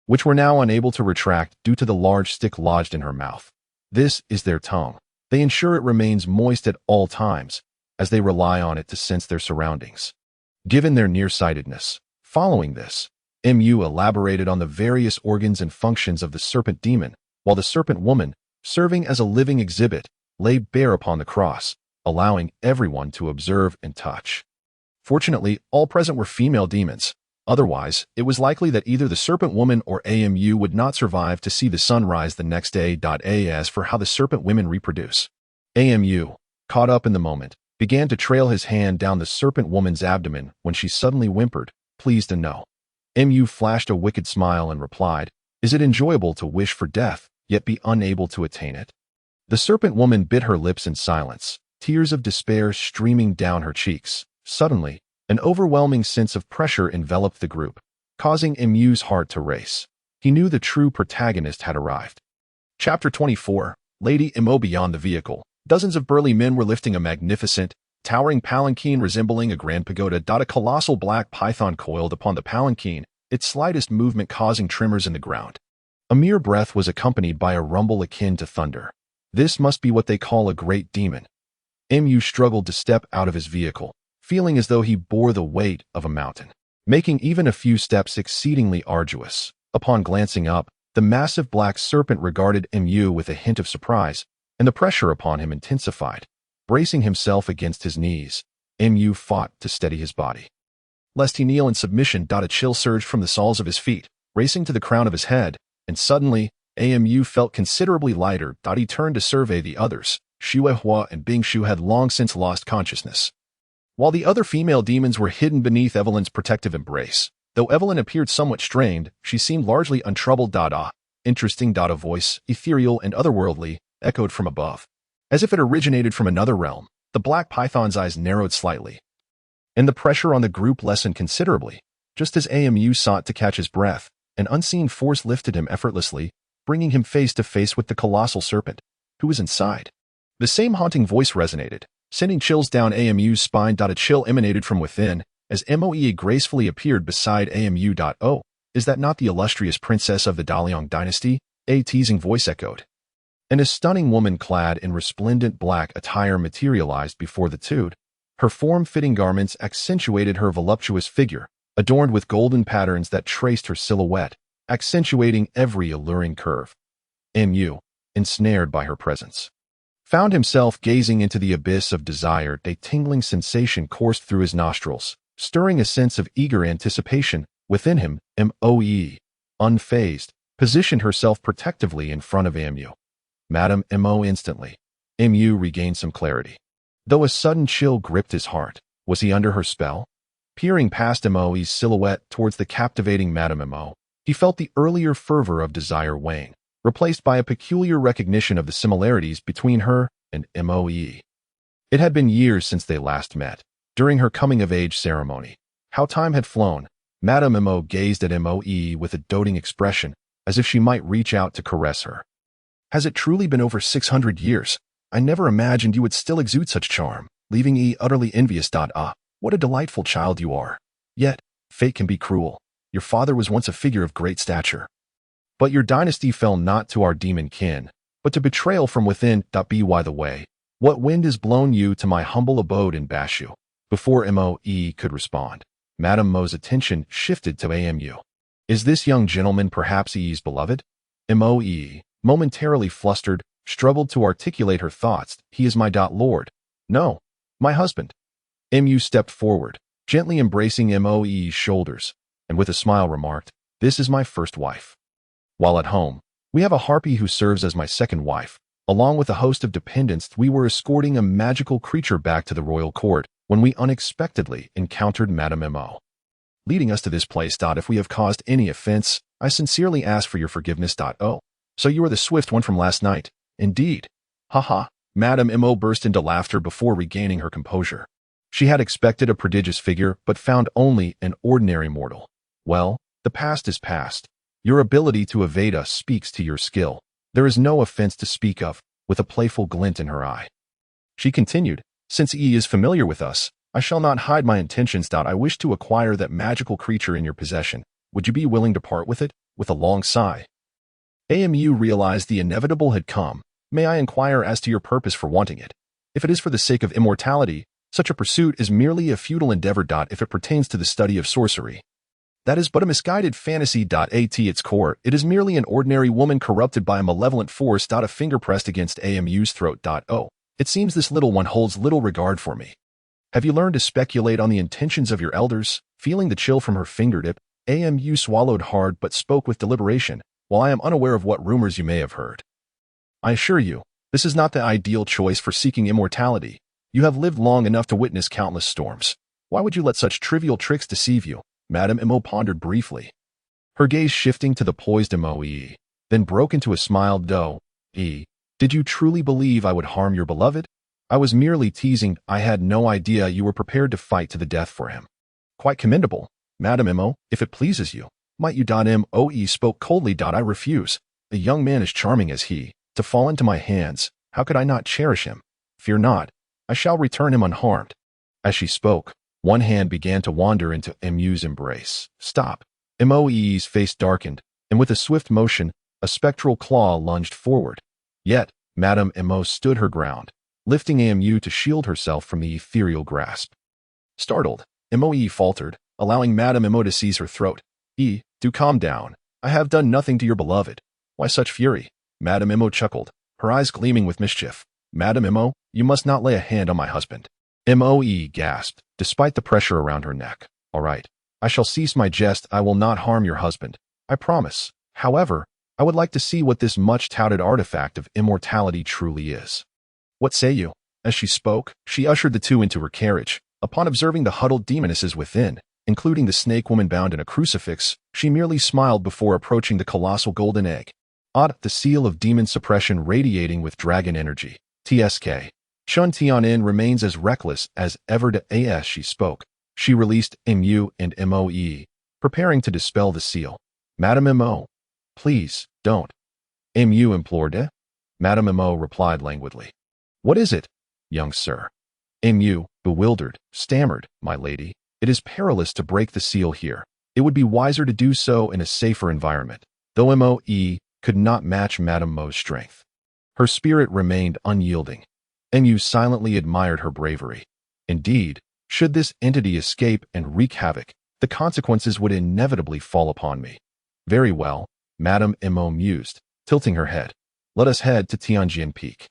which were now unable to retract due to the large stick lodged in her mouth. This is their tongue. They ensure it remains moist at all times, as they rely on it to sense their surroundings. Given their nearsightedness, following this, MU elaborated on the various organs and functions of the serpent demon, while the serpent woman, serving as a living exhibit, lay bare upon the cross, allowing everyone to observe and touch. Fortunately, all present were female demons. Otherwise, it was likely that either the serpent woman or AMU would not survive to see the sunrise the next day. As for how the serpent women reproduce, AMU, caught up in the moment, began to trail his hand down the serpent woman's abdomen when she suddenly whimpered, pleased to know. MU flashed a wicked smile and replied, is it enjoyable to wish for death, yet be unable to attain it? The serpent woman bit her lips in silence, tears of despair streaming down her cheeks. Suddenly, an overwhelming sense of pressure enveloped the group, causing MU's heart to race. He knew the true protagonist had arrived. Chapter 24, Lady Mo. Beyond the vehicle, dozens of burly men were lifting a magnificent, towering palanquin resembling a grand pagoda. A colossal black python coiled upon the palanquin, its slightest movement causing tremors in the ground. A mere breath was accompanied by a rumble akin to thunder. This must be what they call a great demon. MU struggled to step out of his vehicle, feeling as though he bore the weight of a mountain, making even a few steps exceedingly arduous. Upon glancing up, the massive black serpent regarded MU with a hint of surprise, and the pressure upon him intensified. Bracing himself against his knees, MU fought to steady his body, lest he kneel in submission. A chill surged from the soles of his feet, racing to the crown of his head, and suddenly, AMU felt considerably lighter. He turned to survey the others. Shuehua and Bingshu had long since lost consciousness, while the other female demons were hidden beneath Evelyn's protective embrace. Though Evelyn appeared somewhat strained, she seemed largely untroubled. Interesting. A voice, ethereal and otherworldly, echoed from above. As if it originated from another realm, the black python's eyes narrowed slightly, and the pressure on the group lessened considerably. Just as AMU sought to catch his breath, an unseen force lifted him effortlessly, bringing him face to face with the colossal serpent, who was inside. The same haunting voice resonated, sending chills down AMU's spine. A chill emanated from within, as Moe gracefully appeared beside AMU. Oh, is that not the illustrious princess of the Daliang dynasty? A teasing voice echoed. And a stunning woman clad in resplendent black attire materialized before the two. Her form-fitting garments accentuated her voluptuous figure, adorned with golden patterns that traced her silhouette, accentuating every alluring curve. MU, ensnared by her presence, found himself gazing into the abyss of desire. A tingling sensation coursed through his nostrils, stirring a sense of eager anticipation within him. Moe, unfazed, positioned herself protectively in front of MU. Madam Mo. Instantly, MU regained some clarity, though a sudden chill gripped his heart. Was he under her spell? Peering past Moe's silhouette towards the captivating Madam Mo, he felt the earlier fervor of desire wane, replaced by a peculiar recognition of the similarities between her and Moe. It had been years since they last met, during her coming-of-age ceremony. How time had flown. Madame Mo gazed at Moe with a doting expression, as if she might reach out to caress her. Has it truly been over 600 years? I never imagined you would still exude such charm. leaving E utterly envious. Ah, what a delightful child you are. Yet, fate can be cruel. Your father was once a figure of great stature. But your dynasty fell not to our demon kin, but to betrayal from within. By the way, what wind has blown you to my humble abode in Bashu? Before Moe could respond, Madame Mo's attention shifted to Amu. Is this young gentleman perhaps E's beloved? Moe, momentarily flustered, struggled to articulate her thoughts. He is my lord. No, my husband. Mu stepped forward, gently embracing Moe's shoulders, and with a smile remarked, this is my first wife. While at home, we have a harpy who serves as my second wife. Along with a host of dependents, we were escorting a magical creature back to the royal court when we unexpectedly encountered Madame Mo. Leading us to this place. If we have caused any offense, I sincerely ask for your forgiveness. Oh, so you are the swift one from last night. Indeed. Haha. Madame Mo burst into laughter before regaining her composure. She had expected a prodigious figure, but found only an ordinary mortal. Well, the past is past. Your ability to evade us speaks to your skill. There is no offense to speak of, with a playful glint in her eye. She continued, since E is familiar with us, I shall not hide my intentions. I wish to acquire that magical creature in your possession. Would you be willing to part with it? With a long sigh. Amu realized the inevitable had come. May I inquire as to your purpose for wanting it? If it is for the sake of immortality, such a pursuit is merely a futile endeavor. If it pertains to the study of sorcery, that is but a misguided fantasy. At its core, it is merely an ordinary woman corrupted by a malevolent force. A finger pressed against Amu's throat. Oh, it seems this little one holds little regard for me. Have you learned to speculate on the intentions of your elders? Feeling the chill from her fingertip, Amu swallowed hard but spoke with deliberation. While I am unaware of what rumors you may have heard, I assure you, this is not the ideal choice for seeking immortality. You have lived long enough to witness countless storms. Why would you let such trivial tricks deceive you? Madame Mo pondered briefly, her gaze shifting to the poised Moe, then broke into a smile. Did you truly believe I would harm your beloved? I was merely teasing. I had no idea you were prepared to fight to the death for him. Quite commendable, Madame Mo, if it pleases you. Might you? Moe spoke coldly. I refuse. A young man as charming as he, to fall into my hands, how could I not cherish him? Fear not, I shall return him unharmed. As she spoke, one hand began to wander into Mu's embrace. Stop. Moe's face darkened, and with a swift motion, a spectral claw lunged forward. Yet, Madame Mo stood her ground, lifting Mu to shield herself from the ethereal grasp. Startled, Moe faltered, allowing Madame Mo to seize her throat. Do calm down. I have done nothing to your beloved. Why such fury? Madame Mo chuckled, her eyes gleaming with mischief. Madame Mo, you must not lay a hand on my husband. Moe gasped, despite the pressure around her neck. All right, I shall cease my jest. I will not harm your husband. I promise. However, I would like to see what this much-touted artifact of immortality truly is. What say you? As she spoke, she ushered the two into her carriage. Upon observing the huddled demonesses within, including the snake woman bound in a crucifix, she merely smiled before approaching the colossal golden egg. The seal of demon suppression radiating with dragon energy. TSK. Chun Tianin remains as reckless as ever. As she spoke, she released Mu and Moe, preparing to dispel the seal. Madame Mo, please, don't. Mu implored. Madame Mo replied languidly. What is it, young sir? Mu, bewildered, stammered, my lady. It is perilous to break the seal here. It would be wiser to do so in a safer environment. Though Moe could not match Madame Mo's strength, her spirit remained unyielding. Mu silently admired her bravery. Indeed, should this entity escape and wreak havoc, the consequences would inevitably fall upon me. Very well, Madame Mo mused, tilting her head. Let us head to Tianjin Peak.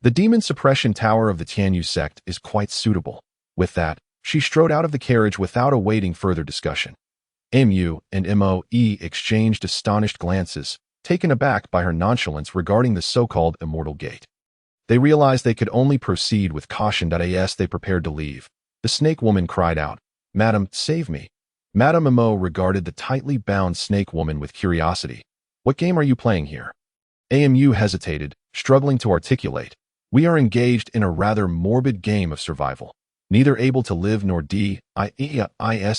The demon suppression tower of the Tianyu sect is quite suitable. With that, she strode out of the carriage without awaiting further discussion. Mu and Moe exchanged astonished glances, taken aback by her nonchalance regarding the so-called immortal gate. They realized they could only proceed with caution. As they prepared to leave, the snake woman cried out, Madam, save me. Madame Mo regarded the tightly bound snake woman with curiosity. What game are you playing here? Amu hesitated, struggling to articulate. We are engaged in a rather morbid game of survival. Neither able to live nor is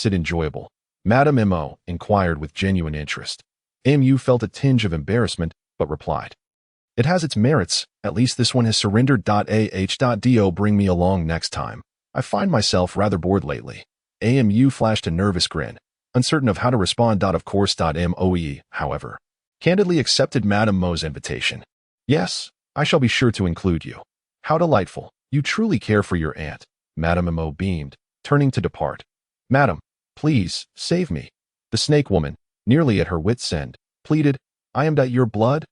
it enjoyable. Madame Mo inquired with genuine interest. Mu felt a tinge of embarrassment, but replied, It has its merits. At least this one has surrendered. Ah.do bring me along next time. I find myself rather bored lately. AMU flashed a nervous grin, uncertain of how to respond. Of course. Moe, however, candidly accepted Madame Mo's invitation. Yes, I shall be sure to include you. How delightful. You truly care for your aunt. Madame Mo beamed, turning to depart. Madam, please, save me. The snake woman, nearly at her wit's end, pleaded, I am your blood?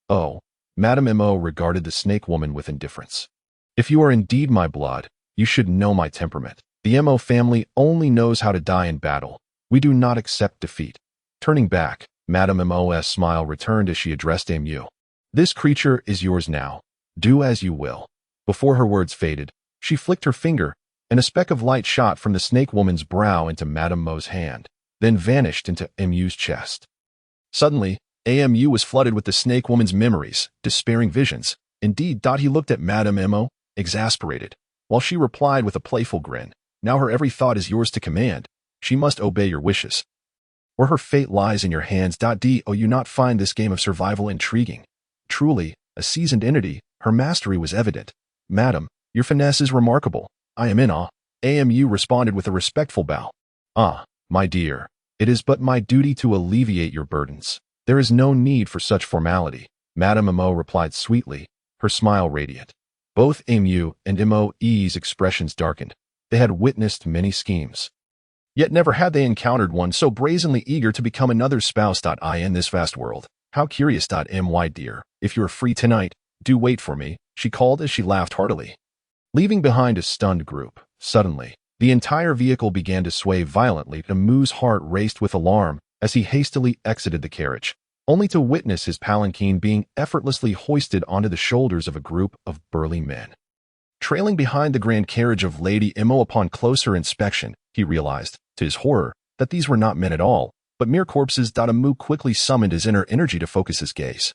Oh, Madame Mo regarded the snake woman with indifference. If you are indeed my blood, you should know my temperament. The Mo family only knows how to die in battle. We do not accept defeat. Turning back, Madame Mo's smile returned as she addressed Mu. This creature is yours now. Do as you will. Before her words faded, she flicked her finger, and a speck of light shot from the snake woman's brow into Madame Mo's hand, then vanished into Mu's chest. Suddenly, AMU was flooded with the snake woman's memories, despairing visions. Indeed, he looked at Madame Mo, exasperated, while she replied with a playful grin, now her every thought is yours to command. She must obey your wishes, or her fate lies in your hands. Do you not find this game of survival intriguing? Truly, a seasoned entity, her mastery was evident. Madam, your finesse is remarkable. I am in awe. AMU responded with a respectful bow. Ah, my dear, it is but my duty to alleviate your burdens. There is no need for such formality. Madame Mo replied sweetly, her smile radiant. Both Mu and Moe's expressions darkened. They had witnessed many schemes, yet never had they encountered one so brazenly eager to become another's spouse. In this vast world, how curious. My dear, if you are free tonight, do wait for me, she called as she laughed heartily. Leaving behind a stunned group, suddenly, the entire vehicle began to sway violently. Mu's heart raced with alarm as he hastily exited the carriage, only to witness his palanquin being effortlessly hoisted onto the shoulders of a group of burly men. Trailing behind the grand carriage of Lady Mo, upon closer inspection, he realized, to his horror, that these were not men at all, but mere corpses. Mu quickly summoned his inner energy to focus his gaze.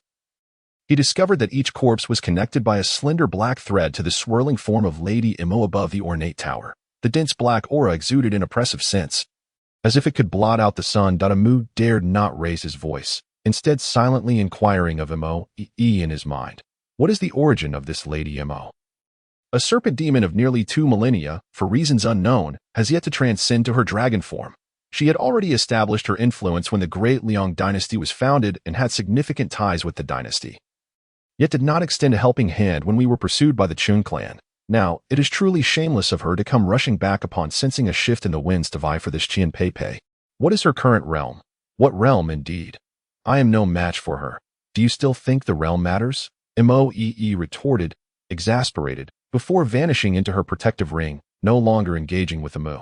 He discovered that each corpse was connected by a slender black thread to the swirling form of Lady Mo above the ornate tower. The dense black aura exuded an oppressive sense, as if it could blot out the sun. Mu dared not raise his voice, instead silently inquiring of Moe in his mind. What is the origin of this Lady Mo? A serpent demon of nearly 2 millennia, for reasons unknown, has yet to transcend to her dragon form. She had already established her influence when the Great Liang dynasty was founded and had significant ties with the dynasty, yet did not extend a helping hand when we were pursued by the Chun clan. Now, it is truly shameless of her to come rushing back upon sensing a shift in the winds to vie for this Qian Pei. What is her current realm? What realm, indeed? I am no match for her. Do you still think the realm matters? Moe retorted, exasperated, before vanishing into her protective ring, no longer engaging with Mu.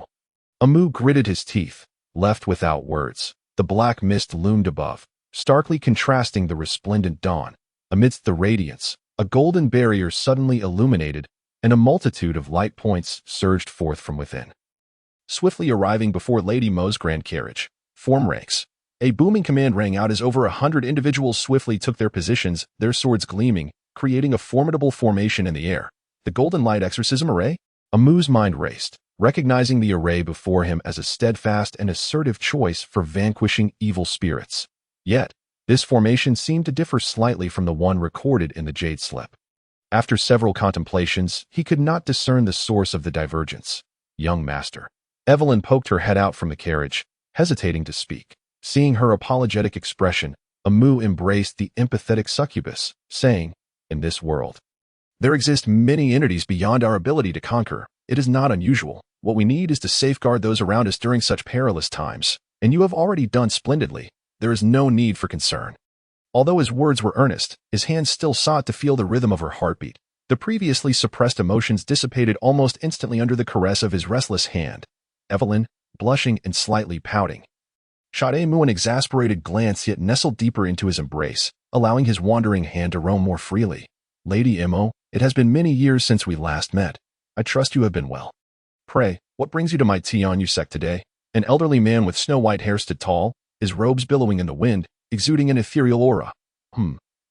Mu gritted his teeth, left without words. The black mist loomed above, starkly contrasting the resplendent dawn. Amidst the radiance, a golden barrier suddenly illuminated, and a multitude of light points surged forth from within. Swiftly arriving before Lady Mo's grand carriage, form ranks. A booming command rang out as over 100 individuals swiftly took their positions, their swords gleaming, creating a formidable formation in the air. The Golden Light Exorcism Array? Mu's mind raced, recognizing the array before him as a steadfast and assertive choice for vanquishing evil spirits. Yet, this formation seemed to differ slightly from the one recorded in the Jade Slip. After several contemplations, he could not discern the source of the divergence. Young master. Evelyn poked her head out from the carriage, hesitating to speak. Seeing her apologetic expression, Mu embraced the empathetic succubus, saying, in this world, there exist many entities beyond our ability to conquer. It is not unusual. What we need is to safeguard those around us during such perilous times, and you have already done splendidly. There is no need for concern. Although his words were earnest, his hands still sought to feel the rhythm of her heartbeat. The previously suppressed emotions dissipated almost instantly under the caress of his restless hand. Evelyn, blushing and slightly pouting, shot Mu an exasperated glance, yet nestled deeper into his embrace, allowing his wandering hand to roam more freely. Lady Mo, it has been many years since we last met. I trust you have been well. Pray, what brings you to my Tianyu sect today? An elderly man with snow-white hair stood tall, his robes billowing in the wind, exuding an ethereal aura.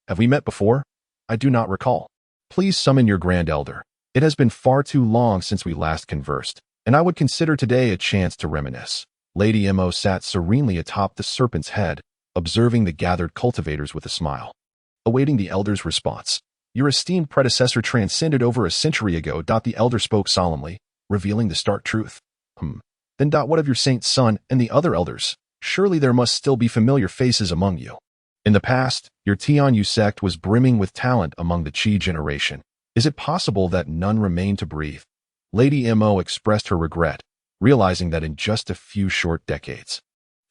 Have we met before? I do not recall. Please summon your grand elder. It has been far too long since we last conversed, and I would consider today a chance to reminisce. Lady Mo sat serenely atop the serpent's head, observing the gathered cultivators with a smile. awaiting the elder's response. Your esteemed predecessor transcended over a century ago. The elder spoke solemnly, revealing the stark truth. Then what of your saint's son and the other elders? Surely there must still be familiar faces among you. In the past, your Tianyu sect was brimming with talent among the Qi generation. Is it possible that none remain to breathe? Lady Mo expressed her regret, realizing that in just a few short decades,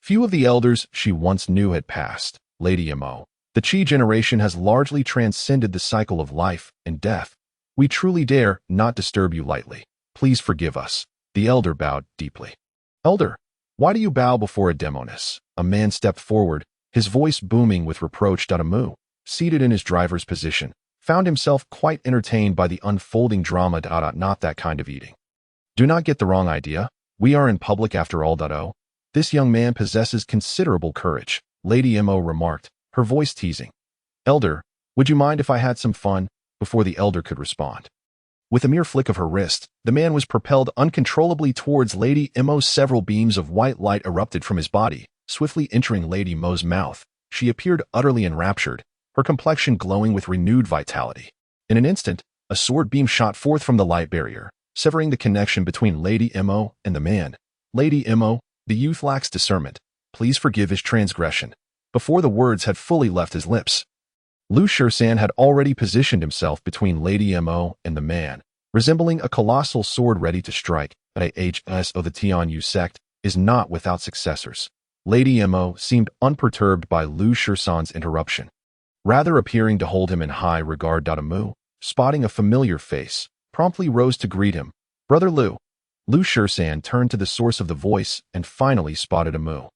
few of the elders she once knew had passed. Lady Mo, the Qi generation has largely transcended the cycle of life and death. We truly dare not disturb you lightly. Please forgive us. The elder bowed deeply. Elder, why do you bow before a demoness? A man stepped forward, his voice booming with reproach. Mu, seated in his driver's position, found himself quite entertained by the unfolding drama. Not that kind of eating. Do not get the wrong idea. We are in public after all. This young man possesses considerable courage, Lady Mo remarked, her voice teasing. Elder, would you mind if I had some fun? Before the elder could respond, with a mere flick of her wrist, the man was propelled uncontrollably towards Lady Mo. Several beams of white light erupted from his body, swiftly entering Lady Mo's mouth. She appeared utterly enraptured, her complexion glowing with renewed vitality. In an instant, a sword beam shot forth from the light barrier, severing the connection between Lady Mo and the man. Lady Mo, the youth lacks discernment. Please forgive his transgression. Before the words had fully left his lips, Lu Shisan had already positioned himself between Lady Mo and the man, resembling a colossal sword ready to strike. The HS of the Tianyu sect is not without successors. Lady Mo seemed unperturbed by Lu Shisan's interruption, rather appearing to hold him in high regard. Mu, spotting a familiar face, promptly rose to greet him. Brother Lu. Lu Shisan turned to the source of the voice and finally spotted Mu,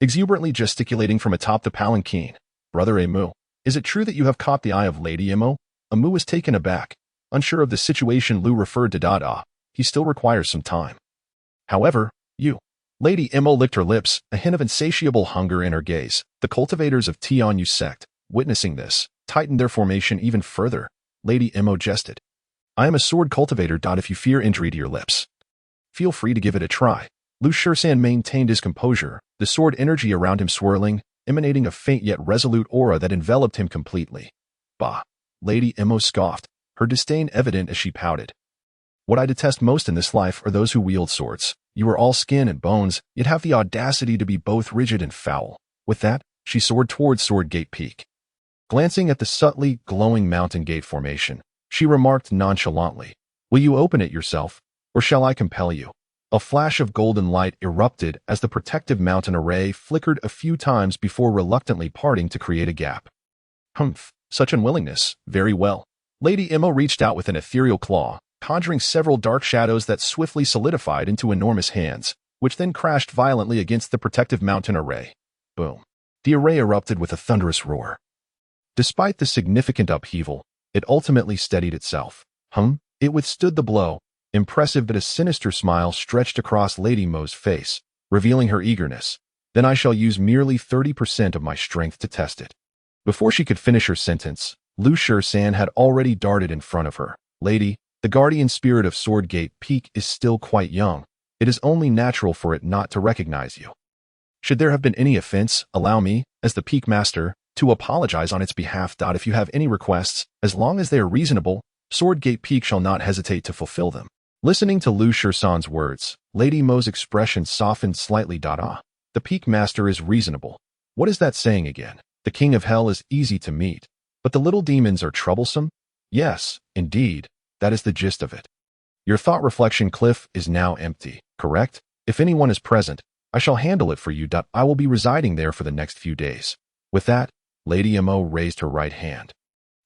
exuberantly gesticulating from atop the palanquin. Brother Mu, is it true that you have caught the eye of Lady Mo? Mu was taken aback, unsure of the situation Lu referred to. He still requires some time. However, you. Lady Mo licked her lips, a hint of insatiable hunger in her gaze. The cultivators of Tianyu sect, witnessing this, tightened their formation even further. Lady Mo jested. I am a sword cultivator. If you fear injury to your lips, feel free to give it a try. Lu Shisan maintained his composure, the sword energy around him swirling, emanating a faint yet resolute aura that enveloped him completely. Bah! Lady Mo scoffed, her disdain evident as she pouted. What I detest most in this life are those who wield swords. You are all skin and bones, yet have the audacity to be both rigid and foul. With that, she soared towards Sword Gate Peak. Glancing at the subtly glowing mountain gate formation, she remarked nonchalantly, Will you open it yourself, or shall I compel you? A flash of golden light erupted as the protective mountain array flickered a few times before reluctantly parting to create a gap. Humph, such unwillingness. Very well. Lady Mo reached out with an ethereal claw, conjuring several dark shadows that swiftly solidified into enormous hands, which then crashed violently against the protective mountain array. Boom. The array erupted with a thunderous roar. Despite the significant upheaval, it ultimately steadied itself. It withstood the blow. Impressive, but a sinister smile stretched across Lady Mo's face, revealing her eagerness. Then I shall use merely 30% of my strength to test it. Before she could finish her sentence, Lu Shisan had already darted in front of her. Lady, the guardian spirit of Sword Gate Peak is still quite young. It is only natural for it not to recognize you. Should there have been any offense, allow me, as the Peak Master, to apologize on its behalf. If you have any requests, as long as they are reasonable, Sword Gate Peak shall not hesitate to fulfill them. Listening to Lu Shisan's words, Lady Mo's expression softened slightly. The Peak Master is reasonable. What is that saying again? The King of Hell is easy to meet, but the little demons are troublesome? Yes, indeed, that is the gist of it. Your thought reflection cliff is now empty, correct? If anyone is present, I shall handle it for you. I will be residing there for the next few days. With that, Lady Mo raised her right hand,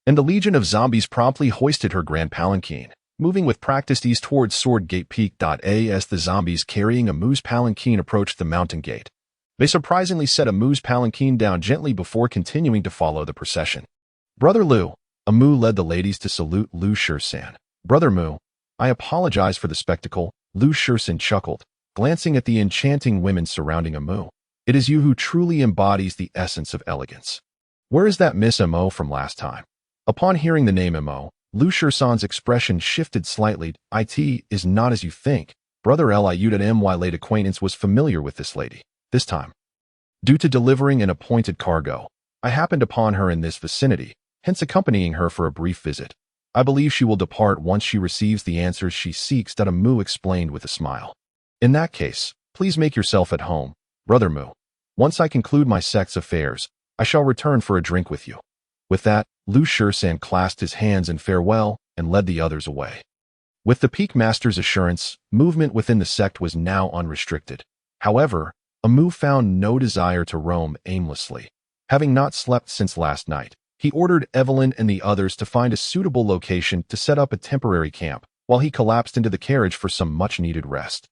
and the legion of zombies promptly hoisted her grand palanquin, moving with practiced ease towards Sword Gate Peak. As the zombies carrying Amu's palanquin approached the mountain gate, they surprisingly set Amu's palanquin down gently before continuing to follow the procession. Brother Lu, Amu led the ladies to salute Lu Shisan. Brother Mu, I apologize for the spectacle. Lu Shisan chuckled, glancing at the enchanting women surrounding Amu. It is you who truly embodies the essence of elegance. Where is that Miss Mo from last time? Upon hearing the name Mo, Lu Shisan's expression shifted slightly. It is not as you think. Brother Liu.My late acquaintance was familiar with this lady. This time, due to delivering an appointed cargo, I happened upon her in this vicinity. hence accompanying her for a brief visit. I believe she will depart once she receives the answers she seeks, Mu explained with a smile. In that case, please make yourself at home, Brother Mu. Once I conclude my sect's affairs, I shall return for a drink with you. With that, Lu Shisan clasped his hands in farewell and led the others away. With the Peak Master's assurance, movement within the sect was now unrestricted. However, Amu found no desire to roam aimlessly. Having not slept since last night, he ordered Evelyn and the others to find a suitable location to set up a temporary camp, while he collapsed into the carriage for some much-needed rest.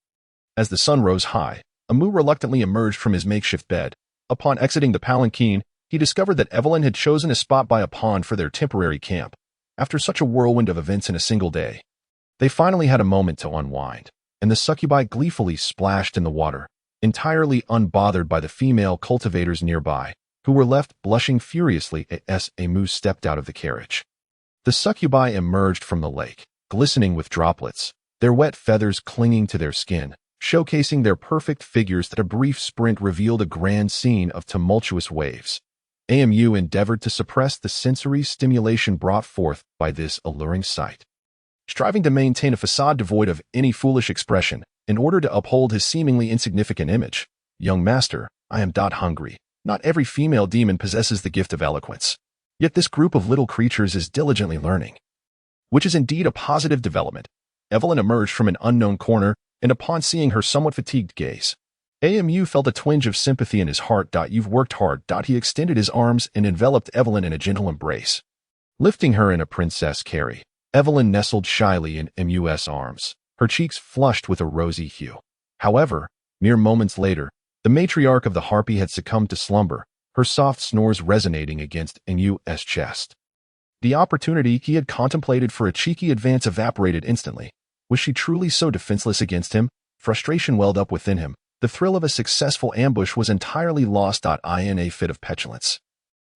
As the sun rose high, Amu reluctantly emerged from his makeshift bed. Upon exiting the palanquin, he discovered that Evelyn had chosen a spot by a pond for their temporary camp. After such a whirlwind of events in a single day, they finally had a moment to unwind, and the succubi gleefully splashed in the water, entirely unbothered by the female cultivators nearby, who were left blushing furiously as Amu stepped out of the carriage. The succubi emerged from the lake, glistening with droplets, their wet feathers clinging to their skin, showcasing their perfect figures. That a brief sprint revealed a grand scene of tumultuous waves. Amu endeavored to suppress the sensory stimulation brought forth by this alluring sight, striving to maintain a facade devoid of any foolish expression in order to uphold his seemingly insignificant image. Young master, I am hungry. Not every female demon possesses the gift of eloquence. Yet this group of little creatures is diligently learning, which is indeed a positive development. Evelyn emerged from an unknown corner, and upon seeing her somewhat fatigued gaze, Amu felt a twinge of sympathy in his heart. You've worked hard. He extended his arms and enveloped Evelyn in a gentle embrace. Lifting her in a princess carry, Evelyn nestled shyly in Mu's arms, her cheeks flushed with a rosy hue. However, mere moments later, the matriarch of the harpy had succumbed to slumber, her soft snores resonating against Mu's chest. The opportunity he had contemplated for a cheeky advance evaporated instantly. Was she truly so defenseless against him? Frustration welled up within him. The thrill of a successful ambush was entirely lost. In a fit of petulance,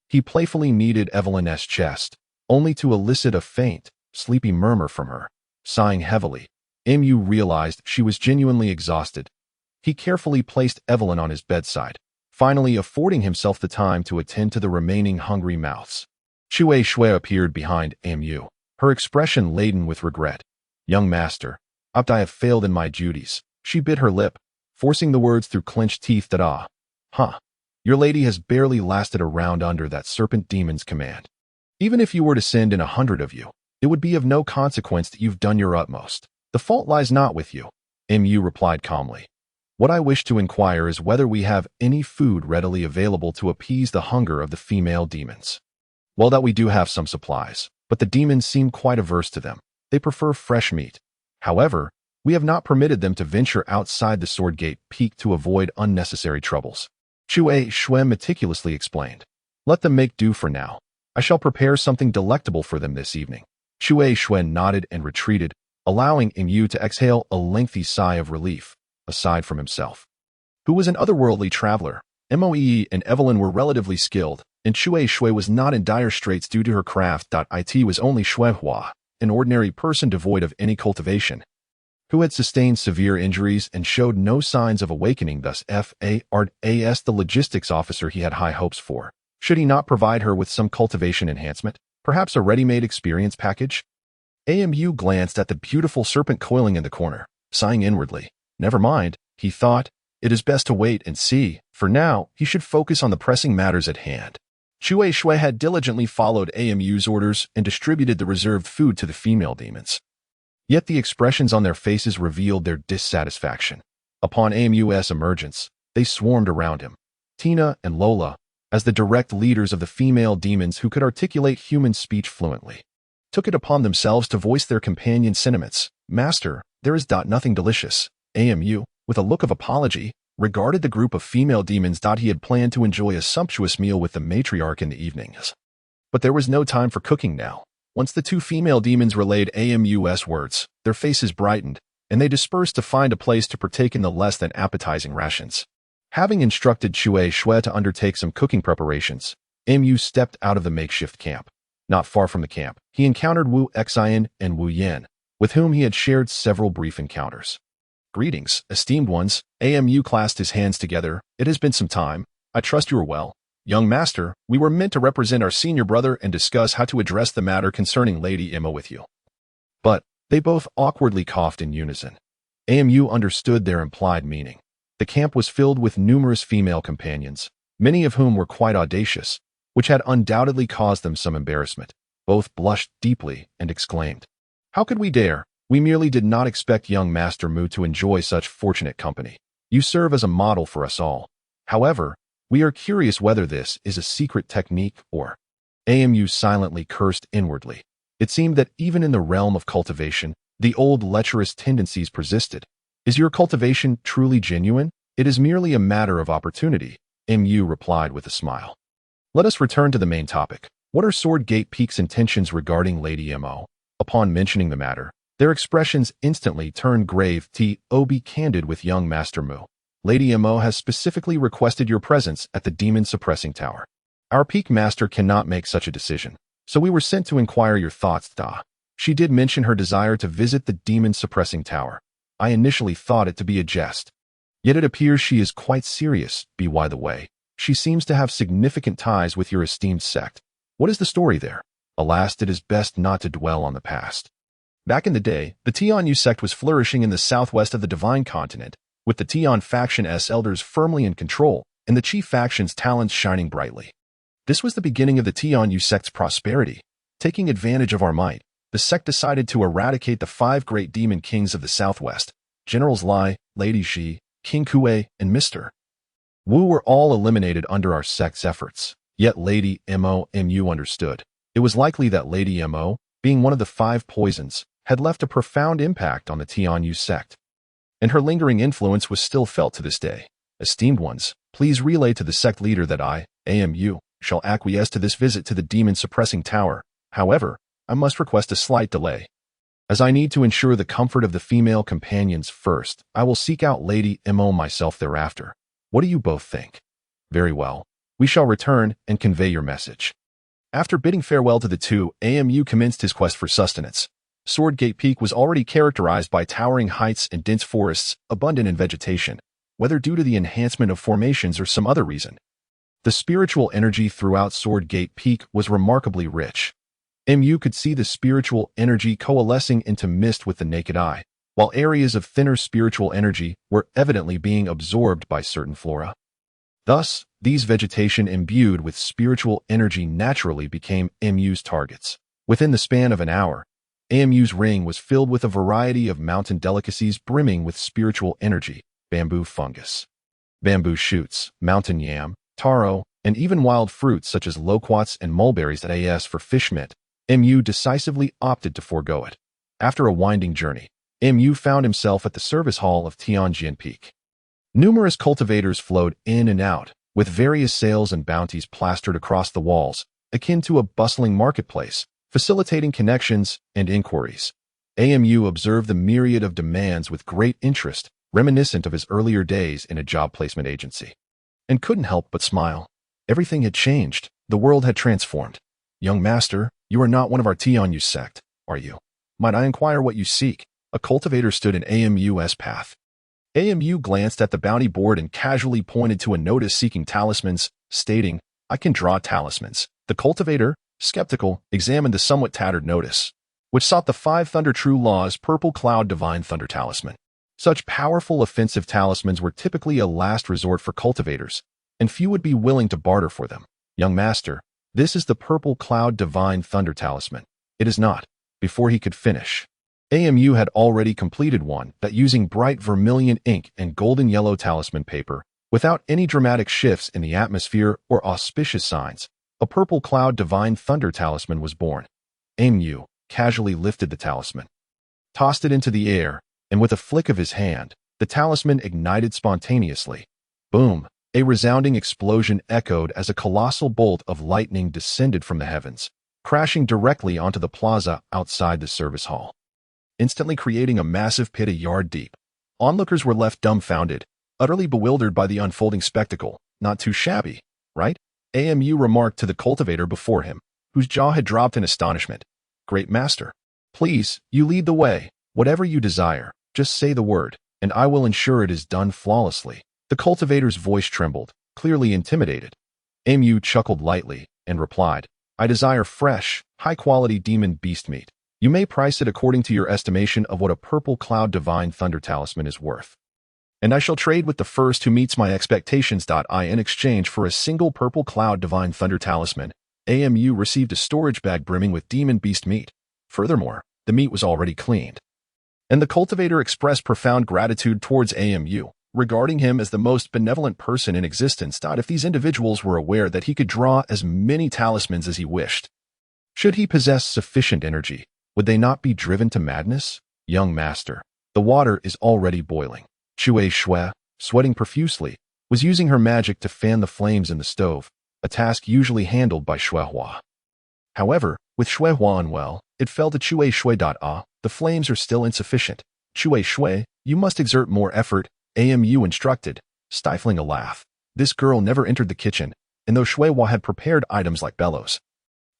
he playfully kneaded Evelyn's chest, only to elicit a faint, sleepy murmur from her. Sighing heavily, Mu realized she was genuinely exhausted. He carefully placed Evelyn on his bedside, finally affording himself the time to attend to the remaining hungry mouths. Shui Shui appeared behind Mu, her expression laden with regret. Young master, I have failed in my duties. She bit her lip, forcing the words through clenched teeth. Your lady has barely lasted a round under that serpent demon's command. Even if you were to send in 100 of you, it would be of no consequence that you've done your utmost. The fault lies not with you, Mu replied calmly. What I wish to inquire is whether we have any food readily available to appease the hunger of the female demons. Well, that we do have some supplies, but the demons seem quite averse to them. They prefer fresh meat. However, we have not permitted them to venture outside the Sword Gate Peak to avoid unnecessary troubles. Shui Shui meticulously explained. Let them make do for now. I shall prepare something delectable for them this evening. Shui Shui nodded and retreated, allowing Mu to exhale a lengthy sigh of relief. Aside from himself, who was an otherworldly traveler, Moe and Evelyn were relatively skilled, and Shui Shui was not in dire straits due to her craft. It was only Shui Hua, an ordinary person devoid of any cultivation, who had sustained severe injuries and showed no signs of awakening. Thus FARAS, the logistics officer he had high hopes for. Should he not provide her with some cultivation enhancement, perhaps a ready-made experience package? Amu glanced at the beautiful serpent coiling in the corner, sighing inwardly. Never mind, he thought. It is best to wait and see. For now, he should focus on the pressing matters at hand. Shui Shui had diligently followed Amu's orders and distributed the reserved food to the female demons. Yet the expressions on their faces revealed their dissatisfaction. Upon Amu's emergence, they swarmed around him. Tina and Lola, as the direct leaders of the female demons who could articulate human speech fluently, took it upon themselves to voice their companion's sentiments. Master, there is nothing delicious. Amu, with a look of apology, regarded the group of female demons. He had planned to enjoy a sumptuous meal with the matriarch in the evenings. But there was no time for cooking now. Once the two female demons relayed Amu's words, their faces brightened, and they dispersed to find a place to partake in the less than appetizing rations. Having instructed Shui Shui to undertake some cooking preparations, Amu stepped out of the makeshift camp. Not far from the camp, he encountered Wu Xian and Wu Yan, with whom he had shared several brief encounters. Greetings, esteemed ones. Amu clasped his hands together. It has been some time. I trust you are well. Young master, we were meant to represent our senior brother and discuss how to address the matter concerning Lady Emma with you. But they both awkwardly coughed in unison. AMU understood their implied meaning. The camp was filled with numerous female companions, many of whom were quite audacious, which had undoubtedly caused them some embarrassment. Both blushed deeply and exclaimed, "How could we dare? We merely did not expect young Master Mu to enjoy such fortunate company. You serve as a model for us all. However, we are curious whether this is a secret technique or—" AMU silently cursed inwardly. It seemed that even in the realm of cultivation, the old lecherous tendencies persisted. "Is your cultivation truly genuine? It is merely a matter of opportunity," MU replied with a smile. "Let us return to the main topic. What are Sword Gate Peak's intentions regarding Lady Mo?" Upon mentioning the matter, their expressions instantly turned grave. Be candid with young Master Mu. Lady Mo has specifically requested your presence at the Demon Suppressing Tower. Our Peak Master cannot make such a decision, so we were sent to inquire your thoughts. She did mention her desire to visit the Demon Suppressing Tower. I initially thought it to be a jest. Yet it appears she is quite serious. By the way, she seems to have significant ties with your esteemed sect. What is the story there? Alas, it is best not to dwell on the past. Back in the day, the Tianyu sect was flourishing in the southwest of the Divine Continent, with the Tian faction's elders firmly in control and the chief faction's talents shining brightly. This was the beginning of the Tianyu sect's prosperity. Taking advantage of our might, the sect decided to eradicate the 5 great demon kings of the southwest. Generals Lai, Lady Xi, King Kuei, and Mr. Wu were all eliminated under our sect's efforts. Yet Lady Mo understood. It was likely that Lady Mo, being one of the 5 poisons, had left a profound impact on the Tianyu sect, and her lingering influence was still felt to this day. Esteemed ones, please relay to the sect leader that I, AMU, shall acquiesce to this visit to the Demon Suppressing Tower. However, I must request a slight delay. As I need to ensure the comfort of the female companions first, I will seek out Lady Mo myself thereafter. What do you both think? Very well. We shall return and convey your message. After bidding farewell to the two, AMU commenced his quest for sustenance. Sword Gate Peak was already characterized by towering heights and dense forests, abundant in vegetation, whether due to the enhancement of formations or some other reason. The spiritual energy throughout Sword Gate Peak was remarkably rich. MU could see the spiritual energy coalescing into mist with the naked eye, while areas of thinner spiritual energy were evidently being absorbed by certain flora. Thus, these vegetation imbued with spiritual energy naturally became MU's targets. Within the span of an hour, AMU's ring was filled with a variety of mountain delicacies brimming with spiritual energy: bamboo fungus, bamboo shoots, mountain yam, taro, and even wild fruits such as loquats and mulberries. As for fish meat, MU decisively opted to forego it. After a winding journey, MU found himself at the service hall of Tianjin Peak. Numerous cultivators flowed in and out, with various sales and bounties plastered across the walls, akin to a bustling marketplace, facilitating connections and inquiries. AMU observed the myriad of demands with great interest, reminiscent of his earlier days in a job placement agency, and couldn't help but smile. Everything had changed. The world had transformed. "Young master, you are not one of our Tianyu sect, are you? Might I inquire what you seek?" A cultivator stood in AMU's path. AMU glanced at the bounty board and casually pointed to a notice seeking talismans, stating, "I can draw talismans." The cultivator, skeptical, examined the somewhat tattered notice, which sought the 5 Thunder True Laws Purple Cloud Divine Thunder Talisman. Such powerful offensive talismans were typically a last resort for cultivators, and few would be willing to barter for them. "Young master, this is the Purple Cloud Divine Thunder Talisman." "It is not." Before he could finish, AMU had already completed one that using bright vermilion ink and golden yellow talisman paper, without any dramatic shifts in the atmosphere or auspicious signs. A Purple Cloud Divine Thunder Talisman was born. AMU casually lifted the talisman, tossed it into the air, and with a flick of his hand, the talisman ignited spontaneously. Boom! A resounding explosion echoed as a colossal bolt of lightning descended from the heavens, crashing directly onto the plaza outside the service hall, instantly creating a massive pit a yard deep. Onlookers were left dumbfounded, utterly bewildered by the unfolding spectacle. "Not too shabby, right?" AMU remarked to the cultivator before him, whose jaw had dropped in astonishment. "Great master, please, you lead the way. Whatever you desire, just say the word, and I will ensure it is done flawlessly." The cultivator's voice trembled, clearly intimidated. Amu chuckled lightly and replied, I desire fresh, high-quality demon beast meat. You may price it according to your estimation of what a purple cloud divine thunder talisman is worth. And I shall trade with the first who meets my expectations. In exchange for a single purple cloud divine thunder talisman, Amu received a storage bag brimming with demon beast meat. Furthermore, the meat was already cleaned. And the cultivator expressed profound gratitude towards Amu, regarding him as the most benevolent person in existence. If these individuals were aware that he could draw as many talismans as he wished, should he possess sufficient energy, would they not be driven to madness? Young master, the water is already boiling. Shui Shui, sweating profusely, was using her magic to fan the flames in the stove, a task usually handled by Shui Hua. However, with Shui Hua unwell, it fell to Shui Shui. The flames are still insufficient. Shui Shui, you must exert more effort, Amu instructed, stifling a laugh. This girl never entered the kitchen, and though Shui Hua had prepared items like bellows,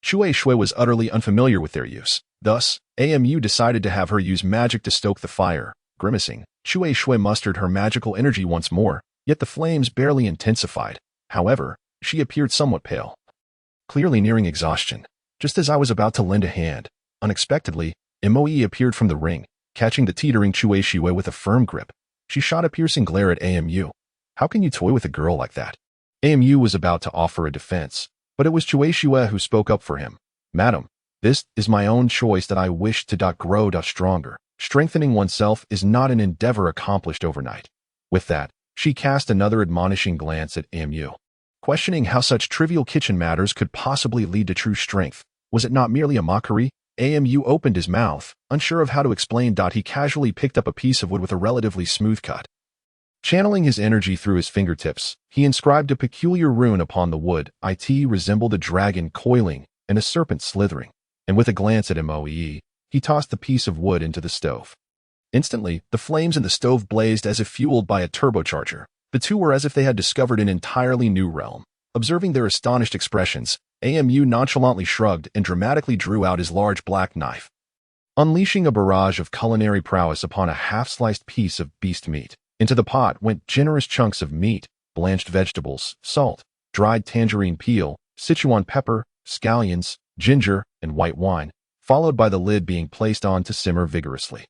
Shui Shui was utterly unfamiliar with their use. Thus, Amu decided to have her use magic to stoke the fire. Grimacing, Shui Shui mustered her magical energy once more, yet the flames barely intensified. However, she appeared somewhat pale, clearly nearing exhaustion. Just as I was about to lend a hand, unexpectedly, Moe appeared from the ring, catching the teetering Shui Shui with a firm grip. She shot a piercing glare at Amu. How can you toy with a girl like that? Amu was about to offer a defense, but it was Shui Shui who spoke up for him. Madam, this is my own choice that I wish to grow stronger. Strengthening oneself is not an endeavor accomplished overnight. With that, she cast another admonishing glance at Amu, questioning how such trivial kitchen matters could possibly lead to true strength. Was it not merely a mockery? Amu opened his mouth, unsure of how to explain. He casually picked up a piece of wood with a relatively smooth cut. Channeling his energy through his fingertips, he inscribed a peculiar rune upon the wood. It resembled a dragon coiling and a serpent slithering. And with a glance at Moe, he tossed the piece of wood into the stove. Instantly, the flames in the stove blazed as if fueled by a turbocharger. The two were as if they had discovered an entirely new realm. Observing their astonished expressions, Amu nonchalantly shrugged and dramatically drew out his large black knife, unleashing a barrage of culinary prowess upon a half-sliced piece of beast meat. Into the pot went generous chunks of meat, blanched vegetables, salt, dried tangerine peel, Sichuan pepper, scallions, ginger, and white wine, followed by the lid being placed on to simmer vigorously.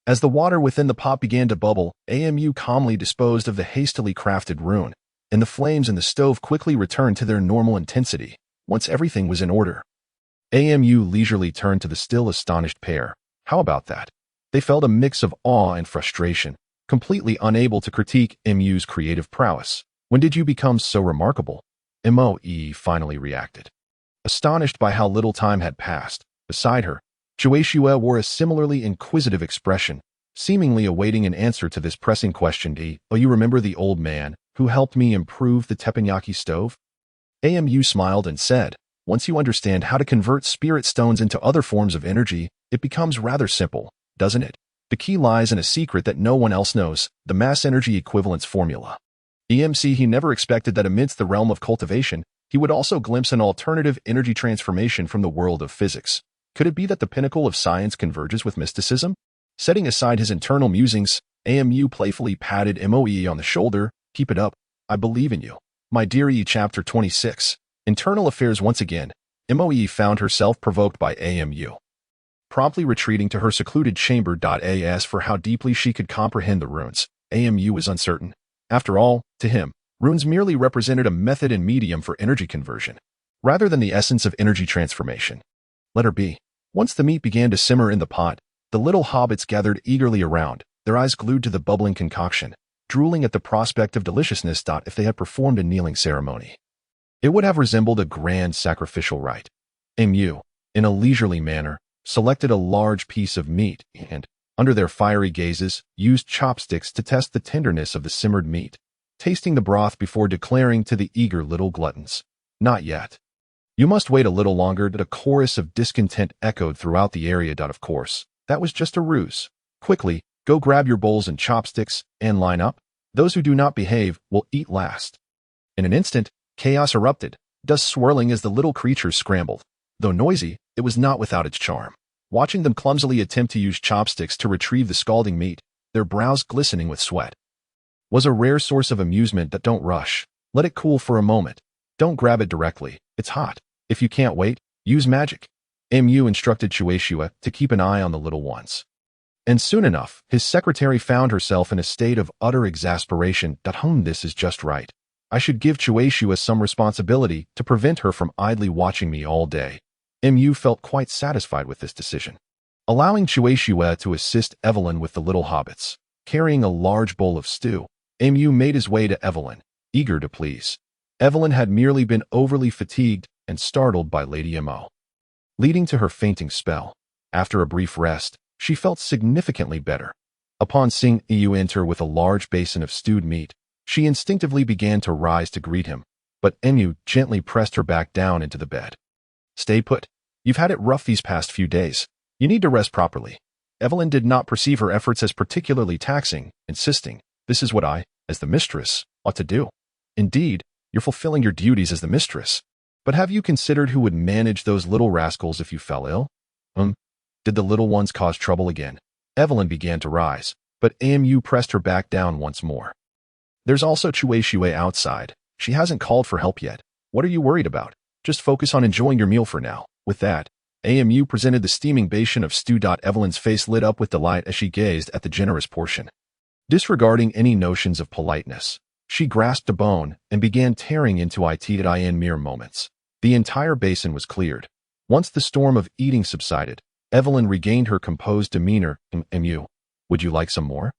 As the water within the pot began to bubble, Amu calmly disposed of the hastily crafted rune, and the flames in the stove quickly returned to their normal intensity. Once everything was in order, Amu leisurely turned to the still astonished pair. How about that? They felt a mix of awe and frustration, completely unable to critique Mu's creative prowess. When did you become so remarkable? Moe finally reacted, astonished by how little time had passed. Beside her, Shui Shui wore a similarly inquisitive expression, seemingly awaiting an answer to this pressing question. Oh, you remember the old man who helped me improve the teppanyaki stove? Amu smiled and said, once you understand how to convert spirit stones into other forms of energy, it becomes rather simple, doesn't it? The key lies in a secret that no one else knows, the mass energy equivalence formula. He never expected that amidst the realm of cultivation, he would also glimpse an alternative energy transformation from the world of physics. Could it be that the pinnacle of science converges with mysticism? Setting aside his internal musings, Amu playfully patted Moe on the shoulder. Keep it up. I believe in you. My dear Chapter 26. Internal Affairs. Once again, Moe found herself provoked by Amu, promptly retreating to her secluded chamber. As for how deeply she could comprehend the runes, Amu was uncertain. After all, to him, runes merely represented a method and medium for energy conversion, rather than the essence of energy transformation. Let her be. Once the meat began to simmer in the pot, the little hobbits gathered eagerly around, their eyes glued to the bubbling concoction, drooling at the prospect of deliciousness. If they had performed a kneeling ceremony, it would have resembled a grand sacrificial rite. Mu, in a leisurely manner, selected a large piece of meat and, under their fiery gazes, used chopsticks to test the tenderness of the simmered meat, tasting the broth before declaring to the eager little gluttons, "Not yet. You must wait a little longer." A chorus of discontent echoed throughout the area. Of course, that was just a ruse. Quickly, go grab your bowls and chopsticks and line up. Those who do not behave will eat last. In an instant, chaos erupted, dust swirling as the little creatures scrambled. Though noisy, it was not without its charm. Watching them clumsily attempt to use chopsticks to retrieve the scalding meat, their brows glistening with sweat, was a rare source of amusement. Don't rush. Let it cool for a moment. Don't grab it directly. It's hot. If you can't wait, use magic. Mu instructed Shueisha to keep an eye on the little ones. And soon enough, his secretary found herself in a state of utter exasperation. This is just right. I should give Shueisha some responsibility to prevent her from idly watching me all day. Mu felt quite satisfied with this decision. Allowing Shueisha to assist Evelyn with the little hobbits, carrying a large bowl of stew, Mu made his way to Evelyn, eager to please. Evelyn had merely been overly fatigued and startled by Lady Mo, leading to her fainting spell. After a brief rest, she felt significantly better. Upon seeing Mu enter with a large basin of stewed meat, she instinctively began to rise to greet him, but Mu gently pressed her back down into the bed. Stay put. You've had it rough these past few days. You need to rest properly. Evelyn did not perceive her efforts as particularly taxing, insisting, this is what I, as the mistress, ought to do. Indeed, you're fulfilling your duties as the mistress. But have you considered who would manage those little rascals if you fell ill? Did the little ones cause trouble again? Evelyn began to rise, but Mu pressed her back down once more. There's also Shueisha outside. She hasn't called for help yet. What are you worried about? Just focus on enjoying your meal for now. With that, Mu presented the steaming basin of stew. Evelyn's face lit up with delight as she gazed at the generous portion. Disregarding any notions of politeness, she grasped a bone and began tearing into it in mere moments. The entire basin was cleared. Once the storm of eating subsided, Evelyn regained her composed demeanor. Mu, would you like some more?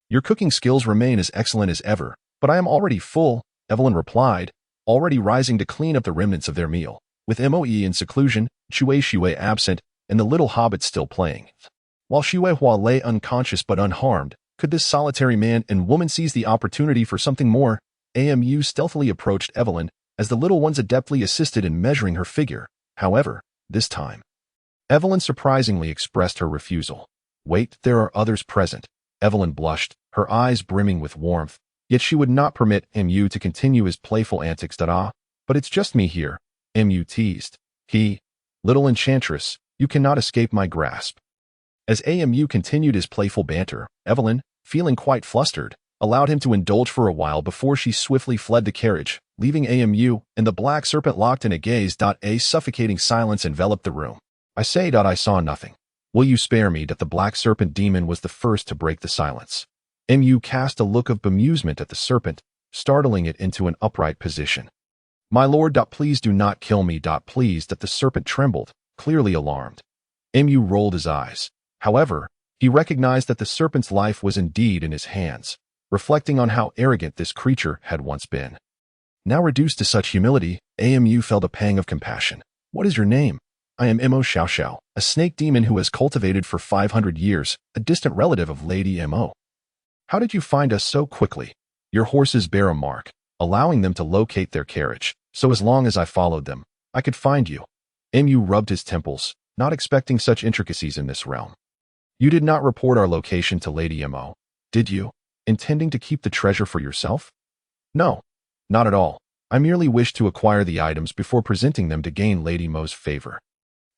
Your cooking skills remain as excellent as ever, but I am already full, Evelyn replied, already rising to clean up the remnants of their meal. With Moe in seclusion, Shueisha absent, and the little hobbit still playing. While Shueihua lay unconscious but unharmed, could this solitary man and woman seize the opportunity for something more? Mu stealthily approached Evelyn, as the little ones adeptly assisted in measuring her figure. However, this time, Evelyn surprisingly expressed her refusal. Wait, there are others present. Evelyn blushed, her eyes brimming with warmth, yet she would not permit Mu to continue his playful antics. But it's just me here, Mu teased. Little enchantress, you cannot escape my grasp. As Mu continued his playful banter, Evelyn, feeling quite flustered, allowed him to indulge for a while before she swiftly fled the carriage, leaving Mu and the black serpent locked in a gaze. A suffocating silence enveloped the room. I saw nothing. Will you spare me? The black serpent demon was the first to break the silence. Mu cast a look of bemusement at the serpent, startling it into an upright position. My lord, please do not kill me. Please. The serpent trembled, clearly alarmed. Mu rolled his eyes. However, he recognized that the serpent's life was indeed in his hands, reflecting on how arrogant this creature had once been. Now reduced to such humility, Mu felt a pang of compassion. What is your name? I am Mo Xiao Xiao, a snake demon who has cultivated for 500 years, a distant relative of Lady Mo. How did you find us so quickly? Your horses bear a mark, allowing them to locate their carriage, so as long as I followed them, I could find you. Mu rubbed his temples, not expecting such intricacies in this realm. You did not report our location to Lady Mo, did you, intending to keep the treasure for yourself? No, not at all. I merely wished to acquire the items before presenting them to gain Lady Mo's favor.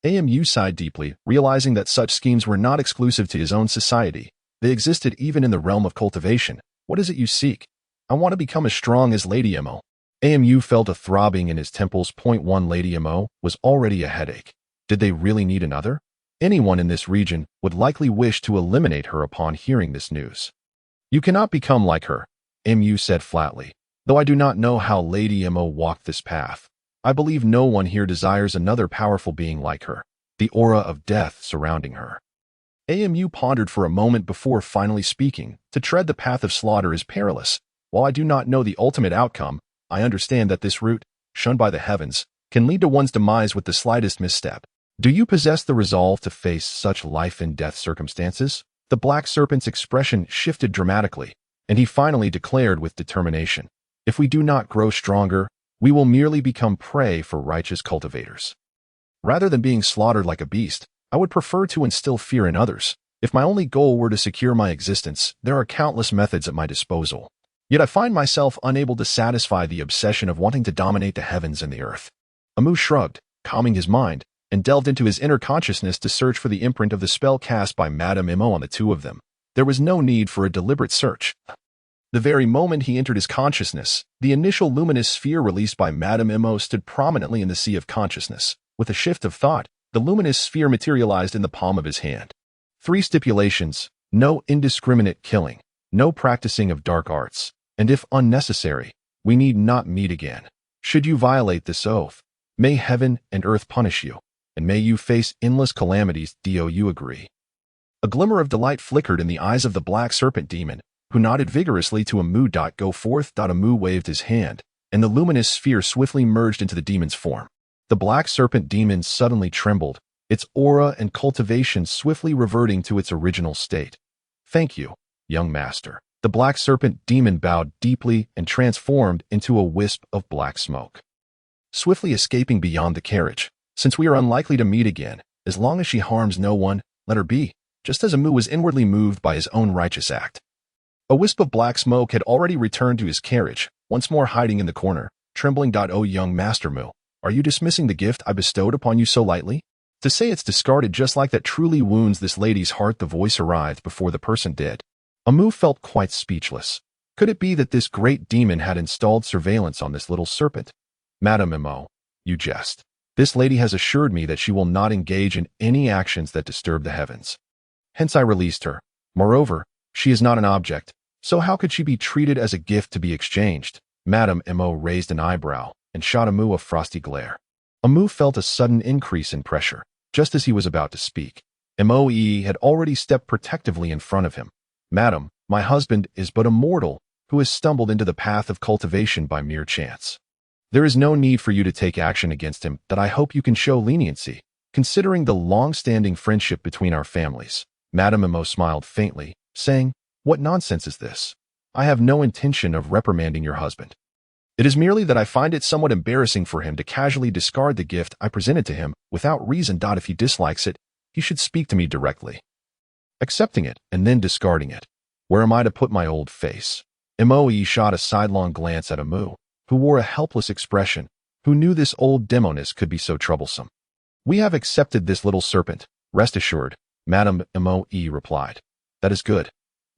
Mu sighed deeply, realizing that such schemes were not exclusive to his own society. They existed even in the realm of cultivation. What is it you seek? I want to become as strong as Lady Mo. Mu felt a throbbing in his temples. One Lady Mo was already a headache. Did they really need another? Anyone in this region would likely wish to eliminate her upon hearing this news. You cannot become like her, Mu said flatly. Though I do not know how Lady Mo walked this path, I believe no one here desires another powerful being like her, the aura of death surrounding her. Mu pondered for a moment before finally speaking. To tread the path of slaughter is perilous. While I do not know the ultimate outcome, I understand that this route, shunned by the heavens, can lead to one's demise with the slightest misstep. Do you possess the resolve to face such life-and-death circumstances? The black serpent's expression shifted dramatically, and he finally declared with determination, if we do not grow stronger, we will merely become prey for righteous cultivators. Rather than being slaughtered like a beast, I would prefer to instill fear in others. If my only goal were to secure my existence, there are countless methods at my disposal. Yet I find myself unable to satisfy the obsession of wanting to dominate the heavens and the earth. Mu shrugged, calming his mind, and delved into his inner consciousness to search for the imprint of the spell cast by Madame Mo on the two of them. There was no need for a deliberate search. The very moment he entered his consciousness, the initial luminous sphere released by Madame Mo stood prominently in the sea of consciousness. With a shift of thought, the luminous sphere materialized in the palm of his hand. 3 stipulations: no indiscriminate killing, no practicing of dark arts, and if unnecessary, we need not meet again. Should you violate this oath, may heaven and earth punish you, and may you face endless calamities. Do you agree? A glimmer of delight flickered in the eyes of the black serpent demon, who nodded vigorously to Amu. Go forth. Amu waved his hand, and the luminous sphere swiftly merged into the demon's form. The black serpent demon suddenly trembled, its aura and cultivation swiftly reverting to its original state. Thank you, young master. The black serpent demon bowed deeply and transformed into a wisp of black smoke, swiftly escaping beyond the carriage. Since we are unlikely to meet again, as long as she harms no one, let her be, just as Amu was inwardly moved by his own righteous act. A wisp of black smoke had already returned to his carriage, once more hiding in the corner, trembling. Oh, young master Mu, are you dismissing the gift I bestowed upon you so lightly? To say it's discarded just like that truly wounds this lady's heart. The voice arrived before the person did. Amu felt quite speechless. Could it be that this great demon had installed surveillance on this little serpent? Madame Mo, you jest. This lady has assured me that she will not engage in any actions that disturb the heavens. Hence I released her. Moreover, she is not an object, so how could she be treated as a gift to be exchanged? Madame Mo raised an eyebrow and shot Amu a frosty glare. Amu felt a sudden increase in pressure, just as he was about to speak. Moe had already stepped protectively in front of him. Madam, my husband is but a mortal who has stumbled into the path of cultivation by mere chance. There is no need for you to take action against him. That I hope you can show leniency, considering the long-standing friendship between our families. Madame Mo smiled faintly, saying, What nonsense is this? I have no intention of reprimanding your husband. It is merely that I find it somewhat embarrassing for him to casually discard the gift I presented to him without reason. If he dislikes it, he should speak to me directly. Accepting it and then discarding it. Where am I to put my old face? Moe shot a sidelong glance at Amu, who wore a helpless expression, who knew this old demoness could be so troublesome. We have accepted this little serpent, rest assured, Madame Moe replied. That is good.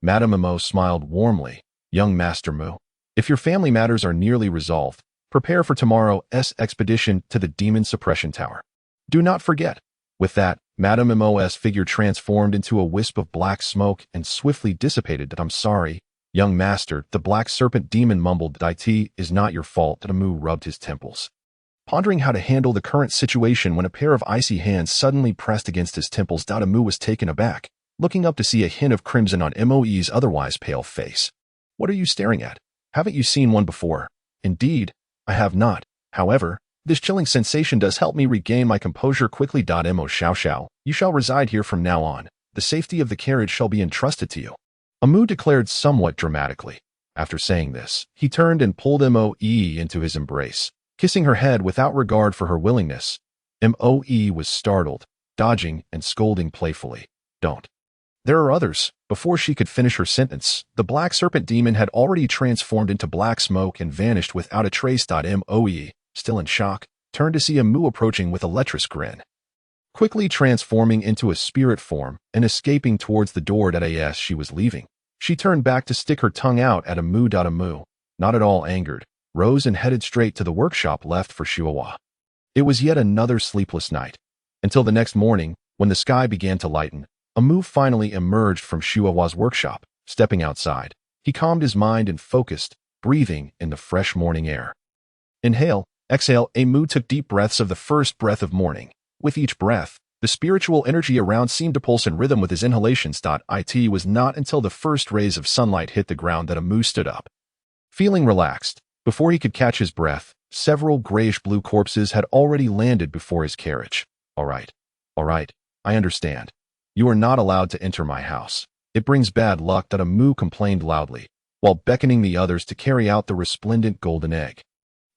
Madame Mo smiled warmly. Young Master Mu, if your family matters are nearly resolved, prepare for tomorrow's expedition to the Demon Suppression Tower. Do not forget. With that, Madame Mo's figure transformed into a wisp of black smoke and swiftly dissipated. I'm sorry, young master, the black serpent demon mumbled. It is not your fault. Amu rubbed his temples, pondering how to handle the current situation when a pair of icy hands suddenly pressed against his temples. Amu was taken aback, looking up to see a hint of crimson on Moe's otherwise pale face. What are you staring at? Haven't you seen one before? Indeed, I have not. However, this chilling sensation does help me regain my composure quickly. Mo Xiao, you shall reside here from now on. The safety of the carriage shall be entrusted to you. Amu declared somewhat dramatically. After saying this, he turned and pulled Moe into his embrace, kissing her head without regard for her willingness. Moe was startled, dodging and scolding playfully. Don't. There are others. Before she could finish her sentence, the black serpent demon had already transformed into black smoke and vanished without a trace. Moe, still in shock, turned to see Amu approaching with a lecherous grin, quickly transforming into a spirit form and escaping towards the door. As she was leaving, she turned back to stick her tongue out at Amu. Amu, not at all angered, rose and headed straight to the workshop left for Shuawa. It was yet another sleepless night, until the next morning, when the sky began to lighten. Amu finally emerged from Shuawa's workshop. Stepping outside, he calmed his mind and focused, breathing in the fresh morning air. Inhale, exhale. Amu took deep breaths of the first breath of morning. With each breath, the spiritual energy around seemed to pulse in rhythm with his inhalations. It was not until the first rays of sunlight hit the ground that Amu stood up, feeling relaxed. Before he could catch his breath, several grayish-blue corpses had already landed before his carriage. All right, I understand. You are not allowed to enter my house. It brings bad luck. Amu complained loudly, while beckoning the others to carry out the resplendent golden egg.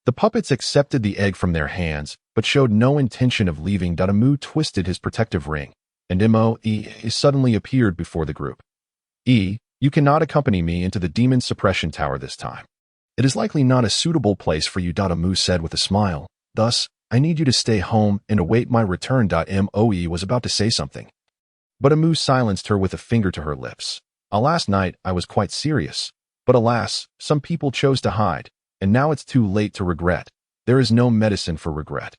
The puppets accepted the egg from their hands, but showed no intention of leaving. Amu twisted his protective ring, and Moe suddenly appeared before the group. You cannot accompany me into the Demon Suppression Tower this time. It is likely not a suitable place for you. Amu said with a smile. Thus, I need you to stay home and await my return. Moe was about to say something, but Amu silenced her with a finger to her lips. Last night I was quite serious, But alas, some people chose to hide, and now it's too late to regret. There is no medicine for regret.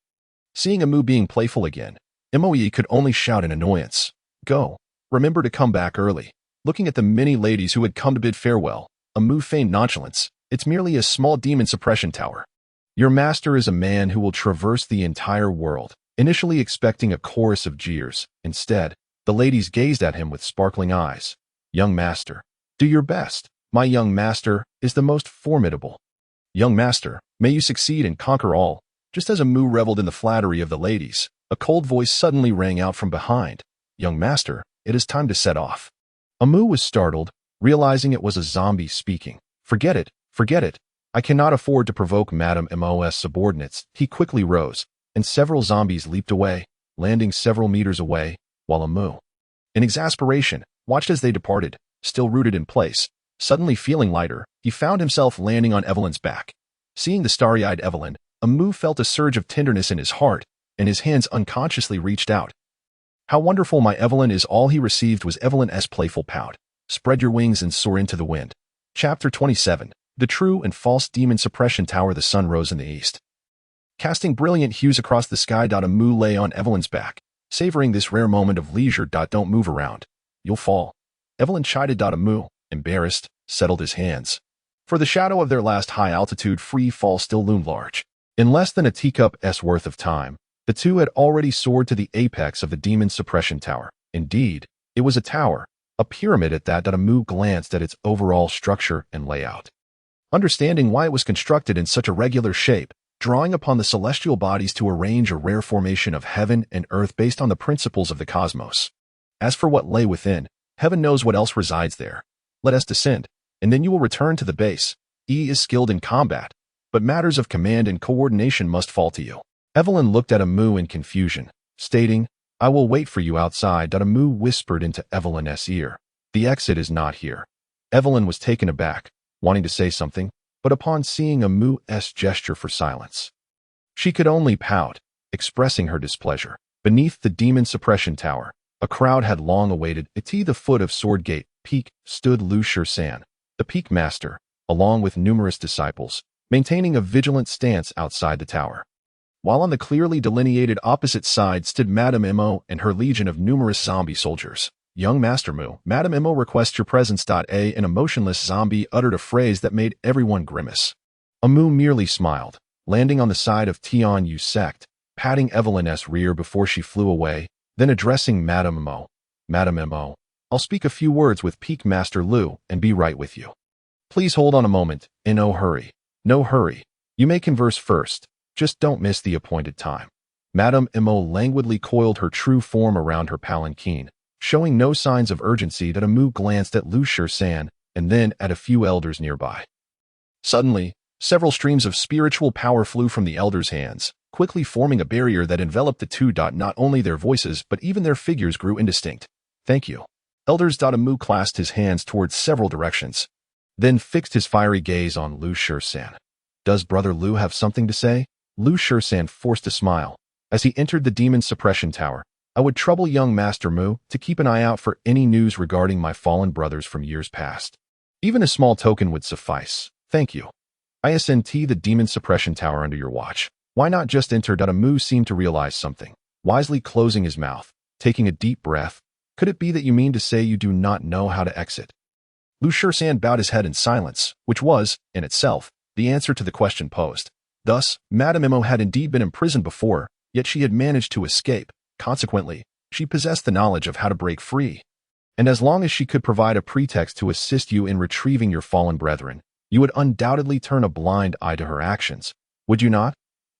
Seeing Amu being playful again, Moe could only shout in annoyance. Go. Remember to come back early. Looking at the many ladies who had come to bid farewell, Amu feigned nonchalance. It's merely a small demon suppression tower. Your master is a man who will traverse the entire world, initially expecting a chorus of jeers. Instead, the ladies gazed at him with sparkling eyes. Young master, do your best. My young master is the most formidable. Young master, may you succeed and conquer all. Just as Amu reveled in the flattery of the ladies, a cold voice suddenly rang out from behind. Young master, it is time to set off. Amu was startled, realizing it was a zombie speaking. Forget it, forget it. I cannot afford to provoke Madame Mo's subordinates. He quickly rose, and several zombies leaped away, landing several meters away, while Amu, in exasperation, watched as they departed, still rooted in place. Suddenly feeling lighter, he found himself landing on Evelyn's back. Seeing the starry-eyed Evelyn, Amu felt a surge of tenderness in his heart, and his hands unconsciously reached out. How wonderful my Evelyn is! All he received was Evelyn's playful pout. Spread your wings and soar into the wind. Chapter 27. The True and False Demon Suppression Tower. The sun rose in the east, casting brilliant hues across the sky. Amu lay on Evelyn's back, savoring this rare moment of leisure. Don't move around. You'll fall. Evelyn chided. Amu, embarrassed, settled his hands. For the shadow of their last high-altitude free fall still loomed large. In less than a teacup's worth of time, the two had already soared to the apex of the demon suppression tower. Indeed, it was a tower, a pyramid at that. Amu glanced at its overall structure and layout, understanding why it was constructed in such a regular shape, drawing upon the celestial bodies to arrange a rare formation of heaven and earth based on the principles of the cosmos. As for what lay within, heaven knows what else resides there. Let us descend, and then you will return to the base. He is skilled in combat, but matters of command and coordination must fall to you. Evelyn looked at Amu in confusion, stating, I will wait for you outside. Amu whispered into Evelyn's ear. The exit is not here. Evelyn was taken aback, wanting to say something, but upon seeing Amu's gesture for silence, she could only pout, expressing her displeasure. Beneath the demon suppression tower, a crowd had long awaited. At the foot of Sword Gate Peak stood Lu Shisan, the Peak Master, along with numerous disciples, maintaining a vigilant stance outside the tower. While on the clearly delineated opposite side stood Madame Mo and her legion of numerous zombie soldiers. Young Master Mu, Madame Mo requests your presence. An emotionless zombie uttered a phrase that made everyone grimace. Amu merely smiled, landing on the side of Tian Yu sect, patting Evelyn's rear before she flew away, then addressing Madame Mo. Madame Mo, I'll speak a few words with Peak Master Lu and be right with you. Please hold on a moment, in no hurry. No hurry. You may converse first. Just don't miss the appointed time. Madame Mo languidly coiled her true form around her palanquin, showing no signs of urgency. Amu glanced at Lu Shisan and then at a few elders nearby. Suddenly, several streams of spiritual power flew from the elders' hands, quickly forming a barrier that enveloped the two. Not only their voices but even their figures grew indistinct. Thank you. Elders. Amu clasped his hands towards several directions, then fixed his fiery gaze on Lu Shisan. Does Brother Lu have something to say? Lu Shisan forced a smile. As he entered the demon suppression tower, I would trouble young Master Mu to keep an eye out for any news regarding my fallen brothers from years past. Even a small token would suffice. Thank you. I sent the demon suppression tower under your watch. Why not just enter? Amu seemed to realize something, wisely closing his mouth, taking a deep breath. Could it be that you mean to say you do not know how to exit? Lu Shisan bowed his head in silence, which was, in itself, the answer to the question posed. Thus, Madame Mo had indeed been imprisoned before, yet she had managed to escape. Consequently, she possessed the knowledge of how to break free. And as long as she could provide a pretext to assist you in retrieving your fallen brethren, you would undoubtedly turn a blind eye to her actions. Would you not?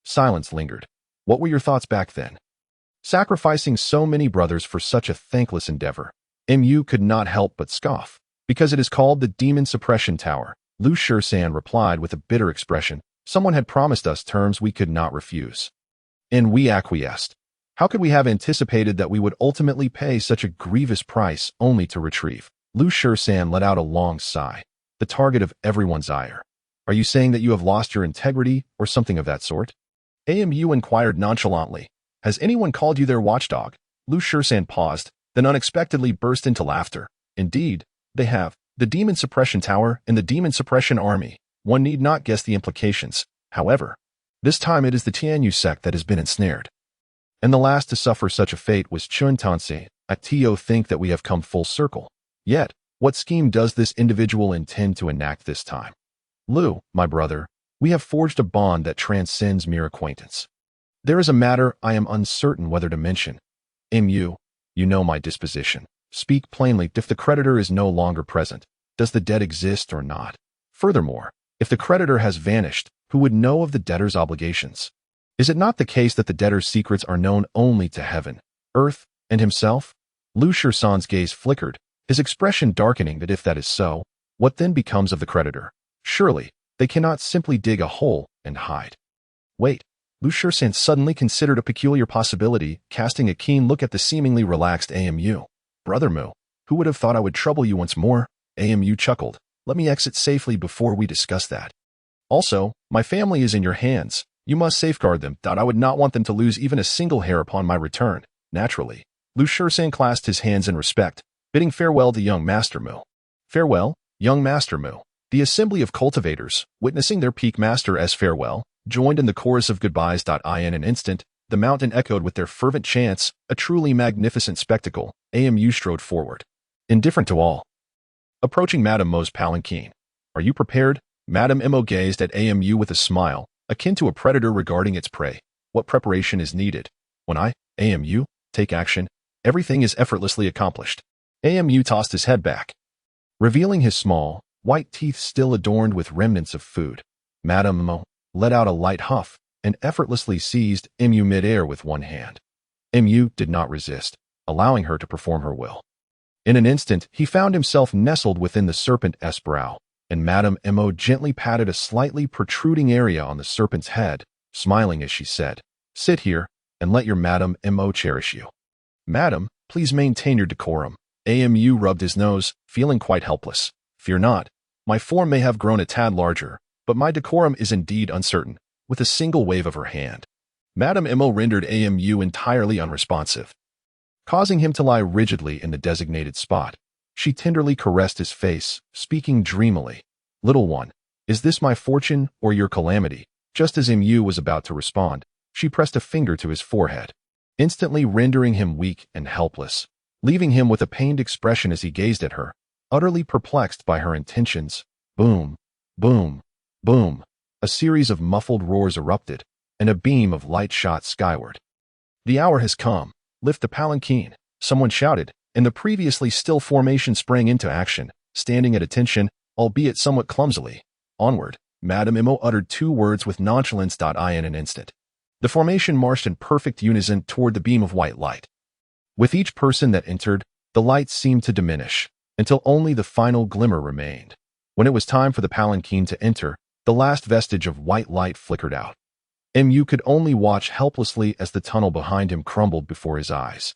Silence lingered. What were your thoughts back then? Sacrificing so many brothers for such a thankless endeavor. Mu could not help but scoff. Because it is called the Demon Suppression Tower, Lu Shisan replied with a bitter expression. Someone had promised us terms we could not refuse, and we acquiesced. How could we have anticipated that we would ultimately pay such a grievous price only to retrieve? Lu Shisan let out a long sigh, the target of everyone's ire. Are you saying that you have lost your integrity or something of that sort? Amu inquired nonchalantly. Has anyone called you their watchdog? Lu Shisan paused, then unexpectedly burst into laughter. Indeed, they have. The Demon Suppression Tower and the Demon Suppression Army. One need not guess the implications. However, this time it is the Tianyu sect that has been ensnared. And the last to suffer such a fate was Chun Tansei. At Tio think that we have come full circle. Yet, what scheme does this individual intend to enact this time? Lu, my brother, we have forged a bond that transcends mere acquaintance. There is a matter I am uncertain whether to mention. Mu, you know my disposition. Speak plainly. If the creditor is no longer present, does the debt exist or not? Furthermore, if the creditor has vanished, who would know of the debtor's obligations? Is it not the case that the debtor's secrets are known only to heaven, earth, and himself? Lu Shisan's gaze flickered, his expression darkening. That if that is so, what then becomes of the creditor? Surely, they cannot simply dig a hole and hide. Wait, Lu Shisan suddenly considered a peculiar possibility, casting a keen look at the seemingly relaxed Amu. Brother Mu, who would have thought I would trouble you once more? Amu chuckled. Let me exit safely before we discuss that. Also, my family is in your hands. You must safeguard them. I would not want them to lose even a single hair upon my return. Naturally, Lu Shisan clasped his hands in respect, bidding farewell to young Master Mu. Farewell, young Master Mu. The assembly of cultivators, witnessing their peak master as farewell, joined in the chorus of goodbyes. In an instant, the mountain echoed with their fervent chants, a truly magnificent spectacle. Amu strode forward, indifferent to all. Approaching Madame Mo's palanquin. Are you prepared? Madame Mo gazed at Amu with a smile, akin to a predator regarding its prey. What preparation is needed? When I, Amu, take action, everything is effortlessly accomplished. Amu tossed his head back, revealing his small, white teeth still adorned with remnants of food. Madame Mo let out a light huff and effortlessly seized Mu mid-air with one hand. Mu did not resist, allowing her to perform her will. In an instant, he found himself nestled within the serpent's brow, and Madame Mo gently patted a slightly protruding area on the serpent's head, smiling as she said, "Sit here, and let your Madame Mo cherish you." "Madam, please maintain your decorum." Amu rubbed his nose, feeling quite helpless. "Fear not. My form may have grown a tad larger, but my decorum is indeed uncertain." With a single wave of her hand, Madame Mo rendered Amu entirely unresponsive, causing him to lie rigidly in the designated spot. She tenderly caressed his face, speaking dreamily. "Little one, is this my fortune or your calamity?" Just as Mu was about to respond, she pressed a finger to his forehead, instantly rendering him weak and helpless, leaving him with a pained expression as he gazed at her, utterly perplexed by her intentions. Boom, boom, boom. A series of muffled roars erupted, and a beam of light shot skyward. "The hour has come. Lift the palanquin," someone shouted, and the previously still formation sprang into action, standing at attention, albeit somewhat clumsily. "Onward." Madame Mo uttered two words with nonchalance. In an instant, the formation marched in perfect unison toward the beam of white light. With each person that entered, the light seemed to diminish, until only the final glimmer remained. When it was time for the palanquin to enter, the last vestige of white light flickered out. Mu could only watch helplessly as the tunnel behind him crumbled before his eyes,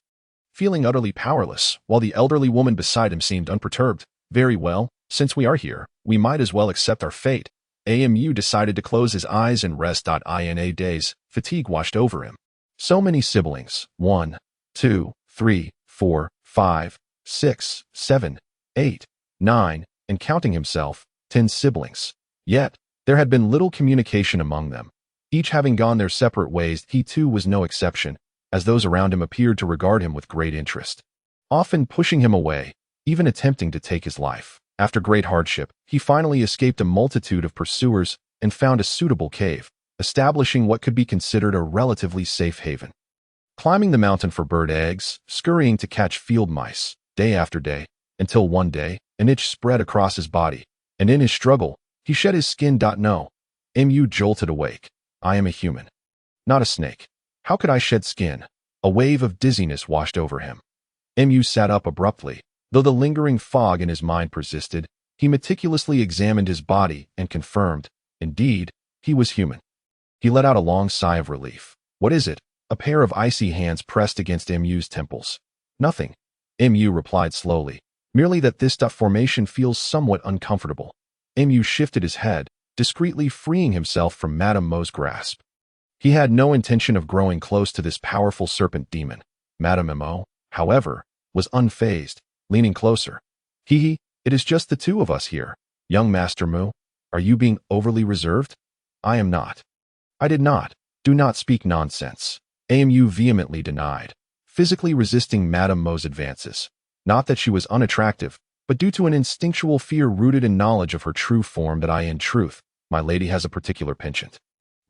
feeling utterly powerless, while the elderly woman beside him seemed unperturbed. "Very well, since we are here, we might as well accept our fate." Amu decided to close his eyes and rest. In a daze, fatigue washed over him. So many siblings, 1, 2, 3, 4, 5, 6, 7, 8, 9, and counting himself, 10 siblings. Yet, there had been little communication among them, each having gone their separate ways. He too was no exception, as those around him appeared to regard him with great interest, often pushing him away, even attempting to take his life. After great hardship, he finally escaped a multitude of pursuers and found a suitable cave, establishing what could be considered a relatively safe haven. Climbing the mountain for bird eggs, scurrying to catch field mice, day after day, until one day, an itch spread across his body, and in his struggle, he shed his skin. No. Mu jolted awake. "I am a human, not a snake. How could I shed skin?" A wave of dizziness washed over him. Mu sat up abruptly. Though the lingering fog in his mind persisted, he meticulously examined his body and confirmed, indeed, he was human. He let out a long sigh of relief. "What is it?" A pair of icy hands pressed against Mu's temples. "Nothing," Mu replied slowly. "Merely that this formation feels somewhat uncomfortable." Mu shifted his head, discreetly freeing himself from Madame Mo's grasp. He had no intention of growing close to this powerful serpent demon. Madame Mo, however, was unfazed, leaning closer. "Hee hee, It is just the two of us here. Young Master Mu, are you being overly reserved? I am not. I did not. Do not speak nonsense. AMU vehemently denied, physically resisting Madame Mo's advances. Not that she was unattractive, but due to an instinctual fear rooted in knowledge of her true form that in truth, my lady has a particular penchant.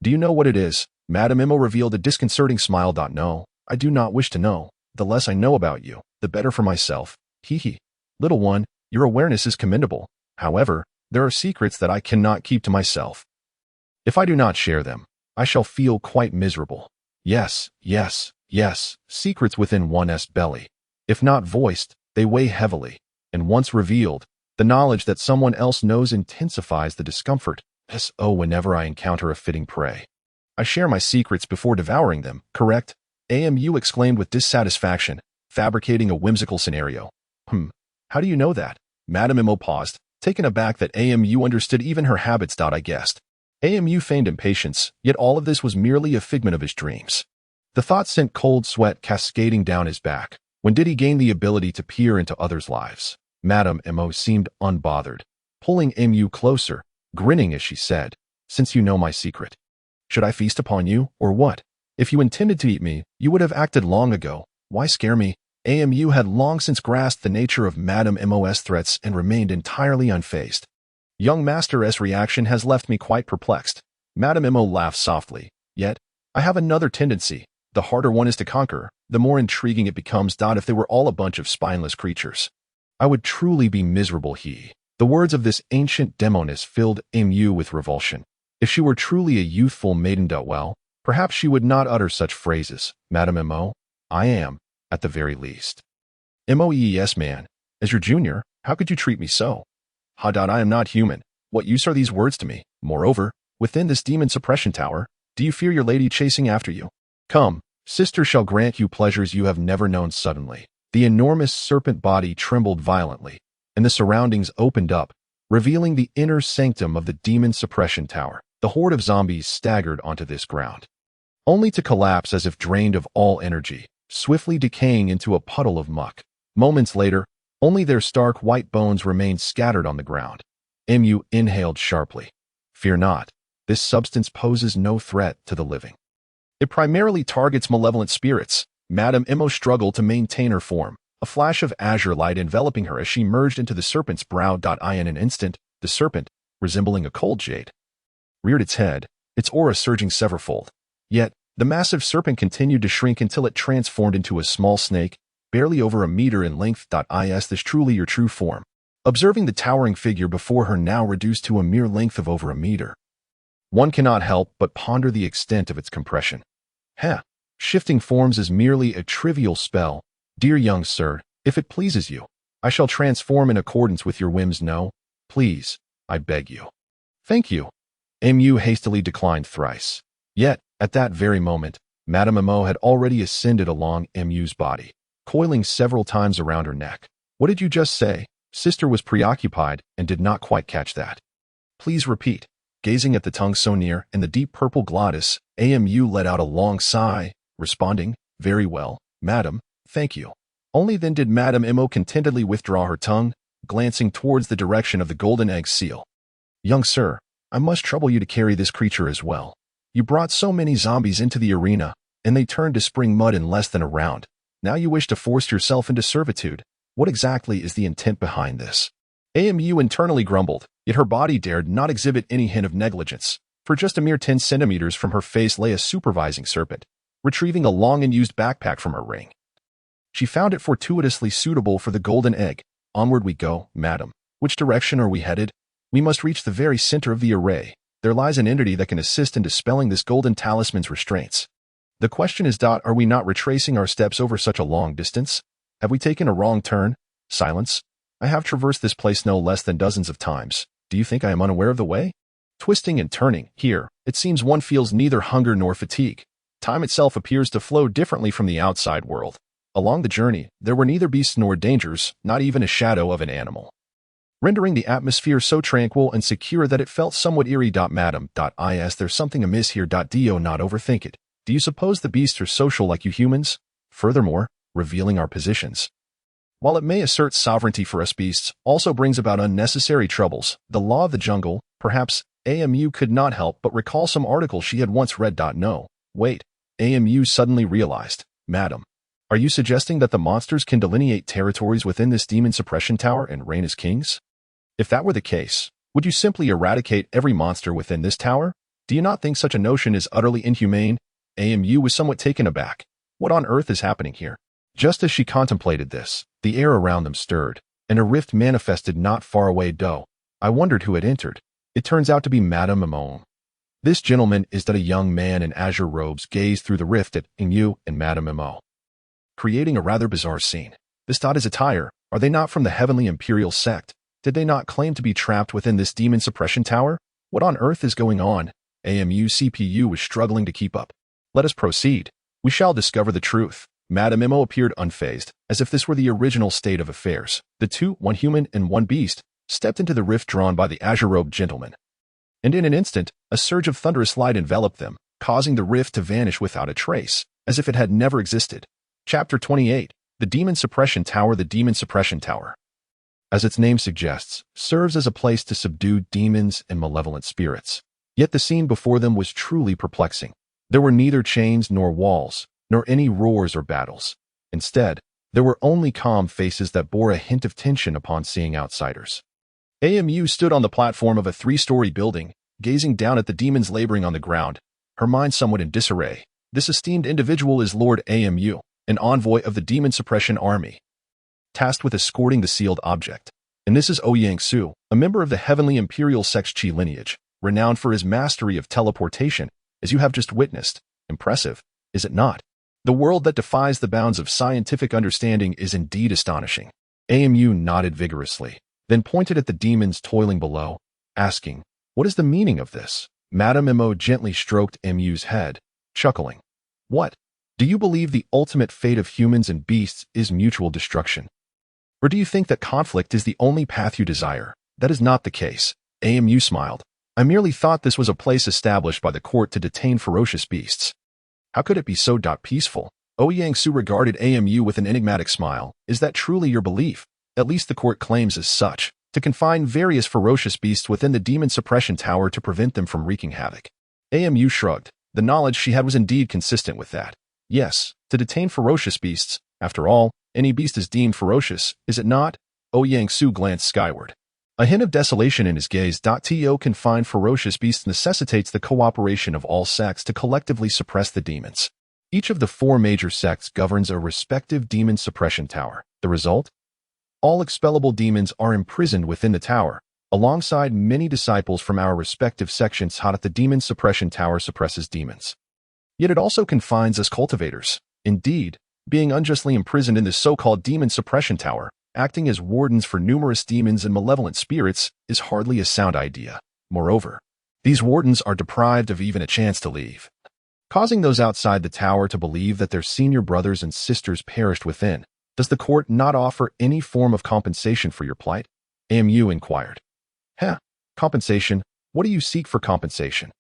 Do you know what it is? Madame Mo revealed a disconcerting smile. No, I do not wish to know. The less I know about you, the better for myself. Hee hee. Little one, your awareness is commendable. However, there are secrets that I cannot keep to myself. If I do not share them, I shall feel quite miserable. Yes, yes, yes, secrets within one's belly. If not voiced, they weigh heavily, and once revealed, the knowledge that someone else knows intensifies the discomfort. Whenever I encounter a fitting prey, I share my secrets before devouring them, correct? AMU exclaimed with dissatisfaction, fabricating a whimsical scenario. How do you know that? Madame Mo paused, taken aback that AMU understood even her habits. I guessed. AMU feigned impatience, yet all of this was merely a figment of his dreams. The thought sent cold sweat cascading down his back. When did he gain the ability to peer into others' lives? Madame Mo seemed unbothered, pulling AMU closer, grinning as she said, "Since you know my secret, should I feast upon you, or what? If you intended to eat me, you would have acted long ago. Why scare me?" AMU had long since grasped the nature of Madame Mo's threats and remained entirely unfazed. Young Master's reaction has left me quite perplexed. Madame Mo laughed softly. Yet, I have another tendency. The harder one is to conquer, the more intriguing it becomes. If they were all a bunch of spineless creatures, I would truly be miserable. The words of this ancient demoness filled AMU with revulsion. If she were truly a youthful maiden, well, perhaps she would not utter such phrases. Madame Mo, I am, at the very least. Moes man, as your junior, how could you treat me so? I am not human. What use are these words to me? Moreover, within this demon suppression tower, do you fear your lady chasing after you? Come, sister shall grant you pleasures you have never known. Suddenly, the enormous serpent body trembled violently, and the surroundings opened up, revealing the inner sanctum of the demon suppression tower. The horde of zombies staggered onto this ground, only to collapse as if drained of all energy, swiftly decaying into a puddle of muck. Moments later, only their stark white bones remained scattered on the ground. MU inhaled sharply. Fear not, this substance poses no threat to the living. It primarily targets malevolent spirits. Madame Mo struggled to maintain her form, a flash of azure light enveloping her as she merged into the serpent's brow. In an instant, the serpent, resembling a cold jade, reared its head, its aura surging severfold. Yet, the massive serpent continued to shrink until it transformed into a small snake, barely over a meter in length. Is this truly your true form? Observing the towering figure before her now reduced to a mere length of over a meter, one cannot help but ponder the extent of its compression. Shifting forms is merely a trivial spell. Dear young sir, if it pleases you, I shall transform in accordance with your whims. No, please, I beg you. Thank you. MU hastily declined thrice. Yet, at that very moment, Madame Mo had already ascended along MU's body, coiling several times around her neck. What did you just say? Sister was preoccupied and did not quite catch that. Please repeat. Gazing at the tongue so near and the deep purple glottis, AMU let out a long sigh, responding, very well, madam, thank you. Only then did Madame Mo contentedly withdraw her tongue, glancing towards the direction of the golden egg seal. Young sir, I must trouble you to carry this creature as well. You brought so many zombies into the arena, and they turned to spring mud in less than a round. Now you wish to force yourself into servitude. What exactly is the intent behind this? AMU internally grumbled, yet her body dared not exhibit any hint of negligence. For just a mere 10 centimeters from her face lay a supervising serpent, retrieving a long and used backpack from her ring. She found it fortuitously suitable for the golden egg. Onward we go, madam. Which direction are we headed? We must reach the very center of the array. There lies an entity that can assist in dispelling this golden talisman's restraints. The question is, are we not retracing our steps over such a long distance? Have we taken a wrong turn? Silence. I have traversed this place no less than dozens of times. Do you think I am unaware of the way? Twisting and turning, here, it seems one feels neither hunger nor fatigue. Time itself appears to flow differently from the outside world. Along the journey, there were neither beasts nor dangers, not even a shadow of an animal, rendering the atmosphere so tranquil and secure that it felt somewhat eerie. Madam, there's something amiss here. Do not overthink it. Do you suppose the beasts are social like you humans? Furthermore, revealing our positions, While it may assert sovereignty for us beasts, also brings about unnecessary troubles. The law of the jungle, perhaps AMU could not help but recall some article she had once read. No, wait, AMU suddenly realized. Madam, are you suggesting that the monsters can delineate territories within this demon suppression tower and reign as kings? If that were the case, would you simply eradicate every monster within this tower? Do you not think such a notion is utterly inhumane? AMU was somewhat taken aback. What on earth is happening here? Just as she contemplated this, the air around them stirred, and a rift manifested not far away. I wondered who had entered. It turns out to be Madame Immo. This gentleman is that a young man in azure robes gazed through the rift at Inyu and Madame Immo, creating a rather bizarre scene. This is attire. Are they not from the Heavenly Imperial sect? Did they not claim to be trapped within this demon suppression tower? What on earth is going on? AMU CPU was struggling to keep up. Let us proceed. We shall discover the truth. Madame Immo appeared unfazed, as if this were the original state of affairs. The two, one human and one beast, stepped into the rift drawn by the azure-robed gentleman. And in an instant, a surge of thunderous light enveloped them, causing the rift to vanish without a trace, as if it had never existed. Chapter 28. The Demon Suppression Tower. The Demon Suppression Tower, as its name suggests, serves as a place to subdue demons and malevolent spirits. Yet the scene before them was truly perplexing. There were neither chains nor walls, nor any roars or battles. Instead, there were only calm faces that bore a hint of tension upon seeing outsiders. AMU stood on the platform of a 3-story building, gazing down at the demons laboring on the ground, her mind somewhat in disarray. This esteemed individual is Lord AMU, an envoy of the Demon Suppression Army, tasked with escorting the sealed object. And this is Ouyang Su, a member of the Heavenly Imperial Sex Chi lineage, renowned for his mastery of teleportation, as you have just witnessed. Impressive, is it not? The world that defies the bounds of scientific understanding is indeed astonishing. AMU nodded vigorously, then pointed at the demons toiling below, asking, "What is the meaning of this?" Madame Immo gently stroked MU's head, chuckling. "What? Do you believe the ultimate fate of humans and beasts is mutual destruction? Or do you think that conflict is the only path you desire? That is not the case." AMU smiled. "I merely thought this was a place established by the court to detain ferocious beasts. How could it be so peaceful?" Ouyang Su regarded AMU with an enigmatic smile. "Is that truly your belief? At least the court claims as such, to confine various ferocious beasts within the Demon Suppression Tower to prevent them from wreaking havoc." AMU shrugged. The knowledge she had was indeed consistent with that. Yes, to detain ferocious beasts. After all, any beast is deemed ferocious, is it not? Ouyang Su glanced skyward. A hint of desolation in his gaze. To confine ferocious beasts necessitates the cooperation of all sects to collectively suppress the demons. Each of the 4 major sects governs a respective demon suppression tower. The result? All expellable demons are imprisoned within the tower, alongside many disciples from our respective sections. The demon suppression tower suppresses demons. Yet it also confines us cultivators. Indeed, being unjustly imprisoned in the so-called demon suppression tower, acting as wardens for numerous demons and malevolent spirits, is hardly a sound idea. Moreover, these wardens are deprived of even a chance to leave, causing those outside the tower to believe that their senior brothers and sisters perished within. Does the court not offer any form of compensation for your plight? AMU inquired. Compensation? What do you seek for compensation?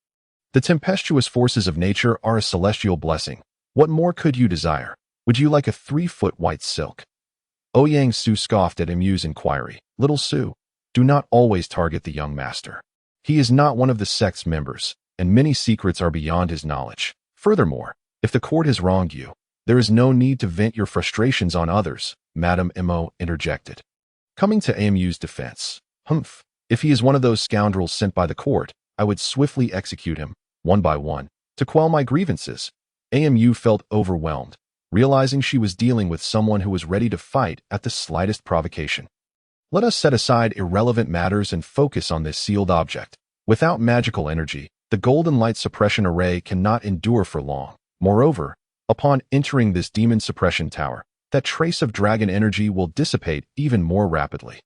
The tempestuous forces of nature are a celestial blessing. What more could you desire? Would you like a 3-foot white silk? Ouyang Su scoffed at MU's inquiry. Little Su, do not always target the young master. He is not one of the sect's members, and many secrets are beyond his knowledge. Furthermore, if the court has wronged you, there is no need to vent your frustrations on others, Madame Immo interjected. Coming to AMU's defense. If he is one of those scoundrels sent by the court, I would swiftly execute him, one by one, to quell my grievances. AMU felt overwhelmed, realizing she was dealing with someone who was ready to fight at the slightest provocation. Let us set aside irrelevant matters and focus on this sealed object. Without magical energy, the golden light suppression array cannot endure for long. Moreover, upon entering this demon suppression tower, that trace of dragon energy will dissipate even more rapidly.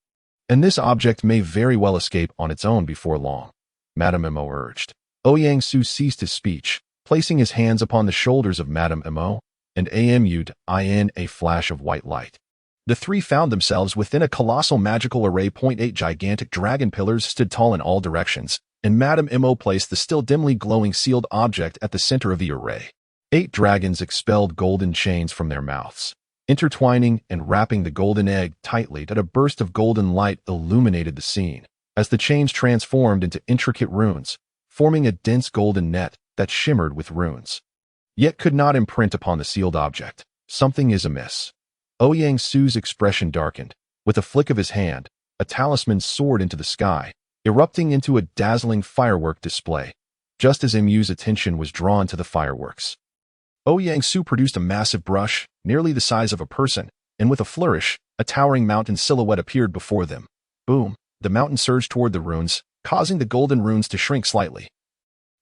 And this object may very well escape on its own before long, Madame Immo urged. Ouyang Su ceased his speech, placing his hands upon the shoulders of Madame Immo, and AMU'd in a flash of white light. The 3 found themselves within a colossal magical array. 8 gigantic dragon pillars stood tall in all directions, and Madame Immo placed the still dimly glowing sealed object at the center of the array. 8 dragons expelled golden chains from their mouths, intertwining and wrapping the golden egg tightly that a burst of golden light illuminated the scene, as the chains transformed into intricate runes, forming a dense golden net that shimmered with runes, yet could not imprint upon the sealed object. Something is amiss. Ouyang Su's expression darkened. With a flick of his hand, a talisman soared into the sky, erupting into a dazzling firework display, just as Mu's attention was drawn to the fireworks. Ouyang Su produced a massive brush, nearly the size of a person, and with a flourish, a towering mountain silhouette appeared before them. Boom! The mountain surged toward the runes, causing the golden runes to shrink slightly.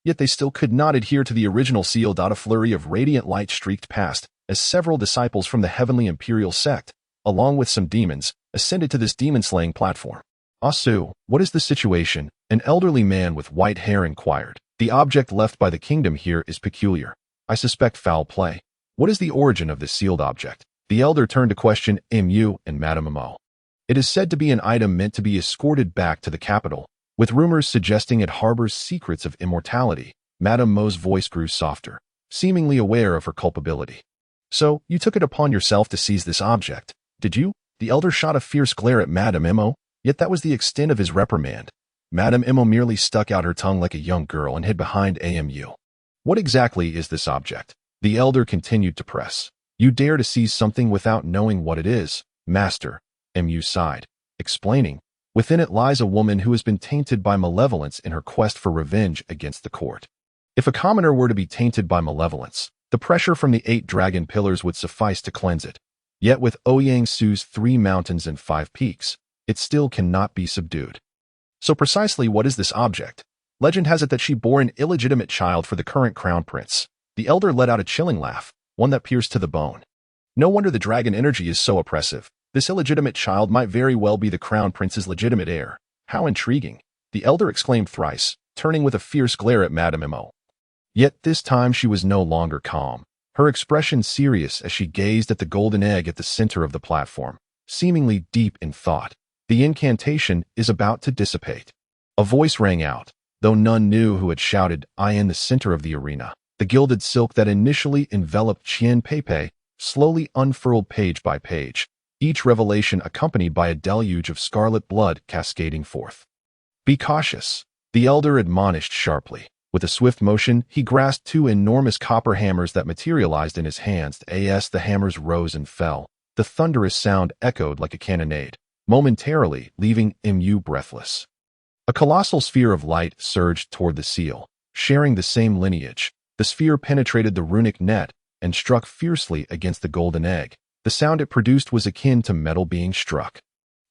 Yet they still could not adhere to the original seal. A flurry of radiant light streaked past, as several disciples from the Heavenly Imperial Sect, along with some demons, ascended to this demon-slaying platform. "Asu, what is the situation?" An elderly man with white hair inquired. "The object left by the kingdom here is peculiar. I suspect foul play. What is the origin of this sealed object?" The elder turned to question Mu and Madame Mo. "It is said to be an item meant to be escorted back to the capital, with rumors suggesting it harbors secrets of immortality." Madame Mo's voice grew softer, seemingly aware of her culpability. "So, you took it upon yourself to seize this object, did you?" The elder shot a fierce glare at Madame Mo, yet that was the extent of his reprimand. Madame Mo merely stuck out her tongue like a young girl and hid behind Mu. "What exactly is this object?" The elder continued to press. "You dare to seize something without knowing what it is, master," Mu sighed, explaining. "Within it lies a woman who has been tainted by malevolence in her quest for revenge against the court. If a commoner were to be tainted by malevolence, the pressure from the 8 dragon pillars would suffice to cleanse it. Yet with Ouyang Su's 3 mountains and 5 peaks, it still cannot be subdued. So precisely what is this object? Legend has it that she bore an illegitimate child for the current crown prince." The elder let out a chilling laugh, one that pierced to the bone. "No wonder the dragon energy is so oppressive. This illegitimate child might very well be the crown prince's legitimate heir. How intriguing!" The elder exclaimed thrice, turning with a fierce glare at Madame Mo. Yet this time she was no longer calm, her expression serious as she gazed at the golden egg at the center of the platform, seemingly deep in thought. "The incantation is about to dissipate." A voice rang out, though none knew who had shouted, "I." In the center of the arena, the gilded silk that initially enveloped Qian Peipei slowly unfurled page by page, each revelation accompanied by a deluge of scarlet blood cascading forth. "Be cautious," the elder admonished sharply. With a swift motion, he grasped 2 enormous copper hammers that materialized in his hands. As the hammers rose and fell, the thunderous sound echoed like a cannonade, momentarily leaving Mu breathless. A colossal sphere of light surged toward the seal, sharing the same lineage. The sphere penetrated the runic net and struck fiercely against the golden egg. The sound it produced was akin to metal being struck,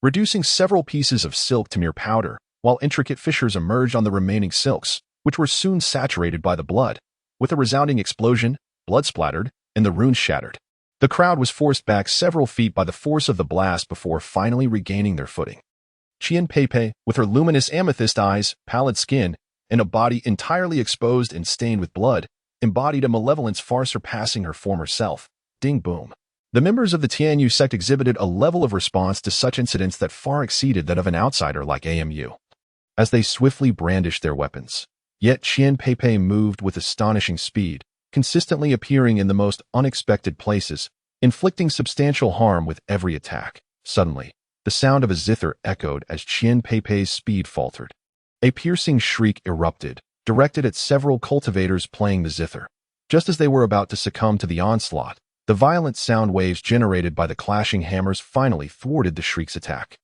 reducing several pieces of silk to mere powder, while intricate fissures emerged on the remaining silks, which were soon saturated by the blood. With a resounding explosion, blood splattered, and the runes shattered. The crowd was forced back several feet by the force of the blast before finally regaining their footing. Qian Peipei, with her luminous amethyst eyes, pallid skin, and a body entirely exposed and stained with blood, embodied a malevolence far surpassing her former self. Ding boom. The members of the Tianyu sect exhibited a level of response to such incidents that far exceeded that of an outsider like Mu, as they swiftly brandished their weapons. Yet Qian Peipei moved with astonishing speed, consistently appearing in the most unexpected places, inflicting substantial harm with every attack. Suddenly, the sound of a zither echoed as Qian Peipei's speed faltered. A piercing shriek erupted, directed at several cultivators playing the zither. Just as they were about to succumb to the onslaught, the violent sound waves generated by the clashing hammers finally thwarted the shriek's attack.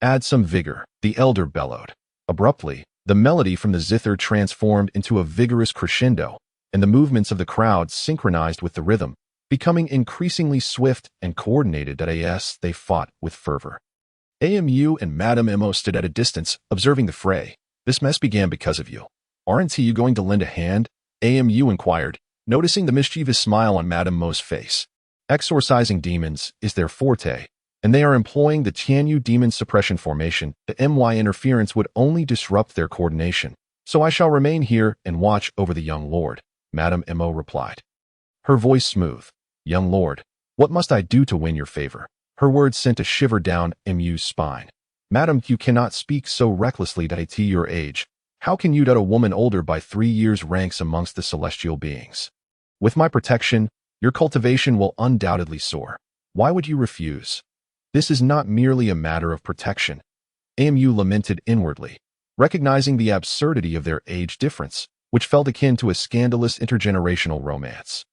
"Add some vigor," the elder bellowed. Abruptly, the melody from the zither transformed into a vigorous crescendo, and the movements of the crowd synchronized with the rhythm, becoming increasingly swift and coordinated. As they fought with fervor, Mu and Madame Mo stood at a distance, observing the fray. "This mess began because of you. Aren't you going to lend a hand?" Mu inquired, noticing the mischievous smile on Madame Mo's face. "Exorcising demons is their forte, and they are employing the Tianyu Demon Suppression Formation. The My interference would only disrupt their coordination, so I shall remain here and watch over the young lord," Madame Mo replied, her voice smooth. "Young lord, what must I do to win your favor?" Her words sent a shiver down Mu's spine. "Madam, you cannot speak so recklessly at your age. How can you doubt a woman older by 3 years ranks amongst the celestial beings? With my protection, your cultivation will undoubtedly soar." Why would you refuse? This is not merely a matter of protection. AMU lamented inwardly, recognizing the absurdity of their age difference, which felt akin to a scandalous intergenerational romance.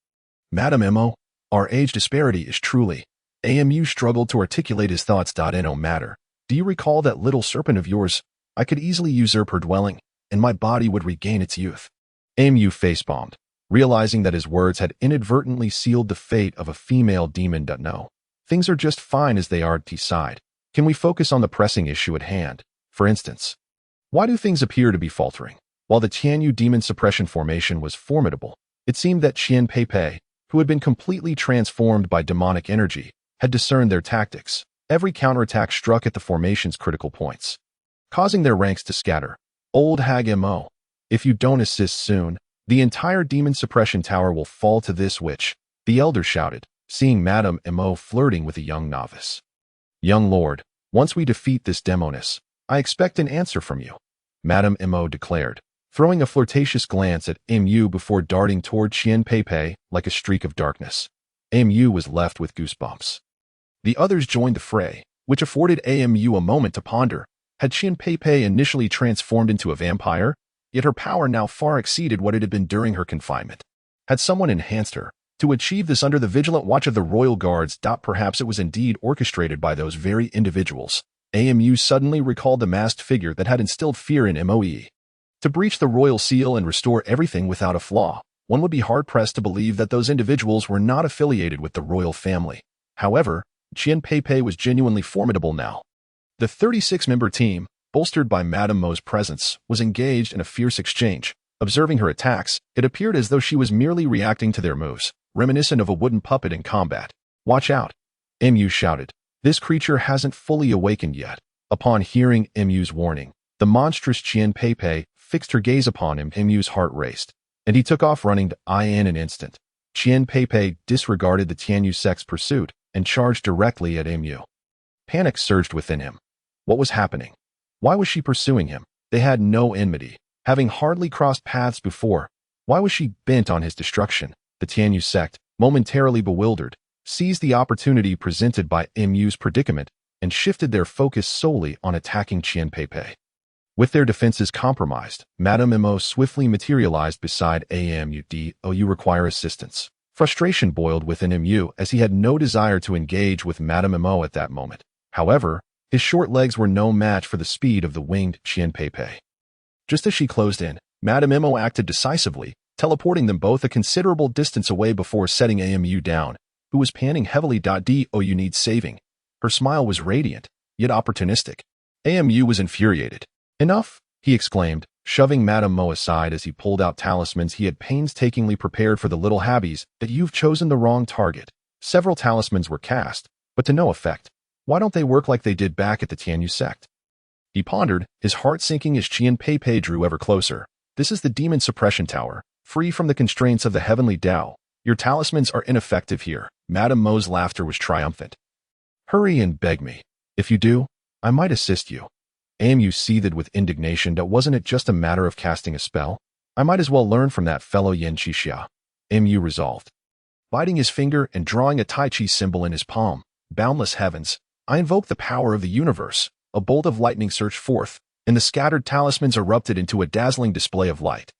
Madam Mo, our age disparity is truly. AMU struggled to articulate his thoughts. No matter. Do you recall that little serpent of yours? I could easily usurp her dwelling, and my body would regain its youth. AMU facepalmed, realizing that his words had inadvertently sealed the fate of a female demon. No, things are just fine as they are. He sighed. Can we focus on the pressing issue at hand? For instance, why do things appear to be faltering? While the Tianyu demon suppression formation was formidable, it seemed that Qian Peipei, who had been completely transformed by demonic energy, had discerned their tactics. Every counterattack struck at the formation's critical points, causing their ranks to scatter. Old Hag Mo, if you don't assist soon, the entire demon suppression tower will fall to this witch, the elder shouted, seeing Madame Mo flirting with a young novice. Young lord, once we defeat this demoness, I expect an answer from you, Madame Mo declared, throwing a flirtatious glance at Mu before darting toward Qian Peipei like a streak of darkness. Mu was left with goosebumps. The others joined the fray, which afforded Mu a moment to ponder. Had Qian Peipei initially transformed into a vampire? Yet her power now far exceeded what it had been during her confinement. Had someone enhanced her? To achieve this under the vigilant watch of the royal guards, perhaps it was indeed orchestrated by those very individuals. AMU suddenly recalled the masked figure that had instilled fear in MOE. To breach the royal seal and restore everything without a flaw, one would be hard-pressed to believe that those individuals were not affiliated with the royal family. However, Qian Peipei was genuinely formidable now. The 36-member team, bolstered by Madame Mo's presence, was engaged in a fierce exchange. Observing her attacks, it appeared as though she was merely reacting to their moves, reminiscent of a wooden puppet in combat. Watch out! Mu shouted. This creature hasn't fully awakened yet. Upon hearing Mu's warning, the monstrous Qian Peipei fixed her gaze upon him. Mu's heart raced, and he took off running in an instant. Qian Peipei disregarded the Tianyu sect's pursuit and charged directly at Mu. Panic surged within him. What was happening? Why was she pursuing him? They had no enmity, having hardly crossed paths before. Why was she bent on his destruction? The Tianyu sect, momentarily bewildered, seized the opportunity presented by Mu's predicament and shifted their focus solely on attacking Qian Peipei. With their defenses compromised, Madame Mo swiftly materialized beside Amu. You require assistance. Frustration boiled within Mu as he had no desire to engage with Madame Mo at that moment. However, his short legs were no match for the speed of the winged Qian Peipei. Just as she closed in, Madame Mo acted decisively, teleporting them both a considerable distance away before setting Amu down, who was panting heavily. You need saving. Her smile was radiant, yet opportunistic. Amu was infuriated. Enough, he exclaimed, shoving Madame Mo aside as he pulled out talismans he had painstakingly prepared for the little habbies. That you've chosen the wrong target. Several talismans were cast, but to no effect. Why don't they work like they did back at the Tianyu sect? He pondered, his heart sinking as Qian Peipei drew ever closer. This is the demon suppression tower, free from the constraints of the heavenly Tao. Your talismans are ineffective here. Madame Mo's laughter was triumphant. Hurry and beg me. If you do, I might assist you. Amu seethed with indignation. Wasn't it just a matter of casting a spell? I might as well learn from that fellow Yen Qixia. Amu resolved. Biting his finger and drawing a Tai Chi symbol in his palm. Boundless heavens, I invoke the power of the universe. A bolt of lightning surged forth, and the scattered talismans erupted into a dazzling display of light.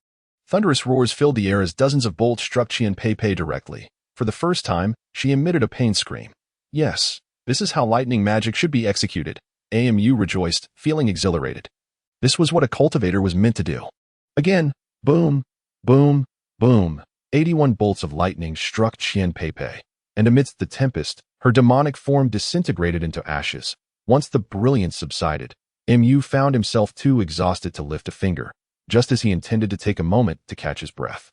Thunderous roars filled the air as dozens of bolts struck Qian Peipei directly. For the first time, she emitted a pain scream. Yes, this is how lightning magic should be executed. Amu rejoiced, feeling exhilarated. This was what a cultivator was meant to do. Again, boom, boom, boom. 81 bolts of lightning struck Qian Peipei, and amidst the tempest, her demonic form disintegrated into ashes. Once the brilliance subsided, Mu found himself too exhausted to lift a finger, just as he intended to take a moment to catch his breath.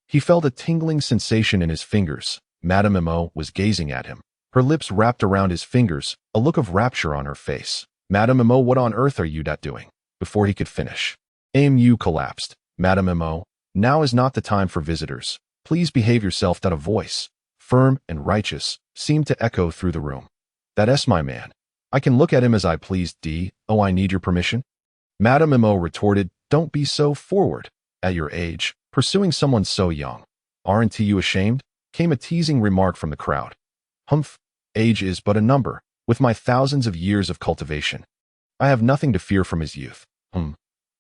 He felt a tingling sensation in his fingers. Madame Mo was gazing at him, her lips wrapped around his fingers, a look of rapture on her face. Madame Mo, what on earth are you doing? Before he could finish, Mu collapsed. Madame Mo, now is not the time for visitors. Please behave yourself. A voice, firm and righteous, seemed to echo through the room. That's my man. I can look at him as I please. I need your permission. Madame Mo retorted, don't be so forward. At your age, pursuing someone so young. Aren't you ashamed? Came a teasing remark from the crowd. Humph, Age is but a number. With my thousands of years of cultivation, I have nothing to fear from his youth.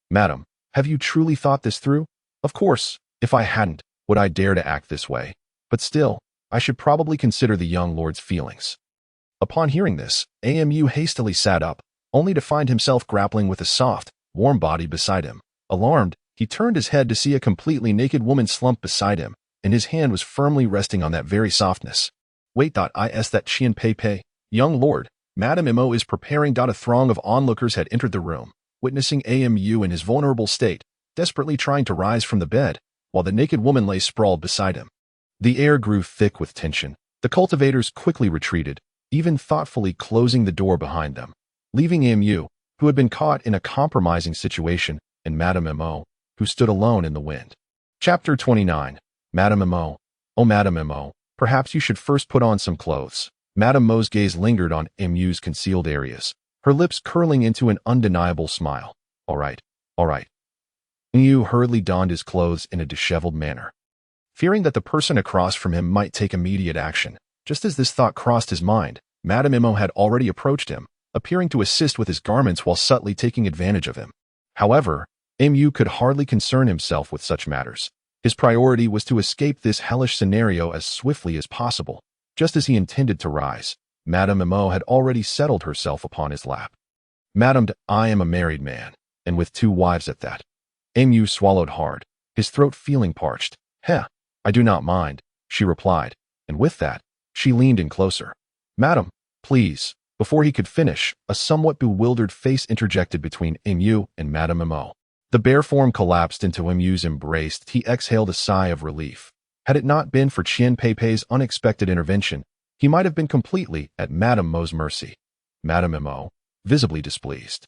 Madam, have you truly thought this through? Of course, if I hadn't, would I dare to act this way? But still, I should probably consider the young lord's feelings. Upon hearing this, Amu hastily sat up, only to find himself grappling with a soft, warm body beside him. Alarmed, he turned his head to see a completely naked woman slumped beside him, and his hand was firmly resting on that very softness. Wait, is that Qian Pei Pei? Young lord, Madame Mo is preparing. A throng of onlookers had entered the room, witnessing Amu in his vulnerable state, desperately trying to rise from the bed, while the naked woman lay sprawled beside him. The air grew thick with tension. The cultivators quickly retreated, even thoughtfully closing the door behind them, leaving Amu, who had been caught in a compromising situation, and Madame Mo, who stood alone in the wind. Chapter 29. Madame Mo. Oh, Madame Mo, perhaps you should first put on some clothes. Madame Mo's gaze lingered on Amu's concealed areas, her lips curling into an undeniable smile. All right, all right. Amu hurriedly donned his clothes in a disheveled manner, fearing that the person across from him might take immediate action. Just as this thought crossed his mind, Madame Mo had already approached him, appearing to assist with his garments while subtly taking advantage of him. However, Amu could hardly concern himself with such matters. His priority was to escape this hellish scenario as swiftly as possible. Just as he intended to rise, Madame Mo had already settled herself upon his lap. Madame, I am a married man, and with 2 wives at that. Amu swallowed hard, his throat feeling parched. I do not mind, she replied, and with that, she leaned in closer. Madam, please. Before he could finish, a somewhat bewildered face interjected between Amu and Madame Mo. The bare form collapsed into Amu's embrace. He exhaled a sigh of relief. Had it not been for Qian Pei Pei's unexpected intervention, he might have been completely at Madame Mo's mercy. Madame Mo, visibly displeased,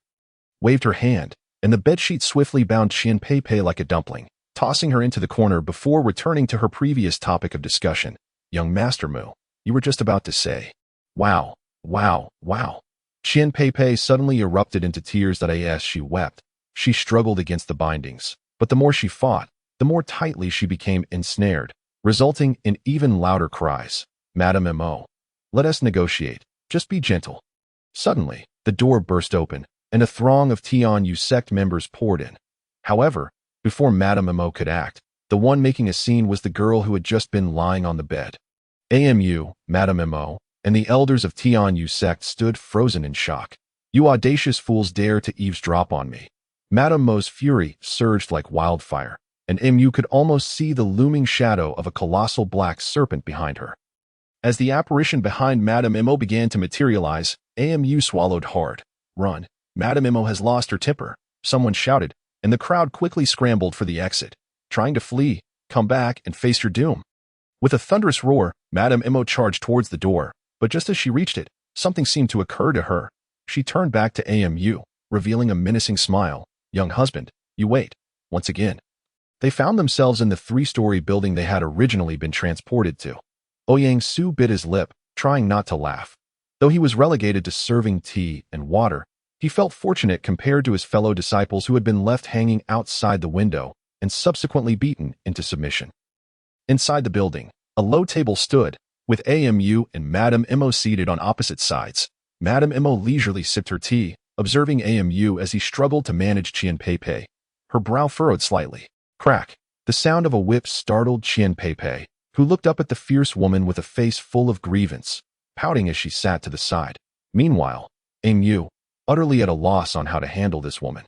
waved her hand, and the bedsheet swiftly bound Qian Pei Pei like a dumpling, tossing her into the corner before returning to her previous topic of discussion. Young Master Mu, you were just about to say. Wow. Qian Pei Pei suddenly erupted into tears. As she wept, she struggled against the bindings, but the more she fought, the more tightly she became ensnared, resulting in even louder cries. Madame Mo, let us negotiate. Just be gentle. Suddenly, the door burst open, and a throng of Tianyu sect members poured in. However, before Madame Mo could act, the one making a scene was the girl who had just been lying on the bed. Amu, Madame Mo, and the elders of Tianyu sect stood frozen in shock. You audacious fools dare to eavesdrop on me. Madame Mo's fury surged like wildfire, and Amu could almost see the looming shadow of a colossal black serpent behind her. As the apparition behind Madame Mo began to materialize, Amu swallowed hard. Run. Madame Mo has lost her temper, someone shouted, and the crowd quickly scrambled for the exit, trying to flee, come back, and face her doom. With a thunderous roar, Madame Mo charged towards the door, but just as she reached it, something seemed to occur to her. She turned back to Amu, revealing a menacing smile. Young husband, you wait. Once again, they found themselves in the 3-story building they had originally been transported to. Ouyang Su bit his lip, trying not to laugh. Though he was relegated to serving tea and water, he felt fortunate compared to his fellow disciples who had been left hanging outside the window and subsequently beaten into submission. Inside the building, a low table stood, with Amu and Madame Mo seated on opposite sides. Madame Mo leisurely sipped her tea, observing Amu as he struggled to manage Qian Pei Pei. Her brow furrowed slightly. Crack! The sound of a whip startled Qian Pei Pei, who looked up at the fierce woman with a face full of grievance, pouting as she sat to the side. Meanwhile, Amu, utterly at a loss on how to handle this woman,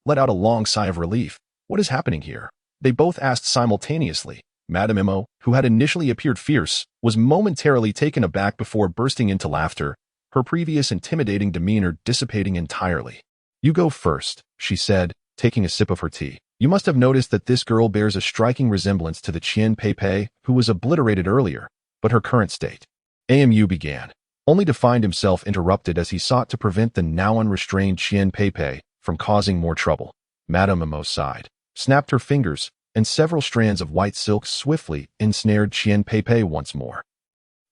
let out a long sigh of relief. What is happening here? They both asked simultaneously. Madame Mo, who had initially appeared fierce, was momentarily taken aback before bursting into laughter, her previous intimidating demeanor dissipating entirely. You go first, she said, taking a sip of her tea. You must have noticed that this girl bears a striking resemblance to the Qian Pei Pei who was obliterated earlier, but her current state. Amu began, only to find himself interrupted as he sought to prevent the now unrestrained Qian Pei Pei from causing more trouble. Madame Mo sighed, snapped her fingers, and several strands of white silk swiftly ensnared Qian Pei Pei once more.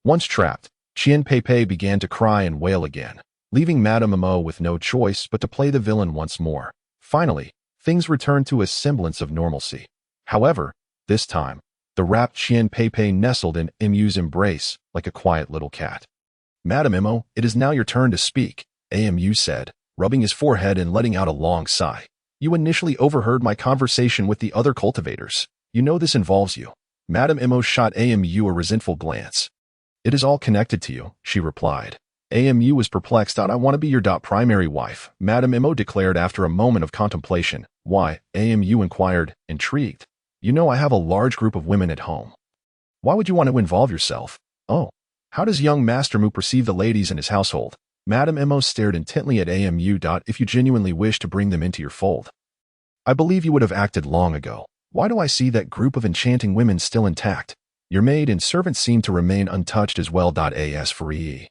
Once trapped, Qian Pei Pei began to cry and wail again, leaving Madame Mo with no choice but to play the villain once more. Finally, things returned to a semblance of normalcy. However, this time, the rapt Qian Pei Pei nestled in Amu's embrace like a quiet little cat. Madam Imo, it is now your turn to speak, AMU said, rubbing his forehead and letting out a long sigh. You initially overheard my conversation with the other cultivators. You know this involves you. Madam Imo shot AMU a resentful glance. It is all connected to you, she replied. AMU was perplexed. I want to be your primary wife, Madam Imo declared after a moment of contemplation. Why? AMU inquired, intrigued. You know I have a large group of women at home. Why would you want to involve yourself? Oh. How does young Master Mu perceive the ladies in his household? Madam Imo stared intently at AMU. If you genuinely wish to bring them into your fold, I believe you would have acted long ago. Why do I see that group of enchanting women still intact? Your maid and servants seem to remain untouched as well. As for ye.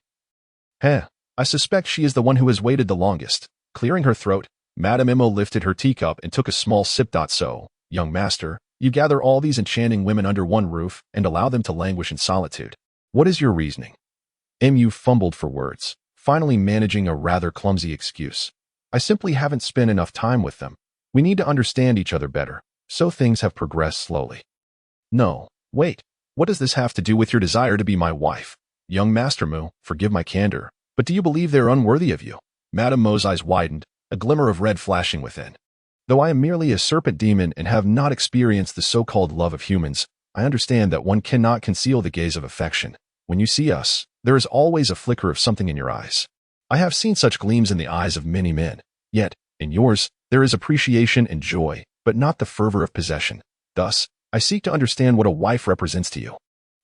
I suspect she is the one who has waited the longest. Clearing her throat, Madam Imo lifted her teacup and took a small sip. So, young master, you gather all these enchanting women under one roof and allow them to languish in solitude. What is your reasoning? MU fumbled for words, finally managing a rather clumsy excuse. I simply haven't spent enough time with them. We need to understand each other better, so things have progressed slowly. No, wait, what does this have to do with your desire to be my wife? Young Master Mu, forgive my candor, but do you believe they're unworthy of you? Madam Mo's eyes widened, a glimmer of red flashing within. Though I am merely a serpent demon and have not experienced the so-called love of humans, I understand that one cannot conceal the gaze of affection. When you see us, there is always a flicker of something in your eyes. I have seen such gleams in the eyes of many men. Yet, in yours, there is appreciation and joy, but not the fervor of possession. Thus, I seek to understand what a wife represents to you.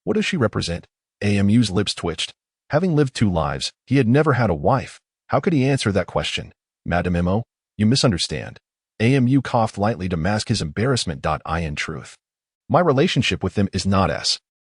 What does she represent? AMU's lips twitched. Having lived 2 lives, he had never had a wife. How could he answer that question? Madam Imo, you misunderstand. AMU coughed lightly to mask his embarrassment. In truth, my relationship with them is not as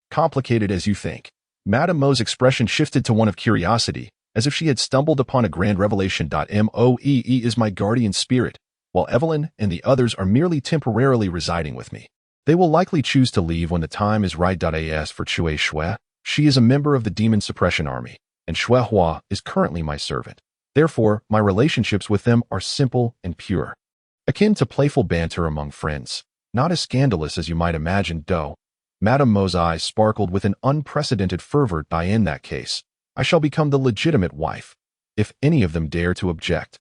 complicated as you think. Madam Mo's expression shifted to one of curiosity, as if she had stumbled upon a grand revelation. Moee is my guardian spirit, while Evelyn and the others are merely temporarily residing with me. They will likely choose to leave when the time is right. As for Chui Shui, she is a member of the Demon Suppression Army, and Shui Hua is currently my servant. Therefore, my relationships with them are simple and pure, akin to playful banter among friends, not as scandalous as you might imagine. Madam Mo's eyes sparkled with an unprecedented fervor. In that case, I shall become the legitimate wife. If any of them dare to object,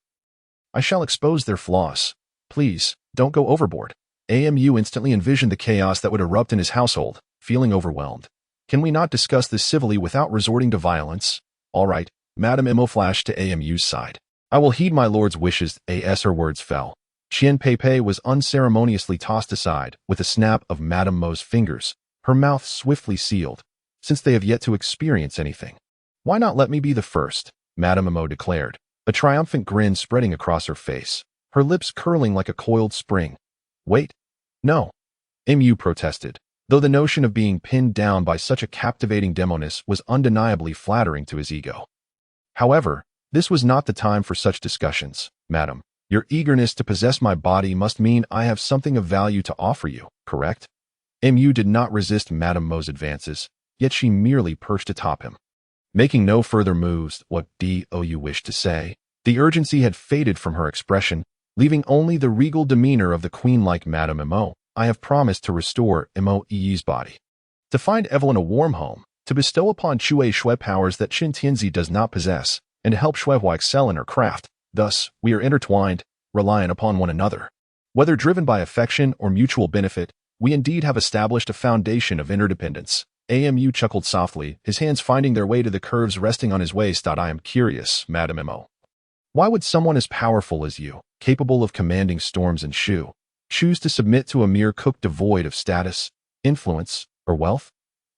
I shall expose their flaws. Please, don't go overboard. AMU instantly envisioned the chaos that would erupt in his household, feeling overwhelmed. Can we not discuss this civilly without resorting to violence? All right, Madam Imo flashed to AMU's side. I will heed my lord's wishes. As her words fell, Qian Pei was unceremoniously tossed aside with a snap of Madam Mo's fingers, her mouth swiftly sealed, since they have yet to experience anything. Why not let me be the first? Madam Imo declared, a triumphant grin spreading across her face, her lips curling like a coiled spring. Wait. No. MU protested, though the notion of being pinned down by such a captivating demoness was undeniably flattering to his ego. However, this was not the time for such discussions. Madam, your eagerness to possess my body must mean I have something of value to offer you, correct? MU did not resist Madam Mo's advances, yet she merely perched atop him. Making no further moves. What do you wish to say? The urgency had faded from her expression, leaving only the regal demeanor of the queen-like Madam Imo. I have promised to restore Moe's body, to find Evelyn a warm home, to bestow upon Chui Shui powers that Qin Tianzi does not possess, and to help Shui Hua excel in her craft. Thus, we are intertwined, reliant upon one another. Whether driven by affection or mutual benefit, we indeed have established a foundation of interdependence. AMU chuckled softly, his hands finding their way to the curves resting on his waist. I am curious, Madam Imo. Why would someone as powerful as you, capable of commanding storms and Shu, choose to submit to a mere cook devoid of status, influence, or wealth?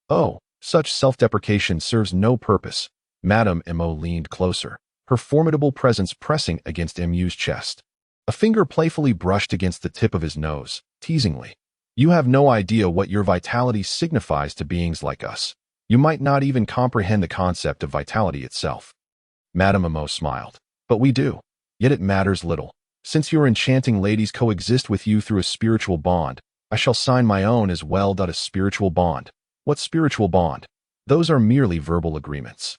Oh, such self-deprecation serves no purpose. Madam Imo leaned closer, her formidable presence pressing against MU's chest. A finger playfully brushed against the tip of his nose, teasingly. You have no idea what your vitality signifies to beings like us. You might not even comprehend the concept of vitality itself. Madam Imo smiled. But we do. Yet it matters little. Since your enchanting ladies coexist with you through a spiritual bond, I shall sign my own as well. A spiritual bond. What spiritual bond? Those are merely verbal agreements.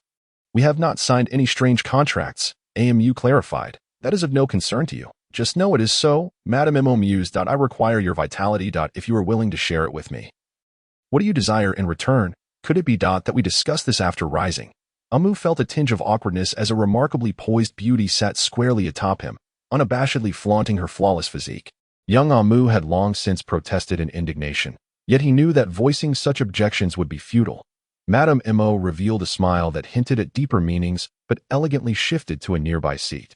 We have not signed any strange contracts, AMU clarified. That is of no concern to you. Just know it is so. Madam Imo mused. I require your vitality. If you are willing to share it with me. What do you desire in return? Could it be that we discuss this after rising? Amu felt a tinge of awkwardness as a remarkably poised beauty sat squarely atop him, unabashedly flaunting her flawless physique. Young Amu had long since protested in indignation, yet he knew that voicing such objections would be futile. Madame Imo revealed a smile that hinted at deeper meanings, but elegantly shifted to a nearby seat,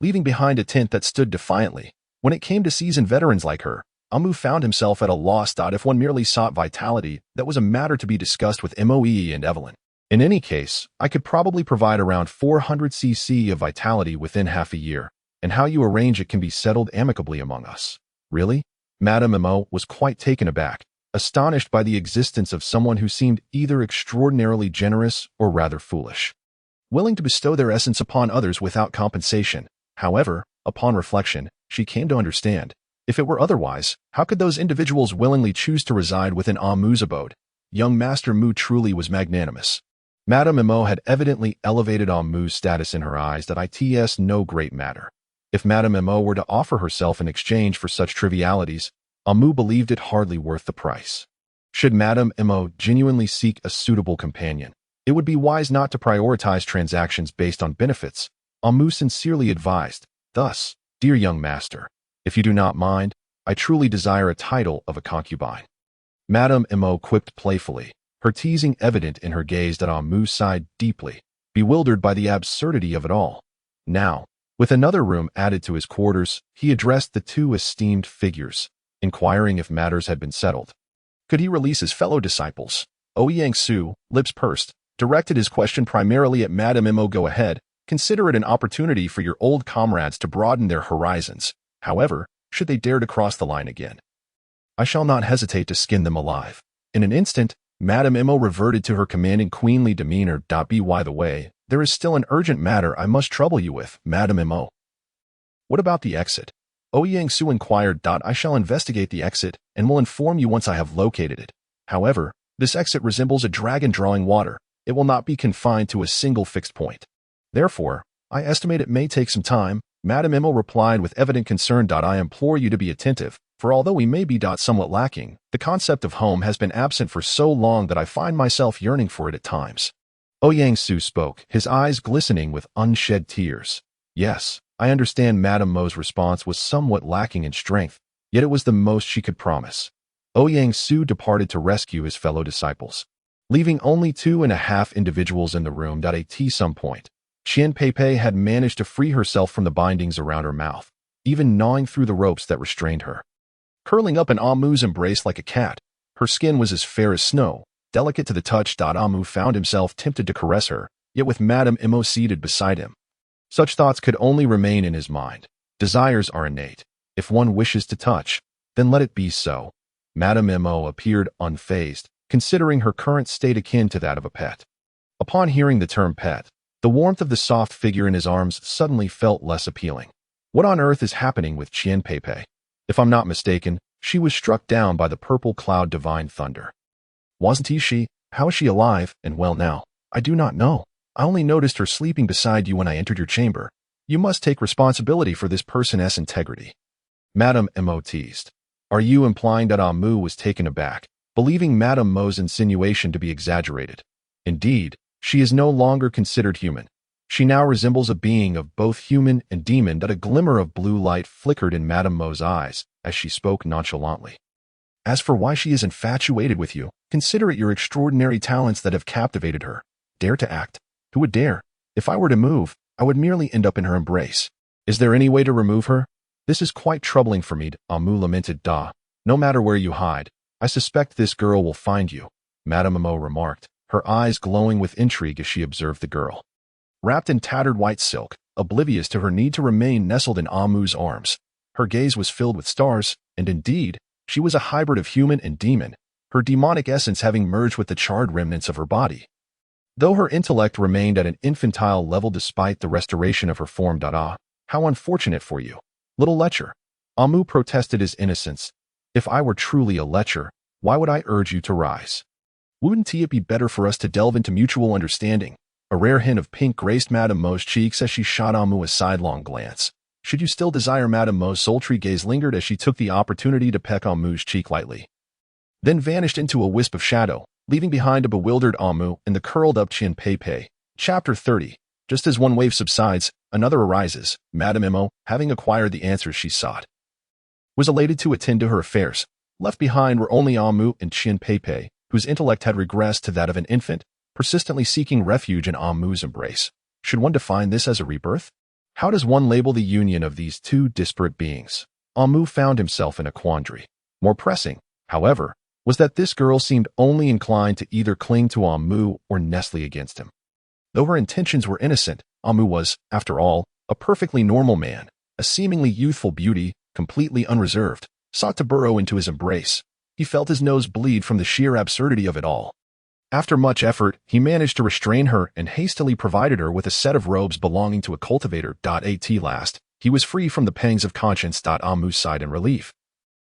leaving behind a tint that stood defiantly. When it came to seasoned veterans like her, Amu found himself at a loss. If one merely sought vitality, that was a matter to be discussed with Moe and Evelyn. In any case, I could probably provide around 400 cc of vitality within half a year, and how you arrange it can be settled amicably among us. Really? Madame Imo was quite taken aback, astonished by the existence of someone who seemed either extraordinarily generous or rather foolish, willing to bestow their essence upon others without compensation. However, upon reflection, she came to understand. If it were otherwise, how could those individuals willingly choose to reside within Amu's abode? Young Master Mu truly was magnanimous. Madame Imo had evidently elevated Amu's status in her eyes. It's no great matter. If Madame Imo were to offer herself in exchange for such trivialities, Amu believed it hardly worth the price. Should Madame Imo genuinely seek a suitable companion, it would be wise not to prioritize transactions based on benefits, Amu sincerely advised. Thus, dear young master, if you do not mind, I truly desire a title of a concubine. Madame Imo quipped playfully, her teasing evident in her gaze. Amu sighed deeply, bewildered by the absurdity of it all. Now, with another room added to his quarters, he addressed the two esteemed figures, inquiring if matters had been settled. Could he release his fellow disciples? Ouyang Su, lips pursed, directed his question primarily at Madame Imo. Go ahead, consider it an opportunity for your old comrades to broaden their horizons. However, should they dare to cross the line again, I shall not hesitate to skin them alive. In an instant, Madame Imo reverted to her commanding queenly demeanor. By the way, there is still an urgent matter I must trouble you with, Madame Imo. What about the exit? Ouyang Su inquired. I shall investigate the exit and will inform you once I have located it. However, this exit resembles a dragon drawing water. It will not be confined to a single fixed point. Therefore, I estimate it may take some time. Madame Imo replied with evident concern. I implore you to be attentive, for although we may be somewhat lacking, the concept of home has been absent for so long that I find myself yearning for it at times. Ouyang Su spoke, his eyes glistening with unshed tears. Yes, I understand Madame Mo's response was somewhat lacking in strength, yet it was the most she could promise. Ouyang Su departed to rescue his fellow disciples, leaving only 2.5 individuals in the room. At some point, Qian Peipei had managed to free herself from the bindings around her mouth, even gnawing through the ropes that restrained her. Curling up in Amu's embrace like a cat, her skin was as fair as snow, delicate to the touch. Amu found himself tempted to caress her, yet with Madame Imo seated beside him, such thoughts could only remain in his mind. Desires are innate. If one wishes to touch, then let it be so. Madame Imo appeared unfazed, considering her current state akin to that of a pet. Upon hearing the term pet, the warmth of the soft figure in his arms suddenly felt less appealing. What on earth is happening with Qian Peipei? If I'm not mistaken, she was struck down by the purple cloud divine thunder. Wasn't she? How is she alive and well now? I do not know. I only noticed her sleeping beside you when I entered your chamber. You must take responsibility for this person's integrity. Madame Imo teased. Are you implying that Amu was taken aback, believing Madame Mo's insinuation to be exaggerated? Indeed, she is no longer considered human. She now resembles a being of both human and demon. A glimmer of blue light flickered in Madame Mo's eyes as she spoke nonchalantly. As for why she is infatuated with you, consider it your extraordinary talents that have captivated her. Dare to act. Who would dare? If I were to move, I would merely end up in her embrace. Is there any way to remove her? This is quite troubling for me, Amu lamented. No matter where you hide, I suspect this girl will find you, Madame Imo remarked, her eyes glowing with intrigue as she observed the girl. Wrapped in tattered white silk, oblivious to her need to remain nestled in Amu's arms, her gaze was filled with stars, and indeed, she was a hybrid of human and demon, her demonic essence having merged with the charred remnants of her body. Though her intellect remained at an infantile level despite the restoration of her form. How unfortunate for you. Little lecher. Amu protested his innocence. If I were truly a lecher, why would I urge you to rise? Wouldn't it be better for us to delve into mutual understanding? A rare hint of pink graced Madame Mo's cheeks as she shot Amu a sidelong glance. Should you still desire? Madame Mo's sultry gaze lingered as she took the opportunity to peck Amu's cheek lightly, then vanished into a wisp of shadow, leaving behind a bewildered Amu and the curled-up Qian Peipei. Chapter 30. Just as one wave subsides, another arises. Madame Imo, having acquired the answers she sought, was elated to attend to her affairs. Left behind were only Amu and Qian Peipei, whose intellect had regressed to that of an infant, persistently seeking refuge in Amu's embrace. Should one define this as a rebirth? How does one label the union of these two disparate beings? Amu found himself in a quandary. More pressing, however, was that this girl seemed only inclined to either cling to Amu or nestle against him. Though her intentions were innocent, Amu was, after all, a perfectly normal man, a seemingly youthful beauty, completely unreserved, sought to burrow into his embrace. He felt his nose bleed from the sheer absurdity of it all. After much effort, he managed to restrain her and hastily provided her with a set of robes belonging to a cultivator. At last, he was free from the pangs of conscience. Amu sighed in relief.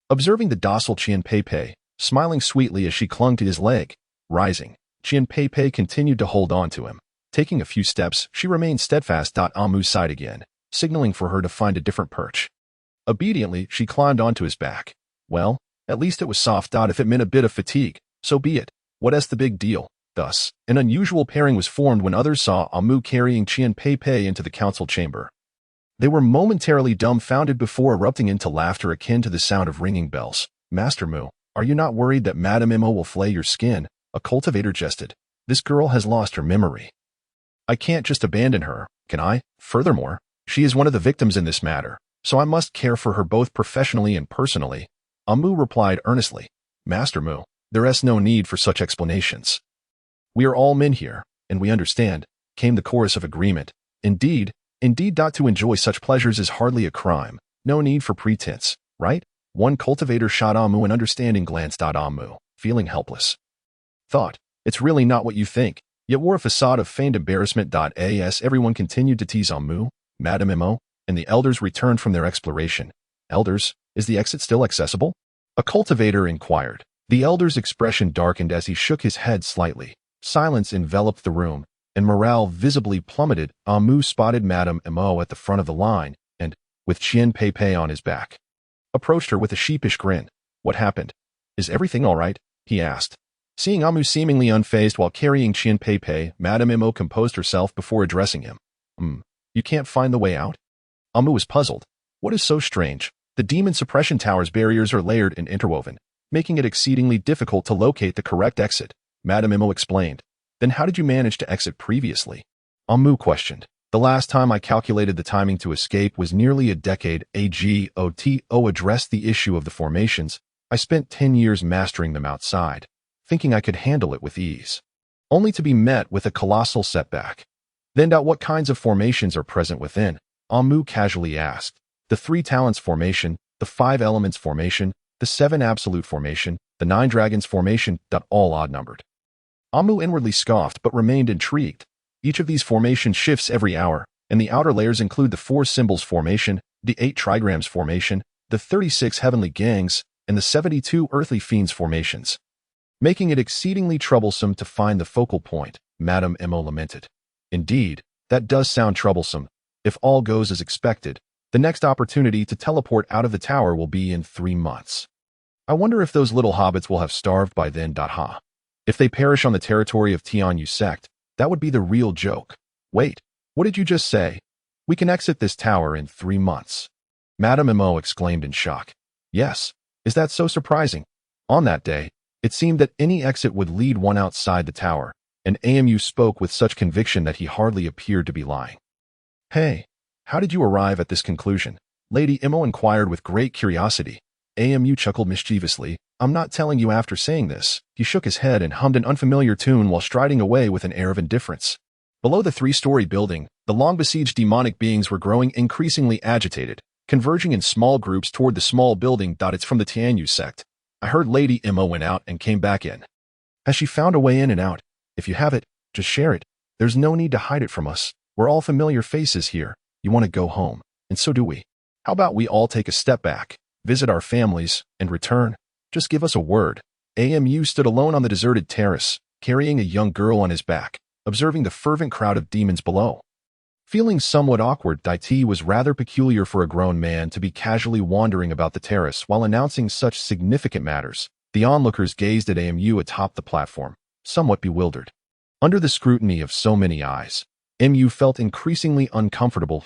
Observing the docile Qian Peipei, smiling sweetly as she clung to his leg, rising, Qian Peipei continued to hold on to him. Taking a few steps, she remained steadfast. Amu sighed again, signaling for her to find a different perch. Obediently, she climbed onto his back. Well, at least it was soft. If it meant a bit of fatigue, so be it. What's the big deal? Thus, an unusual pairing was formed when others saw Amu carrying Qian Peipei into the council chamber. They were momentarily dumbfounded before erupting into laughter akin to the sound of ringing bells. Master Mu, are you not worried that Madame Imo will flay your skin? A cultivator jested. This girl has lost her memory. I can't just abandon her, can I? Furthermore, she is one of the victims in this matter, so I must care for her both professionally and personally. Amu replied earnestly. Master Mu, there is no need for such explanations. We are all men here, and we understand, came the chorus of agreement. Indeed, to enjoy such pleasures is hardly a crime. No need for pretense, right? One cultivator shot Amu an understanding glance. Amu, feeling helpless, thought, it's really not what you think, yet wore a facade of feigned embarrassment. As everyone continued to tease Amu, Madame Imo, and the elders returned from their exploration. Elders, is the exit still accessible? A cultivator inquired. The elder's expression darkened as he shook his head slightly. Silence enveloped the room, and morale visibly plummeted. Amu spotted Madame Imo at the front of the line, and, with Qian Peipei on his back, approached her with a sheepish grin. What happened? Is everything all right? He asked. Seeing Amu seemingly unfazed while carrying Qian Peipei, Madame Imo composed herself before addressing him. You can't find the way out? Amu was puzzled. What is so strange? The demon suppression tower's barriers are layered and interwoven, making it exceedingly difficult to locate the correct exit. Madame Imo explained. Then how did you manage to exit previously? Amu questioned. The last time I calculated the timing to escape was nearly a decade ago. Addressed the issue of the formations. I spent 10 years mastering them outside, thinking I could handle it with ease, only to be met with a colossal setback. Then what kinds of formations are present within? Amu casually asked. The 3 talents formation, the 5 elements formation, the 7 absolute formation, the 9 dragons formation. All odd-numbered. Amu inwardly scoffed but remained intrigued. Each of these formations shifts every hour, and the outer layers include the 4 symbols formation, the 8 trigrams formation, the 36 heavenly gangs, and the 72 earthly fiends formations, making it exceedingly troublesome to find the focal point. Madame Imo lamented. Indeed, that does sound troublesome. If all goes as expected, the next opportunity to teleport out of the tower will be in 3 months. I wonder if those little hobbits will have starved by then. If they perish on the territory of Tianyu sect, that would be the real joke. Wait, what did you just say? We can exit this tower in 3 months. Madame Imo exclaimed in shock. Yes, is that so surprising? On that day, it seemed that any exit would lead one outside the tower, and Amu spoke with such conviction that he hardly appeared to be lying. Hey, how did you arrive at this conclusion? Lady Imo inquired with great curiosity. Amu chuckled mischievously. I'm not telling you after saying this. He shook his head and hummed an unfamiliar tune while striding away with an air of indifference. Below the 3-story building, the long-besieged demonic beings were growing increasingly agitated, converging in small groups toward the small building. It's from the Tianyu sect. I heard Lady Imo went out and came back in. Has she found a way in and out? If you have it, just share it. There's no need to hide it from us. We're all familiar faces here. You want to go home, and so do we. How about we all take a step back, visit our families, and return? Just give us a word. Amu stood alone on the deserted terrace, carrying a young girl on his back, observing the fervent crowd of demons below. Feeling somewhat awkward, it was rather peculiar for a grown man to be casually wandering about the terrace while announcing such significant matters. The onlookers gazed at Amu atop the platform, somewhat bewildered. Under the scrutiny of so many eyes, Mu felt increasingly uncomfortable.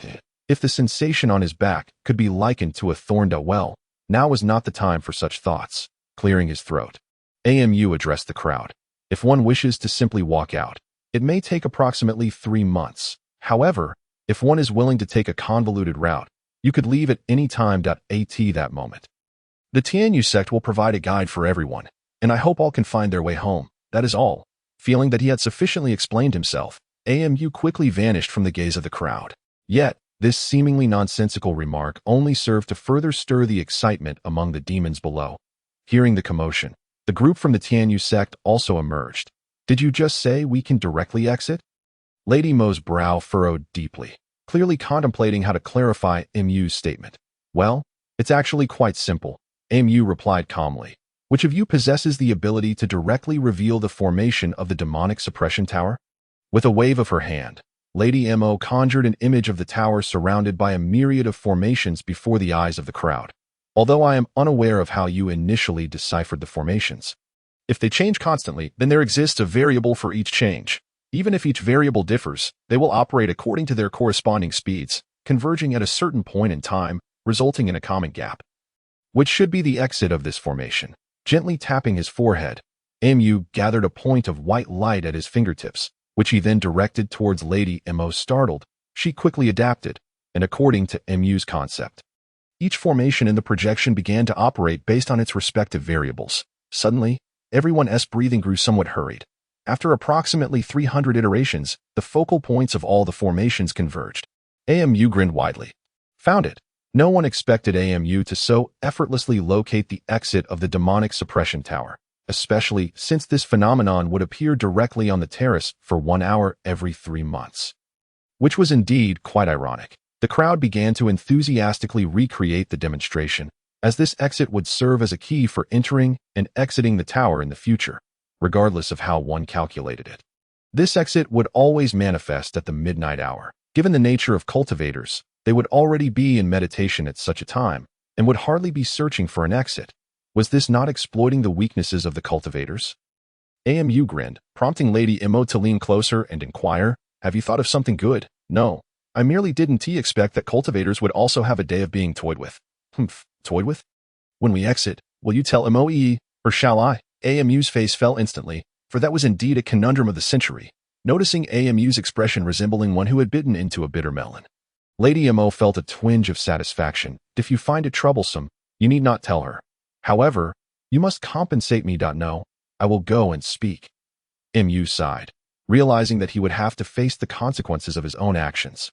If the sensation on his back could be likened to a thorn, well, now was not the time for such thoughts. Clearing his throat, Amu addressed the crowd. If one wishes to simply walk out, it may take approximately 3 months. However, if one is willing to take a convoluted route, you could leave at any time. At that moment, the Tianyu sect will provide a guide for everyone, and I hope all can find their way home. That is all. Feeling that he had sufficiently explained himself, Amu quickly vanished from the gaze of the crowd. Yet, this seemingly nonsensical remark only served to further stir the excitement among the demons below. Hearing the commotion, the group from the Tianyu sect also emerged. Did you just say we can directly exit? Lady Mo's brow furrowed deeply, clearly contemplating how to clarify Mu's statement. Well, it's actually quite simple, Mu replied calmly. Which of you possesses the ability to directly reveal the formation of the demonic suppression tower? With a wave of her hand, Lady Mo conjured an image of the tower surrounded by a myriad of formations before the eyes of the crowd. Although I am unaware of how you initially deciphered the formations. If they change constantly, then there exists a variable for each change. Even if each variable differs, they will operate according to their corresponding speeds, converging at a certain point in time, resulting in a common gap, which should be the exit of this formation. Gently tapping his forehead, Mu gathered a point of white light at his fingertips, which he then directed towards Lady Mo. Startled, she quickly adapted, and according to Mu's concept, each formation in the projection began to operate based on its respective variables. Suddenly, everyone's breathing grew somewhat hurried. After approximately 300 iterations, the focal points of all the formations converged. Amu grinned widely. Found it. No one expected Amu to so effortlessly locate the exit of the demonic suppression tower, especially since this phenomenon would appear directly on the terrace for 1 hour every 3 months. Which was indeed quite ironic. The crowd began to enthusiastically recreate the demonstration, as this exit would serve as a key for entering and exiting the tower in the future, regardless of how one calculated it. This exit would always manifest at the midnight hour. Given the nature of cultivators, they would already be in meditation at such a time, and would hardly be searching for an exit. Was this not exploiting the weaknesses of the cultivators? Amu grinned, prompting Lady Mo to lean closer and inquire, have you thought of something good? No. I merely didn't expect that cultivators would also have a day of being toyed with. Toyed with? When we exit, will you tell Moe, or shall I? Amu's face fell instantly, for that was indeed a conundrum of the century, noticing Amu's expression resembling one who had bitten into a bitter melon. Lady Mo felt a twinge of satisfaction. If you find it troublesome, you need not tell her. However, you must compensate me. No, I will go and speak. Mu sighed, realizing that he would have to face the consequences of his own actions.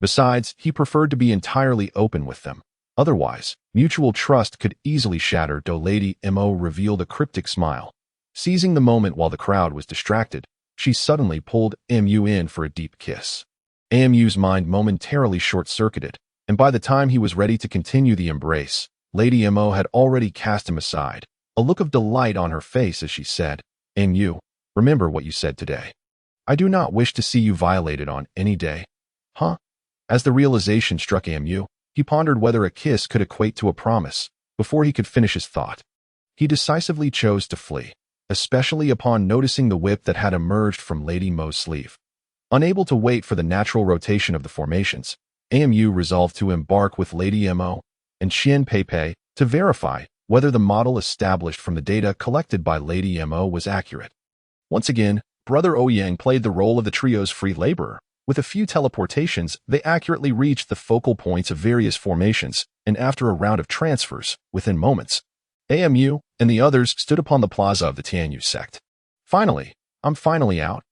Besides, he preferred to be entirely open with them. Otherwise, mutual trust could easily shatter. Lady Mo revealed a cryptic smile. Seizing the moment while the crowd was distracted, she suddenly pulled Mu in for a deep kiss. Amu's mind momentarily short-circuited, and by the time he was ready to continue the embrace, Lady Mo had already cast him aside, a look of delight on her face as she said, Amu, remember what you said today. I do not wish to see you violated on any day. Huh? As the realization struck Amu, he pondered whether a kiss could equate to a promise. Before he could finish his thought, he decisively chose to flee, especially upon noticing the whip that had emerged from Lady Mo's sleeve. Unable to wait for the natural rotation of the formations, Amu resolved to embark with Lady Mo and Xian Peipei to verify whether the model established from the data collected by Lady Mo was accurate. Once again, Brother Ouyang played the role of the trio's free laborer. With a few teleportations, they accurately reached the focal points of various formations, and after a round of transfers, within moments, Amu and the others stood upon the plaza of the Tianyu sect. Finally, I'm finally out.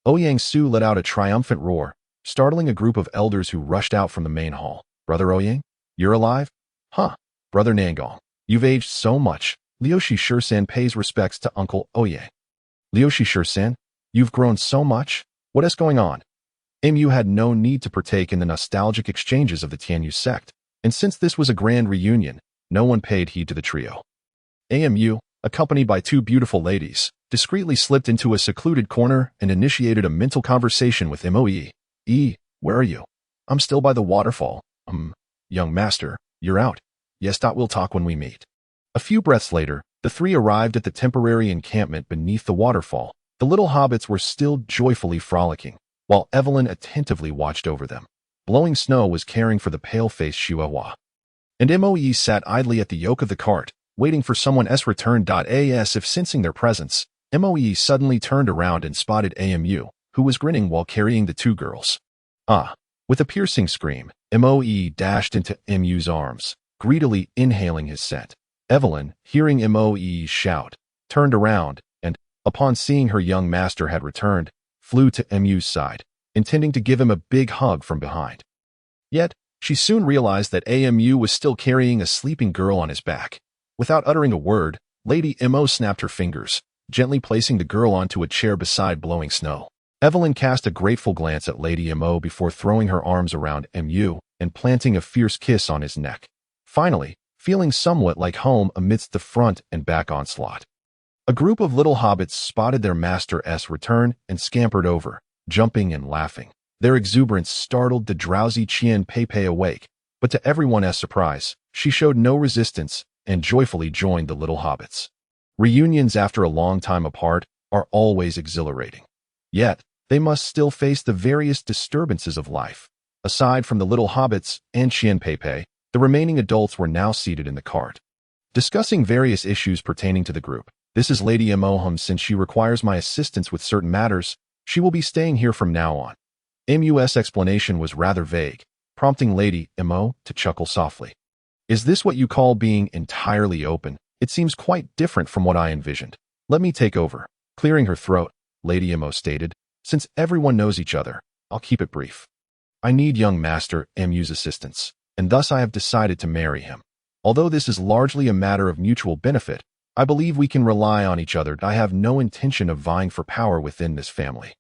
Ouyang Su let out a triumphant roar, startling a group of elders who rushed out from the main hall. Brother Ouyang, you're alive? Huh. Brother Nangong, you've aged so much. Liu Shishir-san pays respects to Uncle Ouyang. Liu Shishir-san, you've grown so much. What is going on? Mu had no need to partake in the nostalgic exchanges of the Tianyu sect, and since this was a grand reunion, no one paid heed to the trio. Amu, accompanied by 2 beautiful ladies, discreetly slipped into a secluded corner and initiated a mental conversation with Moe. Where are you? I'm still by the waterfall. Young master, you're out. Yes, we'll talk when we meet. A few breaths later, the 3 arrived at the temporary encampment beneath the waterfall, The little hobbits were still joyfully frolicking, while Evelyn attentively watched over them. Blowing Snow was caring for the pale-faced Chihuahua, and Moe sat idly at the yoke of the cart, waiting for someone's return. As if sensing their presence, Moe suddenly turned around and spotted Amu, who was grinning while carrying the two girls. Ah! With a piercing scream, Moe dashed into Mu's arms, greedily inhaling his scent. Evelyn, hearing Moe shout, turned around, and, upon seeing her young master had returned, flew to Mu's side, intending to give him a big hug from behind. Yet, she soon realized that Amu was still carrying a sleeping girl on his back. Without uttering a word, Lady Mo snapped her fingers, gently placing the girl onto a chair beside Blowing Snow. Evelyn cast a grateful glance at Lady Mo before throwing her arms around Mu and planting a fierce kiss on his neck. Finally, feeling somewhat like home amidst the front and back onslaught. A group of little hobbits spotted their master's return and scampered over, jumping and laughing. Their exuberance startled the drowsy Chien Pei awake, but to everyone's surprise, she showed no resistance and joyfully joined the little hobbits. Reunions after a long time apart are always exhilarating. Yet, they must still face the various disturbances of life. Aside from the little hobbits and Chien Pei, the remaining adults were now seated in the cart, discussing various issues pertaining to the group. This is Lady Moham. Since she requires my assistance with certain matters, she will be staying here from now on. Mu's explanation was rather vague, prompting Lady Mo to chuckle softly. Is this what you call being entirely open? It seems quite different from what I envisioned. Let me take over. Clearing her throat, Lady Mo stated, since everyone knows each other, I'll keep it brief. I need young Master Mu's assistance, and thus I have decided to marry him. Although this is largely a matter of mutual benefit, I believe we can rely on each other. I have no intention of vying for power within this family.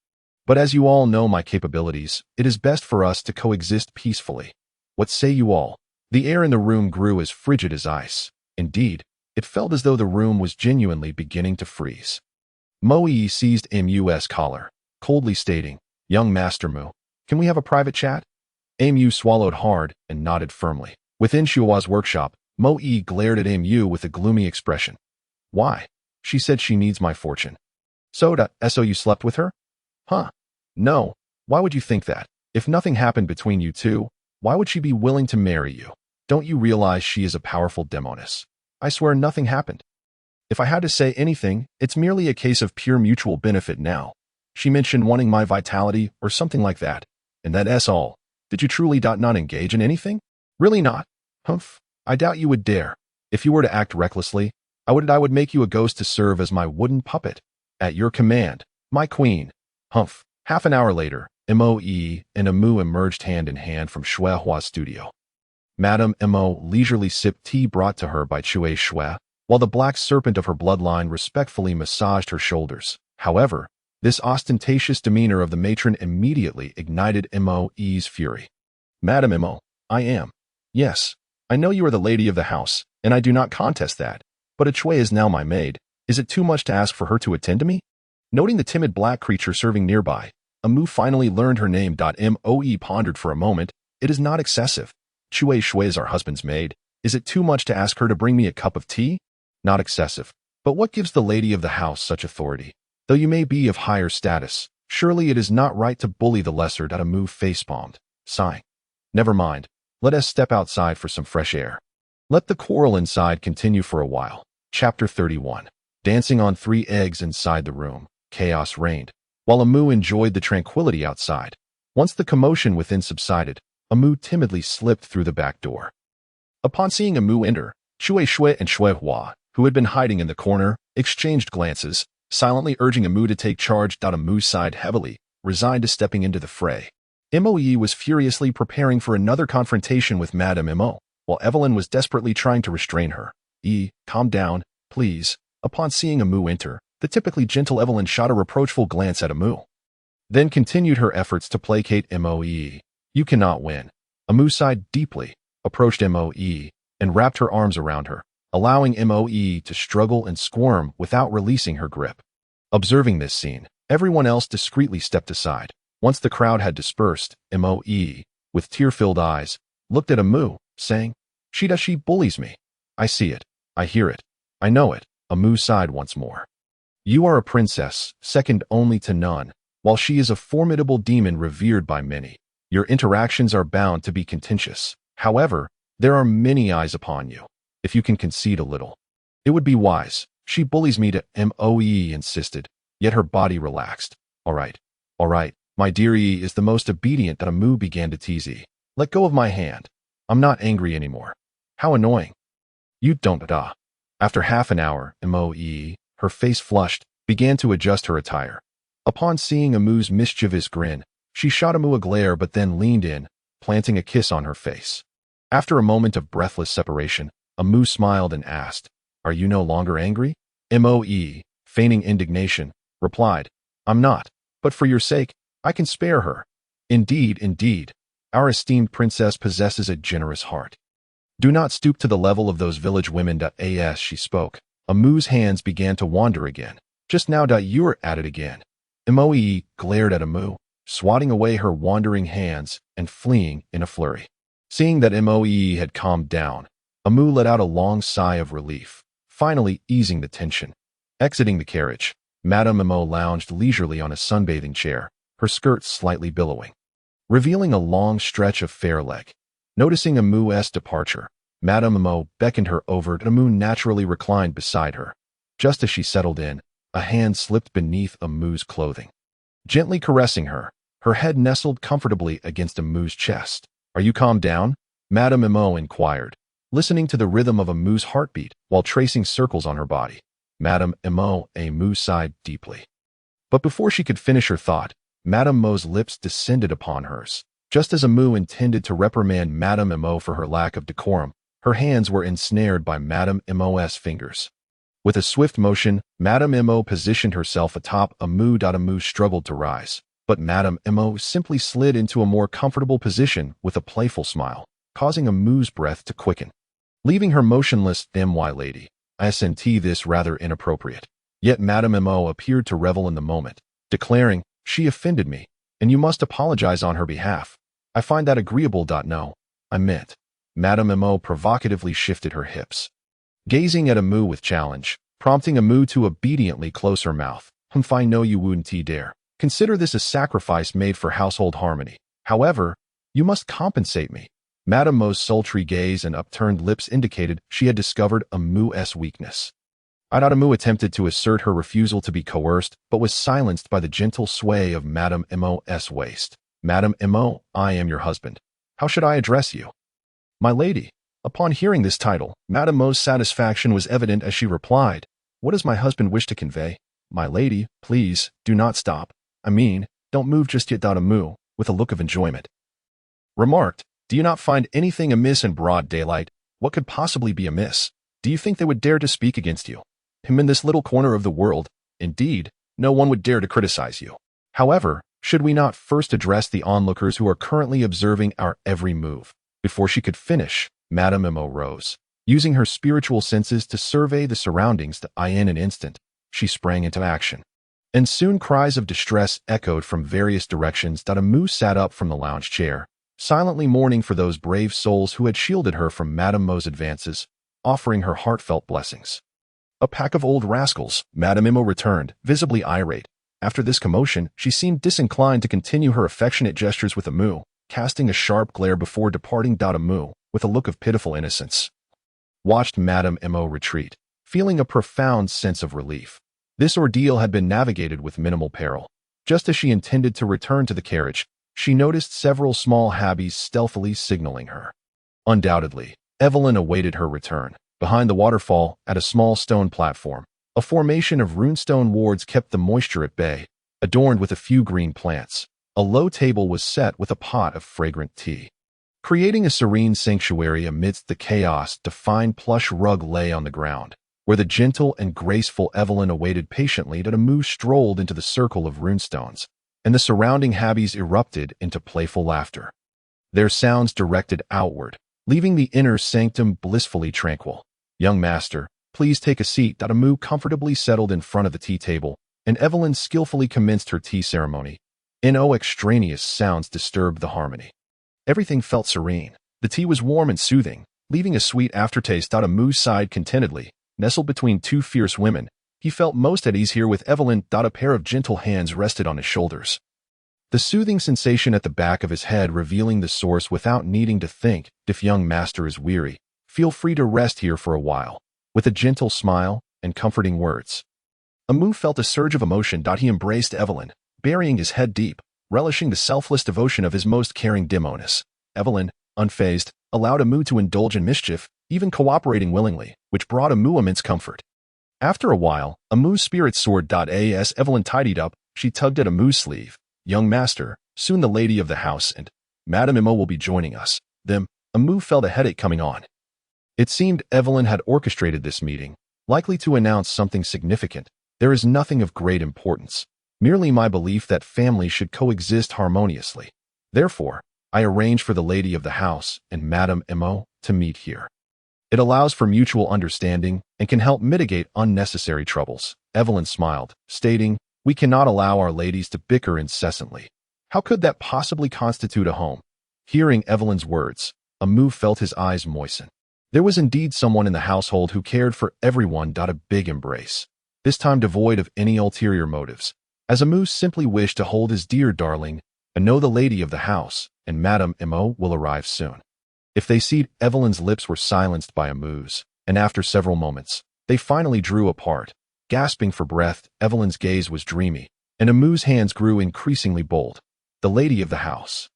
But as you all know my capabilities, it is best for us to coexist peacefully. What say you all? The air in the room grew as frigid as ice. Indeed, it felt as though the room was genuinely beginning to freeze. Moe seized Mu's collar, coldly stating, Young Master Mu, can we have a private chat? Mu swallowed hard and nodded firmly. Within Shua's workshop, Moe glared at Mu with a gloomy expression. Why? She said she needs my fortune. So you slept with her? Huh? No. Why would you think that? If nothing happened between you two, why would she be willing to marry you? Don't you realize she is a powerful demoness? I swear nothing happened. If I had to say anything, it's merely a case of pure mutual benefit now. She mentioned wanting my vitality or something like that. And that's all. Did you truly not engage in anything? Really not? Humph. I doubt you would dare. If you were to act recklessly, I would make you a ghost to serve as my wooden puppet. At your command, my queen. Humph. Half an hour later, Moe and Amu emerged hand in hand from Shuehua's studio. Madame Mo leisurely sipped tea brought to her by Chue Shui, while the black serpent of her bloodline respectfully massaged her shoulders. However, this ostentatious demeanor of the matron immediately ignited Moe's fury. Madame Mo, I am. Yes, I know you are the lady of the house, and I do not contest that, but Chue is now my maid. Is it too much to ask for her to attend to me? Noting the timid black creature serving nearby, Amu finally learned her name. Moe pondered for a moment. It is not excessive. Chue Shui is our husband's maid. Is it too much to ask her to bring me a cup of tea? Not excessive. But what gives the lady of the house such authority? Though you may be of higher status, surely it is not right to bully the lesser. Amu facepalmed, sighing. Never mind. Let us step outside for some fresh air. Let the quarrel inside continue for a while. Chapter 31. Dancing on 3 eggs inside the room. Chaos reigned, while Amu enjoyed the tranquility outside. Once the commotion within subsided, Amu timidly slipped through the back door. Upon seeing Amu enter, Chue Shui and Shuehua, who had been hiding in the corner, exchanged glances, silently urging Amu to take charge. Amu sighed heavily, resigned to stepping into the fray. Moe was furiously preparing for another confrontation with Madame Mo, while Evelyn was desperately trying to restrain her. Calm down, please. Upon seeing Amu enter, the typically gentle Evelyn shot a reproachful glance at Amu, then continued her efforts to placate Moe. You cannot win. Amu sighed deeply, approached Moe, and wrapped her arms around her, allowing Moe to struggle and squirm without releasing her grip. Observing this scene, everyone else discreetly stepped aside. Once the crowd had dispersed, Moe, with tear-filled eyes, looked at Amu, saying, She bullies me. I see it. I hear it. I know it. Amu sighed once more. You are a princess, second only to none, while she is a formidable demon revered by many. Your interactions are bound to be contentious. However, there are many eyes upon you. If you can concede a little, it would be wise. She bullies me to moe insisted, yet her body relaxed. All right, my dear is the most obedient that Amu began to tease. Let go of my hand. I'm not angry anymore. How annoying. You don't da. After half an hour, moe, her face flushed, began to adjust her attire. Upon seeing Amu's mischievous grin, she shot Amu a glare but then leaned in, planting a kiss on her face. After a moment of breathless separation, Amu smiled and asked, "Are you no longer angry?" Moe, feigning indignation, replied, "I'm not, but for your sake, I can spare her." Indeed, our esteemed princess possesses a generous heart. Do not stoop to the level of those village women. As she spoke, Amu's hands began to wander again. Just now, you're at it again. Moe glared at Amu, swatting away her wandering hands and fleeing in a flurry. Seeing that Moe had calmed down, Amu let out a long sigh of relief, finally easing the tension. Exiting the carriage, Madame Mo lounged leisurely on a sunbathing chair, her skirts slightly billowing, revealing a long stretch of fair leg. Noticing Amu's departure, Madame Mo beckoned her over and Amu naturally reclined beside her. Just as she settled in, a hand slipped beneath Amu's clothing, gently caressing her. Her head nestled comfortably against Amu's chest. "Are you calmed down?" Madame Mo inquired, listening to the rhythm of Amu's heartbeat while tracing circles on her body. Madame Mo sighed deeply. But before she could finish her thought, Madame Mo's lips descended upon hers. Just as Amu intended to reprimand Madame Mo for her lack of decorum, her hands were ensnared by Madame Mo's fingers. With a swift motion, Madame Mo positioned herself atop Amu. Amu struggled to rise, but Madame Mo simply slid into a more comfortable position with a playful smile, causing Amu's breath to quicken. Leaving her motionless, "My lady, I sent this rather inappropriate." Yet Madame Mo appeared to revel in the moment, declaring, "She offended me, and you must apologize on her behalf. I find that agreeable. No, I meant." Madame Mo provocatively shifted her hips, gazing at Amu with challenge, prompting Amu to obediently close her mouth. "I know you wouldn't dare. Consider this a sacrifice made for household harmony. However, you must compensate me." Madame Mo's sultry gaze and upturned lips indicated she had discovered Amu's weakness. Amu attempted to assert her refusal to be coerced, but was silenced by the gentle sway of Madame Mo's waist. "Madame Mo, I am your husband. How should I address you?" "My lady." Upon hearing this title, Madame Mo's satisfaction was evident as she replied, "What does my husband wish to convey?" "My lady, please, do not stop. Don't move just yet." Amu, with a look of enjoyment, remarked, "Do you not find anything amiss in broad daylight? What could possibly be amiss? Do you think they would dare to speak against you? In this little corner of the world, indeed, no one would dare to criticize you. However, should we not first address the onlookers who are currently observing our every move?" Before she could finish, Madame Mo rose. Using her spiritual senses to survey the surroundings, in an instant, she sprang into action. And soon cries of distress echoed from various directions. Amu sat up from the lounge chair, silently mourning for those brave souls who had shielded her from Madame Mo's advances, offering her heartfelt blessings. "A pack of old rascals," Madame Mo returned, visibly irate. After this commotion, she seemed disinclined to continue her affectionate gestures with Amu, casting a sharp glare before departing. Amu, with a look of pitiful innocence, watched Madame Mo retreat, feeling a profound sense of relief. This ordeal had been navigated with minimal peril. Just as she intended to return to the carriage, she noticed several small habbies stealthily signaling her. Undoubtedly, Evelyn awaited her return. Behind the waterfall, at a small stone platform, a formation of runestone wards kept the moisture at bay, adorned with a few green plants. A low table was set with a pot of fragrant tea. Creating a serene sanctuary amidst the chaos, a fine plush rug lay on the ground, where the gentle and graceful Evelyn awaited patiently. Amu strolled into the circle of runestones, and the surrounding habbies erupted into playful laughter, their sounds directed outward, leaving the inner sanctum blissfully tranquil. "Young master, please take a seat." Amu comfortably settled in front of the tea table, and Evelyn skillfully commenced her tea ceremony. No extraneous sounds disturbed the harmony. Everything felt serene. The tea was warm and soothing, leaving a sweet aftertaste. Amu sighed contentedly, nestled between two fierce women. He felt most at ease here with Evelyn. A pair of gentle hands rested on his shoulders. The soothing sensation at the back of his head revealing the source without needing to think. If young master is weary, feel free to rest here for a while, with a gentle smile and comforting words. Amu felt a surge of emotion. He embraced Evelyn, burying his head deep, relishing the selfless devotion of his most caring Demonis. Evelyn, unfazed, allowed Amu to indulge in mischief, even cooperating willingly, which brought Amu immense comfort. After a while, Amu's spirits soared. As Evelyn tidied up, she tugged at Amu's sleeve. Young master, soon the lady of the house and Madame Imo will be joining us. Then, Amu felt a headache coming on. It seemed Evelyn had orchestrated this meeting, likely to announce something significant. There is nothing of great importance, merely my belief that families should coexist harmoniously. Therefore, I arranged for the lady of the house and Madame Imo to meet here. It allows for mutual understanding and can help mitigate unnecessary troubles. Evelyn smiled, stating, "We cannot allow our ladies to bicker incessantly. How could that possibly constitute a home?" Hearing Evelyn's words, Amu felt his eyes moisten. There was indeed someone in the household who cared for everyone. A big embrace, this time devoid of any ulterior motives, as Amu simply wished to hold his dear darling and know the lady of the house and Madame Imo will arrive soon. If they see, Evelyn's lips were silenced by Amu's, and after several moments, they finally drew apart. Gasping for breath, Evelyn's gaze was dreamy, and Amu's hands grew increasingly bold. The lady of the house.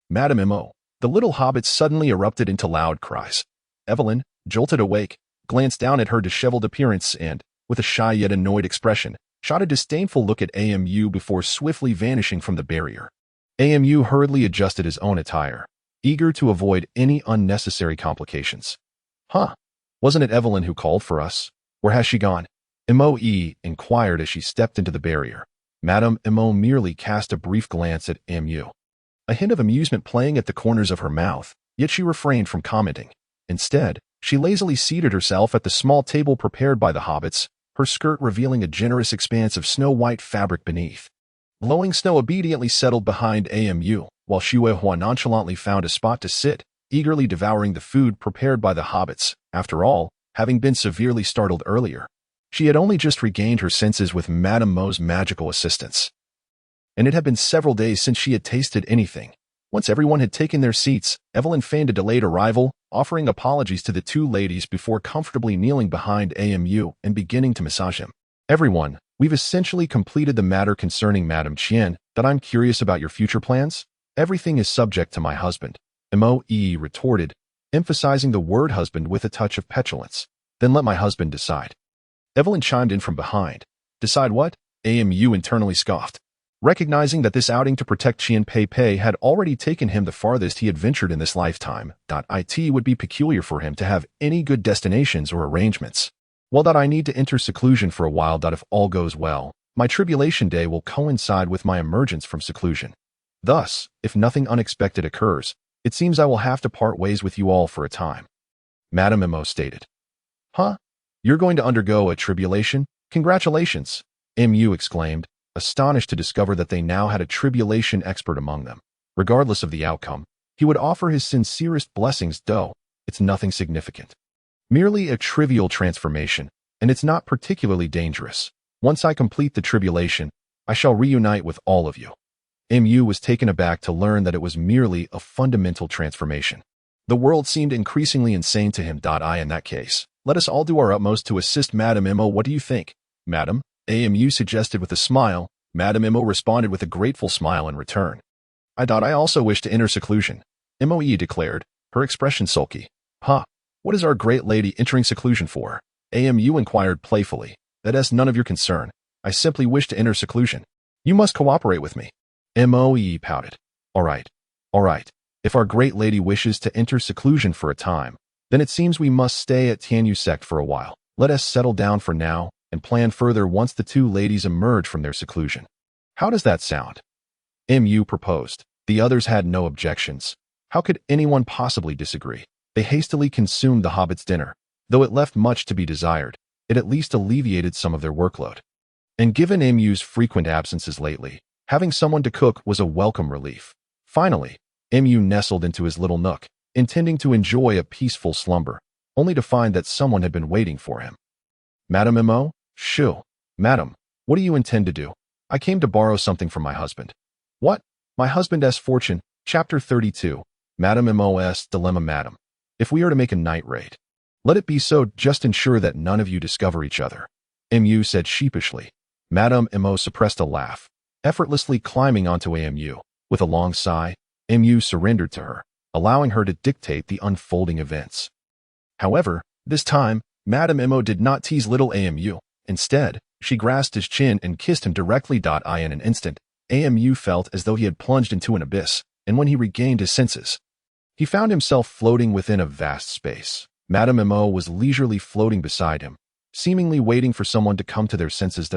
Madame Imo. The little hobbit suddenly erupted into loud cries. Evelyn, jolted awake, glanced down at her disheveled appearance and, with a shy yet annoyed expression, shot a disdainful look at Amu before swiftly vanishing from the barrier. Amu hurriedly adjusted his own attire, eager to avoid any unnecessary complications. "Huh? Wasn't it Evelyn who called for us? Where has she gone?" Imo inquired as she stepped into the barrier. Madame Imo merely cast a brief glance at Amu, a hint of amusement playing at the corners of her mouth, yet she refrained from commenting. Instead, she lazily seated herself at the small table prepared by the hobbits, her skirt revealing a generous expanse of snow-white fabric beneath. Blowing snow obediently settled behind Amu, while Shuehua nonchalantly found a spot to sit, eagerly devouring the food prepared by the hobbits. After all, having been severely startled earlier, she had only just regained her senses with Madame Mo's magical assistance. And it had been several days since she had tasted anything. Once everyone had taken their seats, Evelyn feigned a delayed arrival, offering apologies to the two ladies before comfortably kneeling behind Amu and beginning to massage him. "Everyone, we've essentially completed the matter concerning Madame Chien. I'm curious about your future plans. Everything is subject to my husband," Mo retorted, emphasizing the word husband with a touch of petulance. "Then let my husband decide." Evelyn chimed in from behind. "Decide what?" Amu internally scoffed. Recognizing that this outing to protect Chien Pei Pei had already taken him the farthest he had ventured in this lifetime, it would be peculiar for him to have any good destinations or arrangements. "Well, I need to enter seclusion for a while. If all goes well, my tribulation day will coincide with my emergence from seclusion. Thus, if nothing unexpected occurs, it seems I will have to part ways with you all for a time," Madame Imo stated. "Huh? You're going to undergo a tribulation? Congratulations," Mu exclaimed, astonished to discover that they now had a tribulation expert among them. Regardless of the outcome, he would offer his sincerest blessings, though it's nothing significant. Merely a trivial transformation, and it's not particularly dangerous. Once I complete the tribulation, I shall reunite with all of you. Mu was taken aback to learn that it was merely a fundamental transformation. The world seemed increasingly insane to him. In that case, let us all do our utmost to assist Madame Imo. What do you think, Madame? Amu suggested with a smile. Madame Imo responded with a grateful smile in return. I also wish to enter seclusion," Moe declared, her expression sulky. "Huh? What is our great lady entering seclusion for?" Amu inquired playfully. "That's none of your concern. I simply wish to enter seclusion. You must cooperate with me." Moe pouted. All right. If our great lady wishes to enter seclusion for a time, then it seems we must stay at Tianyu sect for a while. Let us settle down for now and plan further once the two ladies emerge from their seclusion. How does that sound?" Mu proposed. The others had no objections. How could anyone possibly disagree? They hastily consumed the hobbit's dinner. Though it left much to be desired, it at least alleviated some of their workload. And given Mu's frequent absences lately, having someone to cook was a welcome relief. Finally, Mu nestled into his little nook, intending to enjoy a peaceful slumber, only to find that someone had been waiting for him. "Madame Imo? Shoo, Madam, what do you intend to do? I came to borrow something from my husband. What? My husband's fortune. Chapter 32. Madam Mos Dilemma. Madam, if we are to make a night raid, let it be so, just ensure that none of you discover each other. Mu said sheepishly. Madam Mo suppressed a laugh, effortlessly climbing onto Mu. With a long sigh, Mu surrendered to her, allowing her to dictate the unfolding events. However, this time, Madam Mo did not tease little Mu. Instead, she grasped his chin and kissed him directly. In an instant, Mu felt as though he had plunged into an abyss, and when he regained his senses, he found himself floating within a vast space. Madam Mo was leisurely floating beside him, seemingly waiting for someone to come to their senses.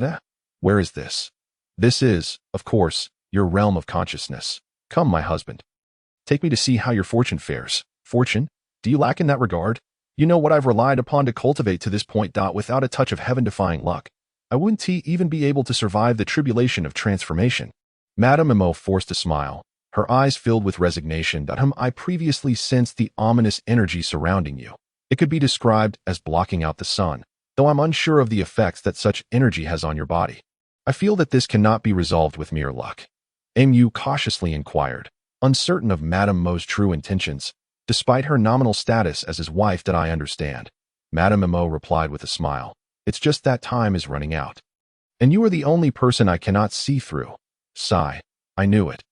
Where is this? This is, of course, your realm of consciousness. Come, my husband. Take me to see how your fortune fares. Fortune? Do you lack in that regard? You know what I've relied upon to cultivate to this point. Without a touch of heaven-defying luck, I wouldn't even be able to survive the tribulation of transformation. Madam Mo forced a smile, her eyes filled with resignation. I previously sensed the ominous energy surrounding you. It could be described as blocking out the sun, though I'm unsure of the effects that such energy has on your body. I feel that this cannot be resolved with mere luck. Mu cautiously inquired, uncertain of Madam Mo's true intentions, despite her nominal status as his wife. Did I understand? Madam Mo replied with a smile. It's just that time is running out. And you are the only person I cannot see through. Sigh. I knew it.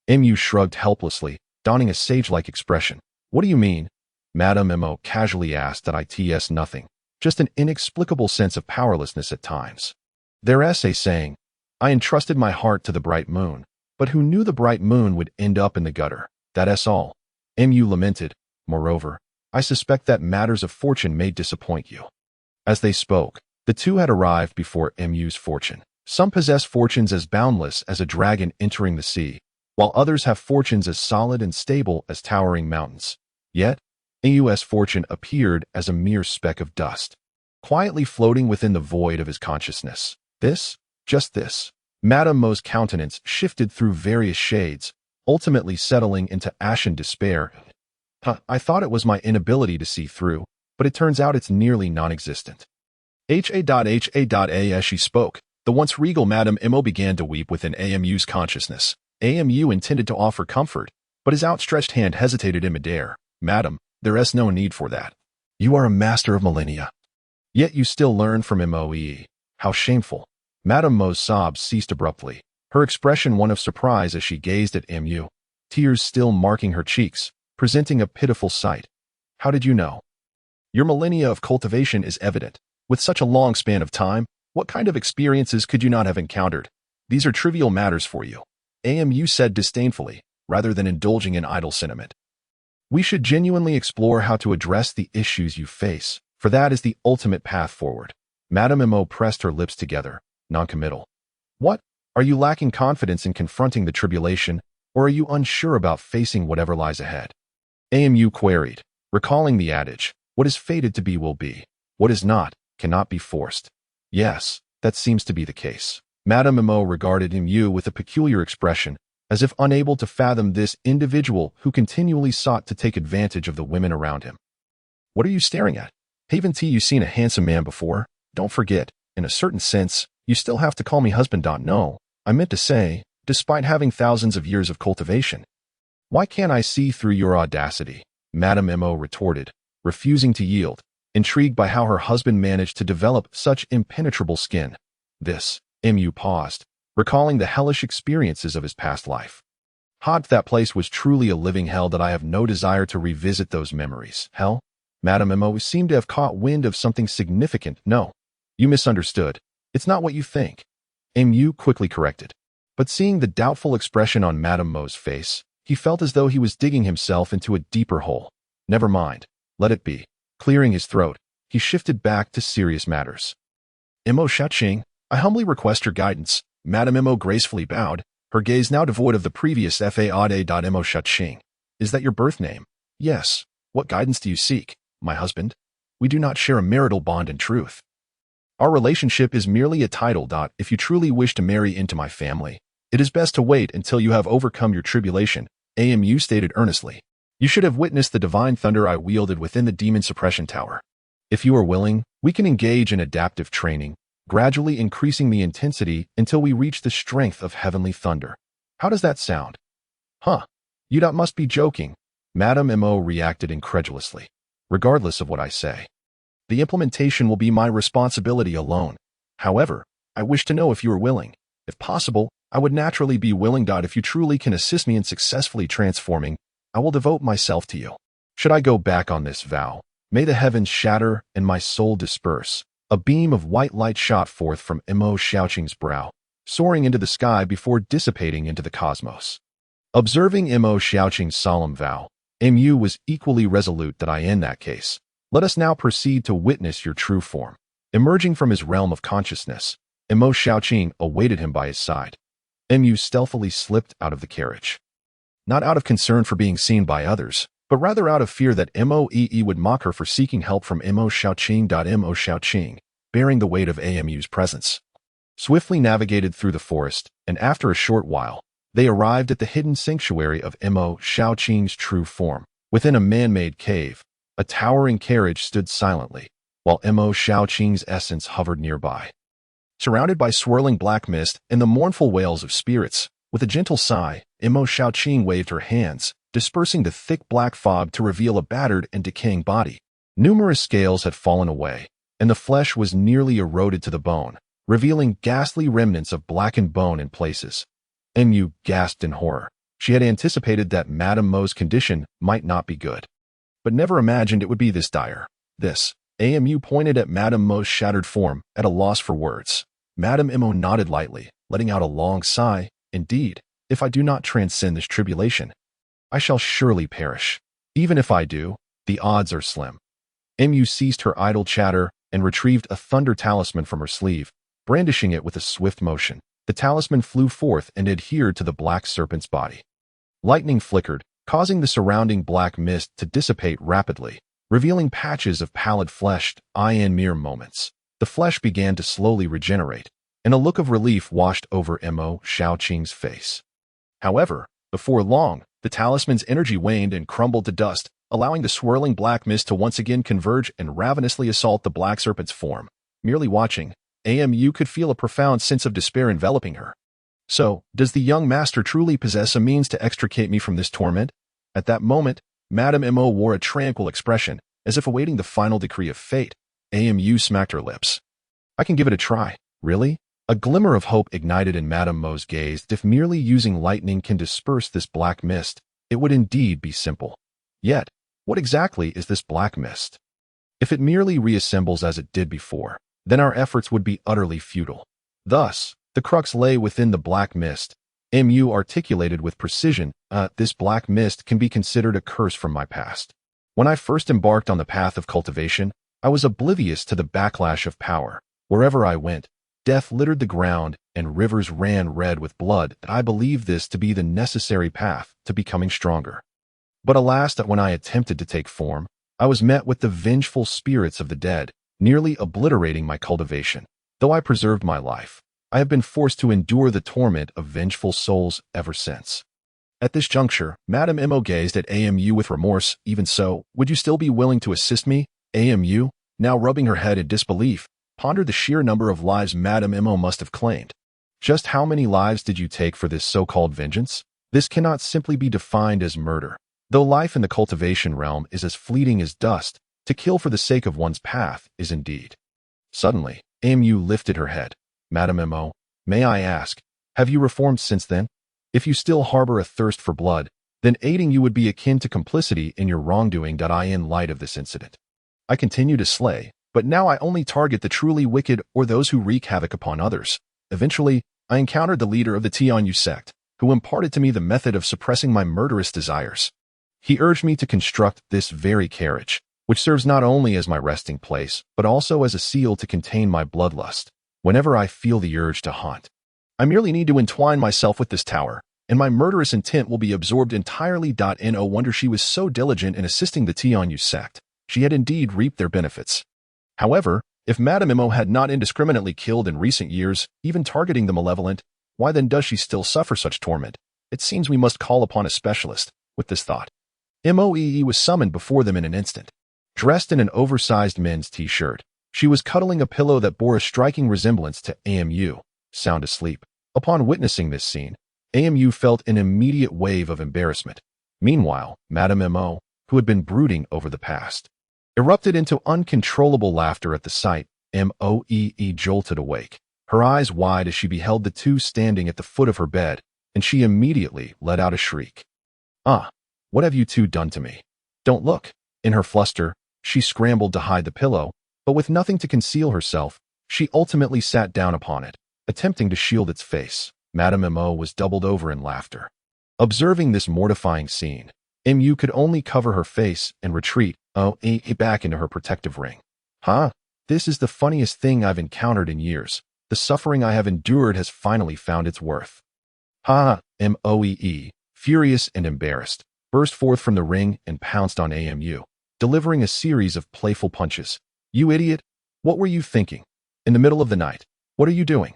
Mu shrugged helplessly, donning a sage-like expression. What do you mean? Madam Mo casually asked. It's nothing. Just an inexplicable sense of powerlessness at times. Their essay saying, I entrusted my heart to the bright moon, but who knew the bright moon would end up in the gutter? That's all. Mu lamented. Moreover, I suspect that matters of fortune may disappoint you. As they spoke, the two had arrived before Mu's fortune. Some possess fortunes as boundless as a dragon entering the sea, while others have fortunes as solid and stable as towering mountains. Yet, Mu's fortune appeared as a mere speck of dust, quietly floating within the void of his consciousness. This, just this. Madam Mo's countenance shifted through various shades, ultimately settling into ashen despair. I thought it was my inability to see through, but it turns out it's nearly non-existent. As she spoke, the once regal Madam Mo began to weep within Mu's consciousness. Mu intended to offer comfort, but his outstretched hand hesitated in midair. Madam, there's no need for that. You are a master of millennia. Yet you still learn from Moe. How shameful. Madam Mo's sobs ceased abruptly, her expression one of surprise as she gazed at Mu, tears still marking her cheeks, presenting a pitiful sight. How did you know? Your millennia of cultivation is evident. With such a long span of time, what kind of experiences could you not have encountered? These are trivial matters for you. Mu said disdainfully, rather than indulging in idle sentiment. We should genuinely explore how to address the issues you face, for that is the ultimate path forward. Madam Mo pressed her lips together, noncommittal. What? Are you lacking confidence in confronting the tribulation, or are you unsure about facing whatever lies ahead? Mu queried, recalling the adage, what is fated to be will be. What is not, cannot be forced. Yes, that seems to be the case. Madam Mo regarded Mu with a peculiar expression, as if unable to fathom this individual who continually sought to take advantage of the women around him. What are you staring at? Haven't you seen a handsome man before? Don't forget, in a certain sense, you still have to call me husband. No, I meant to say, despite having thousands of years of cultivation. Why can't I see through your audacity? Madam Mo retorted, refusing to yield, intrigued by how her husband managed to develop such impenetrable skin. Mu paused, recalling the hellish experiences of his past life. That place was truly a living hell. I have no desire to revisit those memories. Hell? Madam Mo seemed to have caught wind of something significant. No, you misunderstood. It's not what you think. Mu quickly corrected. But seeing the doubtful expression on Madam Mo's face, he felt as though he was digging himself into a deeper hole. Never mind. Let it be. Clearing his throat, he shifted back to serious matters. Mo Shaching, I humbly request your guidance. Madam Mo gracefully bowed, her gaze now devoid of the previous faade. Mo Shaching. Is that your birth name? Yes. What guidance do you seek, my husband? We do not share a marital bond in truth. Our relationship is merely a title. If you truly wish to marry into my family, it is best to wait until you have overcome your tribulation, Mu stated earnestly. You should have witnessed the divine thunder I wielded within the demon suppression tower. If you are willing, we can engage in adaptive training, gradually increasing the intensity until we reach the strength of heavenly thunder. How does that sound? Huh, you must be joking. Madame Mo reacted incredulously. Regardless of what I say, the implementation will be my responsibility alone. However, I wish to know if you are willing. If possible, I would naturally be willing. If you truly can assist me in successfully transforming, I will devote myself to you. Should I go back on this vow, may the heavens shatter and my soul disperse. A beam of white light shot forth from Mo Xiaoqing's brow, soaring into the sky before dissipating into the cosmos. Observing Mo Xiaoqing's solemn vow, Mu was equally resolute that in that case, let us now proceed to witness your true form. Emerging from his realm of consciousness, Mo Xiaoqing awaited him by his side. Mu stealthily slipped out of the carriage. Not out of concern for being seen by others, but rather out of fear that Moee would mock her for seeking help from Mo Xiaoqing. Mo Xiaoqing, bearing the weight of Mu's presence, swiftly navigated through the forest, and after a short while, they arrived at the hidden sanctuary of Mo Xiaoqing's true form. Within a man-made cave, a towering carriage stood silently, while Mo Xiaoqing's essence hovered nearby. Surrounded by swirling black mist and the mournful wails of spirits, with a gentle sigh, Mo Xiaoqing waved her hands, dispersing the thick black fog to reveal a battered and decaying body. Numerous scales had fallen away, and the flesh was nearly eroded to the bone, revealing ghastly remnants of blackened bone in places. Mu gasped in horror. She had anticipated that Madame Mo's condition might not be good, but never imagined it would be this dire. Mu pointed at Madame Mo's shattered form, at a loss for words. Madame Mo nodded lightly, letting out a long sigh. Indeed, if I do not transcend this tribulation, I shall surely perish. Even if I do, the odds are slim. Mu ceased her idle chatter and retrieved a thunder talisman from her sleeve, brandishing it with a swift motion. The talisman flew forth and adhered to the black serpent's body. Lightning flickered, causing the surrounding black mist to dissipate rapidly, revealing patches of pallid flesh. In mere moments, the flesh began to slowly regenerate, and a look of relief washed over Mo Xiaoqing's face. However, before long, the talisman's energy waned and crumbled to dust, allowing the swirling black mist to once again converge and ravenously assault the black serpent's form. Merely watching, Mu could feel a profound sense of despair enveloping her. So, does the young master truly possess a means to extricate me from this torment? At that moment, Madame Mo wore a tranquil expression, as if awaiting the final decree of fate. Mu smacked her lips. I can give it a try. Really? A glimmer of hope ignited in Madame Mo's gaze. If merely using lightning can disperse this black mist, it would indeed be simple. Yet, what exactly is this black mist? If it merely reassembles as it did before, then our efforts would be utterly futile. Thus, the crux lay within the black mist. Mu articulated with precision, this black mist can be considered a curse from my past. When I first embarked on the path of cultivation, I was oblivious to the backlash of power. Wherever I went, death littered the ground and rivers ran red with blood. I believed this to be the necessary path to becoming stronger. But alas, that when I attempted to take form, I was met with the vengeful spirits of the dead, nearly obliterating my cultivation. Though I preserved my life, I have been forced to endure the torment of vengeful souls ever since. At this juncture, Madame Mo gazed at Mu with remorse. Even so, would you still be willing to assist me? Mu, now rubbing her head in disbelief, pondered the sheer number of lives Madame Mo must have claimed. Just how many lives did you take for this so-called vengeance? This cannot simply be defined as murder. Though life in the cultivation realm is as fleeting as dust, to kill for the sake of one's path is indeed. Suddenly, Mu lifted her head. Madame Mo, may I ask, have you reformed since then? If you still harbor a thirst for blood, then aiding you would be akin to complicity in your wrongdoing. In light of this incident, I continue to slay, but now I only target the truly wicked or those who wreak havoc upon others. Eventually, I encountered the leader of the Tianyu sect, who imparted to me the method of suppressing my murderous desires. He urged me to construct this very carriage, which serves not only as my resting place, but also as a seal to contain my bloodlust. Whenever I feel the urge to haunt, I merely need to entwine myself with this tower, and my murderous intent will be absorbed entirely. No wonder she was so diligent in assisting the Tianyu sect. She had indeed reaped their benefits. However, if Madame Mo had not indiscriminately killed in recent years, even targeting the malevolent, why then does she still suffer such torment? It seems we must call upon a specialist. With this thought, Moee was summoned before them in an instant. Dressed in an oversized men's t-shirt, She was cuddling a pillow that bore a striking resemblance to AMU, sound asleep. Upon witnessing this scene, AMU felt an immediate wave of embarrassment. Meanwhile, Madame M.O., who had been brooding over the past, erupted into uncontrollable laughter at the sight. M.O.E.E. jolted awake, her eyes wide as she beheld the two standing at the foot of her bed, and she immediately let out a shriek. "Ah, what have you two done to me? Don't look." In her fluster, she scrambled to hide the pillow, but with nothing to conceal herself, she ultimately sat down upon it, attempting to shield its face. Madame M.O. was doubled over in laughter. Observing this mortifying scene, M.U. could only cover her face and retreat back into her protective ring. "Huh? This is the funniest thing I've encountered in years. The suffering I have endured has finally found its worth." "Ha!" M.O.E.E., furious and embarrassed, burst forth from the ring and pounced on AMU, delivering a series of playful punches. "You idiot! What were you thinking? In the middle of the night? What are you doing?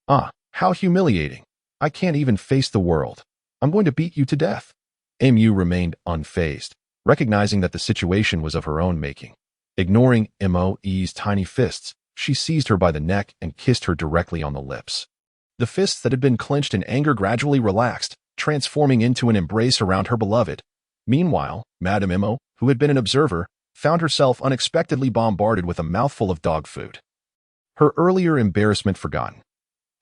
Ah, how humiliating! I can't even face the world. I'm going to beat you to death." AMU remained unfazed, recognizing that the situation was of her own making. Ignoring M.O.E.'s tiny fists, she seized her by the neck and kissed her directly on the lips. The fists that had been clenched in anger gradually relaxed, transforming into an embrace around her beloved. Meanwhile, Madame M.O., who had been an observer, found herself unexpectedly bombarded with a mouthful of dog food. Her earlier embarrassment forgotten.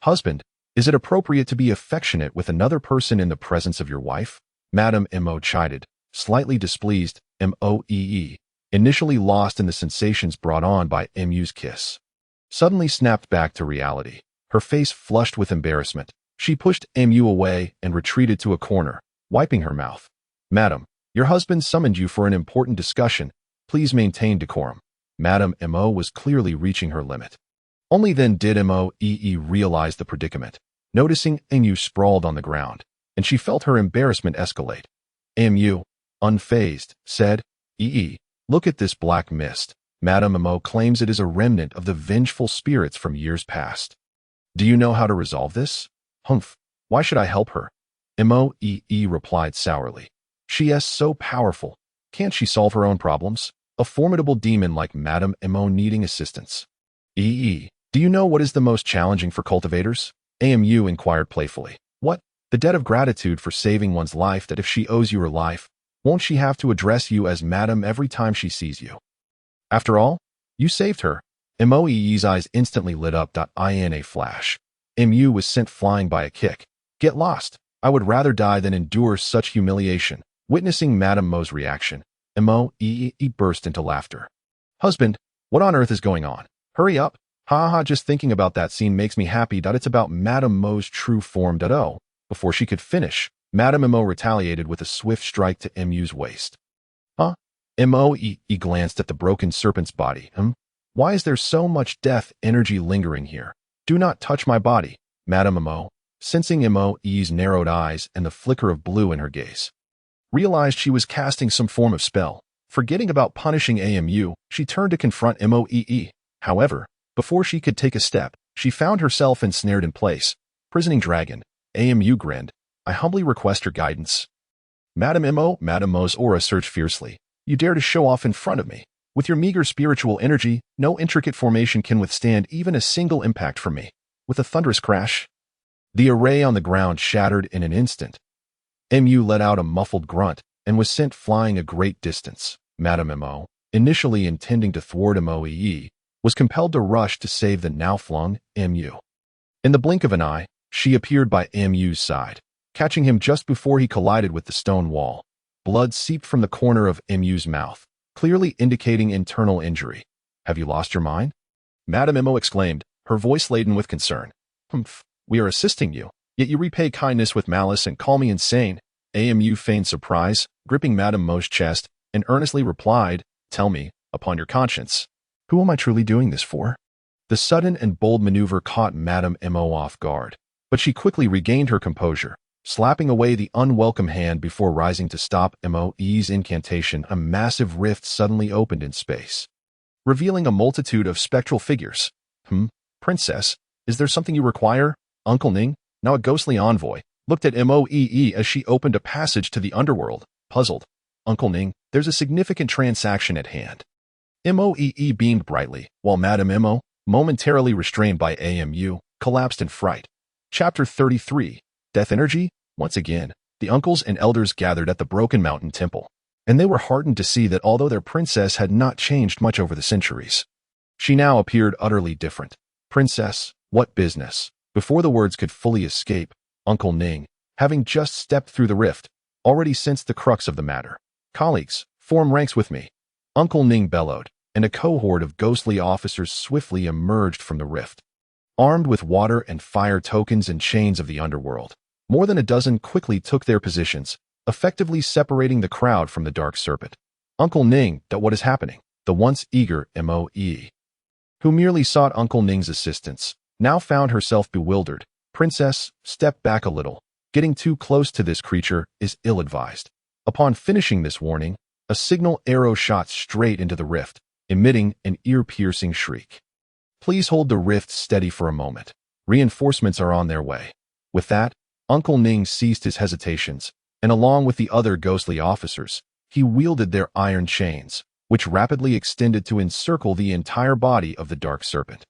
"Husband, is it appropriate to be affectionate with another person in the presence of your wife?" Madame M.O. chided, slightly displeased. M.O.E.E., initially lost in the sensations brought on by M.U.'s kiss, suddenly snapped back to reality. Her face flushed with embarrassment. She pushed M.U. away and retreated to a corner, wiping her mouth. "Madam, your husband summoned you for an important discussion. Please maintain decorum." Madame M.O. was clearly reaching her limit. Only then did M.O.E.E. realize the predicament, noticing M.U. sprawled on the ground, and she felt her embarrassment escalate. M.U., unfazed, said, "E.E., look at this black mist. Madame M.O. claims it is a remnant of the vengeful spirits from years past. Do you know how to resolve this?" "Humph, why should I help her?" M.O.E.E. replied sourly. "She is so powerful. Can't she solve her own problems? A formidable demon like Madame M.O. needing assistance." "E.E., do you know what is the most challenging for cultivators?" AMU inquired playfully. "What? The debt of gratitude for saving one's life, that if she owes you her life, won't she have to address you as Madam every time she sees you? After all, you saved her." M.O.E.E.'s eyes instantly lit up. In a flash, M.U. was sent flying by a kick. "Get lost. I would rather die than endure such humiliation." Witnessing Madame Mo's reaction, M.O.E.E. burst into laughter. "Husband, what on earth is going on? Hurry up. Ha ha, just thinking about that scene makes me happy. It's about Madame Mo's true form. Oh." Before she could finish, Madame M.O. retaliated with a swift strike to M.U.'s waist. "Huh?" M.O.E.E. glanced at the broken serpent's body. Why is there so much death energy lingering here? "Do not touch my body." Madame M.O., sensing M.O.E.'s narrowed eyes and the flicker of blue in her gaze, realized she was casting some form of spell. Forgetting about punishing AMU, she turned to confront M.O.E.E. However, before she could take a step, she found herself ensnared in place. "Prisoning dragon." AMU grinned. "I humbly request your guidance." Madame M.O. Madame Mo's aura surged fiercely. "You dare to show off in front of me? With your meager spiritual energy, no intricate formation can withstand even a single impact from me." With a thunderous crash, the array on the ground shattered in an instant. MU let out a muffled grunt and was sent flying a great distance. Madame M.O., initially intending to thwart MOEE, was compelled to rush to save the now-flung MU. In the blink of an eye, she appeared by MU's side, catching him just before he collided with the stone wall. Blood seeped from the corner of MU's mouth, clearly indicating internal injury. "Have you lost your mind?" Madame M.O. exclaimed, her voice laden with concern. "Humph, we are assisting you, yet you repay kindness with malice and call me insane." AMU feigned surprise, gripping Madame Mo's chest, and earnestly replied, "Tell me, upon your conscience, who am I truly doing this for?" The sudden and bold maneuver caught Madame M.O. off guard, but she quickly regained her composure, slapping away the unwelcome hand before rising to stop MOE's incantation. A massive rift suddenly opened in space, revealing a multitude of spectral figures. Princess, is there something you require?" Uncle Ning, now a ghostly envoy, looked at MOEE as she opened a passage to the underworld, puzzled. "Uncle Ning, there's a significant transaction at hand." Moee beamed brightly, while Madame Mo, momentarily restrained by AMU, collapsed in fright. Chapter 33. Death Energy? Once again, the uncles and elders gathered at the Broken Mountain Temple, and they were heartened to see that although their princess had not changed much over the centuries, she now appeared utterly different. Princess, what business? Before the words could fully escape, Uncle Ning, having just stepped through the rift, already sensed the crux of the matter. Colleagues, form ranks with me, Uncle Ning bellowed, and a cohort of ghostly officers swiftly emerged from the rift. Armed with water and fire tokens and chains of the underworld, more than a dozen quickly took their positions, effectively separating the crowd from the dark serpent. Uncle Ning, what is happening? The once eager Moe, who merely sought Uncle Ning's assistance, now found herself bewildered. Princess, step back a little. Getting too close to this creature is ill-advised. Upon finishing this warning, a signal arrow shot straight into the rift, emitting an ear-piercing shriek. Please hold the rift steady for a moment. Reinforcements are on their way. With that, Uncle Ning ceased his hesitations, and along with the other ghostly officers, he wielded their iron chains, which rapidly extended to encircle the entire body of the dark serpent.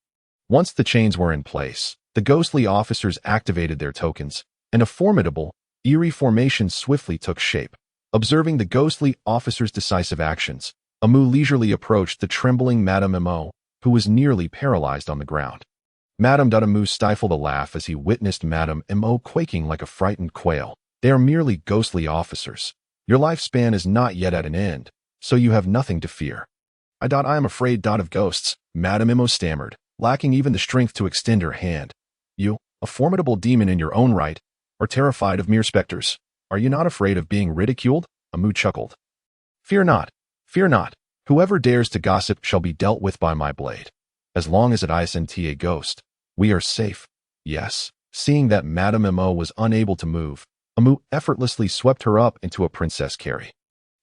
Once the chains were in place, the ghostly officers activated their tokens, and a formidable, eerie formation swiftly took shape. Observing the ghostly officers' decisive actions, Amu leisurely approached the trembling Madame Mo, who was nearly paralyzed on the ground. Madame Amu stifled a laugh as he witnessed Madame Mo quaking like a frightened quail. They are merely ghostly officers. Your lifespan is not yet at an end, so you have nothing to fear. I am afraid of ghosts, Madame Mo stammered, lacking even the strength to extend her hand. You, a formidable demon in your own right, are terrified of mere specters. Are you not afraid of being ridiculed? Amu chuckled. Fear not, fear not. Whoever dares to gossip shall be dealt with by my blade. As long as it isn't a ghost, we are safe. Yes. Seeing that Madame Mo was unable to move, Amu effortlessly swept her up into a princess carry.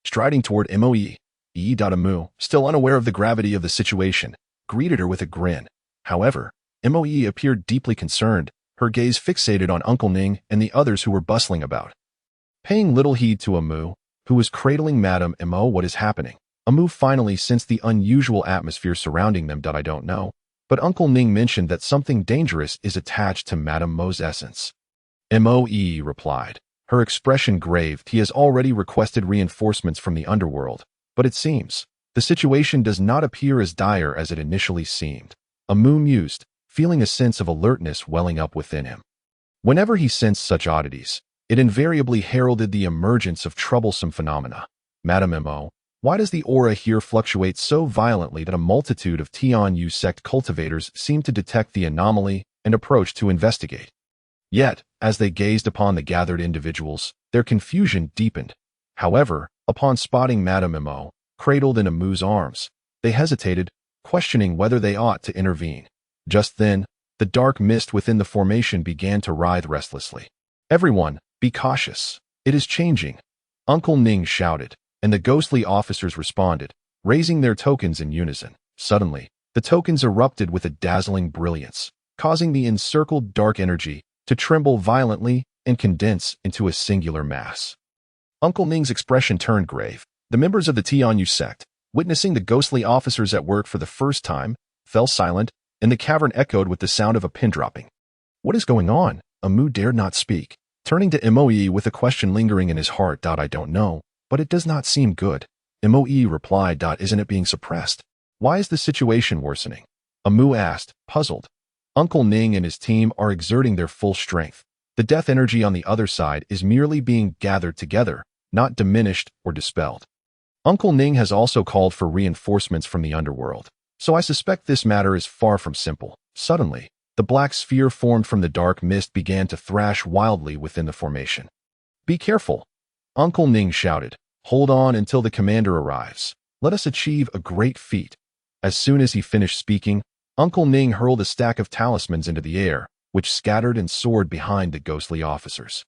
Striding toward Moe, Amu, still unaware of the gravity of the situation, greeted her with a grin. However, Moe appeared deeply concerned, her gaze fixated on Uncle Ning and the others who were bustling about. Paying little heed to Amu, who was cradling Madame Mo, what is happening? Amu finally sensed the unusual atmosphere surrounding them. I don't know, but Uncle Ning mentioned that something dangerous is attached to Madame Mo's essence. Moe replied, her expression grave. He has already requested reinforcements from the underworld, but it seems the situation does not appear as dire as it initially seemed. Amu mused, feeling a sense of alertness welling up within him. Whenever he sensed such oddities, it invariably heralded the emergence of troublesome phenomena. Madame Mo, why does the aura here fluctuate so violently that a multitude of Tianyu sect cultivators seem to detect the anomaly and approach to investigate? Yet, as they gazed upon the gathered individuals, their confusion deepened. However, upon spotting Madame Mo, cradled in Amu's arms, they hesitated, questioning whether they ought to intervene. Just then, the dark mist within the formation began to writhe restlessly. Everyone, be cautious. It is changing, Uncle Ning shouted, and the ghostly officers responded, raising their tokens in unison. Suddenly, the tokens erupted with a dazzling brilliance, causing the encircled dark energy to tremble violently and condense into a singular mass. Uncle Ning's expression turned grave. The members of the Tianyu sect, witnessing the ghostly officers at work for the first time, fell silent, and the cavern echoed with the sound of a pin dropping. What is going on? Amu dared not speak, turning to Moe with a question lingering in his heart. I don't know, but it does not seem good. Moe replied. Isn't it being suppressed? Why is the situation worsening? Amu asked, puzzled. Uncle Ning and his team are exerting their full strength. The death energy on the other side is merely being gathered together, not diminished or dispelled. Uncle Ning has also called for reinforcements from the underworld, so I suspect this matter is far from simple. Suddenly, the black sphere formed from the dark mist began to thrash wildly within the formation. Be careful, Uncle Ning shouted. Hold on until the commander arrives. Let us achieve a great feat. As soon as he finished speaking, Uncle Ning hurled a stack of talismans into the air, which scattered and soared behind the ghostly officers.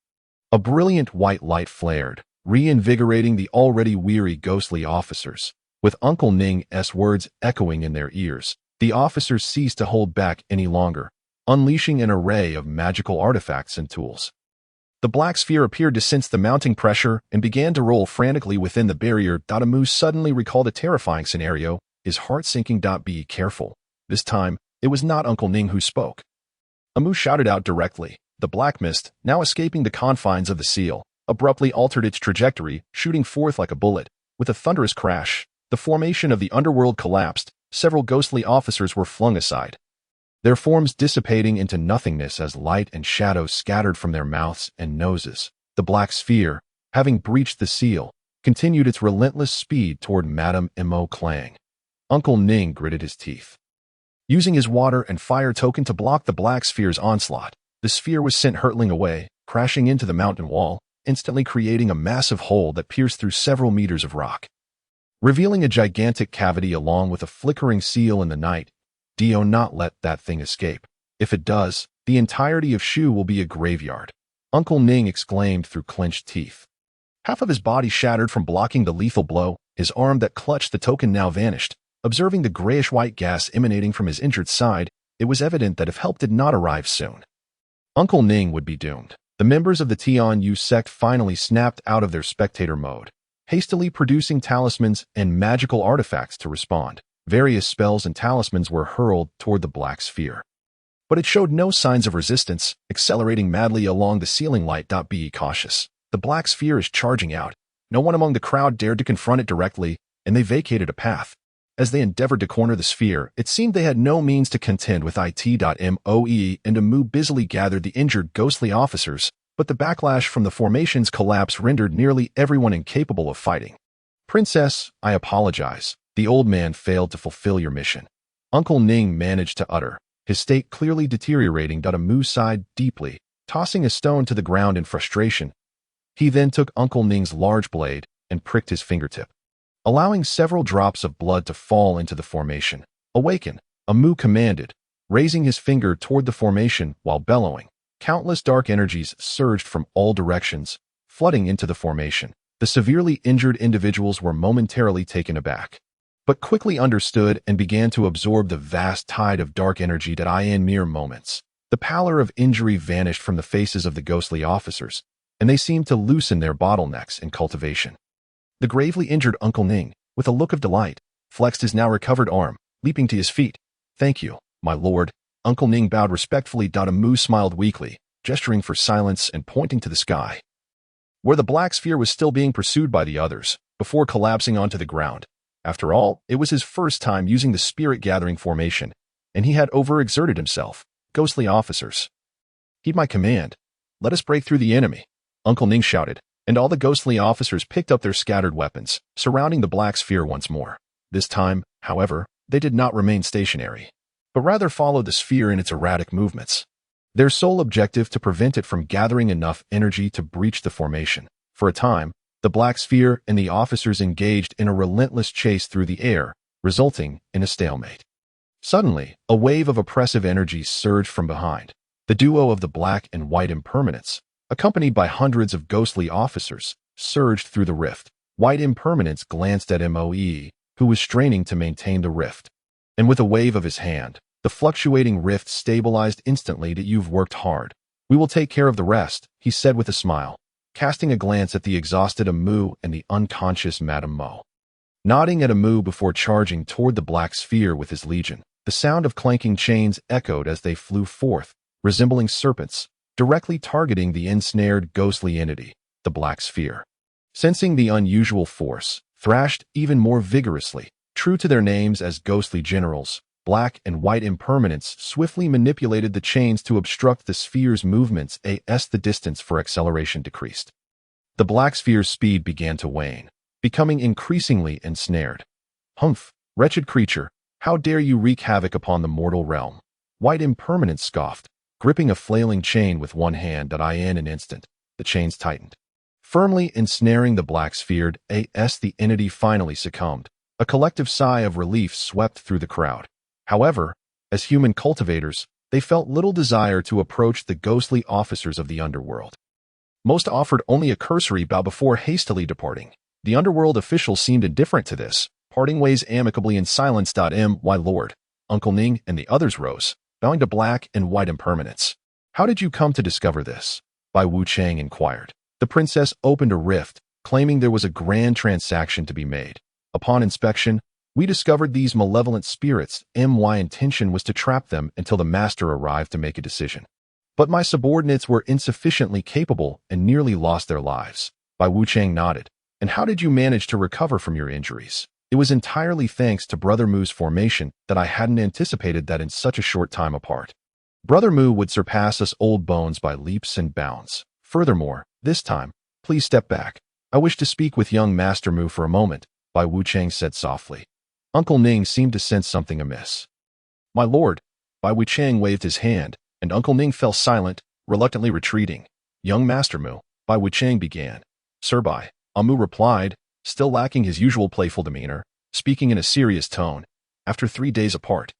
A brilliant white light flared, reinvigorating the already weary ghostly officers. With Uncle Ning's words echoing in their ears, the officers ceased to hold back any longer, unleashing an array of magical artifacts and tools. The black sphere appeared to sense the mounting pressure and began to roll frantically within the barrier. Amu suddenly recalled a terrifying scenario his heart sinking. Be careful. This time, it was not Uncle Ning who spoke. Amu shouted out directly. The black mist, now escaping the confines of the seal, abruptly altered its trajectory, shooting forth like a bullet. With a thunderous crash, the formation of the underworld collapsed. Several ghostly officers were flung aside, their forms dissipating into nothingness as light and shadow scattered from their mouths and noses. The black sphere, having breached the seal, continued its relentless speed toward Madame Mo Clang. Uncle Ning gritted his teeth. Using his water and fire token to block the black sphere's onslaught, the sphere was sent hurtling away, crashing into the mountain wall, instantly creating a massive hole that pierced through several meters of rock, revealing a gigantic cavity along with a flickering seal in the night. Do not let that thing escape. If it does, the entirety of Shu will be a graveyard, Uncle Ning exclaimed through clenched teeth. Half of his body shattered from blocking the lethal blow, his arm that clutched the token now vanished. Observing the grayish-white gas emanating from his injured side, it was evident that if help did not arrive soon, Uncle Ning would be doomed. The members of the Tian Yu sect finally snapped out of their spectator mode, hastily producing talismans and magical artifacts to respond. Various spells and talismans were hurled toward the black sphere, but it showed no signs of resistance, accelerating madly along the ceiling light. Be cautious. The black sphere is charging out. No one among the crowd dared to confront it directly, and they vacated a path. As they endeavored to corner the sphere, it seemed they had no means to contend with it. And Amu busily gathered the injured ghostly officers, but the backlash from the formation's collapse rendered nearly everyone incapable of fighting. Princess, I apologize. The old man failed to fulfill your mission, Uncle Ning managed to utter, his state clearly deteriorating. Amu sighed deeply, tossing a stone to the ground in frustration. He then took Uncle Ning's large blade and pricked his fingertip, allowing several drops of blood to fall into the formation. Awaken, Amu commanded, raising his finger toward the formation while bellowing. Countless dark energies surged from all directions, flooding into the formation. The severely injured individuals were momentarily taken aback, but quickly understood and began to absorb the vast tide of dark energy. In mere moments, the pallor of injury vanished from the faces of the ghostly officers, and they seemed to loosen their bottlenecks in cultivation. The gravely injured Uncle Ning, with a look of delight, flexed his now recovered arm, leaping to his feet. Thank you, my lord. Uncle Ning bowed respectfully. Amu smiled weakly, gesturing for silence and pointing to the sky, where the black sphere was still being pursued by the others, before collapsing onto the ground. After all, it was his first time using the spirit-gathering formation, and he had overexerted himself. Ghostly officers, heed my command. Let us break through the enemy, Uncle Ning shouted, and all the ghostly officers picked up their scattered weapons, surrounding the black sphere once more. This time, however, they did not remain stationary, but rather followed the sphere in its erratic movements, their sole objective to prevent it from gathering enough energy to breach the formation. For a time, the black sphere and the officers engaged in a relentless chase through the air, resulting in a stalemate. Suddenly, a wave of oppressive energy surged from behind. The duo of the black and white impermanents, accompanied by hundreds of ghostly officers, surged through the rift. White impermanence glanced at Moe, who was straining to maintain the rift, and with a wave of his hand, the fluctuating rift stabilized instantly. You've worked hard. We will take care of the rest, he said with a smile, casting a glance at the exhausted Amu and the unconscious Madame Mo, nodding at Amu before charging toward the black sphere with his legion. The sound of clanking chains echoed as they flew forth, resembling serpents, directly targeting the ensnared ghostly entity, the black sphere. Sensing the unusual force, thrashed even more vigorously. True to their names as ghostly generals, black and white impermanents swiftly manipulated the chains to obstruct the sphere's movements as the distance for acceleration decreased. The black sphere's speed began to wane, becoming increasingly ensnared. Humph, wretched creature, how dare you wreak havoc upon the mortal realm? White impermanence scoffed, gripping a flailing chain with one hand. In an instant, the chains tightened, firmly ensnaring the black sphere. As the entity finally succumbed, a collective sigh of relief swept through the crowd. However, as human cultivators, they felt little desire to approach the ghostly officers of the underworld. Most offered only a cursory bow before hastily departing. The underworld officials seemed indifferent to this, parting ways amicably in silence. My lord, Uncle Ning and the others rose, bowing to black and white impermanence. How did you come to discover this? Bai Wu Chang inquired. The princess opened a rift, claiming there was a grand transaction to be made. Upon inspection, We discovered these malevolent spirits. My intention was to trap them until the master arrived to make a decision. But my subordinates were insufficiently capable and nearly lost their lives. Bai Wuchang nodded. And how did you manage to recover from your injuries? It was entirely thanks to Brother Mu's formation that I hadn't anticipated that in such a short time apart. Brother Mu would surpass us old bones by leaps and bounds. Furthermore, this time, please step back. I wish to speak with young Master Mu for a moment, Bai Wuchang said softly. Uncle Ning seemed to sense something amiss. My lord, Bai Wuchang waved his hand, and Uncle Ning fell silent, reluctantly retreating. Young Master Mu, Bai Wuchang began. Sir Bai, Amu replied, still lacking his usual playful demeanor, speaking in a serious tone. After 3 days apart,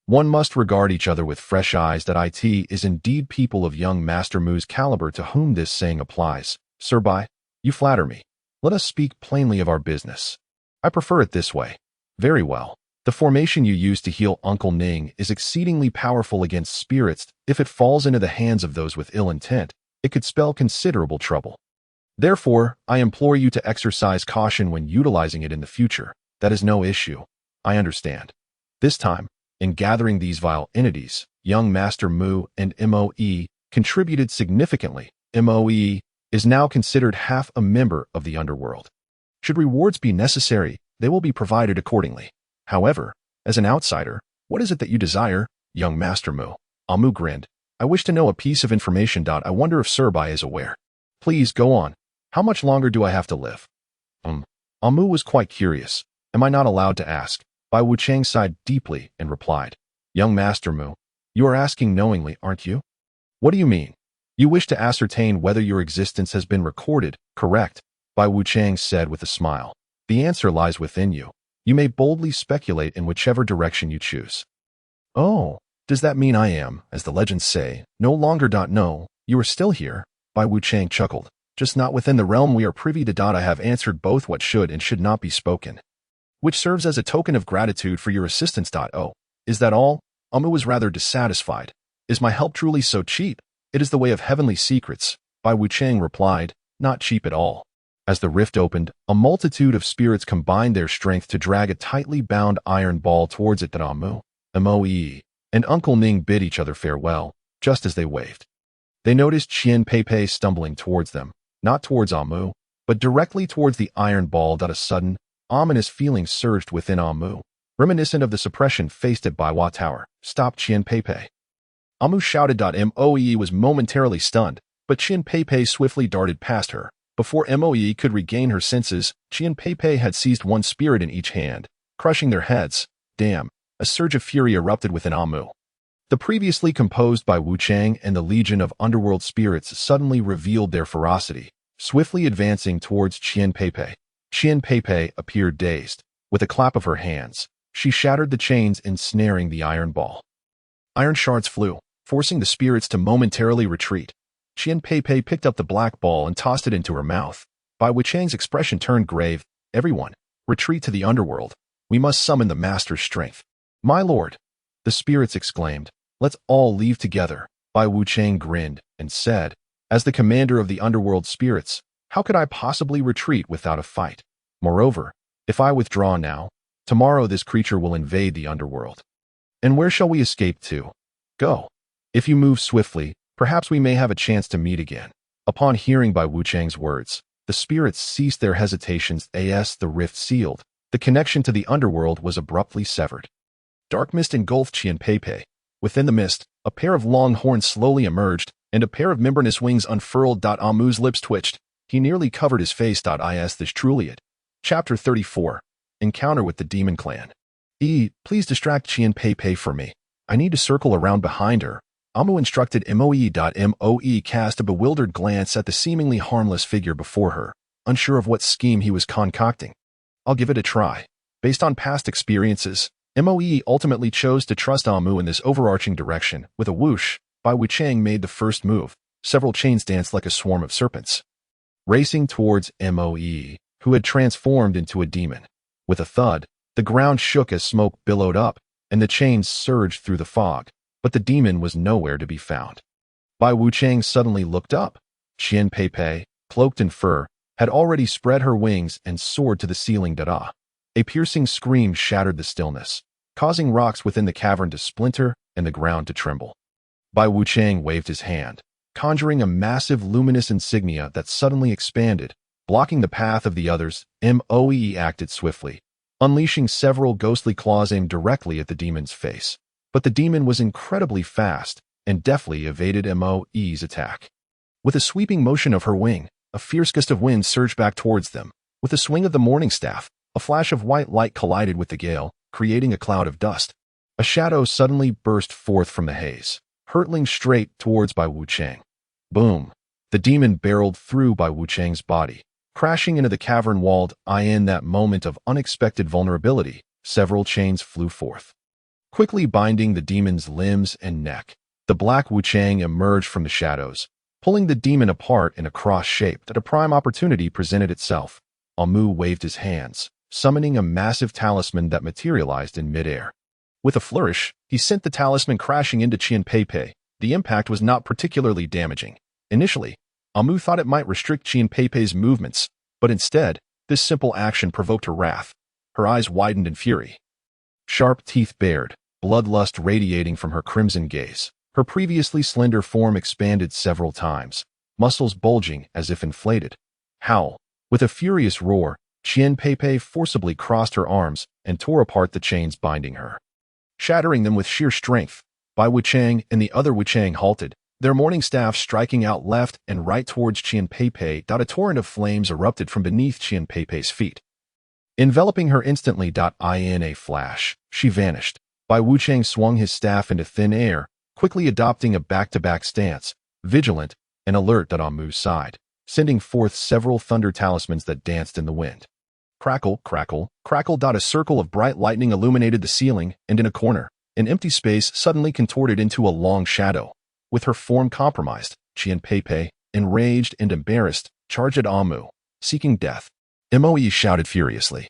one must regard each other with fresh eyes. That it is indeed people of young Master Mu's caliber to whom this saying applies. Sir Bai, you flatter me. Let us speak plainly of our business. I prefer it this way. Very well. The formation you use to heal Uncle Ning is exceedingly powerful against spirits. If it falls into the hands of those with ill intent, it could spell considerable trouble. Therefore, I implore you to exercise caution when utilizing it in the future. That is no issue. I understand. This time, in gathering these vile entities, young Master Mu and Moe contributed significantly. Moe is now considered half a member of the underworld. Should rewards be necessary, they will be provided accordingly. However, as an outsider, what is it that you desire, young Master Mu? Amu grinned. I wish to know a piece of information. I wonder if Sir Bai is aware. Please go on. How much longer do I have to live? Amu was quite curious. Am I not allowed to ask? Bai Wuchang sighed deeply and replied. Young Master Mu, you are asking knowingly, aren't you? What do you mean? You wish to ascertain whether your existence has been recorded, correct? Bai Wuchang said with a smile. The answer lies within you. You may boldly speculate in whichever direction you choose. Oh, does that mean I am, as the legends say, no longer? No, you are still here? Bai Wuchang chuckled. Just not within the realm we are privy to. I have answered both what should and should not be spoken, which serves as a token of gratitude for your assistance. Oh, is that all? Amu was rather dissatisfied. Is my help truly so cheap? It is the way of heavenly secrets, Bai Wuchang replied, not cheap at all. As the rift opened, a multitude of spirits combined their strength to drag a tightly bound iron ball towards it. That Amu, Moe, and Uncle Ning bid each other farewell, just as they waved. They noticed Qian Pei stumbling towards them, not towards Amu, but directly towards the iron ball. A sudden, ominous feeling surged within Amu, reminiscent of the suppression faced at Baiwa Tower. Stop, Qian Pei. Amu shouted. Moe was momentarily stunned, but Qian Pei swiftly darted past her. Before Moe could regain her senses, Qian Pei had seized one spirit in each hand, crushing their heads. Damn! A surge of fury erupted within Amu. The previously composed Bai Wuchang and the legion of underworld spirits suddenly revealed their ferocity, swiftly advancing towards Qian Pei. Qian Pei appeared dazed. With a clap of her hands, she shattered the chains ensnaring the iron ball. Iron shards flew, forcing the spirits to momentarily retreat. Qian Pei picked up the black ball and tossed it into her mouth. Bai Wuchang's expression turned grave. Everyone, retreat to the underworld. We must summon the master's strength. My lord, the spirits exclaimed. Let's all leave together. Bai Wuchang grinned and said, as the commander of the underworld spirits, how could I possibly retreat without a fight? Moreover, if I withdraw now, tomorrow this creature will invade the underworld. And where shall we escape to? Go. If you move swiftly, perhaps we may have a chance to meet again. Upon hearing Bai Wuchang's words, the spirits ceased their hesitations. The rift sealed. The connection to the underworld was abruptly severed. Dark mist engulfed Qian Pei. Within the mist, a pair of long horns slowly emerged, and a pair of membranous wings unfurled. Amu's lips twitched. He nearly covered his face. Is this truly it? Chapter 34. Encounter with the Demon Clan. Please distract Qian Pei for me. I need to circle around behind her. Amu instructed Moe. Moe cast a bewildered glance at the seemingly harmless figure before her, unsure of what scheme he was concocting. I'll give it a try. Based on past experiences, Moe ultimately chose to trust Amu in this overarching direction. With a whoosh, Bai Wuchang made the first move. Several chains danced like a swarm of serpents, racing towards Moe, who had transformed into a demon. With a thud, the ground shook as smoke billowed up, and the chains surged through the fog, but the demon was nowhere to be found. Bai Wuchang suddenly looked up. Qian Pei, cloaked in fur, had already spread her wings and soared to the ceiling. A piercing scream shattered the stillness, causing rocks within the cavern to splinter and the ground to tremble. Bai Wuchang waved his hand, conjuring a massive luminous insignia that suddenly expanded, blocking the path of the others. Moe acted swiftly, unleashing several ghostly claws aimed directly at the demon's face. But the demon was incredibly fast and deftly evaded Moe's attack. With a sweeping motion of her wing, a fierce gust of wind surged back towards them. With a swing of the morning staff, a flash of white light collided with the gale, creating a cloud of dust. A shadow suddenly burst forth from the haze, hurtling straight towards Bai Wuchang. Boom! The demon barreled through Bai Wuchang's body, crashing into the cavern walled. In that moment of unexpected vulnerability, several chains flew forth, quickly binding the demon's limbs and neck. The black Wuchang emerged from the shadows, pulling the demon apart in a cross shape that a prime opportunity presented itself. Amu waved his hands, summoning a massive talisman that materialized in midair. With a flourish, he sent the talisman crashing into Qian Peipei. The impact was not particularly damaging. Initially, Amu thought it might restrict Qian Peipei's movements, but instead, this simple action provoked her wrath. Her eyes widened in fury. Sharp teeth bared, bloodlust radiating from her crimson gaze. Her previously slender form expanded several times, muscles bulging as if inflated. Howl! With a furious roar, Qian Peipei forcibly crossed her arms and tore apart the chains binding her, shattering them with sheer strength. Bai Wuchang and the other Wuchang halted, their morning staffs striking out left and right towards Qian Peipei. A torrent of flames erupted from beneath Qian Peipei's feet, enveloping her instantly. In a flash, she vanished. Bai Wuchang swung his staff into thin air, quickly adopting a back-to-back stance, vigilant and alert at Amu's side, sending forth several thunder talismans that danced in the wind. Crackle, crackle, crackle. A circle of bright lightning illuminated the ceiling, and in a corner, an empty space suddenly contorted into a long shadow. With her form compromised, Qian Peipei, enraged and embarrassed, charged at Amu, seeking death. Moe shouted furiously,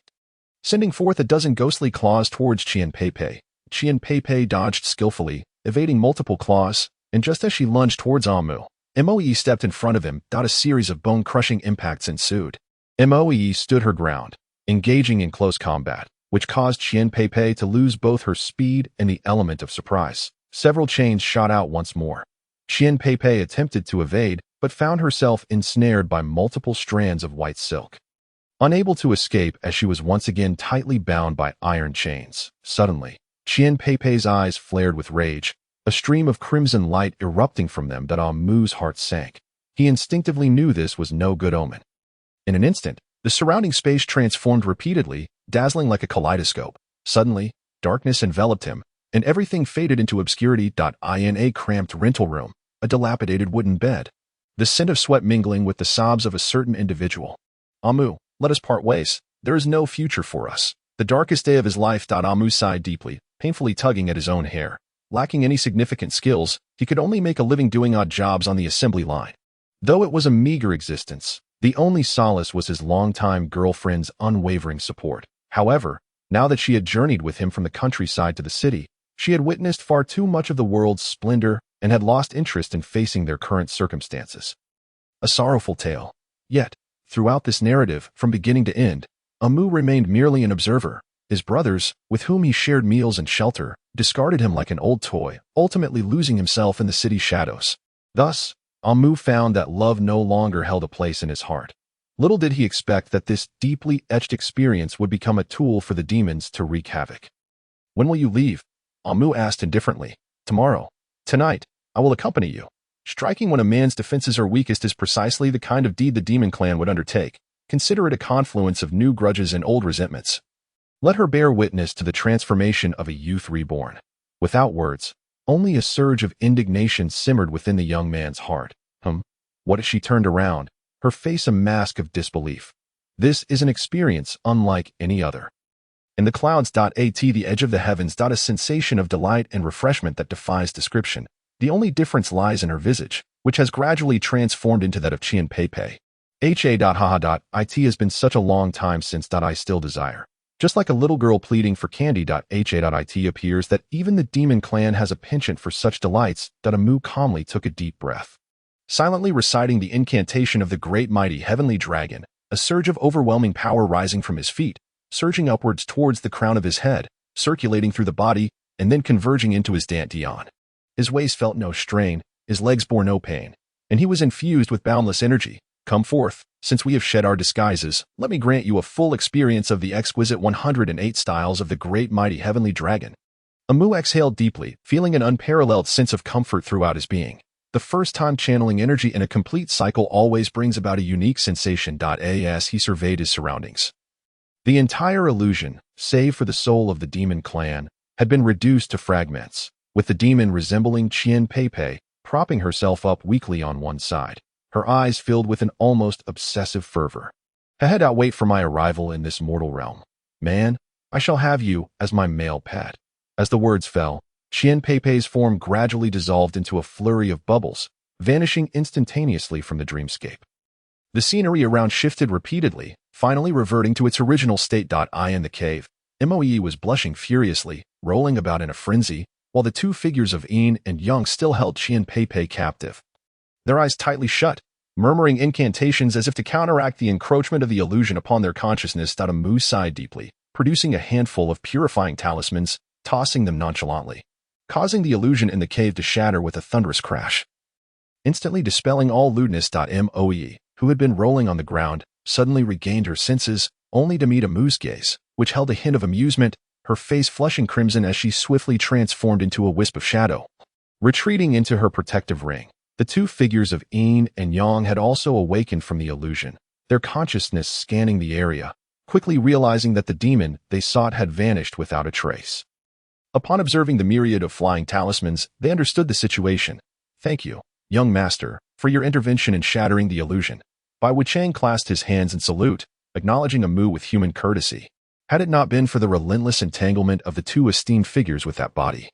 sending forth a dozen ghostly claws towards Qian Peipei. Qian Peipei dodged skillfully, evading multiple claws, and just as she lunged towards Amu, Moe stepped in front of him. A series of bone-crushing impacts ensued. Moe stood her ground, engaging in close combat, which caused Qian Peipei to lose both her speed and the element of surprise. Several chains shot out once more. Qian Peipei attempted to evade, but found herself ensnared by multiple strands of white silk, unable to escape as she was once again tightly bound by iron chains. Suddenly, Qian Peipei's eyes flared with rage, a stream of crimson light erupting from them. Amu's heart sank. He instinctively knew this was no good omen. In an instant, the surrounding space transformed repeatedly, dazzling like a kaleidoscope. Suddenly, darkness enveloped him, and everything faded into obscurity. In a cramped rental room, a dilapidated wooden bed, the scent of sweat mingling with the sobs of a certain individual. Amu, let us part ways. There is no future for us. The darkest day of his life. Amu sighed deeply, painfully tugging at his own hair. Lacking any significant skills, he could only make a living doing odd jobs on the assembly line. Though it was a meager existence, the only solace was his longtime girlfriend's unwavering support. However, now that she had journeyed with him from the countryside to the city, she had witnessed far too much of the world's splendor and had lost interest in facing their current circumstances. A sorrowful tale. Yet, throughout this narrative, from beginning to end, Amu remained merely an observer. His brothers, with whom he shared meals and shelter, discarded him like an old toy, ultimately losing himself in the city's shadows. Thus, Amu found that love no longer held a place in his heart. Little did he expect that this deeply etched experience would become a tool for the demons to wreak havoc. When will you leave? Amu asked indifferently. Tomorrow. Tonight, I will accompany you. Striking when a man's defenses are weakest is precisely the kind of deed the demon clan would undertake. Consider it a confluence of new grudges and old resentments. Let her bear witness to the transformation of a youth reborn. Without words, only a surge of indignation simmered within the young man's heart. What as she turned around, her face a mask of disbelief. This is an experience unlike any other. In the clouds. At the edge of the heavens. A sensation of delight and refreshment that defies description. The only difference lies in her visage, which has gradually transformed into that of Qian Peipei. It has been such a long time since. I still desire. Just like a little girl pleading for candy. It appears that even the demon clan has a penchant for such delights. Amu calmly took a deep breath. Silently reciting the incantation of the great mighty heavenly dragon, a surge of overwhelming power rising from his feet, surging upwards towards the crown of his head, circulating through the body, and then converging into his dantian. His waist felt no strain, his legs bore no pain, and he was infused with boundless energy. Come forth, since we have shed our disguises, let me grant you a full experience of the exquisite 108 styles of the great mighty heavenly dragon. Amu exhaled deeply, feeling an unparalleled sense of comfort throughout his being. The first time channeling energy in a complete cycle always brings about a unique sensation. As he surveyed his surroundings, the entire illusion, save for the soul of the demon clan, had been reduced to fragments, with the demon resembling Qian Peipei, propping herself up weakly on one side, her eyes filled with an almost obsessive fervor. I had to wait for my arrival in this mortal realm. Man, I shall have you as my male pet. As the words fell, Qian Peipei's form gradually dissolved into a flurry of bubbles, vanishing instantaneously from the dreamscape. The scenery around shifted repeatedly, finally reverting to its original state. In the cave, Moe was blushing furiously, rolling about in a frenzy, while the two figures of Yin and Yang still held Qian Peipei captive. Their eyes tightly shut, murmuring incantations as if to counteract the encroachment of the illusion upon their consciousness. Amu sighed deeply, producing a handful of purifying talismans, tossing them nonchalantly, causing the illusion in the cave to shatter with a thunderous crash, instantly dispelling all lewdness. Moe, who had been rolling on the ground, suddenly regained her senses, only to meet Amu's gaze, which held a hint of amusement, her face flushing crimson as she swiftly transformed into a wisp of shadow. Retreating into her protective ring, the two figures of Yin and Yang had also awakened from the illusion, their consciousness scanning the area, quickly realizing that the demon they sought had vanished without a trace. Upon observing the myriad of flying talismans, they understood the situation. Thank you, young master, for your intervention in shattering the illusion. Bai Wuchang clasped his hands in salute, acknowledging Amu with human courtesy. Had it not been for the relentless entanglement of the two esteemed figures with that body,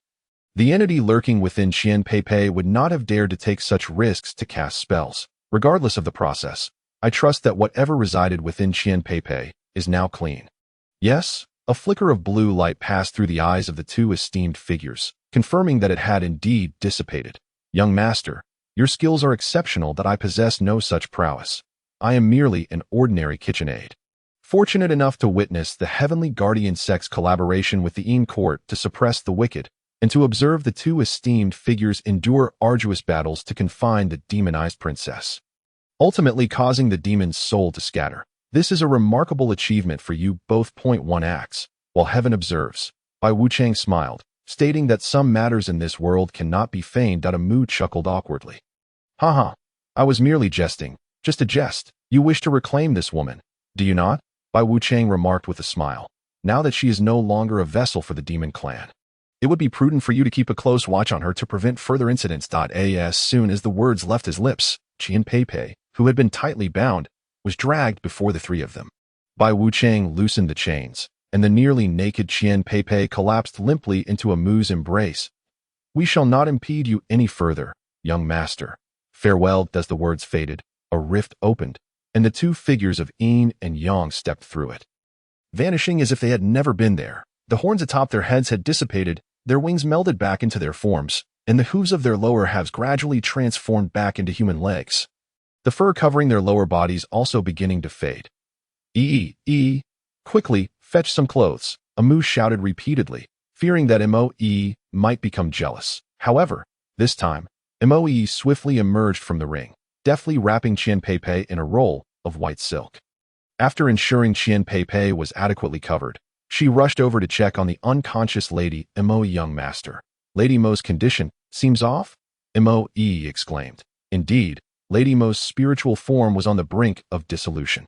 the entity lurking within Qian Peipei would not have dared to take such risks to cast spells. Regardless of the process, I trust that whatever resided within Qian Peipei is now clean. Yes, a flicker of blue light passed through the eyes of the two esteemed figures, confirming that it had indeed dissipated. Young master, your skills are exceptional. That I possess no such prowess. I am merely an ordinary kitchen aide, fortunate enough to witness the heavenly guardian sect's collaboration with the Yin court to suppress the wicked, and to observe the two esteemed figures endure arduous battles to confine the demonized princess, ultimately causing the demon's soul to scatter. This is a remarkable achievement for you both. 1 acts, while heaven observes. Bai Wuchang smiled, stating that some matters in this world cannot be feigned. Amu chuckled awkwardly. Haha, I was merely jesting, just a jest. You wish to reclaim this woman, do you not? Bai Wuchang remarked with a smile. Now that she is no longer a vessel for the demon clan, it would be prudent for you to keep a close watch on her to prevent further incidents. As soon as the words left his lips, Qian Peipei, who had been tightly bound, was dragged before the three of them. Bai Wuchang loosened the chains, and the nearly naked Qian Peipei collapsed limply into Amu's embrace. We shall not impede you any further, young master. Farewell. As the words faded, a rift opened, and the two figures of Yin and Yang stepped through it, vanishing as if they had never been there. The horns atop their heads had dissipated, their wings melded back into their forms, and the hooves of their lower halves gradually transformed back into human legs, the fur covering their lower bodies also beginning to fade. Quickly, fetch some clothes, Amu shouted repeatedly, fearing that Moe might become jealous. However, this time, Moe swiftly emerged from the ring, deftly wrapping Qian Peipei in a roll of white silk. After ensuring Qian Peipei was adequately covered, she rushed over to check on the unconscious Lady Moe. Young master, Lady Mo's condition seems off? Moe exclaimed. Indeed, Lady Mo's spiritual form was on the brink of dissolution.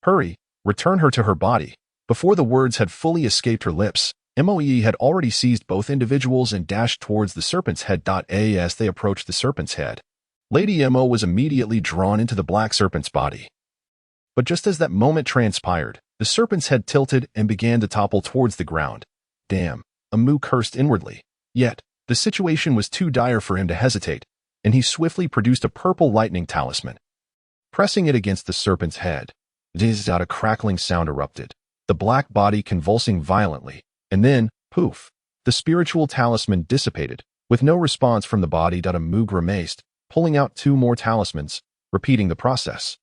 Hurry, return her to her body. Before the words had fully escaped her lips, Moe had already seized both individuals and dashed towards the serpent's head. As they approached the serpent's head, Lady Mo was immediately drawn into the black serpent's body. But just as that moment transpired, the serpent's head tilted and began to topple towards the ground. Damn, Amu cursed inwardly. Yet, the situation was too dire for him to hesitate, and he swiftly produced a purple lightning talisman. Pressing it against the serpent's head, a crackling sound erupted, the black body convulsing violently, and then, poof, the spiritual talisman dissipated, with no response from the body. Amu grimaced, pulling out 2 more talismans, repeating the process,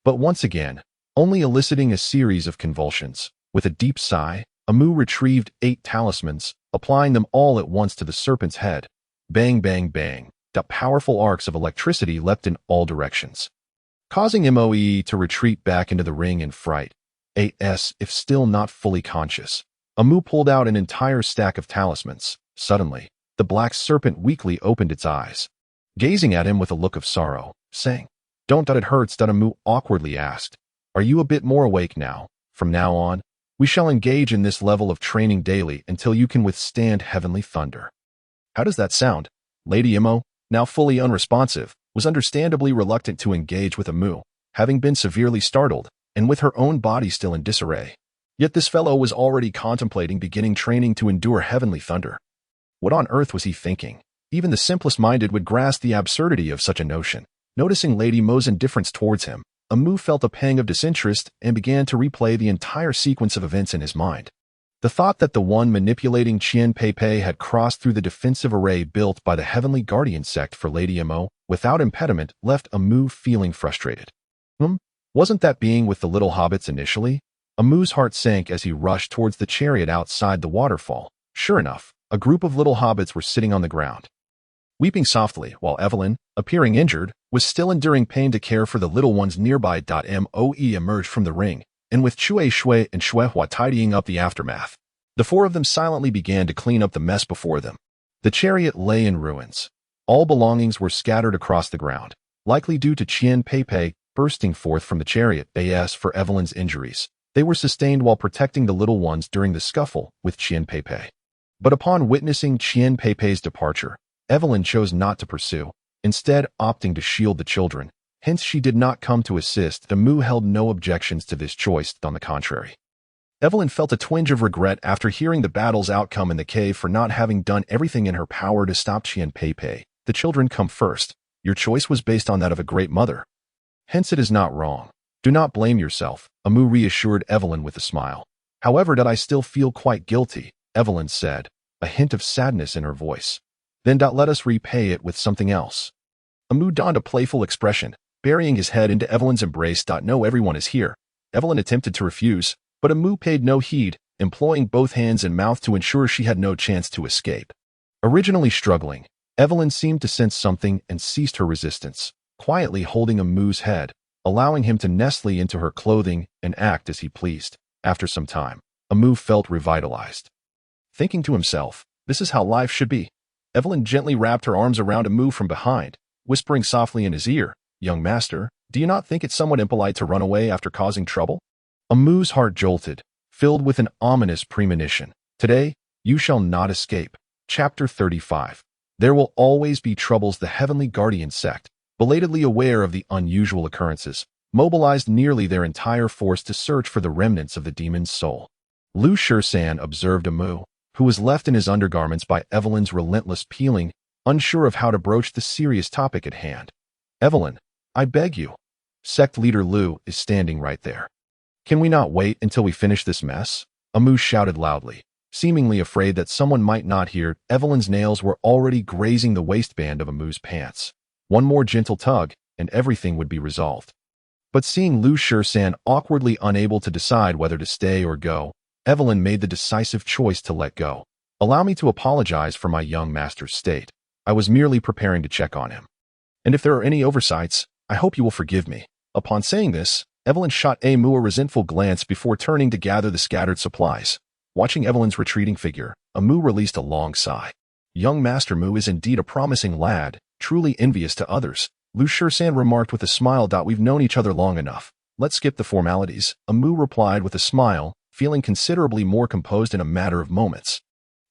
but once again, only eliciting a series of convulsions. With a deep sigh, Amu retrieved 8 talismans, applying them all at once to the serpent's head. Bang, bang, bang. The powerful arcs of electricity leapt in all directions, causing Moe to retreat back into the ring in fright. As if still not fully conscious, Amu pulled out an entire stack of talismans. Suddenly, the black serpent weakly opened its eyes, gazing at him with a look of sorrow, saying, "Don't it hurts?" Amu awkwardly asked, "Are you a bit more awake now? From now on, we shall engage in this level of training daily until you can withstand heavenly thunder." How does that sound? Lady Imo, now fully unresponsive, was understandably reluctant to engage with Amu, having been severely startled, and with her own body still in disarray. Yet this fellow was already contemplating beginning training to endure heavenly thunder. What on earth was he thinking? Even the simplest minded would grasp the absurdity of such a notion. Noticing Lady Mo's indifference towards him, Amu felt a pang of disinterest and began to replay the entire sequence of events in his mind. The thought that the one manipulating Qian Pei had crossed through the defensive array built by the Heavenly Guardian sect for Lady Imo without impediment left Amu feeling frustrated. Wasn't that being with the little hobbits initially? Amu's heart sank as he rushed towards the chariot outside the waterfall. Sure enough, a group of little hobbits were sitting on the ground, weeping softly, while Evelyn, appearing injured, was still enduring pain to care for the little ones nearby. Moe emerged from the ring, and with Chui Shui and Shuehua tidying up the aftermath, the 4 of them silently began to clean up the mess before them. The chariot lay in ruins. All belongings were scattered across the ground, likely due to Qian Pei bursting forth from the chariot. As for Evelyn's injuries, they were sustained while protecting the little ones during the scuffle with Qian Pei. But upon witnessing Qian Pei's departure, Evelyn chose not to pursue, instead opting to shield the children. Hence she did not come to assist. Amu held no objections to this choice. On the contrary, Evelyn felt a twinge of regret after hearing the battle's outcome in the cave for not having done everything in her power to stop Qian Pei. The children come first. Your choice was based on that of a great mother. Hence it is not wrong. Do not blame yourself, Amu reassured Evelyn with a smile. However, I still feel quite guilty, Evelyn said, a hint of sadness in her voice. Then let us repay it with something else. Amu donned a playful expression, burying his head into Evelyn's embrace. No, everyone is here. Evelyn attempted to refuse, but Amu paid no heed, employing both hands and mouth to ensure she had no chance to escape. Originally struggling, Evelyn seemed to sense something and ceased her resistance, quietly holding Amu's head, allowing him to nestle into her clothing and act as he pleased. After some time, Amu felt revitalized. Thinking to himself, this is how life should be. Evelyn gently wrapped her arms around Amu from behind, whispering softly in his ear, "Young master, do you not think it somewhat impolite to run away after causing trouble?" Amu's heart jolted, filled with an ominous premonition. Today, you shall not escape. Chapter 35. There will always be troubles. The Heavenly Guardian sect, belatedly aware of the unusual occurrences, mobilized nearly their entire force to search for the remnants of the demon's soul. Lu Shursan observed Amu, who was left in his undergarments by Evelyn's relentless peeling, unsure of how to broach the serious topic at hand. "Evelyn, I beg you. Sect leader Lu is standing right there. Can we not wait until we finish this mess?" Amu shouted loudly, seemingly afraid that someone might not hear. Evelyn's nails were already grazing the waistband of Amu's pants. One more gentle tug, and everything would be resolved. But seeing Lu Shursan awkwardly unable to decide whether to stay or go, Evelyn made the decisive choice to let go. "Allow me to apologize for my young master's state. I was merely preparing to check on him. And if there are any oversights, I hope you will forgive me." Upon saying this, Evelyn shot Amu a resentful glance before turning to gather the scattered supplies. Watching Evelyn's retreating figure, Amu released a long sigh. Young Master Mu is indeed a promising lad, truly envious to others, Lu Shursan remarked with a smile. "We've known each other long enough. Let's skip the formalities," Amu replied with a smile, feeling considerably more composed in a matter of moments.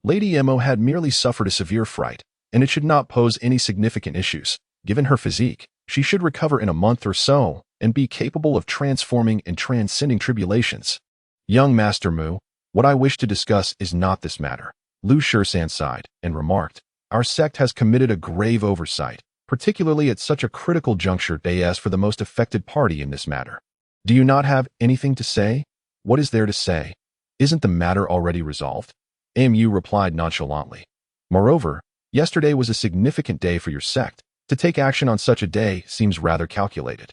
Lady Imo had merely suffered a severe fright, and it should not pose any significant issues. Given her physique, she should recover in a month or so, and be capable of transforming and transcending tribulations. "Young Master Mu, what I wish to discuss is not this matter," Lu Shursan sighed, and remarked, "Our sect has committed a grave oversight, particularly at such a critical juncture as for the most affected party in this matter. Do you not have anything to say?" "What is there to say? Isn't the matter already resolved?" Amu replied nonchalantly. "Moreover, yesterday was a significant day for your sect. To take action on such a day seems rather calculated.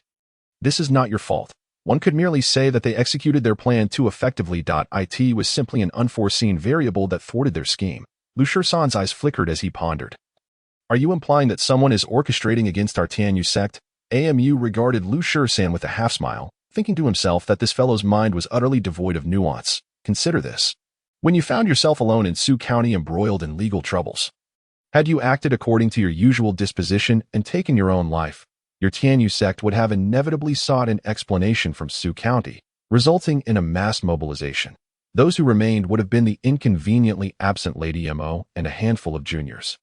This is not your fault. One could merely say that they executed their plan too effectively. It was simply an unforeseen variable that thwarted their scheme. Lu Shisan's eyes flickered as he pondered. Are you implying that someone is orchestrating against our Tianyu sect? Amu regarded Lu Shisan with a half-smile, thinking to himself that this fellow's mind was utterly devoid of nuance. Consider this. When you found yourself alone in Sioux County embroiled in legal troubles, had you acted according to your usual disposition and taken your own life, your Tianyu sect would have inevitably sought an explanation from Sioux County, resulting in a mass mobilization. Those who remained would have been the inconveniently absent Lady Mo and a handful of juniors.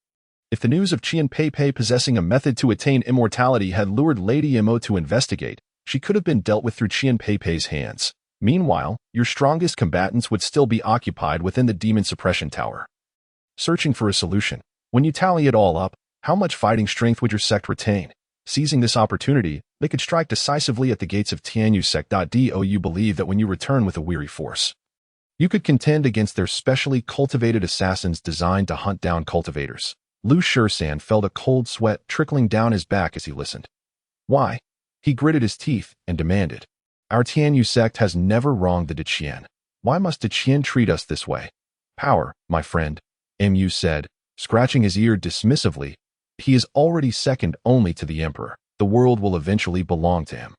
If the news of Qian Pei possessing a method to attain immortality had lured Lady Mo to investigate, she could have been dealt with through Qian Pei's hands. Meanwhile, your strongest combatants would still be occupied within the demon suppression tower, searching for a solution. When you tally it all up, how much fighting strength would your sect retain? Seizing this opportunity, they could strike decisively at the gates of Tianyu sect. Do you believe that when you return with a weary force, you could contend against their specially cultivated assassins designed to hunt down cultivators? Lu Shisan felt a cold sweat trickling down his back as he listened. Why? He gritted his teeth and demanded. Our Tianyu sect has never wronged the Deqian. Why must Deqian treat us this way? Power, my friend, Mu said, scratching his ear dismissively. He is already second only to the emperor. The world will eventually belong to him.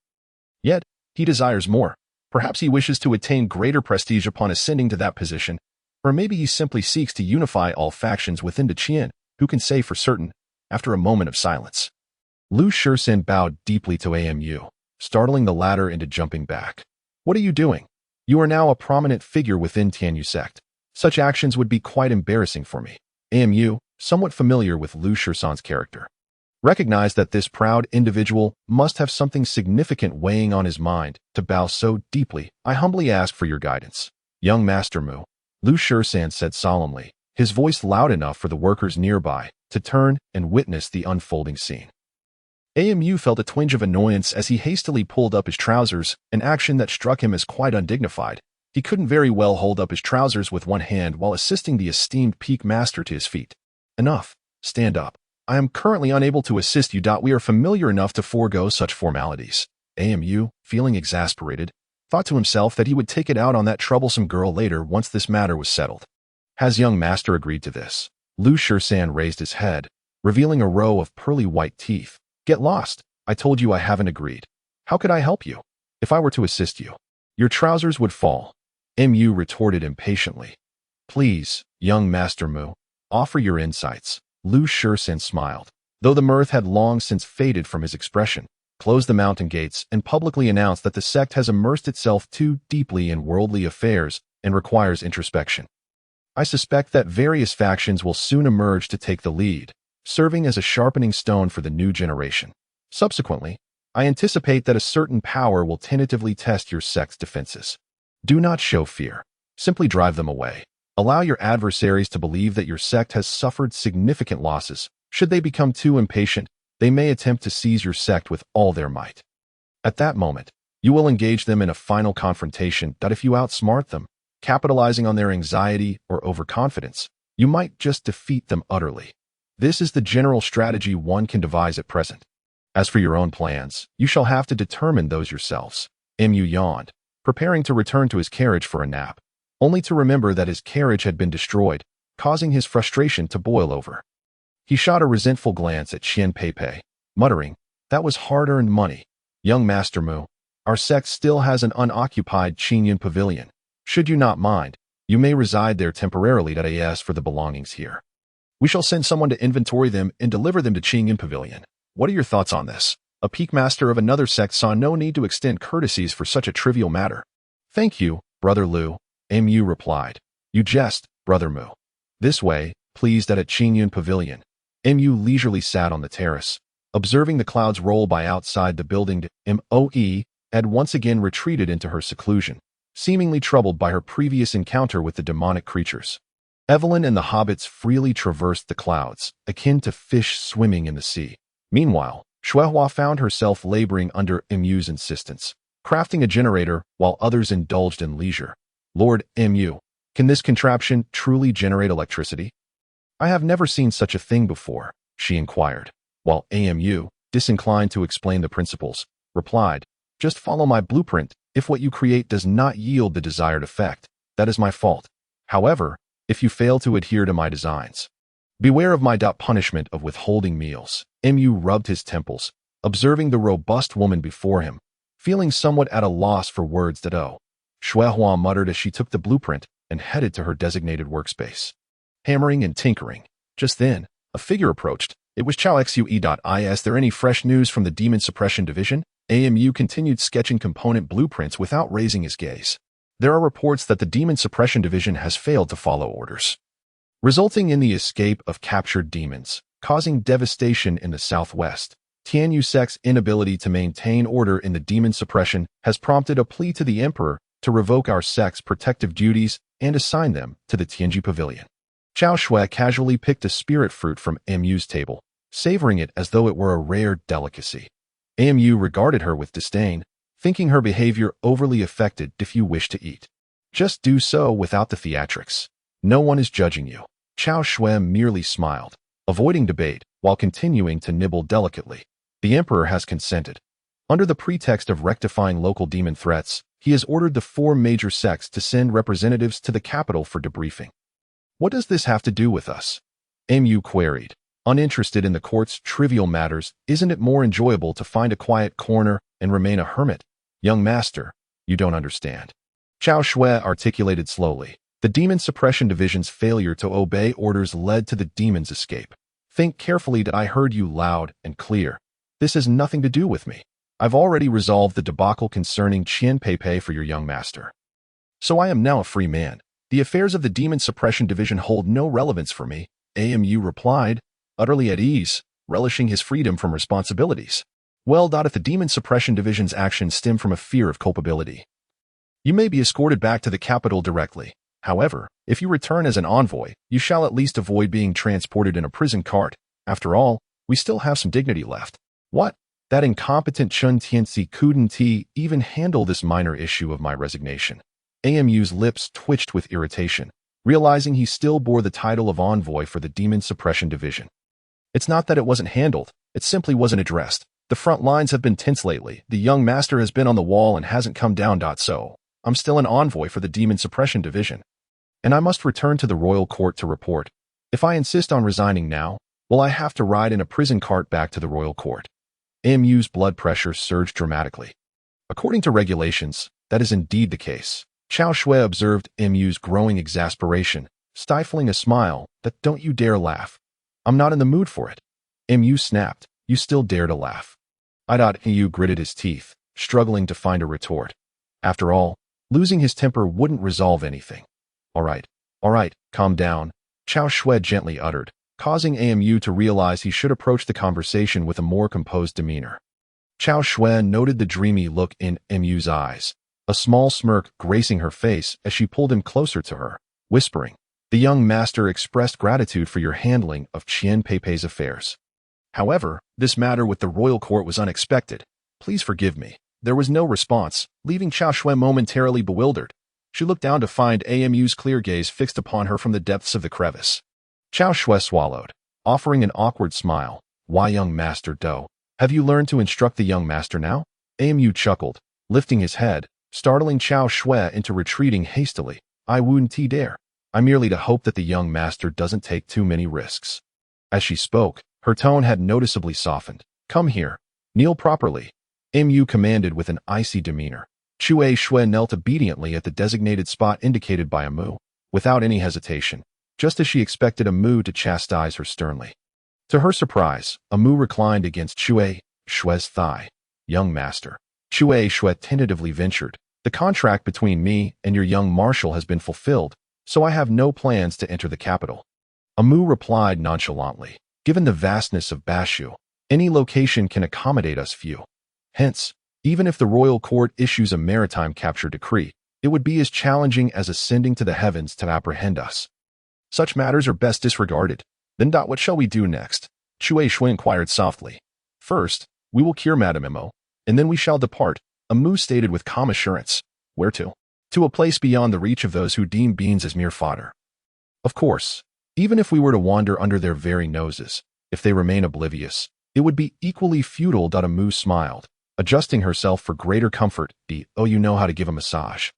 Yet, he desires more. Perhaps he wishes to attain greater prestige upon ascending to that position, or maybe he simply seeks to unify all factions within Deqian. Who can say for certain? After a moment of silence, Lu Shisan bowed deeply to Amu, startling the latter into jumping back. What are you doing? You are now a prominent figure within Tianyu sect. Such actions would be quite embarrassing for me. Amu, somewhat familiar with Lu Shisan's character, recognized that this proud individual must have something significant weighing on his mind to bow so deeply. I humbly ask for your guidance. Young Master Mu, Lu Shisan said solemnly, his voice loud enough for the workers nearby to turn and witness the unfolding scene. Amu felt a twinge of annoyance as he hastily pulled up his trousers, an action that struck him as quite undignified. He couldn't very well hold up his trousers with one hand while assisting the esteemed peak master to his feet. Enough. Stand up. I am currently unable to assist you. We are familiar enough to forego such formalities. Amu, feeling exasperated, thought to himself that he would take it out on that troublesome girl later once this matter was settled. Has young master agreed to this? Lu Shisan raised his head, revealing a row of pearly white teeth. Get lost. I told you I haven't agreed. How could I help you? If I were to assist you, your trousers would fall. Mu retorted impatiently. Please, young Master Mu, offer your insights. Lu Shisan smiled, though the mirth had long since faded from his expression, closed the mountain gates, and publicly announced that the sect has immersed itself too deeply in worldly affairs and requires introspection. I suspect that various factions will soon emerge to take the lead, serving as a sharpening stone for the new generation. Subsequently, I anticipate that a certain power will tentatively test your sect's defenses. Do not show fear. Simply drive them away. Allow your adversaries to believe that your sect has suffered significant losses. Should they become too impatient, they may attempt to seize your sect with all their might. At that moment, you will engage them in a final confrontation that if you outsmart them, capitalizing on their anxiety or overconfidence, you might just defeat them utterly. This is the general strategy one can devise at present. As for your own plans, you shall have to determine those yourselves. Mu yawned, preparing to return to his carriage for a nap, only to remember that his carriage had been destroyed, causing his frustration to boil over. He shot a resentful glance at Qian Pei, muttering, that was hard-earned money. Young Master Mu, our sect still has an unoccupied Qingyun pavilion. Should you not mind, you may reside there temporarily. As for the belongings here, we shall send someone to inventory them and deliver them to Qingyun Pavilion. What are your thoughts on this? A peak master of another sect saw no need to extend courtesies for such a trivial matter. Thank you, Brother Lu, Mu replied. You jest, Brother Mu. This way, please. At Qingyun Pavilion, Mu leisurely sat on the terrace, observing the clouds roll by outside the building. Moe had once again retreated into her seclusion, seemingly troubled by her previous encounter with the demonic creatures. Evelyn and the hobbits freely traversed the clouds, akin to fish swimming in the sea. Meanwhile, Shuehua found herself laboring under Mu's insistence, crafting a generator while others indulged in leisure. Lord Mu, can this contraption truly generate electricity? I have never seen such a thing before, she inquired, while Amu, disinclined to explain the principles, replied, Just follow my blueprint. If what you create does not yield the desired effect, that is my fault. However, if you fail to adhere to my designs, beware of my punishment of withholding meals. Mu rubbed his temples, observing the robust woman before him, feeling somewhat at a loss for words that Shuehua muttered as she took the blueprint and headed to her designated workspace. Hammering and tinkering. Just then, a figure approached. It was Chao Xue. There any fresh news from the Demon Suppression Division? Amu continued sketching component blueprints without raising his gaze. There are reports that the Demon Suppression Division has failed to follow orders, resulting in the escape of captured demons, causing devastation in the southwest. Tian Yusek's inability to maintain order in the demon suppression has prompted a plea to the Emperor to revoke our sect's protective duties and assign them to the Tianji Pavilion. Chao Shui casually picked a spirit fruit from Mu's table, savoring it as though it were a rare delicacy. Mu regarded her with disdain, thinking her behavior overly affected. If you wish to eat, just do so without the theatrics. No one is judging you. Chao Shui merely smiled, avoiding debate while continuing to nibble delicately. The Emperor has consented. Under the pretext of rectifying local demon threats, he has ordered the 4 major sects to send representatives to the capital for debriefing. What does this have to do with us? Mu queried. Uninterested in the court's trivial matters, isn't it more enjoyable to find a quiet corner and remain a hermit? Young master, you don't understand. Chao Shui articulated slowly. The Demon Suppression Division's failure to obey orders led to the demon's escape. Think carefully that I heard you loud and clear. This has nothing to do with me. I've already resolved the debacle concerning Qian Peipei for your young master. So I am now a free man. The affairs of the Demon Suppression Division hold no relevance for me, Amu replied, utterly at ease, relishing his freedom from responsibilities. Well, if the Demon Suppression Division's actions stem from a fear of culpability, you may be escorted back to the capital directly. However, if you return as an envoy, you shall at least avoid being transported in a prison cart. After all, we still have some dignity left. What? That incompetent Chun Tianxi couldn't even handle this minor issue of my resignation. Amu's lips twitched with irritation, realizing he still bore the title of envoy for the Demon Suppression Division. It's not that it wasn't handled, it simply wasn't addressed. The front lines have been tense lately. The young master has been on the wall and hasn't come down. So, I'm still an envoy for the Demon Suppression Division, and I must return to the royal court to report. If I insist on resigning now, will I have to ride in a prison cart back to the royal court? Mu's blood pressure surged dramatically. According to regulations, that is indeed the case. Chao Shui observed Mu's growing exasperation, stifling a smile. That don't you dare laugh. I'm not in the mood for it. Mu snapped. You still dare to laugh. Mu gritted his teeth, struggling to find a retort. After all, losing his temper wouldn't resolve anything. All right, calm down, Chao Shui gently uttered, causing Amu to realize he should approach the conversation with a more composed demeanor. Chao Shui noted the dreamy look in Mu's eyes, a small smirk gracing her face as she pulled him closer to her, whispering, the young master expressed gratitude for your handling of Qian Peipei's affairs. However, this matter with the royal court was unexpected. Please forgive me. There was no response, leaving Chao Shui momentarily bewildered. She looked down to find Amu's clear gaze fixed upon her from the depths of the crevice. Chao Shui swallowed, offering an awkward smile. Why, young master Do? Have you learned to instruct the young master now? Amu chuckled, lifting his head, startling Chao Shui into retreating hastily. I wouldn't dare. I merely to hope that the young master doesn't take too many risks. As she spoke, her tone had noticeably softened. Come here. Kneel properly. Mu commanded with an icy demeanor. Chue Shui knelt obediently at the designated spot indicated by Amu, without any hesitation, just as she expected Amu to chastise her sternly. To her surprise, Amu reclined against Chue Shui's thigh. Young master. Chue Shui tentatively ventured. The contract between me and your young marshal has been fulfilled, so I have no plans to enter the capital. Amu replied nonchalantly. Given the vastness of Bashu, any location can accommodate us few. Hence, even if the royal court issues a maritime capture decree, it would be as challenging as ascending to the heavens to apprehend us. Such matters are best disregarded. Then what shall we do next? Chue Shui inquired softly. First, we will cure Madame Emo, and then we shall depart, Amu stated with calm assurance. Where to? To a place beyond the reach of those who deem beans as mere fodder. Of course, even if we were to wander under their very noses, if they remain oblivious, it would be equally futile. Amu smiled. adjusting herself for greater comfort. Oh, you know how to give a massage.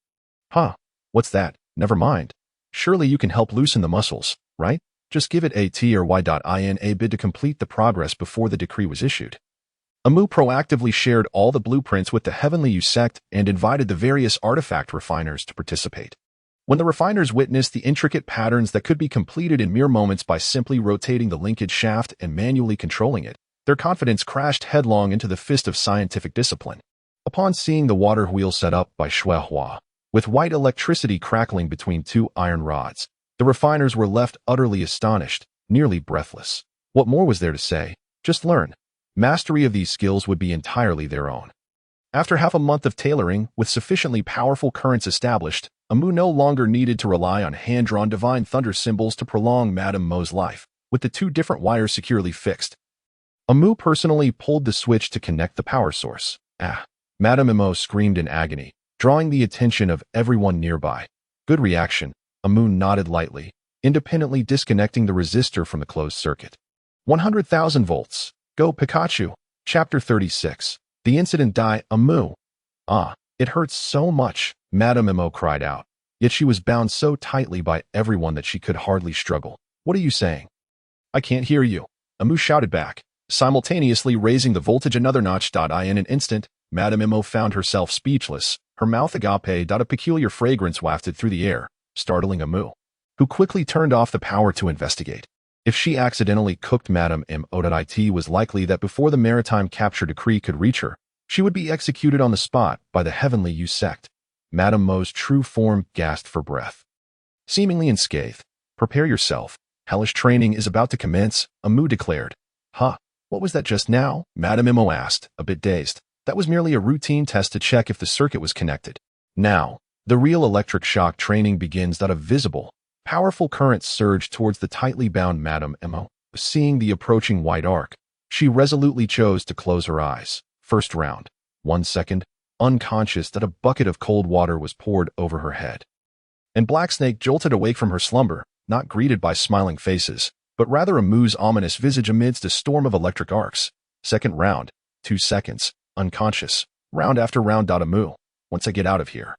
Huh, what's that? Never mind. Surely you can help loosen the muscles, right? Just give it a T or Y.in a bid to complete the progress before the decree was issued. Amu proactively shared all the blueprints with the Heavenly U sect and invited the various artifact refiners to participate. When the refiners witnessed the intricate patterns that could be completed in mere moments by simply rotating the linkage shaft and manually controlling it, their confidence crashed headlong into the fist of scientific discipline. Upon seeing the water wheel set up by Shuehua, with white electricity crackling between two iron rods, the refiners were left utterly astonished, nearly breathless. What more was there to say? Just learn. Mastery of these skills would be entirely their own. After half a month of tailoring, with sufficiently powerful currents established, Amu no longer needed to rely on hand-drawn divine thunder symbols to prolong Madame Mo's life, with the two different wires securely fixed. Amu personally pulled the switch to connect the power source. Madame Mo screamed in agony, drawing the attention of everyone nearby. Good reaction. Amu nodded lightly, independently disconnecting the resistor from the closed circuit. 100,000 volts. Go Pikachu. Chapter 36. The incident die Amu. It hurts so much, Madame Mo cried out. Yet she was bound so tightly by everyone that she could hardly struggle. What are you saying? I can't hear you. Amu shouted back, simultaneously raising the voltage another notch. In an instant, Madame Mo found herself speechless. Her mouth agape. A peculiar fragrance wafted through the air, startling Amu, who quickly turned off the power to investigate. If she accidentally cooked Madame Mo, it was likely that before the maritime capture decree could reach her, she would be executed on the spot by the Heavenly U sect. Madame Mo's true form gasped for breath. Seemingly unscathed, prepare yourself. Hellish training is about to commence, Amu declared. What was that just now? Madame Mo asked, a bit dazed. That was merely a routine test to check if the circuit was connected. Now, the real electric shock training begins. A visible, powerful current surged towards the tightly bound Madame Mo. Seeing the approaching white arc, she resolutely chose to close her eyes. First round. 1 second, unconscious that a bucket of cold water was poured over her head. And Blacksnake jolted awake from her slumber, not greeted by smiling faces, but rather Amu's ominous visage amidst a storm of electric arcs. Second round. 2 seconds, unconscious. Round after round. Amu, once I get out of here.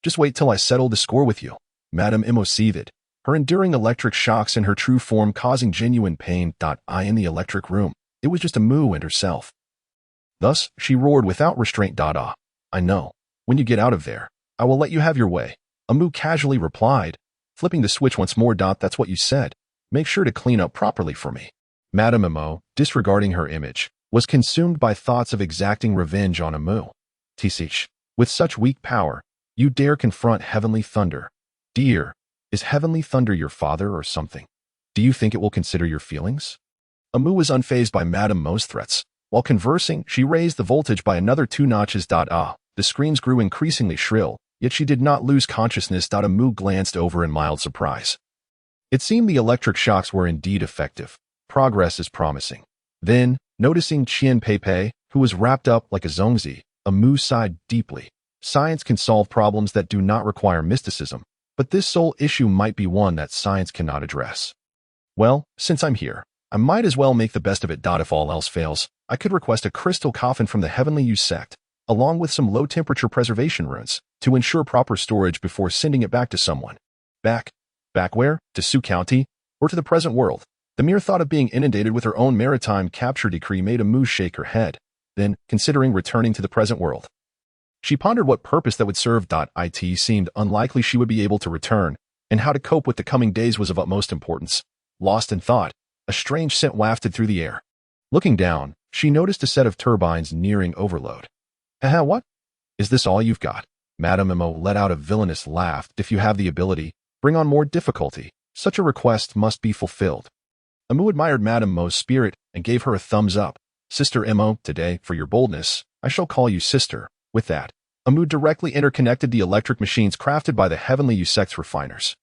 Just wait till I settle the score with you. Madame Mo seethed, her enduring electric shocks in her true form causing genuine pain. In the electric room, it was just Amu and herself. Thus, she roared without restraint. I know. When you get out of there, I will let you have your way. Amu casually replied, flipping the switch once more. That's what you said. Make sure to clean up properly for me. Madame Mo, disregarding her image, was consumed by thoughts of exacting revenge on Amu. Tisich, with such weak power, you dare confront Heavenly Thunder. Dear, is Heavenly Thunder your father or something? Do you think it will consider your feelings? Amu was unfazed by Madame Mo's threats. While conversing, she raised the voltage by another 2 notches. The screams grew increasingly shrill, yet she did not lose consciousness. Amu glanced over in mild surprise. It seemed the electric shocks were indeed effective. Progress is promising. Then, noticing Qian Peipei, who was wrapped up like a zongzi, Amu sighed deeply. Science can solve problems that do not require mysticism, but this sole issue might be one that science cannot address. Well, since I'm here, I might as well make the best of it. If all else fails, I could request a crystal coffin from the Heavenly U sect, along with some low-temperature preservation runes, to ensure proper storage before sending it back to someone. Back where? To Sioux County? Or to the present world? The mere thought of being inundated with her own maritime capture decree made Amu shake her head. Then, considering returning to the present world, she pondered what purpose that would serve. It seemed unlikely she would be able to return, and how to cope with the coming days was of utmost importance. Lost in thought, a strange scent wafted through the air. Looking down, she noticed a set of turbines nearing overload. What? Is this all you've got? Madame Mo let out a villainous laugh. If you have the ability, bring on more difficulty. Such a request must be fulfilled. Amu admired Madame Mo's spirit and gave her a thumbs up. Sister Mo, today, for your boldness, I shall call you sister. With that, Amu directly interconnected the electric machines crafted by the Heavenly U sect's refiners.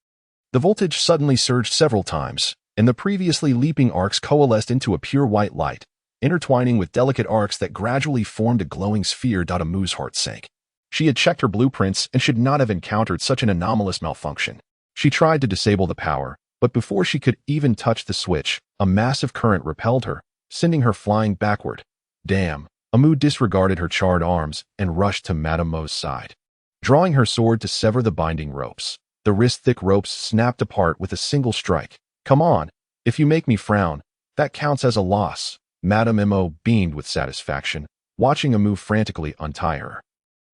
The voltage suddenly surged several times, and the previously leaping arcs coalesced into a pure white light, intertwining with delicate arcs that gradually formed a glowing sphere. Amu's heart sank. She had checked her blueprints and should not have encountered such an anomalous malfunction. She tried to disable the power, but before she could even touch the switch, a massive current repelled her, sending her flying backward. Damn, Amu disregarded her charred arms and rushed to Madame Mo's side. Drawing her sword to sever the binding ropes, the wrist-thick ropes snapped apart with a single strike. Come on, if you make me frown, that counts as a loss. Madame Mo beamed with satisfaction, watching Amu frantically untie her.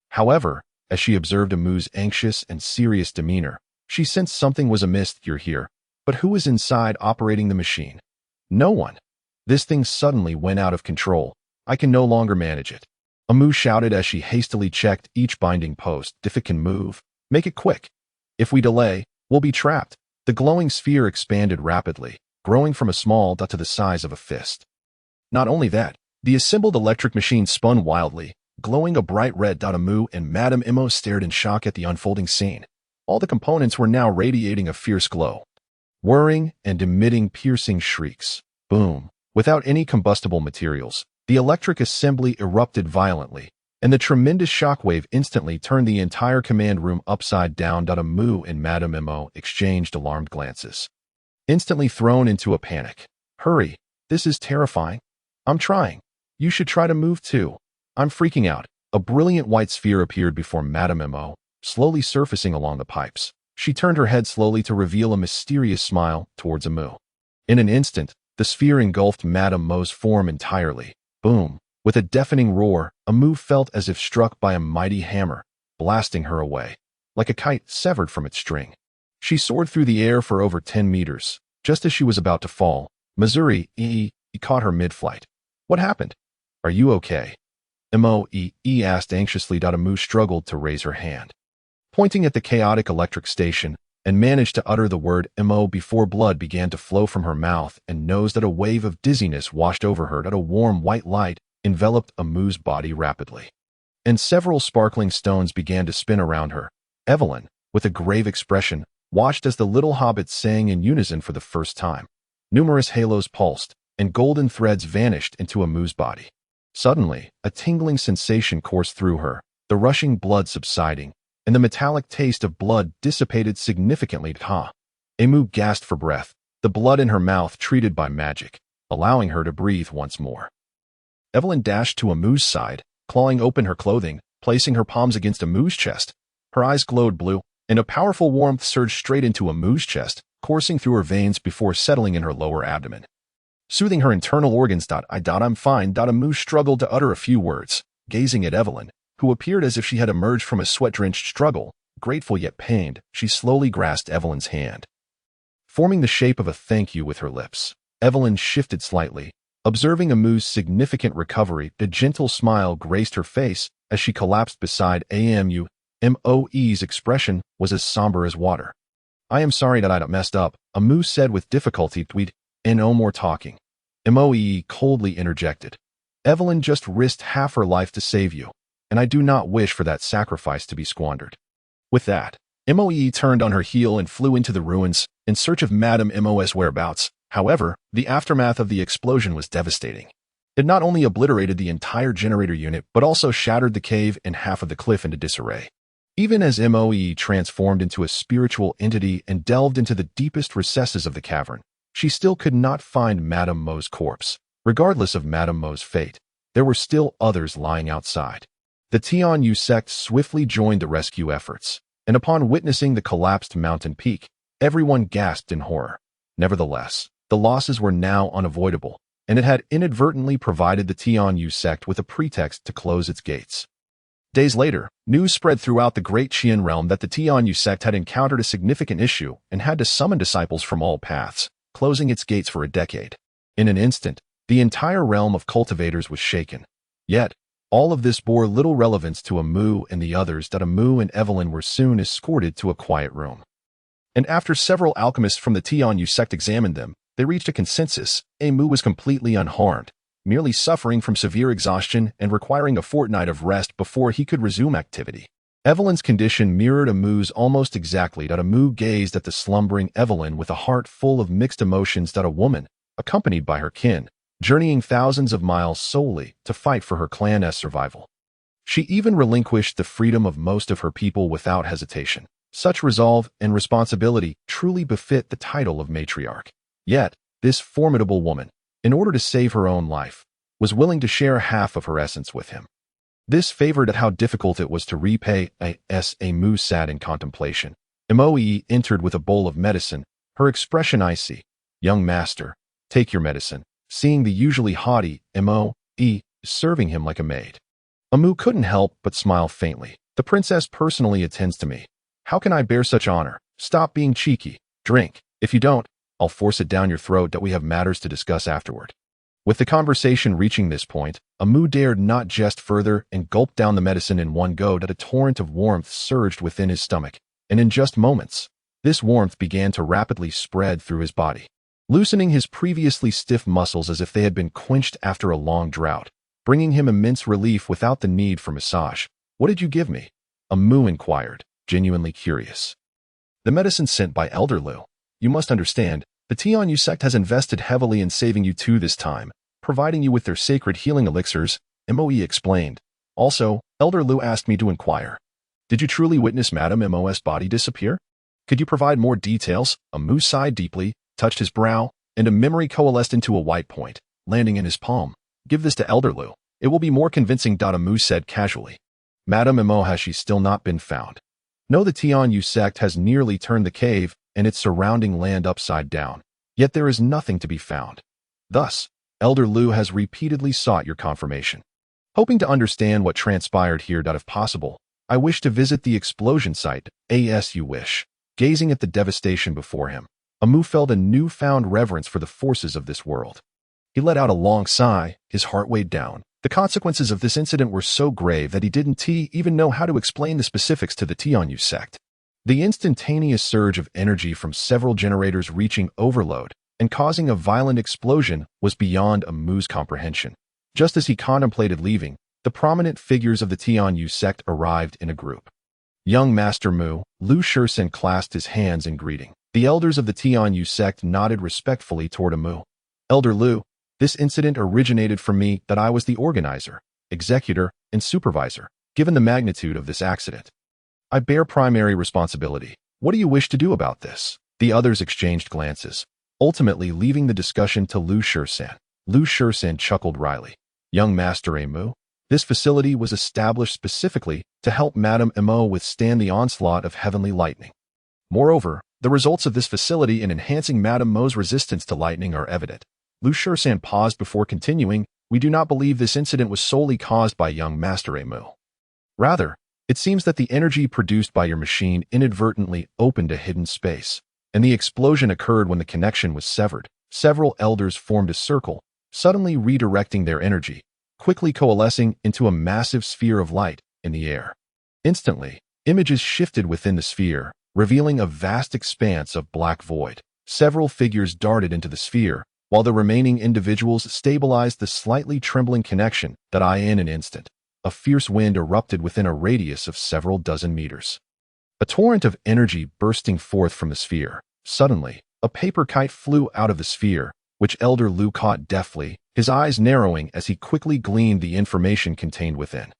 However, as she observed Amu's anxious and serious demeanor, she sensed something was amiss. You're here, but who is inside operating the machine? No one. This thing suddenly went out of control. I can no longer manage it. Amu shouted as she hastily checked each binding post. If it can move, make it quick. If we delay, we'll be trapped. The glowing sphere expanded rapidly, growing from a small dot to the size of a fist. Not only that, the assembled electric machine spun wildly, glowing a bright red dot. Amu and Madame Mo stared in shock at the unfolding scene. All the components were now radiating a fierce glow, whirring and emitting piercing shrieks. Boom! Without any combustible materials, the electric assembly erupted violently, and the tremendous shockwave instantly turned the entire command room upside down. Amu and Madame Mo exchanged alarmed glances, instantly thrown into a panic. Hurry! This is terrifying. I'm trying. You should try to move too. I'm freaking out. A brilliant white sphere appeared before Madame Mo, slowly surfacing along the pipes. She turned her head slowly to reveal a mysterious smile towards Amu. In an instant, the sphere engulfed Madame Mo's form entirely. Boom! With a deafening roar, Amu felt as if struck by a mighty hammer, blasting her away, like a kite severed from its string. She soared through the air for over 10 meters. Just as she was about to fall, Missouri caught her mid-flight. What happened? Are you okay? Mo asked anxiously. Amu struggled to raise her hand, pointing at the chaotic electric station, and managed to utter the word Mo before blood began to flow from her mouth and nose. A wave of dizziness washed over her. A warm white light enveloped Amu's body rapidly, and several sparkling stones began to spin around her. Evelyn, with a grave expression, watched as the little hobbit sang in unison for the first time. Numerous halos pulsed, and golden threads vanished into Amu's body. Suddenly, a tingling sensation coursed through her, the rushing blood subsiding, and the metallic taste of blood dissipated significantly. Amu gasped for breath, the blood in her mouth treated by magic, allowing her to breathe once more. Evelyn dashed to Amu's side, clawing open her clothing, placing her palms against Amu's chest. Her eyes glowed blue, and a powerful warmth surged straight into Amu's chest, coursing through her veins before settling in her lower abdomen, soothing her internal organs. I'm fine. Amu struggled to utter a few words, gazing at Evelyn, who appeared as if she had emerged from a sweat-drenched struggle. Grateful yet pained, she slowly grasped Evelyn's hand, forming the shape of a thank you with her lips. Evelyn shifted slightly, observing Amu's significant recovery. A gentle smile graced her face as she collapsed beside Amu. Mo's expression was as somber as water. I am sorry that I messed up, Amu said with difficulty. No more talking. Moe coldly interjected. Evelyn just risked half her life to save you, and I do not wish for that sacrifice to be squandered. With that, Moe turned on her heel and flew into the ruins in search of Madame Mo's whereabouts. However, the aftermath of the explosion was devastating. It not only obliterated the entire generator unit, but also shattered the cave and half of the cliff into disarray. Even as Moe transformed into a spiritual entity and delved into the deepest recesses of the cavern, she still could not find Madame Mo's corpse. Regardless of Madame Mo's fate, there were still others lying outside. The Tianyu sect swiftly joined the rescue efforts, and upon witnessing the collapsed mountain peak, everyone gasped in horror. Nevertheless, the losses were now unavoidable, and it had inadvertently provided the Tianyu sect with a pretext to close its gates. Days later, news spread throughout the Great Qian realm that the Tianyu sect had encountered a significant issue and had to summon disciples from all paths, closing its gates for a decade. In an instant, the entire realm of cultivators was shaken. Yet, all of this bore little relevance to Amu and the others. Amu and Evelyn were soon escorted to a quiet room, and after several alchemists from the Tianyu sect examined them, they reached a consensus. Amu was completely unharmed, merely suffering from severe exhaustion and requiring a fortnight of rest before he could resume activity. Evelyn's condition mirrored Amu's almost exactly. Amu gazed at the slumbering Evelyn with a heart full of mixed emotions. A woman, accompanied by her kin, journeying thousands of miles solely to fight for her clan's survival. She even relinquished the freedom of most of her people without hesitation. Such resolve and responsibility truly befit the title of matriarch. Yet, this formidable woman, in order to save her own life, was willing to share half of her essence with him. This favored at how difficult it was to repay. Mu sat in contemplation. Moe entered with a bowl of medicine, her expression icy. Young master, take your medicine. Seeing the usually haughty Moe serving him like a maid, Amu couldn't help but smile faintly. The princess personally attends to me. How can I bear such honor? Stop being cheeky. Drink. If you don't, I'll force it down your throat that we have matters to discuss afterward. With the conversation reaching this point, Amu dared not jest further and gulped down the medicine in one go that a torrent of warmth surged within his stomach, and in just moments, this warmth began to rapidly spread through his body, loosening his previously stiff muscles as if they had been quenched after a long drought, bringing him immense relief without the need for massage. What did you give me? Amu inquired, genuinely curious. The medicine sent by Elder Lu. You must understand, the Tianyu sect has invested heavily in saving you too this time, providing you with their sacred healing elixirs, Moe explained. Also, Elder Lu asked me to inquire. Did you truly witness Madame Mo's body disappear? Could you provide more details? Amu sighed deeply, touched his brow, and a memory coalesced into a white point, landing in his palm. Give this to Elder Lu. It will be more convincing. Amu said casually. Madame Mo, has she still not been found? No, the Tianyu sect has nearly turned the cave and its surrounding land upside down, yet there is nothing to be found. Thus, Elder Lu has repeatedly sought your confirmation. Hoping to understand what transpired here. If possible, I wish to visit the explosion site, as you wish. Gazing at the devastation before him, Amu felt a newfound reverence for the forces of this world. He let out a long sigh, his heart weighed down. The consequences of this incident were so grave that he didn't even know how to explain the specifics to the Tianyu sect. The instantaneous surge of energy from several generators reaching overload and causing a violent explosion was beyond Amu's comprehension. Just as he contemplated leaving, the prominent figures of the Tianyu sect arrived in a group. Young Master Mu, Lu Shursen clasped his hands in greeting. The elders of the Tianyu sect nodded respectfully toward Amu. Elder Lu, this incident originated from me that I was the organizer, executor, and supervisor. Given the magnitude of this accident, I bear primary responsibility. What do you wish to do about this? The others exchanged glances, ultimately leaving the discussion to Lu Shursen. Lu Shursen chuckled wryly. Young Master Mu, this facility was established specifically to help Madame Mo withstand the onslaught of heavenly lightning. Moreover, the results of this facility in enhancing Madame Mo's resistance to lightning are evident. Lu Shursen paused before continuing. We do not believe this incident was solely caused by young Master Mu. Rather, it seems that the energy produced by your machine inadvertently opened a hidden space, and the explosion occurred when the connection was severed. Several elders formed a circle, suddenly redirecting their energy, quickly coalescing into a massive sphere of light in the air. Instantly, images shifted within the sphere, revealing a vast expanse of black void. Several figures darted into the sphere, while the remaining individuals stabilized the slightly trembling connection in an instant. A fierce wind erupted within a radius of several dozen meters. A torrent of energy bursting forth from the sphere. Suddenly, a paper kite flew out of the sphere, which Elder Lu caught deftly, his eyes narrowing as he quickly gleaned the information contained within.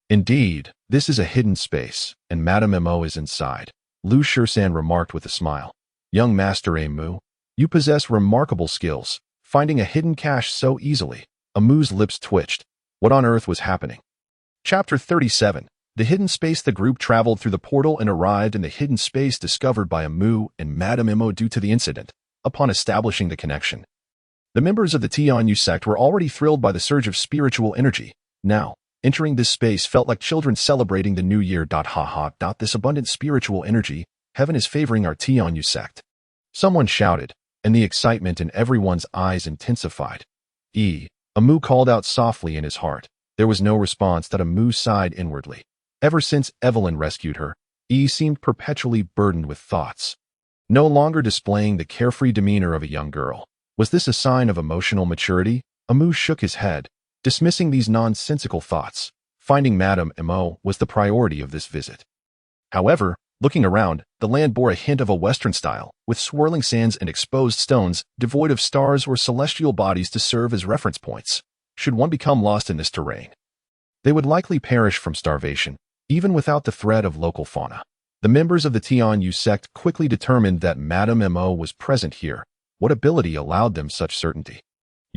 Indeed, this is a hidden space, and Madame Mo is inside, Lu Shursen remarked with a smile. Young Master Mu, you possess remarkable skills, finding a hidden cache so easily. Amu's lips twitched. What on earth was happening? Chapter 37. The Hidden Space. The group traveled through the portal and arrived in the hidden space discovered by Amu and Madame Mo due to the incident. Upon establishing the connection, the members of the Tianyu sect were already thrilled by the surge of spiritual energy. Now, entering this space felt like children celebrating the new year. This abundant spiritual energy, heaven is favoring our Tianyu sect. Someone shouted, and the excitement in everyone's eyes intensified. Amu called out softly in his heart. There was no response. Amu sighed inwardly. Ever since Evelyn rescued her, seemed perpetually burdened with thoughts, no longer displaying the carefree demeanor of a young girl. Was this a sign of emotional maturity? Amu shook his head, dismissing these nonsensical thoughts. Finding Madame Mo was the priority of this visit. However, looking around, the land bore a hint of a Western style, with swirling sands and exposed stones, devoid of stars or celestial bodies to serve as reference points. Should one become lost in this terrain, they would likely perish from starvation, even without the threat of local fauna. The members of the Tianyu sect quickly determined that Madame Mo was present here. What ability allowed them such certainty?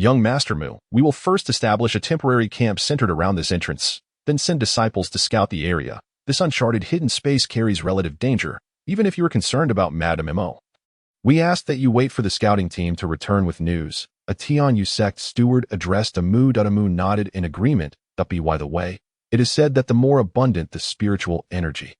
Young Master Mu, we will first establish a temporary camp centered around this entrance, then send disciples to scout the area. This uncharted hidden space carries relative danger, even if you are concerned about Madame Mo. We ask that you wait for the scouting team to return with news. A Tianyu sect steward addressed Amu. Amu nodded in agreement. By the way, it is said that the more abundant the spiritual energy,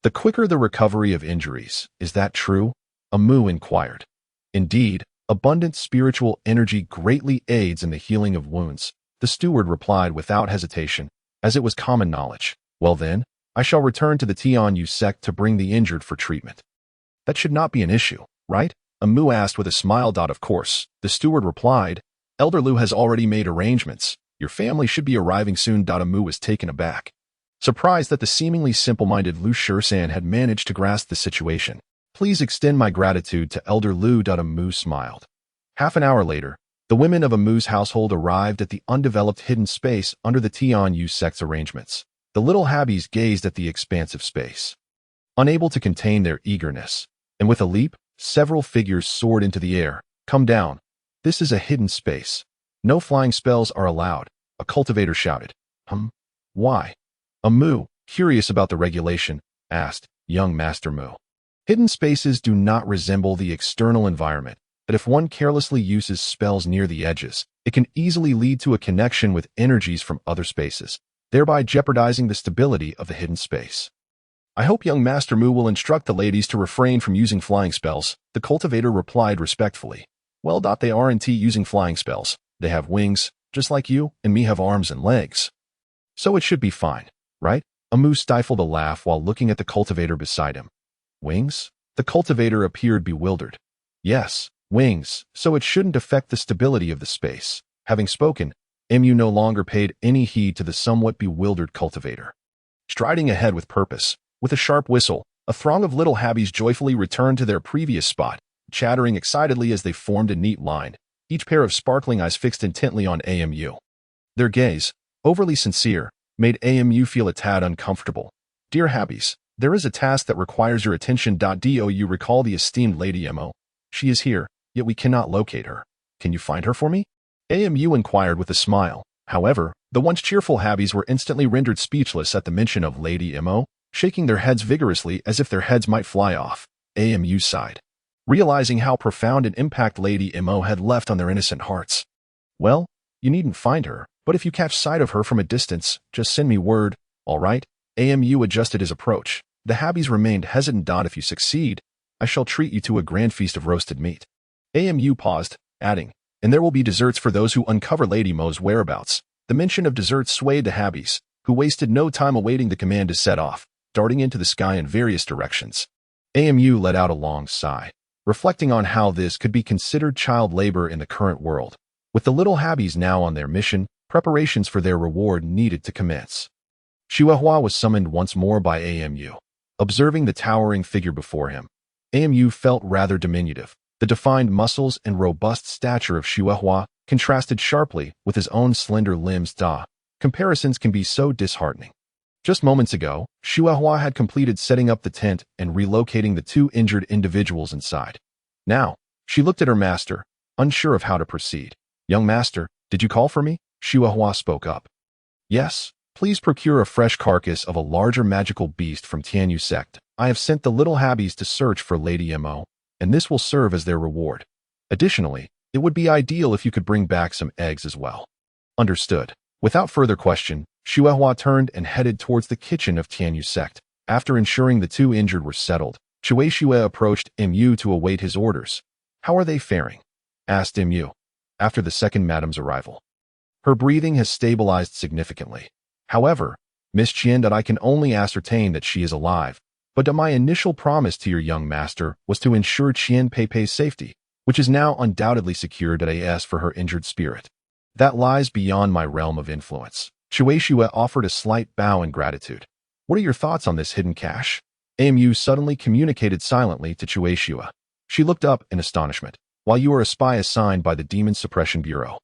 the quicker the recovery of injuries. Is that true? Amu inquired. Indeed, abundant spiritual energy greatly aids in the healing of wounds, the steward replied without hesitation, as it was common knowledge. Well then, I shall return to the Tianyu sect to bring the injured for treatment. That should not be an issue, right? Amu asked with a smile. Of course, the steward replied. Elder Lu has already made arrangements. Your family should be arriving soon. Amu was taken aback, surprised that the seemingly simple-minded Lu Shisan had managed to grasp the situation. Please extend my gratitude to Elder Lu. Amu smiled. Half an hour later, the women of Amu's household arrived at the undeveloped hidden space under the Tianyu sect's arrangements. The little Habbies gazed at the expansive space, unable to contain their eagerness, and with a leap, several figures soared into the air. Come down. This is a hidden space. No flying spells are allowed, a cultivator shouted. Why? Amu, curious about the regulation, asked. Young Master Mu. Hidden spaces do not resemble the external environment, but if one carelessly uses spells near the edges, it can easily lead to a connection with energies from other spaces, thereby jeopardizing the stability of the hidden space. I hope young Master Mu will instruct the ladies to refrain from using flying spells, the cultivator replied respectfully. Well, they aren't using flying spells. They have wings, just like you and me have arms and legs. So it should be fine, right? Amu stifled a laugh while looking at the cultivator beside him. Wings? The cultivator appeared bewildered. Yes, wings, so it shouldn't affect the stability of the space. Having spoken, Mu no longer paid any heed to the somewhat bewildered cultivator. Striding ahead with purpose, with a sharp whistle, a throng of little Habbies joyfully returned to their previous spot, chattering excitedly as they formed a neat line, each pair of sparkling eyes fixed intently on Amu. Their gaze, overly sincere, made Amu feel a tad uncomfortable. Dear Habbies, there is a task that requires your attention. Do you recall the esteemed Lady Mo? She is here, yet we cannot locate her. Can you find her for me? Amu inquired with a smile. However, the once cheerful Habbies were instantly rendered speechless at the mention of Lady Mo, shaking their heads vigorously as if their heads might fly off. Amu sighed, realizing how profound an impact Lady Mo had left on their innocent hearts. Well, you needn't find her, but if you catch sight of her from a distance, just send me word, all right? Amu adjusted his approach. The Habbies remained hesitant. If you succeed, I shall treat you to a grand feast of roasted meat. Amu paused, adding, and there will be desserts for those who uncover Lady Mo's whereabouts. The mention of desserts swayed the Habbies, who wasted no time awaiting the command to set off, darting into the sky in various directions. Amu let out a long sigh, reflecting on how this could be considered child labor in the current world. With the little Habbies now on their mission, preparations for their reward needed to commence. Chihuahua was summoned once more by Amu. Observing the towering figure before him, Amu felt rather diminutive. The defined muscles and robust stature of Chihuahua contrasted sharply with his own slender limbs. Comparisons can be so disheartening. Just moments ago, Chihuahua had completed setting up the tent and relocating the two injured individuals inside. Now, she looked at her master, unsure of how to proceed. Young master, did you call for me? Chihuahua spoke up. Yes, please procure a fresh carcass of a larger magical beast from Tianyu sect. I have sent the little Habbies to search for Lady Mo, and this will serve as their reward. Additionally, it would be ideal if you could bring back some eggs as well. Understood. Without further question, Chihuahua turned and headed towards the kitchen of Tianyu sect. After ensuring the two injured were settled, Chihuahua approached Mu to await his orders. How are they faring? Asked Mu, after the second madam's arrival. Her breathing has stabilized significantly. However, Miss Qian, that I can only ascertain that she is alive, but my initial promise to your young master was to ensure Qian Pei's safety, which is now undoubtedly secured at AS for her injured spirit. That lies beyond my realm of influence. Chihuahua offered a slight bow in gratitude. What are your thoughts on this hidden cache? Amu suddenly communicated silently to Chihuahua. She looked up in astonishment. While you are a spy assigned by the Demon Suppression Bureau,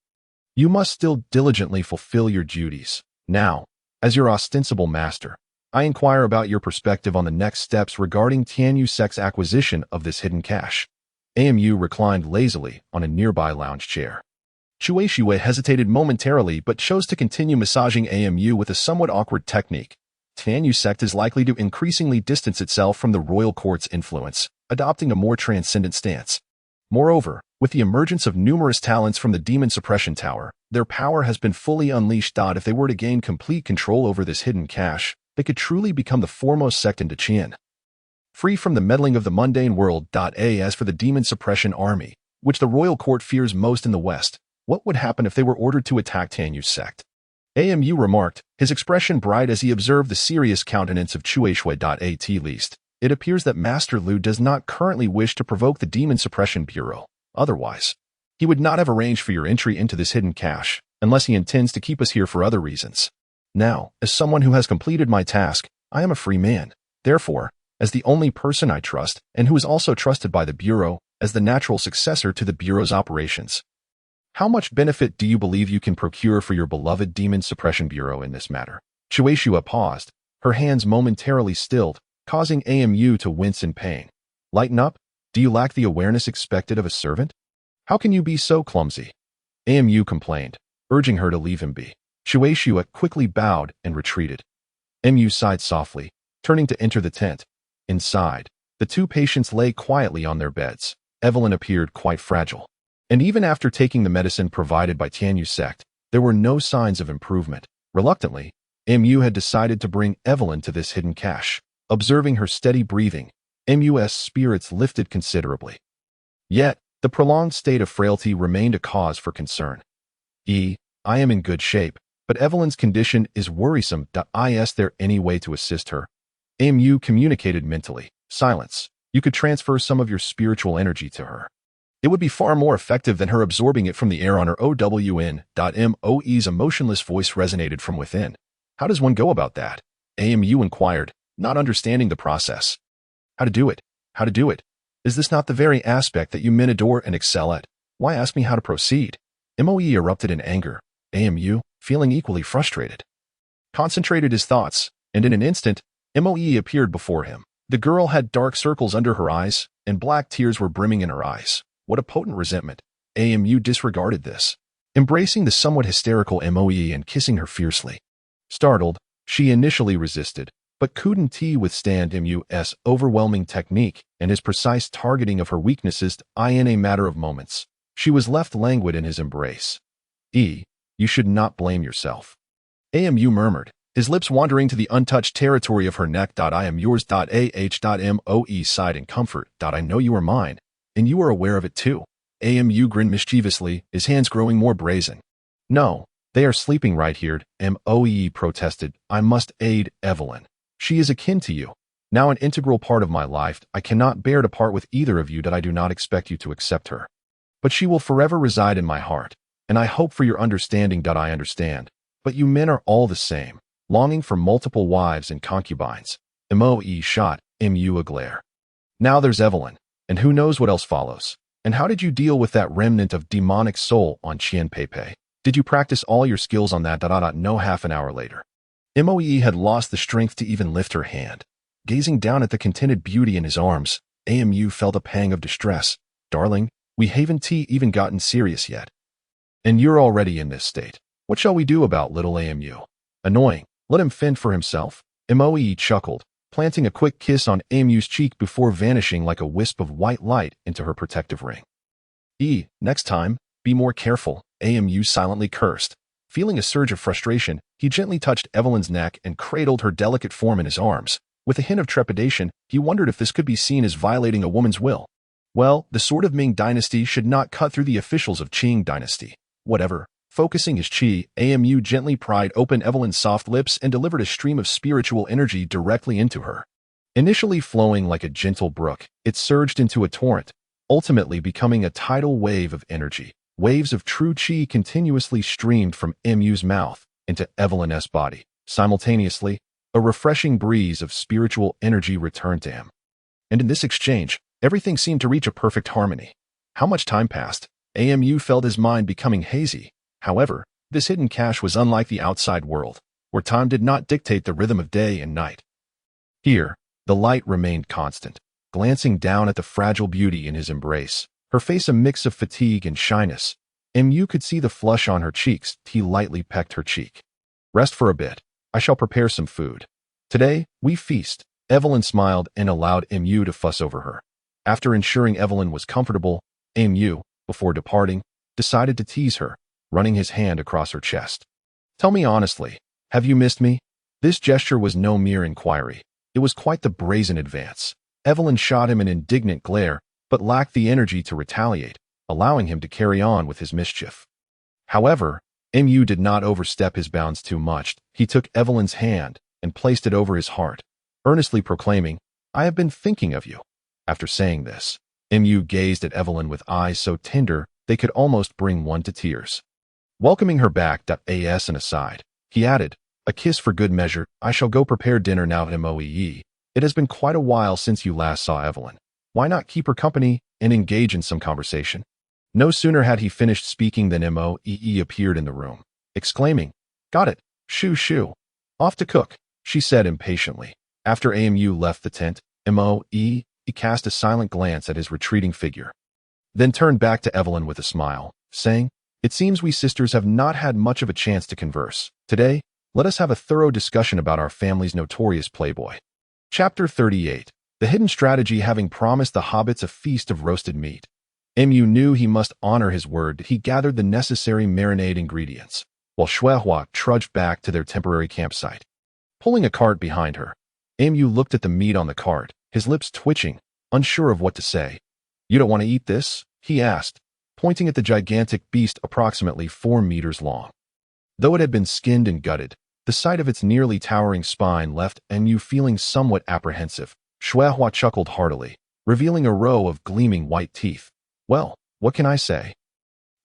you must still diligently fulfill your duties. Now, as your ostensible master, I inquire about your perspective on the next steps regarding Tianyu sect's acquisition of this hidden cache. Amu reclined lazily on a nearby lounge chair. Shueishiwe hesitated momentarily but chose to continue massaging AMU with a somewhat awkward technique. Tianyu sect is likely to increasingly distance itself from the royal court's influence, adopting a more transcendent stance. Moreover, with the emergence of numerous talents from the Demon Suppression Tower, their power has been fully unleashed. If they were to gain complete control over this hidden cache, they could truly become the foremost sect in Daqin. Free from the meddling of the mundane world. As for the Demon Suppression Army, which the royal court fears most in the West, what would happen if they were ordered to attack Tianyu's sect? AMU remarked, his expression bright as he observed the serious countenance of Chueshui. At least, it appears that Master Lu does not currently wish to provoke the Demon Suppression Bureau. Otherwise, he would not have arranged for your entry into this hidden cache, unless he intends to keep us here for other reasons. Now, as someone who has completed my task, I am a free man. Therefore, as the only person I trust, and who is also trusted by the Bureau, as the natural successor to the Bureau's operations. How much benefit do you believe you can procure for your beloved Demon Suppression Bureau in this matter? Shueishiwa paused, her hands momentarily stilled, causing AMU to wince in pain. Lighten up? Do you lack the awareness expected of a servant? How can you be so clumsy? AMU complained, urging her to leave him be. Shueishiwa quickly bowed and retreated. MU sighed softly, turning to enter the tent. Inside, the two patients lay quietly on their beds. Evelyn appeared quite fragile. And even after taking the medicine provided by Tianyu's sect, there were no signs of improvement. Reluctantly, MU had decided to bring Evelyn to this hidden cache. Observing her steady breathing, MU's spirits lifted considerably. Yet, the prolonged state of frailty remained a cause for concern. I am in good shape, but Evelyn's condition is worrisome. Is there any way to assist her? MU communicated mentally. Silence. You could transfer some of your spiritual energy to her. It would be far more effective than her absorbing it from the air on her own. Moe's emotionless voice resonated from within. How does one go about that? AMU inquired, not understanding the process. How to do it? How to do it? Is this not the very aspect that you men adore and excel at? Why ask me how to proceed? Moe erupted in anger. AMU, feeling equally frustrated, concentrated his thoughts, and in an instant, Moe appeared before him. The girl had dark circles under her eyes, and black tears were brimming in her eyes. What a potent resentment. AMU disregarded this, embracing the somewhat hysterical Moe and kissing her fiercely. Startled, she initially resisted, but couldn't withstand MU's overwhelming technique and his precise targeting of her weaknesses. In a matter of moments, she was left languid in his embrace. You should not blame yourself. AMU murmured, his lips wandering to the untouched territory of her neck. I am yours. Moe sighed in comfort. I know you are mine, and you are aware of it too. AMU grinned mischievously, his hands growing more brazen. No, they are sleeping right here. Moe protested. I must aid Evelyn. She is akin to you, now an integral part of my life. I cannot bear to part with either of you. I do not expect you to accept her. But she will forever reside in my heart, and I hope for your understanding. I understand, but you men are all the same, longing for multiple wives and concubines. Moe shot Mu a glare. Now there's Evelyn, and who knows what else follows. And how did you deal with that remnant of demonic soul on Qian Peipei? Did you practice all your skills on that? No. Half an hour later, Moe had lost the strength to even lift her hand. Gazing down at the contented beauty in his arms, AMU felt a pang of distress. Darling, we haven't even gotten serious yet. And you're already in this state. What shall we do about little AMU? Annoying. Let him fend for himself. Moe chuckled, planting a quick kiss on AMU's cheek before vanishing like a wisp of white light into her protective ring. Next time, be more careful, AMU silently cursed. Feeling a surge of frustration, he gently touched Evelyn's neck and cradled her delicate form in his arms. With a hint of trepidation, he wondered if this could be seen as violating a woman's will. Well, the sword of Ming Dynasty should not cut through the officials of Qing Dynasty. Whatever. Focusing his chi, AMU gently pried open Evelyn's soft lips and delivered a stream of spiritual energy directly into her. Initially flowing like a gentle brook, it surged into a torrent, ultimately becoming a tidal wave of energy. Waves of true chi continuously streamed from Mu's mouth into Evelyn's body. Simultaneously, a refreshing breeze of spiritual energy returned to him. And in this exchange, everything seemed to reach a perfect harmony. How much time passed? AMU felt his mind becoming hazy. However, this hidden cache was unlike the outside world, where time did not dictate the rhythm of day and night. Here, the light remained constant. Glancing down at the fragile beauty in his embrace, her face a mix of fatigue and shyness, Mu could see the flush on her cheeks. He lightly pecked her cheek. Rest for a bit. I shall prepare some food. Today, we feast. Evelyn smiled and allowed Mu to fuss over her. After ensuring Evelyn was comfortable, Mu, before departing, decided to tease her, running his hand across her chest. Tell me honestly, have you missed me? This gesture was no mere inquiry. It was quite the brazen advance. Evelyn shot him an indignant glare, but lacked the energy to retaliate, allowing him to carry on with his mischief. However, Mu did not overstep his bounds too much. He took Evelyn's hand and placed it over his heart, earnestly proclaiming, I have been thinking of you. After saying this, Mu gazed at Evelyn with eyes so tender they could almost bring one to tears. Welcoming her back, as an aside, he added, a kiss for good measure. I shall go prepare dinner now. Moee. It has been quite a while since you last saw Evelyn. Why not keep her company and engage in some conversation? No sooner had he finished speaking than Moee appeared in the room, exclaiming, Got it, shoo shoo. Off to cook, she said impatiently. After Amu left the tent, Moee cast a silent glance at his retreating figure, then turned back to Evelyn with a smile, saying, It seems we sisters have not had much of a chance to converse. Today, let us have a thorough discussion about our family's notorious playboy. Chapter 38. The hidden strategy. Having promised the hobbits a feast of roasted meat, Mu knew he must honor his word. He gathered the necessary marinade ingredients, while Shuehua trudged back to their temporary campsite. Pulling a cart behind her, Mu looked at the meat on the cart, his lips twitching, unsure of what to say. You don't want to eat this? He asked, pointing at the gigantic beast approximately 4 meters long. Though it had been skinned and gutted, the sight of its nearly towering spine left Mu feeling somewhat apprehensive. Shuehua chuckled heartily, revealing a row of gleaming white teeth. Well, what can I say?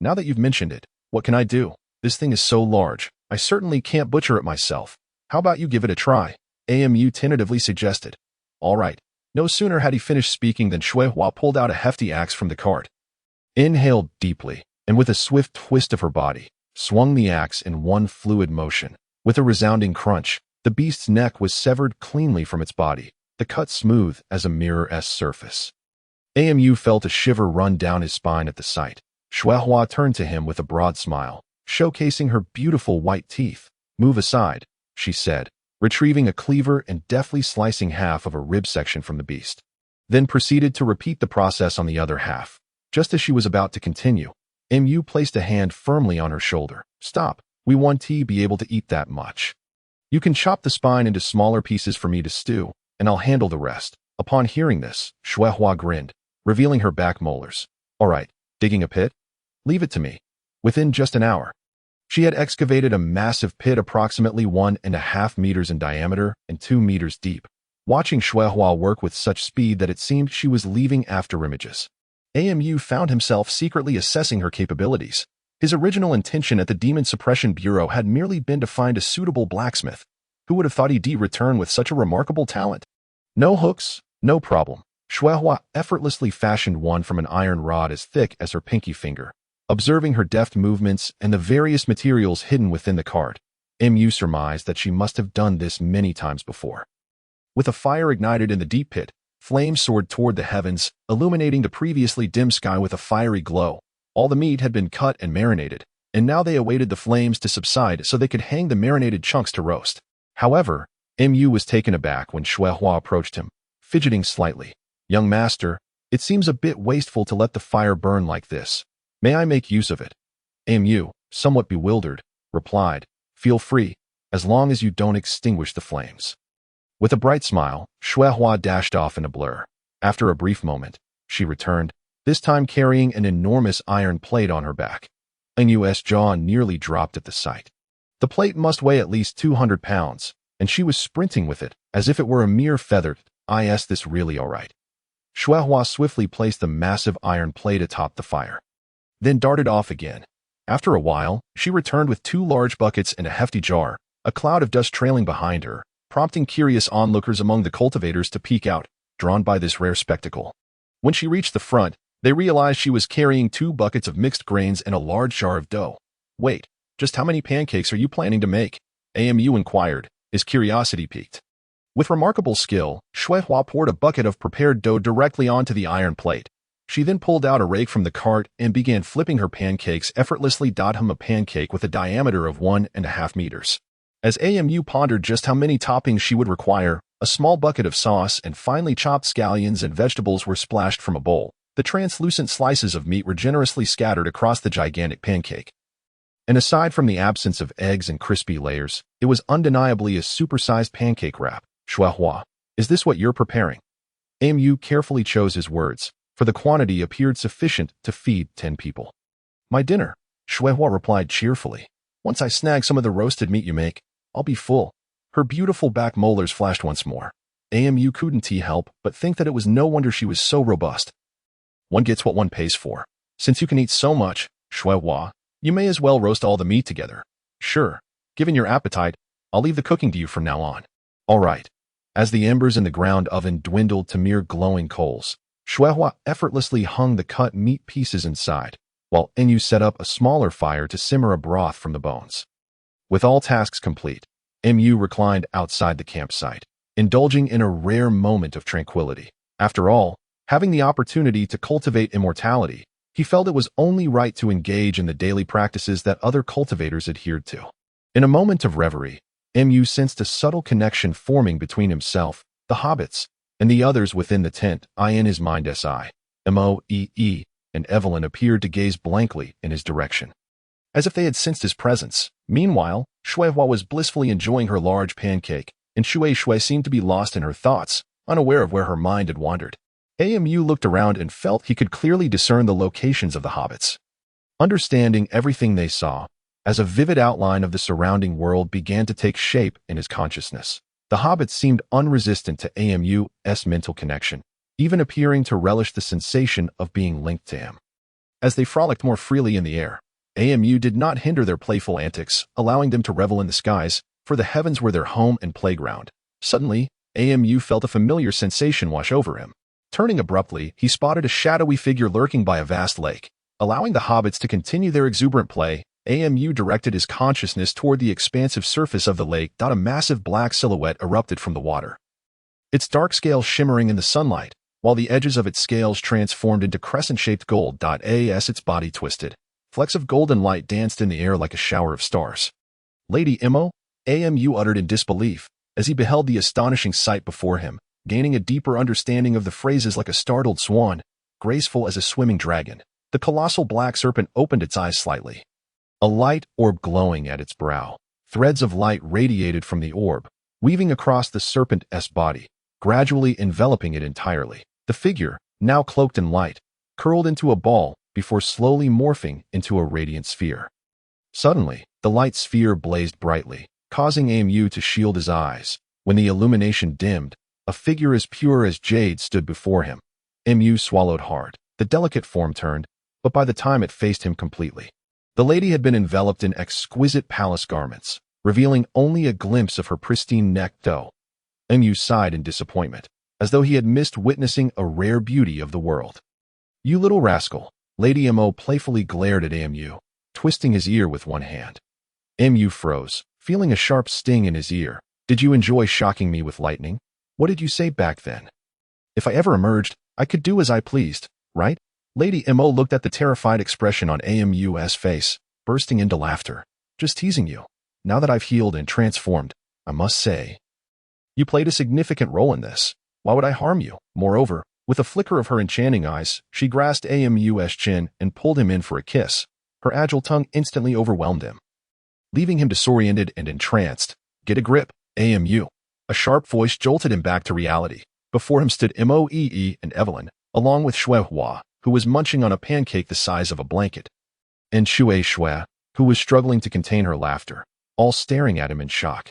Now that you've mentioned it, what can I do? This thing is so large, I certainly can't butcher it myself. How about you give it a try? Amu tentatively suggested. All right. No sooner had he finished speaking than Shuehua pulled out a hefty axe from the cart, inhaled deeply, and with a swift twist of her body, swung the axe in one fluid motion. With a resounding crunch, the beast's neck was severed cleanly from its body, the cut smooth as a mirror-esque surface. Amu felt a shiver run down his spine at the sight. Shuehua turned to him with a broad smile, showcasing her beautiful white teeth. Move aside, she said, retrieving a cleaver and deftly slicing half of a rib section from the beast. Then proceeded to repeat the process on the other half. Just as she was about to continue, Mu placed a hand firmly on her shoulder. Stop, we want to be able to eat that much. You can chop the spine into smaller pieces for me to stew, and I'll handle the rest. Upon hearing this, Shuehua grinned, revealing her back molars. All right, digging a pit? Leave it to me. Within just an hour, she had excavated a massive pit approximately 1.5 meters in diameter and 2 meters deep, watching Shuehua work with such speed that it seemed she was leaving afterimages. Amu found himself secretly assessing her capabilities. His original intention at the Demon Suppression Bureau had merely been to find a suitable blacksmith. Who would have thought he'd return with such a remarkable talent? No hooks, no problem. Shuehua effortlessly fashioned one from an iron rod as thick as her pinky finger. Observing her deft movements and the various materials hidden within the cart, Mu surmised that she must have done this many times before. With a fire ignited in the deep pit, flames soared toward the heavens, illuminating the previously dim sky with a fiery glow. All the meat had been cut and marinated, and now they awaited the flames to subside so they could hang the marinated chunks to roast. However, Mu was taken aback when Shuehua approached him, fidgeting slightly. Young master, it seems a bit wasteful to let the fire burn like this. May I make use of it? Mu, somewhat bewildered, replied, Feel free, as long as you don't extinguish the flames. With a bright smile, Shuehua dashed off in a blur. After a brief moment, she returned, this time carrying an enormous iron plate on her back. Mu's jaw nearly dropped at the sight. The plate must weigh at least 200 pounds, and she was sprinting with it, as if it were a mere feather. Is this really all right? Shuehua swiftly placed the massive iron plate atop the fire, then darted off again. After a while, she returned with 2 large buckets and a hefty jar, a cloud of dust trailing behind her, prompting curious onlookers among the cultivators to peek out, drawn by this rare spectacle. When she reached the front, they realized she was carrying 2 buckets of mixed grains and a large jar of dough. Wait, just how many pancakes are you planning to make? Amu inquired, his curiosity piqued. With remarkable skill, Shuehua poured a bucket of prepared dough directly onto the iron plate, She then pulled out a rake from the cart and began flipping her pancakes effortlessly. A pancake with a diameter of 1.5 meters. As AMU pondered just how many toppings she would require, a small bucket of sauce and finely chopped scallions and vegetables were splashed from a bowl. The translucent slices of meat were generously scattered across the gigantic pancake. And aside from the absence of eggs and crispy layers, it was undeniably a supersized pancake wrap. Shuehua, is this what you're preparing? AMU carefully chose his words, for the quantity appeared sufficient to feed 10 people. My dinner, Shuehua replied cheerfully. Once I snag some of the roasted meat you make, I'll be full. Her beautiful back molars flashed once more. AMU couldn't help but think that it was no wonder she was so robust. One gets what one pays for. Since you can eat so much, Shuehua, you may as well roast all the meat together. Sure, given your appetite, I'll leave the cooking to you from now on. All right. As the embers in the ground oven dwindled to mere glowing coals, Shuehua effortlessly hung the cut meat pieces inside, while Enyu set up a smaller fire to simmer a broth from the bones. With all tasks complete, Mu reclined outside the campsite, indulging in a rare moment of tranquility. After all, having the opportunity to cultivate immortality, he felt it was only right to engage in the daily practices that other cultivators adhered to. In a moment of reverie, Mu sensed a subtle connection forming between himself, the hobbits, and the others within the tent. In his mind, Moe and Evelyn appeared to gaze blankly in his direction, as if they had sensed his presence. Meanwhile, Shuehua was blissfully enjoying her large pancake, and Shui seemed to be lost in her thoughts, unaware of where her mind had wandered. AMU looked around and felt he could clearly discern the locations of the hobbits. Understanding everything they saw, as a vivid outline of the surrounding world began to take shape in his consciousness, the hobbits seemed unresistant to AMU's mental connection, even appearing to relish the sensation of being linked to him. As they frolicked more freely in the air, AMU did not hinder their playful antics, allowing them to revel in the skies, for the heavens were their home and playground. Suddenly, AMU felt a familiar sensation wash over him. Turning abruptly, he spotted a shadowy figure lurking by a vast lake. Allowing the hobbits to continue their exuberant play, AMU directed his consciousness toward the expansive surface of the lake. A massive black silhouette erupted from the water, its dark scales shimmering in the sunlight, while the edges of its scales transformed into crescent-shaped gold. As its body twisted, flecks of golden light danced in the air like a shower of stars. Lady Imo, AMU uttered in disbelief, as he beheld the astonishing sight before him, gaining a deeper understanding of the phrases. Like a startled swan, graceful as a swimming dragon, the colossal black serpent opened its eyes slightly. A light orb glowing at its brow. Threads of light radiated from the orb, weaving across the serpent's body, gradually enveloping it entirely. The figure, now cloaked in light, curled into a ball before slowly morphing into a radiant sphere. Suddenly, the light sphere blazed brightly, causing AMU to shield his eyes. When the illumination dimmed, a figure as pure as jade stood before him. MU swallowed hard. The delicate form turned, but by the time it faced him completely, the lady had been enveloped in exquisite palace garments, revealing only a glimpse of her pristine neck. MU sighed in disappointment, as though he had missed witnessing a rare beauty of the world. You little rascal, Lady Mo playfully glared at AMU, twisting his ear with one hand. MU froze, feeling a sharp sting in his ear. Did you enjoy shocking me with lightning? What did you say back then? If I ever emerged, I could do as I pleased, right? Lady Mo looked at the terrified expression on AMU's face, bursting into laughter. Just teasing you. Now that I've healed and transformed, I must say, you played a significant role in this. Why would I harm you? Moreover, with a flicker of her enchanting eyes, she grasped AMU's chin and pulled him in for a kiss. Her agile tongue instantly overwhelmed him, leaving him disoriented and entranced. Get a grip, AMU. A sharp voice jolted him back to reality. Before him stood Moe and Evelyn, along with Shuehua, who was munching on a pancake the size of a blanket, and Shui, who was struggling to contain her laughter, all staring at him in shock.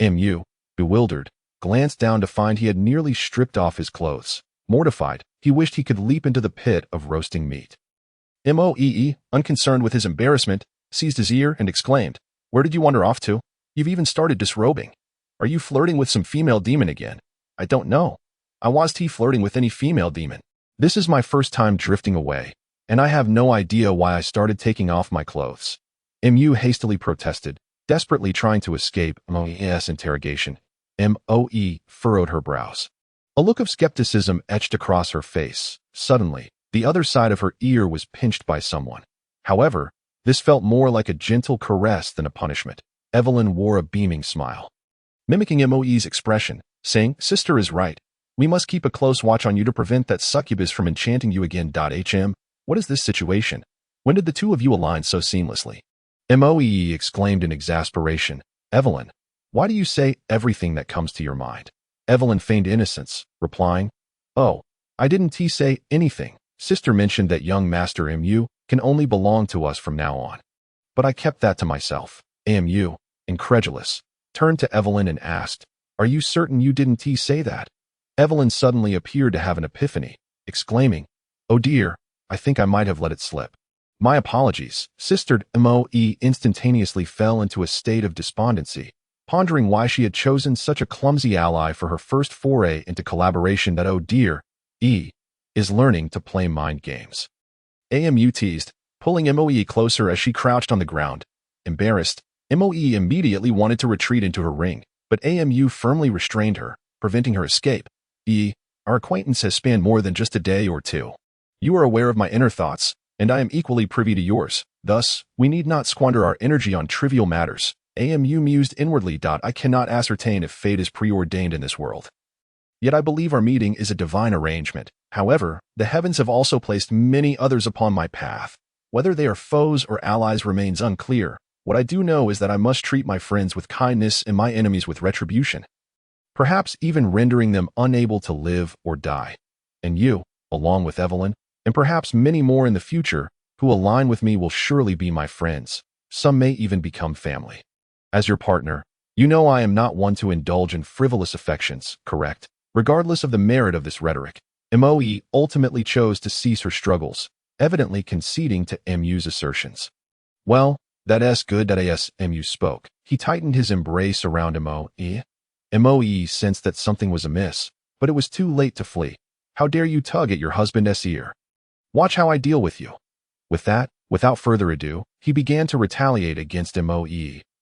Mu, bewildered, glanced down to find he had nearly stripped off his clothes. Mortified, he wished he could leap into the pit of roasting meat. Moe, unconcerned with his embarrassment, seized his ear and exclaimed, "Where did you wander off to? You've even started disrobing. Are you flirting with some female demon again?" "I don't know. I wasn't flirting with any female demon. This is my first time drifting away, and I have no idea why I started taking off my clothes." Mu hastily protested, desperately trying to escape Moe's interrogation. Moe furrowed her brows. A look of skepticism etched across her face. Suddenly, The other side of her ear was pinched by someone. However, this felt more like a gentle caress than a punishment. Evelyn wore a beaming smile, mimicking Moe's expression, saying, "Sister is right. We must keep a close watch on you to prevent that succubus from enchanting you again. What is this situation? When did the two of you align so seamlessly?" Moe exclaimed in exasperation. "Evelyn, why do you say everything that comes to your mind?" Evelyn feigned innocence, replying, "Oh, I didn't say anything. Sister mentioned that young Master Mu can only belong to us from now on. But I kept that to myself." Mu, incredulous, turned to Evelyn and asked, "Are you certain you didn't say that?" Evelyn suddenly appeared to have an epiphany, exclaiming, "Oh dear, I think I might have let it slip. My apologies." Sister Moe instantaneously fell into a state of despondency, pondering why she had chosen such a clumsy ally for her first foray into collaboration that, oh dear, is learning to play mind games. Amu teased, pulling Moe closer as she crouched on the ground. Embarrassed, Moe immediately wanted to retreat into her ring, but Amu firmly restrained her, preventing her escape. Our acquaintance has spanned more than just a day or two. You are aware of my inner thoughts, and I am equally privy to yours. Thus, we need not squander our energy on trivial matters." Amu mused inwardly. "I cannot ascertain if fate is preordained in this world. Yet I believe our meeting is a divine arrangement. However, the heavens have also placed many others upon my path. Whether they are foes or allies remains unclear. What I do know is that I must treat my friends with kindness and my enemies with retribution, perhaps even rendering them unable to live or die. And you, along with Evelyn, and perhaps many more in the future, who align with me will surely be my friends. Some may even become family. As your partner, you know I am not one to indulge in frivolous affections, correct?" Regardless of the merit of this rhetoric, Moe ultimately chose to cease her struggles, evidently conceding to Mu's assertions. "Well, that is good. Mu spoke. He tightened his embrace around Moe. Moe sensed that something was amiss, but it was too late to flee. "How dare you tug at your husband's ear? Watch how I deal with you." With that, without further ado, he began to retaliate against Moe,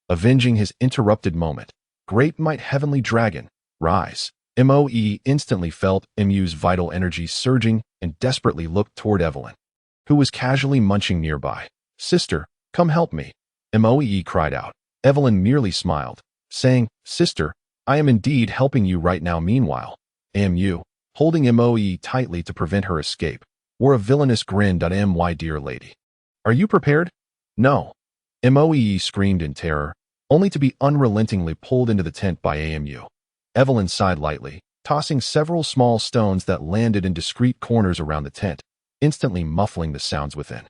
avenging his interrupted moment. Great might heavenly dragon, rise. Moe instantly felt Mu's vital energy surging and desperately looked toward Evelyn, who was casually munching nearby. "Sister, come help me," Moe cried out. Evelyn merely smiled, saying, "Sister, I am indeed helping you right now." Meanwhile, Mu, holding Moe tightly to prevent her escape, wore a villainous grin. "My dear lady, are you prepared?" "No." Moe screamed in terror, only to be unrelentingly pulled into the tent by Amu. Evelyn sighed lightly, tossing several small stones that landed in discreet corners around the tent, instantly muffling the sounds within.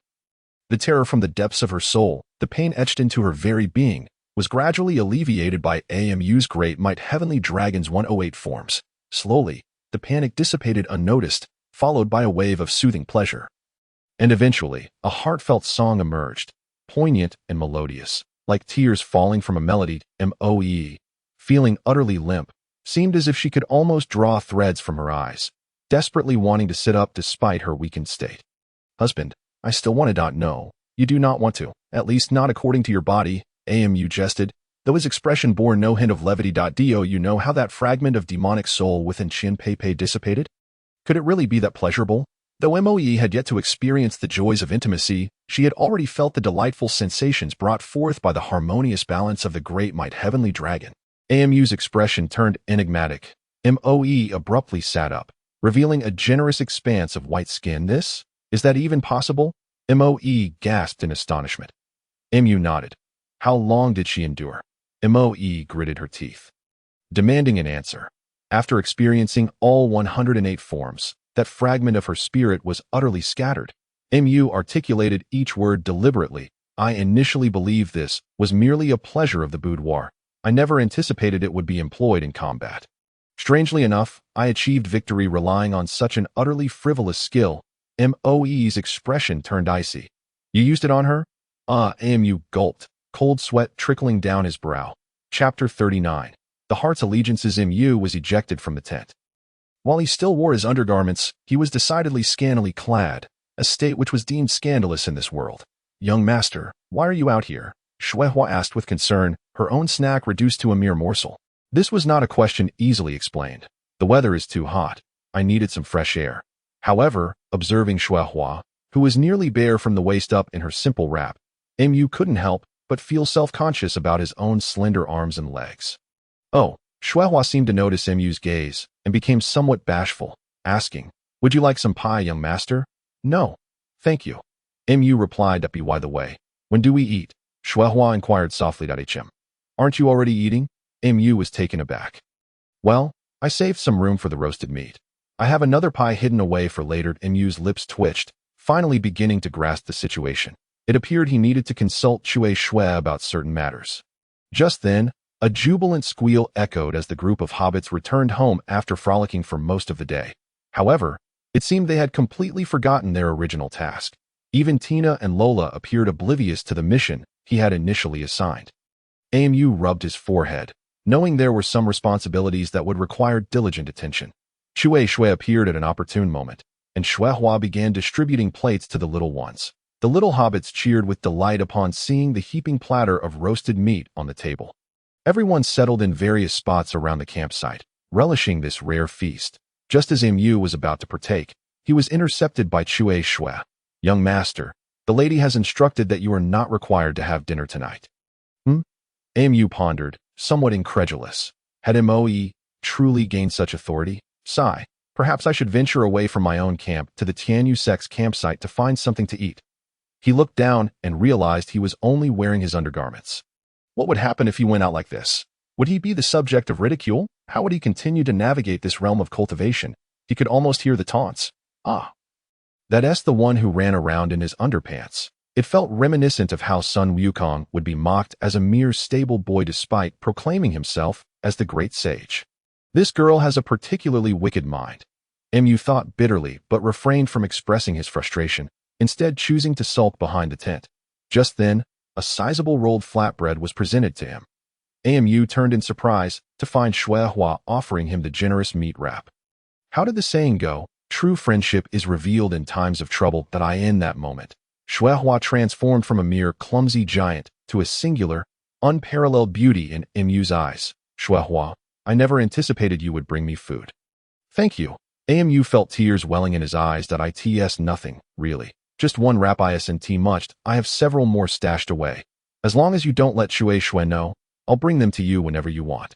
The terror from the depths of her soul, the pain etched into her very being, was gradually alleviated by Amu's great might heavenly dragon's 108 forms. Slowly, the panic dissipated unnoticed, followed by a wave of soothing pleasure. And eventually, a heartfelt song emerged, poignant and melodious, like tears falling from a melody. Moe, feeling utterly limp, seemed as if she could almost draw threads from her eyes, desperately wanting to sit up despite her weakened state. "Husband, I still want to. No, you do not want to, at least not according to your body," Amu jested, though his expression bore no hint of levity. "Do you know how that fragment of demonic soul within Chin Pei dissipated? Could it really be that pleasurable?" Though Moe had yet to experience the joys of intimacy, she had already felt the delightful sensations brought forth by the harmonious balance of the great might heavenly dragon. Amu's expression turned enigmatic. Moe abruptly sat up, revealing a generous expanse of white skin. Is that even possible?" Moe gasped in astonishment. Mu nodded. How long did she endure? Moe gritted her teeth, demanding an answer. After experiencing all 108 forms, that fragment of her spirit was utterly scattered. Mu articulated each word deliberately. "I initially believed this was merely a pleasure of the boudoir. I never anticipated it would be employed in combat. Strangely enough, I achieved victory relying on such an utterly frivolous skill." Moe's expression turned icy. "You used it on her?" Mu gulped, cold sweat trickling down his brow. Chapter 39. The Heart's Allegiances. Mu was ejected from the tent. While he still wore his undergarments, he was decidedly scantily clad, a state which was deemed scandalous in this world. "Young master, why are you out here?" Shuehua asked with concern, her own snack reduced to a mere morsel. This was not a question easily explained. "The weather is too hot. I needed some fresh air." However, observing Shuehua, who was nearly bare from the waist up in her simple wrap, Mu couldn't help but feel self-conscious about his own slender arms and legs. Oh, Shuehua seemed to notice Mu's gaze and became somewhat bashful, asking, "Would you like some pie, young master?" "No, thank you." Mu replied, "By the way, when do we eat?" Shuehua inquired softly. "Hm. Aren't you already eating?" Mu was taken aback. "Well, I saved some room for the roasted meat. I have another pie hidden away for later." Mu's lips twitched, finally beginning to grasp the situation. It appeared he needed to consult Chui Shui about certain matters. Just then, a jubilant squeal echoed as the group of hobbits returned home after frolicking for most of the day. However, it seemed they had completely forgotten their original task. Even Tina and Lola appeared oblivious to the mission he had initially assigned. Mu rubbed his forehead, knowing there were some responsibilities that would require diligent attention. Chui Shui appeared at an opportune moment, and Shuehua began distributing plates to the little ones. The little hobbits cheered with delight upon seeing the heaping platter of roasted meat on the table. Everyone settled in various spots around the campsite, relishing this rare feast. Just as Mu was about to partake, he was intercepted by Chui Shui. "Young master, the lady has instructed that you are not required to have dinner tonight." Mu pondered, somewhat incredulous. Had Moe truly gained such authority? Sigh, perhaps I should venture away from my own camp to the Tianyu sect's campsite to find something to eat. He looked down and realized he was only wearing his undergarments. What would happen if he went out like this? Would he be the subject of ridicule? How would he continue to navigate this realm of cultivation? He could almost hear the taunts. "Ah, that's the one who ran around in his underpants." It felt reminiscent of how Sun Wukong would be mocked as a mere stable boy despite proclaiming himself as the great sage. This girl has a particularly wicked mind. Mu thought bitterly but refrained from expressing his frustration, instead choosing to sulk behind the tent. Just then, a sizable rolled flatbread was presented to him. Mu turned in surprise to find Shuehua offering him the generous meat wrap. How did the saying go? True friendship is revealed in times of trouble. In that moment, Shuehua transformed from a mere clumsy giant to a singular, unparalleled beauty in Mu's eyes. "Shuehua, I never anticipated you would bring me food." "Thank you." Mu felt tears welling in his eyes. "It's nothing, really. Just one wrap. Isn't much. I have several more stashed away. As long as you don't let Chui Shui know, I'll bring them to you whenever you want."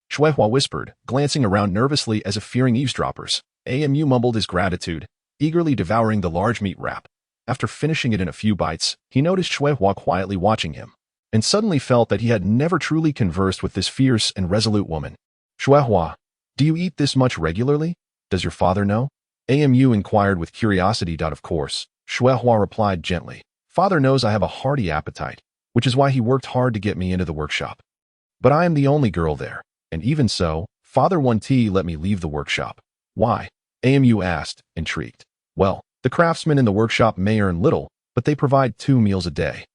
Shuehua whispered, glancing around nervously as if fearing eavesdroppers. Mu mumbled his gratitude, eagerly devouring the large meat wrap. After finishing it in a few bites, he noticed Shuehua quietly watching him, and suddenly felt that he had never truly conversed with this fierce and resolute woman. "Shuehua, do you eat this much regularly? Does your father know?" Mu inquired with curiosity. "Of course," Shuehua replied gently. "Father knows I have a hearty appetite, which is why he worked hard to get me into the workshop. But I am the only girl there, and even so, Father won't let me leave the workshop." "Why?" Mu asked, intrigued. "Well, the craftsmen in the workshop may earn little, but they provide 2 meals a day.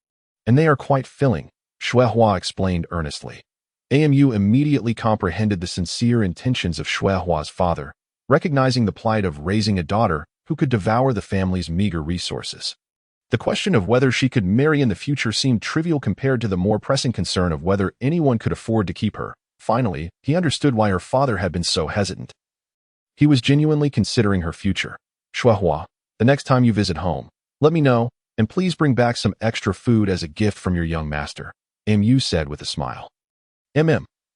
And they are quite filling," Shuehua explained earnestly. Mu immediately comprehended the sincere intentions of Shuehua's father, recognizing the plight of raising a daughter who could devour the family's meager resources. The question of whether she could marry in the future seemed trivial compared to the more pressing concern of whether anyone could afford to keep her. Finally, he understood why her father had been so hesitant. He was genuinely considering her future. "Shuehua, the next time you visit home, let me know, and please bring back some extra food as a gift from your young master," Mu said with a smile.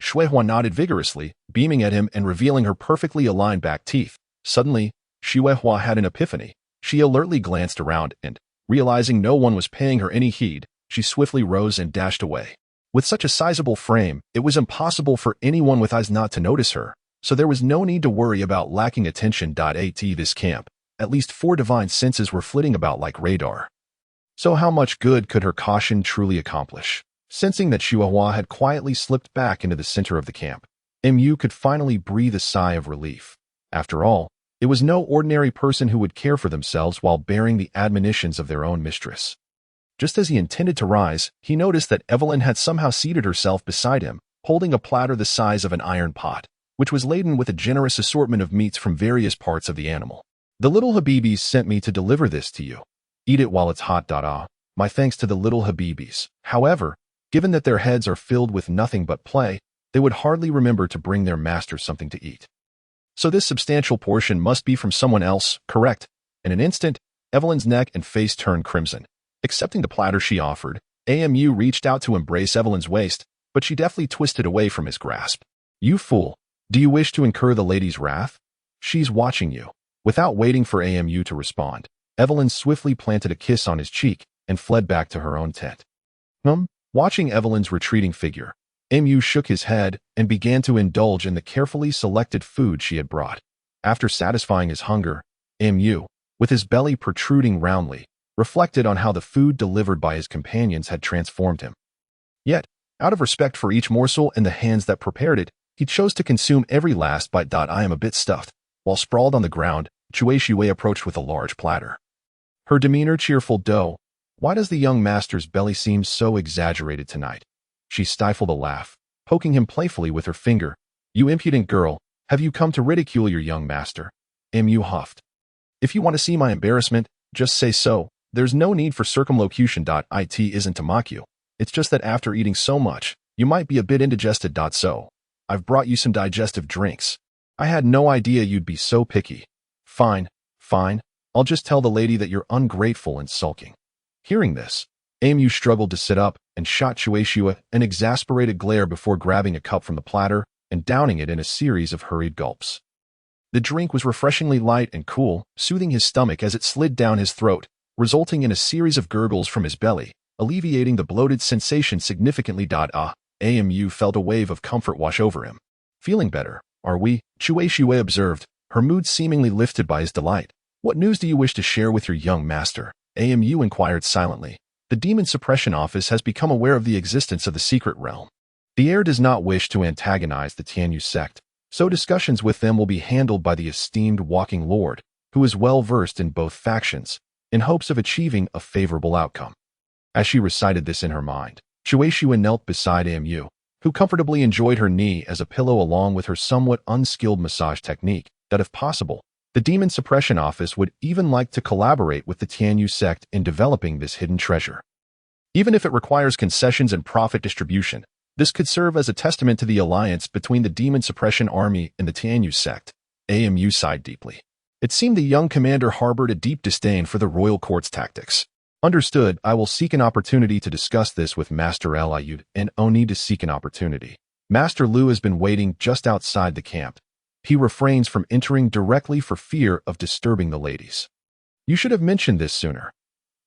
Shuehua nodded vigorously, beaming at him and revealing her perfectly aligned back teeth. Suddenly, Shuehua had an epiphany. She alertly glanced around and, realizing no one was paying her any heed, she swiftly rose and dashed away. With such a sizable frame, it was impossible for anyone with eyes not to notice her, so there was no need to worry about lacking attention. At this camp, at least 4 divine senses were flitting about like radar. So how much good could her caution truly accomplish? Sensing that Shuehua had quietly slipped back into the center of the camp, Mu could finally breathe a sigh of relief. After all, it was no ordinary person who would care for themselves while bearing the admonitions of their own mistress. Just as he intended to rise, he noticed that Evelyn had somehow seated herself beside him, holding a platter the size of an iron pot, which was laden with a generous assortment of meats from various parts of the animal. "The little Habibis sent me to deliver this to you. Eat it while it's hot. My thanks to the little Habibis. However, given that their heads are filled with nothing but play, they would hardly remember to bring their master something to eat." So this substantial portion must be from someone else, correct? In an instant, Evelyn's neck and face turned crimson. Accepting the platter she offered, AMU reached out to embrace Evelyn's waist, but she deftly twisted away from his grasp. You fool! Do you wish to incur the lady's wrath? She's watching you. Without waiting for AMU to respond, Evelyn swiftly planted a kiss on his cheek and fled back to her own tent. Watching Evelyn's retreating figure, AMU shook his head and began to indulge in the carefully selected food she had brought. After satisfying his hunger, AMU, with his belly protruding roundly, reflected on how the food delivered by his companions had transformed him. Yet, out of respect for each morsel and the hands that prepared it, he chose to consume every last bite. I am a bit stuffed. While sprawled on the ground, Shui approached with a large platter. Her demeanor cheerful. Dough. Why does the young master's belly seem so exaggerated tonight? She stifled a laugh, poking him playfully with her finger. You impudent girl, have you come to ridicule your young master? Mu huffed. If you want to see my embarrassment, just say so. There's no need for circumlocution. It isn't to mock you. It's just that after eating so much, you might be a bit indigested. So, I've brought you some digestive drinks. I had no idea you'd be so picky. Fine. I'll just tell the lady that you're ungrateful and sulking. Hearing this, Mu struggled to sit up and shot Shui an exasperated glare before grabbing a cup from the platter and downing it in a series of hurried gulps. The drink was refreshingly light and cool, soothing his stomach as it slid down his throat, resulting in a series of gurgles from his belly, alleviating the bloated sensation significantly. Amu felt a wave of comfort wash over him. Feeling better, are we? Shui observed, her mood seemingly lifted by his delight. What news do you wish to share with your young master? Amu inquired silently. The Demon Suppression Office has become aware of the existence of the secret realm. The heir does not wish to antagonize the Tianyu sect, so discussions with them will be handled by the esteemed Walking Lord, who is well versed in both factions, in hopes of achieving a favorable outcome. As she recited this in her mind, Shui knelt beside Amu, who comfortably enjoyed her knee as a pillow along with her somewhat unskilled massage technique, that if possible, the Demon Suppression Office would even like to collaborate with the Tianyu sect in developing this hidden treasure. Even if it requires concessions and profit distribution, this could serve as a testament to the alliance between the Demon Suppression Army and the Tianyu sect. Amu sighed deeply. It seemed the young commander harbored a deep disdain for the royal court's tactics. Understood, I will seek an opportunity to discuss this with Master Liu, and need to seek an opportunity. Master Lu has been waiting just outside the camp. He refrains from entering directly for fear of disturbing the ladies. You should have mentioned this sooner.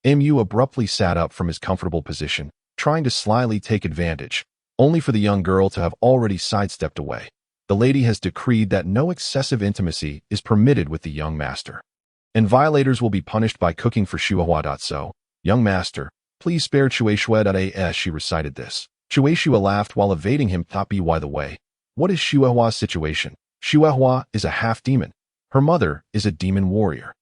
Mu abruptly sat up from his comfortable position, trying to slyly take advantage, only for the young girl to have already sidestepped away. The lady has decreed that no excessive intimacy is permitted with the young master, and violators will be punished by cooking for Shuahua. So, young master, please spare As she recited this. Shuahua laughed while evading him. By the way, what is Shuahua's situation? Shuahua is a half-demon. Her mother is a demon warrior.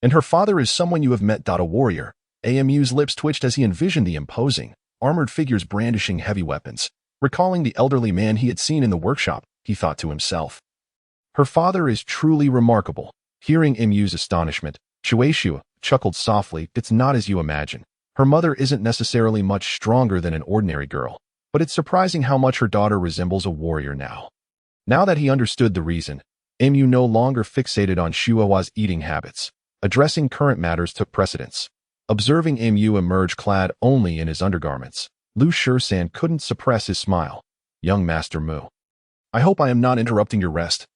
And her father is someone you have met. A warrior. Amu's lips twitched as he envisioned the imposing, armored figures brandishing heavy weapons. Recalling the elderly man he had seen in the workshop, he thought to himself. Her father is truly remarkable. Hearing Mu's astonishment, Shuahua chuckled softly. It's not as you imagine. Her mother isn't necessarily much stronger than an ordinary girl, but it's surprising how much her daughter resembles a warrior now. Now that he understood the reason, Mu no longer fixated on Shuahua's eating habits. Addressing current matters took precedence. Observing Mu emerge clad only in his undergarments, Lu Shisan couldn't suppress his smile. Young Master Mu. I hope I am not interrupting your rest.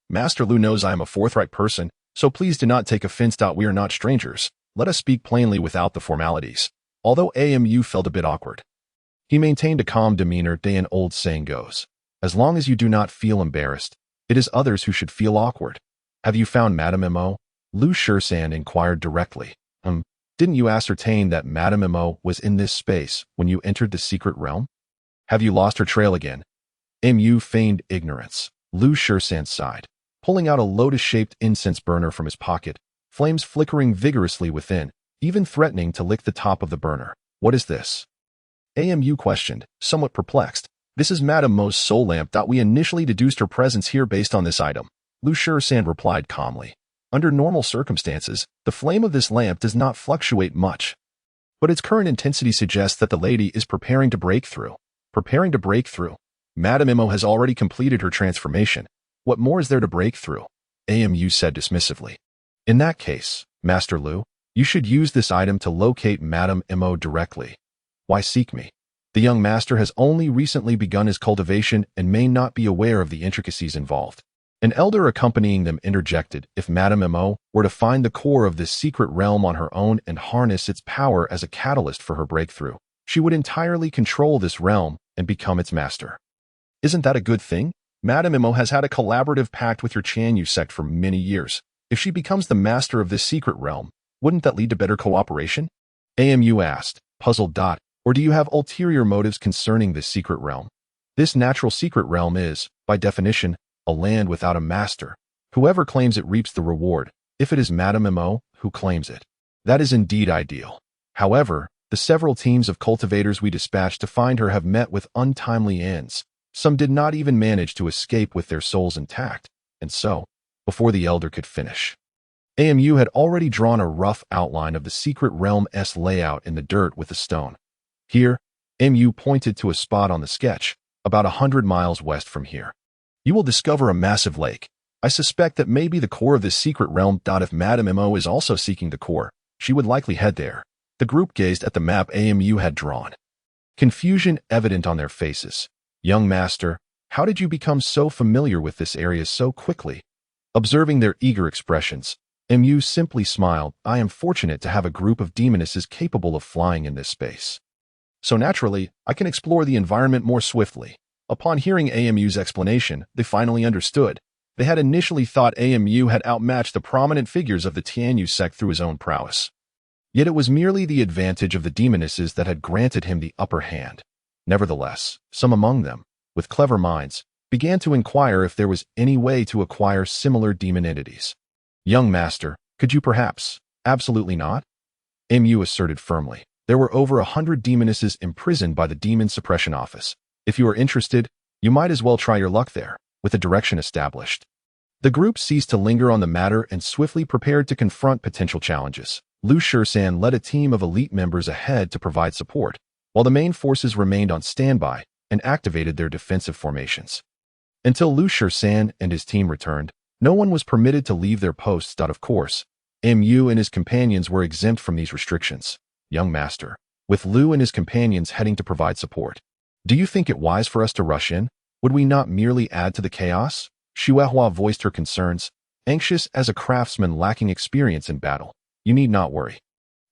Master Lu knows I am a forthright person, so please do not take offense. We are not strangers. Let us speak plainly without the formalities. Although Amu felt a bit awkward, he maintained a calm demeanor. An old saying goes, as long as you do not feel embarrassed, it is others who should feel awkward. Have you found Madame Mo? Lu Shisan inquired directly. Didn't you ascertain that Madame Mo was in this space when you entered the secret realm? Have you lost her trail again? Mu feigned ignorance. Lu Shisan sighed, pulling out a lotus-shaped incense burner from his pocket, flames flickering vigorously within, even threatening to lick the top of the burner. What is this? Amu questioned, somewhat perplexed. This is Madame Mo's soul lamp. We initially deduced her presence here based on this item. Lu Shisan replied calmly. Under normal circumstances, the flame of this lamp does not fluctuate much, but its current intensity suggests that the lady is preparing to break through. Preparing to break through. Madame Mo has already completed her transformation. What more is there to break through? AMU said dismissively. In that case, Master Lu, you should use this item to locate Madame Mo directly. Why seek me? The young master has only recently begun his cultivation and may not be aware of the intricacies involved. An elder accompanying them interjected, if Madame Mo were to find the core of this secret realm on her own and harness its power as a catalyst for her breakthrough, she would entirely control this realm and become its master. Isn't that a good thing? Madame Mo has had a collaborative pact with your Chanyu sect for many years. If she becomes the master of this secret realm, wouldn't that lead to better cooperation? AMU asked, puzzled. Or do you have ulterior motives concerning this secret realm? This natural secret realm is, by definition, a land without a master. Whoever claims it reaps the reward, if it is Madame Mo who claims it. That is indeed ideal. However, the several teams of cultivators we dispatched to find her have met with untimely ends. Some did not even manage to escape with their souls intact, and so, before the elder could finish, AMU had already drawn a rough outline of the secret realm's layout in the dirt with a stone. Here, AMU pointed to a spot on the sketch, about 100 miles west from here. You will discover a massive lake. I suspect that may be the core of this secret realm. If Madame Mo is also seeking the core, she would likely head there. The group gazed at the map AMU had drawn. Confusion evident on their faces. Young master, how did you become so familiar with this area so quickly? Observing their eager expressions, MU simply smiled. I am fortunate to have a group of demonesses capable of flying in this space. So naturally, I can explore the environment more swiftly. Upon hearing AMU's explanation, they finally understood. They had initially thought AMU had outmatched the prominent figures of the Tianyu sect through his own prowess. Yet it was merely the advantage of the demonesses that had granted him the upper hand. Nevertheless, some among them, with clever minds, began to inquire if there was any way to acquire similar demon entities. Young master, could you perhaps? Absolutely not. MU asserted firmly. There were over 100 demonesses imprisoned by the Demon Suppression Office. If you are interested, you might as well try your luck there, with a direction established. The group ceased to linger on the matter and swiftly prepared to confront potential challenges. Lu Shisan led a team of elite members ahead to provide support, while the main forces remained on standby and activated their defensive formations. Until Lu Shisan and his team returned, no one was permitted to leave their posts. Of course, MU and his companions were exempt from these restrictions. Young master, with Lu and his companions heading to provide support. Do you think it wise for us to rush in? Would we not merely add to the chaos? Xuehua voiced her concerns, anxious as a craftsman lacking experience in battle. You need not worry.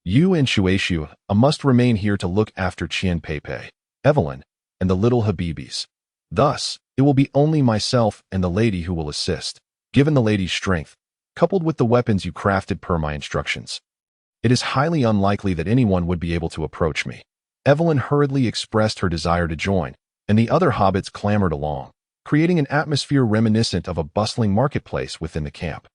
You and Shueishu must remain here to look after Qian Peipei, Evelyn, and the little Habibis. Thus, it will be only myself and the lady who will assist, given the lady's strength, coupled with the weapons you crafted per my instructions. It is highly unlikely that anyone would be able to approach me. Evelyn hurriedly expressed her desire to join, and the other hobbits clamored along, creating an atmosphere reminiscent of a bustling marketplace within the camp.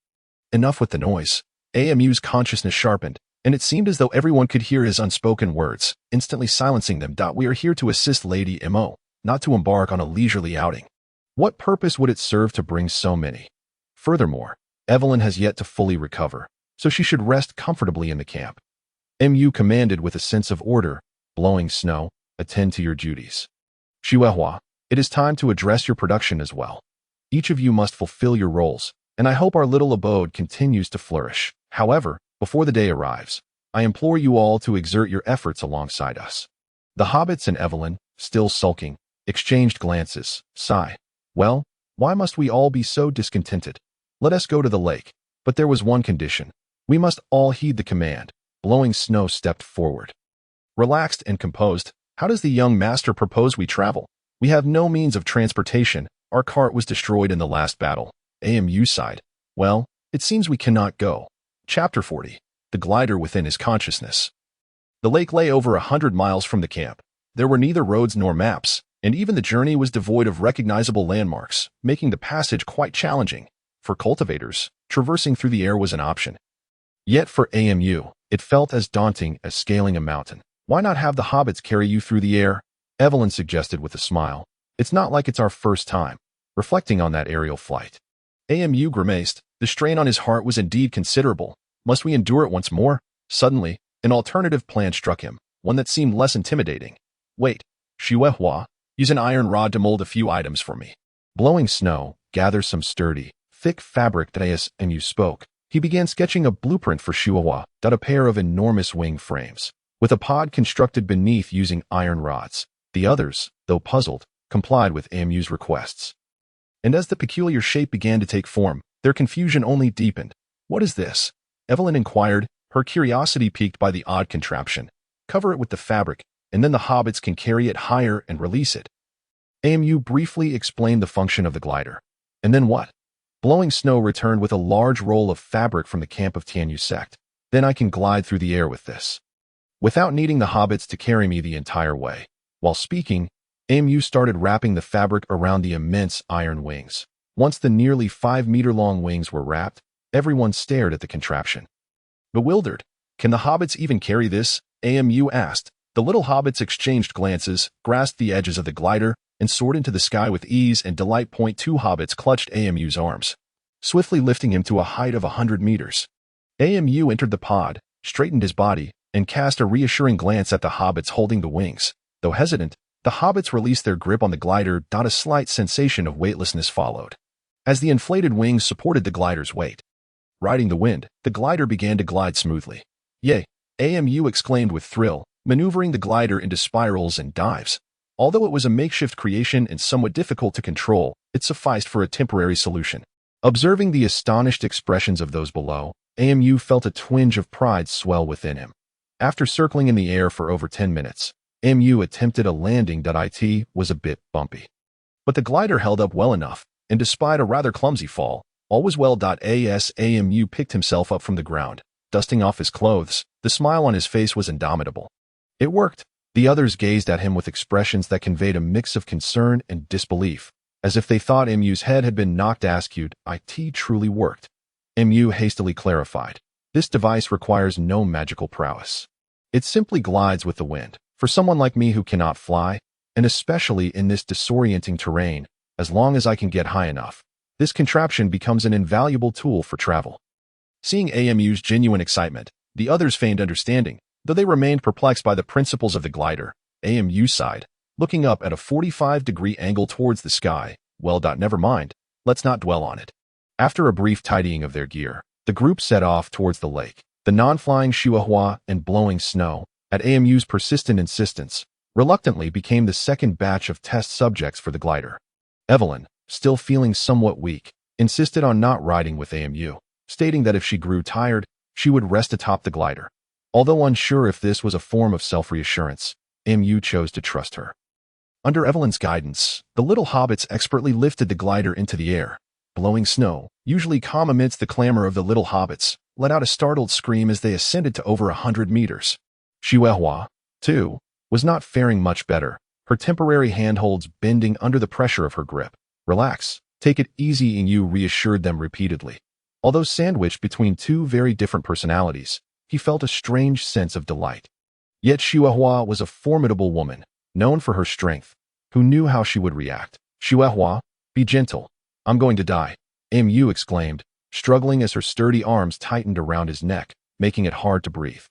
Enough with the noise. AMU's consciousness sharpened, and it seemed as though everyone could hear his unspoken words, instantly silencing them. We are here to assist Lady Mo, not to embark on a leisurely outing. What purpose would it serve to bring so many? Furthermore, Evelyn has yet to fully recover, so she should rest comfortably in the camp. MU commanded with a sense of order, blowing snow, attend to your duties. Xuehua, it is time to address your production as well. Each of you must fulfill your roles, and I hope our little abode continues to flourish. However, before the day arrives, I implore you all to exert your efforts alongside us. The hobbits and Evelyn, still sulking, exchanged glances. Sigh. Well, why must we all be so discontented? Let us go to the lake. But there was one condition. We must all heed the command. Blowing Snow stepped forward. Relaxed and composed, how does the young master propose we travel? We have no means of transportation. Our cart was destroyed in the last battle. AMU sighed. Well, it seems we cannot go. Chapter 40. The glider within his consciousness. The lake lay over 100 miles from the camp. There were neither roads nor maps, and even the journey was devoid of recognizable landmarks, making the passage quite challenging. For cultivators, traversing through the air was an option. Yet for AMU, it felt as daunting as scaling a mountain. Why not have the hobbits carry you through the air? Evelyn suggested with a smile. It's not like it's our first time, reflecting on that aerial flight. AMU grimaced. The strain on his heart was indeed considerable. Must we endure it once more? Suddenly, an alternative plan struck him, one that seemed less intimidating. Wait, Xuehua, use an iron rod to mold a few items for me. Blowing Snow, gather some sturdy, thick fabric that AMU spoke. He began sketching a blueprint for Chihuahua, a pair of enormous wing frames, with a pod constructed beneath using iron rods. The others, though puzzled, complied with AMU's requests. And as the peculiar shape began to take form, their confusion only deepened. "What is this?" Evelyn inquired, her curiosity piqued by the odd contraption. "Cover it with the fabric, and then the hobbits can carry it higher and release it." AMU briefly explained the function of the glider. "And then what?" Blowing Snow returned with a large roll of fabric from the camp of Tianyu sect. "Then I can glide through the air with this, without needing the hobbits to carry me the entire way." While speaking, AMU started wrapping the fabric around the immense iron wings. Once the nearly 5-meter-long wings were wrapped, everyone stared at the contraption. Bewildered, "Can the hobbits even carry this?" AMU asked. The little hobbits exchanged glances, grasped the edges of the glider, and soared into the sky with ease and delight. Two hobbits clutched AMU's arms, swiftly lifting him to a height of 100 meters. AMU entered the pod, straightened his body, and cast a reassuring glance at the hobbits holding the wings. Though hesitant, the hobbits released their grip on the glider. A slight sensation of weightlessness followed, as the inflated wings supported the glider's weight. Riding the wind, the glider began to glide smoothly. "Yay!" AMU exclaimed with thrill, maneuvering the glider into spirals and dives. Although it was a makeshift creation and somewhat difficult to control, it sufficed for a temporary solution. Observing the astonished expressions of those below, AMU felt a twinge of pride swell within him. After circling in the air for over 10 minutes, AMU attempted a landing. It was a bit bumpy, but the glider held up well enough, and despite a rather clumsy fall, all was well. As AMU picked himself up from the ground, dusting off his clothes, the smile on his face was indomitable. It worked. The others gazed at him with expressions that conveyed a mix of concern and disbelief, as if they thought AMU's head had been knocked askew. "It truly worked," AMU hastily clarified. "This device requires no magical prowess. It simply glides with the wind. For someone like me who cannot fly, and especially in this disorienting terrain, as long as I can get high enough, this contraption becomes an invaluable tool for travel." Seeing AMU's genuine excitement, the others feigned understanding, though they remained perplexed by the principles of the glider. AMU sighed, looking up at a 45-degree angle towards the sky. "Well, never mind. Let's not dwell on it." After a brief tidying of their gear, the group set off towards the lake. The non-flying Chihuahua and Blowing Snow, at AMU's persistent insistence, reluctantly became the second batch of test subjects for the glider. Evelyn, still feeling somewhat weak, insisted on not riding with AMU, stating that if she grew tired, she would rest atop the glider. Although unsure if this was a form of self-reassurance, AMU chose to trust her. Under Evelyn's guidance, the little hobbits expertly lifted the glider into the air. Blowing Snow, usually calm amidst the clamor of the little hobbits, let out a startled scream as they ascended to over 100 meters. Chihuahua, too, was not faring much better, her temporary handholds bending under the pressure of her grip. "Relax, take it easy," AMU reassured them repeatedly. Although sandwiched between two very different personalities, he felt a strange sense of delight. Yet Chihuahua was a formidable woman, known for her strength, who knew how she would react. "Chihuahua, be gentle. I'm going to die," AMU exclaimed, struggling as her sturdy arms tightened around his neck, making it hard to breathe.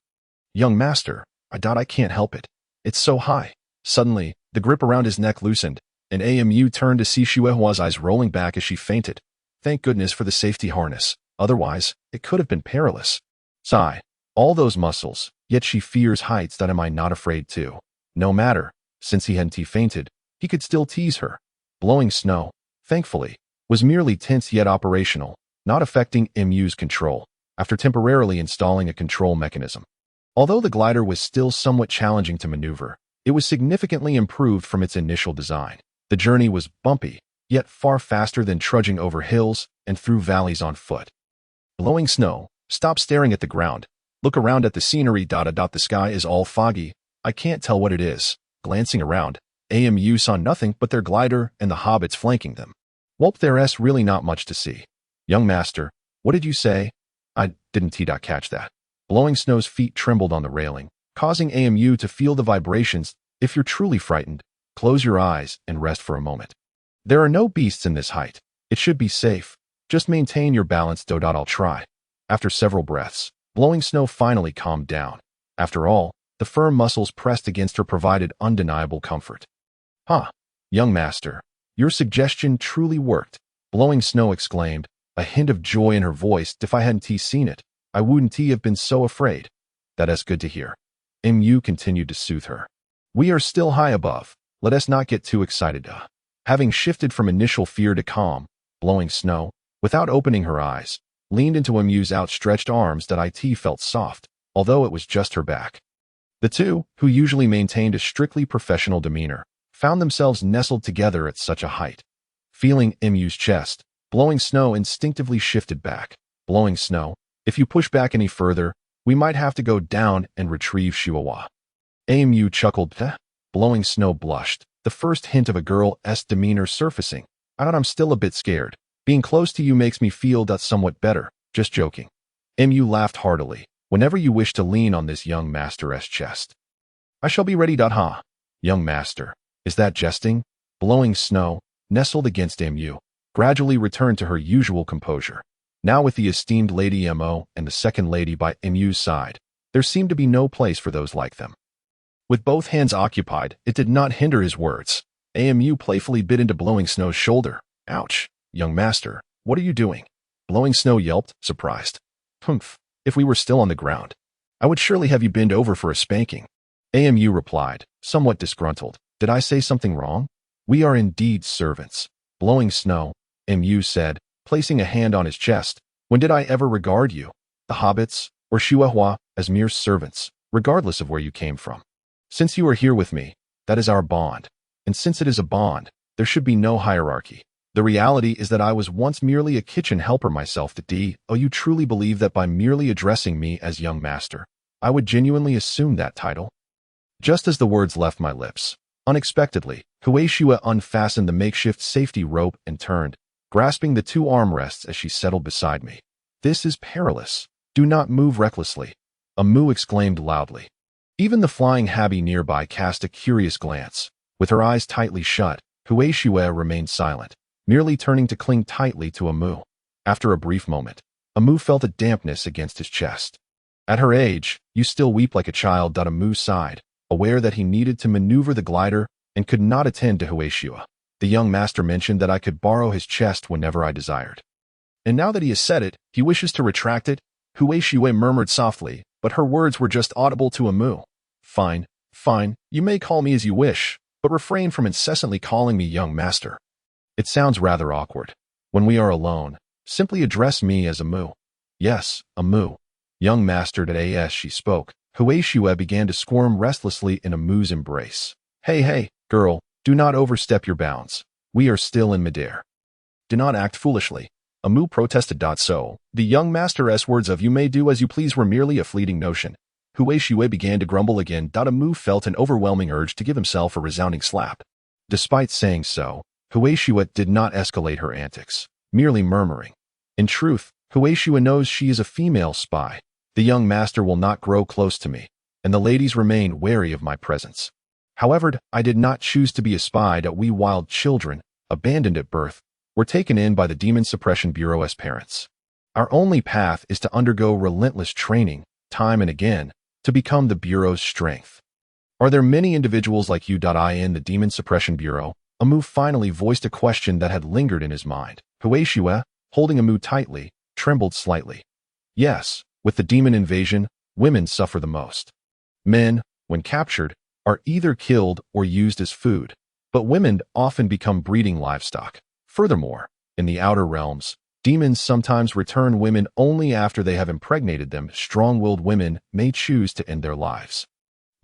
"Young master, I can't help it. It's so high." Suddenly, the grip around his neck loosened, and AMU turned to see Chihuahua's eyes rolling back as she fainted. Thank goodness for the safety harness. Otherwise, it could have been perilous. Sigh. All those muscles, yet she fears heights. Am I not afraid too? No matter, since he hadn't fainted, he could still tease her. Blowing Snow, thankfully, was merely tense yet operational, not affecting AMU's control, after temporarily installing a control mechanism. Although the glider was still somewhat challenging to maneuver, it was significantly improved from its initial design. The journey was bumpy, yet far faster than trudging over hills and through valleys on foot. Blowing Snow, stop staring at the ground. Look around at the scenery. The sky is all foggy. I can't tell what it is. Glancing around, AMU saw nothing but their glider and the hobbits flanking them. Whoop, there's really not much to see. Young master, what did you say? I didn't catch that. Blowing Snow's feet trembled on the railing, causing AMU to feel the vibrations. If you're truly frightened, close your eyes and rest for a moment. There are no beasts in this height. It should be safe. Just maintain your balance. I'll try. After several breaths, Blowing Snow finally calmed down. After all, the firm muscles pressed against her provided undeniable comfort. Young master, your suggestion truly worked. Blowing Snow exclaimed, a hint of joy in her voice. If I hadn't seen it, I wouldn't have been so afraid. That is good to hear. Mu continued to soothe her. We are still high above. Let us not get too excited. Having shifted from initial fear to calm, Blowing Snow, without opening her eyes, leaned into Mu's outstretched arms that it felt soft, although it was just her back. The two, who usually maintained a strictly professional demeanor, found themselves nestled together at such a height. Feeling Mu's chest, Blowing Snow instinctively shifted back. Blowing Snow, if you push back any further, we might have to go down and retrieve Chihuahua. Mu chuckled. Blowing Snow blushed, the first hint of a girl's demeanor surfacing. I'm still a bit scared. Being close to you makes me feel that somewhat better. Just joking. Mu laughed heartily. Whenever you wish to lean on this young master's chest. I shall be ready. Young master, is that jesting? Blowing Snow, nestled against Mu, gradually returned to her usual composure. Now with the esteemed Lady Mo and the second lady by Mu's side, there seemed to be no place for those like them. With both hands occupied, it did not hinder his words. Mu playfully bit into Blowing Snow's shoulder. Ouch, young master, what are you doing? Blowing Snow yelped, surprised. Humph, if we were still on the ground, I would surely have you bend over for a spanking. Mu replied, somewhat disgruntled. Did I say something wrong? We are indeed servants. Blowing Snow, Mu said, placing a hand on his chest. When did I ever regard you, the hobbits, or Chihuahua, as mere servants, regardless of where you came from? Since you are here with me, that is our bond. And since it is a bond, there should be no hierarchy. The reality is that I was once merely a kitchen helper myself. You truly believe that by merely addressing me as young master, I would genuinely assume that title? Just as the words left my lips, unexpectedly, Hueshua unfastened the makeshift safety rope and turned, grasping the two armrests as she settled beside me. This is perilous. Do not move recklessly. Mu exclaimed loudly. Even the flying Habby nearby cast a curious glance. With her eyes tightly shut, Hueshua remained silent, merely turning to cling tightly to Mu. After a brief moment, Mu felt a dampness against his chest. At her age, you still weep like a child. Mu sighed, aware that he needed to maneuver the glider and could not attend to Hueshua. The young master mentioned that I could borrow his chest whenever I desired. And now that he has said it, he wishes to retract it? Hueshua murmured softly, but her words were just audible to Mu. Fine, fine, you may call me as you wish, but refrain from incessantly calling me young master. It sounds rather awkward. When we are alone, simply address me as Mu. Yes, Mu. Young master. As she spoke, Hueshua began to squirm restlessly in Mu's embrace. Hey, girl, do not overstep your bounds. We are still in midair. Do not act foolishly. Mu protested. So, the young master's words of you may do as you please were merely a fleeting notion. Hueshua began to grumble again. Mu felt an overwhelming urge to give himself a resounding slap. Despite saying so, Hueshua did not escalate her antics, merely murmuring. In truth, Hueshua knows she is a female spy. The young master will not grow close to me, and the ladies remain wary of my presence. However, I did not choose to be a spy. We wild children, abandoned at birth, were taken in by the Demon Suppression Bureau as parents. Our only path is to undergo relentless training, time and again, to become the Bureau's strength. Are there many individuals like you? In the Demon Suppression Bureau, Mu finally voiced a question that had lingered in his mind. Hueshua, holding Mu tightly, trembled slightly. Yes, with the demon invasion, women suffer the most. Men, when captured, are either killed or used as food, but women often become breeding livestock. Furthermore, in the outer realms, demons sometimes return women only after they have impregnated them. Strong-willed women may choose to end their lives.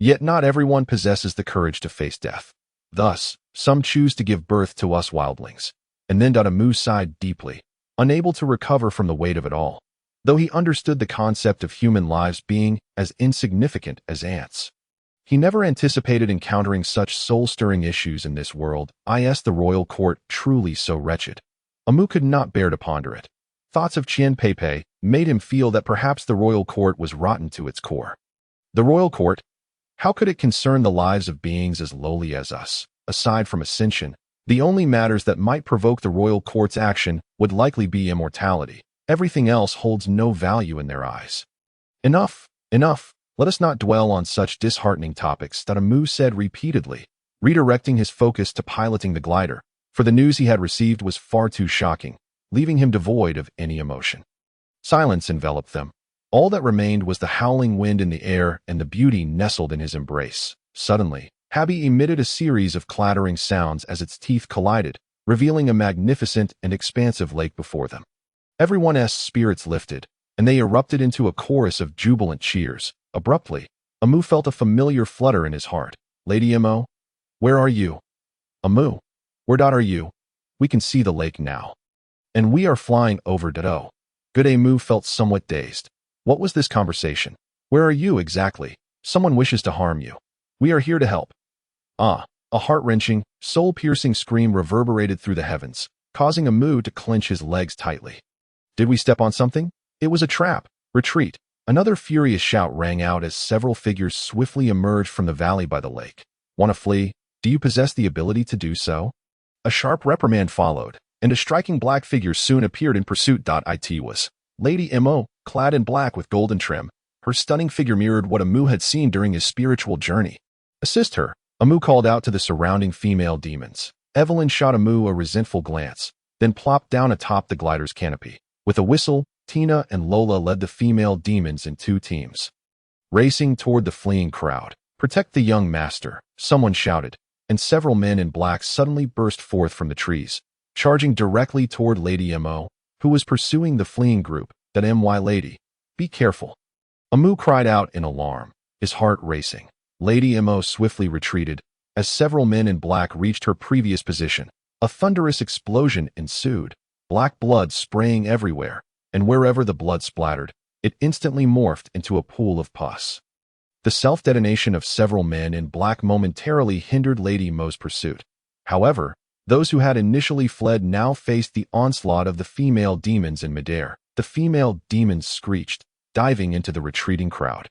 Yet not everyone possesses the courage to face death. Thus, some choose to give birth to us wildlings. And then Mu sighed deeply, unable to recover from the weight of it all, though he understood the concept of human lives being as insignificant as ants. He never anticipated encountering such soul-stirring issues in this world. The royal court truly so wretched? Mu could not bear to ponder it. Thoughts of Qian Peipei made him feel that perhaps the royal court was rotten to its core. The royal court? How could it concern the lives of beings as lowly as us? Aside from ascension, the only matters that might provoke the royal court's action would likely be immortality. Everything else holds no value in their eyes. Enough. Let us not dwell on such disheartening topics. Mu said repeatedly, redirecting his focus to piloting the glider, for the news he had received was far too shocking. leaving him devoid of any emotion. Silence enveloped them. All that remained was the howling wind in the air and the beauty nestled in his embrace. Suddenly, Habi emitted a series of clattering sounds as its teeth collided, revealing a magnificent and expansive lake before them. Everyone's spirits lifted, and they erupted into a chorus of jubilant cheers. Abruptly, Amu felt a familiar flutter in his heart. Lady Mo, where are you? Amu, where are you? We can see the lake now. And we are flying over Dado. Good Amu felt somewhat dazed. What was this conversation? Where are you exactly? Someone wishes to harm you. We are here to help. Ah, a heart-wrenching, soul-piercing scream reverberated through the heavens, causing Amu to clench his legs tightly. Did we step on something? It was a trap. Retreat. Another furious shout rang out as several figures swiftly emerged from the valley by the lake. Want to flee? Do you possess the ability to do so? A sharp reprimand followed, and a striking black figure soon appeared in pursuit. It was Lady Mo, clad in black with golden trim. Her stunning figure mirrored what Amu had seen during his spiritual journey. Assist her, Amu called out to the surrounding female demons. Evelyn shot Amu a resentful glance, then plopped down atop the glider's canopy. With a whistle, Tina and Lola led the female demons in two teams. Racing toward the fleeing crowd. Protect the young master, someone shouted, and several men in black suddenly burst forth from the trees, charging directly toward Lady Mo, who was pursuing the fleeing group. That my lady, be careful. Amu cried out in alarm, his heart racing. Lady Mo swiftly retreated, as several men in black reached her previous position. A thunderous explosion ensued, black blood spraying everywhere, and wherever the blood splattered, it instantly morphed into a pool of pus. The self-detonation of several men in black momentarily hindered Lady Mo's pursuit. However, those who had initially fled now faced the onslaught of the female demons in midair. The female demons screeched, diving into the retreating crowd.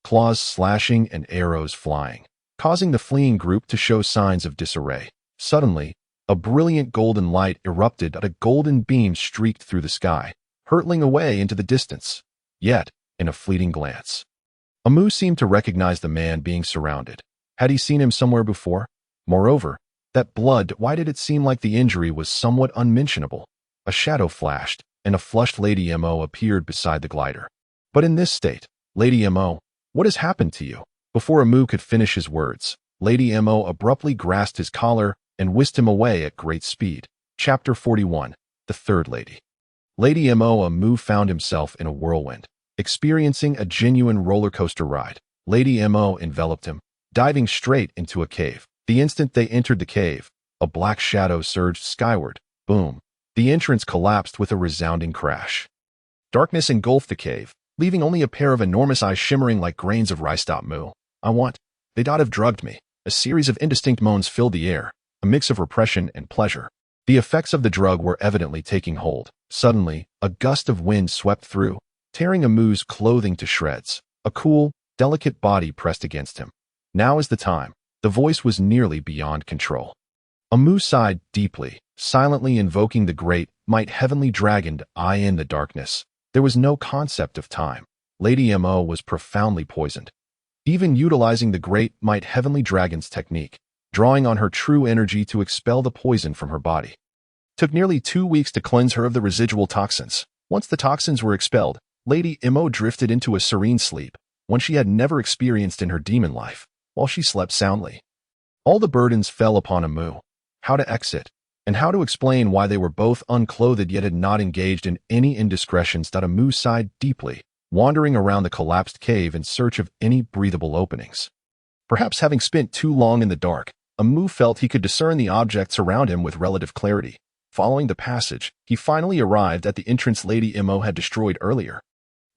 Claws slashing and arrows flying, causing the fleeing group to show signs of disarray. Suddenly, a brilliant golden light erupted and a golden beam streaked through the sky, hurtling away into the distance. Yet, in a fleeting glance, Amu seemed to recognize the man being surrounded. Had he seen him somewhere before? Moreover, that blood, why did it seem like the injury was somewhat unmentionable? A shadow flashed, and a flushed Lady Mo appeared beside the glider. But in this state, Lady Mo, what has happened to you? Before Amu could finish his words, Lady Mo abruptly grasped his collar and whisked him away at great speed. Chapter 41, The Third Lady. Lady Mo, Amu found himself in a whirlwind, experiencing a genuine roller coaster ride. Lady Mo enveloped him, diving straight into a cave. The instant they entered the cave, a black shadow surged skyward. Boom. The entrance collapsed with a resounding crash. Darkness engulfed the cave, leaving only a pair of enormous eyes shimmering like grains of rice. Moo. They have drugged me. A series of indistinct moans filled the air, a mix of repression and pleasure. The effects of the drug were evidently taking hold. Suddenly, a gust of wind swept through, tearing Amu's clothing to shreds. A cool, delicate body pressed against him. Now is the time. The voice was nearly beyond control. Amu sighed deeply, silently invoking the great, might heavenly dragon. In the darkness, there was no concept of time. Lady Mo was profoundly poisoned. Even utilizing the great, might heavenly dragon's technique, drawing on her true energy to expel the poison from her body. Took nearly 2 weeks to cleanse her of the residual toxins. Once the toxins were expelled, Lady Mo drifted into a serene sleep, one she had never experienced in her demon life, while she slept soundly. All the burdens fell upon Amu. How to exit, and how to explain why they were both unclothed yet had not engaged in any indiscretions. Amu sighed deeply, wandering around the collapsed cave in search of any breathable openings. Perhaps having spent too long in the dark, Amu felt he could discern the objects around him with relative clarity. Following the passage, he finally arrived at the entrance Lady Mo had destroyed earlier.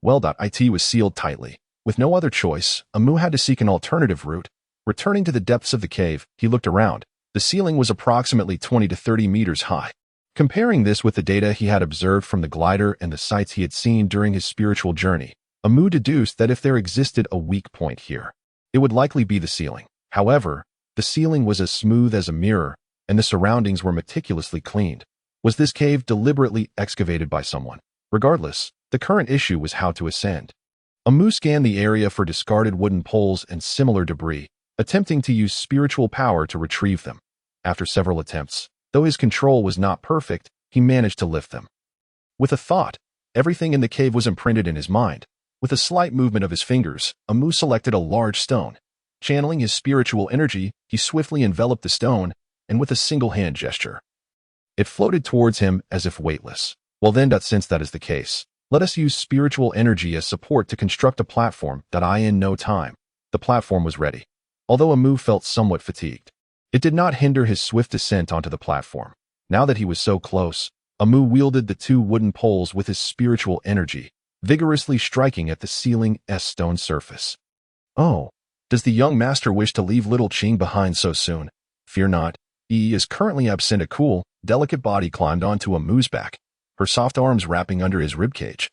It was sealed tightly. With no other choice, Amu had to seek an alternative route. Returning to the depths of the cave, he looked around. The ceiling was approximately 20 to 30 meters high. Comparing this with the data he had observed from the glider and the sights he had seen during his spiritual journey, Amu deduced that if there existed a weak point here, it would likely be the ceiling. However, the ceiling was as smooth as a mirror, and the surroundings were meticulously cleaned. Was this cave deliberately excavated by someone? Regardless, the current issue was how to ascend. Amu scanned the area for discarded wooden poles and similar debris, attempting to use spiritual power to retrieve them. After several attempts, though his control was not perfect, he managed to lift them. With a thought, everything in the cave was imprinted in his mind. With a slight movement of his fingers, Amu selected a large stone. Channeling his spiritual energy, he swiftly enveloped the stone, and with a single hand gesture, it floated towards him as if weightless. Well then, since that is the case, let us use spiritual energy as support to construct a platform. In no time, the platform was ready. Although Amu felt somewhat fatigued, it did not hinder his swift descent onto the platform. Now that he was so close, Amu wielded the two wooden poles with his spiritual energy, vigorously striking at the ceiling's stone surface. Oh, does the young master wish to leave little Qing behind so soon? Fear not, he is currently absent. A cool, delicate body climbed onto Amu's back, her soft arms wrapping under his ribcage.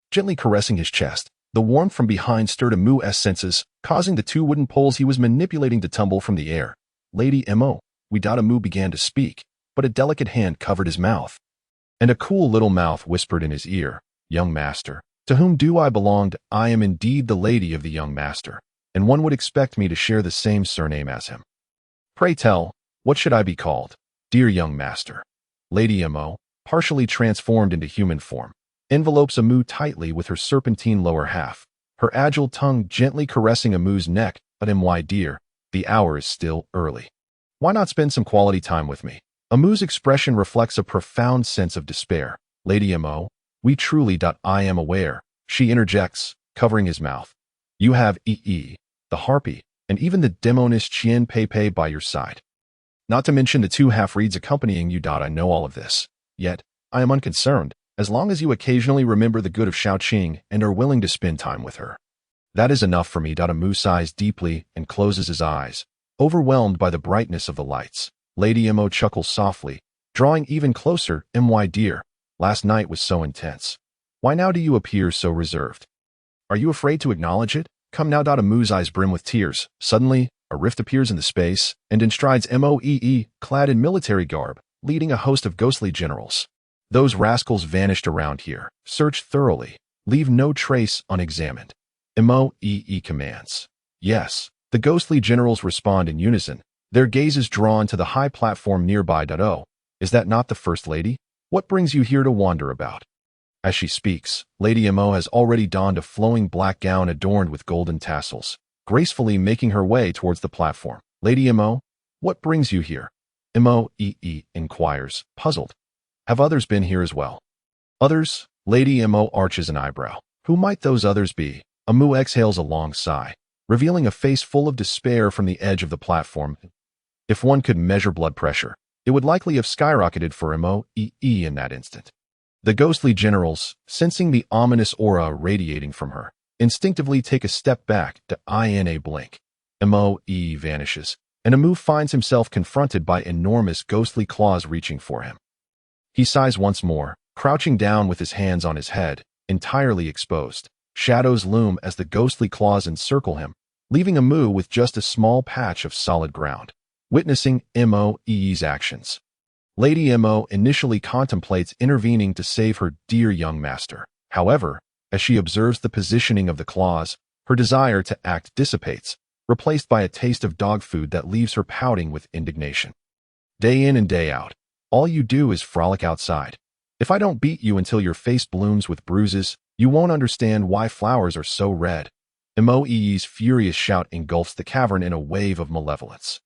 Gently caressing his chest, the warmth from behind stirred Amu's senses, causing the two wooden poles he was manipulating to tumble from the air. Lady Mo, Amu began to speak, but a delicate hand covered his mouth. And a cool little mouth whispered in his ear, "Young master, to whom do I belong? I am indeed the lady of the young master, and one would expect me to share the same surname as him. Pray tell, what should I be called? Dear young master." Lady Mo, partially transformed into human form, envelopes Amu tightly with her serpentine lower half, her agile tongue gently caressing Amu's neck. But my dear, the hour is still early. Why not spend some quality time with me? Amu's expression reflects a profound sense of despair. Lady Mo, we truly. I am aware, she interjects, covering his mouth. You have the harpy, and even the demonist Qian Pei by your side. Not to mention the two half-breeds accompanying you. I know all of this. Yet, I am unconcerned, as long as you occasionally remember the good of Shaoqing and are willing to spend time with her. That is enough for me. Amu sighs deeply and closes his eyes, overwhelmed by the brightness of the lights. Lady Mo chuckles softly, drawing even closer. My dear, last night was so intense. Why now do you appear so reserved? Are you afraid to acknowledge it? Come now. Amu's eyes brim with tears. Suddenly, a rift appears in the space, and in strides Moe, clad in military garb, leading a host of ghostly generals. Those rascals vanished around here. Search thoroughly. Leave no trace unexamined. Moe commands. Yes, the ghostly generals respond in unison, their gazes drawn to the high platform nearby. Oh, is that not the First Lady? What brings you here to wander about? As she speaks, Lady Mo has already donned a flowing black gown adorned with golden tassels, gracefully making her way towards the platform. Lady Mo, what brings you here? Moe inquires, puzzled. Have others been here as well? Others? Lady Mo arches an eyebrow. Who might those others be? Amu exhales a long sigh, revealing a face full of despair from the edge of the platform. If one could measure blood pressure, it would likely have skyrocketed for Moe in that instant. The ghostly generals, sensing the ominous aura radiating from her, instinctively take a step back. In a blink, Moe vanishes, and Amu finds himself confronted by enormous ghostly claws reaching for him. He sighs once more, crouching down with his hands on his head, entirely exposed. Shadows loom as the ghostly claws encircle him, leaving Amu with just a small patch of solid ground. Witnessing Moe's actions, Lady Mo initially contemplates intervening to save her dear young master. However, as she observes the positioning of the claws, her desire to act dissipates, replaced by a taste of dog food that leaves her pouting with indignation. Day in and day out, all you do is frolic outside. If I don't beat you until your face blooms with bruises, you won't understand why flowers are so red. Moe's furious shout engulfs the cavern in a wave of malevolence.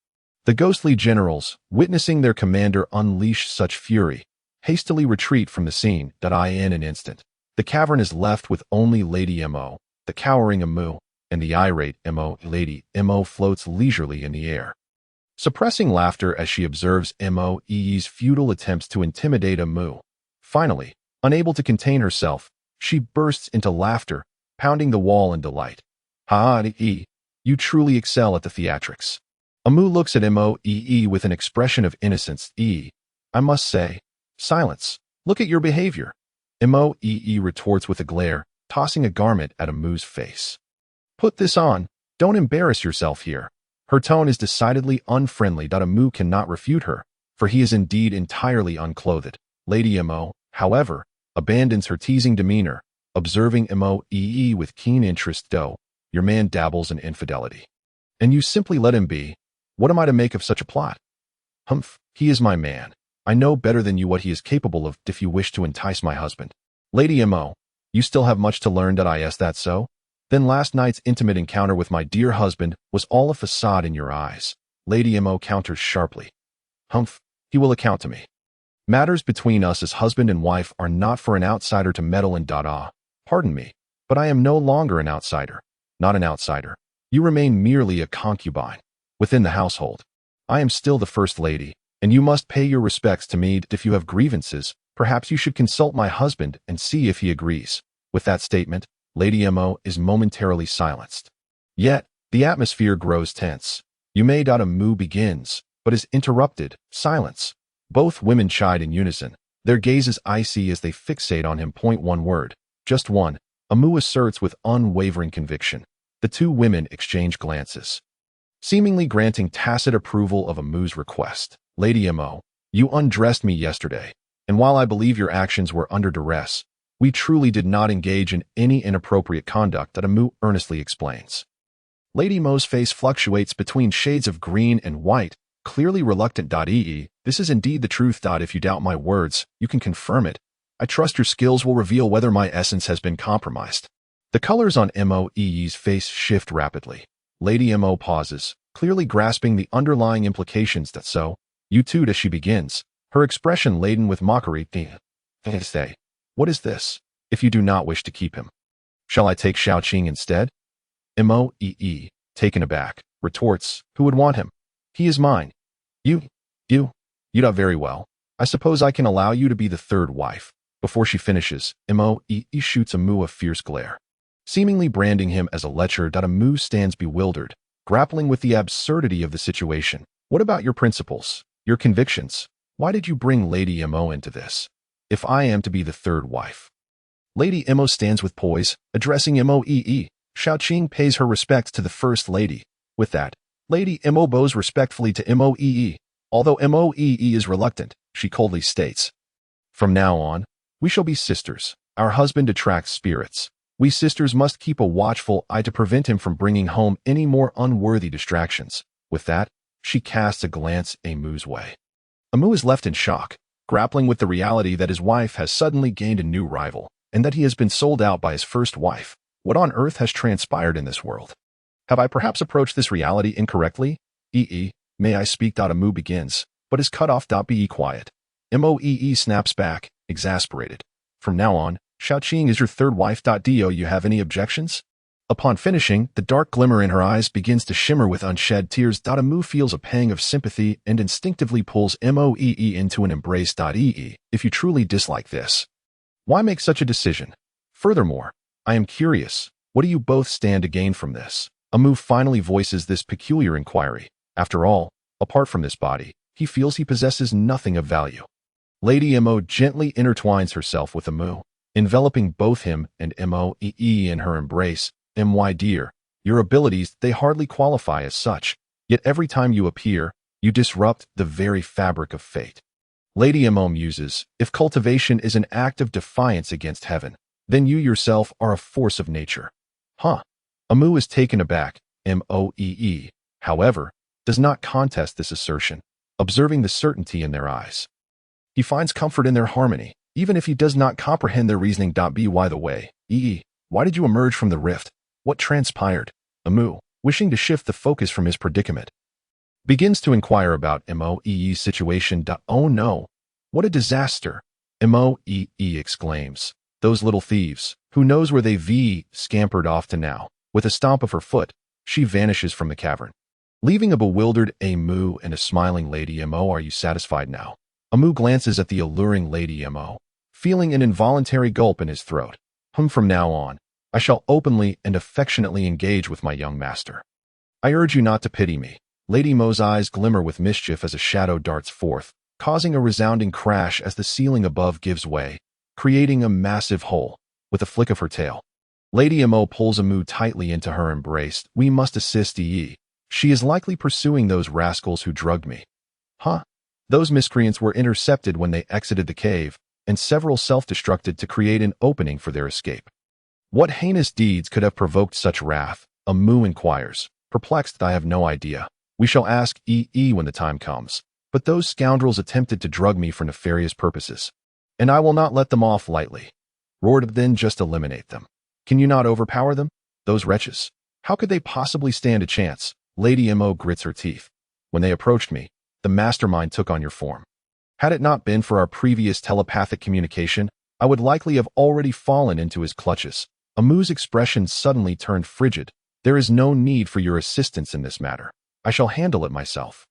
The ghostly generals, witnessing their commander unleash such fury, hastily retreat from the scene. In an instant, the cavern is left with only Lady Mo, the cowering Amu, and the irate Mo. Lady Mo floats leisurely in the air, suppressing laughter as she observes Moe's futile attempts to intimidate Amu. Finally, unable to contain herself, she bursts into laughter, pounding the wall in delight. You truly excel at the theatrics. Amu looks at Moe with an expression of innocence. I must say, silence. Look at your behavior. Moe retorts with a glare, tossing a garment at Amu's face. Put this on. Don't embarrass yourself here. Her tone is decidedly unfriendly. Amu cannot refute her, for he is indeed entirely unclothed. Lady Mo, however, abandons her teasing demeanor, observing Moe with keen interest. Your man dabbles in infidelity, and you simply let him be. What am I to make of such a plot? Humph, he is my man. I know better than you what he is capable of if you wish to entice my husband. Lady Mo, you still have much to learn. Is that so? Then last night's intimate encounter with my dear husband was all a facade in your eyes. Lady Mo counters sharply. Humph, he will account to me. Matters between us as husband and wife are not for an outsider to meddle in. Pardon me, but I am no longer an outsider. Not an outsider. You remain merely a concubine within the household. I am still the first lady, and you must pay your respects to me. If you have grievances, perhaps you should consult my husband and see if he agrees. With that statement, Lady Mo is momentarily silenced. Yet, the atmosphere grows tense. You may. Moo begins, but is interrupted. Silence. Both women chide in unison, their gazes icy as they fixate on him. One word, just one, Amu asserts with unwavering conviction. The two women exchange glances, seemingly granting tacit approval of Amu's request. Lady Mo, you undressed me yesterday, and while I believe your actions were under duress, we truly did not engage in any inappropriate conduct. Amu earnestly explains. Lady Mo's face fluctuates between shades of green and white, clearly reluctant. This is indeed the truth. If you doubt my words, you can confirm it. I trust your skills will reveal whether my essence has been compromised. The colors on Moe's face shift rapidly. Lady Mo pauses, clearly grasping the underlying implications. That so? You too. As she begins, her expression laden with mockery. Say, what is this? If you do not wish to keep him, shall I take Xiaoqing instead? Moe, taken aback, retorts, who would want him? He is mine. You do very well. I suppose I can allow you to be the third wife. Before she finishes, Moe shoots Amu a fierce glare, seemingly branding him as a lecher. Amu stands bewildered, grappling with the absurdity of the situation. What about your principles, your convictions? Why did you bring Lady Mo into this? If I am to be the third wife. Lady Mo stands with poise, addressing Moe. Xiaoqing pays her respects to the first lady. With that, Lady Mo bows respectfully to Moe. Although Moe is reluctant, she coldly states, from now on, we shall be sisters. Our husband attracts spirits. We sisters must keep a watchful eye to prevent him from bringing home any more unworthy distractions. With that, she casts a glance Amu's way. Amu is left in shock, grappling with the reality that his wife has suddenly gained a new rival, and that he has been sold out by his first wife. What on earth has transpired in this world? Have I perhaps approached this reality incorrectly? May I speak? Amu begins, but is cut off. Be quiet. Moe snaps back, exasperated. From now on, Xiaoqing is your third wife. Do you have any objections? Upon finishing, the dark glimmer in her eyes begins to shimmer with unshed tears. Amu feels a pang of sympathy and instinctively pulls Moe into an embrace. If you truly dislike this, why make such a decision? Furthermore, I am curious, what do you both stand to gain from this? Amu finally voices this peculiar inquiry. After all, apart from this body, he feels he possesses nothing of value. Lady Mo gently intertwines herself with Amu, enveloping both him and Moe in her embrace. My dear, your abilities, they hardly qualify as such, yet every time you appear, you disrupt the very fabric of fate. Lady Mo muses, if cultivation is an act of defiance against heaven, then you yourself are a force of nature. Amu is taken aback. Moe, however, does not contest this assertion, observing the certainty in their eyes. He finds comfort in their harmony, even if he does not comprehend their reasoning. By the way, why did you emerge from the rift? What transpired? Amu, wishing to shift the focus from his predicament, begins to inquire about Moe's situation. Oh no, what a disaster! Moe exclaims. Those little thieves, who knows where they've scampered off to now. With a stomp of her foot, she vanishes from the cavern, leaving a bewildered Amu and a smiling Lady Mo. Are you satisfied now? Amu glances at the alluring Lady Mo, feeling an involuntary gulp in his throat. From now on, I shall openly and affectionately engage with my young master. I urge you not to pity me. Lady Mo's eyes glimmer with mischief as a shadow darts forth, causing a resounding crash as the ceiling above gives way, creating a massive hole. With a flick of her tail, Lady Mo pulls Amu tightly into her embrace. We must assist Yi. She is likely pursuing those rascals who drugged me. Those miscreants were intercepted when they exited the cave, and several self-destructed to create an opening for their escape. What heinous deeds could have provoked such wrath? Amu inquires. Perplexed, I have no idea. We shall ask when the time comes. But those scoundrels attempted to drug me for nefarious purposes, and I will not let them off lightly. Roared, then just eliminate them. Can you not overpower them? Those wretches. How could they possibly stand a chance? Lady Mo grits her teeth. When they approached me, the mastermind took on your form. Had it not been for our previous telepathic communication, I would likely have already fallen into his clutches. Amu's expression suddenly turned frigid. There is no need for your assistance in this matter. I shall handle it myself.